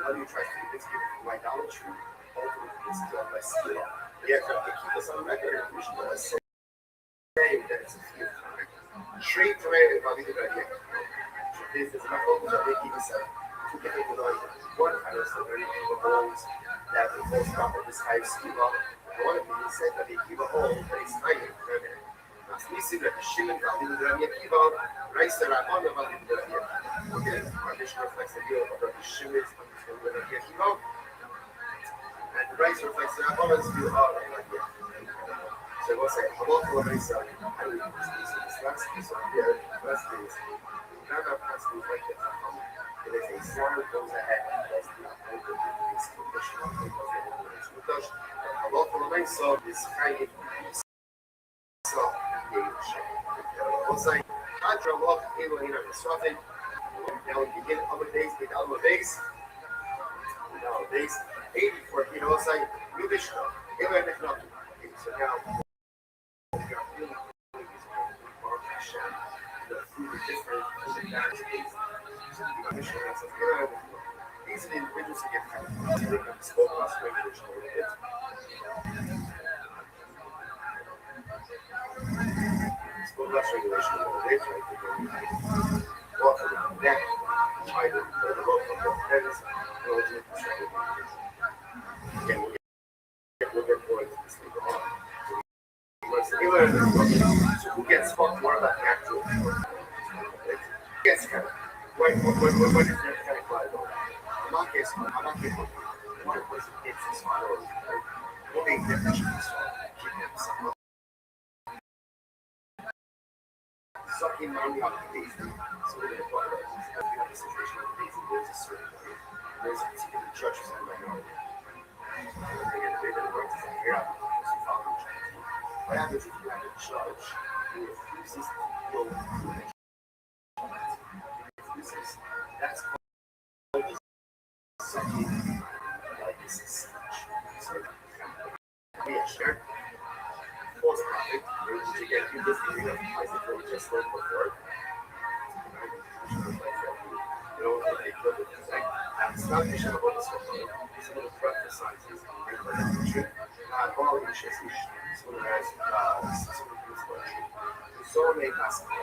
Rabbi tries to convince people from idolatry. This is all by skill. Yet, to keep us on record, we should always say that it's a few times. Treat to me, Rabbi Rothschild. This is my focus on making this two different one, I was the very people holds that the false prophet is high skill. One of them said that they keep a hold that is higher. We see that the Shimon Rabbi Rothschild, Rice the Rabban of Rabbi Rothschild. Okay, our mission reflects the view of Rabbi Shimon Rabbi Rothschild. And the rice reflects the Rabban's view of like so it was like Halot Rabbi Rothschild. I would use this last piece of here, last piece. None of us do like that. It is a sound that goes ahead and does the this condition of the Halot Rabbi Rothschild is kind of self-engaged. It was like Hadra Loch Elohim Yisrafim. Now we begin other days, the other days. Nowadays, 84, you know, it's like new Mishnah. So now, we are really more Hashem, the different nationalities. Mishnah has a good these are the individuals who get kind of spoke last regulation a little bit. Spoke last regulation a little bit, right? Walk around that, try to the rope of the heads. Again, we'll get more into this later on. So who gets fucked more about the actual gets kind of what is that kind of glide over? I'm not guessing one person gets this minority, right? What makes them keep sucking money out of the daisy. So we're going to talk about this. We have a situation with daisy. There's a certain there's a particular church is a minority. They're going to work to figure out because you follow the church. What happens if you have a judge who refuses to go to the church? That's called sucking like this is so we are sure. False prophet, to get you this area of place that we just spoke before. You know, they put it like, it's not a show about this one, it's a little prophesizes in the all the issues, so as so many basketball,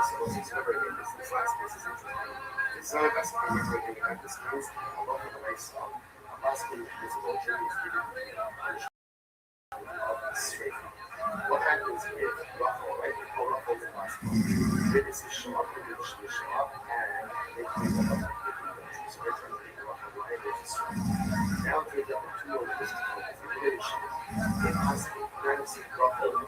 so it's never in this last piece is interesting. It's not a basketball, we're going to have this case, a lot of the race of basketball is culture is given straight. What happens if Ruffle, right? Ruffle is basketball. This is show up, and they show up, and they so they're trying to figure out why there's a now they got the tool, this is called manipulation. It has to be fantasy roughly,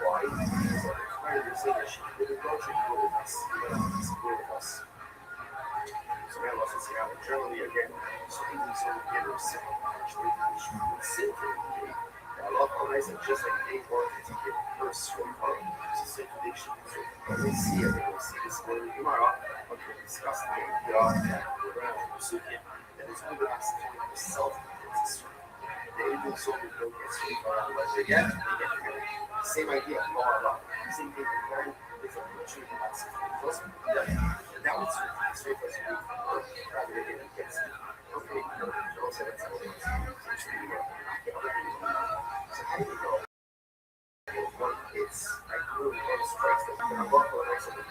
why? Because of the prioritization, the negotiation with us, with us. So now let's see how generally again, so even so we get our sit I love how nice and just like they work to get first from it's a situation. So when we see it, we'll see this word tomorrow, but we'll discuss the idea around Sukin, that is only has to do with self-defense. They do so we don't get straight around what they get married. Same idea, more same thing with married, different opportunity about self-defense. And that was straight as we rather than get okay, also that's how it is. So how do you go? It's like really one strikes that I'm going to go next to the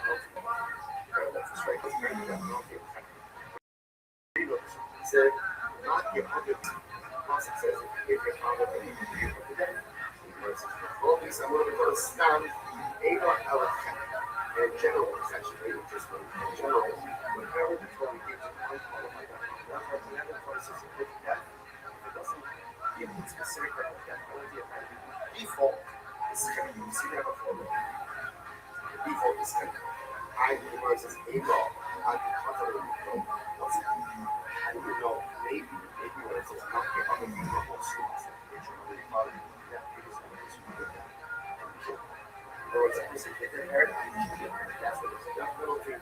that's a strike that's very good. He said, not get 100 concept says if you're found that you can do it today. Well, at least I'm going to go to stand Ava Elephant. And in general, it's actually just in general, whenever the Torah gives you unqualified choices of good death, it doesn't give you specific death penalty of default is going to be see that before the default is going to I memorize as a law on the contrary what's that? How do you know maybe when it says not get other people whole students it's really hard to do that because of this good death in other words, if you get the hair, that's what it's a death penalty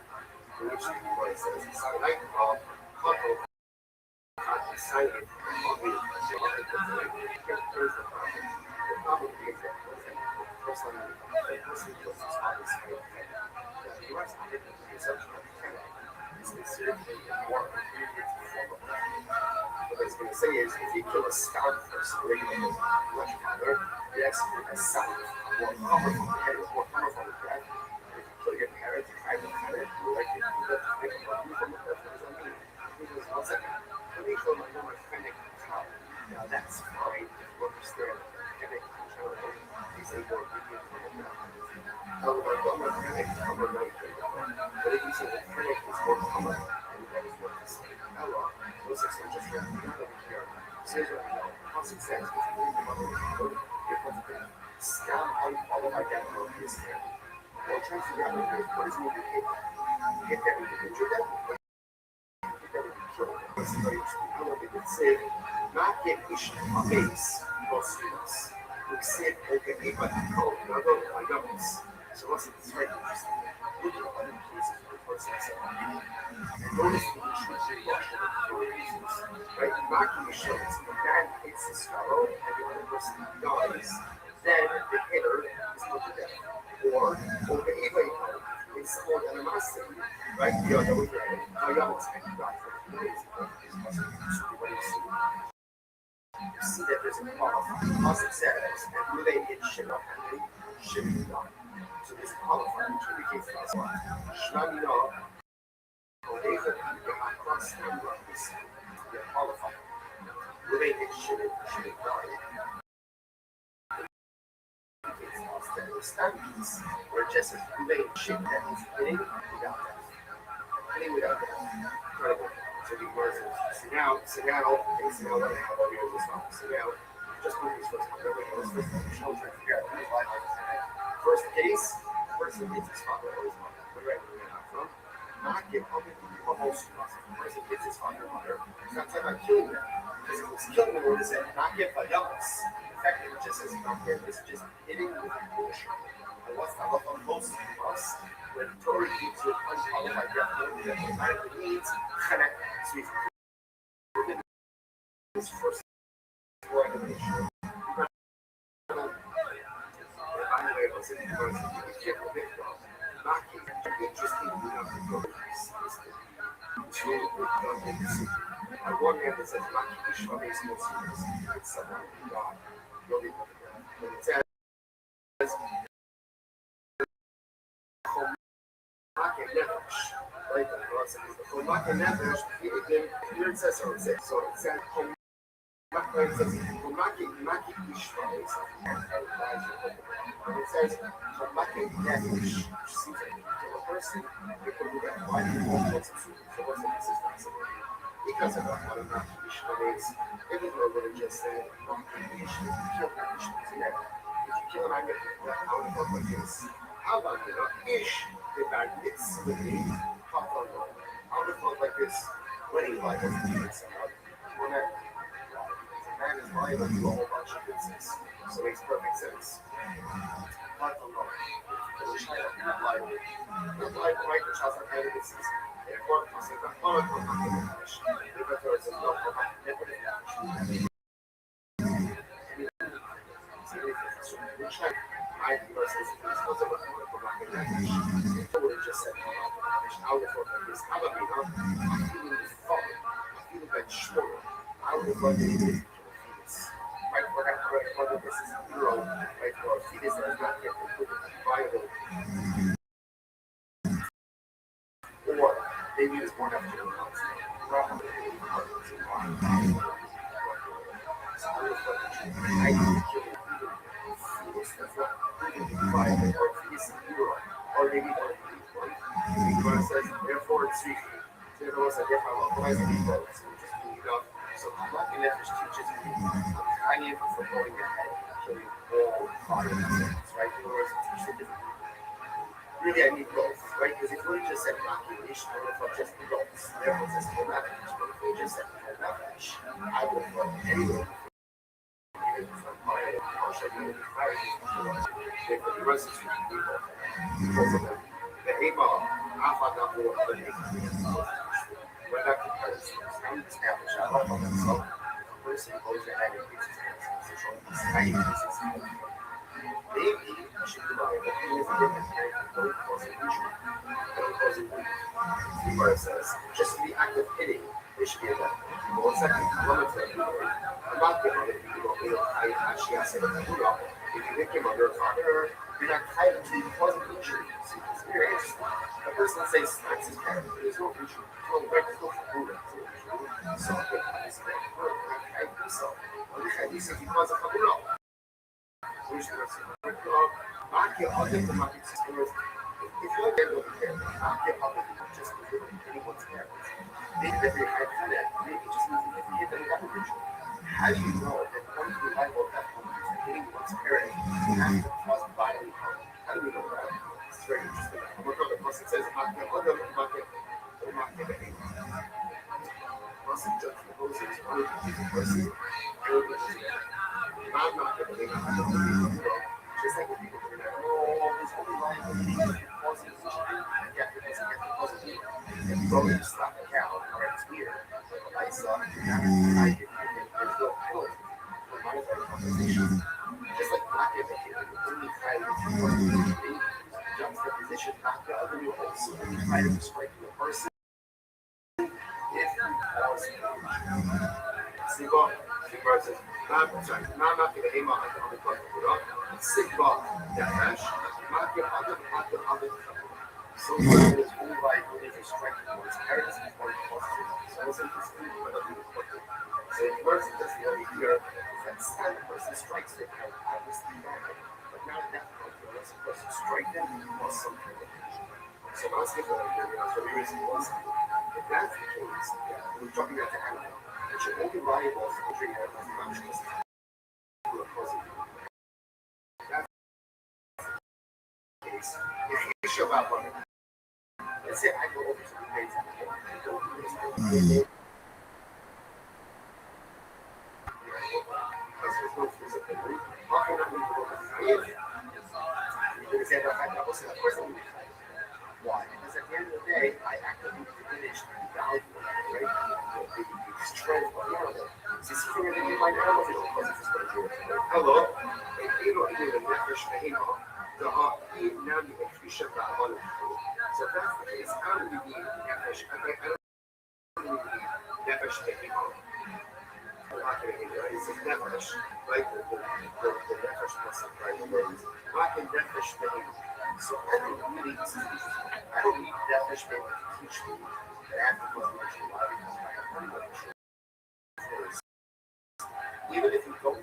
for which the Lord says it's not like couple decided on the problem is that the person was obviously the rest of it is considered more what I was going to say is if you kill a scout first, regular electric yes, a sound more powerful head is more powerful than that. If you kill your parents, you try to cut it, you're like you have to make a money from the person who's on me. Because one second, let me show my number fennec cow. Now that's fine if you understand fennec cow is a more medium from the ground. However, number fennec, number 9, but if you say that fennec is more common, and that is what this ella, those extensions are not over here. Says right now, constant sense is really the mother of the code, scam unqualified that for this thing. We're trying to figure out what is moving in. Get that individual that we could say, not get issued on base, most students. We said, okay, but no, I don't. So what's it? It's very interesting. Look at other cases where the person said, notice the issue right? Knocking the shows, that hits the skull, and the other person dies. Then the hitter is put to death. Or the Eva is called animosity, right? The other way around. Now, you almost have to die for 2 days. You see that there's a positive status, and who they get shit up, and they shit is done. So this qualifier, which indicates that as well. Shnamino, or they could be across the this, they're qualified. Who they get shit is done. The studies were just as related shit that is hitting without that. Hitting without that. Incredible. So the words so now, let me have all yours as well. So now, just move these first. Children here. First case is father always mother. Where do I get from? Not get other people a whole student. Person gets his father mother. It's not talking about killing them. Because if it's killing them, it said not get by yells. It just says not get, it's just hitting with bullshit. And what's the love of most of us? When Torah gives you unqualified definition that automatically means connect. So if you this first organization, by the way, it was in the first, you can't predict them. Knocking, interesting, you know, the Torah is two with on one hand, it says not to be sure it's someone who God. But it says, right? It says, so it says, When it says, "Hamake nefesh," seems like a person, you can look at why you want to see. So what's the consistency? Because of what I'm not is, even though what I just said, wrong condition, you kill that issue together. If you kill an idea, how would it look like this? How about you know, ish, the bad bits with me, how would it look like this? When he like was doing something, when a man is liable to a whole bunch of business, so it makes perfect sense. But the law, the child not liable, right? The child's not liable to business. Therefore, it's a component of the damage. Therefore, it's a no never damage. I versus this was a component of the damage. I would have just said, I would have thought like this. How about me, huh? I'm feeling this fun. I'm feeling like sure. I would have loved it if it was right, whether this is zero, right, or a fetus that is not yet completely viable, or maybe it's born after the months. I need to kill a fetus that's not completely viable, or a fetus in utero, or maybe not a fetus, right? Because it says, therefore, it's safe. So, in other words, I get how applies to these roads, which is good enough. So, Black and Nefesh teaches me I need for going ahead, killing all fire themselves, right? In other words, it teaches them different. Really, I need both, right? Because if we just said Nefesh, I would have thought just the goats. Therefore, it's just the Nefesh. But if we just said Nefesh, I would have thought anyway. Even from fire, I'll show you the fire. Therefore, the rest is people. Because of the Ema, Afadapo, other nations. When that compares, I'm established. I love myself. Person goes ahead and gets his hands on social media. Maybe I should be like, here's a different thing. Don't cause an injury. Don't cause an injury. Where it says, just the act of hitting, there should be a death. Well, second, I'm not going to I'm not going to I actually asked him, if you hit him under a fire, you're not tied until you cause an injury. So it's very interesting. The person, let's say, smacks his head. There's no injury. There's no right to go for movement. So, if you cause a couple of if you look at what here, not get up just anyone's parents. Maybe that they had done that, maybe just means if you hit them that ritual. How do you know that one of the Bible that hitting one's parent has to cause bodily harm? How do we know that? It's very interesting. Look at the plus it says Plus it judges the Moses, only the person, I'm not going to make it. Just like when people figure out, oh, there's only liability causing injury, and yet it doesn't get the positive. If you go and slap a cow, or it's weird, I saw it, there's no penalty for monetary compensation. Just like black education, only highly injury, juxtaposition, not the other, you also only highly striking a person if you cause injury. Siba, Siba says, not going to aim on the Siba, Nefesh, not your other. So that is only like when they strike one's parents before it causes it. So it's interesting, but not even important. So it works just the only here is that some person strikes their parent, obviously bad, but not at that point, unless a person strike them or some kind of injury. So let's get to so here is one side. If that's the case, we're talking about the animal. Which are only liable for injury that is not just to a person. That's the case. If you show up on it, let's say I go over to the place and I go to this place. Because there's no physical injury. How can I move over to the place? You're going to say that I was of course I'm going to be why? Because at the end of the day, I actively diminish the value of it, right? The strength of the animal. So this is the thing that my animal is because it's just what it is. Hello? You know, even the nefesh behema, the now you can fish up that one. So if that's the case, how do we need nefesh? I don't need nefesh behema. It's a nefesh, right? The nefesh person, right? The words. Not the nefesh behema. So I don't really I don't need nefesh behema to teach me that I have to go to the body because I have money. Even if you don't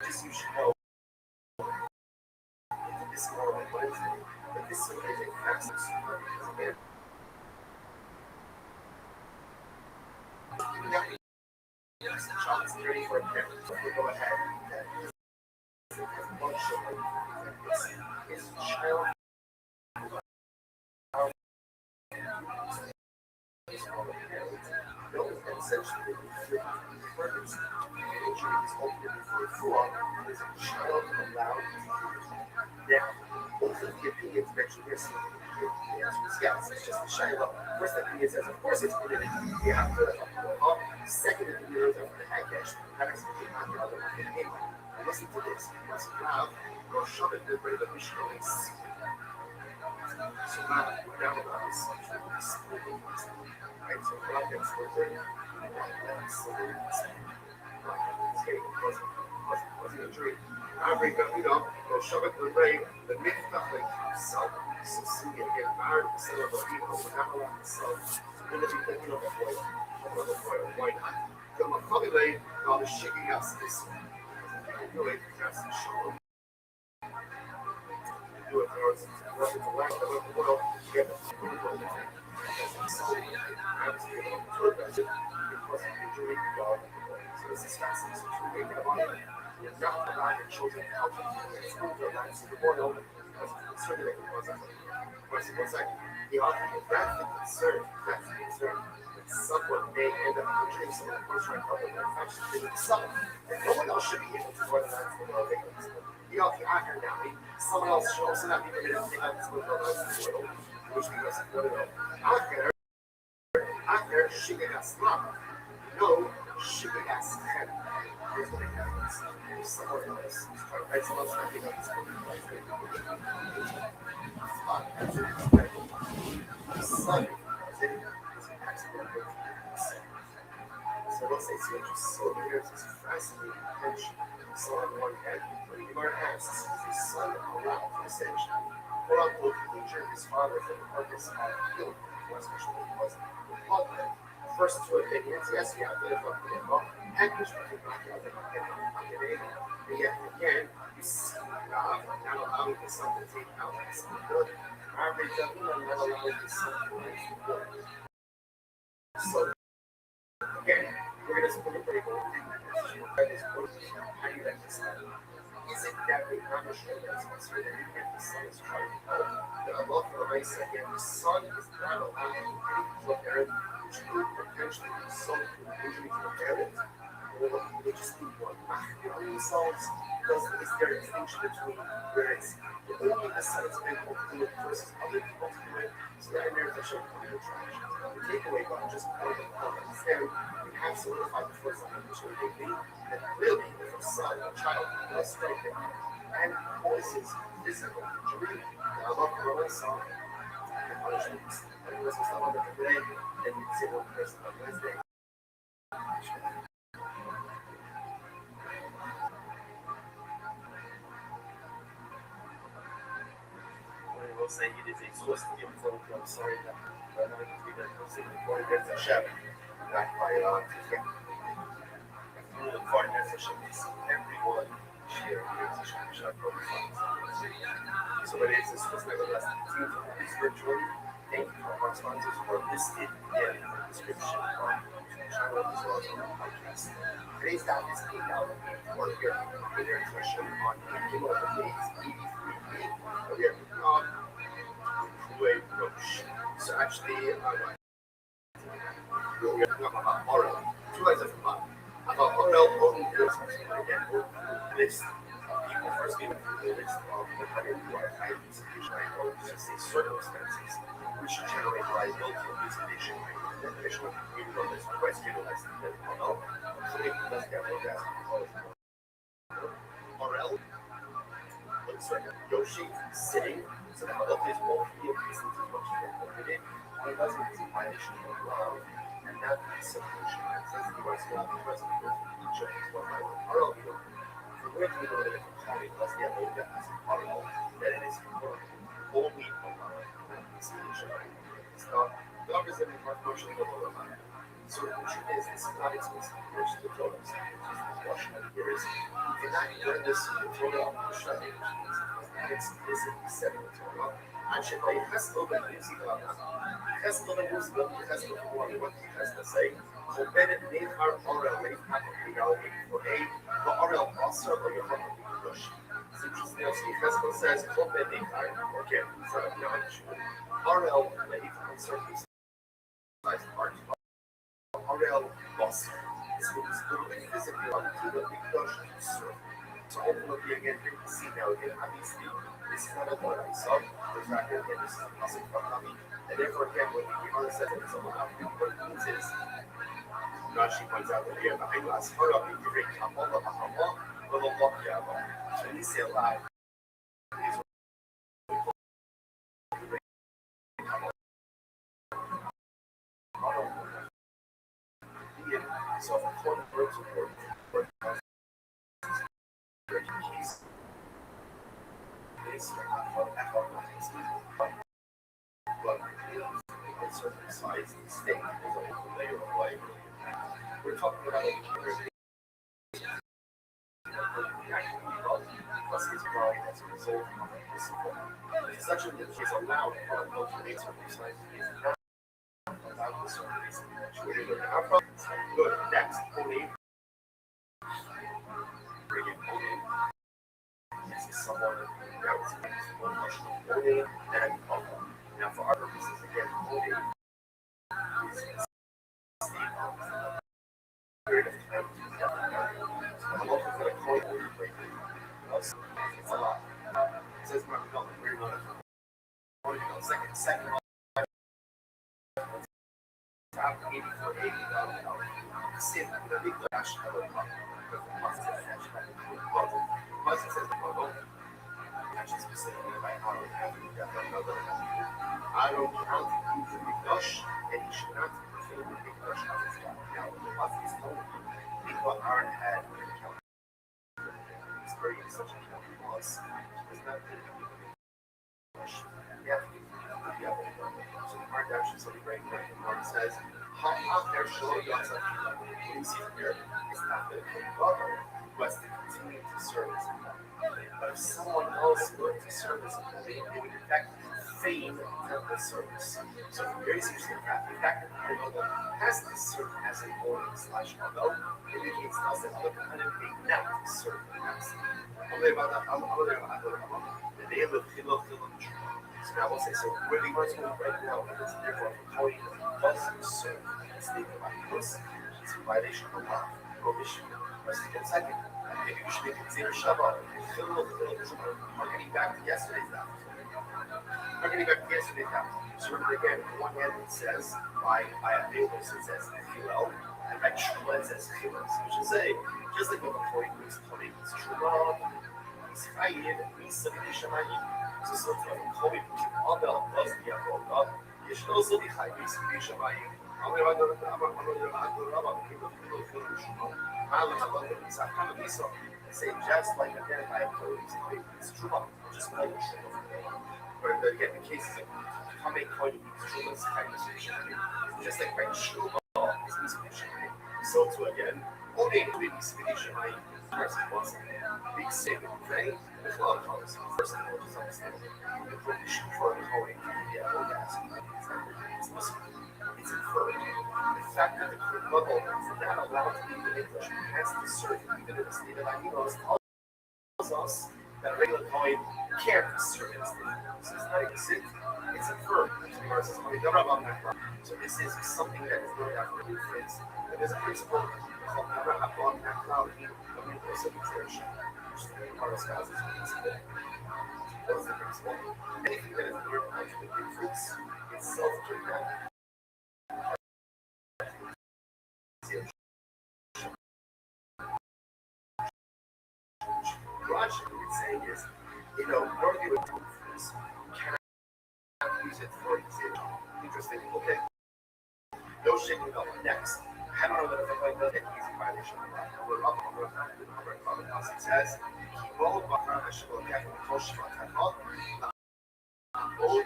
Because course, you should know this is more like Wednesday, but this is a fast. Child's ready for a parent. So we go ahead and his child essentially purpose injury is ultimately for a full-on is a child allowed now. Both of the opinions mentioned here seem to be the answer is yes, it's just a child. First opinion says, of course it's permitted. You have to second opinion is over the heck actually. That is not the other one. Listen to this. You must have or shove it in the missionary seat. So now we're down about this. Right, so what I'm going to do wasn't a dream. Every shove it in the brain, the myth nothing self. So see it get married to some of the people who never allowed to sell. Then if you think of a boy, why not? Come on, probably late, all the shaking us this way. Really, that's the show. Do it for us. Work with the lack of the world. Get it. So this is fascinating. You're not allowing your children out of school their lives to the world because it's concerned that it wasn't. One second. The author, that's the concern. That's the concern. That someone may end up injuring someone who's right up in their function to themselves. And no one else should be able to organize the world. The author, I hear now, someone else should also not be permitted to organize the world, which because of what it is. After Shigenas Lama, no Shigenas Hen. Here's what it happens. Someone else is trying to write someone else writing on this book. The sun is an accident. So let's say so here's this fascinating tension. So on one hand, when you are asked, is the sun allowed to essentially quote unquote injure his father for the purpose of healing, especially when he wasn't. First two opinions, yes, we have to live up to the law, and which we can not have and yet again, you see God not allowing the son to take out his ability. Average devil and not allowing the son to raise the boy. So, again, we're going to put a break over how do you let this happen? Is it that we have a show that's concerned that even if the son is trying to help, the Allah for the race again, the son is not allowing anything to a parent which could potentially result in injury to the parent, or they just need one on themselves, because is there a distinction between where it's only the son is meant to do it versus other people to do it, so that in there to show the attraction. The takeaway about just understand we have solidified the first opportunity that really if a son, a child, was striking and causes physical injury, I love the Roman song and punishments. And this is some of it today, and you see one person on Wednesday. I will say it is a source of info. I'm sorry that I'm not going to be there for the chef, not by through the coordinates of everyone share so it is this was nevertheless the team from virtually. Thank you to our sponsors who are listed in the description of the channel as well as on the podcast. Today's staff is $8 for your nutrition on Kilo of Days 83B. We are on Kuwait Roche. So actually, we are talking about oral. Two lines of fun. About oral again, list people first being the list of the 100 who are highly institutionalized or just say circumstances which generate liability of utilization. The definition of the list requires utilized the model, including the less capital gas. Orel, Yoshi, sitting, so the model is both the reason to function incorporated, or it doesn't use a violation of law, and that is separation. Since the US law, the president of each of these one by one Orel, from where do we know that if it's having less the other that is Orel, that it is only allowed in this condition. It's not represented by commercial level of So the truth is, this is not exclusive to the Torah. Whereas in that when this Torah not explicitly said in the Torah, actually by Chesed ben Uzi Chesed ben Uzi Chesed ben Uzi, what he has to say, Chobenet Nechar Orel Leif Hakam for A, the Orel also or your Hakam Kudosh. It's interesting. Chesed says Chobenet Nechar, okay, so Orel Leif uncircumcised part. Orel Basar. This was literally physically on to the Kudosh to serve. So ultimately, again, here we see now again, obviously, this is not a what I saw. There's not again, this is a passing from Nami. And therefore, again, when the Gemara says that it's a lot, what it means is, Rashi points out that here, the Hailas Hara, the Yuri Kabbalah, Bahama, Little Lock Yaba. So when you say a lot, so if a court works with circumcised state is a layer of life. We're talking about a plus his bride as a result of this support. Such a that is allowed for a cultivate circumcised is not allowed to circumcise. Good. Next, only bring in only. This is someone that was one question only and alcohol. Now, for our purposes, again, only is period of time to I'm also going to call it only break. It's a lot. It says, Mark, no, we're not. Second, top 80 for 80. Sin, the big dash of the pump. Because the pump says, plus it says, actually specifically by how it happened, I don't count the big dash, and he should not fulfill the big dash of his God. Now, the plus is told people aren't had experience such a count plus is not good. Yeah, so the Mark actually something very important. Mark says, how out there showing us what you see here is not the brother who has to continue to serve as a but if someone else were to serve as a they would in fact fade from the service. So very seriously, in fact, the brother has to serve as a order slash although it indicates to us that other component may not serve as so now we'll say, so where the words going right now is therefore how he doesn't serve and state about this is a violation of law, prohibition. Let's take a second. Maybe we should be considered Shabbat. We're getting back to yesterday's daf. So remember again, on one hand it says by Abelos it says Chilel, and by Shmuel it says Chilel. So we should say, just like what the point was coming, it's Shmuel. So something coming on the plus the above. You should also be high basic Shamayim. Say just like again I it's true, just like but again the case is coming point is true just like right true is so too again only be Shamayim. First was big saving thing. There's a lot of colors. First of all, just understand the prohibition for the holding it's inferred. The fact that the level is not allowed to be in English has to serve even in the state of Latinos tells us that a regular coin can't serve in the state. So it's not exist, it's inferred. So this is something that is not after inference. But there's a principle called Abraham Naklau. Anything that is learned by the inference itself to that. Rothschild is saying is, normally with inference, you cannot use it for example. Interesting. Okay. No shaking up. Next. I don't know that if I know that easy violation. We're up on the it says, Kibol Bakar Hashimol Yakin Koshma Tanot, Ol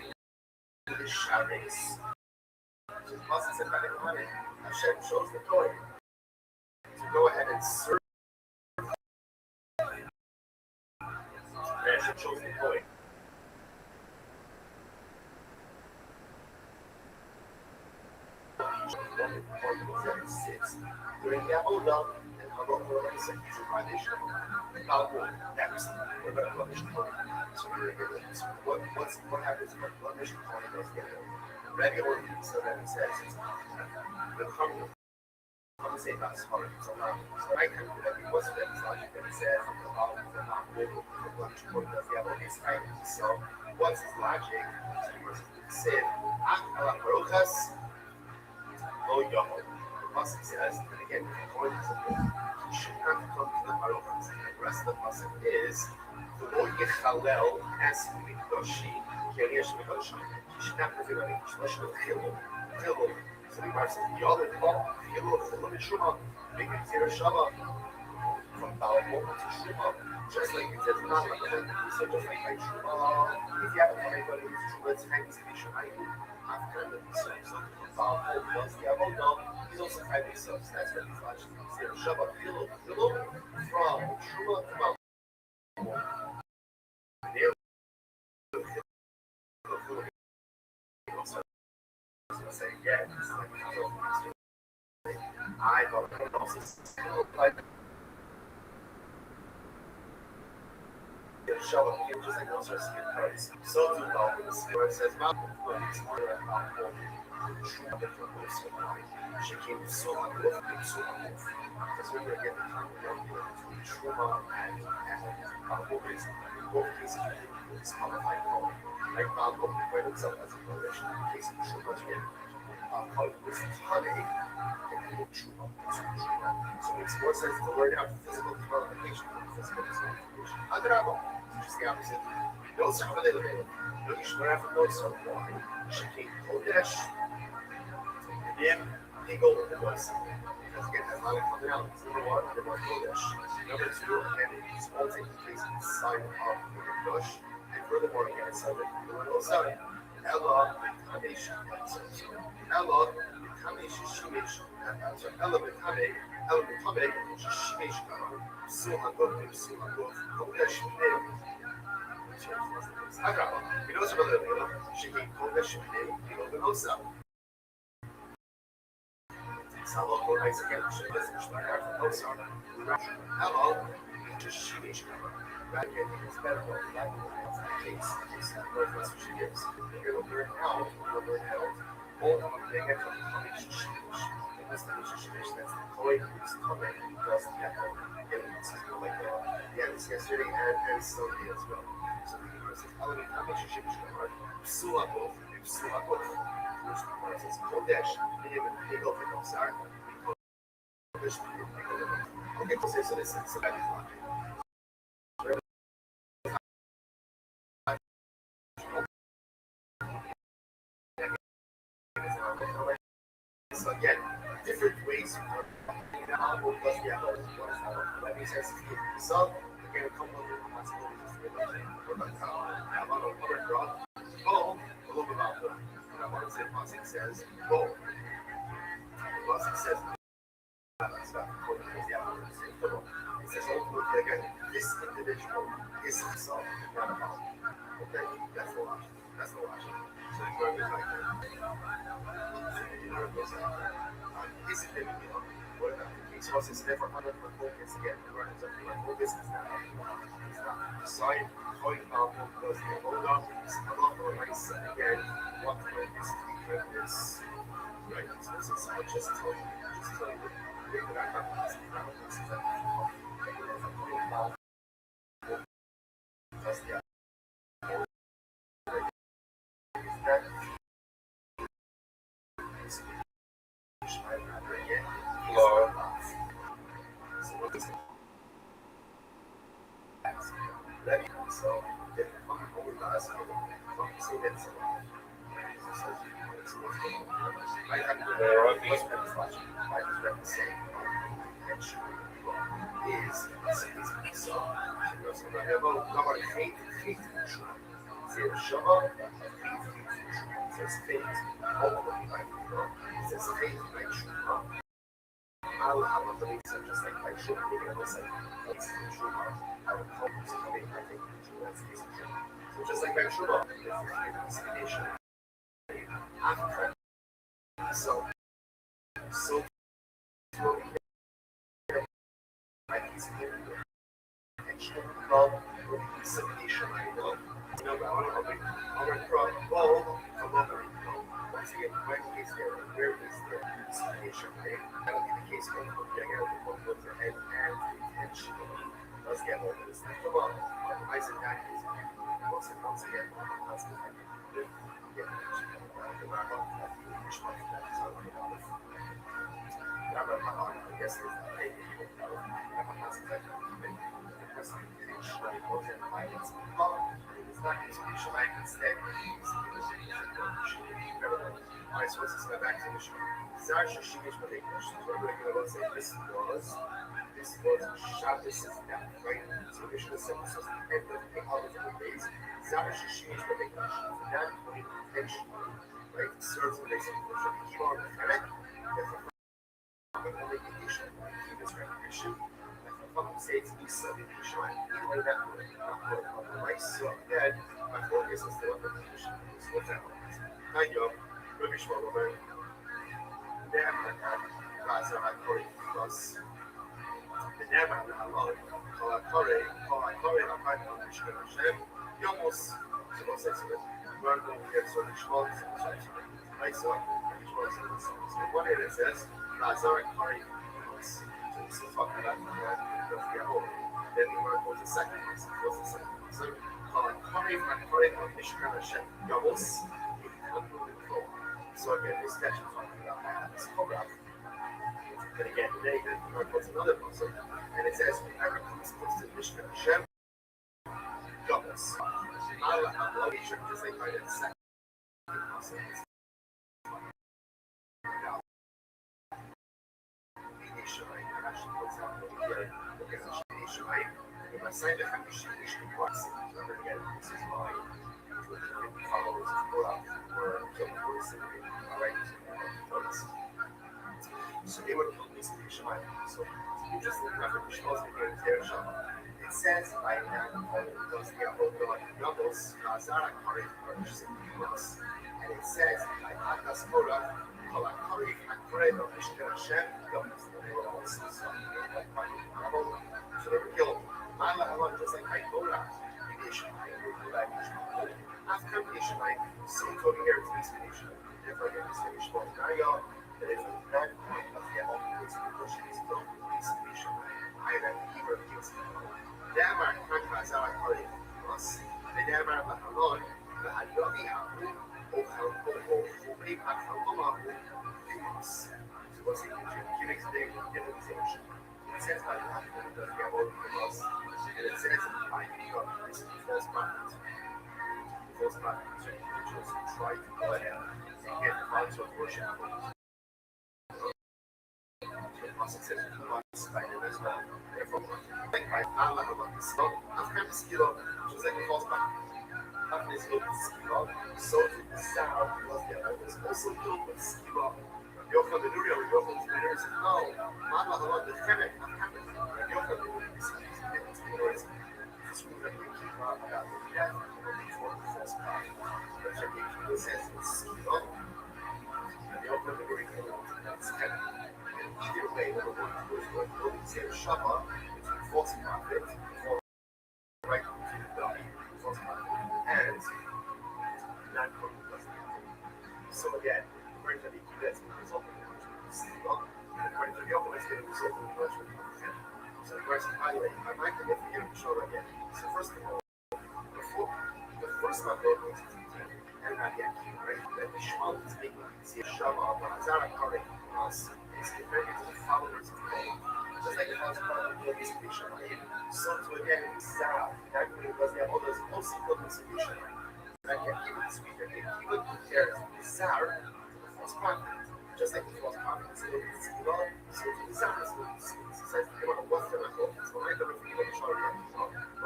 Shares. Moses said, Hashem chose the Torah to go ahead and serve. Hashem chose the Torah. During the Avodah, and Avodah is a foundation. Next, we're going to publish the Torah. So what happens when we publish the Torah goes together? Regularly, so that it says the Torah. I'm saying that's hard. So I can do that because of that logic that it says the Avodah does the Avodah is time. So what's his logic? He said, "Ach Baruchas." Oh, Yahweh. The Pasuk says, and again, according to the you should not come to the Baruchas. The rest of the Pasuk is, the Lord Yechalel as Mikdoshi, Kirish Mikdoshi. You should not do that. You should not Chilul. Chilul. So the Bible says, Yahweh, Chilul, Chilul, Shuma, make it Zera Shava, from Baal to Shuma. Just like it says, not like that. So just like Shuma, if you haven't found anybody who's Shuma, it's hanging to be Shuma. After the Psalm, does the Avodah, he's also kind of so that's what he's watching. Zero Shabbat, Philo, from Shuma to Baal. Saying, yeah, it's like, I thought it also like Shabbat, just like those are skin cards. So do Baal, where it says, Baal, she came so much with because we were getting between Truma and Alcoholism. Both cases is qualified for like Malcolm referred himself as a coalition in case of Truma again. Alcoholism Tane and Truma. So it makes more sense to learn out physical qualification than physical qualification. Adrabo, just the opposite. No Sahabadim, no Ishmael, no Sarwai. She came Kodesh. Then they go with the voice. Because again, that's not coming out. It's number one, the word Kodesh. Number two, and it's all taking place inside of the Kodesh. And furthermore, again, it's subject to the word Osai. Ella, Kamesh. Ella, Kamesh, Shimesh. I'm sorry, Ella, Kamesh, Shimesh, Suhagov, Kodesh, you know, some of the she came Kodesh, you know, the Osai. Hello, nice again. Hello, just Shimish. Right again, it's better than that. It's what she gives. You're going to learn how, all of them, they get from the Shimish. And this time, Shimish, that's the Koi who's coming, who does the echo. Again, this is like, this yesterday and Sunday as well. So the universe says, how many Shimish are Suakov, Suakov. Which says Kodesh, they go for Kosar. Okay, so this is so that is logic. So again, different ways the album plus the album. Let me say some again a couple of responsibilities for the other drug. Oh, a little bit about the Pasik says, oh, Pasik says, it says, ultimately, again, this individual is himself, not a problem. Okay, that's the logic. That's the logic. So the word is like that. Is it living, you know? What about the case was it's never under the focus again? The word is like focus is not. It's not. Decide, going about what goes in the hold on, it's a lot more nice again. What way is this? Right, so this is I'll just tell you. That I have this is that that's the so what is it? So if I'm over the last so that's I have to what's been flashing. I just read the same is so nobody hate Zero Shama, says faith, ultimately by Shuma, says faith by Shuma. Allah just like by Shuma, meaning it was like, what's the Shuma? I would call it something, I think Shuma is the Shuma. So just like by Shuma, if you're in destination, after, so like he's here, and Shuma love with dissemination, I know. You know, I want to from well, another, once again, when he's there, where he's there, dissemination, right? That'll be the case when you get out of one goes ahead and intentionally does get all this stuff. Come on, otherwise in that case, once again, that's the thing. Yeah, the rabbi, which one is that? So, rabbi, I guess there's a thing that you don't know. Rabbi has a thing that the person can show you what their mind is. It's not institutional, like instead, alright, so let's go back to the issue. Zar Shishimish Malekos. So we're going to say this was Shabbos is now, right? So we should have said this was the end of the holiday days. Zar Shishimish Malekos. So now we put it intentionally, right? Serves the basic function. Keep on the correct. But only condition, keep this recognition. Fucking say it's Isa in the Shine, even that way, not on the right. So again, my focus is still on the condition. So what's that? Hi, yo. Rabbi Rothschild, Never Gaza Kori plus the Never Halal, Kore, Mishkan Hashem, Yomos, so what's that? We're going to get so much more. Right, so one it says, Gaza Kori plus. So this is fucking up. Then we want to go to the second one. What's the second one? So, Kore, Mishkan Hashem, Yomos. So again, this statue talking about that. It's Korach. And again, today, then goes another person, and it says, whoever comes close to Mishkan Hashem, Yomos. Allah, just like right at the second process. Now, Shemai, and actually puts out here, look at Shemai, if I say that I'm Shemai Plus, remember again, this is my followers of Korach, or killing for the alright? So they would kill this Shemai. So you just look at the Shemai's again, their Shemai. It says by now, because the Yomos, Zara Kari, or Plus, and it says, like Akas Korach, Kalakari, Akre, or Mishkan Hashem, Yomos. So they were killed. Allah, just like I told us, after creation, like, so we told here it's destination. Therefore, again, destination was Naya, that is a bad point of the whole destination is still destination. I have either of these. Damar, Kankazar, Kari, plus, the Damar, Bahalon, the Hadomi, Obey, Bahaloma, Dimas. Was it cubic day in the station? It says by the does get all the loss, and it says by this false prophet. False prophet, which was try to go ahead and get the gods of worship. Also says by the as well. Therefore, like by Allah about the skill, after the skill, which was like a false prophet. After this skill, so to the sound was there. It was also killed with skill. Yochel the Nuri or Yochel the Nuri said, no, Mama Allah the Chemek, not happening. And Yochel the Nuri said, this will let you keep on about the death before the false prophet. But Rabbi says it's Skill, and Yochel the Nuri that's Chemek. And either way, number one, was going to say the Shabbat between false prophet, right between the false prophet, and non-prophet. So again, according to the that's going to result in the Skill, and according to the Yochel, it's going to result in the Yochel. So the question, by the way, I might get the game to show again. So first of all, the first one was and not yet, right? That the Shema is making see a Shema of Hazara Kare us is compared to the followers of God. Just like the house of the distribution, so to again, Zara, that was the others also equal distribution. That can even speak and even compare the Zara to the false prophet. Just like the false prophet is a little Skill, so to the Zara is a little Skill. Says, what's the record? So I don't know if you want to show you.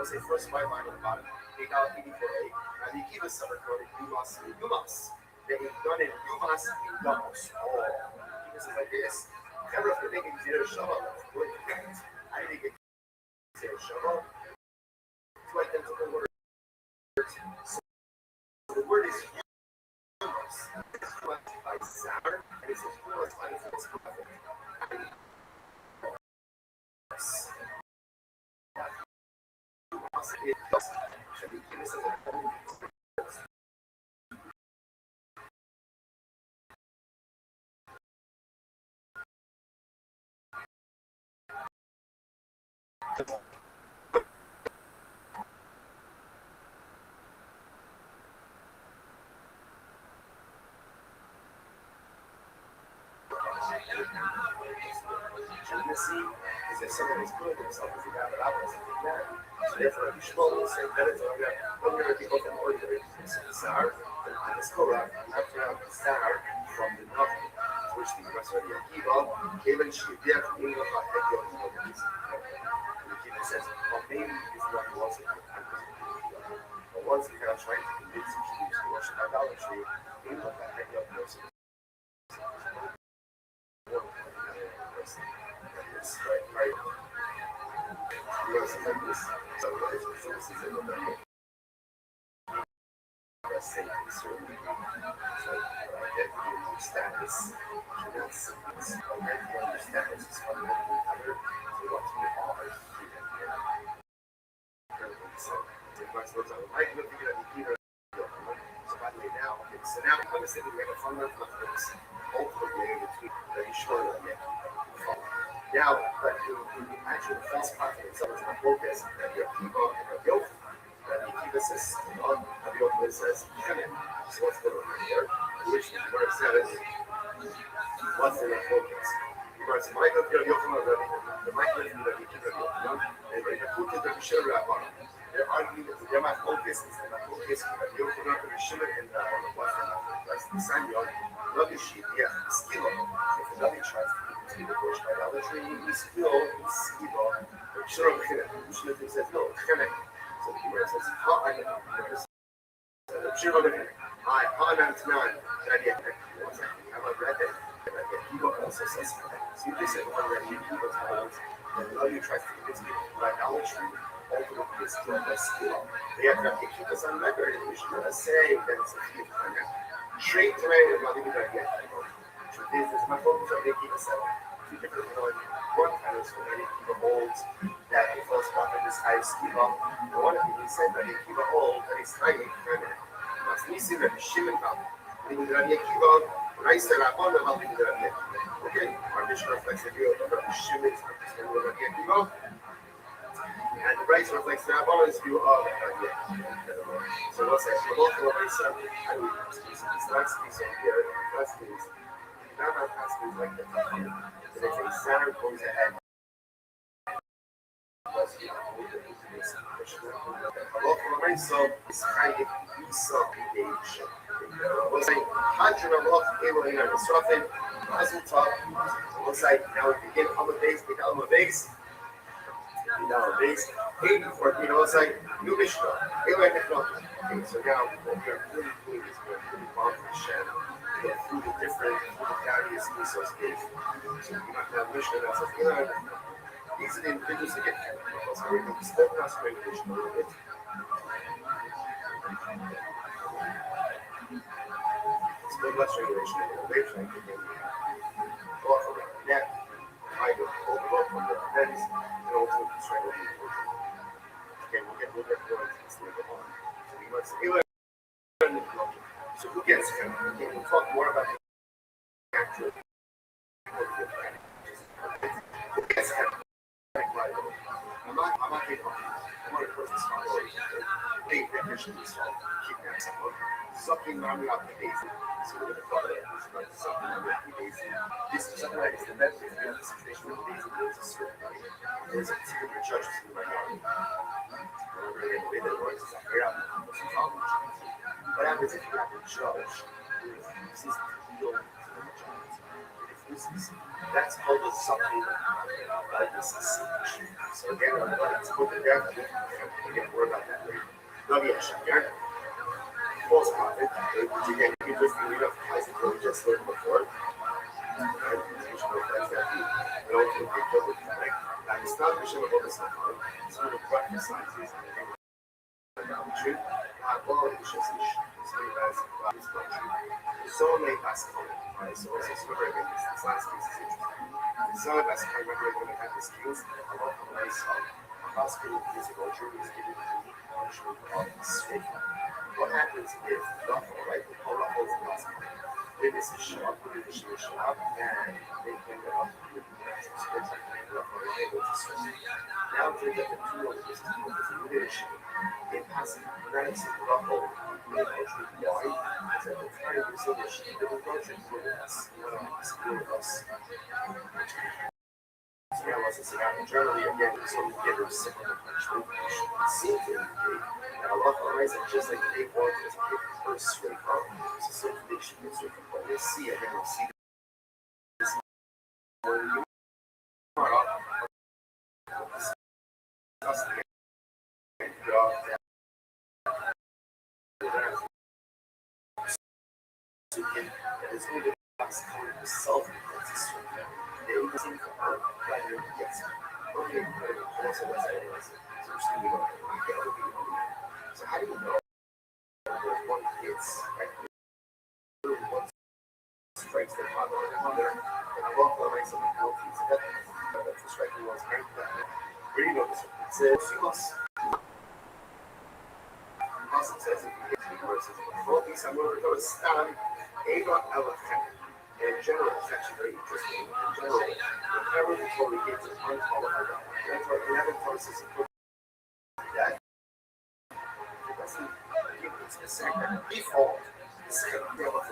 was a first white line on the bottom, $8.84. The Akiva summer code is Yumas. They done it Yumas in doubles. Oh, Akiva says like this. Never if they can zero Shabbat. I didn't get zero Shabbat. Two identical words. So the word is Yumas. It's collected by Sour, and it's a Yumas by the first collected. Is that someone is putting themselves as a guy that I was like that. So therefore, you should always say that it's all that. When you're people that are ordinary, it's Sar, and it's Korah, after Sar from the north, which the rest of the Akiva, Kevin should be able to bring up a head of the organization. And the Akiva says, well, maybe it's not was it. But once he kind of trying to convince the Jews to worship idolatry, he looked at the head of the organization. Right. You know, something like this. So it's a little bit. Say certainly. So identity status. That's identity status is fundamentally other. So what's we are. So what's like looking at the key. So by the way, now, okay, so now we understand we have a fundamental difference ultimately between the Yishmael and the now, but the actual false prophet itself is not focused that your people are guilty. That the Akiva says, Rabbi Rothschild says, so what's going on here? Which the word says, what's the focus? Because Michael the Michael is the Akiva, and they put it in the ViralRabbi. They're arguing that they're not focused, it's not focused, but you're not going to show it in the Samuel, not the sheep, yeah, skill. If the Rabbi tries to the bush idolatry, we still skill, but sure, Shmuel says, no, chenek. So the Gemara says, the Shmuel, Ha'anan, how about that? He also says, so you just said already, he was old, and now you try to convince me by idolatry. Ultimately, it's still a skill. They have to keep us on record, and we should say that it's a few times. Straight to me, I'm not even going to get that. This is my focus on making a seven. Two different one kind of so that Akiva holds that the false prophet is high skiva. The one of them said that Akiva holds that he's high kind of. Mas nisi that Shimon come. Meaning that Akiva, when I said Rabban, I'm not thinking that Akiva. Okay, our mission reflects the view of Shimon's understanding of Akiva. And the right reflects the Rabban's view of Akiva. So what's that? The local of Isa, I mean, this last piece over here, last piece. Not our pastors like that. So they say Saturn goes ahead. So it's kind of Esau engaged. Looks like Hadron of Love, Abraham, and Israfin, Mazel Tov. Looks like now we begin on the base, we on the base. Now the base, 84, looks like new Mishnah. Okay, so now what we are really doing is we're really bombing the channel. Through the different various resource gates. So you might have Mishnah that says, these are the individuals that get chemicals. So we're going to step past regulation a little bit. It's been less regulation in the wave tank again. Go off around the net, try to overlook from the events, and ultimately strangle the emotion. Okay, we'll get going to this later on. So we must say, so who gets him? Okay, we'll talk more about the actual who gets him? I'm not getting on. I'm on a person's responsibility. They definition is keep that someone. Sucking money out the base. So we're going to cover that. This is like sucking money out the base. This is something that is the best thing in the situation with the base. There's a certain money. There's a particular judge in my mind. We're going to get away that works. It's like, here, I'm going to follow the judge. What happens if you have a judge who refuses to yield to the judge? If That's called the something like this. So again, let's put it down. Again, worry about that later. No, yes, again, false prophet. Again, you just read up as it really just learned before. And it's not mission of this one. It's one of the practice sciences. So many basketball. So it's a super big. This last piece is interesting. So basketball, remember when they had the skills, a lot of nice basketball physical is given to what happens if Ruffle, right? We call Ruffles in basketball. When this is show up, when this is show up, and they can go up to the Ruffle, able to switch. Now to get the two of this is elimination. It passes nice Ruffle, wide, as at the time we saw the sheet of the project for us. Yeah, was it generally again, so we get a similar punishment. It seems to indicate that a lot of eyes are just like they want to pick first straight up. So they should get straight up. But they see again, we'll see this where you are up. It's going to be self-defense. They seem to hurt by your yes. Okay, also what's that is. So we're still going to get over the So how do you know there's one hits, right? One strikes the father and the mother, and a lot of nice of the penalties. That's the striking was right there. Where do you know this? It says you must. It says if you get to the verses, well, these I'm going to go to stand. Ava Elachem. In general, it's actually very interesting. In general, whenever the Torah gives an unqualified doctrine, that's why 11 verses put that. It doesn't give it specific default. This kind of default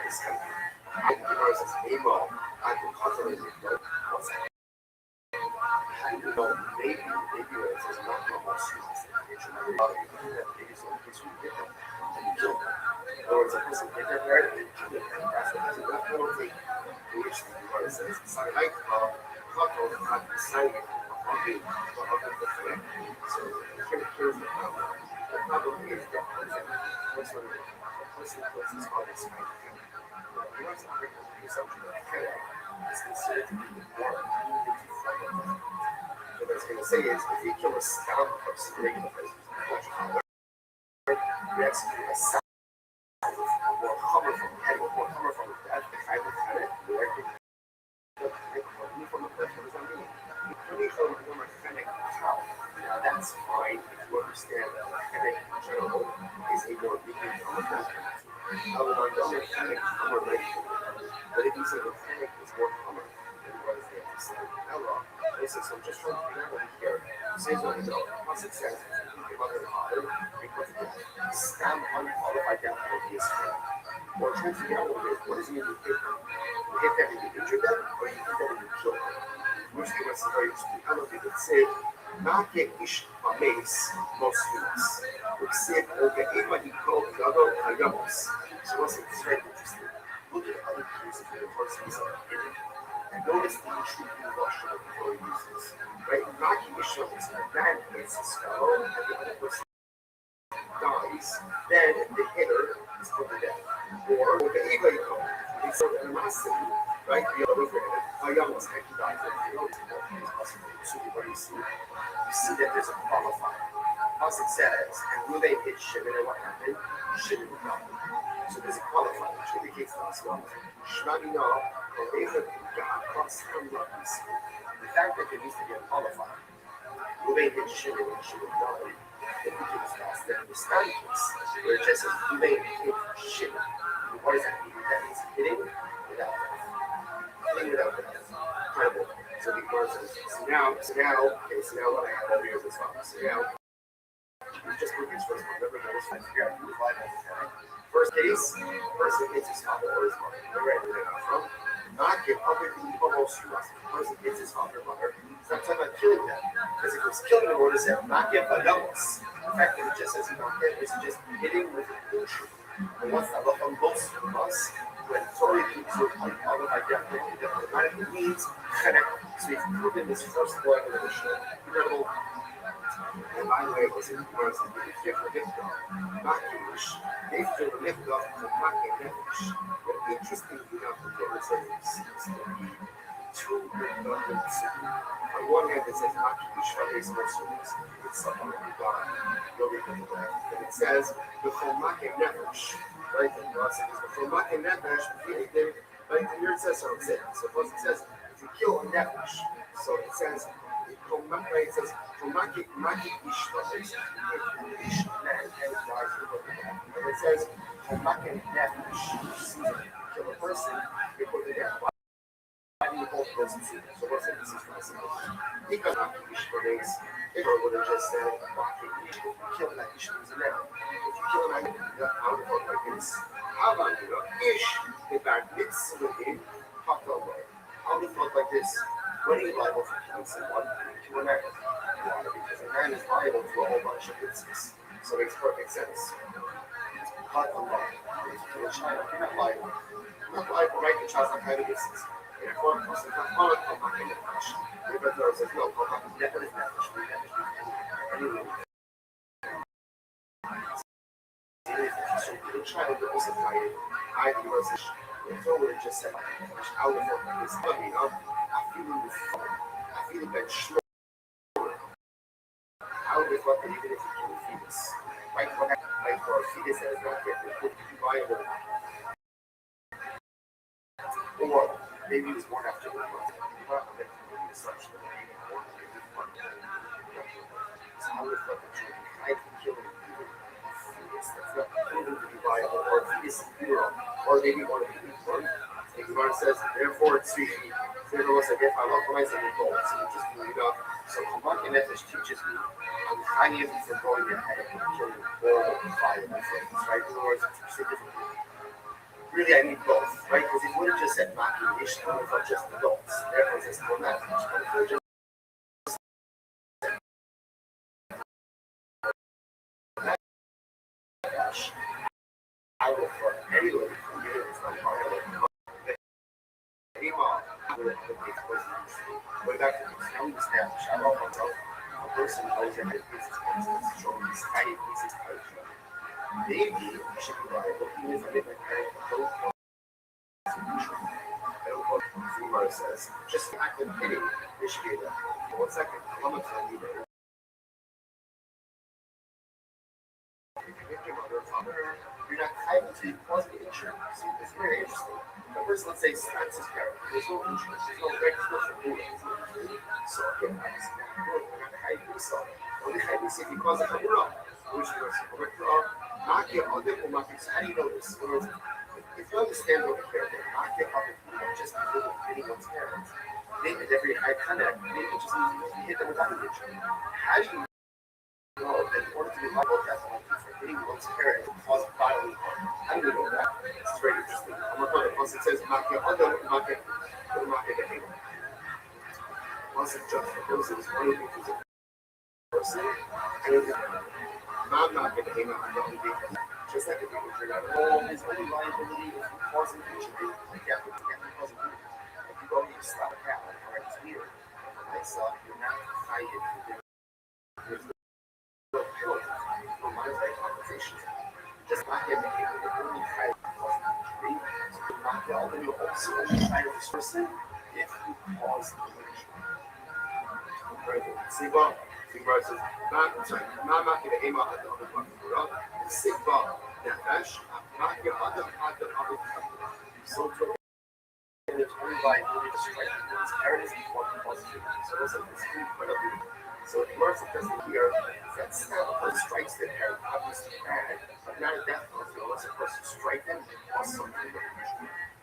is kind of versus Ava and the contrary. What's that? You know, maybe it says not normal students. Maybe some kids will get them and you kill them. In other words, a person get their parent and kill them. That's what it is. Not penalty. Which the Gemara says, "Sign like Kato not deciding on the thing." So here's the problem. The problem is that person puts his father's mind. You want to bring the assumption that is considered to be the more what I was going to say is, if you kill a sound person, regular person, you execute a sound more cover from the head, more cover from the death, if I would cut it, you like it from the death, what does that mean? From a mechanic cow. Now that's fine if you understand that a mechanic in general is a more weakened from a death. Otherwise, the mechanic is more regular. But if you say the mechanic is more common, then what is the understanding? This is some just from here. Says what you know. Once it says, your mother and father, because stand unqualified down for this thing. Or trying to figure out what does it mean to hit them? You hit them and you injure them, or you hit them and you kill them? Which they was very interesting. I don't think it said, not get ish amaze most humans. Which said, okay, even you call the other ayamos. So what's it? It's very interesting. Look at other cases where the person is hitting. And notice the issue in Russia before he uses, right? Knocking the shoulders, that hits the skull, and the other person dies, then the hitter is put to death. Or with the Evaiko, they sort of animosity, right? The other way, I almost actually died. You know, it's possible. So you see that there's a qualifier. As it says, and will they hit Shimon and what happened? Shimon died. So there's a qualifier, which indicates to us what? Shmamino, or they have the fact that there needs to be a qualifier, will they hit Shimon and Shimon died, indicates to us that the standing case, where it just says, will they hit Shimon? What does that mean? That means hitting without death. Hitting without death. Incredible. So the Gemara says, so now what I have over here is this one. So now, we just put this first one. Remember, that was fine. Figure out who the five is. First case, person hits his father or his mother. Remember where that from? Not get public almost person hits his father or mother. It's not talking about killing them. Because if it was killing them, what is it? Not get adults. The fact that it just says not get is just hitting with a crucial. And what's the look on both of us? when Tori keeps it like all of my definitely means connect. So he's proven this first leg of the show. Incredible. And by the way, it was in Mars and the fifth Makish, they feel the lift off the Makish. But interestingly enough, the Torah says two redundant. On one hand, it says Makish, but it's also it's someone who died. But it says the Chomake Nefesh, right? And God says the Chomake Nefesh, right? And here it says so. Suppose it says if you kill a Nefesh, so it says. Right, it says, Maki Ish, Ish, man, and dies. And it says, Maki Nefesh, kill a person, they put it down. Why do you both those two? So what's the emphasis for this? Because Maki Ish, if I would have just said, Maki Ish, kill that Ish, who's in there. If you kill that, how would it look like this? How about you know, Ish, the bad bits with him, popped away. How would it look like this? What are you liable for killing someone? To a man. Because a man is liable to a whole bunch of instances. So it makes perfect sense. But the law, if you kill a child, you're not liable. You're not liable, right? The child's not kind of instance. And if one person comes on, come back in the flesh. The brother says, no, come back in the flesh. Anyway. So the child that was invited, I was if I would have just said, I would have this money, I feel that slow. I would have thought that even if you kill a fetus, right? Like for a fetus that is not yet viable, or maybe it was born after the month. So I would have thought that you would try to kill a fetus that's not proven to be viable, or a fetus in utero, or maybe one of the newborn. The Gemara says, therefore, it's speaking. Therefore, what's like if I localize any goals, so you just bring it up. So, Kamak and Nefesh teaches me I'm tiny for going ahead and killing all of the fire of my friends, right? In other words, it's significant. Really, I need both, right? Because if you would have just said Maki and Ish, I would have thought just adults. Therefore, it's just one that. I would have thought anyway, it's not part of it. But back to the young establish, I love myself. A person knows that it is showing these tiny pieces of culture. Maybe you should be liable, even if I didn't have a whole solution. I don't know what Zumar says. Just act in pity, they should be able. 1 second, I'm going to tell you that. You're not able to cause the insurance. It's very interesting. The person, let's say, snaps his parent. There's no insurance. There's no registration. So, again, I just can't do it. We're not high risk. Only high risk if you cause a hamura, which was correct. Not get other markets. How do you know this? If you understand what the parent is, not get other people just be living with anyone's parents. Maybe every high contact, maybe just hit them without an injury. How do you know that in order to be liable definitely for anyone's parent to cause bodily harm? How do you know that? It's very interesting. I'm going to put it once it says market other market behavior. Once it just proposes one of the things is a person, and it's not market behavior on the only just like if you can figure out all his only liability is causing injury, you can't cause injury. If you go and you slap a cat on the right ear, you're not fighting. There's no penalty, no monetary compensation. Just not getting behavior, the only try to cause injury. So you're not the only also try to this person if you cause the injury. Siva says, not making the aim out of the other one. Siva, Nefesh, not your other so to there's only liability to strike one's parents before the positive. So those are the incredibly. So it works it doesn't hear that one strikes the parent, obviously bad, but not a death penalty unless a person strike them or something.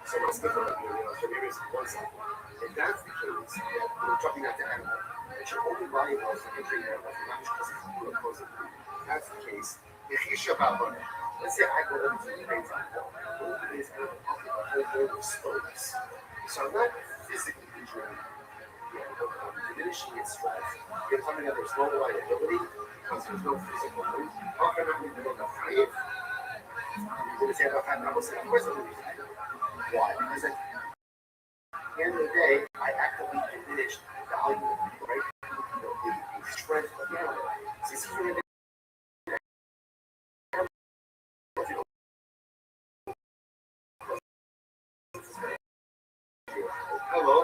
So it's different, so there is one sample. If that's the case, we're jumping out to animal. It's your only liable for injuring animal, not because it's a opposing. If that's the case, let's say I go over to the main example. Is a whole of stones. So I'm not physically injuring you, but diminishing its strength. You're coming up, there's no liability because there's no physical move. How can I move the high? You're going to say, of course I'm going to be high. Why? Because at the end of the day, I actively diminish the value of people, right? The strength of the animal. So this is really hello.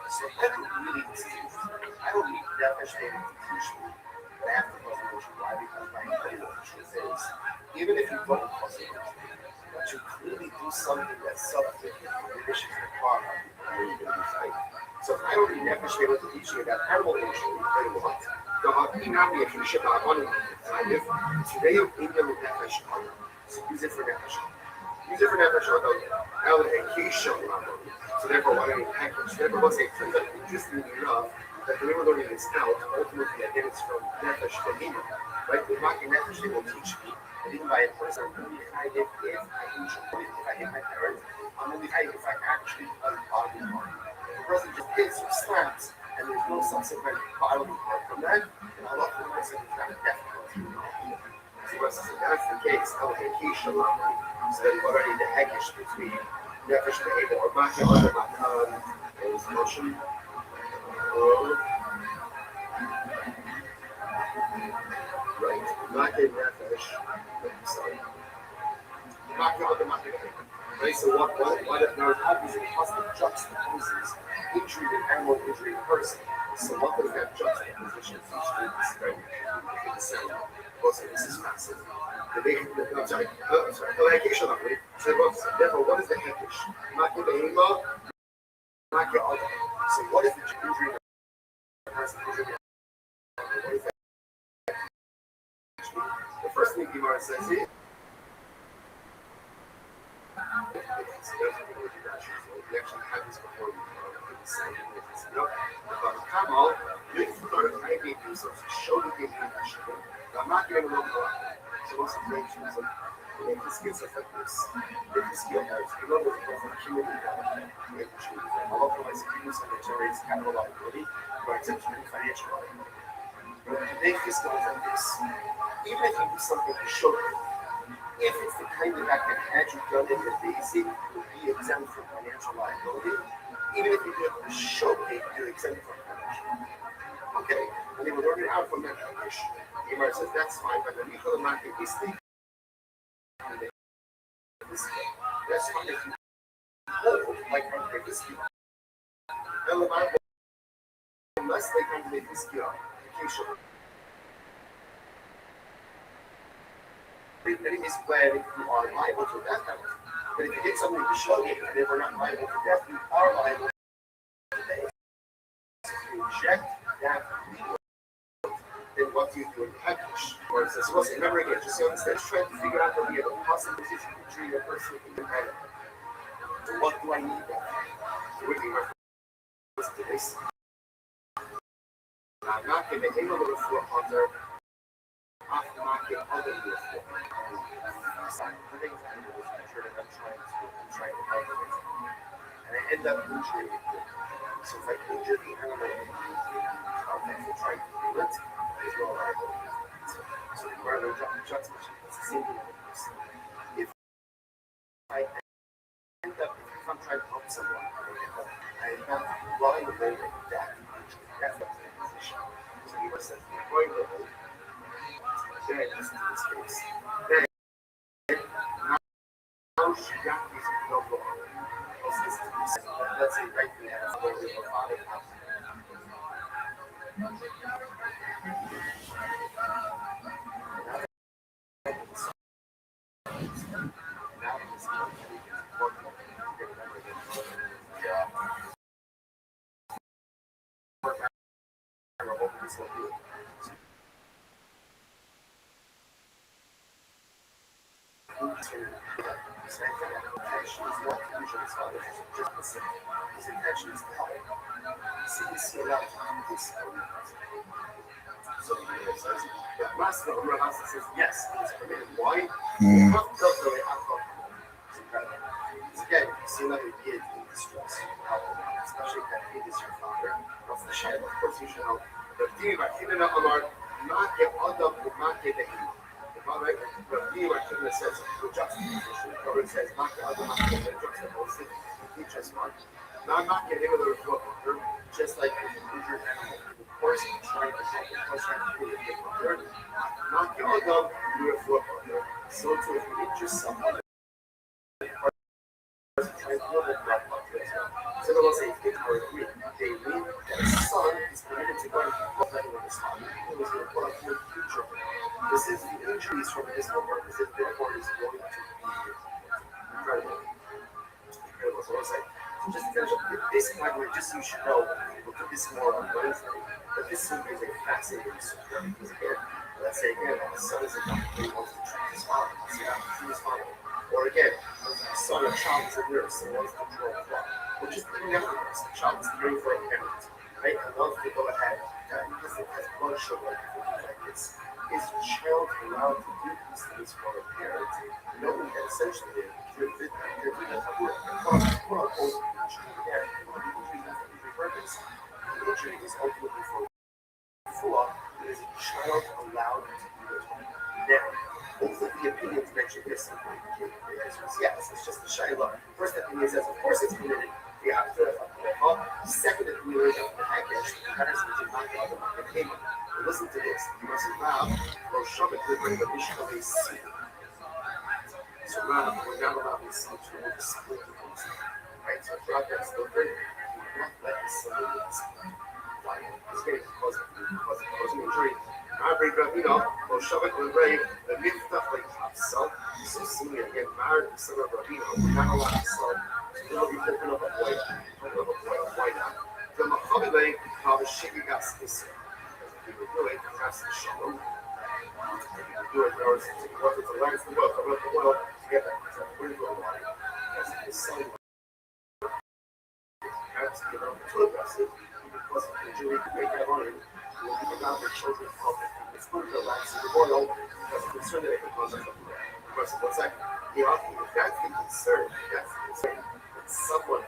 So I don't really I don't need definition to teach me. I have to puzzle why because my truth is even if you don't puzzle but you clearly do something that's subject to conditions of product, so if I don't need definition to teach you about animal nature, then what? The not be a condition that I want to if today you need to definition so use it for definition. Use it for definition allocation. So therefore, why don't you package? Therefore, once it turns out interesting enough that the river learning is out, ultimately I get it from Nefesh Behema. Right? The Maki Nefesh they will teach me. And even by a person, if I hit my parents, I'm only hiding if I actually unbody harm. If the person just hits or slaps, and there's no subsequent bodily harm from that, then Allah for the person is not a death penalty. So that's the case. Allocation. So then what are the heckish between Nefesh Behema or Maki other Makan? There was motion. Right. Maki Nefesh. Sorry. Maki other Maki. Right. So what now obviously custom juxtaposes injury and animal injury in person. So what does that juxtaposition teach students? Right. The same. Also, this is massive. I'm sorry. Allocation of it. So therefore, what is the heckish? Maki Behema. Maki other. So what is the injury? The first thing Gemara says is we actually had this before we say Kamal, I gave you some show me the I'm not going to look around. So what's the great shoes? If this gets like this, if this skill has a level of accumulating make shoes, all of my securities and generates capital liability, or essentially financial liability. But today this goes like this. Even if you do something to show you, if it's the kind of act that had you done it, the basic would be exempt from financial liability. Even if you do it to show it, you're exempt from financial liability. Okay, and they were learning out from that issue. Gemara says that's fine, but then you could not get this thing. That's fine if you hold like from this thing. Unless they come to make this occasion. That is when you are liable to death penalty. But if you get something to show you and they were not liable to death, you are liable to death. If you reject that legal, then what do you do in package? Or it says, well, remember again, just so instead of trying to figure out the possible position to treat a person independently. So what do I need that? So what do you reference to this? I'm not going to be able to refer under aftermarket other uniform. The things I do is make sure that I'm trying to help it. And I end up injuring it. So if I injure the animal, I'm trying to do it, there's no liability. So the rather juxtaposition, it's the same thing. If I end up, if I'm trying to help someone, I end up liable to that injury. That's the position. So you must have liable. Then, in this case, then now she got these no law. Let's say right now, where we have a father house. So the master of your house says yes, it's permitted. Why? Again, you see another kid in distress, especially if that kid is your father. Shayla, of course you should know. But Tina Amar, not get Adam, not get the Hina. Right? But Tina says, the juxtaposition, or it says, not get Adam, not get the juxtaposition, he just one. Not get him with a book, just like an injured animal. Of course, trying to help, of course, trying to do it. Not get Adam, you have book. So to if you injure someone, so they will say, or agree. They mean that the son is permitted to go and put that in his heart. He was going to put up your future. This is the injuries from medicinal purposes, therefore is going to be incredible. Incredible. So I'll say, just to finish up, this language, just so you should know, we'll put this more on Wednesday, but this simply is a fascinating story. Because again, let's say again, the son is a doctor, he wants to treat his father, he wants to treat his father. Or again, a son or child is a nurse, he wants to draw a clock. Or just looking after us, the child is caring for a parent. Right? I love to go ahead, because it has blood sugar, like this. Is the child allowed to do these things for a parent, knowing that essentially they're doing a quote-unquote injury there, injury purpose. The injury is ultimately for is a child allowed to do it. Now, both of the opinions mention this. Yes, it's just the shayla. First opinion says, of course it's permitted. You have to second opinion is the haggash, the comparison between not God and not the listen to this. You must allow or show it with the mission of a seed. So now we're not allowed to see to the split of things. Right? So God that's the thing. You will not let the son of the split. It's getting causing injury. I bring up, or show it with Ray, the new stuff like so seeing it again, married the son of Rabino, we're not allowed to sell. They'll be open up a boy, why not? The Mahabele, how the Shiki got specific. If you do it, that's the show. If you do it, or it's a lens to work, I'm the world to get that. So we're going to lie. That's the son. That's, too aggressive. Because of the injury, you make that money. You'll be around your children from it's good to relax in the royal because of concern that it can cause us a because what's that? If that's the concern, that someone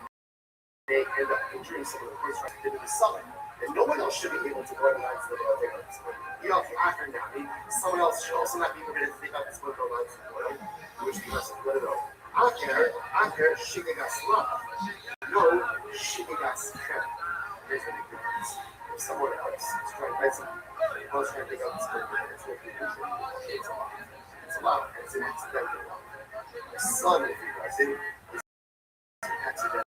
may end up injuring some of the points right into the summit. And no one else should be able to go and lines to the oil. If you after now, someone else should also not be permitted to take out this political lines to the oil, which we must let it go. I care, Shika got slung. No, Shika got scared. Here's the difference. If someone else is trying to fight something, I was trying to take out this political lines to the it's a lot. It's a lot. It's an accidental one. My son, if you guys didn't, is an accidental.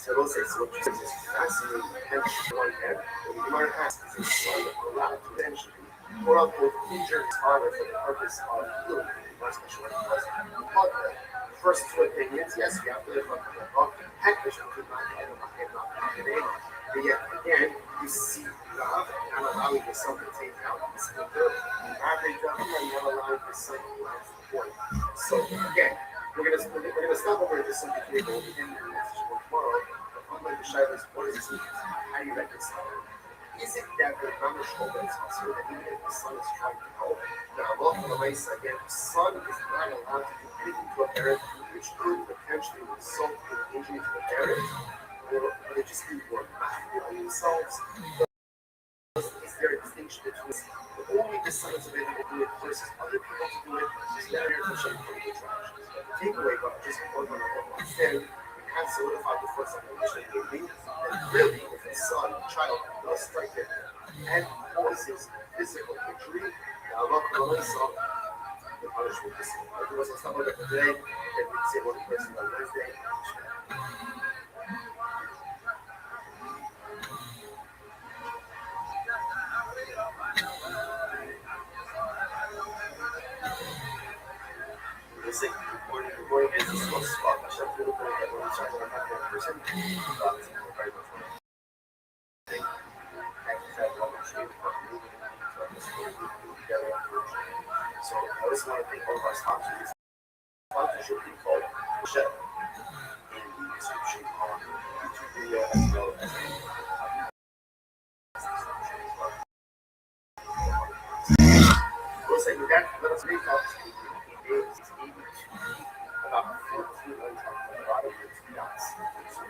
So we'll say, so what you said is fascinating potential one head. What you might ask is a son allowed to eventually, quote unquote, injure his father for the purpose of healing him, more especially when he was the first two opinions, yes, you have to live up to the heck, which could not get him, but yet again, you see God not allowing the son to take out his good. Average God not allowing the son to rise to the point. So again, we're gonna stop over this something here, but we'll begin the message for tomorrow. Unlike the Shilas, what is this? How do you reconcile it? Is it that the Mamish Shoulder is also that even if the son is trying to help, the Allah for the race again, the son is not allowed to do anything to a parent, which could potentially result in injury to the parent, or they just be more mindful on themselves? Is there a distinction between only the son is available to do it versus other people to do it? Is that here to show you the trash? Takeaway, but just one understand, we have solidified the first explanation of the and really, if the son, child, does strike it and causes physical injury, Allah will also the punishment is same. Let's stop over today, and we say one person on Wednesday. Good morning, this is Scott. I shall feel good that we're trying to have one person, but very much more. Thank you very much for moving together. So I just want to thank all of our sponsors. Sponsorship will be called Michelle in the description on YouTube video as well as we'll say with that, let us read out about 14 untalked about it. So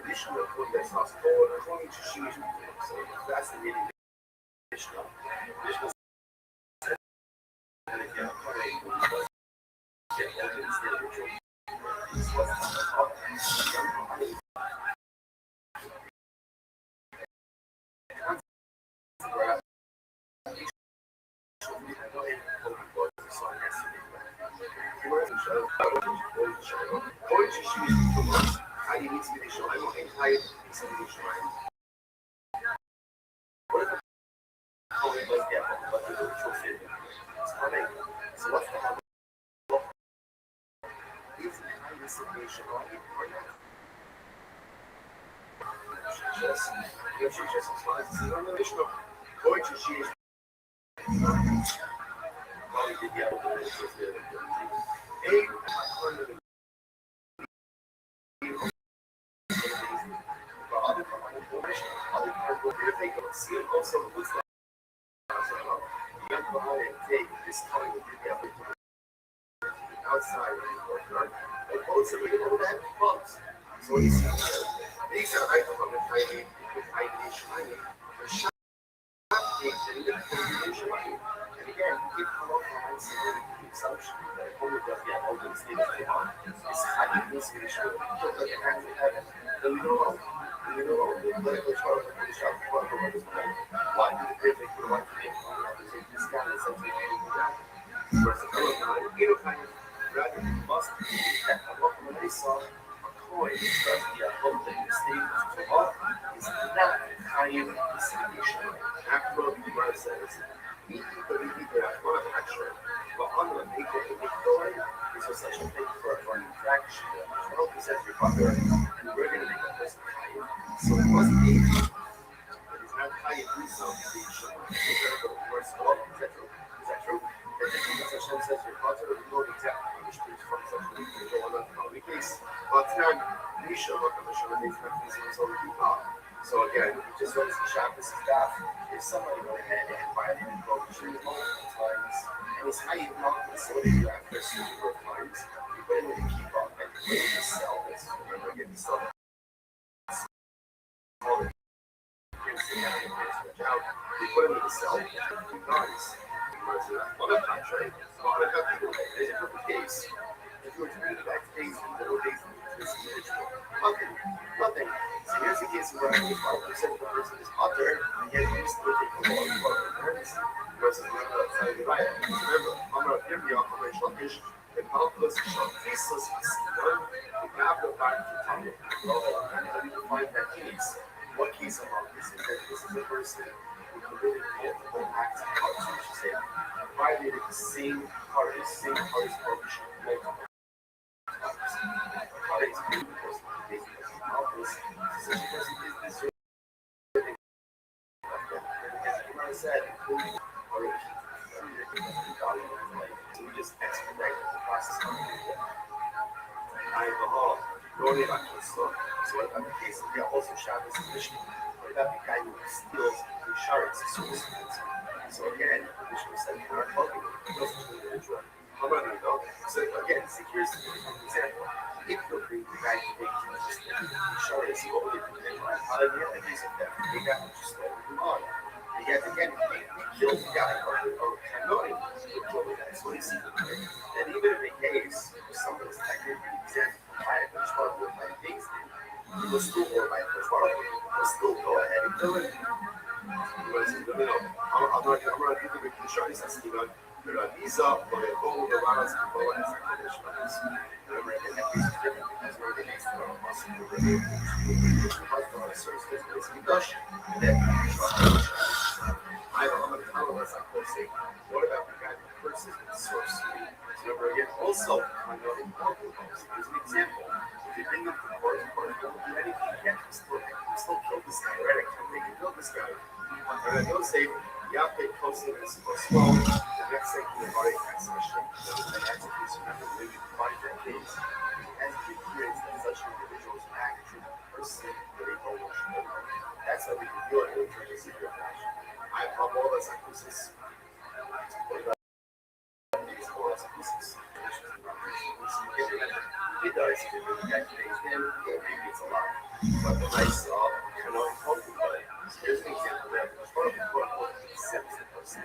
It does. If you look at today's him, maybe it's a lot. But what I saw, I know it's healthy, but here's an example that accepts the person.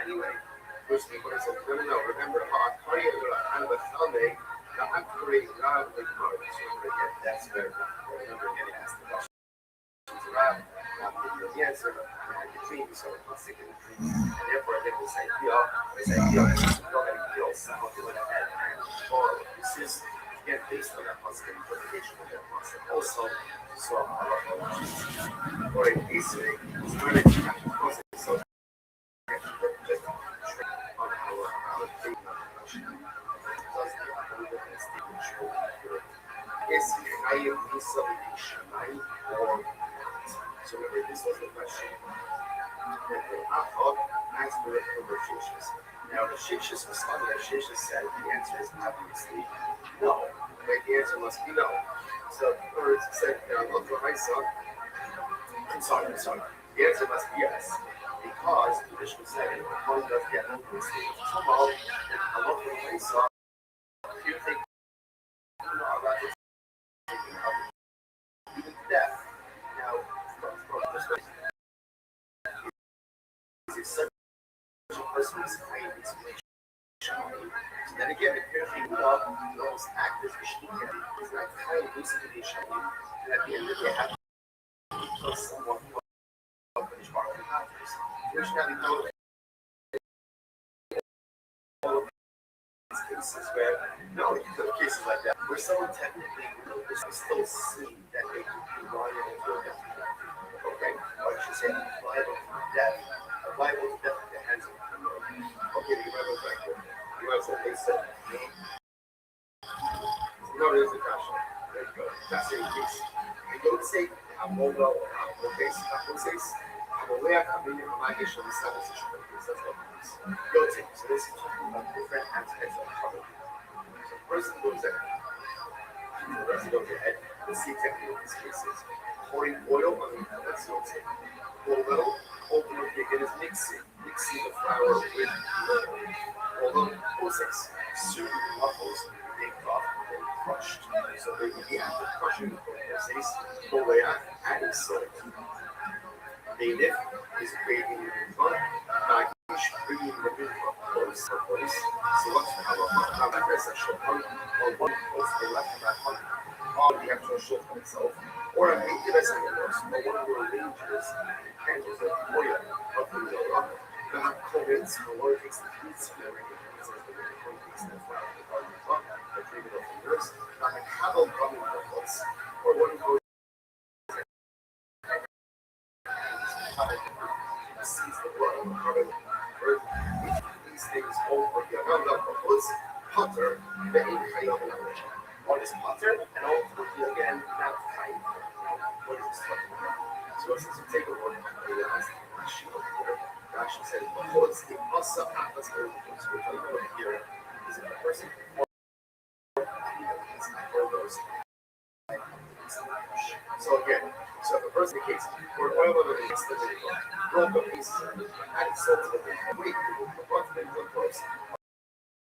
Anyway, first people are saying, no, remember, I'm a Sunday, I'm creating God with God. That's better. Remember, getting asked the question. Not the answer, and the dream, so I'm sick of the dream. And therefore, then this idea, nobody feels how to look at and this is again based on that positive interpretation of that concept. Also, so or a history, it's not a concept, so on how they is higher resolution or so remember this was the question that the Achot asked for the Shishis. Now the Shishis responded and Shishis said the answer is obviously no. Like the answer must be no. So the words said look for Haisa. I'm sorry. The answer must be yes. Because the Mishnah said if one does get into a state of tumult, then look for Haisa. You think about it. Even death. Now, from perspective, is such a person is high inspiration. Then again, if you're thinking of those actors, it's not high hallucination. And at the end of the day, have to kill someone who is part of the actors. There's not enough cases where, no, you could have cases like that, where someone technically is still seen that they could be lying into a death. Okay? Or I should say, liable to death. Liable to death at the hands of the criminal. Okay, the Bible back there. You have said, they said, no, there's a question. There you go. That's a case. You don't say, I'm more well, I'm more base, I'm more base. I'm aware of being in my issue, this type of situation. That's what it is. You'll take. So this is talking about different aspects of cover. So first goes there. Let's go ahead. Let's see exactly what this case is. Pouring oil on the let's go say. Although, open it is mixing the flour with the oil. Although, process, soup, waffles, baked off, and crushed. So they will be after crushing the process, adding salt. Native is creating the fun, bringing the new close. So what's the how that is a short one, or one close to the left of that one, on the actual short one itself, or a make it as a nose, or one of the ranges, handles of oil, of the rock, the hot comments, the Lord takes the fruits, and everything. It says the Lord takes the flower, the garden of rock, the treatment of the nurse, not a cattle coming with us, or one goes. Sees the blood of the covered earth. These things over the ground of the woods, Potter, the Inhayah on his Potter, and ultimately again, not kind. What is this talking about? So since you take a look at the last Rashi over here, Rashi said, the woods, the Asa Atlas, which we're talking about here, is a person who those. So again, so if a person case where oil of the mix the broke up pieces and salt to the weight brought them to close.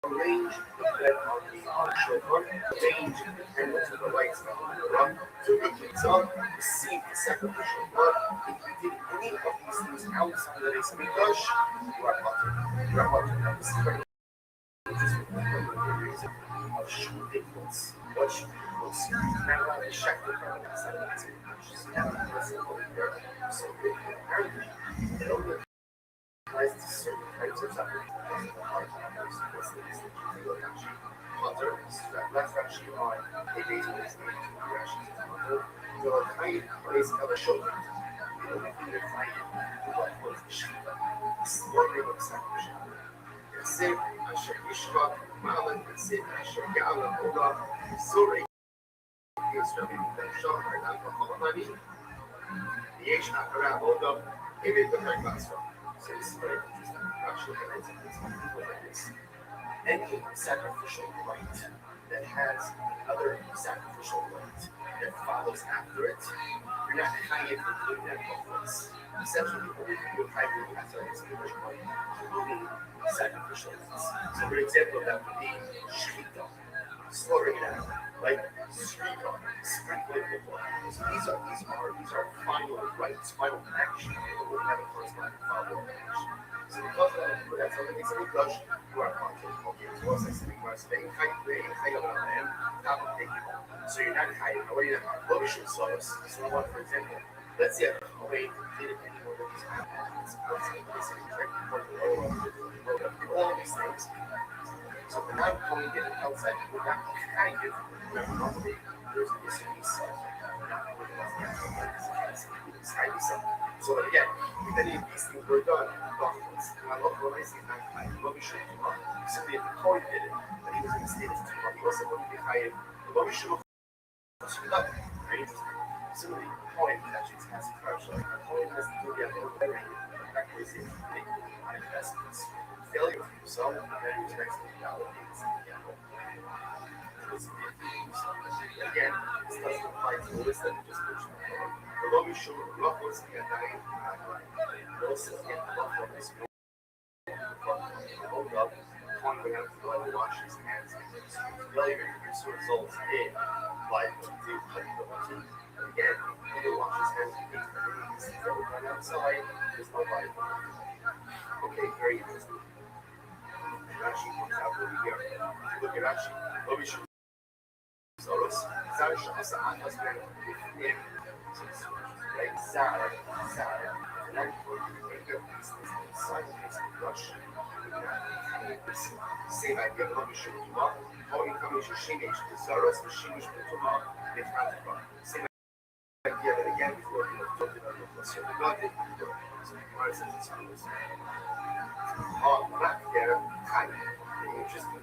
Arrange the bed on the shofar, arrange the candle to the lights of the rock, to make himself receive the sacrificial blood. If you did any of these things outside of the Mikdash, you are potter. You are potter. Now this is very of shooting close. What shooting close? Now I check the parameters that it's in. So apparently, it only applies to certain types of sacrifices. That's actually on a base of this name. We actually say mother. So a kind place of a shoulder. You know, if you're fighting, what was the shiva? It's the name of sacrifice. السيف أشر يشرب معلن السيف أشر يعلم الله سوري يسرب من الشهر على الخطاني يعيش أقرأ الله إبن بالمعصر. So this is very interesting. Actually, any sacrificial rite that has other sacrificial rite that follows after it, you're not hiding including that reference. Essentially, what we do hiding after this spiritual rite, including sacrificial rites. So, for example, that would be shechita. slurring it out, like sprinkling the blood. So these are final rites, final action that will have a corresponding follow-up action. So because of that, so it's a rush to our content. Okay, so what's I saying? What's they hide on land, top of taking home. So you're not hiding. How are you not publishing source? So one, for example, let's say a way to get it in order to happen. It's all these things. So we're not going to get it outside. We're not hiding it. We're not normally there's this piece. So again, if any of these things were done, I love what I see not hiding. What we should do, simply if the Cohen did it, that he was in the state of Tumah, he also wouldn't be hiding. What we should have done, right? Similarly, Cohen actually is has crush. Like Cohen has to do the other way. Accuracy is big on investments. Failure of yourself, and then he expects to validate the animal. Again, this doesn't apply to the list that we just mentioned. The law we show, the law was the dying, the law says get the law from this hold up, one would have to go and wash his hands. Failure to produce results in life, again, he didn't wash his hands because these things that were done outside, there's no life. Okay, very interesting. Rashi comes out over here. If you look at Rashi, what we should Soros, Zar Shasa Atlas Man, right? Zar, and then for the maker of these things, simultaneously rush. Same idea, what we should do up. How you come into Shimish, the Zaros, the Shimish, the Tumah, the Frantifa. Same idea, but again, before you have talked about the Monsieur the God, so Mars says it's on this. Back there, kind of interesting,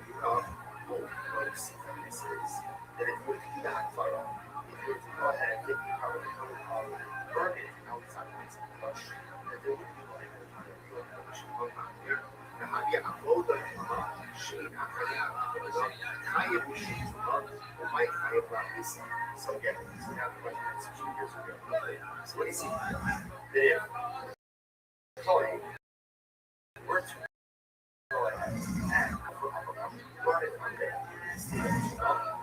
notice this is that it would be that far off. If you were to go ahead and take the power of burn it outside of this brush, that there would be like a kind of real connection going on here. The idea of Oda Shane Akaya, Kaya Bushin, or my Kaya Practice. So again, so now the question is 2 years ago. So what do you see? That if Chloe were to go ahead and run it on there, see that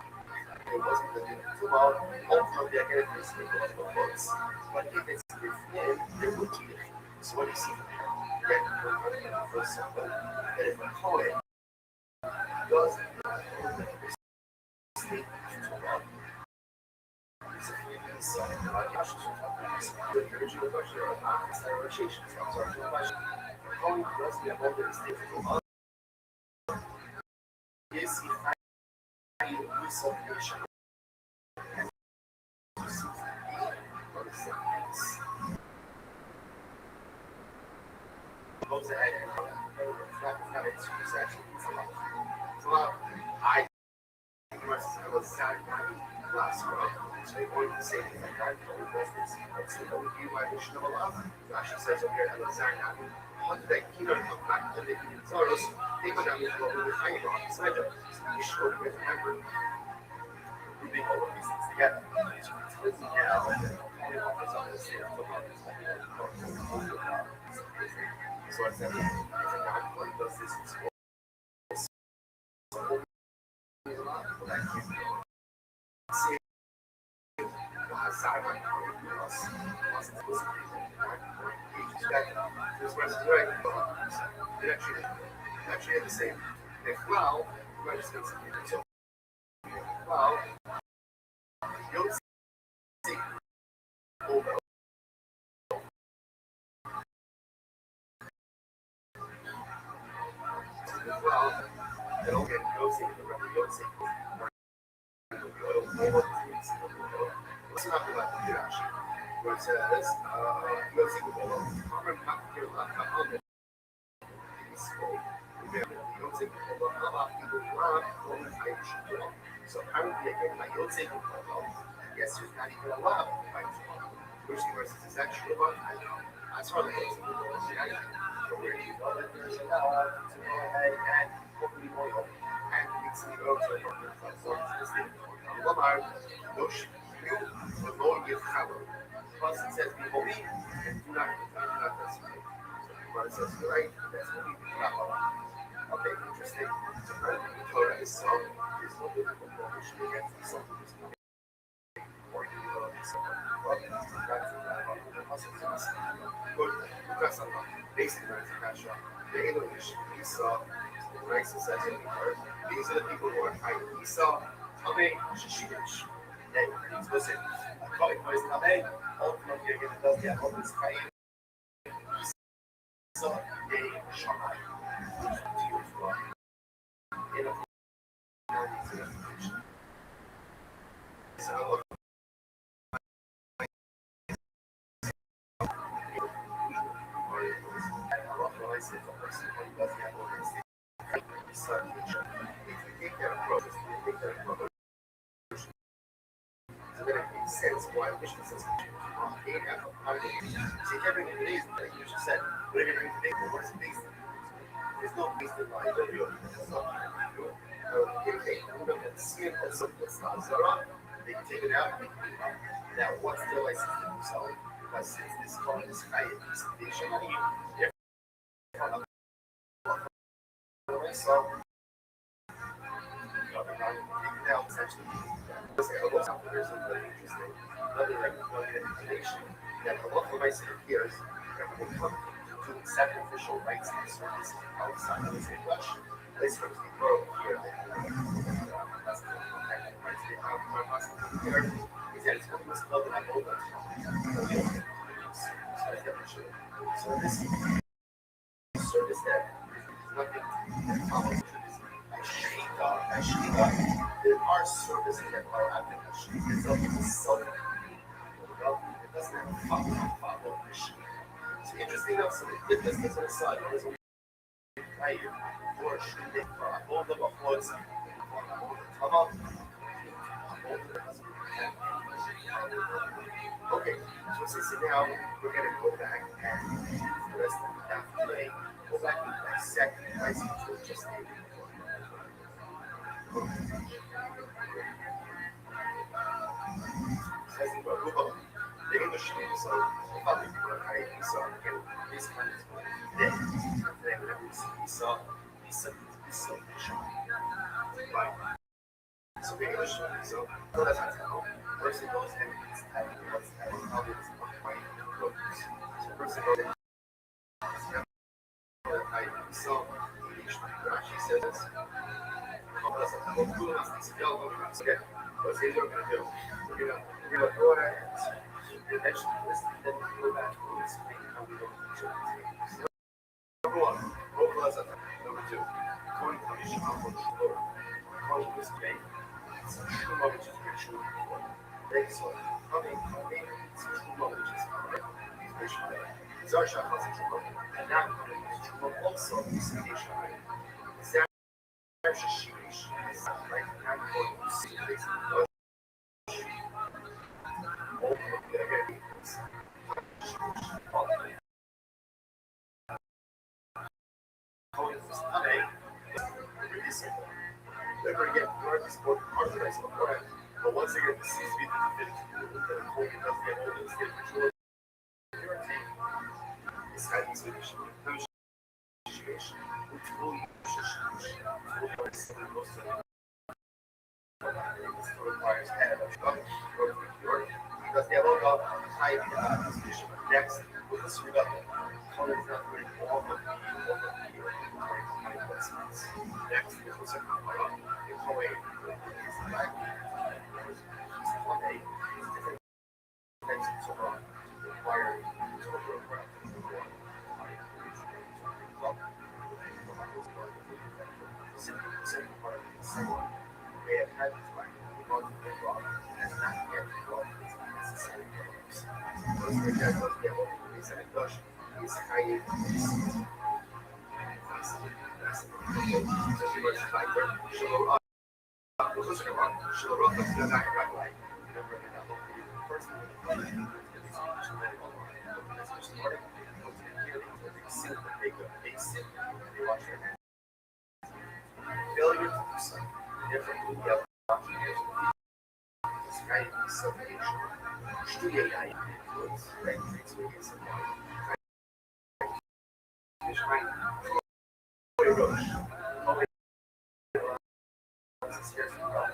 it wasn't the too long, ultimately I get it this week of the books. But if it's within, there would be it. So what do you see from here? Again, we're running it for example, that if a poet does sleep too long, it's a feeling inside the the original question of conversations. I'm sorry, the question. A poet does the abundant state too long. Is he finding resubmission? Goes ahead and not a transaction. It's a lot. I was sad last month. So they're going to say things like that. So that would be my mission of Allah. Rashi says over here, Alexander, what did I keep on back to the Soros? They went down with what we were hanging on beside them. So you should remember grouping all of these things together. Now, so I said, if a non-one does this in school, see, sideline this was right. It actually had the same. If well, we're just going to see. Well, you'll see. Well, it'll get nosy. Listen up to that actually. Where it says, nosy so apparently again, my Yotze yes, there's not even allowed by which the verses is actually about. That's why the Yotze where you know that there's allowed to go ahead and hopefully oil and mix the oil to Lamar, no shit, the Lord gives power. Plus it says, be holy and do not participate. So the verse says, right, that's what we do not allow. Okay, interesting. Torah is so is no biblical prohibition against the self-use or you will be someone. Good. Basically, the English, Esau, Rex says in the word, these are the people who are fighting Esau, Tomei, Shishimish. And listen, I call it noise Tomei, ultimately again it does get all this fighting Esau, they Shammai. In a so sense why mission says see everything is like you just said, but everything today, what is based on? There's no based on liability. It's not they can take it out. Now, what's the license to do so? Because since this car is high, they should be so now essentially there's something interesting. Another explanation that the local rights appears that when they come to sacrificial rights and service outside of this flesh, they sort of grow here. Is that it's what was called an abode. So this service that is nothing follows there are services that are out there. It's a self. It doesn't have a follow machine. It's interesting enough, so if this gets aside, there's a right for shooting for a hold of a horse. Okay, so now we're going to go back and the rest of the afternoon, go back and dissect the price of just says in Baruch, the English name, so the public right, Esau, again, this kind of day, then we see Esau, right? So the English name, so what does that tell? First it goes and it's having what's having how it's quite close. So first it goes and so Rashi says this. Okay, what's here's what we're gonna do. We're gonna go ahead and mention this, and then we'll go back and explain how we don't each other's names. Number one, number two, Koni is vain. Shuma, which is ritual before. So, coming, it's Shuma, which is ritual. Zarsha has a Shuma, and that is Shuma also is Nation. Zarsha Shirish is right now for you see basically. Never again, regardless of what organized beforehand, but once again, the seems to be the definitive that a Kohen does get older and get mature. Is having solution. Which fully requires head of because they have all high position. Next, with this rebuttal, Kohen is not doing all of the next, is what's a Kohen. Kohen is black. Required may have had this right because of the law and not yet law is necessary for us. Those which are not yet is an English is highly failure to do so differently the other options is right submission. Studiate influence, right? Experience of life. here's the problem.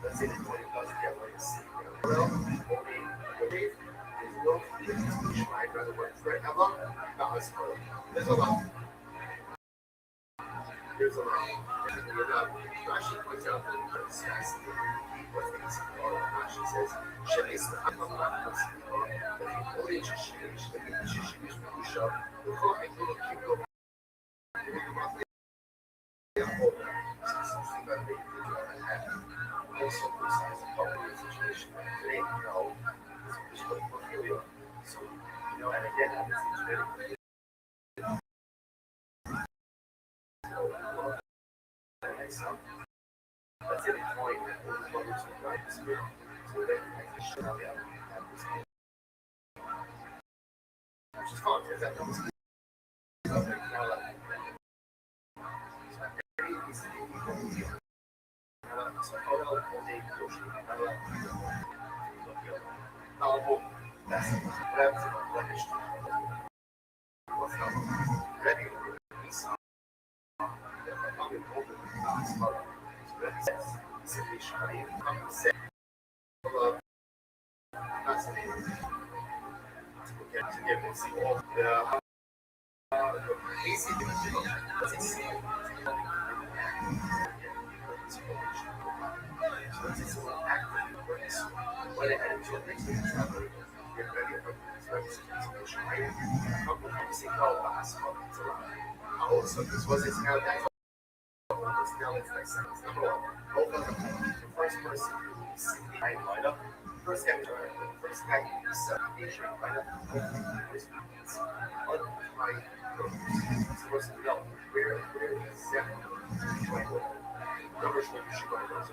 Let's say the 20 does get like a C. Well, I'd rather work for it. How long? Not as far. There's a lot. There's a lot. Rashi points out that it's fascinating. What things are, Rashi says, Shemis also besides the public situation today, you know, it's what portfolio. So, you know, and again, it's very that's it, point that we're publishing right this year. So they can show up at this point. Which is fun, because that comes also, this was his now that now it's like sentence number one. Both of them, the first person is I line up. First guy, first guy is line up. Supposed to know where is numbers when you should go to those.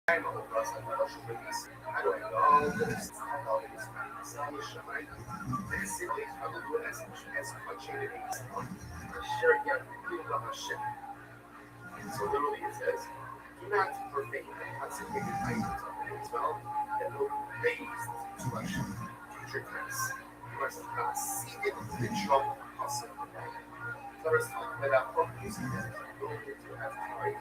I know the process of the release. I don't know this. I know this. Right? This is how to do it as much as share your people of shit. So literally it says, do not perfect the consecrated items of it as well that will raise to future tense. You must not see it the trouble possible. First, without using it, you don't need to have time.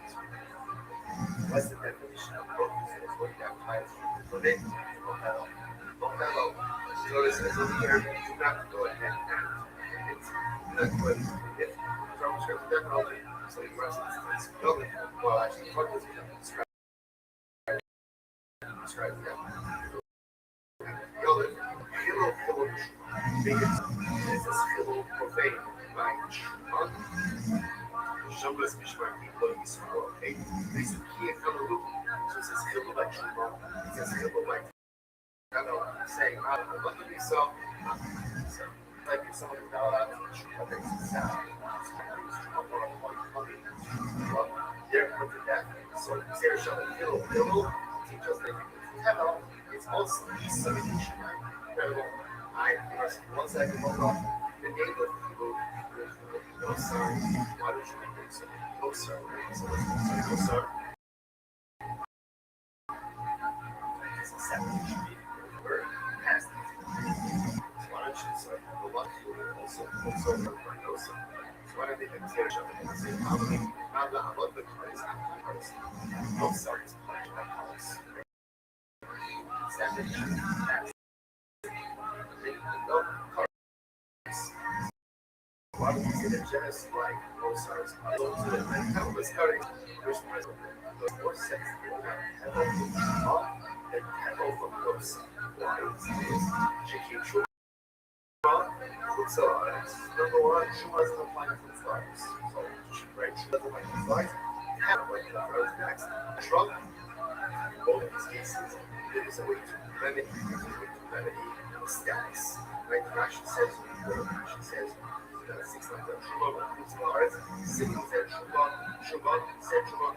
What's the definition of focus? It's what you have time for. Then, Vocalo. So it says over here, do not go ahead and it's not good. If from script definitely, so you must building. Well, actually, what does it describe? Describe that. Building. It's a skill profane by Chambas Mishmarki Logis for a reason here for the loop. So it's a skill like Chumba, it's a skill like I don't know, saying, I don't know, what do we saw? Like if someone is not allowed to Chumba, there's a sound. Well, they're put to death. So Sarah Shelby, Hill, teach us that hello, it's also dissemination. One second, hold on. The name of people, no, sorry. Why don't you make it so? No, sir. So let's go, no, sir. It's a separation. Word past it. Why don't you, sir? The one who also, no, sir. So why don't they consider each other and say, probably, not the about the cards, no, sir. It's pledge that calls. Separation. No, cards. Why would you say that just like Mozart's to the countless cutting, which was the more sex and tempo from those lines is Chikichu. So, number one, she wasn't applying for flies. So, right, she doesn't like the flies. Have like the first next. Trump, both of these cases, it is a way to remedy the status. Right, Rashi says, Rashi says, 6 times that Shubha includes Lars, 6 said Shubha, said Shubha,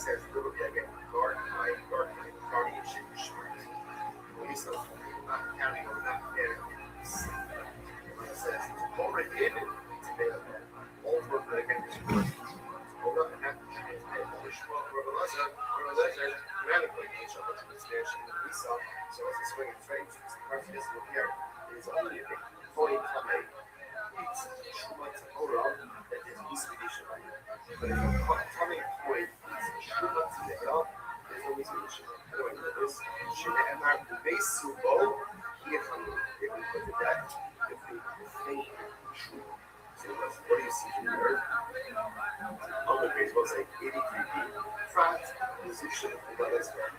says literally again, guardianship, Lisa, not counting on that there. It says already in it, over again. Hold up and have to change the radically each other to expansion of Lisa. So as a swing of trade, this look here is only a point from a that is misdivision. But if a coming point is true to the help, there's no misdivision. Going to this, should the MR base to bow, here from the put the deck, if the thing true. So what do you see here? Other base was like 83B, fat position, but as well.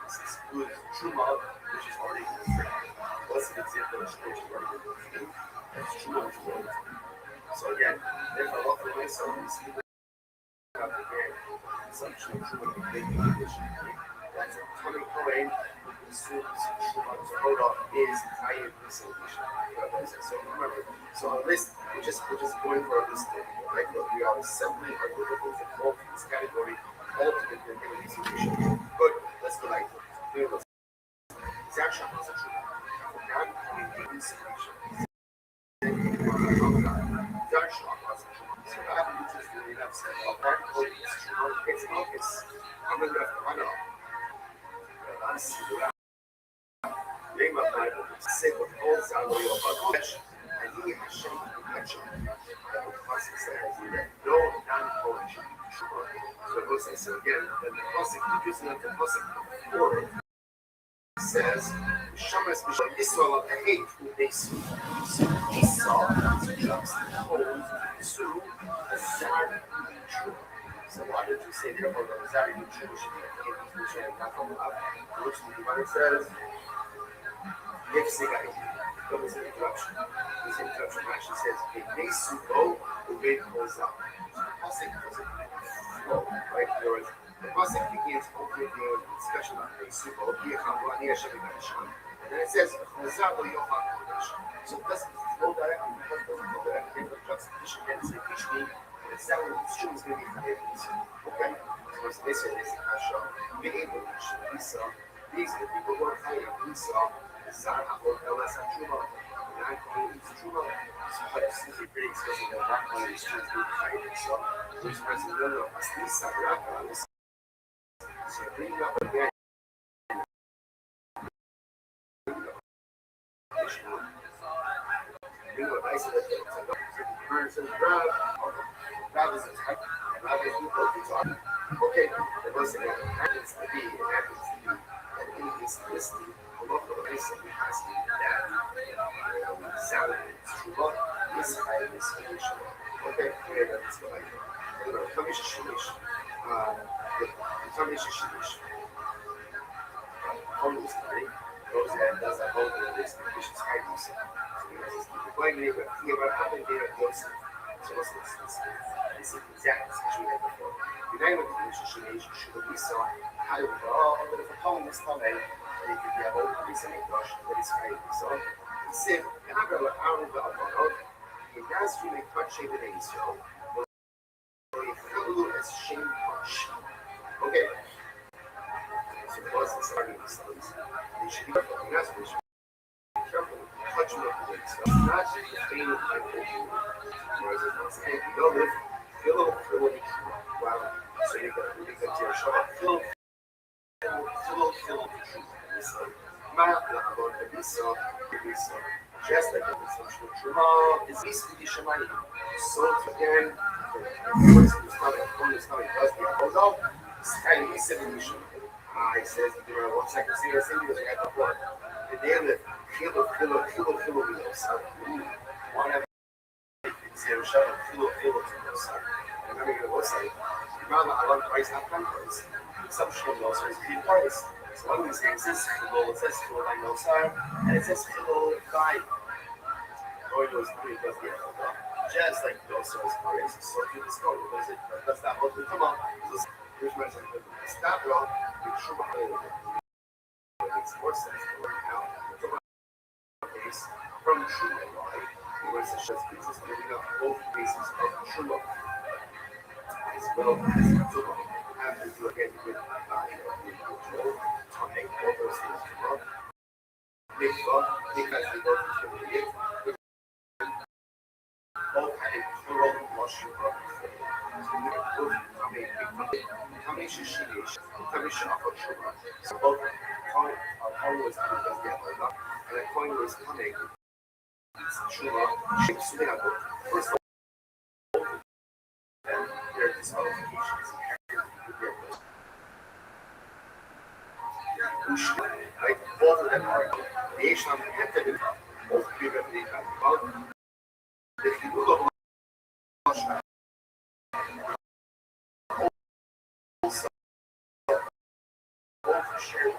This is good true mode, which is already free. What's an example of which is already free? That's true mode. So again, there's a lot of ways so we see that again, some true mode condition. That's a coming point, assumes true mode. So hold on, is higher solution. So remember, so a list, we're just going for a list, right? But we are assembling our deliverables and all in this category, all to the deliverables solution. Good, let's go like this. Exaction was a true mode. Now, we solution. It's focus. I'm going to run off. Name of Bible, say what holds out of your heart, and he has shown protection. That will cause us no non-collection. So it goes like, so again, then the classic, using the classic before says, Shamas Bishop Israel, I hate who they sue. So Esau juxtaposed to a Zari true. So why did you say therefore the Zari true should be a king, which I have not come up? Which the Bible says, if Sigai, that was an interruption. This interruption actually says, if they sue go, the way goes up. The Pasuk doesn't flow, right? Whereas the Pasuk begins opening the discussion of they sue go, and then it says, so it doesn't flow directly, because it doesn't flow directly, the juxtaposition again is like which means the sound of the stream is going to be higher. Okay? So it's basically this Kasha, being able to show Lisa, these are the people who are higher, Lisa, Zara, or Elasa Truma, and I'm calling it Truma. So what is the pretty expressive that I'm calling it Truma being higher. So which person don't know, as Lisa, Raka, so bring up again. You know, I said that the person Rab is a type, Rab is equal to talk. Okay, the person that happens to be, and in this listing, a lot of the place that we have that sound is true, this high is solution. Okay, let's go like that. You know, commission solution. The commission solution. Almost right? Goes ahead and does a whole thing of this conditions kindness. Going to think about how many data goes. So what's this? This is exact situation we had before. The name of the condition should be so how do we go? Oh, but if a poem is coming, they could be a whole piece of English that is kind. So he said, and I'm going to out of the upload. He has to make much shape in Israel. As shame punch. Okay. So it wasn't starting these things. They should be careful. And that's what they should be careful with touching up the stuff. Not just the pain of my own. Whereas it was, hey, you know this, feel a little wow. So you got to your shot. Feel just like the consumption of Shema is easy to Shema. So again, the person who's coming does the hold on. It's kind of easy to Shema. He says, you know, 1 second, see what I say, I got the word. And then the kilo below. So, one of zero shot of kilo to the side. And then we go say, rather, I want price, not price. Consumption of those is being price. So one of these things is kilo, it says kilo by no side, and it says kilo by. Or those three does the other. Just like those sorts of prices. So if you discover, does that hold? Come on. Here's my example. Stop wrong. We should have it makes more sense to work out. From true and lie. Whereas the chef's pieces giving up both bases of true as well as true. Have to do again. So both coin was coming does the avodah, and a coin was coming. Truma shapes the avodah. First of all, then there are disqualifications. Right? Both of them are the Isham and the both three represent if you look at also both share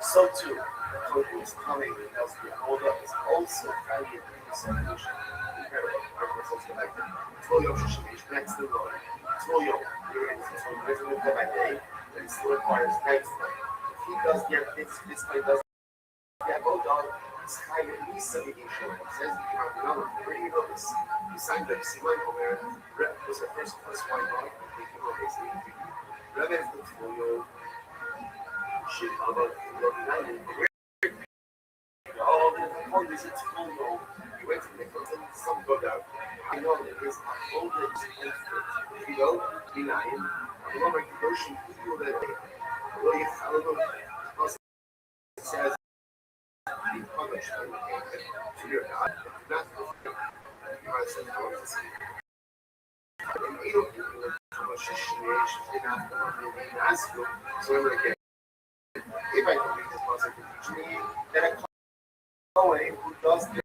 so too, what is coming as the older is also highly solution. Toyo Shishimish next to Lord. Toyo, you're in by day, and it still requires night. If he does get this guy does get go down, it's high at least 70 short. It says you have another pretty notice. He signed the Simon over was the first white dog, taking over his Rabbi is the Toyo. Shit, about all the point is it's Toyo. You went to the some go down. I know that there's a whole list if you go, deny him. I want to go shoot people that well, you have a little it says be punished to your God. Not you might say no to see. And you don't do it from a situation they have to ask you. So I'm like, if I don't make this possible to teach me, then I come away who does the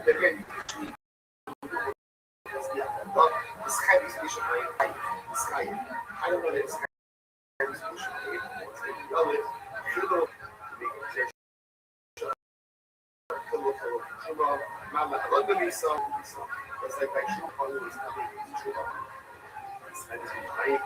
today, this kind of solution, this guy, I don't know this kind of solution. You know it, you know, make a clear. Mama, I love the song. It's like I should follow this coming to Truma. This kind of solution.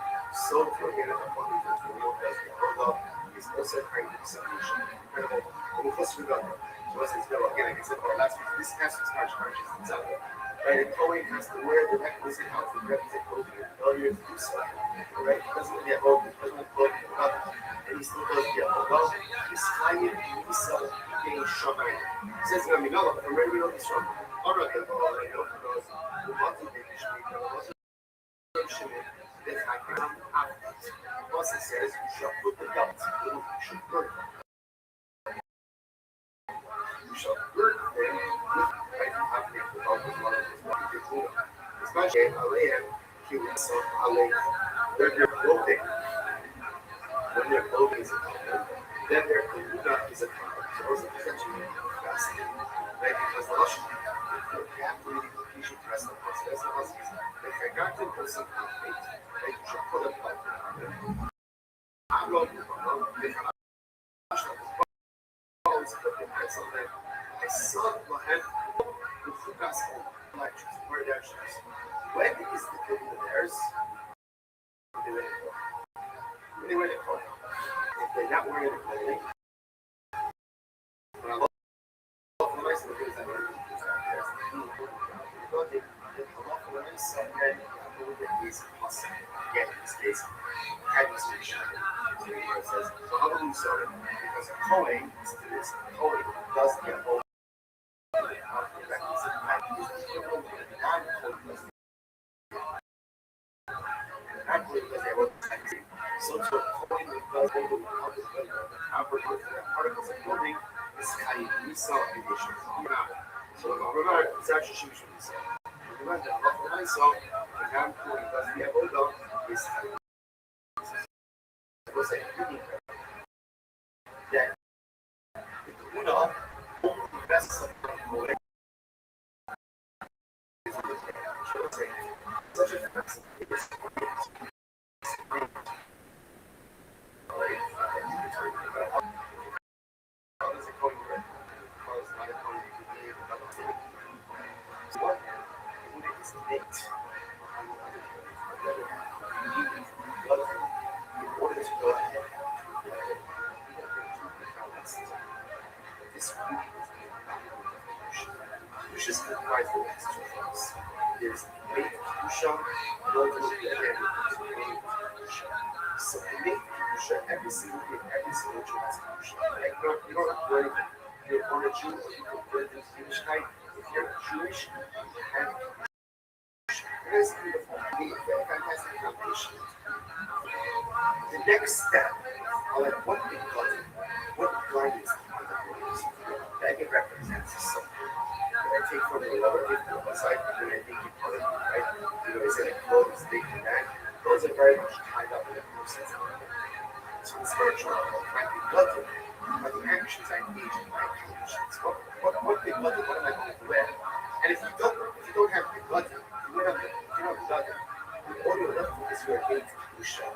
So to again, I'm going to do is also a kind of solution. Incredible. Como fosse jogando. Vocês viram again, I can say about last week, this has to start charges in Zambia. Right? And Cohen has to wear the requisite outfit, requisite clothing, and failure to do so. Right? He doesn't get old, he doesn't clothe nothing. And he still does get old. He's hiding himself being shoving. He says, I mean, no, from where we know this from. All right, I know because we want to make this week, that I can after. Because it says, you shall put the belt, you should burn. You shall burn them with right happening without the blood of his body. Especially Aleem, he was so Aleem. When their clothing is a common, then their kahuna is a common. So those are essentially fascinating. Right? Because the Russian people have really you should press the process. If I got to do some complete, right, you should put a plug on them. I'm going to put a different I saw Mohammed with Fukas lectures, word lectures. When is the good of theirs? They were in the court. If they're not wearing the clothing, when I look for the rest of the things I learned, there's the new clothing. The halakha women said that I believe that he's possible. Again, in this case, had this solution. Where it says, so how do we sort it? Because a Kohen does get over. So Cohen does hold the particles of clothing So it's actually so וגם קוראים, ואז יהיה עוד לא, Just comprise the next two things. There's make Kedusha, so to make Kedusha, every single thing, every single Jew has Kedusha. Like, you don't have to worry if you're born a Jew or you can put it in Yiddishkeit. If you're Jewish, you have Kedusha. It is beautiful. A fantastic foundation. The next step, I'll like what big blood, what blood is that it represents something. I take from the lower gift to the side, and then I think you put it right. You know, they say like clothes, this and that. Those are very much tied up in a person's life. So the spiritual might be blood, but the actions I engage in my actions. What big blood? What am I going to wear? And if you don't have big blood, you don't have blood. All you're left with is your hate to show.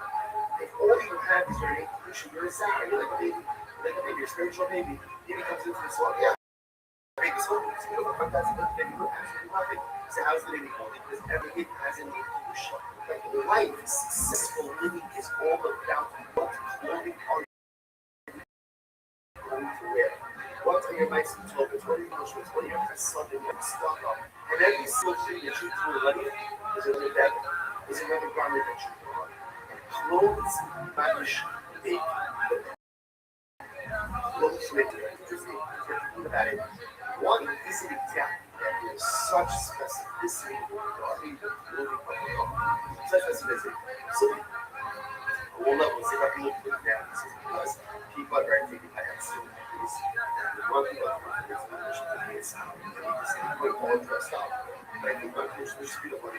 If all you have is your hate to show, you're a Zara, you're like a baby, your spiritual baby. Baby comes into this world, yeah. Baby's home, it's beautiful, fantastic, baby will absolutely love it. So how's the baby called? Because everything has a need to show. Like life, successful living is all about what clothing are you going to wear. What are your nice clothes? What are your emotions? What are your chesed and your tzedakah? And every single thing that you do in life is another devil, is another garment that you put on. And clothes, manish, make clothes make it. Just think about it. One is an example that there is such specificity regarding the clothing of the God. Such specificity. So, all levels, if I can look at that, this is because people are very taken by that sin. One thing about the mission is we're all dressed up. But I think my mission is beautiful.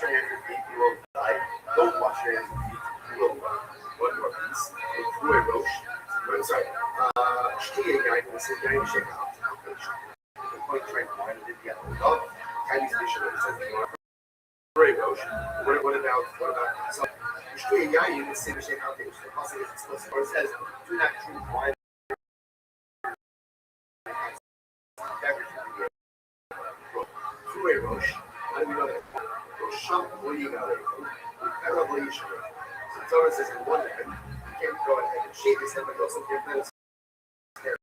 You will die. Don't wash your hands and feet. You will die. One more piece. Through a roche. I'm sorry. Shtiye guy can sit down and shake out. The point trying to find it yet. Chinese dish that says you are for a roche. What about some Yeah, you can see the shape out there. The policy is explicit. Or it says, do not drink wine. Two-way Rosh. How do we know that? Rosh, what do you got? I don't believe you should. So the Torah says in one hand, you can't go ahead and shave his head, but you also give them his hair.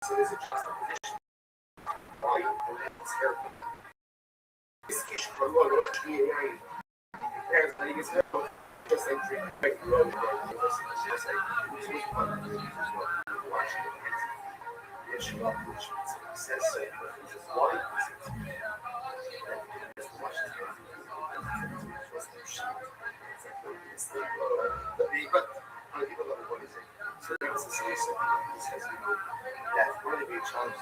So there's a juxtaposition. Why? It's hair. This is for Lord, parents letting his hair just like drink like road. Just like watching the issue up, which says so. Why? But people love what is it? So that's the same thing. He says, that's going to be a challenge.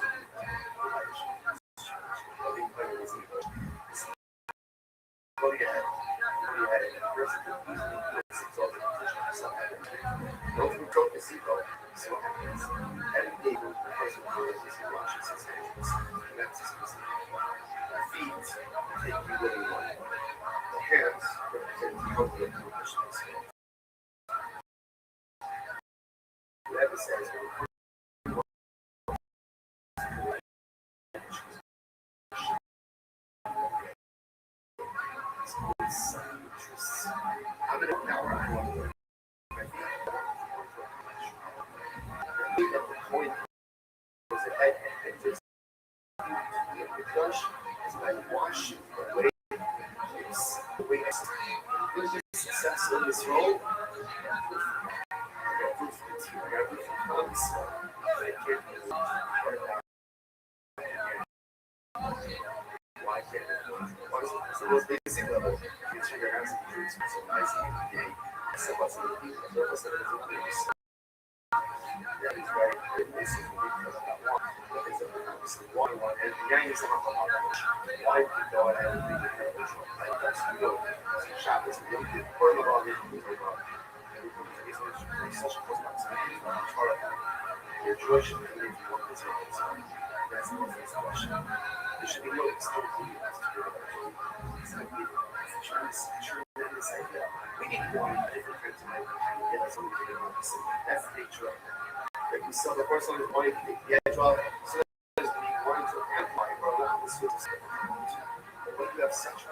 Success in this role. So those basic level, you should have some fruits, some nice day. So what's the purpose of this? That is very basic. Why and the young is about why we go ahead and do the like that's you know shop is the part of all this such a close proximity your Jewish community work is that's the first question. There should be no exclusivity as to your this idea. We need one different thing to make something that's the nature of it. Like we saw the first one is wanting to the edge off, so as being wanting to amplify or allow this to but when you have such a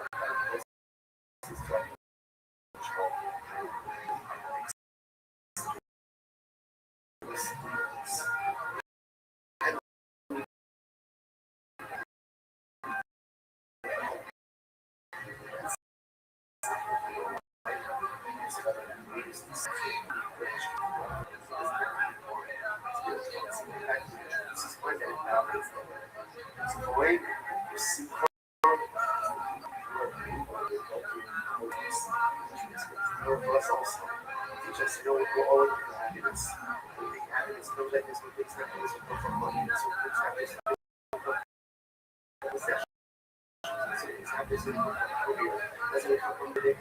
just know we're all happiness. Happiness comes like this with things happiness will come from money. So things happiness happiness will come from here. Doesn't come from the day.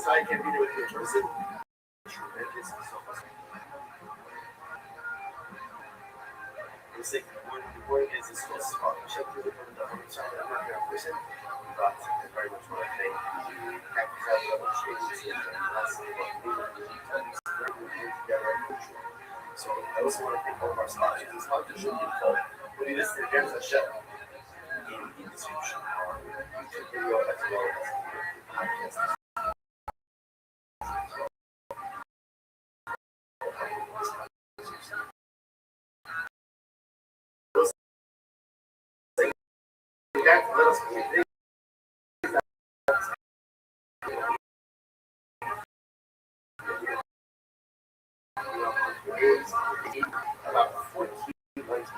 I can be there with you in person. The word is this was partnership with the child I'm not here in person, but I very much want to thank the captains of the agency and so I also want to thank all of our sponsors. This partnership info will be listed against the show in the description or YouTube video as well as the podcast. About 14 months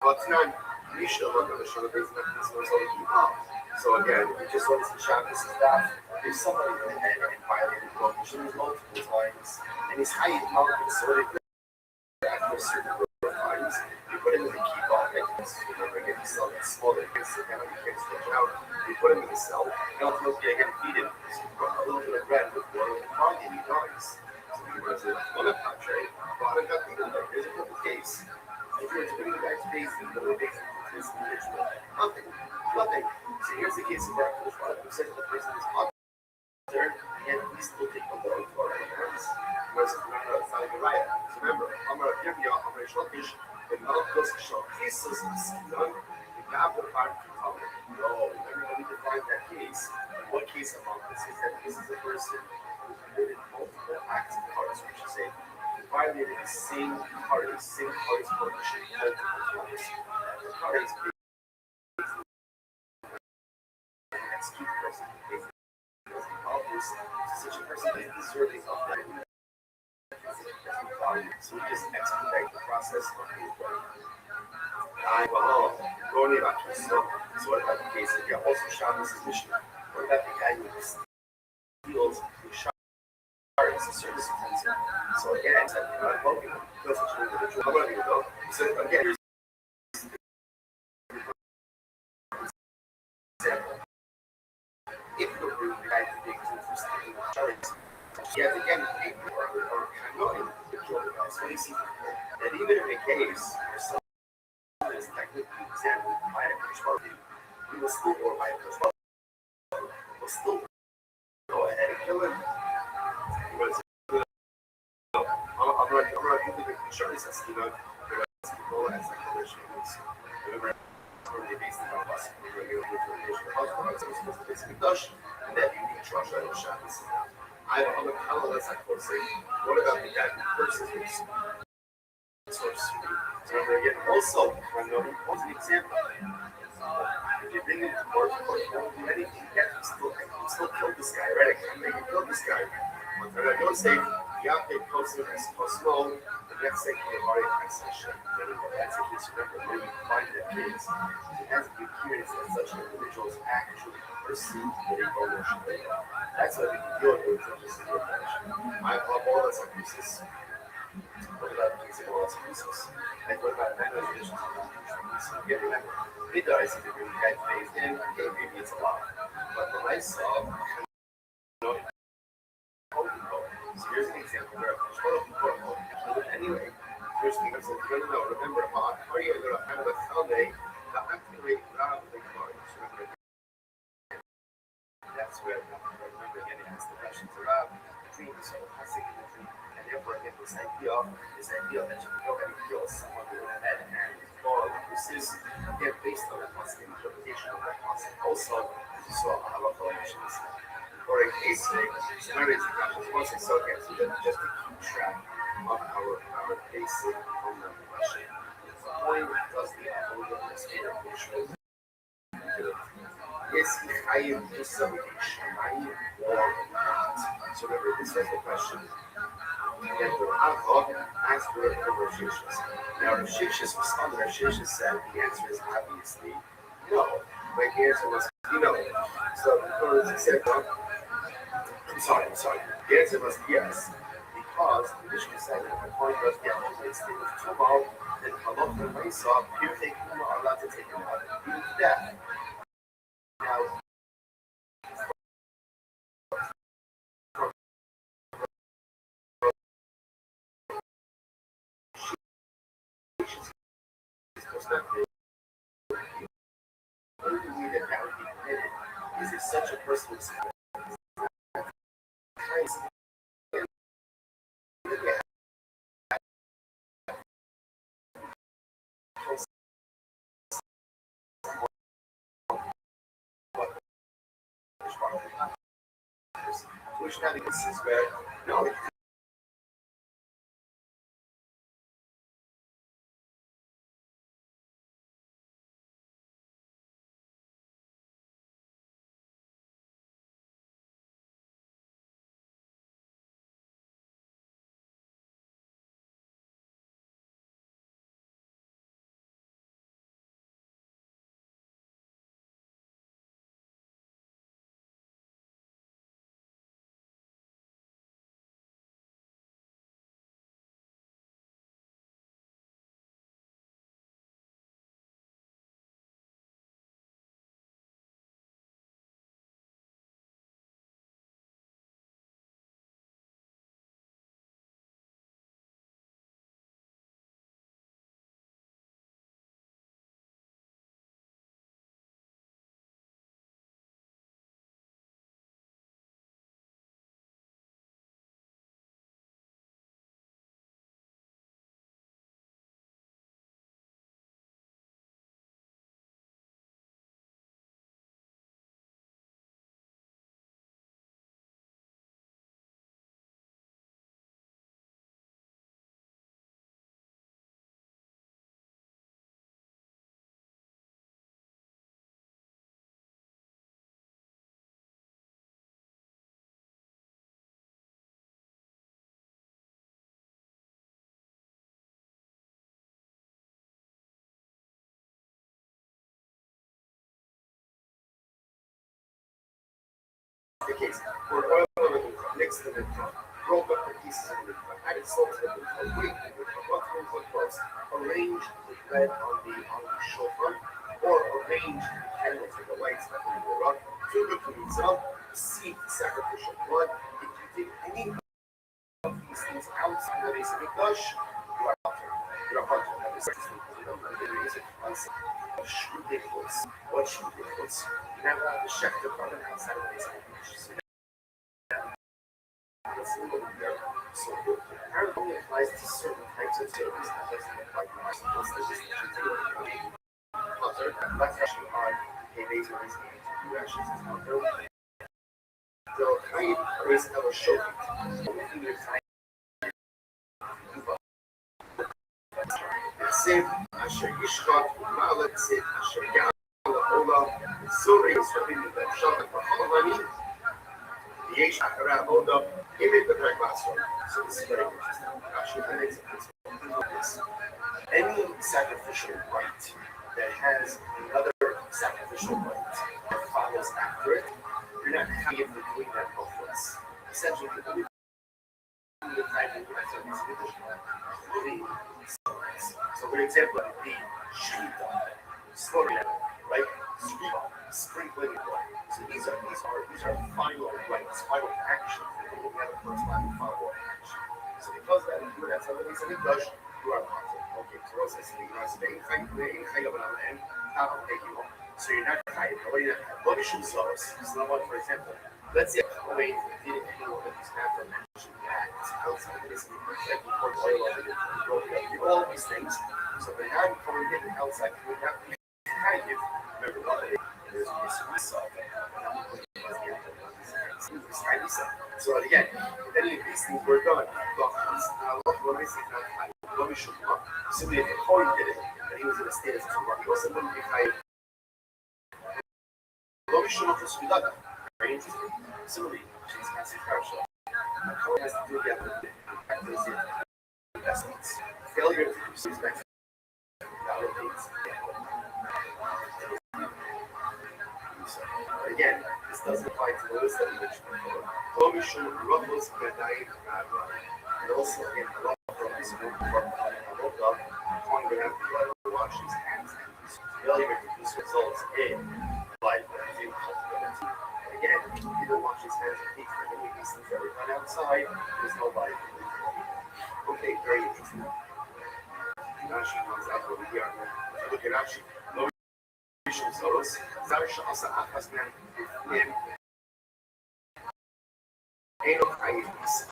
What's not Misha on the show based on this was all people. So again, we just want to check this stuff. If somebody went ahead and violated prohibitions multiple times, and he's high mounted sorted after certain times, you put him in the key box, remember again, he's still that smaller, because the kind of can't stretch out. You put him in the cell, and ultimately again feed him a little bit of bread with water and coffee, and he dies. So he was on a contrary, but I got the here's a couple case. If you're putting back space in the basic this individual, nothing. So here's the case of that. 5% of the person is up there, and we still take a load for our hands. Whereas if we're not outside the riot. So remember, I'm going to give you I'm going to show you the mouth goes to show cases and done. You have to find no, everybody define that case. What case among this is that this is a person who committed multiple acts of parts, which is a violated the same party's prohibition multiple times. The parties execute the person of this such a person is deserving of that. So we just expedite the process of the going about this. So what about the case if you also shot this mission? What about the guy who steals who shot as a service offense? So again, it's like I'm hoping that's what you're going to do. I'm going to go. So again, here's example. If you agree with the guy who takes it for stealing charges, he has again or annoying the killer guys. So you see that even in a case where someone is technically examined by a control, we will still go by a control. We'll still go ahead and kill him. Because I'm going to do the insurance estimate. People as a collision is remember they based it on us. We're going to go to the hospital. So it's basically Dutch, and then you need to trust right on shots. I don't know how that's like for say. What about the guy who versus his source? So remember again, also when the example. If you bring him to court, anything, you still kill this guy, right? I can't make you kill this guy. But I don't say, yeah, they posted as slow, the next thing you're already accessing. That's the case. Remember, when you find that case, it has to be curious that such an individual is actually perceived to be ownership. That's what we can deal with such a situation. I love all those abuses. What about these all those abuses? And what about negligence? So again, remember, it does if you get phased in, okay, maybe it's a lot. But when I saw, so here's an example where a total people are anyway. There's things like, no, remember, how are you going to have a Sunday, the activate, not the that's where I remember again he asked the question to Rab, dream is so classic in the dream. And therefore again this idea that you can already feel someone with a head and ball, this is again based on a constant interpretation of that concept. Also, as you saw halacha mentions. For a case scenario is also so again, so just to keep track of our basic fundamental question. When does the Avodah Hashem ritual is Chayiv just something Shemayim or not? So remember, this was the question. And the Rav asked for the Rav Shishis. Now, Rav Shishis responded. Rav Shishis said the answer is obviously no. But the answer was no. So he said, I'm sorry. The answer was yes. Because the Mishnah said that the point does get to the state of Tubal, then Halach and Maisa, you take them are allowed to take them out and eat that. Now, perspective, the only way that would be permitted is if such a person was which now is where no. The case where oil mixed in the rolled up the pieces of the added salt to the weight with multiple cloves, arranged the bread on the shofar, or arranged the candles with the lights that we were on, to the food itself, receive the sacrificial blood. If you take any of these things outside of a Mikdash, you are part of that. Is a concept of shudikos. What shudikos? You never have the shechta part outside of this. So Aaron only applies to certain types of service that doesn't apply to most of the Let's actually on a base of these two actions is not known. So Chayiv is our shofit. Only the time Sev Asher Yishkat Malet Sev Asher Ya'ala Ola Suri Yisrael Ben Shabbat B'Chamani Yesh Achara Oda Imit B'Drag Basra. So this is very interesting. Actually, that is this. Any sacrificial rite that has another sacrificial rite that follows after it, you're not Chayiv between that both ways. Essentially, the time that you have to so for example, the shita, slaughter, right? Sprinkling of blood. So these are final rites, final actions that we have a first time final action. So because that you have something in the English, you are part of. Okay, so what's this thing? You know, Spain, Chayav and how take you So you're not high. What we should solve is someone, for example, let's say Kohen didn't know that he's not from that outside this like poured oil over it, broke it up, all these things. So the non Kohen didn't outside would not be kind of remember what there's this salt. So again, any of these things were done. What we should do, simply if the Kohen did it, and he was in a state of tumor, he wasn't going to be high. What we should look for Sudaka. Very interesting. Similarly, she's massive partial. A Kohen has to do the investments. Failure to do investments validates. Again, this doesn't apply to those that we mentioned before. Commission ruffles Medai and also again a lot of this move from Aloka, point would have to wash his hands and his failure to produce results in life and in cultivability. Again, he didn't wash his hands and feet for any of these things that were done outside, there's no life. Okay, very interesting. Rashi comes out over here. If you look at Rashi, Soros, Zarsha Asa Achasman, him, Eno Kayis.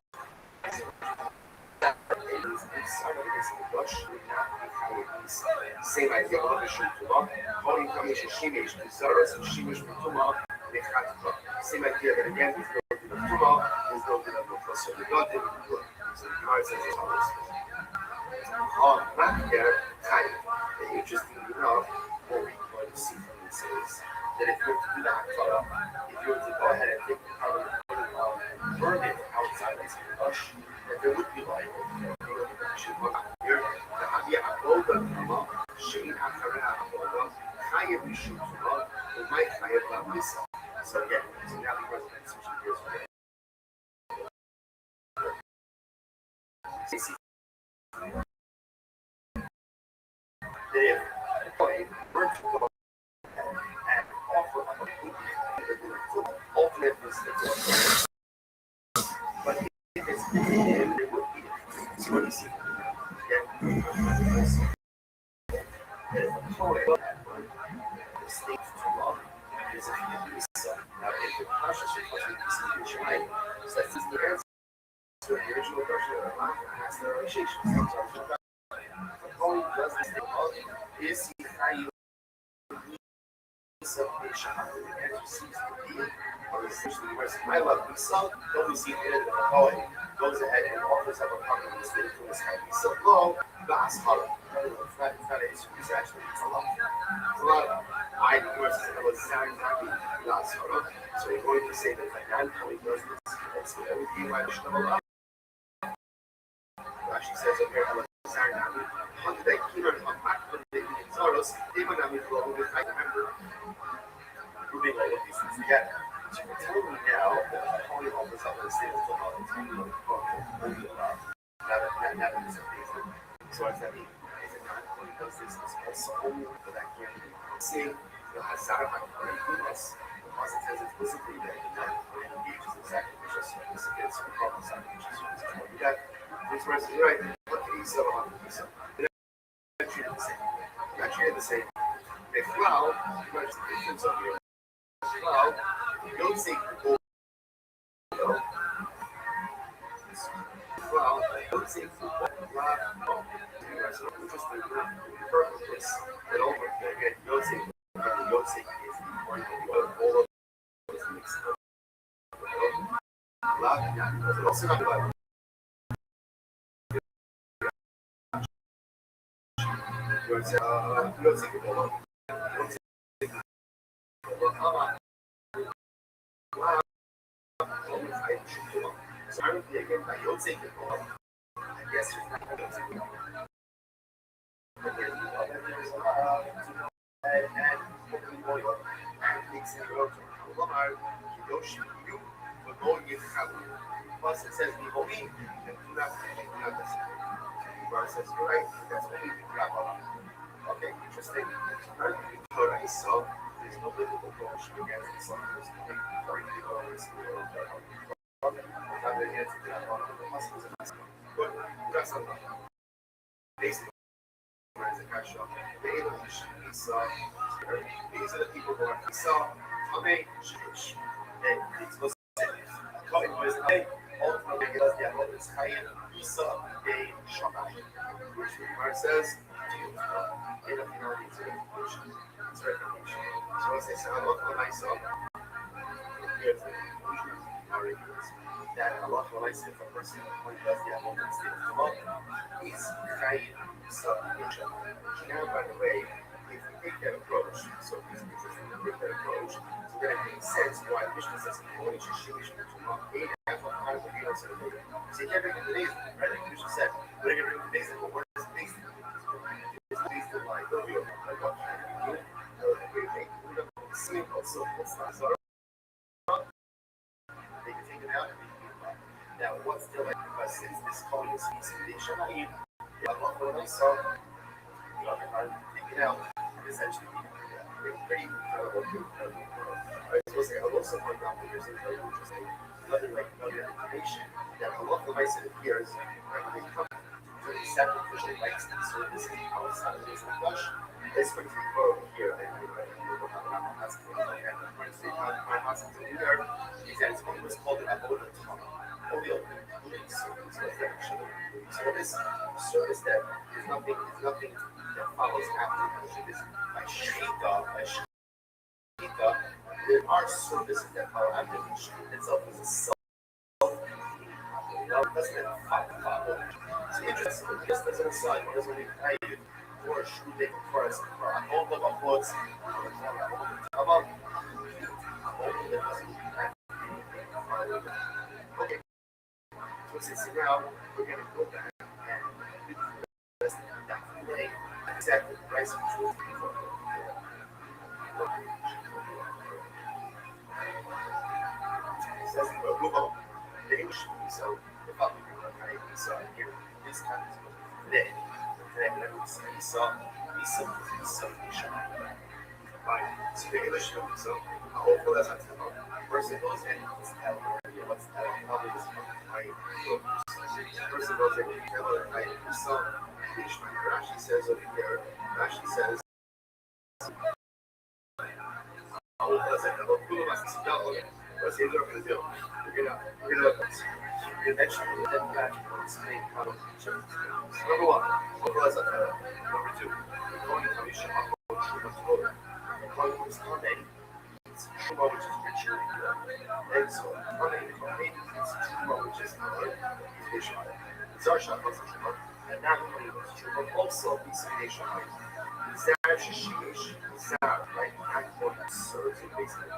Same idea of the Shutuma, Holy Commission Shimish, Zaros and Shimish Tuma, Nechatka. Same idea that again is no to the Tuma, is no to the Professor, the God didn't do it. So the Gemara says it's always. Not here, kind of. Interestingly enough, what we going to see from this is that if you were to do that, if you were to go ahead and take the carbon and burn it outside this bush, that there would be life. Should look here. The Havia Aboga Kama, Shane Akara Aboga, Kaya Bishu Kama, the Mike Kaya Misa. So again, so now the president switching gears for if Coin were to go and offer ultimate mistakes, but if it's him, there would be a so what do you see? Again, if Coin mistakes too long, is a Misa. Now, if you're conscious of what you see in your mind, so that's the answer to the original question of the mind, that's the relationship. Coin does this thing well, is he high? Salvation, the answer seems to be, or essentially, whereas I love Misa, don't we see the Cohen goes ahead and offers up a common mistake to his head. Misa, no, that's hard. It's not an issue, it's actually, it's a lot. It's a lot. I, of course, was sounding happy, that's hard. So we're going to say that the hand Cohen does this, that's what everything I should have allowed. She says up here, I was sounding happy. How did I keep her come back from the Soros, even though we flow with I remember. Proving all of these things together. So you're telling me now that the Holy offers up the state of the law, it's only what the book will be allowed. Not in this amazing. So what does that mean? Is it not when he does this, it's also only for that can't be saying, Hazar HaKodesh, because it says explicitly that when he engages in sacrificial service against the proper sacrificial service. So you got this verse is right. What can he sell on the Misa? They're not treated the same. They're not treated the same. If well, you notice the difference of your well, you don't say well, you don't say well, so interesting purpose that over again, you don't say you don't say is the point of the all of this mixed up. Because it also not about you don't say well, so I don't think again, I don't say well. I guess you're not going to say well. Plus it says Beholim and do not says right, that's only okay, interesting. So there's no biblical prohibition against the sun. There's no but that's not basically as a cash shop. These are the people who are Esau, Tomei, Jewish. And it's supposed to say, ultimately, it does the Aleph is Chaim, Esau, Day, Shammai. Which the Gemara says, in a finality, it's a recognition. It's a recognition. So once they say, I love Esau, here's the conclusion of that Allah likes if a person when he does the Aleph and stays the law, he's Chaim, Esau, now, by the way, if we take that approach, so if we take that approach, so then it makes sense why Mishnah says, only Shishish, eight and a half times a day. So you can't bring the days, right? Like Mishnah said, we're going to bring the days, but where is the days? It's the days that lie, they'll be over. Like what kind of unit? Swimming also, what's not so they can take it out and make it. Now, what's the like, because since this calling is intimidation, what I saw, taken out, essentially, pretty incredible. I was supposed to say, I also point out that there's another interesting, another information that a lot of mice appears when they come to the sacrificial rites and services outside of this flesh. This brings me over here. My hospital here is that it's always called an avodah tama. So this service that is nothing that follows after worship is by shita. There are services that follow after worship itself is a self. Doesn't follow. So interesting. Just as an aside, what does it mean? For a shooting for us, for a whole lot of words, okay. So since now we're going to go back and do the rest of the day, exactly the price of truth. It says the English, so the public so here this time is today. Today we say Esau. Right. So the English so hopefully that's not too person goes in, what's that? Probably this right. Person goes in, right? So Rashi says over here, Rashi says what's he going to do? You're gonna eventually head back and explain how to church. Number one, number two, going to Kamisha Shuma, going to Sunday, it's Shuma, which is ritual. And so, Sunday, it's Shuma, which is Ishmael. Zarsha, Shuma, and now Shuma also is Ishmael. Zar Shishish, Zar, right? Not what serves in basically.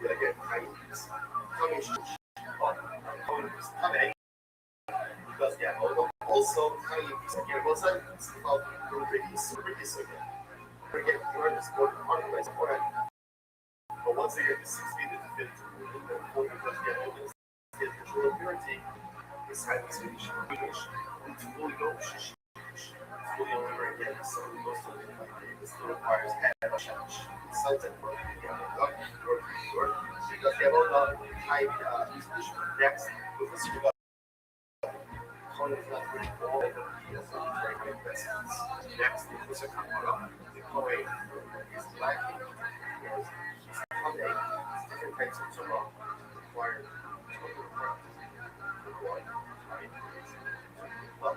Again, because yeah, also again, what's that? It's called Rubik's again. Again, you are just going to but once they get to 6 feet in the fit, because yeah, control of purity is highly Swedish. It's fully go fully over again, so most of it still requires head of challenge. Something for because they have all the high next with the super calling is not really all of them. Very high investments. Next, the Kusa Kamara, the Koei is lacking because Sunday, different types of Torah require total practice. Required time. Well,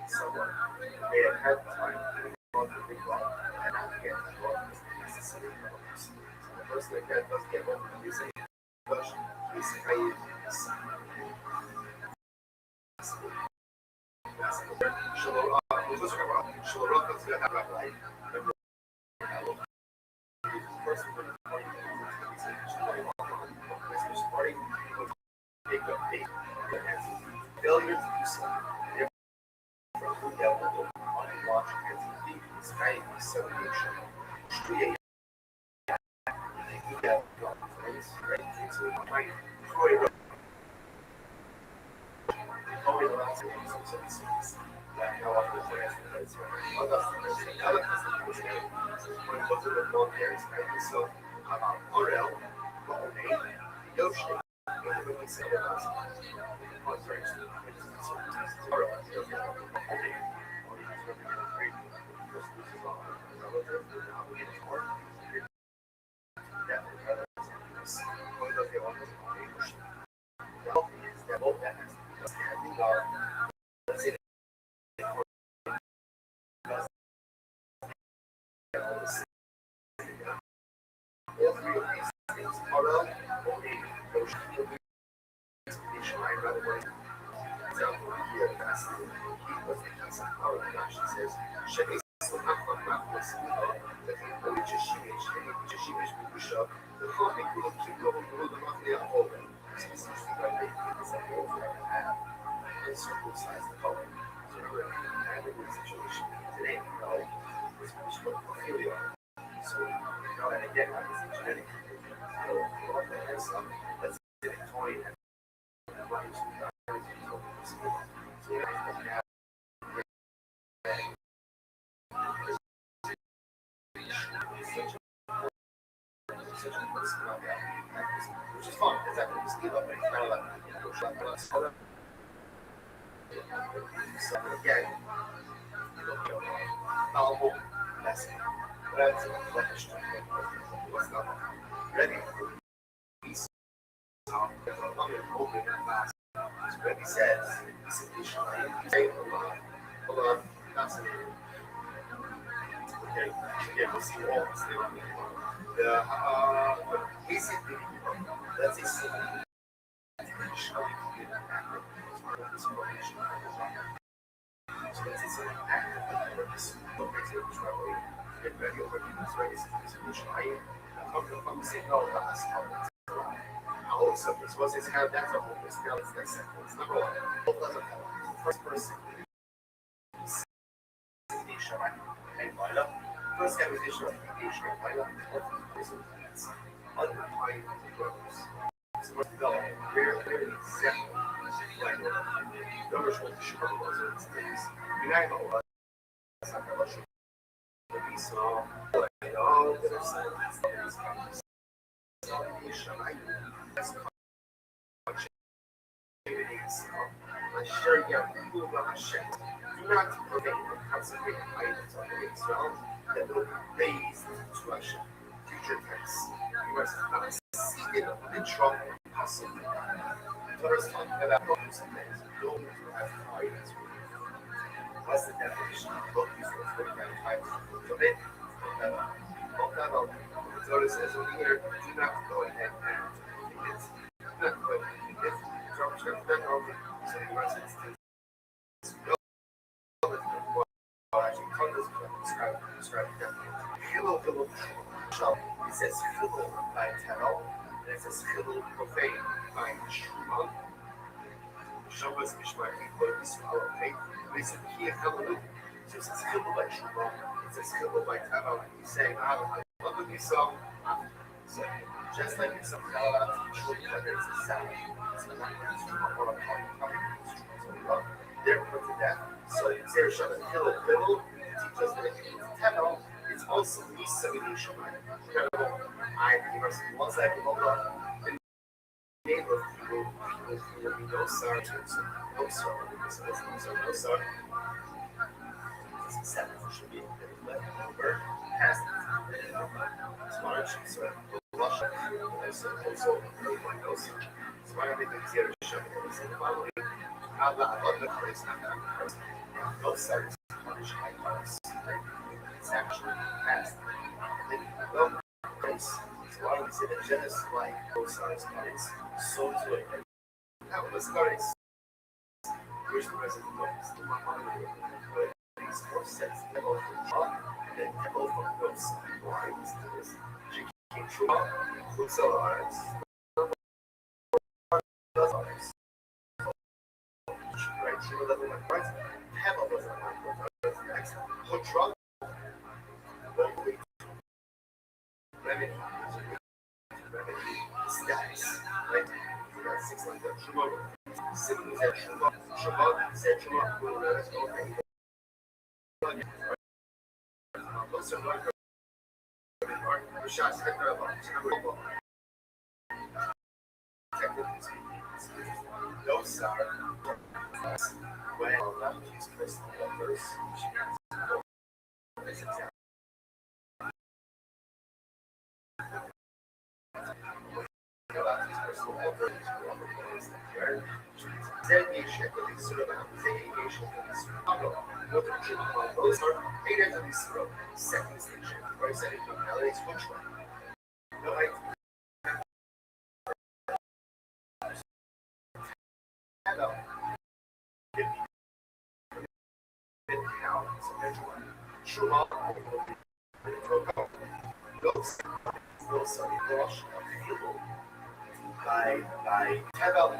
someone may have had time to run the big one and not get what is necessary for the person. So the person that does get what the music does is high. Failure to do so. Which is fun. It's actually just give up and kind of like so again, novel lesson. That's what's not ready for peace. Rabbi says, hold on, fascinating. Okay, again, we'll see all this thing. Basically, let's say so what's this kind of that's a whole this now it's next sentence. Number one, both doesn't help. First person first conversation of communication underlying purpose. So let's develop very example like numbers will show those things. You guys know what so all the do not prevent or concentrate items on the Israel that will raise to Russia. Future tense. You must not see it literal possibly. First one about focus on things. Don't have items. What's the definition of focus for commit? So it says over here, do not go ahead and commit. Do not go ahead and commit. So you must it says Chilul by Terrell, and it says Chilul profane by Shuma. Shuma is Mishmari, but Yisrael, okay? They said here Chilul. So it says Chilul by Shuma, it says Chilul by Terrell, and he's saying, I love you so. So just like it's a whether it's a sound, it's not or a call, they're put to death. So Zera Shabbat Chilul Chilul teaches that Terrell. It's also dissemination. Incredible. I once I pulled up the name of people who will be no sir to no sir because it wasn't no sir. Seven should be left over past smart so Russia also no sir. So why don't they do zero show in the following out loud the place no sir punish high cars. It's actually past. Well, grace. So why don't we say that Genesis like those stars cards so to it? Now let's go to here's the rest of the books. But these four sets of up and then both of those lines to this. She came true up, includes the lines. Right, she will level my price. Have a level my next. Control. Revenue status, right? You got 6 like that. Simple that said will let us go. Those are like shots. Those are when these crystal numbers second station, right? Second localities, which one? No, I by Tevel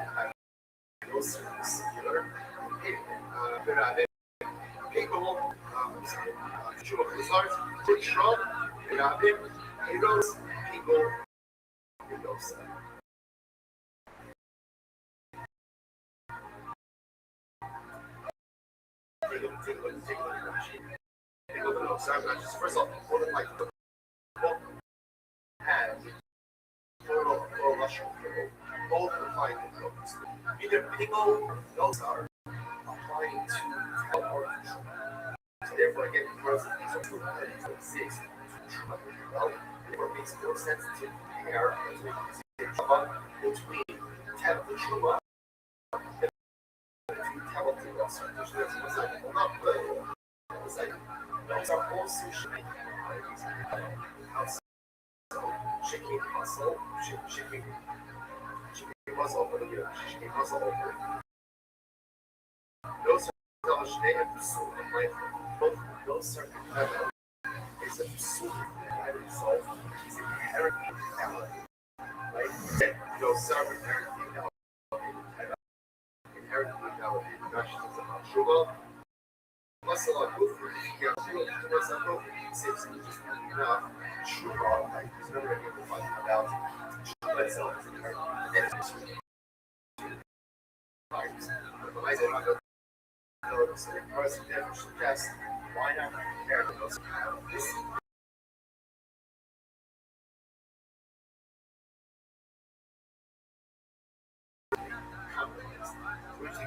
singular people heroes people first of all, what like had total Russian people, both applying to drones. Either people, those are applying to teleport control. So therefore, again, because these are two entities that exist, well, therefore it makes no sense to compare between the Truma and Teleport Russell, which is like, well, not good. It's like, those are all sushi shaking muscle, shaking muscle over the shaking muscle over. Those are they have both those are is a super result is inherently valid. Right? Those are inherently valid. Rationalism on Shula. Muscle on both since just enough Shula, like there's no way to find about Shula itself is inherently why not compare those?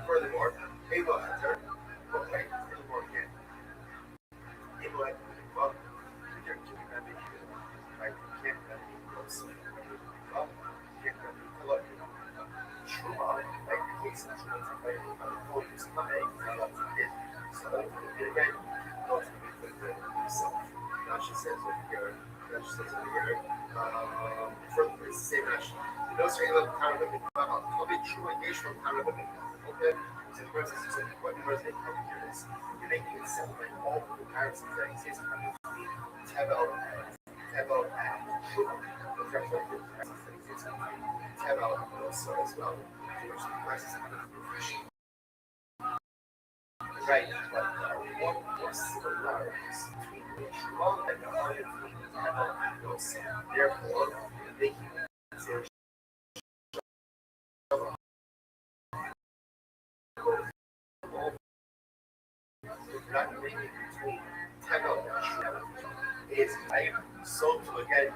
Furthermore, Able enter. Okay, furthermore again. Able enter. Well, you're keeping that big, right? You can't that big close. Well, you can't that big close. Truma, like the case of Truma, right? I'm going to come in, so again, now she says over here, further, it's the same action. You know, so you have kind of a true engagement kind of a okay? So the person says, what the person coming here is, you're making it separate all the comparisons that exist between Tevel and Truma. The terms of the comparisons that exist between Tevel and also as well. Right, but what similarities between Truma and the other Tevel and also, therefore, making it not between Tevel and Truma is right. So to again